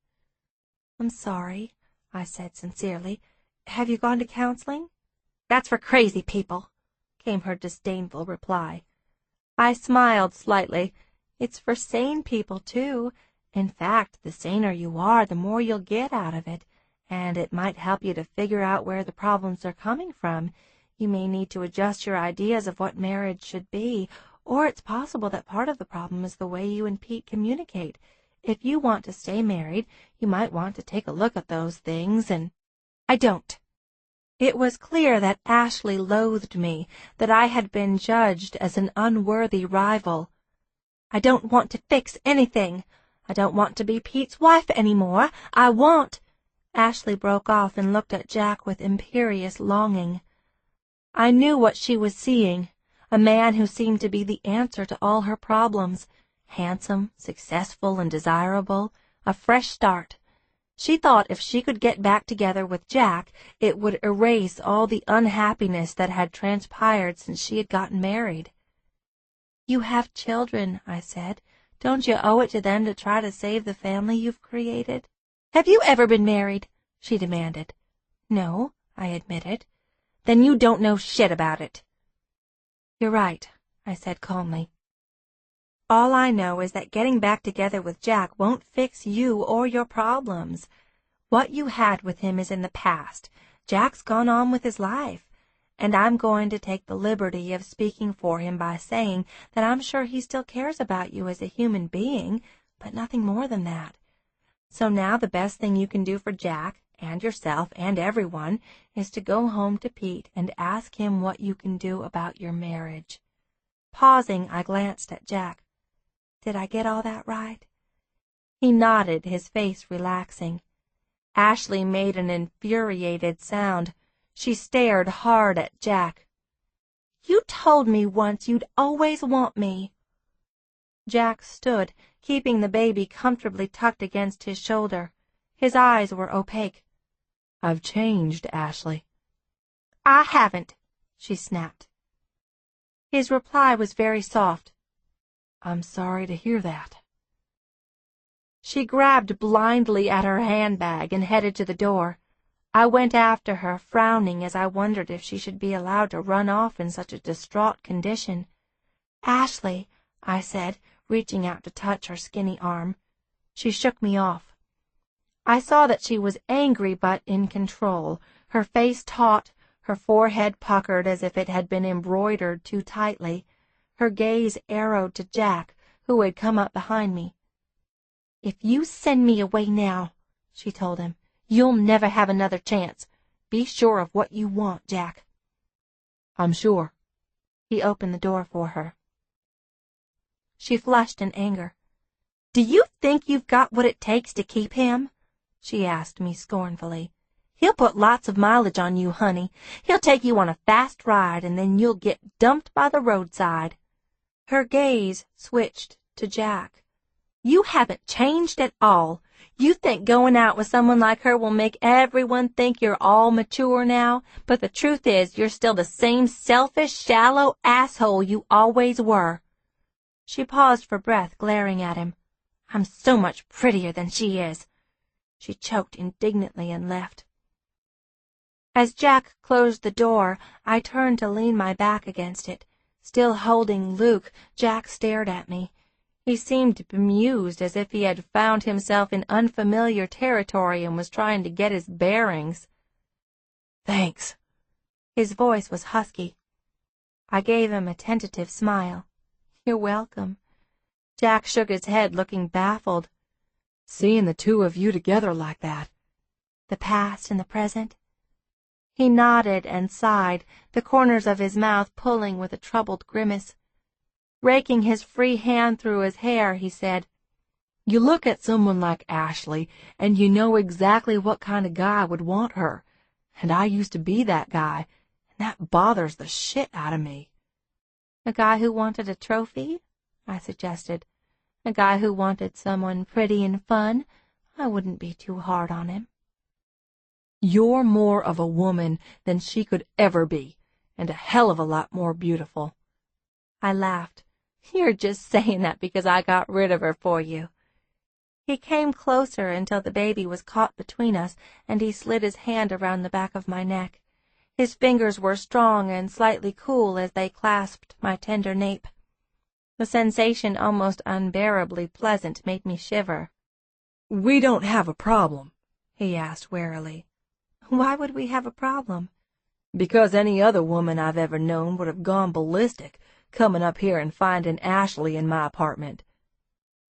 "I'm sorry," I said sincerely. "Have you gone to counseling?" "That's for crazy people," came her disdainful reply. I smiled slightly. It's for sane people, too. In fact, the saner you are, the more you'll get out of it, and it might help you to figure out where the problems are coming from. You may need to adjust your ideas of what marriage should be, or it's possible that part of the problem is the way you and Pete communicate. If you want to stay married, you might want to take a look at those things, and I don't. It was clear that Ashley loathed me, that I had been judged as an unworthy rival. I don't want to fix anything. I don't want to be Pete's wife anymore. I want— Ashley broke off and looked at Jack with imperious longing. I knew what she was seeing, a man who seemed to be the answer to all her problems, handsome, successful, and desirable, a fresh start. She thought if she could get back together with Jack, it would erase all the unhappiness that had transpired since she had gotten married. "You have children," I said. "Don't you owe it to them to try to save the family you've created?" "Have you ever been married?" she demanded. "No," I admitted. "Then you don't know shit about it." "You're right," I said calmly. "All I know is that getting back together with Jack won't fix you or your problems. What you had with him is in the past. Jack's gone on with his life, and I'm going to take the liberty of speaking for him by saying that I'm sure he still cares about you as a human being, but nothing more than that. So now the best thing you can do for Jack, and yourself, and everyone, is to go home to Pete and ask him what you can do about your marriage." Pausing, I glanced at Jack. "Did I get all that right?" He nodded, his face relaxing. Ashley made an infuriated sound. She stared hard at Jack. "You told me once you'd always want me." Jack stood, keeping the baby comfortably tucked against his shoulder. His eyes were opaque. "I've changed, Ashley." "I haven't," she snapped. His reply was very soft. "I'm sorry to hear that." She grabbed blindly at her handbag and headed to the door. I went after her, frowning as I wondered if she should be allowed to run off in such a distraught condition. "Ashley," I said, reaching out to touch her skinny arm. She shook me off. I saw that she was angry but in control, her face taut, her forehead puckered as if it had been embroidered too tightly. Her gaze arrowed to Jack, who had come up behind me. "If you send me away now," she told him, "you'll never have another chance. Be sure of what you want, Jack." "I'm sure." He opened the door for her. She flushed in anger. "Do you think you've got what it takes to keep him?" she asked me scornfully. "He'll put lots of mileage on you, honey. He'll take you on a fast ride, and then you'll get dumped by the roadside." Her gaze switched to Jack. "You haven't changed at all. You think going out with someone like her will make everyone think you're all mature now, but the truth is you're still the same selfish, shallow asshole you always were." She paused for breath, glaring at him. "I'm so much prettier than she is." She choked indignantly and left. As Jack closed the door, I turned to lean my back against it. Still holding Luke, Jack stared at me. He seemed bemused, as if he had found himself in unfamiliar territory and was trying to get his bearings. "Thanks." His voice was husky. I gave him a tentative smile. "You're welcome." Jack shook his head, looking baffled. "Seeing the two of you together like that." "The past and the present?" He nodded and sighed, the corners of his mouth pulling with a troubled grimace. Raking his free hand through his hair, he said, "You look at someone like Ashley, and you know exactly what kind of guy would want her. And I used to be that guy, and that bothers the shit out of me." "A guy who wanted a trophy?" I suggested. "A guy who wanted someone pretty and fun? I wouldn't be too hard on him." "You're more of a woman than she could ever be, and a hell of a lot more beautiful." I laughed. "You're just saying that because I got rid of her for you." He came closer until the baby was caught between us, and he slid his hand around the back of my neck. His fingers were strong and slightly cool as they clasped my tender nape. The sensation, almost unbearably pleasant, made me shiver. "We don't have a problem," he asked warily. "Why would we have a problem?" "Because any other woman I've ever known would have gone ballistic, coming up here and finding Ashley in my apartment."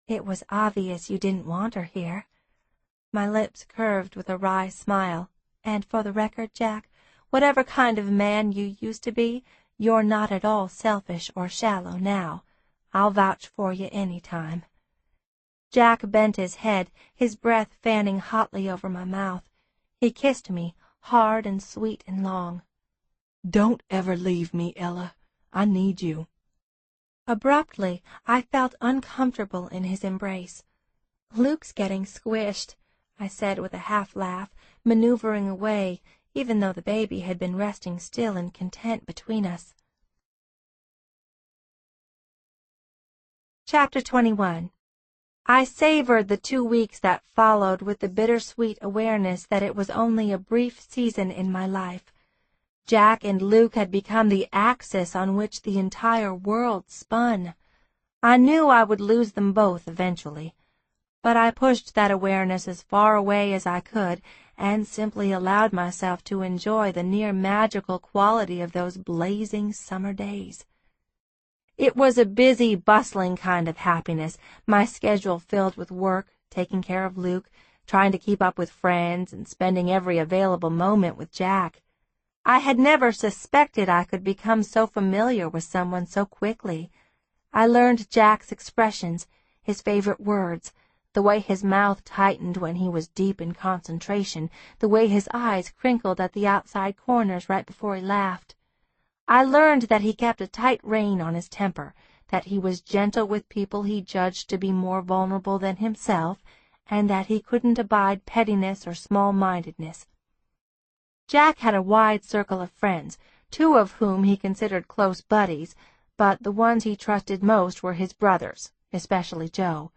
"It was obvious you didn't want her here." My lips curved with a wry smile. "And for the record, Jack, whatever kind of man you used to be, you're not at all selfish or shallow now. I'll vouch for you any time." Jack bent his head, his breath fanning hotly over my mouth. He kissed me, hard and sweet and long. "Don't ever leave me, Ella. I need you." Abruptly, I felt uncomfortable in his embrace. "Luke's getting squished," I said with a half-laugh, maneuvering away, even though the baby had been resting still and content between us. Chapter 21. I savored the 2 weeks that followed with the bittersweet awareness that it was only a brief season in my life. Jack and Luke had become the axis on which the entire world spun. I knew I would lose them both eventually, but I pushed that awareness as far away as I could and simply allowed myself to enjoy the near magical quality of those blazing summer days. It was a busy, bustling kind of happiness, my schedule filled with work, taking care of Luke, trying to keep up with friends, and spending every available moment with Jack. I had never suspected I could become so familiar with someone so quickly. I learned Jack's expressions, his favorite words, the way his mouth tightened when he was deep in concentration, the way his eyes crinkled at the outside corners right before he laughed. I learned that he kept a tight rein on his temper, that he was gentle with people he judged to be more vulnerable than himself, and that he couldn't abide pettiness or small-mindedness. Jack had a wide circle of friends, 2 of whom he considered close buddies, but the ones he trusted most were his brothers, especially Joe.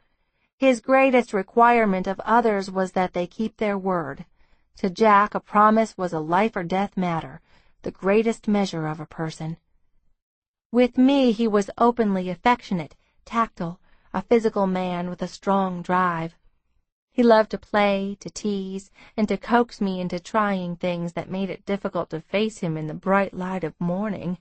His greatest requirement of others was that they keep their word. To Jack, a promise was a life-or-death matter, the greatest measure of a person. With me he was openly affectionate, tactile, a physical man with a strong drive. He loved to play, to tease, and to coax me into trying things that made it difficult to face him in the bright light of morning.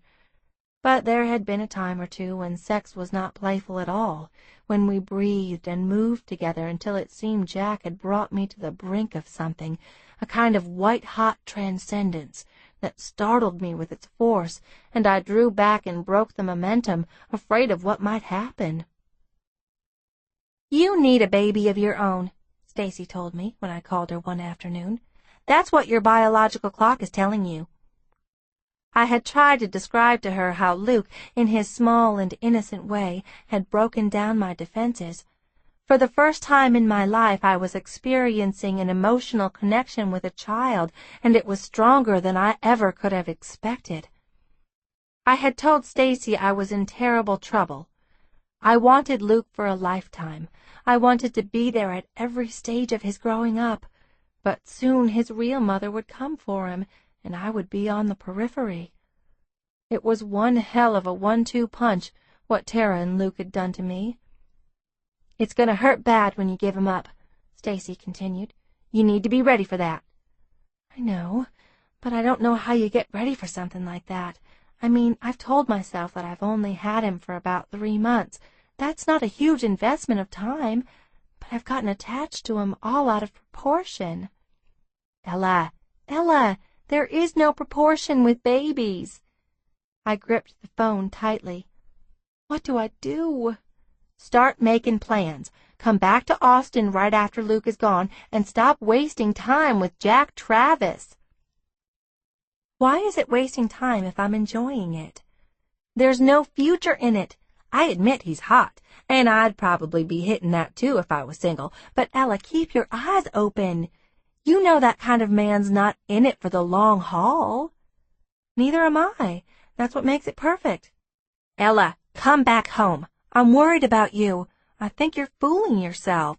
But there had been a time or two when sex was not playful at all, when we breathed and moved together until it seemed Jack had brought me to the brink of something, a kind of white-hot transcendence that startled me with its force, and I drew back and broke the momentum, afraid of what might happen. "You need a baby of your own," Stacy told me when I called her one afternoon. "That's what your biological clock is telling you." I had tried to describe to her how Luke, in his small and innocent way, had broken down my defenses. For the first time in my life I was experiencing an emotional connection with a child, and it was stronger than I ever could have expected. I had told Stacy I was in terrible trouble. I wanted Luke for a lifetime. I wanted to be there at every stage of his growing up. But soon his real mother would come for him, and I would be on the periphery. It was one hell of a 1-2 punch, what Tara and Luke had done to me. "It's going to hurt bad when you give him up," Stacy continued. "You need to be ready for that." "I know, but I don't know how you get ready for something like that. I mean, I've told myself that I've only had him for about 3 months. That's not a huge investment of time, but I've gotten attached to him all out of proportion." Ella, there is no proportion with babies." I gripped the phone tightly. "What do I do?" "Start making plans. Come back to Austin right after Luke is gone, and stop wasting time with Jack Travis." "Why is it wasting time if I'm enjoying it?" "There's no future in it. I admit he's hot, and I'd probably be hitting that too if I was single. But Ella, keep your eyes open. You know that kind of man's not in it for the long haul." "Neither am I. That's what makes it perfect." "Ella, come back home. I'm worried about you. I think you're fooling yourself."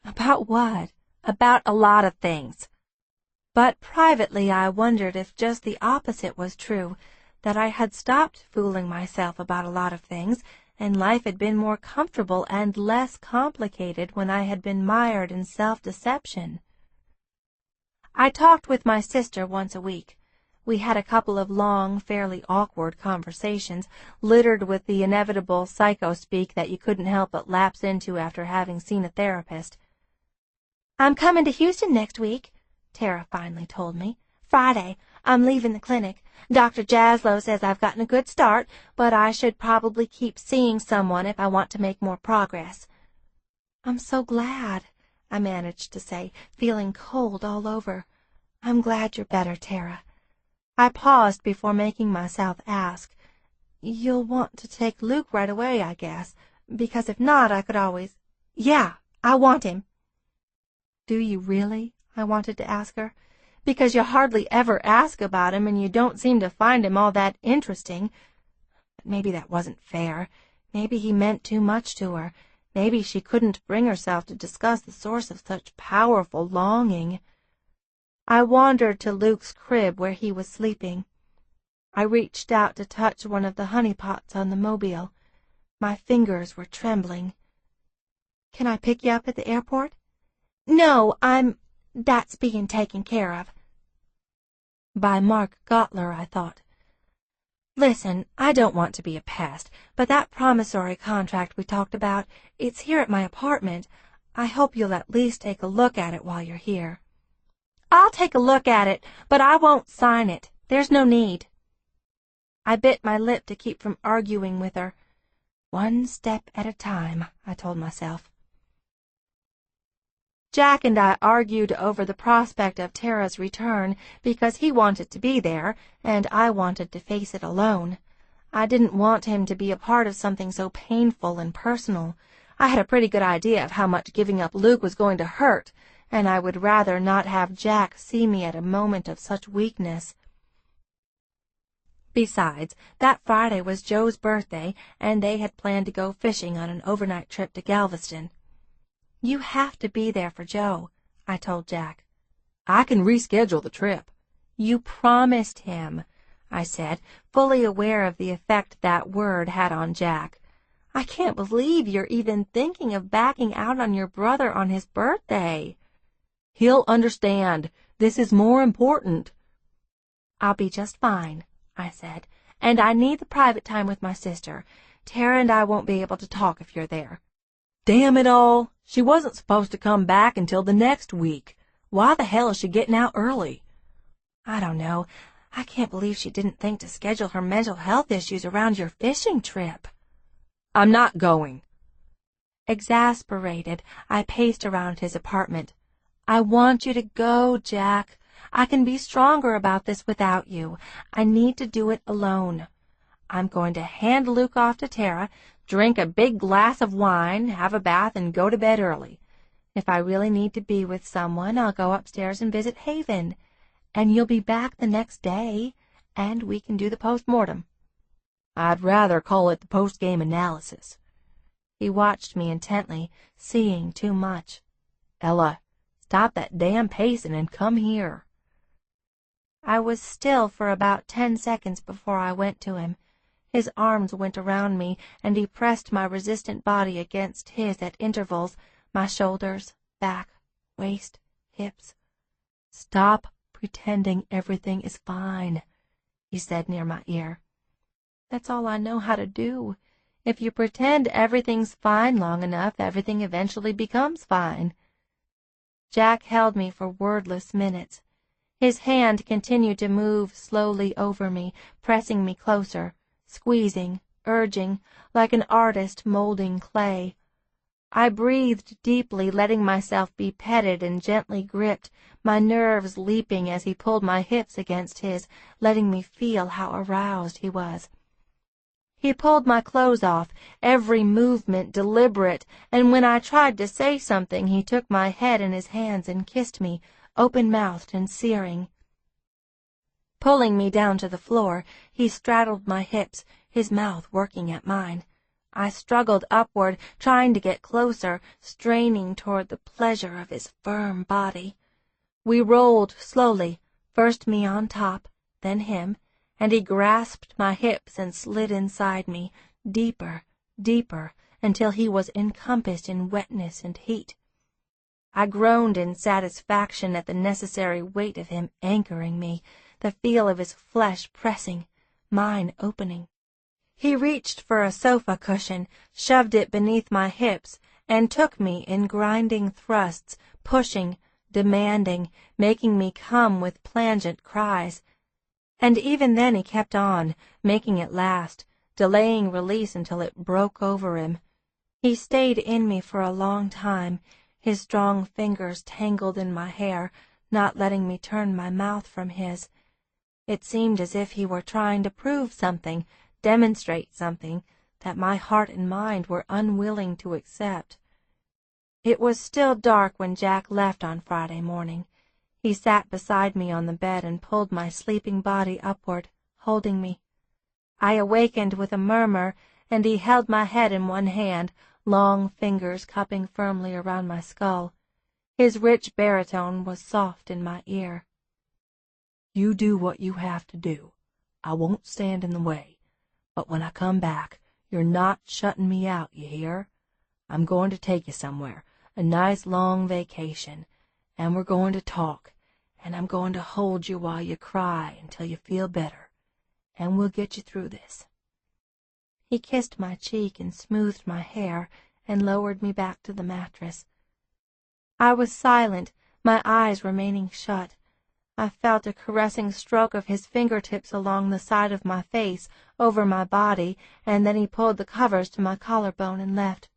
"About what?" "About a lot of things." But privately I wondered if just the opposite was true, that I had stopped fooling myself about a lot of things, and life had been more comfortable and less complicated when I had been mired in self-deception. I talked with my sister once a week. We had a couple of long, fairly awkward conversations, littered with the inevitable psycho-speak that you couldn't help but lapse into after having seen a therapist. "I'm coming to Houston next week," Tara finally told me. "Friday. I'm leaving the clinic. Dr. Jaslow says I've gotten a good start, but I should probably keep seeing someone if I want to make more progress." "I'm so glad," I managed to say, feeling cold all over. "I'm glad you're better, Tara." I paused before making myself ask, "You'll want to take Luke right away, I guess, because if not, I could always—" "Yeah, I want him." "Do you really?" I wanted to ask her. "Because you hardly ever ask about him, and you don't seem to find him all that interesting." But maybe that wasn't fair. Maybe he meant too much to her. Maybe she couldn't bring herself to discuss the source of such powerful longing. I wandered to Luke's crib where he was sleeping. I reached out to touch one of the honey pots on the mobile. My fingers were trembling. "Can I pick you up at the airport?" "No, that's being taken care of." By Mark Gottler, I thought. "Listen, I don't want to be a pest, but that promissory contract we talked about, it's here at my apartment. I hope you'll at least take a look at it while you're here." "I'll take a look at it, but I won't sign it. There's no need." I bit my lip to keep from arguing with her. One step at a time, I told myself. Jack and I argued over the prospect of Tara's return because he wanted to be there, and I wanted to face it alone. I didn't want him to be a part of something so painful and personal. I had a pretty good idea of how much giving up Luke was going to hurt, and I would rather not have Jack see me at a moment of such weakness. Besides, that Friday was Joe's birthday, and they had planned to go fishing on an overnight trip to Galveston. "You have to be there for Joe," I told Jack. "I can reschedule the trip." "You promised him," I said, fully aware of the effect that word had on Jack. "I can't believe you're even thinking of backing out on your brother on his birthday." "He'll understand. This is more important." "I'll be just fine," I said, "and I need the private time with my sister. Tara and I won't be able to talk if you're there." Damn it all. She wasn't supposed to come back until the next week. Why the hell is she getting out early? "I don't know. I can't believe she didn't think to schedule her mental health issues around your fishing trip." "I'm not going." Exasperated, I paced around his apartment. "I want you to go, Jack. I can be stronger about this without you. I need to do it alone. I'm going to hand Luke off to Tara, drink a big glass of wine, have a bath, and go to bed early. If I really need to be with someone, I'll go upstairs and visit Haven. And you'll be back the next day, and we can do the post-mortem." "I'd rather call it the post-game analysis." He watched me intently, seeing too much. "Ella, stop that damn pacing and come here." I was still for about 10 seconds before I went to him. His arms went around me, and he pressed my resistant body against his at intervals, my shoulders, back, waist, hips. "Stop pretending everything is fine," he said near my ear. "That's all I know how to do. If you pretend everything's fine long enough, everything eventually becomes fine." Jack held me for wordless minutes. His hand continued to move slowly over me, pressing me closer, squeezing, urging, like an artist molding clay. I breathed deeply, letting myself be petted and gently gripped, my nerves leaping as he pulled my hips against his, letting me feel how aroused he was. He pulled my clothes off, every movement deliberate, and when I tried to say something, he took my head in his hands and kissed me, open-mouthed and searing. Pulling me down to the floor, he straddled my hips, his mouth working at mine. I struggled upward, trying to get closer, straining toward the pleasure of his firm body. We rolled slowly, first me on top, then him, and he grasped my hips and slid inside me, deeper, deeper, until he was encompassed in wetness and heat. I groaned in satisfaction at the necessary weight of him anchoring me, the feel of his flesh pressing, mine opening. He reached for a sofa cushion, shoved it beneath my hips, and took me in grinding thrusts, pushing, demanding, making me come with plangent cries. And even then he kept on, making it last, delaying release until it broke over him. He stayed in me for a long time, his strong fingers tangled in my hair, not letting me turn my mouth from his. It seemed as if he were trying to prove something, demonstrate something, that my heart and mind were unwilling to accept. It was still dark when Jack left on Friday morning. He sat beside me on the bed and pulled my sleeping body upward, holding me. I awakened with a murmur, and he held my head in one hand, long fingers cupping firmly around my skull. His rich baritone was soft in my ear. "You do what you have to do. I won't stand in the way. But when I come back, you're not shutting me out, you hear? I'm going to take you somewhere, a nice long vacation, and we're going to talk, and I'm going to hold you while you cry until you feel better, and we'll get you through this." He kissed my cheek and smoothed my hair and lowered me back to the mattress. I was silent, my eyes remaining shut. I felt a caressing stroke of his fingertips along the side of my face, over my body, and then he pulled the covers to my collarbone and left.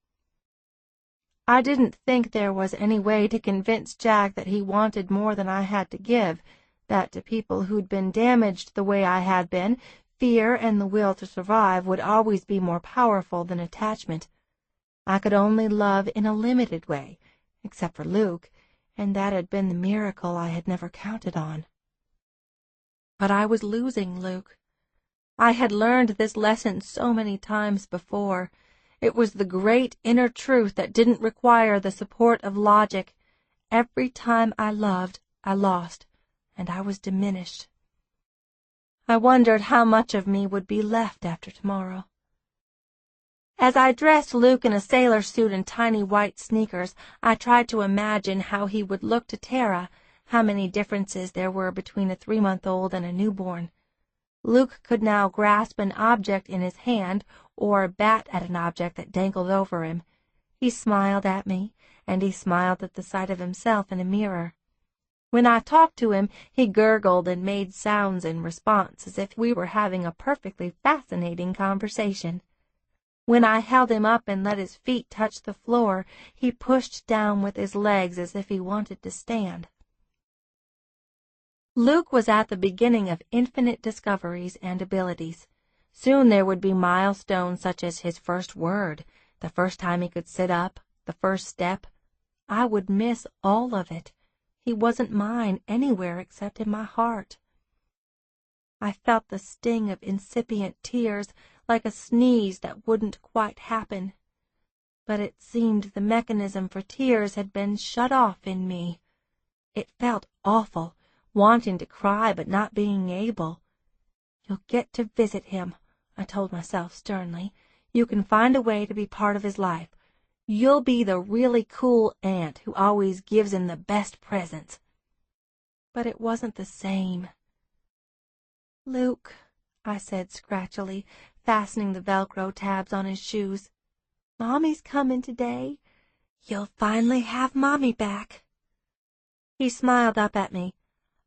I didn't think there was any way to convince Jack that he wanted more than I had to give, that to people who'd been damaged the way I had been, fear and the will to survive would always be more powerful than attachment. I could only love in a limited way, except for Luke, and that had been the miracle I had never counted on. But I was losing Luke. I had learned this lesson so many times before. It was the great inner truth that didn't require the support of logic. Every time I loved, I lost, and I was diminished. I wondered how much of me would be left after tomorrow. As I dressed Luke in a sailor suit and tiny white sneakers, I tried to imagine how he would look to Tara, how many differences there were between a 3-month-old and a newborn. Luke could now grasp an object in his hand or bat at an object that dangled over him. He smiled at me, and he smiled at the sight of himself in a mirror. When I talked to him, he gurgled and made sounds in response as if we were having a perfectly fascinating conversation. When I held him up and let his feet touch the floor, he pushed down with his legs as if he wanted to stand. Luke was at the beginning of infinite discoveries and abilities. Soon there would be milestones such as his first word, the first time he could sit up, the first step. I would miss all of it. He wasn't mine anywhere except in my heart. I felt the sting of incipient tears, like a sneeze that wouldn't quite happen. But it seemed the mechanism for tears had been shut off in me. It felt awful, wanting to cry but not being able. "You'll get to visit him," I told myself sternly. "You can find a way to be part of his life. You'll be the really cool aunt who always gives him the best presents." But it wasn't the same. "Luke," I said scratchily, fastening the Velcro tabs on his shoes, "Mommy's coming today. You'll finally have Mommy back." He smiled up at me.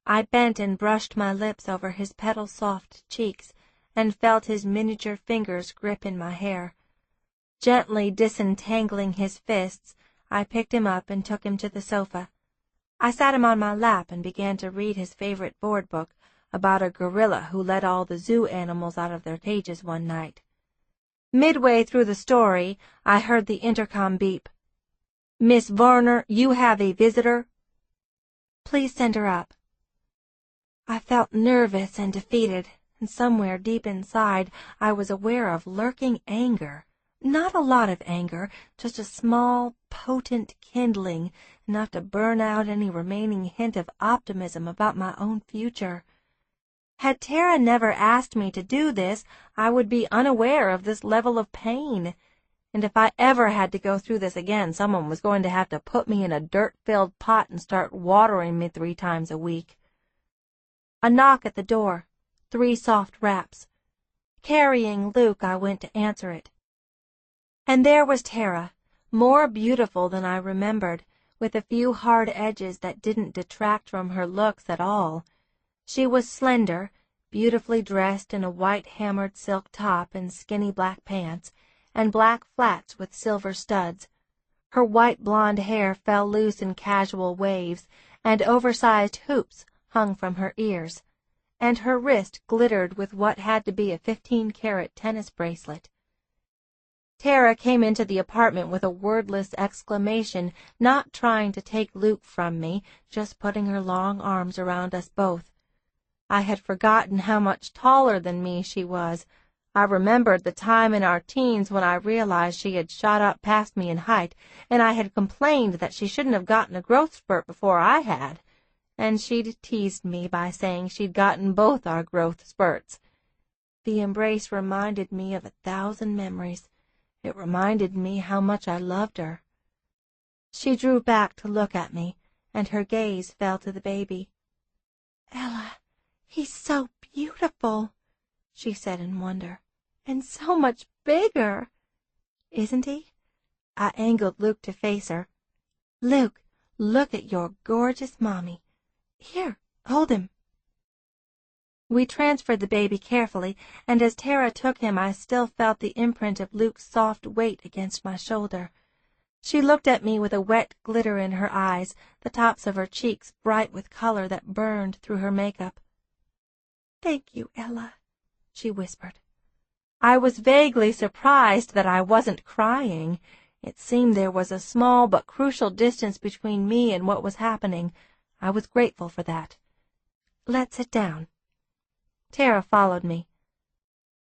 I bent and brushed my lips over his petal-soft cheeks and felt his miniature fingers grip in my hair. Gently disentangling his fists, I picked him up and took him to the sofa. I sat him on my lap and began to read his favorite board book about a gorilla who let all the zoo animals out of their cages one night. Midway through the story, I heard the intercom beep. "Miss Varner, you have a visitor." "Please send her up." I felt nervous and defeated, and somewhere deep inside I was aware of lurking anger. Not a lot of anger, just a small, potent kindling, enough to burn out any remaining hint of optimism about my own future. Had Tara never asked me to do this, I would be unaware of this level of pain. And if I ever had to go through this again, someone was going to have to put me in a dirt-filled pot and start watering me 3 times a week. A knock at the door, 3 soft raps. Carrying Luke, I went to answer it. And there was Tara, more beautiful than I remembered, with a few hard edges that didn't detract from her looks at all. She was slender, beautifully dressed in a white hammered silk top and skinny black pants, and black flats with silver studs. Her white blonde hair fell loose in casual waves, and oversized hoops hung from her ears, and her wrist glittered with what had to be a 15-carat tennis bracelet. Tara came into the apartment with a wordless exclamation, not trying to take Luke from me, just putting her long arms around us both. I had forgotten how much taller than me she was. I remembered the time in our teens when I realized she had shot up past me in height, and I had complained that she shouldn't have gotten a growth spurt before I had, and she'd teased me by saying she'd gotten both our growth spurts. The embrace reminded me of 1,000 memories. It reminded me how much I loved her. She drew back to look at me, and her gaze fell to the baby. "Ella, he's so beautiful," she said in wonder, "and so much bigger." "Isn't he?" I angled Luke to face her. "Luke, look at your gorgeous mommy. Here, hold him." We transferred the baby carefully, and as Tara took him I still felt the imprint of Luke's soft weight against my shoulder. She looked at me with a wet glitter in her eyes, the tops of her cheeks bright with color that burned through her makeup. "Thank you, Ella," she whispered. I was vaguely surprised that I wasn't crying. It seemed there was a small but crucial distance between me and what was happening. I was grateful for that. "Let's sit down." Tara followed me.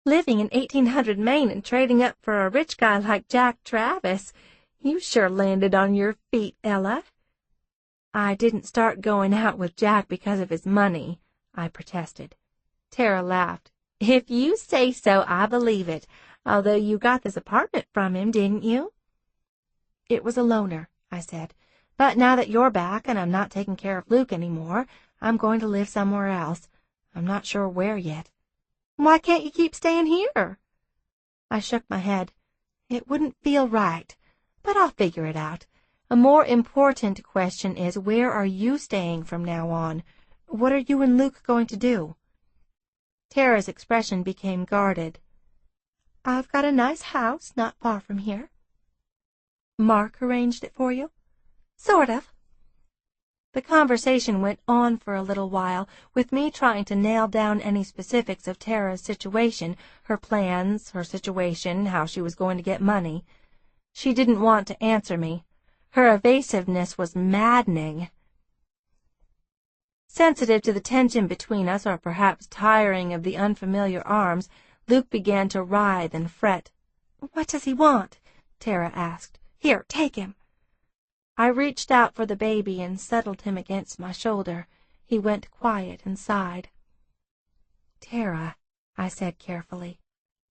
"Living in 1800 Maine and trading up for a rich guy like Jack Travis. You sure landed on your feet, Ella." "I didn't start going out with Jack because of his money," I protested. Tara laughed. "If you say so, I believe it, although you got this apartment from him, didn't you?" "It was a loaner," I said. "But now that you're back and I'm not taking care of Luke any more, I'm going to live somewhere else. I'm not sure where yet." "Why can't you keep staying here?" I shook my head. "It wouldn't feel right, but I'll figure it out. A more important question is, where are you staying from now on? What are you and Luke going to do?" Tara's expression became guarded. "I've got a nice house not far from here." "Mark arranged it for you?" "Sort of." The conversation went on for a little while, with me trying to nail down any specifics of Tara's situation, her plans, her situation, how she was going to get money. She didn't want to answer me. Her evasiveness was maddening. Sensitive to the tension between us, or perhaps tiring of the unfamiliar arms, Luke began to writhe and fret. "What does he want?" Tara asked. "Here, take him." I reached out for the baby and settled him against my shoulder. He went quiet and sighed. "Tara," I said carefully,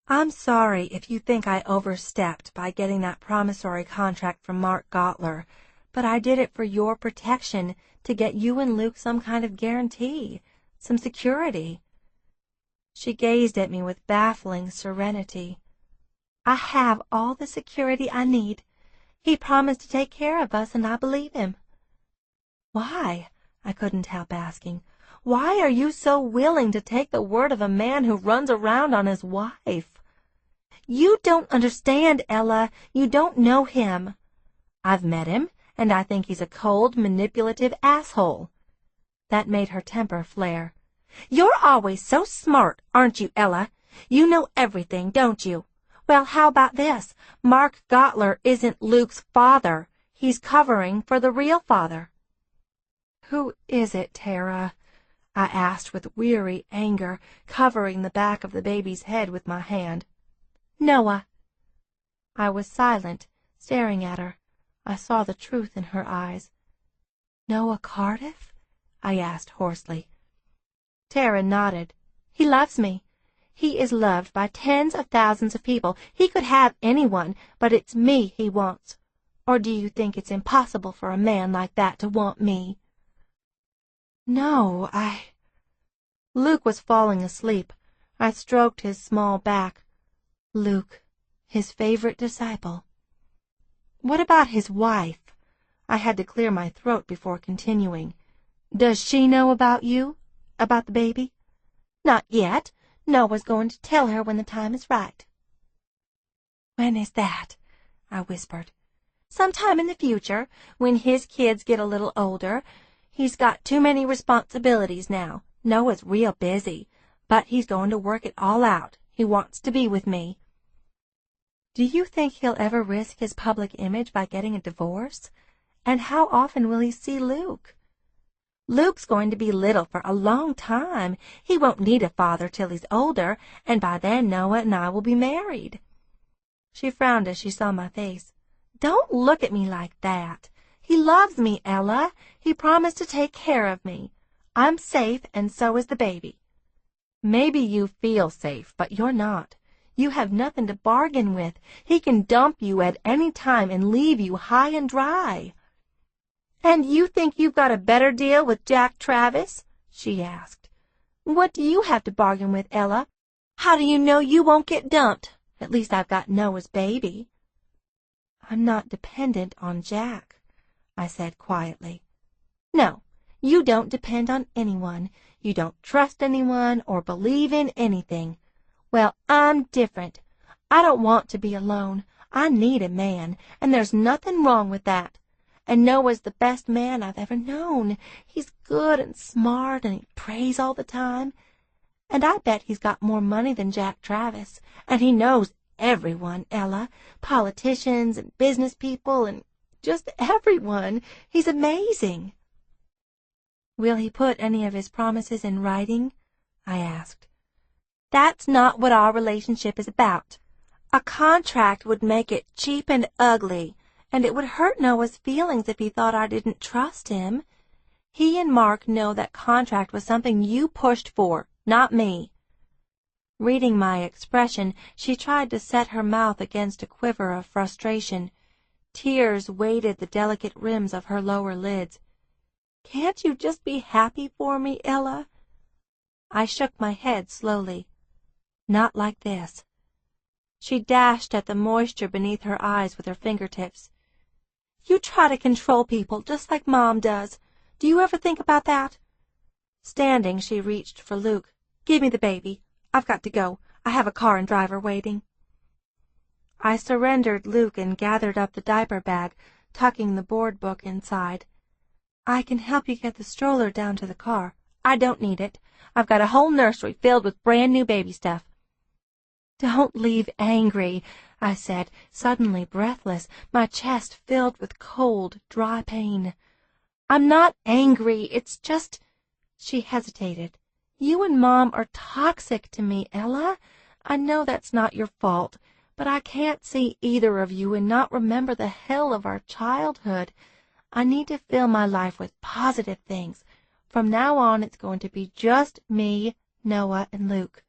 "I'm sorry if you think I overstepped by getting that promissory contract from Mark Gottler, but I did it for your protection, to get you and Luke some kind of guarantee, some security." She gazed at me with baffling serenity. "I have all the security I need. He promised to take care of us, and I believe him." "Why?" I couldn't help asking. "Why are you so willing to take the word of a man who runs around on his wife?" "You don't understand, Ella. You don't know him." "I've met him, and I think he's a cold, manipulative asshole." That made her temper flare. "You're always so smart, aren't you, Ella? You know everything, don't you? Well, how about this? Mark Gottler isn't Luke's father. He's covering for the real father." "Who is it, Tara?" I asked with weary anger, covering the back of the baby's head with my hand. "Noah." I was silent, staring at her. I saw the truth in her eyes. "Noah Cardiff?" I asked hoarsely. Tara nodded. "He loves me. He is loved by tens of thousands of people. He could have anyone, but it's me he wants. Or do you think it's impossible for a man like that to want me?" "No, Luke was falling asleep. I stroked his small back. Luke, his favorite disciple. "What about his wife?" I had to clear my throat before continuing. "Does she know about you? About the baby?" "Not yet. Noah's going to tell her when the time is right." "When is that?" I whispered. "Sometime in the future, when his kids get a little older. He's got too many responsibilities now. Noah's real busy, but he's going to work it all out. He wants to be with me." "Do you think he'll ever risk his public image by getting a divorce? And how often will he see Luke?" "Luke's going to be little for a long time. He won't need a father till he's older, and by then Noah and I will be married." She frowned as she saw my face. "Don't look at me like that. He loves me, Ella. He promised to take care of me. I'm safe, and so is the baby." "Maybe you feel safe, but you're not. "You have nothing to bargain with. He can dump you at any time and leave you high and dry." "And you think you've got a better deal with Jack Travis?" she asked. "What do you have to bargain with, Ella? How do you know you won't get dumped? At least I've got Noah's baby." "I'm not dependent on Jack," I said quietly. "No, you don't depend on anyone. You don't trust anyone or believe in anything. Well, I'm different. I don't want to be alone. I need a man, and there's nothing wrong with that. And Noah's the best man I've ever known. He's good and smart, and he prays all the time. And I bet he's got more money than Jack Travis. And he knows everyone, Ella. Politicians and business people and just everyone. He's amazing." "Will he put any of his promises in writing?" I asked. "That's not what our relationship is about. A contract would make it cheap and ugly, and it would hurt Noah's feelings if he thought I didn't trust him. He and Mark know that contract was something you pushed for, not me." Reading my expression, she tried to set her mouth against a quiver of frustration. Tears weighted the delicate rims of her lower lids. "Can't you just be happy for me, Ella?" I shook my head slowly. "Not like this." She dashed at the moisture beneath her eyes with her fingertips. "You try to control people just like Mom does. Do you ever think about that?" Standing, she reached for Luke. "Give me the baby. I've got to go. I have a car and driver waiting." I surrendered Luke and gathered up the diaper bag, tucking the board book inside. "I can help you get the stroller down to the car." "I don't need it. I've got a whole nursery filled with brand-new baby stuff." "Don't leave angry," I said, suddenly breathless, my chest filled with cold, dry pain. "I'm not angry. It's just—" She hesitated. "You and Mom are toxic to me, Ella. I know that's not your fault, but I can't see either of you and not remember the hell of our childhood. I need to fill my life with positive things. From now on, it's going to be just me, Noah, and Luke."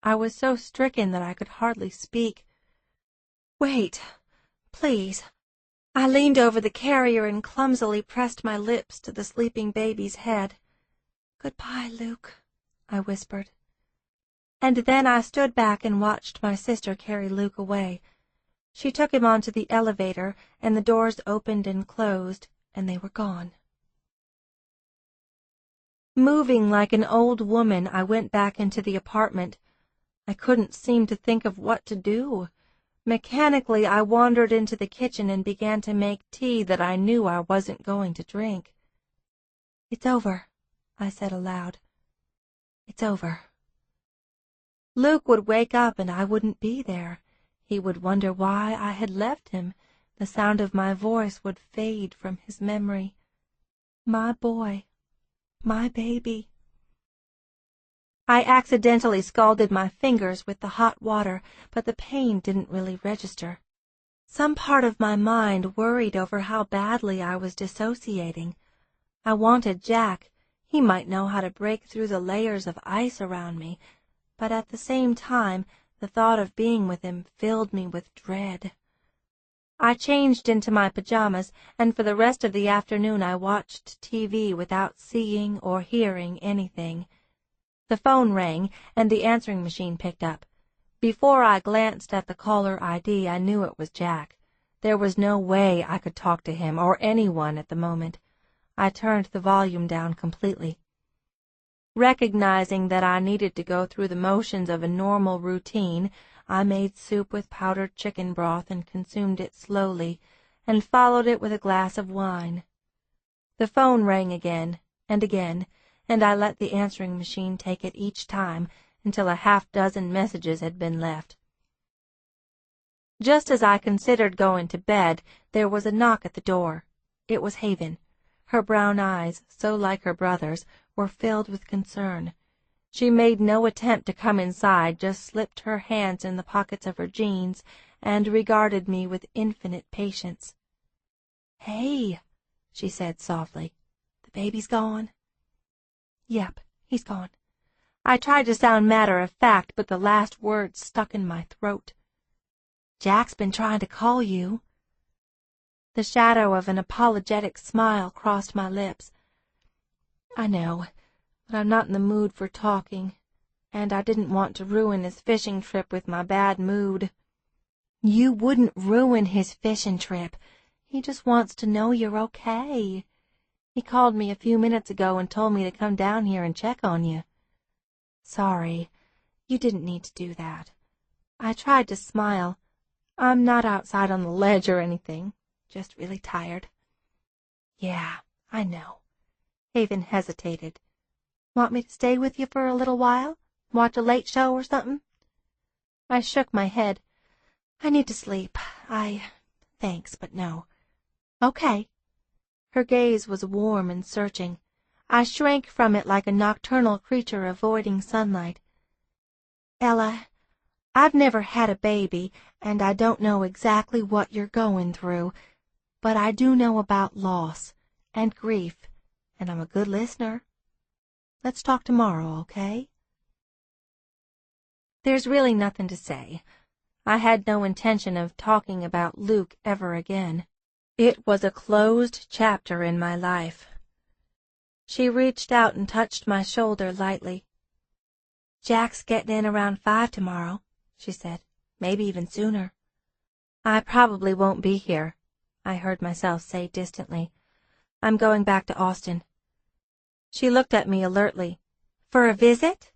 I was so stricken that I could hardly speak. "Wait, please." I leaned over the carrier and clumsily pressed my lips to the sleeping baby's head. "Goodbye, Luke," I whispered. And then I stood back and watched my sister carry Luke away. She took him onto the elevator, and the doors opened and closed, and they were gone. Moving like an old woman, I went back into the apartment. I couldn't seem to think of what to do. Mechanically, I wandered into the kitchen and began to make tea that I knew I wasn't going to drink. "It's over," I said aloud. "It's over." Luke would wake up and I wouldn't be there. He would wonder why I had left him. The sound of my voice would fade from his memory. My boy. My baby. I accidentally scalded my fingers with the hot water, but the pain didn't really register. Some part of my mind worried over how badly I was dissociating. I wanted Jack. He might know how to break through the layers of ice around me, but at the same time the thought of being with him filled me with dread. I changed into my pajamas, and for the rest of the afternoon I watched TV without seeing or hearing anything. The phone rang, and the answering machine picked up. Before I glanced at the caller ID, I knew it was Jack. There was no way I could talk to him or anyone at the moment. I turned the volume down completely. Recognizing that I needed to go through the motions of a normal routine, I made soup with powdered chicken broth and consumed it slowly, and followed it with a glass of wine. The phone rang again, and I let the answering machine take it each time until a half-dozen messages had been left. Just as I considered going to bed, there was a knock at the door. It was Haven. Her brown eyes, so like her brother's, were filled with concern. She made no attempt to come inside, just slipped her hands in the pockets of her jeans and regarded me with infinite patience. "Hey," she said softly, "the baby's gone?" "Yep, he's gone." I tried to sound matter-of-fact, but the last word stuck in my throat. "Jack's been trying to call you." The shadow of an apologetic smile crossed my lips. "I know, but I'm not in the mood for talking, and I didn't want to ruin his fishing trip with my bad mood." "You wouldn't ruin his fishing trip. He just wants to know you're okay. He called me a few minutes ago and told me to come down here and check on you." "Sorry, you didn't need to do that." I tried to smile. "I'm not outside on the ledge or anything, just really tired." "Yeah, I know." Haven hesitated. "Want me to stay with you for a little while? Watch a late show or something?" I shook my head. "I need to sleep. Thanks, but no." "Okay." Her gaze was warm and searching. I shrank from it like a nocturnal creature avoiding sunlight. "Ella, I've never had a baby, and I don't know exactly what you're going through, but I do know about loss and grief, and I'm a good listener. Let's talk tomorrow, okay?" There's really nothing to say. I had no intention of talking about Luke ever again. It was a closed chapter in my life. She reached out and touched my shoulder lightly. "Jack's getting in around 5 tomorrow," she said. "Maybe even sooner." "I probably won't be here," I heard myself say distantly. "I'm going back to Austin." She looked at me alertly. "For a visit?"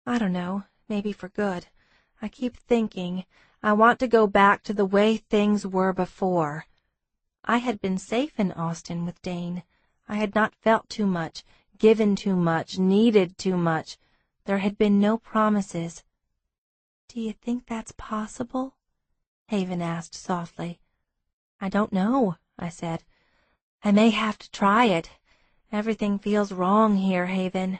"I don't know. Maybe for good. I keep thinking I want to go back to the way things were before. I had been safe in Austin with Dane. I had not felt too much, given too much, needed too much. There had been no promises. "Do you think that's possible?" Haven asked softly. "I don't know," I said. "I may have to try it. Everything feels wrong here, Haven."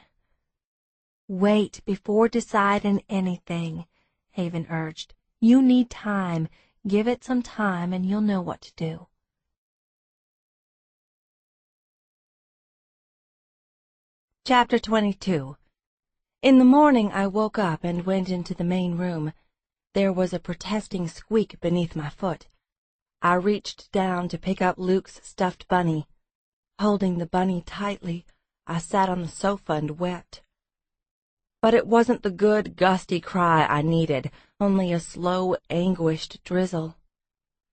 "Wait before deciding anything," Haven urged. "You need time. Give it some time and you'll know what to do." Chapter 22. In the morning I woke up and went into the main room. There was a protesting squeak beneath my foot. I reached down to pick up Luke's stuffed bunny. Holding the bunny tightly, I sat on the sofa and wept. But it wasn't the good, gusty cry I needed, only a slow, anguished drizzle.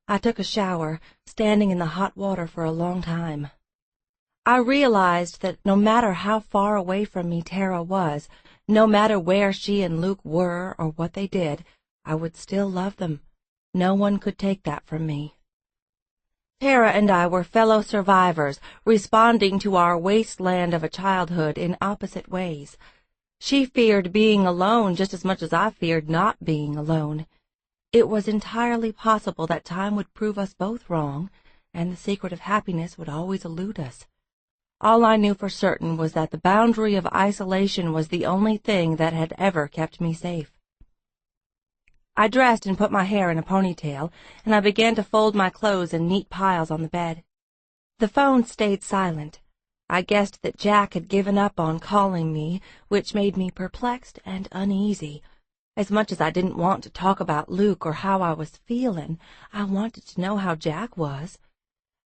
I took a shower, standing in the hot water for a long time. I realized that no matter how far away from me Tara was, no matter where she and Luke were or what they did, I would still love them. No one could take that from me. Tara and I were fellow survivors, responding to our wasteland of a childhood in opposite ways. She feared being alone just as much as I feared not being alone. It was entirely possible that time would prove us both wrong, and the secret of happiness would always elude us. All I knew for certain was that the boundary of isolation was the only thing that had ever kept me safe. I dressed and put my hair in a ponytail, and I began to fold my clothes in neat piles on the bed. The phone stayed silent. I guessed that Jack had given up on calling me, which made me perplexed and uneasy. As much as I didn't want to talk about Luke or how I was feeling, I wanted to know how Jack was.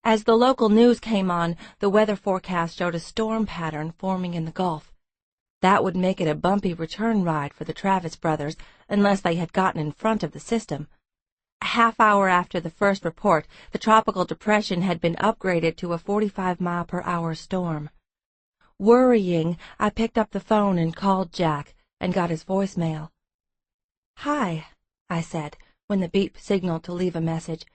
As the local news came on, the weather forecast showed a storm pattern forming in the Gulf. That would make it a bumpy return ride for the Travis brothers, unless they had gotten in front of the system. A half-hour after the first report, the tropical depression had been upgraded to a 45-mile-per-hour storm. Worrying, I picked up the phone and called Jack and got his voicemail. "Hi," I said, when the beep signaled to leave a message.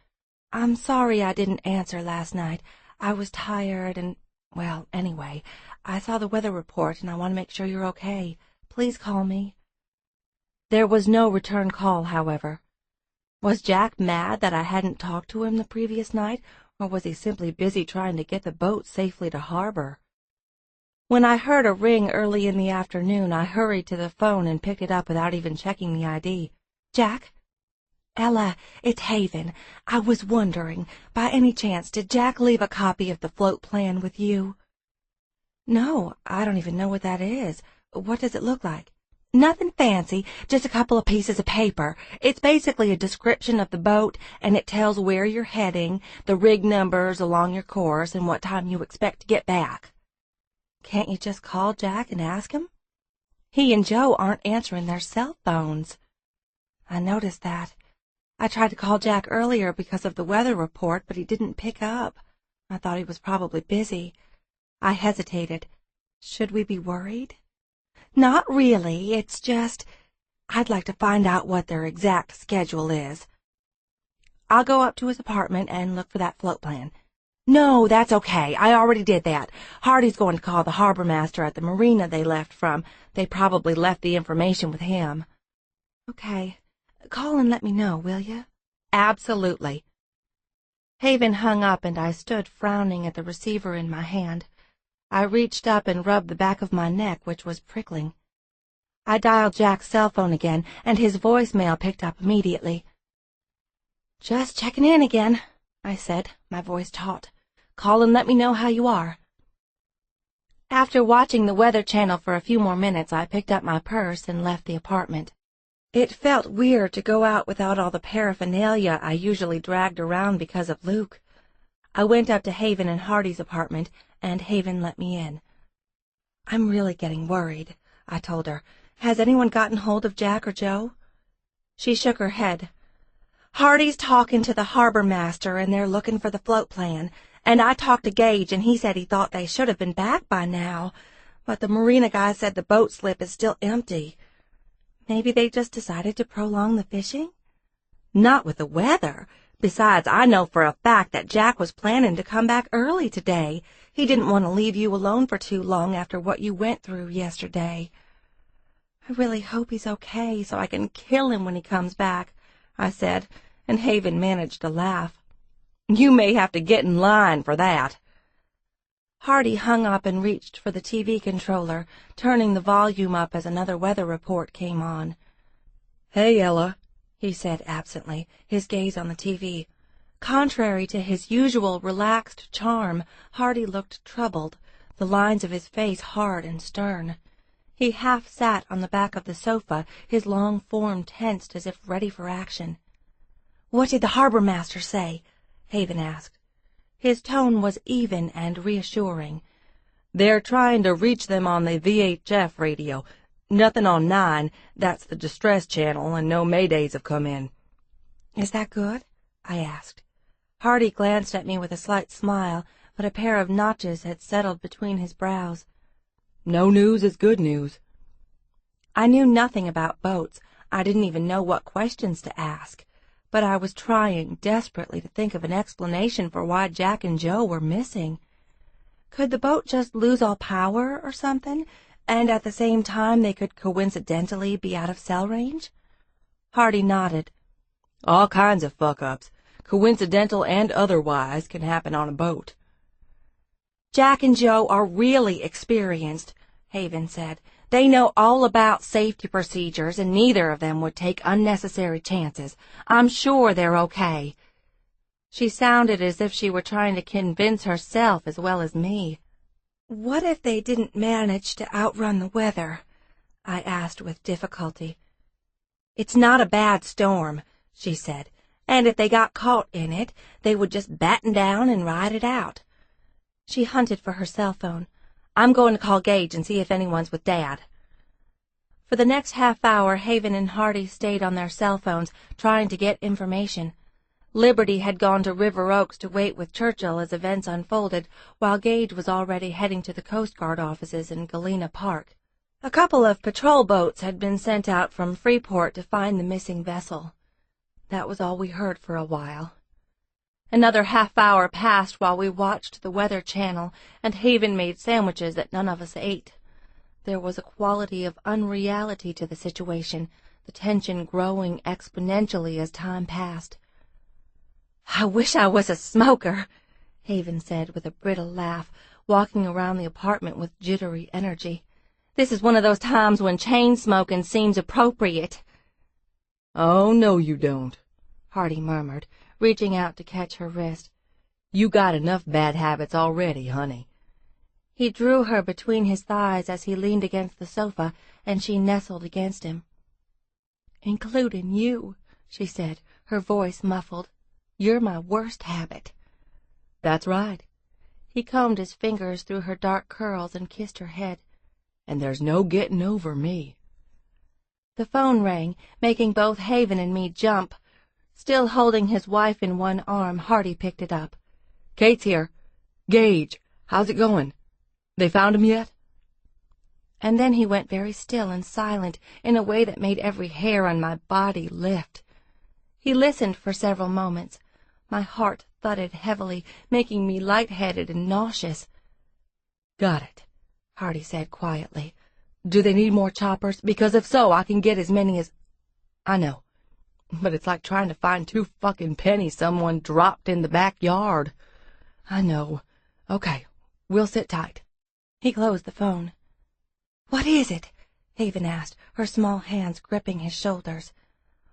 "I'm sorry I didn't answer last night. I was tired and, well, anyway, I saw the weather report and I want to make sure you're okay. Please call me." There was no return call, however. Was Jack mad that I hadn't talked to him the previous night, or was he simply busy trying to get the boat safely to harbor? When I heard a ring early in the afternoon, I hurried to the phone and picked it up without even checking the ID. "Jack?" "Ella, it's Haven. I was wondering, by any chance, did Jack leave a copy of the float plan with you?" "No, I don't even know what that is. What does it look like?" "Nothing fancy, just a couple of pieces of paper. It's basically a description of the boat, and it tells where you're heading, the rig numbers along your course, and what time you expect to get back." "Can't you just call Jack and ask him?" "He and Joe aren't answering their cell phones." "I noticed that. I tried to call Jack earlier because of the weather report, but he didn't pick up. I thought he was probably busy." I hesitated. "Should we be worried?" "Not really. It's just, I'd like to find out what their exact schedule is." "I'll go up to his apartment and look for that float plan." "No, that's okay. I already did that. Hardy's going to call the harbor master at the marina they left from. They probably left the information with him." "Okay. Call and let me know, will you?" "Absolutely." Haven hung up, and I stood frowning at the receiver in my hand. I reached up and rubbed the back of my neck, which was prickling. I dialed Jack's cell phone again, and his voicemail picked up immediately. "Just checking in again," I said, my voice taut. "Call and let me know how you are." After watching the Weather Channel for a few more minutes, I picked up my purse and left the apartment. It felt weird to go out without all the paraphernalia I usually dragged around because of Luke. I went up to Haven and Hardy's apartment, and Haven let me in. "I'm really getting worried," I told her. "Has anyone gotten hold of Jack or Joe?" She shook her head. "Hardy's talking to the harbor master, and they're looking for the float plan. And I talked to Gage, and he said he thought they should have been back by now. But the marina guy said the boat slip is still empty. Maybe they just decided to prolong the fishing?" "Not with the weather. Besides, I know for a fact that Jack was planning to come back early today. He didn't want to leave you alone for too long after what you went through yesterday." "I really hope he's okay so I can kill him when he comes back," I said, and Haven managed to laugh. "You may have to get in line for that." Hardy hung up and reached for the TV controller, turning the volume up as another weather report came on. "Hey, Ella," he said absently, his gaze on the TV. Contrary to his usual relaxed charm, Hardy looked troubled, the lines of his face hard and stern. He half sat on the back of the sofa, his long form tensed as if ready for action. "What did the harbor master say?" Haven asked. His tone was even and reassuring. "They're trying to reach them on the VHF radio. Nothing on 9, that's the distress channel, and no maydays have come in." "Is that good?" I asked. Hardy glanced at me with a slight smile, but a pair of notches had settled between his brows. "No news is good news." I knew nothing about boats. I didn't even know what questions to ask. But I was trying desperately to think of an explanation for why Jack and Joe were missing. Could the boat just lose all power or something, and at the same time they could coincidentally be out of cell range? Hardy nodded. "All kinds of fuck-ups, coincidental and otherwise, can happen on a boat." "Jack and Joe are really experienced," Haven said. "They know all about safety procedures, and neither of them would take unnecessary chances. I'm sure they're okay." She sounded as if she were trying to convince herself as well as me. "What if they didn't manage to outrun the weather?" I asked with difficulty. "It's not a bad storm," she said, "and if they got caught in it, they would just batten down and ride it out." She hunted for her cell phone. "I'm going to call Gage and see if anyone's with Dad." For the next half hour, Haven and Hardy stayed on their cell phones, trying to get information. Liberty had gone to River Oaks to wait with Churchill as events unfolded, while Gage was already heading to the Coast Guard offices in Galena Park. A couple of patrol boats had been sent out from Freeport to find the missing vessel. That was all we heard for a while. Another half hour passed while we watched the Weather Channel, and Haven made sandwiches that none of us ate. There was a quality of unreality to the situation, the tension growing exponentially as time passed. "I wish I was a smoker," Haven said with a brittle laugh, walking around the apartment with jittery energy. "This is one of those times when chain smoking seems appropriate." "Oh, no, you don't," Hardy murmured, reaching out to catch her wrist. "You got enough bad habits already, honey." He drew her between his thighs as he leaned against the sofa, and she nestled against him. "Including you," she said, her voice muffled. "You're my worst habit." "That's right." He combed his fingers through her dark curls and kissed her head. "And there's no getting over me." The phone rang, making both Haven and me jump. Still holding his wife in one arm, Hardy picked it up. "Kate's here. Gage, how's it going? They found him yet?" And then he went very still and silent in a way that made every hair on my body lift. He listened for several moments. My heart thudded heavily, making me lightheaded and nauseous. "Got it," Hardy said quietly. "Do they need more choppers? Because if so, I can get as many as—" "I know. But it's like trying to find 2 fucking pennies someone dropped in the backyard." "I know. Okay, we'll sit tight." He closed the phone. "What is it?" Haven asked, her small hands gripping his shoulders.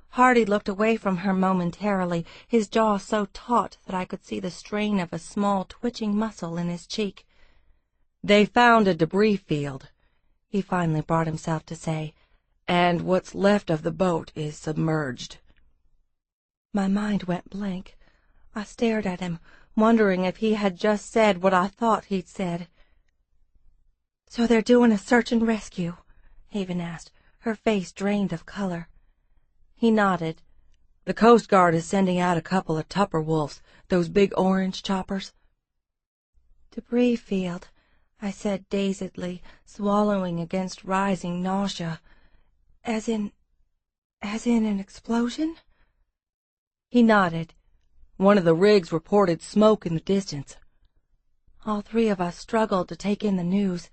Hardy looked away from her momentarily, his jaw so taut that I could see the strain of a small twitching muscle in his cheek. "They found a debris field," he finally brought himself to say, "and what's left of the boat is submerged." My mind went blank. I stared at him, wondering if he had just said what I thought he'd said. "So they're doing a search and rescue?" Haven asked, her face drained of color. He nodded. "The Coast Guard is sending out a couple of Tupper wolves, those big orange choppers." "Debris field," I said dazedly, swallowing against rising nausea. As in an explosion?" He nodded. "One of the rigs reported smoke in the distance." All three of us struggled to take in the news.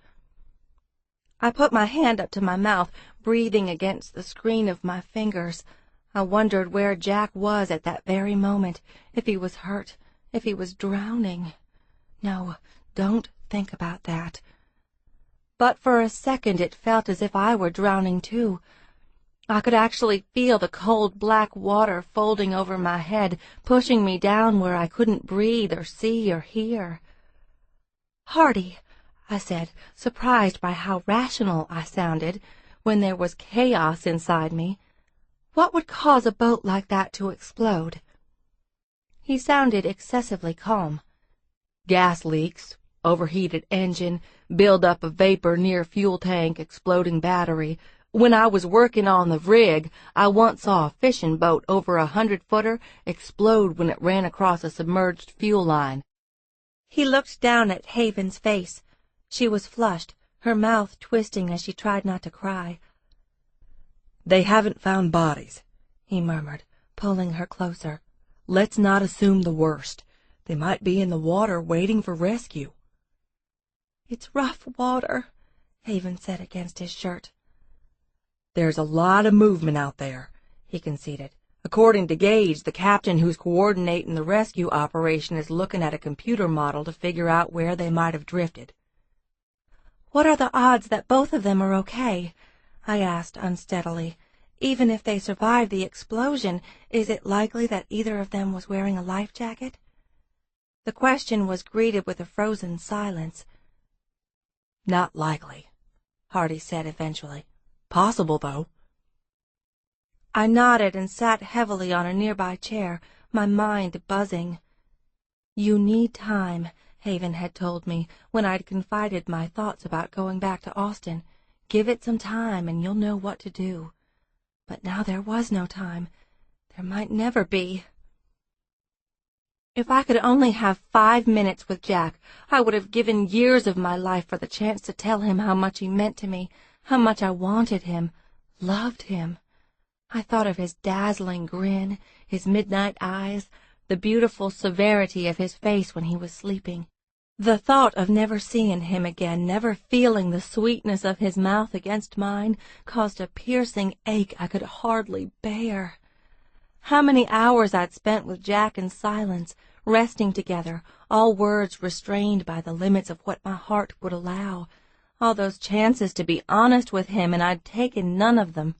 I put my hand up to my mouth, breathing against the screen of my fingers. I wondered where Jack was at that very moment, if he was hurt, if he was drowning. No, don't think about that. But for a second it felt as if I were drowning too. I could actually feel the cold black water folding over my head, pushing me down where I couldn't breathe or see or hear. "Hardy," I said, surprised by how rational I sounded when there was chaos inside me. "What would cause a boat like that to explode?" He sounded excessively calm. "Gas leaks, overheated engine, build-up of vapor near fuel tank, exploding battery. When I was working on the rig, I once saw a fishing boat over 100-footer explode when it ran across a submerged fuel line." He looked down at Haven's face. She was flushed, her mouth twisting as she tried not to cry. "They haven't found bodies," he murmured, pulling her closer. "Let's not assume the worst. They might be in the water waiting for rescue." "It's rough water," Haven said against his shirt. "There's a lot of movement out there," he conceded. "According to Gage, the captain who's coordinating the rescue operation is looking at a computer model to figure out where they might have drifted." "What are the odds that both of them are okay?" I asked unsteadily. "Even if they survived the explosion, is it likely that either of them was wearing a life jacket?" The question was greeted with a frozen silence. Not likely, Hardy said eventually. Possible, though. I nodded and sat heavily on a nearby chair, my mind buzzing. You need time, Haven had told me when I'd confided my thoughts about going back to Austin. Give it some time and you'll know what to do. But now there was no time. There might never be. If I could only have 5 minutes with Jack, I would have given years of my life for the chance to tell him how much he meant to me, how much I wanted him, loved him. I thought of his dazzling grin, his midnight eyes, the beautiful severity of his face when he was sleeping. The thought of never seeing him again, never feeling the sweetness of his mouth against mine, caused a piercing ache I could hardly bear. How many hours I'd spent with Jack in silence, resting together, all words restrained by the limits of what my heart would allow. All those chances to be honest with him, and I'd taken none of them.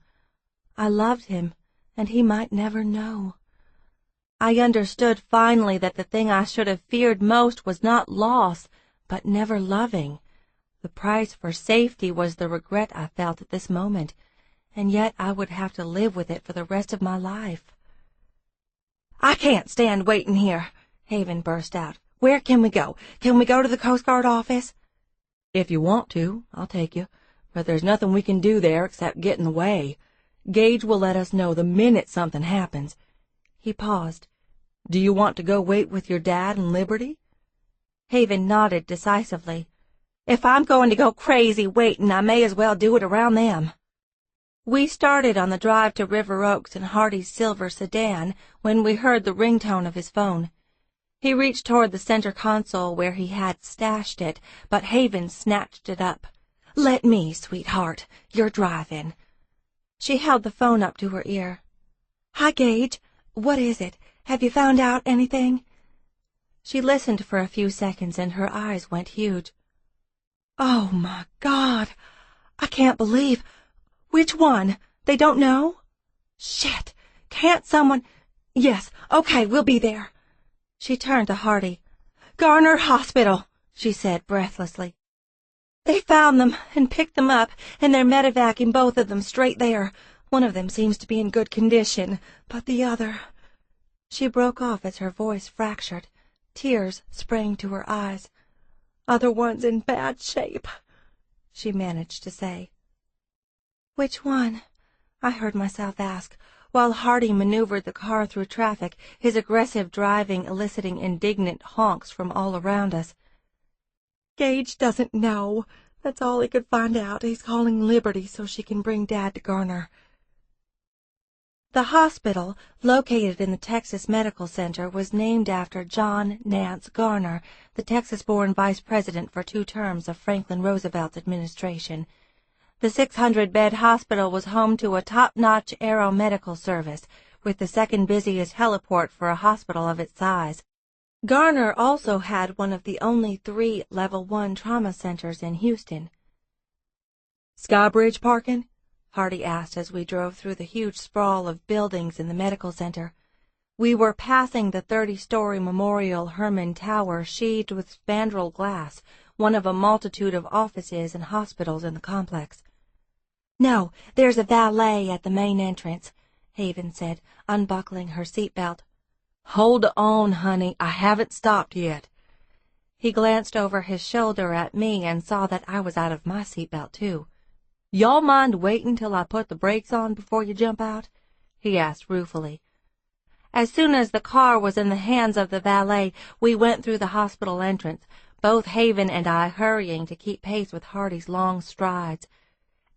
I loved him, and he might never know. I understood finally that the thing I should have feared most was not loss, but never loving. The price for safety was the regret I felt at this moment, and yet I would have to live with it for the rest of my life. "I can't stand waiting here," Haven burst out. "Where can we go? Can we go to the Coast Guard office?" "If you want to, I'll take you, but there's nothing we can do there except get in the way. Gage will let us know the minute something happens." He paused. "Do you want to go wait with your dad and Liberty?" Haven nodded decisively. "If I'm going to go crazy waiting, I may as well do it around them." We started on the drive to River Oaks in Hardy's silver sedan when we heard the ringtone of his phone. He reached toward the center console where he had stashed it, but Haven snatched it up. "Let me, sweetheart. You're driving." She held the phone up to her ear. "Hi, Gage. What is it? Have you found out anything?" She listened for a few seconds, and her eyes went huge. "Oh, my God! I can't believe... Which one? They don't know? Shit! Can't someone... Yes, okay, we'll be there." She turned to Hardy. "Garner Hospital," she said breathlessly. "They found them and picked them up, and they're medevacing both of them straight there. One of them seems to be in good condition, but the other..." She broke off as her voice fractured. Tears sprang to her eyes. "Other one's in bad shape," she managed to say. "Which one?" I heard myself ask, while Hardy maneuvered the car through traffic, his aggressive driving eliciting indignant honks from all around us. "Gage doesn't know. That's all he could find out. He's calling Liberty so she can bring Dad to Garner." The hospital, located in the Texas Medical Center, was named after John Nance Garner, the Texas-born vice president for 2 terms of Franklin Roosevelt's administration. The 600-bed hospital was home to a top-notch aero medical service, with the second busiest heliport for a hospital of its size. Garner also had one of the only 3 Level 1 trauma centers in Houston. "Skybridge parking?" Hardy asked as we drove through the huge sprawl of buildings in the medical center. We were passing the 30-story Memorial Herman Tower sheathed with spandrel glass, one of a multitude of offices and hospitals in the complex. "No, there's a valet at the main entrance," Haven said, unbuckling her seatbelt. "Hold on, honey. I haven't stopped yet." He glanced over his shoulder at me and saw that I was out of my seatbelt, too. "Y'all mind waiting till I put the brakes on before you jump out?" he asked ruefully. As soon as the car was in the hands of the valet, we went through the hospital entrance, both Haven and I hurrying to keep pace with Hardy's long strides.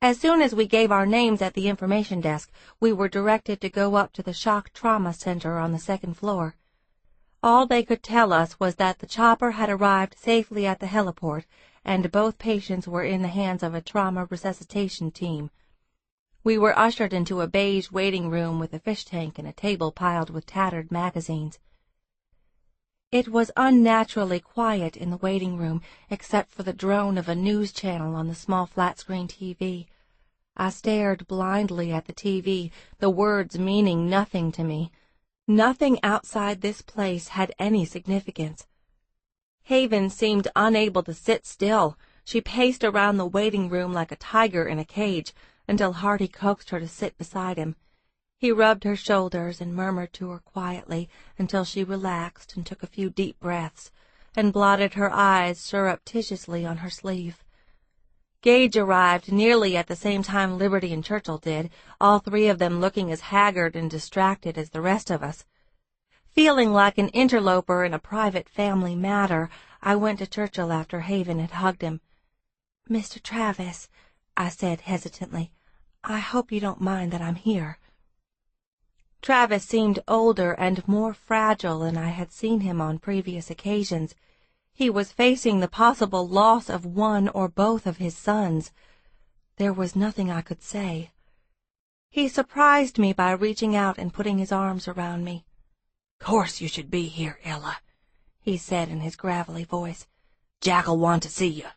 As soon as we gave our names at the information desk, we were directed to go up to the shock trauma center on the 2nd floor. All they could tell us was that the chopper had arrived safely at the heliport, and both patients were in the hands of a trauma resuscitation team. We were ushered into a beige waiting room with a fish tank and a table piled with tattered magazines. It was unnaturally quiet in the waiting room, except for the drone of a news channel on the small flat-screen TV. I stared blindly at the TV, the words meaning nothing to me. Nothing outside this place had any significance. Haven seemed unable to sit still, She paced around the waiting room like a tiger in a cage until Hardy coaxed her to sit beside him. He rubbed her shoulders and murmured to her quietly until she relaxed and took a few deep breaths, and blotted her eyes surreptitiously on her sleeve. Gage arrived nearly at the same time Liberty and Churchill did, all three of them looking as haggard and distracted as the rest of us. Feeling like an interloper in a private family matter, I went to Churchill after Haven had hugged him. "Mr. Travis," I said hesitantly, "I hope you don't mind that I'm here." Travis seemed older and more fragile than I had seen him on previous occasions. He was facing the possible loss of one or both of his sons. There was nothing I could say. He surprised me by reaching out and putting his arms around me. "Course you should be here, Ella," he said in his gravelly voice. "Jack'll want to see you."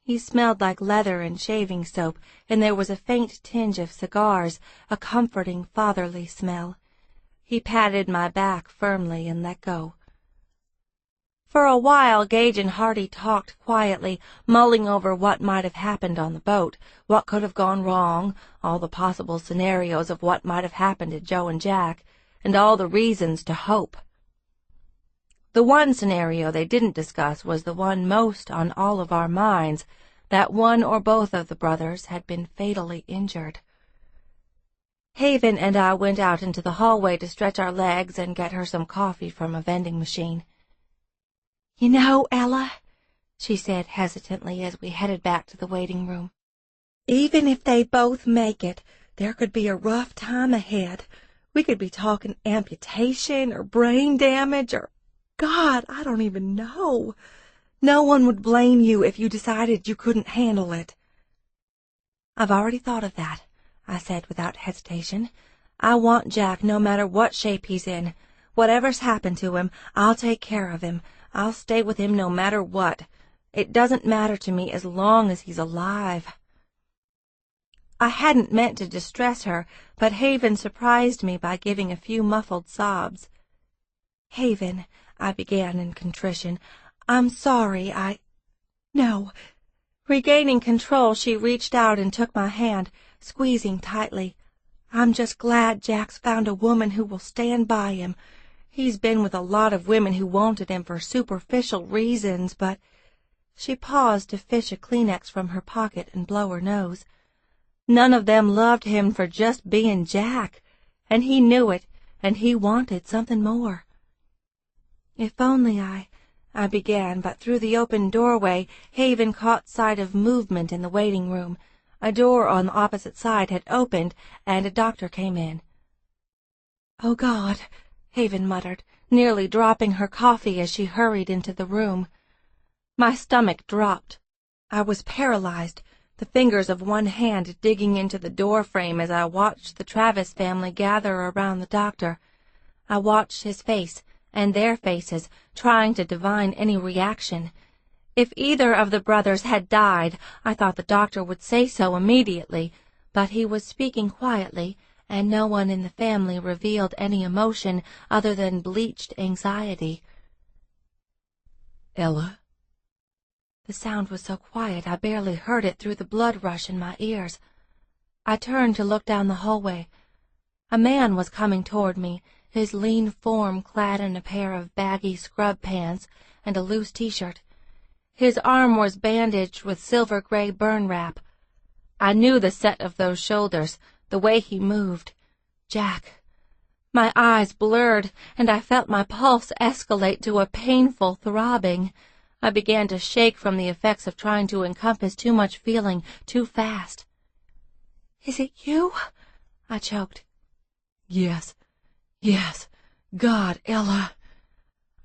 He smelled like leather and shaving soap, and there was a faint tinge of cigars, a comforting, fatherly smell. He patted my back firmly and let go. For a while Gage and Hardy talked quietly, mulling over what might have happened on the boat, what could have gone wrong, all the possible scenarios of what might have happened to Joe and Jack, and all the reasons to hope. The one scenario they didn't discuss was the one most on all of our minds, that one or both of the brothers had been fatally injured. Haven and I went out into the hallway to stretch our legs and get her some coffee from a vending machine. "You know, Ella," she said hesitantly as we headed back to the waiting room, "even if they both make it, there could be a rough time ahead. We could be talking amputation or brain damage or, God, I don't even know. No one would blame you if you decided you couldn't handle it." "I've already thought of that," I said without hesitation. "I want Jack no matter what shape he's in. Whatever's happened to him, I'll take care of him. I'll stay with him no matter what. It doesn't matter to me as long as he's alive." I hadn't meant to distress her, but Haven surprised me by giving a few muffled sobs. "Haven," I began in contrition, "I'm sorry, No." Regaining control, she reached out and took my hand, squeezing tightly. "I'm just glad Jack's found a woman who will stand by him. He's been with a lot of women who wanted him for superficial reasons, but—" She paused to fish a Kleenex from her pocket and blow her nose. "None of them loved him for just being Jack, and he knew it, and he wanted something more." "If only I began, but through the open doorway Haven caught sight of movement in the waiting room. A door on the opposite side had opened, and a doctor came in. "Oh, God," Haven muttered, nearly dropping her coffee as she hurried into the room. My stomach dropped. I was paralyzed, the fingers of one hand digging into the door frame as I watched the Travis family gather around the doctor. I watched his face and their faces, trying to divine any reaction. If either of the brothers had died, I thought the doctor would say so immediately, but he was speaking quietly, and no one in the family revealed any emotion other than bleached anxiety. "Ella?" The sound was so quiet I barely heard it through the blood rush in my ears. I turned to look down the hallway. A man was coming toward me, his lean form clad in a pair of baggy scrub pants and a loose T-shirt. His arm was bandaged with silver-gray burn wrap. I knew the set of those shoulders, the way he moved. Jack. My eyes blurred, and I felt my pulse escalate to a painful throbbing. I began to shake from the effects of trying to encompass too much feeling too fast. "Is it you?" I choked. Yes. God, Ella."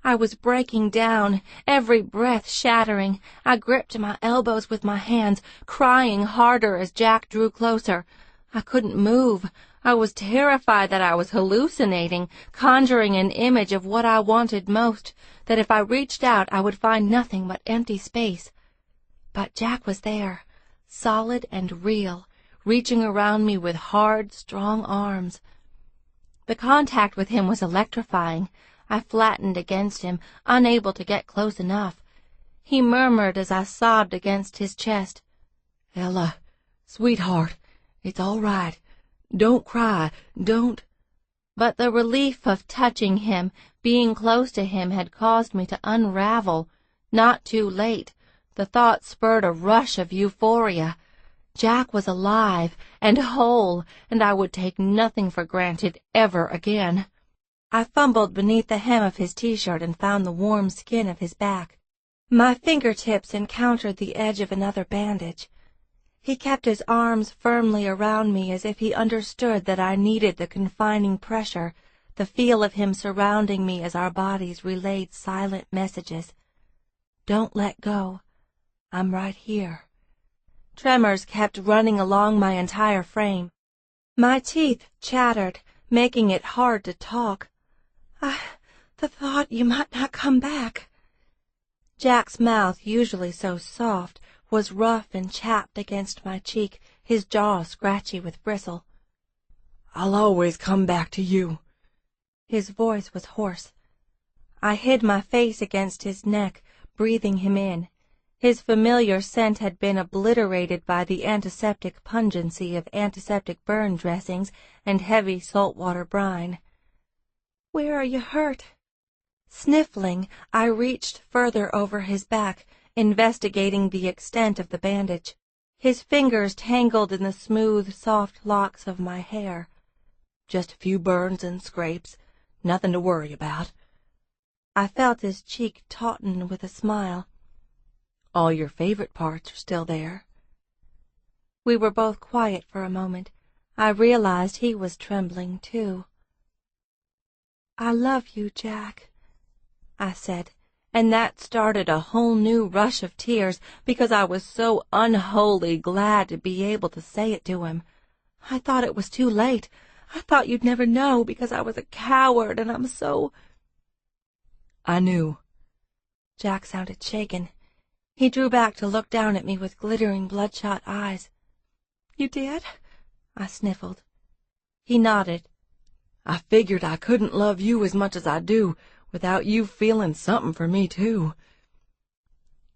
I was breaking down, every breath shattering. I gripped my elbows with my hands, crying harder as Jack drew closer. I couldn't move. I was terrified that I was hallucinating, conjuring an image of what I wanted most, that if I reached out I would find nothing but empty space. But Jack was there, solid and real, reaching around me with hard, strong arms. The contact with him was electrifying. I flattened against him, unable to get close enough. He murmured as I sobbed against his chest, "Ella, sweetheart, it's all right. Don't cry, don't—" But the relief of touching him, being close to him, had caused me to unravel. Not too late. The thought spurred a rush of euphoria. Jack was alive and whole, and I would take nothing for granted ever again. I fumbled beneath the hem of his t-shirt and found the warm skin of his back. My fingertips encountered the edge of another bandage. He kept his arms firmly around me as if he understood that I needed the confining pressure, the feel of him surrounding me as our bodies relayed silent messages. "Don't let go. I'm right here." Tremors kept running along my entire frame. My teeth chattered, making it hard to talk. The thought you might not come back." Jack's mouth, usually so soft, was rough and chapped against my cheek, his jaw scratchy with bristle. "I'll always come back to you." His voice was hoarse. I hid my face against his neck, breathing him in. His familiar scent had been obliterated by the antiseptic pungency of antiseptic burn dressings and heavy saltwater brine. "Where are you hurt?" Sniffling, I reached further over his back, investigating the extent of the bandage. His fingers tangled in the smooth, soft locks of my hair. "Just a few burns and scrapes. Nothing to worry about." I felt his cheek tauten with a smile. "All your favorite parts are still there." We were both quiet for a moment. I realized he was trembling, too. "I love you, Jack," I said, and that started a whole new rush of tears because I was so unholy glad to be able to say it to him. I thought it was too late. I thought you'd never know because I was a coward, and I'm so— "I knew." Jack sounded shaken. He drew back to look down at me with glittering, bloodshot eyes. "You did?" I sniffled. He nodded. "I figured I couldn't love you as much as I do without you feeling something for me, too."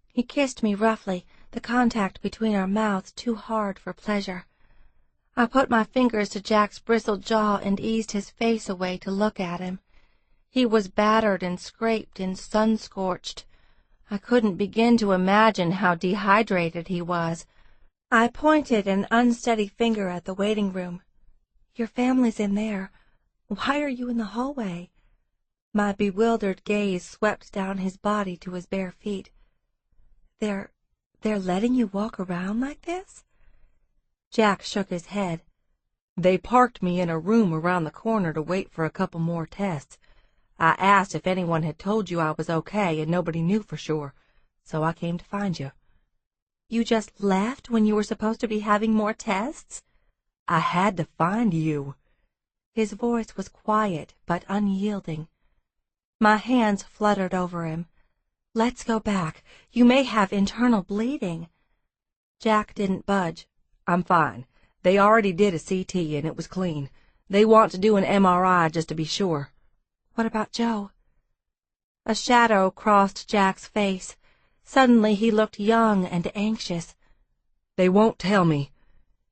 He kissed me roughly, the contact between our mouths too hard for pleasure. I put my fingers to Jack's bristled jaw and eased his face away to look at him. He was battered and scraped and sun-scorched. I couldn't begin to imagine how dehydrated he was. I pointed an unsteady finger at the waiting room. "Your family's in there. Why are you in the hallway?" My bewildered gaze swept down his body to his bare feet. They're letting you walk around like this?" Jack shook his head. "They parked me in a room around the corner to wait for a couple more tests. I asked if anyone had told you I was okay, and nobody knew for sure, so I came to find you." "You just left when you were supposed to be having more tests?" "I had to find you." His voice was quiet but unyielding. My hands fluttered over him. "Let's go back. You may have internal bleeding." Jack didn't budge. "I'm fine. They already did a CT, and it was clean. They want to do an MRI just to be sure." "What about Joe?" A shadow crossed Jack's face. Suddenly he looked young and anxious. "They won't tell me.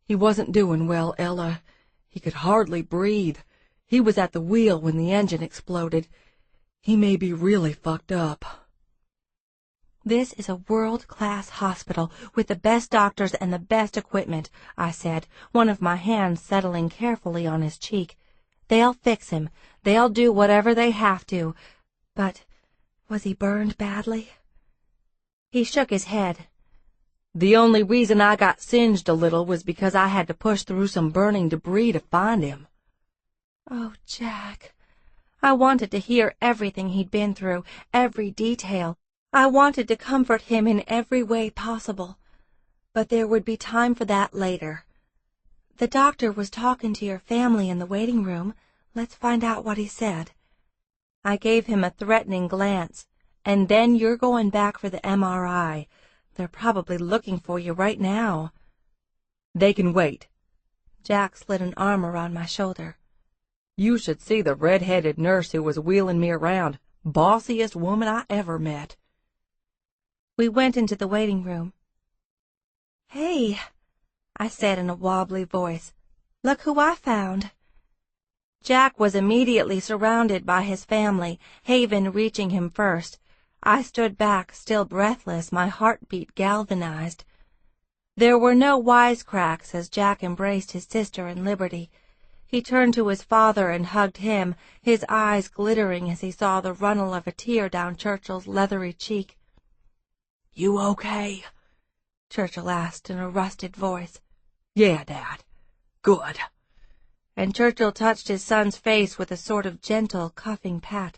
He wasn't doing well, Ella. He could hardly breathe. He was at the wheel when the engine exploded. He may be really fucked up." "This is a world-class hospital with the best doctors and the best equipment," I said, one of my hands settling carefully on his cheek. "They'll fix him. They'll do whatever they have to. But was he burned badly?" He shook his head. "The only reason I got singed a little was because I had to push through some burning debris to find him." "Oh, Jack." I wanted to hear everything he'd been through, every detail. I wanted to comfort him in every way possible. But there would be time for that later. "The doctor was talking to your family in the waiting room. Let's find out what he said." I gave him a threatening glance. "And then you're going back for the MRI. They're probably looking for you right now." "They can wait." Jack slid an arm around my shoulder. "You should see the red-headed nurse who was wheeling me around. Bossiest woman I ever met." We went into the waiting room. "Hey," I said in a wobbly voice, "look who I found." Jack was immediately surrounded by his family, Haven reaching him first. I stood back, still breathless, my heartbeat galvanized. There were no wisecracks as Jack embraced his sister and Liberty. He turned to his father and hugged him, his eyes glittering as he saw the runnel of a tear down Churchill's leathery cheek. "You okay?" Churchill asked in a rusted voice. "Yeah, Dad. Good." And Churchill touched his son's face with a sort of gentle, cuffing pat.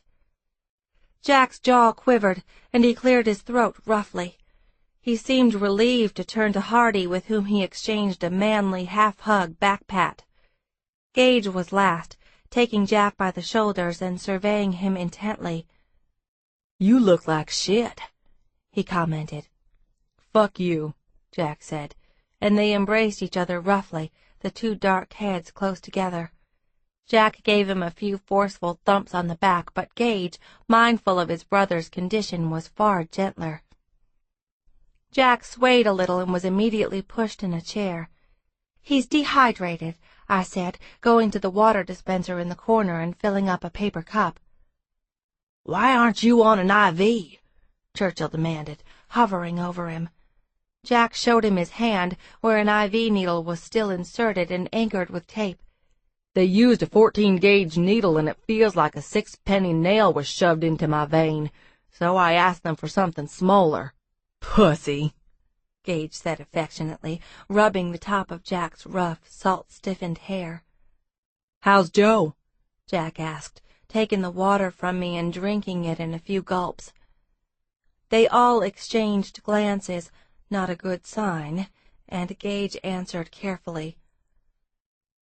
Jack's jaw quivered, and he cleared his throat roughly. He seemed relieved to turn to Hardy, with whom he exchanged a manly half-hug back-pat. Gage was last, taking Jack by the shoulders and surveying him intently. "You look like shit," he commented. "Fuck you," Jack said, and they embraced each other roughly, the two dark heads close together. Jack gave him a few forceful thumps on the back, but Gage, mindful of his brother's condition, was far gentler. Jack swayed a little and was immediately pushed in a chair. "He's dehydrated," I said, going to the water dispenser in the corner and filling up a paper cup. "Why aren't you on an IV?" Churchill demanded, hovering over him. Jack showed him his hand, where an IV needle was still inserted and anchored with tape. "They used a 14-gauge needle, and it feels like a 6-penny nail was shoved into my vein, so I asked them for something smaller." "Pussy," Gage said affectionately, rubbing the top of Jack's rough, salt-stiffened hair. "How's Joe?" Jack asked, taking the water from me and drinking it in a few gulps. They all exchanged glances, not a good sign, and Gage answered carefully.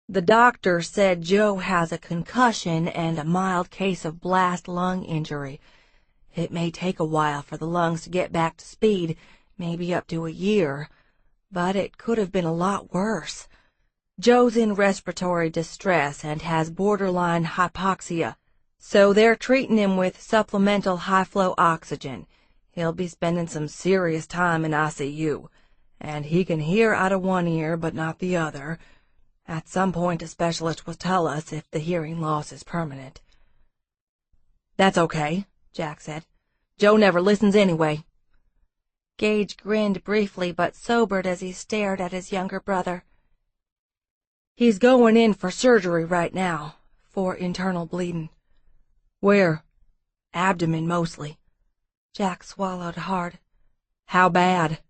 "The doctor said Joe has a concussion and a mild case of blast lung injury. It may take a while for the lungs to get back to speed, maybe up to a year, but it could have been a lot worse. Joe's in respiratory distress and has borderline hypoxia, so they're treating him with supplemental high-flow oxygen. He'll be spending some serious time in ICU, and he can hear out of one ear but not the other. At some point a specialist will tell us if the hearing loss is permanent." "That's okay," Jack said. "Joe never listens anyway." Gage grinned briefly but sobered as he stared at his younger brother. "He's going in for surgery right now, for internal bleeding." "Where?" "Abdomen mostly." Jack swallowed hard. "How bad?"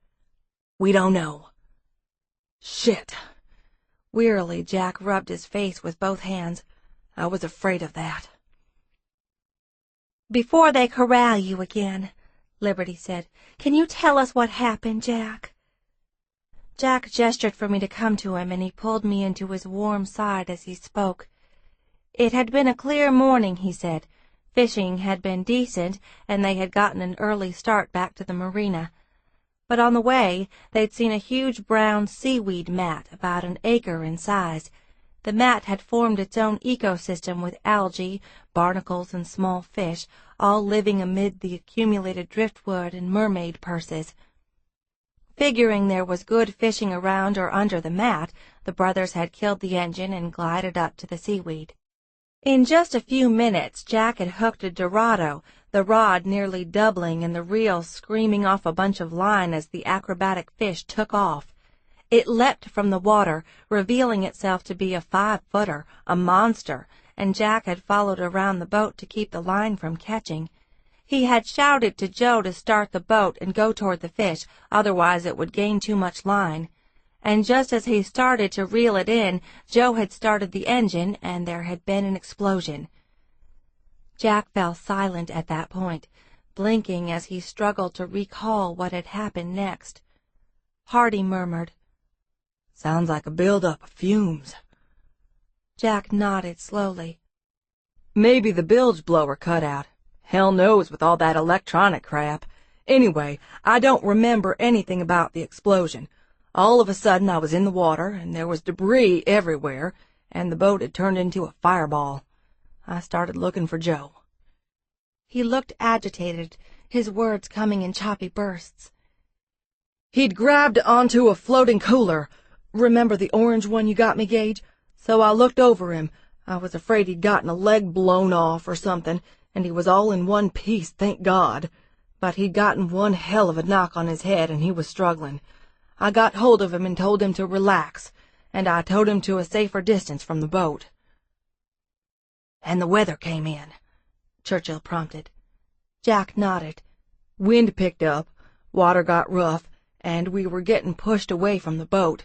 "We don't know." "Shit." Wearily, Jack rubbed his face with both hands. "I was afraid of that." "Before they corral you again," Liberty said, "can you tell us what happened, Jack?" Jack gestured for me to come to him, and he pulled me into his warm side as he spoke. It had been a clear morning, he said. Fishing had been decent, and they had gotten an early start back to the marina. But on the way, they'd seen a huge brown seaweed mat about an acre in size. The mat had formed its own ecosystem with algae, barnacles, and small fish, all living amid the accumulated driftwood and mermaid purses. Figuring there was good fishing around or under the mat, the brothers had killed the engine and glided up to the seaweed. In just a few minutes, Jack had hooked a Dorado, the rod nearly doubling and the reel screaming off a bunch of line as the acrobatic fish took off. It leapt from the water, revealing itself to be a 5-footer, a monster, and Jack had followed around the boat to keep the line from catching. He had shouted to Joe to start the boat and go toward the fish, otherwise it would gain too much line. And just as he started to reel it in, Joe had started the engine, and there had been an explosion. Jack fell silent at that point, blinking as he struggled to recall what had happened next. Hardy murmured, "Sounds like a build-up of fumes." Jack nodded slowly. "Maybe the bilge blower cut out. Hell knows with all that electronic crap. Anyway, I don't remember anything about the explosion. All of a sudden I was in the water, and there was debris everywhere, and the boat had turned into a fireball. I started looking for Joe." He looked agitated, his words coming in choppy bursts. He'd grabbed onto a floating cooler. Remember the orange one you got me, Gage? So I looked over him. I was afraid he'd gotten a leg blown off or something, and he was all in one piece, thank God. But he'd gotten one hell of a knock on his head, and he was struggling. I got hold of him and told him to relax, and I towed him to a safer distance from the boat. And the weather came in, Churchill prompted. Jack nodded. Wind picked up, water got rough, and we were getting pushed away from the boat.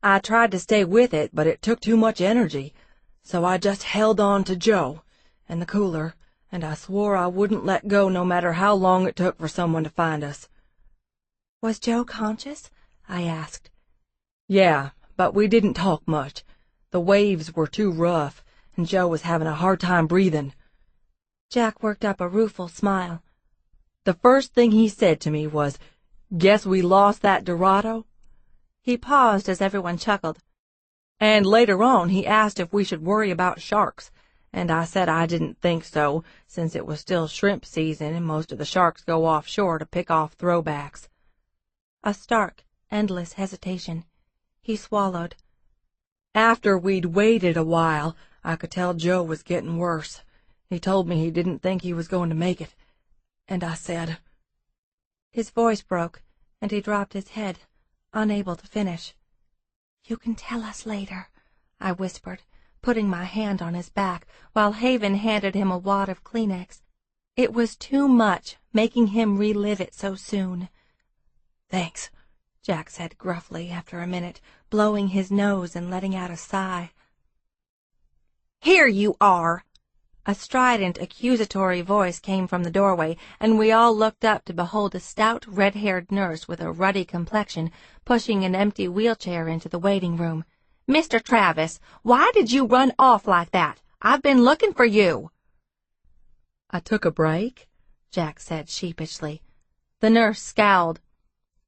I tried to stay with it, but it took too much energy, so I just held on to Joe and the cooler, and I swore I wouldn't let go no matter how long it took for someone to find us. Was Joe conscious? I asked. Yeah, but we didn't talk much. The waves were too rough, and Joe was having a hard time breathing. Jack worked up a rueful smile. The first thing he said to me was, "Guess we lost that Dorado?" He paused as everyone chuckled. And later on he asked if we should worry about sharks, and I said I didn't think so, since it was still shrimp season and most of the sharks go offshore to pick off throwbacks. A stark, endless hesitation. He swallowed. After we'd waited a while, I could tell Joe was getting worse. He told me he didn't think he was going to make it, and I said... His voice broke, and he dropped his head, unable to finish. "You can tell us later," I whispered, putting my hand on his back, while Haven handed him a wad of Kleenex. It was too much, making him relive it so soon. "Thanks," Jack said gruffly after a minute, blowing his nose and letting out a sigh. "Here you are!" A strident, accusatory voice came from the doorway, and we all looked up to behold a stout, red-haired nurse with a ruddy complexion pushing an empty wheelchair into the waiting room. "Mr. Travis, why did you run off like that? I've been looking for you." "I took a break," Jack said sheepishly. The nurse scowled.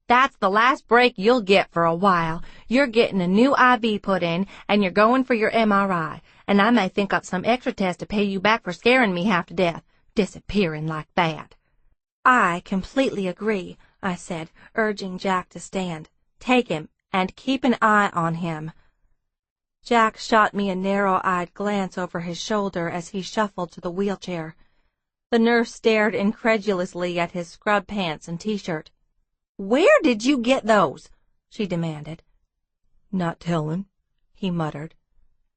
"That's the last break you'll get for a while. You're getting a new IV put in, and you're going for your MRI, and I may think up some extra test to pay you back for scaring me half to death, disappearing like that." "I completely agree," I said, urging Jack to stand. "Take him, and keep an eye on him." Jack shot me a narrow-eyed glance over his shoulder as he shuffled to the wheelchair. The nurse stared incredulously at his scrub pants and T-shirt. "Where did you get those?" she demanded. "Not tellin'," he muttered.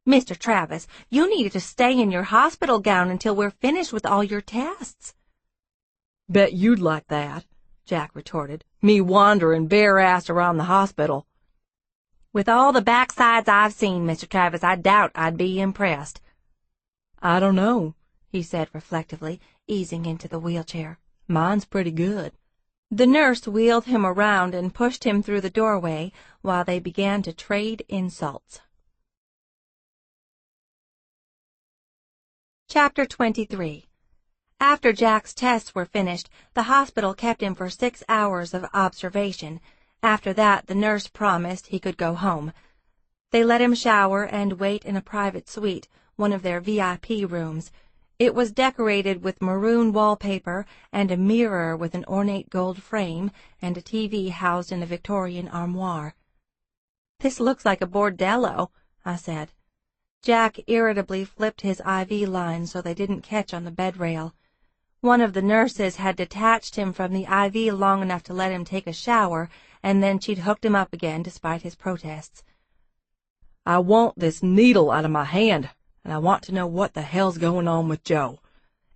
"Mr. Travis, you needed to stay in your hospital gown until we're finished with all your tests." "Bet you'd like that," Jack retorted. "Me wandering bare-assed around the hospital." "With all the backsides I've seen, Mr. Travis, I doubt I'd be impressed." "I don't know," he said reflectively, easing into the wheelchair. "Mine's pretty good." The nurse wheeled him around and pushed him through the doorway while they began to trade insults. Chapter 23. After Jack's tests were finished, the hospital kept him for 6 hours of observation. After that, the nurse promised he could go home. They let him shower and wait in a private suite, one of their VIP rooms. It was decorated with maroon wallpaper and a mirror with an ornate gold frame and a TV housed in a Victorian armoire. "This looks like a bordello," I said. Jack irritably flipped his IV line so they didn't catch on the bed rail. One of the nurses had detached him from the IV long enough to let him take a shower, and then she'd hooked him up again despite his protests. "I want this needle out of my hand, and I want to know what the hell's going on with Joe.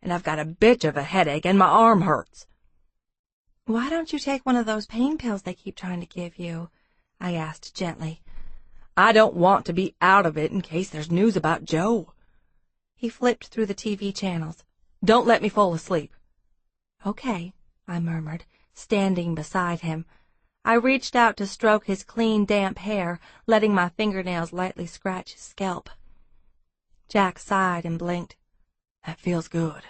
And I've got a bitch of a headache, and my arm hurts." "Why don't you take one of those pain pills they keep trying to give you?" I asked gently. "I don't want to be out of it in case there's news about Joe." He flipped through the TV channels. "Don't let me fall asleep." "Okay," I murmured, standing beside him. I reached out to stroke his clean, damp hair, letting my fingernails lightly scratch his scalp. Jack sighed and blinked. "That feels good."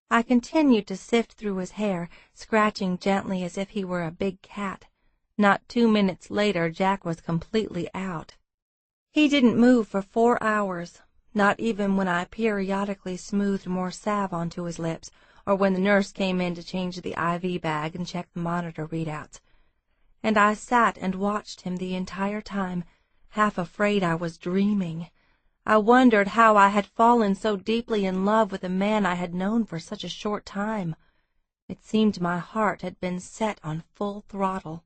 I continued to sift through his hair, scratching gently as if he were a big cat. Not 2 minutes later, Jack was completely out. He didn't move for 4 hours, not even when I periodically smoothed more salve onto his lips, or when the nurse came in to change the IV bag and check the monitor readouts. And I sat and watched him the entire time, half afraid I was dreaming. I wondered how I had fallen so deeply in love with a man I had known for such a short time. It seemed my heart had been set on full throttle.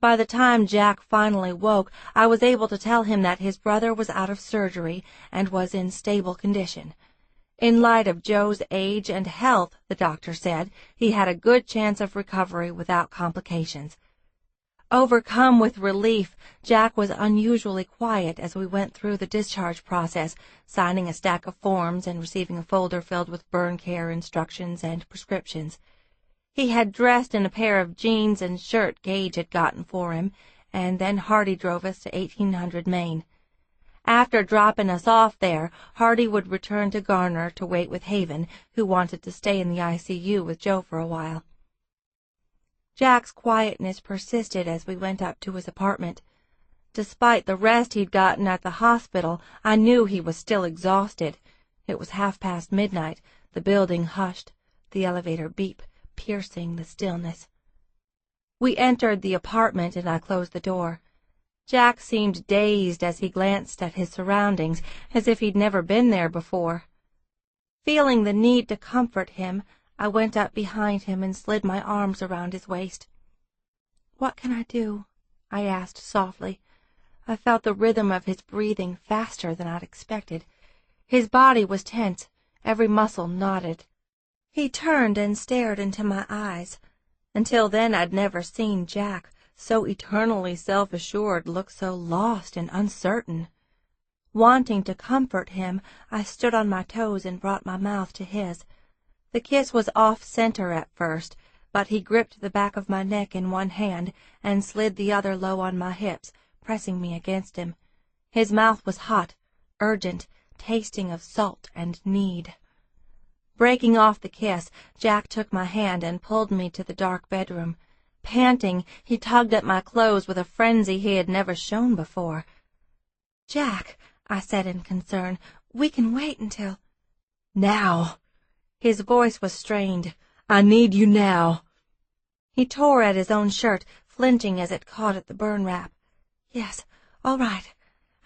By the time Jack finally woke, I was able to tell him that his brother was out of surgery and was in stable condition. In light of Joe's age and health, the doctor said, he had a good chance of recovery without complications. Overcome with relief, Jack was unusually quiet as we went through the discharge process, signing a stack of forms and receiving a folder filled with burn care instructions and prescriptions. He had dressed in a pair of jeans and shirt Gage had gotten for him, and then Hardy drove us to 1800 Main. After dropping us off there, Hardy would return to Garner to wait with Haven, who wanted to stay in the ICU with Joe for a while. Jack's quietness persisted as we went up to his apartment. Despite the rest he'd gotten at the hospital, I knew he was still exhausted. It was midnight, the building hushed, the elevator beep, piercing the stillness. We entered the apartment and I closed the door. Jack seemed dazed as he glanced at his surroundings, as if he'd never been there before. Feeling the need to comfort him, I went up behind him and slid my arms around his waist. "What can I do?" I asked softly. I felt the rhythm of his breathing faster than I'd expected. His body was tense, every muscle knotted. He turned and stared into my eyes. Until then I'd never seen Jack, so eternally self-assured, look so lost and uncertain. Wanting to comfort him, I stood on my toes and brought my mouth to his. The kiss was off-center at first, but he gripped the back of my neck in one hand and slid the other low on my hips, pressing me against him. His mouth was hot, urgent, tasting of salt and need. Breaking off the kiss, Jack took my hand and pulled me to the dark bedroom. Panting, he tugged at my clothes with a frenzy he had never shown before. "Jack," I said in concern, "we can wait until—" "Now!" His voice was strained. "I need you now." He tore at his own shirt, flinching as it caught at the burn wrap. "Yes, all right."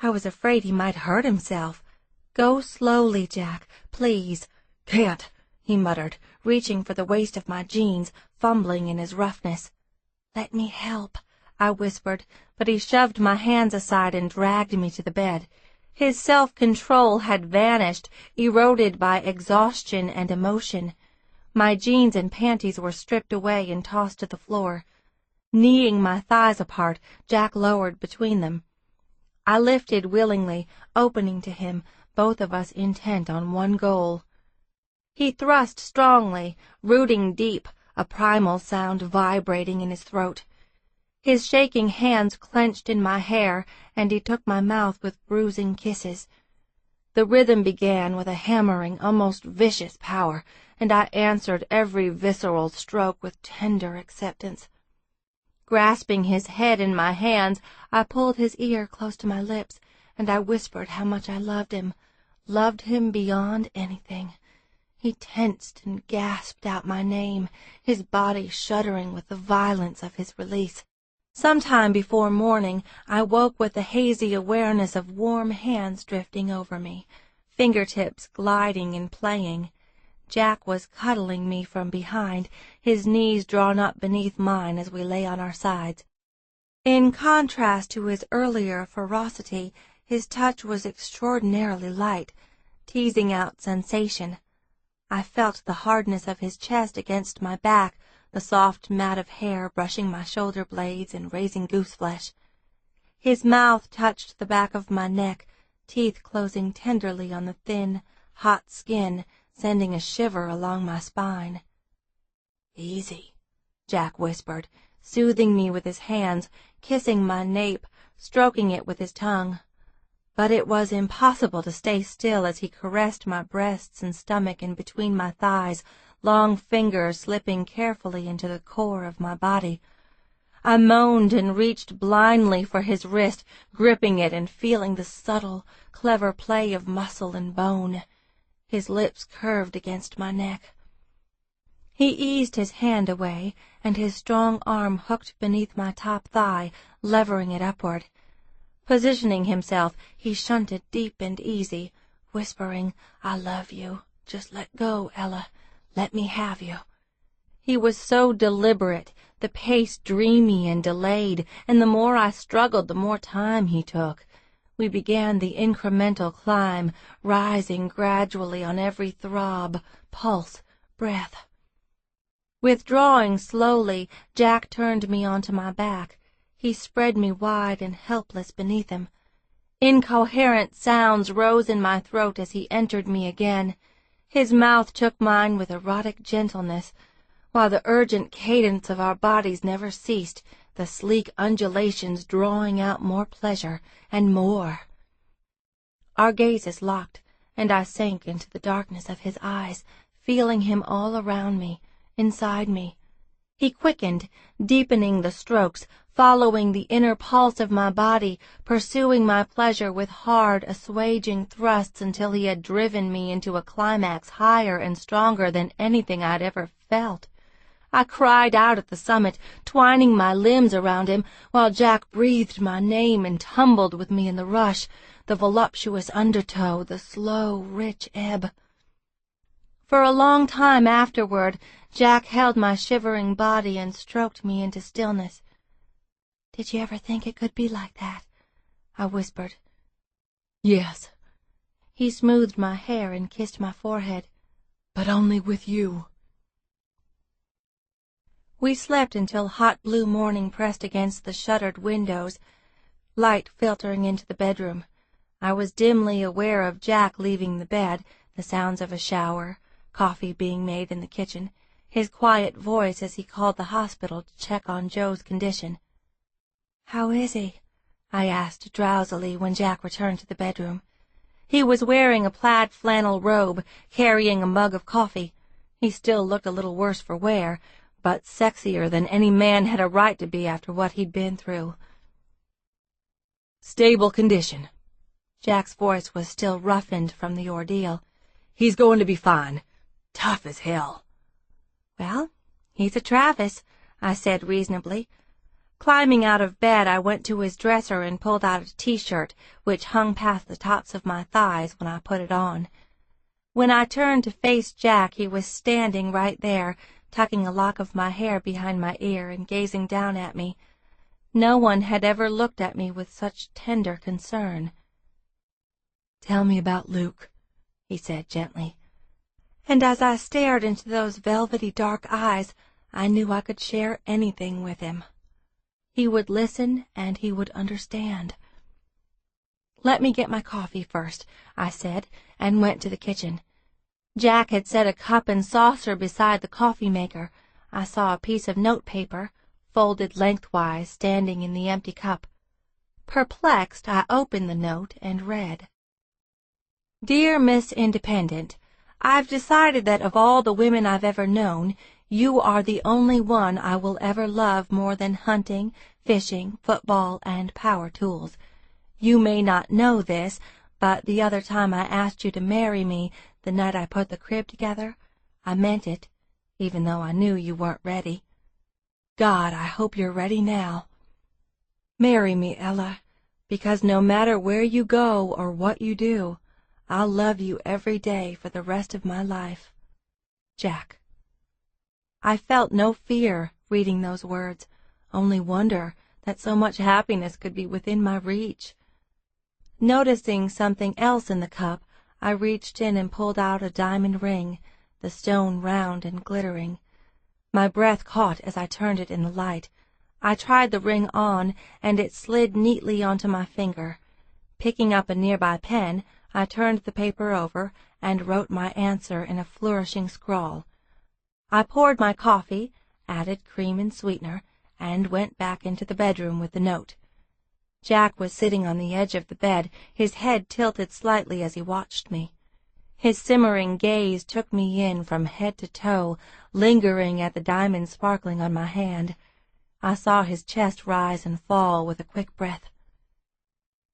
I was afraid he might hurt himself. "Go slowly, Jack, please." "Can't," he muttered, reaching for the waist of my jeans, fumbling in his roughness. "Let me help," I whispered, but he shoved my hands aside and dragged me to the bed. His self-control had vanished, eroded by exhaustion and emotion. My jeans and panties were stripped away and tossed to the floor. Kneeing my thighs apart, Jack lowered between them. I lifted willingly, opening to him, both of us intent on one goal. He thrust strongly, rooting deep, a primal sound vibrating in his throat. His shaking hands clenched in my hair, and he took my mouth with bruising kisses. The rhythm began with a hammering, almost vicious power, and I answered every visceral stroke with tender acceptance. Grasping his head in my hands, I pulled his ear close to my lips, and I whispered how much I loved him beyond anything. He tensed and gasped out my name, his body shuddering with the violence of his release. Sometime before morning, I woke with the hazy awareness of warm hands drifting over me, fingertips gliding and playing. Jack was cuddling me from behind, his knees drawn up beneath mine as we lay on our sides. In contrast to his earlier ferocity, his touch was extraordinarily light, teasing out sensation. I felt the hardness of his chest against my back, the soft mat of hair brushing my shoulder blades and raising gooseflesh. His mouth touched the back of my neck, teeth closing tenderly on the thin, hot skin, sending a shiver along my spine. "Easy," Jack whispered, soothing me with his hands, kissing my nape, stroking it with his tongue. But it was impossible to stay still as he caressed my breasts and stomach and between my thighs, long fingers slipping carefully into the core of my body. I moaned and reached blindly for his wrist, gripping it and feeling the subtle, clever play of muscle and bone. His lips curved against my neck. He eased his hand away, and his strong arm hooked beneath my top thigh, levering it upward. Positioning himself, he shunted deep and easy, whispering, "I love you. Just let go, Ella. Let me have you." He was so deliberate, the pace dreamy and delayed, and the more I struggled, the more time he took. We began the incremental climb, rising gradually on every throb, pulse, breath. Withdrawing slowly, Jack turned me onto my back. He spread me wide and helpless beneath him. Incoherent sounds rose in my throat as he entered me again. His mouth took mine with erotic gentleness, while the urgent cadence of our bodies never ceased, the sleek undulations drawing out more pleasure and more. Our gazes locked, and I sank into the darkness of his eyes, feeling him all around me, inside me. He quickened, deepening the strokes, following the inner pulse of my body, pursuing my pleasure with hard, assuaging thrusts until he had driven me into a climax higher and stronger than anything I'd ever felt. I cried out at the summit, twining my limbs around him, while Jack breathed my name and tumbled with me in the rush, the voluptuous undertow, the slow, rich ebb. For a long time afterward, Jack held my shivering body and stroked me into stillness. "Did you ever think it could be like that?" I whispered. "Yes." He smoothed my hair and kissed my forehead. "But only with you." We slept until hot blue morning pressed against the shuttered windows, light filtering into the bedroom. I was dimly aware of Jack leaving the bed, the sounds of a shower, coffee being made in the kitchen, his quiet voice as he called the hospital to check on Joe's condition. "How is he?" I asked drowsily when Jack returned to the bedroom. He was wearing a plaid flannel robe, carrying a mug of coffee. He still looked a little worse for wear, but sexier than any man had a right to be after what he'd been through. "Stable condition." Jack's voice was still roughened from the ordeal. "He's going to be fine. Tough as hell." "Well, he's a Travis," I said reasonably. Climbing out of bed, I went to his dresser and pulled out a T-shirt, which hung past the tops of my thighs when I put it on. When I turned to face Jack, he was standing right there, tucking a lock of my hair behind my ear and gazing down at me. No one had ever looked at me with such tender concern. "Tell me about Luke," he said gently. And as I stared into those velvety dark eyes, I knew I could share anything with him. He would listen and he would understand. "Let me get my coffee first," I said, and went to the kitchen. Jack had set a cup and saucer beside the coffee maker. I saw a piece of notepaper, folded lengthwise, standing in the empty cup. Perplexed, I opened the note and read. "Dear Miss Independent, I've decided that of all the women I've ever known, you are the only one I will ever love more than hunting, fishing, football, and power tools. You may not know this, but the other time I asked you to marry me, the night I put the crib together, I meant it, even though I knew you weren't ready. God, I hope you're ready now. Marry me, Ella, because no matter where you go or what you do, I'll love you every day for the rest of my life. Jack." I felt no fear reading those words, only wonder that so much happiness could be within my reach. Noticing something else in the cup, I reached in and pulled out a diamond ring, the stone round and glittering. My breath caught as I turned it in the light. I tried the ring on, and it slid neatly onto my finger. Picking up a nearby pen, I turned the paper over and wrote my answer in a flourishing scrawl. I poured my coffee, added cream and sweetener, and went back into the bedroom with the note. Jack was sitting on the edge of the bed, his head tilted slightly as he watched me. His simmering gaze took me in from head to toe, lingering at the diamond sparkling on my hand. I saw his chest rise and fall with a quick breath.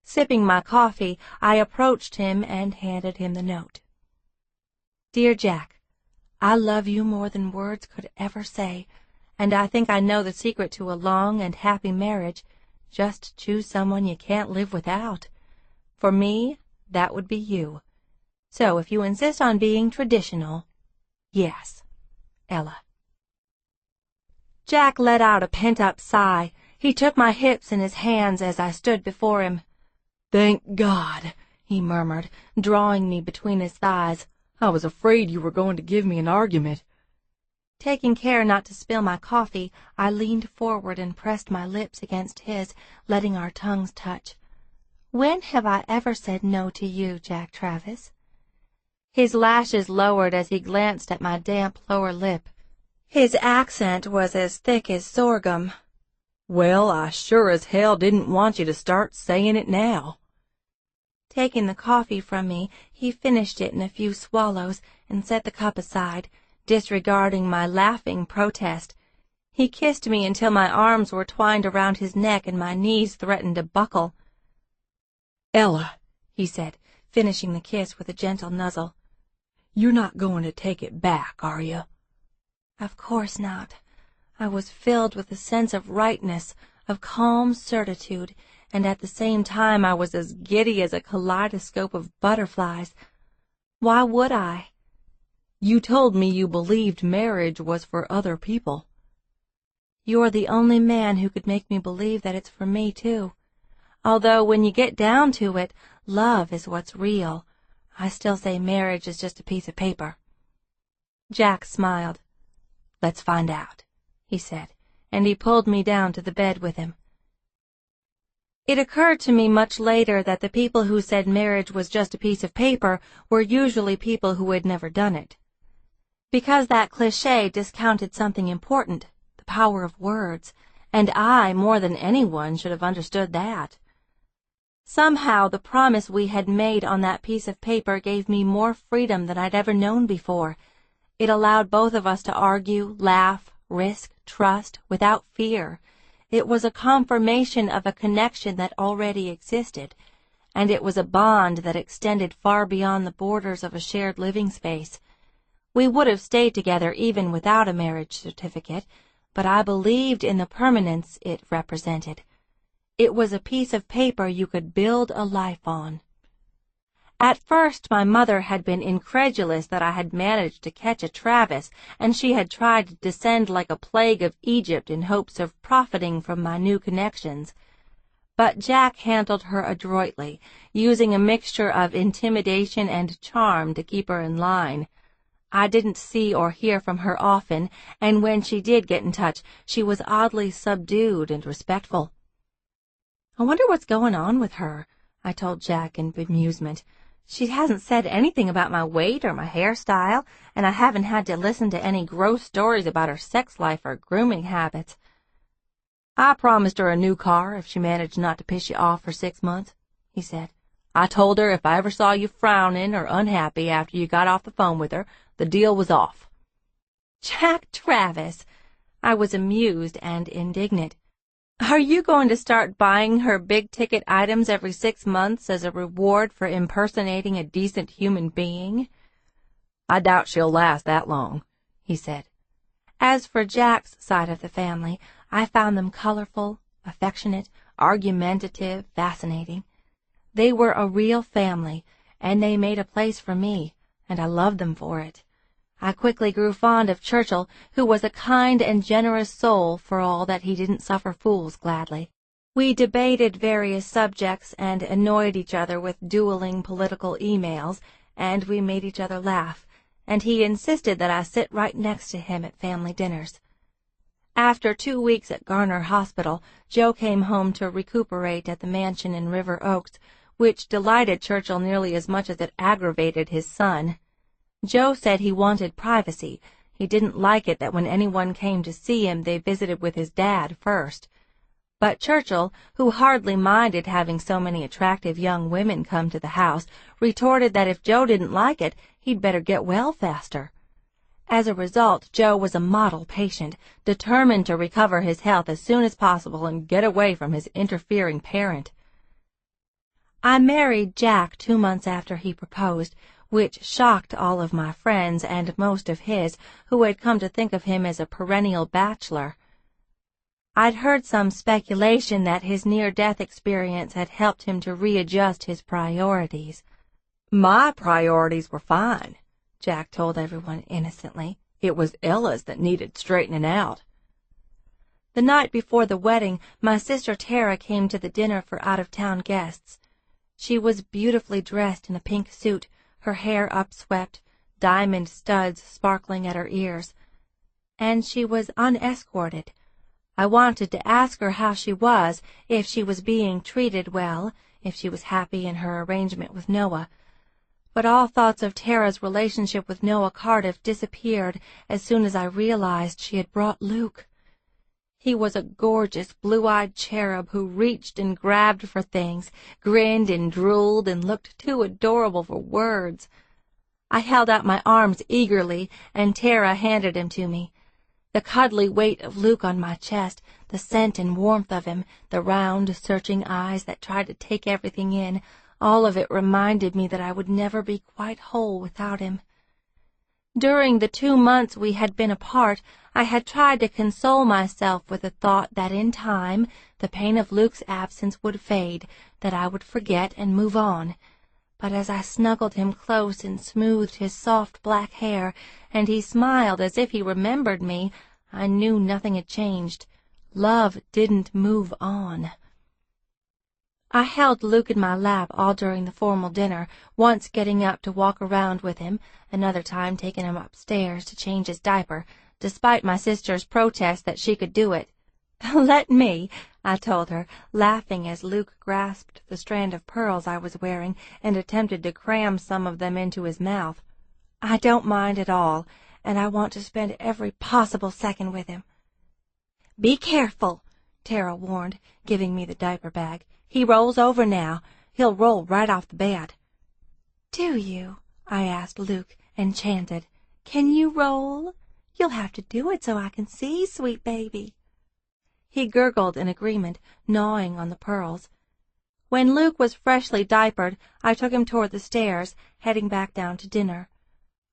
Sipping my coffee, I approached him and handed him the note. "Dear Jack, I love you more than words could ever say, and I think I know the secret to a long and happy marriage. Just choose someone you can't live without. For me, that would be you. So if you insist on being traditional, yes, Ella." Jack let out a pent-up sigh. He took my hips in his hands as I stood before him. "Thank God," he murmured, drawing me between his thighs. "I was afraid you were going to give me an argument." Taking care not to spill my coffee, I leaned forward and pressed my lips against his, letting our tongues touch. "When have I ever said no to you, Jack Travis?" His lashes lowered as he glanced at my damp lower lip. His accent was as thick as sorghum. "Well, I sure as hell didn't want you to start saying it now." Taking the coffee from me, he finished it in a few swallows and set the cup aside, disregarding my laughing protest. He kissed me until my arms were twined around his neck and my knees threatened to buckle. "Ella," he said, finishing the kiss with a gentle nuzzle, "you're not going to take it back, are you?" Of course not. I was filled with a sense of rightness, of calm certitude, and at the same time I was as giddy as a kaleidoscope of butterflies. Why would I? "You told me you believed marriage was for other people." "You're the only man who could make me believe that it's for me, too. Although when you get down to it, love is what's real. I still say marriage is just a piece of paper." Jack smiled. "Let's find out," he said, and he pulled me down to the bed with him. It occurred to me much later that the people who said marriage was just a piece of paper were usually people who had never done it. Because that cliché discounted something important, the power of words, and I, more than anyone, should have understood that. Somehow the promise we had made on that piece of paper gave me more freedom than I'd ever known before. It allowed both of us to argue, laugh, risk, trust, without fear. It was a confirmation of a connection that already existed, and it was a bond that extended far beyond the borders of a shared living space. We would have stayed together even without a marriage certificate, but I believed in the permanence it represented. It was a piece of paper you could build a life on. At first my mother had been incredulous that I had managed to catch a Travis, and she had tried to descend like a plague of Egypt in hopes of profiting from my new connections. But Jack handled her adroitly, using a mixture of intimidation and charm to keep her in line. I didn't see or hear from her often, and when she did get in touch, she was oddly subdued and respectful. "I wonder what's going on with her," I told Jack in bemusement. "She hasn't said anything about my weight or my hairstyle, and I haven't had to listen to any gross stories about her sex life or grooming habits." "I promised her a new car if she managed not to piss you off for 6 months," he said. "I told her if I ever saw you frowning or unhappy after you got off the phone with her, the deal was off." "Jack Travis!" I was amused and indignant. "Are you going to start buying her big-ticket items every 6 months as a reward for impersonating a decent human being?" "I doubt she'll last that long," he said. As for Jack's side of the family, I found them colorful, affectionate, argumentative, fascinating. They were a real family, and they made a place for me, and I loved them for it. I quickly grew fond of Churchill, who was a kind and generous soul for all that he didn't suffer fools gladly. We debated various subjects and annoyed each other with dueling political emails, and we made each other laugh, and he insisted that I sit right next to him at family dinners. After 2 weeks at Garner Hospital, Joe came home to recuperate at the mansion in River Oaks, which delighted Churchill nearly as much as it aggravated his son. Joe said he wanted privacy. He didn't like it that when anyone came to see him, they visited with his dad first. But Churchill, who hardly minded having so many attractive young women come to the house, retorted that if Joe didn't like it, he'd better get well faster. As a result, Joe was a model patient, determined to recover his health as soon as possible and get away from his interfering parent. I married Jack 2 months after he proposed, which shocked all of my friends and most of his, who had come to think of him as a perennial bachelor. I'd heard some speculation that his near-death experience had helped him to readjust his priorities. My priorities were fine, Jack told everyone innocently. It was Ella's that needed straightening out. The night before the wedding, my sister Tara came to the dinner for out-of-town guests. She was beautifully dressed in a pink suit, her hair upswept, diamond studs sparkling at her ears. And she was unescorted. I wanted to ask her how she was, if she was being treated well, if she was happy in her arrangement with Noah. But all thoughts of Tara's relationship with Noah Cardiff disappeared as soon as I realized she had brought Luke. He was a gorgeous, blue-eyed cherub who reached and grabbed for things, grinned and drooled, and looked too adorable for words. I held out my arms eagerly, and Tara handed him to me. The cuddly weight of Luke on my chest, the scent and warmth of him, the round, searching eyes that tried to take everything in, all of it reminded me that I would never be quite whole without him. During the 2 months we had been apart, I had tried to console myself with the thought that in time the pain of Luke's absence would fade, that I would forget and move on. But as I snuggled him close and smoothed his soft black hair, and he smiled as if he remembered me, I knew nothing had changed. Love didn't move on. I held Luke in my lap all during the formal dinner, once getting up to walk around with him, another time taking him upstairs to change his diaper, despite my sister's protest that she could do it. "Let me," I told her, laughing as Luke grasped the strand of pearls I was wearing and attempted to cram some of them into his mouth. "I don't mind at all, and I want to spend every possible second with him." "Be careful," Tara warned, giving me the diaper bag. "He rolls over now. He'll roll right off the bed." "Do you?" I asked Luke, enchanted. "Can you roll? You'll have to do it so I can see, sweet baby." He gurgled in agreement, gnawing on the pearls. When Luke was freshly diapered, I took him toward the stairs, heading back down to dinner.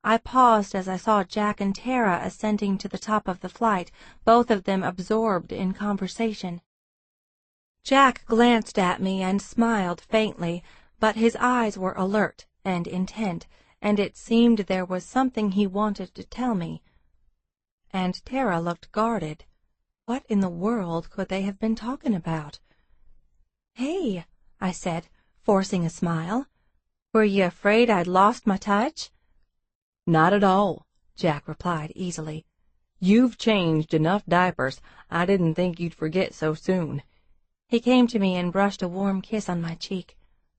I paused as I saw Jack and Tara ascending to the top of the flight, both of them absorbed in conversation. Jack glanced at me and smiled faintly, but his eyes were alert and intent, and it seemed there was something he wanted to tell me. And Tara looked guarded. What in the world could they have been talking about? "Hey," I said, forcing a smile. "Were you afraid I'd lost my touch?" "Not at all," Jack replied easily. "You've changed enough diapers. I didn't think you'd forget so soon." He came to me and brushed a warm kiss on my cheek.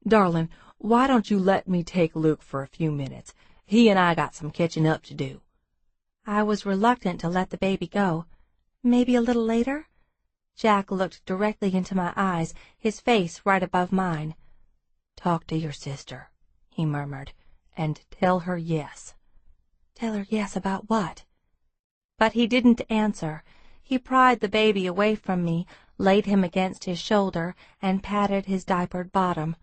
"Darling, why don't you let me take Luke for a few minutes? He and I got some catching up to do." I was reluctant to let the baby go. "Maybe a little later?" Jack looked directly into my eyes, his face right above mine. "Talk to your sister," he murmured, "and tell her yes." "Tell her yes about what?" But he didn't answer. He pried the baby away from me, laid him against his shoulder, and patted his diapered bottom.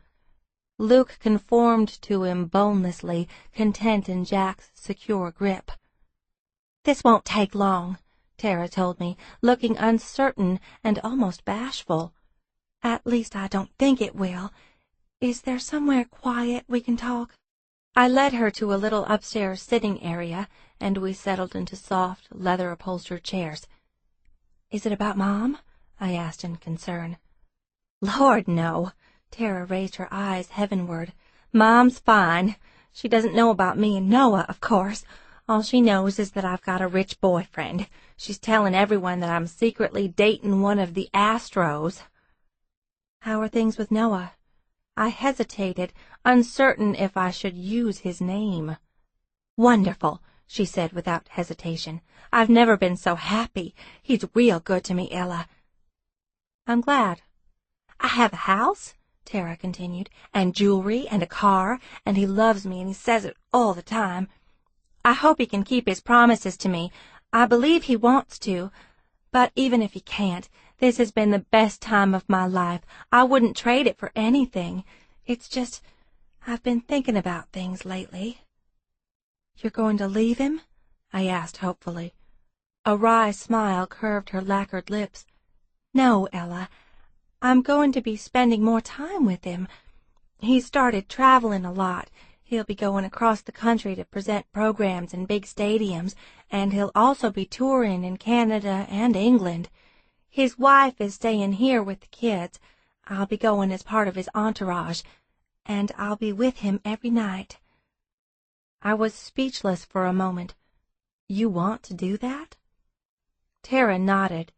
Luke conformed to him bonelessly, content in Jack's secure grip. "This won't take long," Tara told me, looking uncertain and almost bashful. "At least I don't think it will. Is there somewhere quiet we can talk?" I led her to a little upstairs sitting area, and we settled into soft, leather-upholstered chairs. "Is it about Mom?" I asked in concern. "Lord, no." Tara raised her eyes heavenward. "Mom's fine. She doesn't know about me and Noah, of course. All she knows is that I've got a rich boyfriend. She's telling everyone that I'm secretly dating one of the Astros." "How are things with Noah?" I hesitated, uncertain if I should use his name. "Wonderful," she said without hesitation. "I've never been so happy. He's real good to me, Ella." "I'm glad." "I have a house," Tara continued, "and jewelry and a car, and he loves me and he says it all the time. I hope he can keep his promises to me. I believe he wants to. But even if he can't, this has been the best time of my life. I wouldn't trade it for anything. It's just, I've been thinking about things lately." "You're going to leave him?" I asked hopefully. A wry smile curved her lacquered lips. "No, Ella. I'm going to be spending more time with him. He's started traveling a lot. He'll be going across the country to present programs in big stadiums, and he'll also be touring in Canada and England. His wife is staying here with the kids. I'll be going as part of his entourage, and I'll be with him every night." I was speechless for a moment. "You want to do that?" Tara nodded.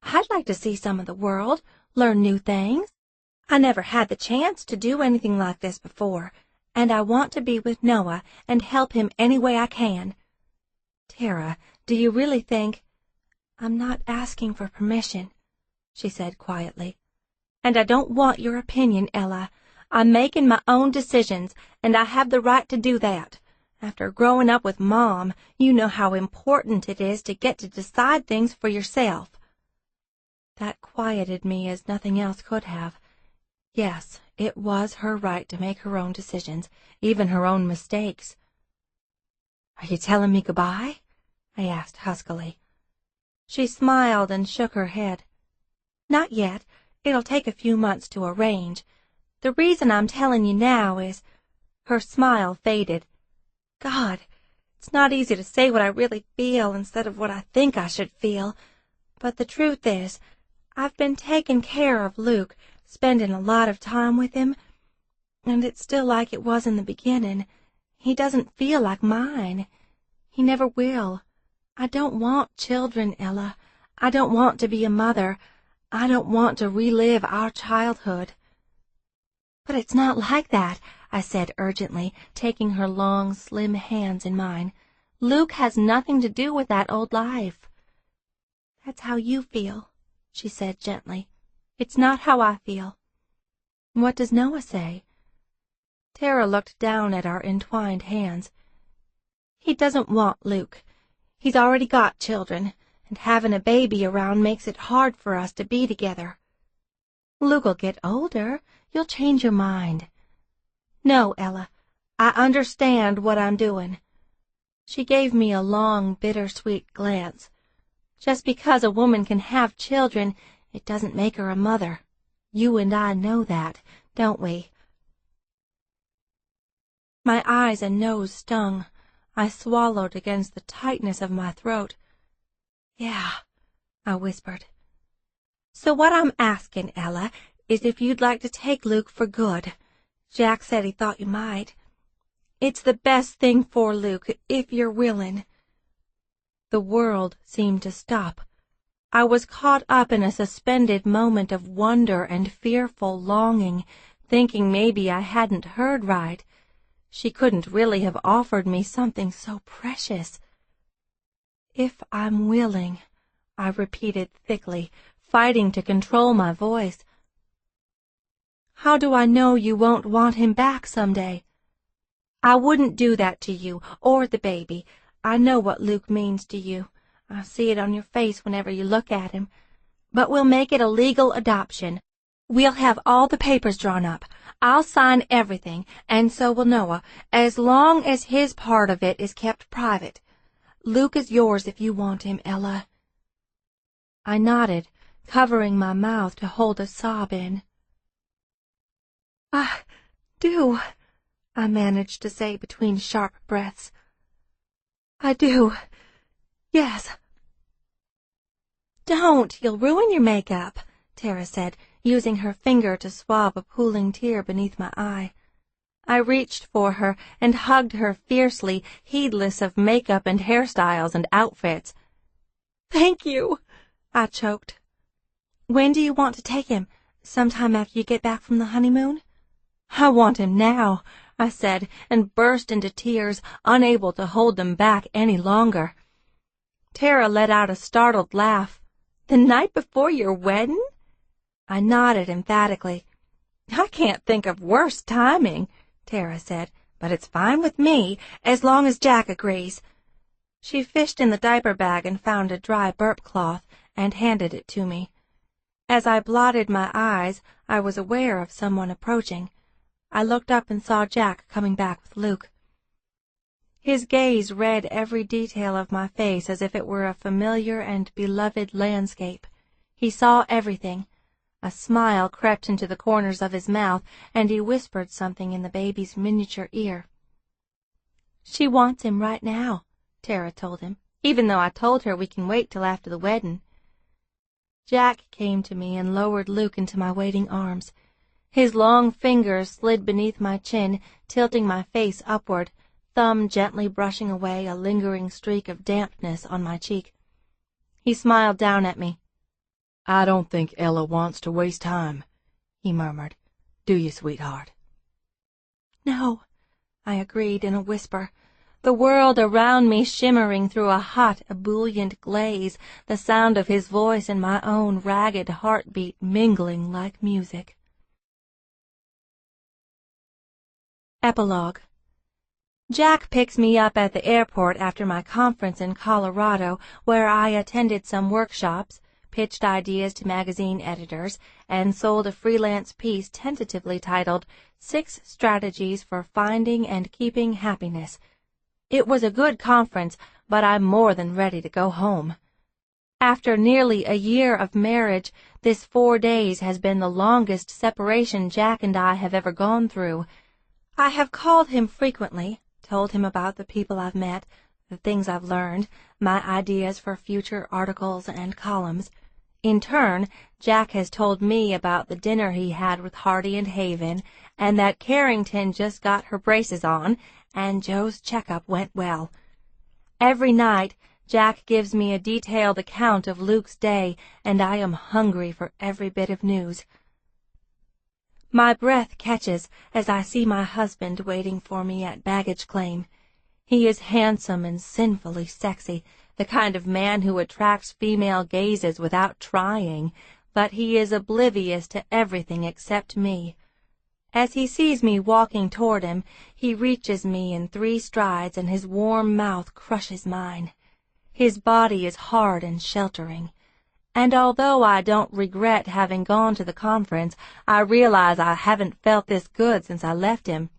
"I'd like to see some of the world, learn new things. I never had the chance to do anything like this before, and I want to be with Noah and help him any way I can." "Tara, do you really think—" "I'm not asking for permission," she said quietly. "And I don't want your opinion, Ella. I'm making my own decisions, and I have the right to do that. After growing up with Mom, you know how important it is to get to decide things for yourself." That quieted me as nothing else could have. Yes, it was her right to make her own decisions, even her own mistakes. "Are you telling me goodbye?" I asked huskily. She smiled and shook her head. "Not yet. It'll take a few months to arrange. The reason I'm telling you now is—" Her smile faded. "God, it's not easy to say what I really feel instead of what I think I should feel. But the truth is, I've been taking care of Luke, spending a lot of time with him, and it's still like it was in the beginning. He doesn't feel like mine. He never will. I don't want children, Ella. I don't want to be a mother. I don't want to relive our childhood." "But it's not like that," I said urgently, taking her long, slim hands in mine. "Luke has nothing to do with that old life." "That's how you feel," she said gently. "It's not how I feel." "What does Noah say?" Tara looked down at our entwined hands. "He doesn't want Luke. He's already got children, and having a baby around makes it hard for us to be together." "Luke'll get older. You'll change your mind." "No, Ella. I understand what I'm doing." She gave me a long, bittersweet glance. "Just because a woman can have children, it doesn't make her a mother. You and I know that, don't we?" My eyes and nose stung. I swallowed against the tightness of my throat. "Yeah," I whispered. "So what I'm asking, Ella, is if you'd like to take Luke for good. Jack said he thought you might. It's the best thing for Luke, if you're willing." The world seemed to stop. I was caught up in a suspended moment of wonder and fearful longing, thinking maybe I hadn't heard right. She couldn't really have offered me something so precious. "If I'm willing," I repeated thickly, fighting to control my voice. "How do I know you won't want him back someday?" "I wouldn't do that to you or the baby. I know what Luke means to you. I see it on your face whenever you look at him. But we'll make it a legal adoption. We'll have all the papers drawn up. I'll sign everything, and so will Noah, as long as his part of it is kept private. Luke is yours if you want him, Ella." I nodded, covering my mouth to hold a sob in. "I do," I managed to say between sharp breaths. "I do. Yes." "Don't. You'll ruin your makeup," Tara said, using her finger to swab a pooling tear beneath my eye. I reached for her and hugged her fiercely, heedless of makeup and hairstyles and outfits. "Thank you," I choked. "When do you want to take him? Sometime after you get back from the honeymoon?" "I want him now," I said, and burst into tears, unable to hold them back any longer. Tara let out a startled laugh. "The night before your wedding?" I nodded emphatically. "I can't think of worse timing," Tara said, "but it's fine with me, as long as Jack agrees." She fished in the diaper bag and found a dry burp cloth and handed it to me. As I blotted my eyes, I was aware of someone approaching. I looked up and saw Jack coming back with Luke. His gaze read every detail of my face as if it were a familiar and beloved landscape. He saw everything. A smile crept into the corners of his mouth, and he whispered something in the baby's miniature ear. "She wants him right now," Tara told him, "even though I told her we can wait till after the wedding." Jack came to me and lowered Luke into my waiting arms. His long fingers slid beneath my chin, tilting my face upward, thumb gently brushing away a lingering streak of dampness on my cheek. He smiled down at me. "I don't think Ella wants to waste time," he murmured. "Do you, sweetheart?" "No," I agreed in a whisper, the world around me shimmering through a hot, ebullient glaze, the sound of his voice and my own ragged heartbeat mingling like music. Epilogue. Jack picks me up at the airport after my conference in Colorado, where I attended some workshops, pitched ideas to magazine editors, and sold a freelance piece tentatively titled 6 Strategies for Finding and Keeping Happiness. It was a good conference, but I'm more than ready to go home. After nearly a year of marriage, this 4 days has been the longest separation Jack and I have ever gone through. I have called him frequently, told him about the people I've met, the things I've learned, my ideas for future articles and columns. In turn, Jack has told me about the dinner he had with Hardy and Haven, and that Carrington just got her braces on, and Joe's checkup went well. Every night, Jack gives me a detailed account of Luke's day, and I am hungry for every bit of news. My breath catches as I see my husband waiting for me at baggage claim. He is handsome and sinfully sexy, the kind of man who attracts female gazes without trying, but he is oblivious to everything except me. As he sees me walking toward him, he reaches me in 3 strides, and his warm mouth crushes mine. His body is hard and sheltering, and although I don't regret having gone to the conference, I realize I haven't felt this good since I left him.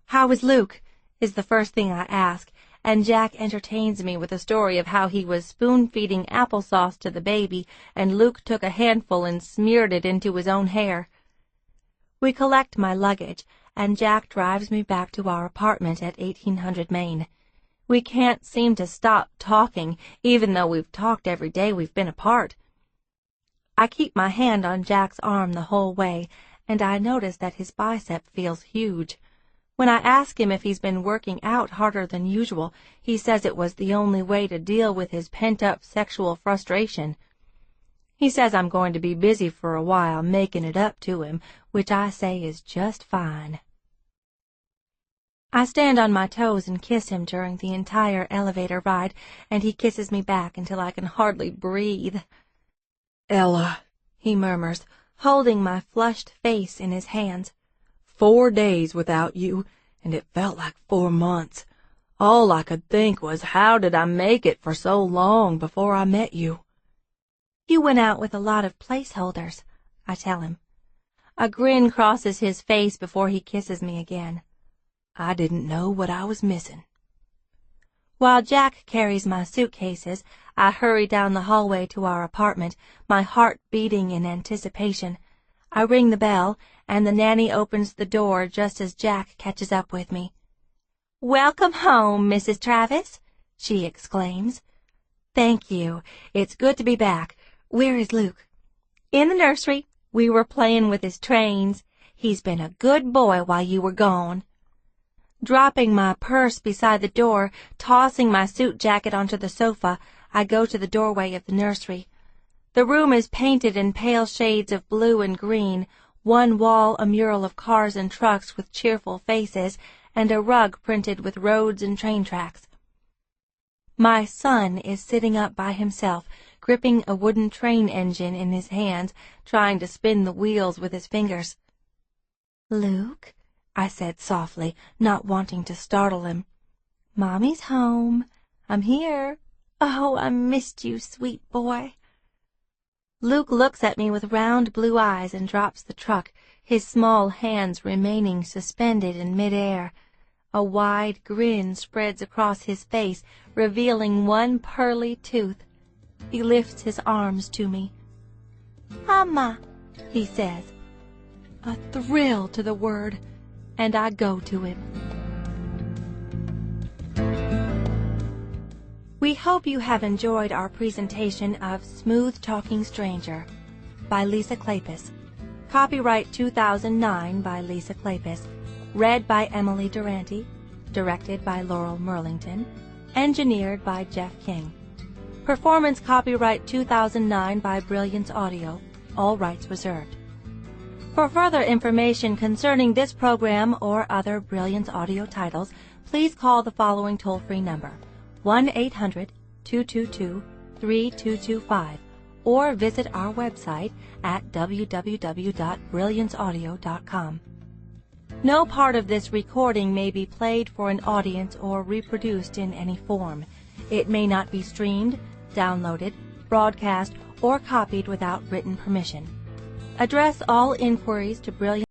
"How is Luke?" is the first thing I ask, and Jack entertains me with a story of how he was spoon-feeding applesauce to the baby, and Luke took a handful and smeared it into his own hair. We collect my luggage, and Jack drives me back to our apartment at 1800 Main. We can't seem to stop talking, even though we've talked every day we've been apart. I keep my hand on Jack's arm the whole way, and I notice that his bicep feels huge. When I ask him if he's been working out harder than usual, he says it was the only way to deal with his pent-up sexual frustration. He says I'm going to be busy for a while making it up to him, which I say is just fine. I stand on my toes and kiss him during the entire elevator ride, and he kisses me back until I can hardly breathe. "Ella," he murmurs, holding my flushed face in his hands. 4 days without you, and it felt like 4 months. All I could think was, how did I make it for so long before I met you? "You went out with a lot of placeholders," I tell him. A grin crosses his face before he kisses me again. I didn't know what I was missing. While Jack carries my suitcases, I hurry down the hallway to our apartment, my heart beating in anticipation. I ring the bell, and the nanny opens the door just as Jack catches up with me. "Welcome home, Mrs. Travis," she exclaims. "Thank you. It's good to be back. Where is Luke?" "In the nursery. We were playing with his trains. He's been a good boy while you were gone." Dropping my purse beside the door, tossing my suit jacket onto the sofa, I go to the doorway of the nursery. The room is painted in pale shades of blue and green, one wall a mural of cars and trucks with cheerful faces, and a rug printed with roads and train tracks. My son is sitting up by himself, gripping a wooden train engine in his hands, trying to spin the wheels with his fingers. "Luke," I said softly, not wanting to startle him. "Mommy's home. I'm here. Oh, I missed you, sweet boy." Luke looks at me with round blue eyes and drops the truck, his small hands remaining suspended in midair. A wide grin spreads across his face, revealing one pearly tooth. He lifts his arms to me. "Mama," he says. A thrill to the word, and I go to him. We hope you have enjoyed our presentation of Smooth Talking Stranger by Lisa Kleypas. Copyright 2009 by Lisa Kleypas. Read by Emily Durante. Directed by Laurel Merlington. Engineered by Jeff King. Performance copyright 2009 by Brilliance Audio. All rights reserved. For further information concerning this program or other Brilliance Audio titles, please call the following toll-free number, 1-800-222-3225, or visit our website at www.brillianceaudio.com. No part of this recording may be played for an audience or reproduced in any form. It may not be streamed, downloaded, broadcast, or copied without written permission. Address all inquiries to Brilliance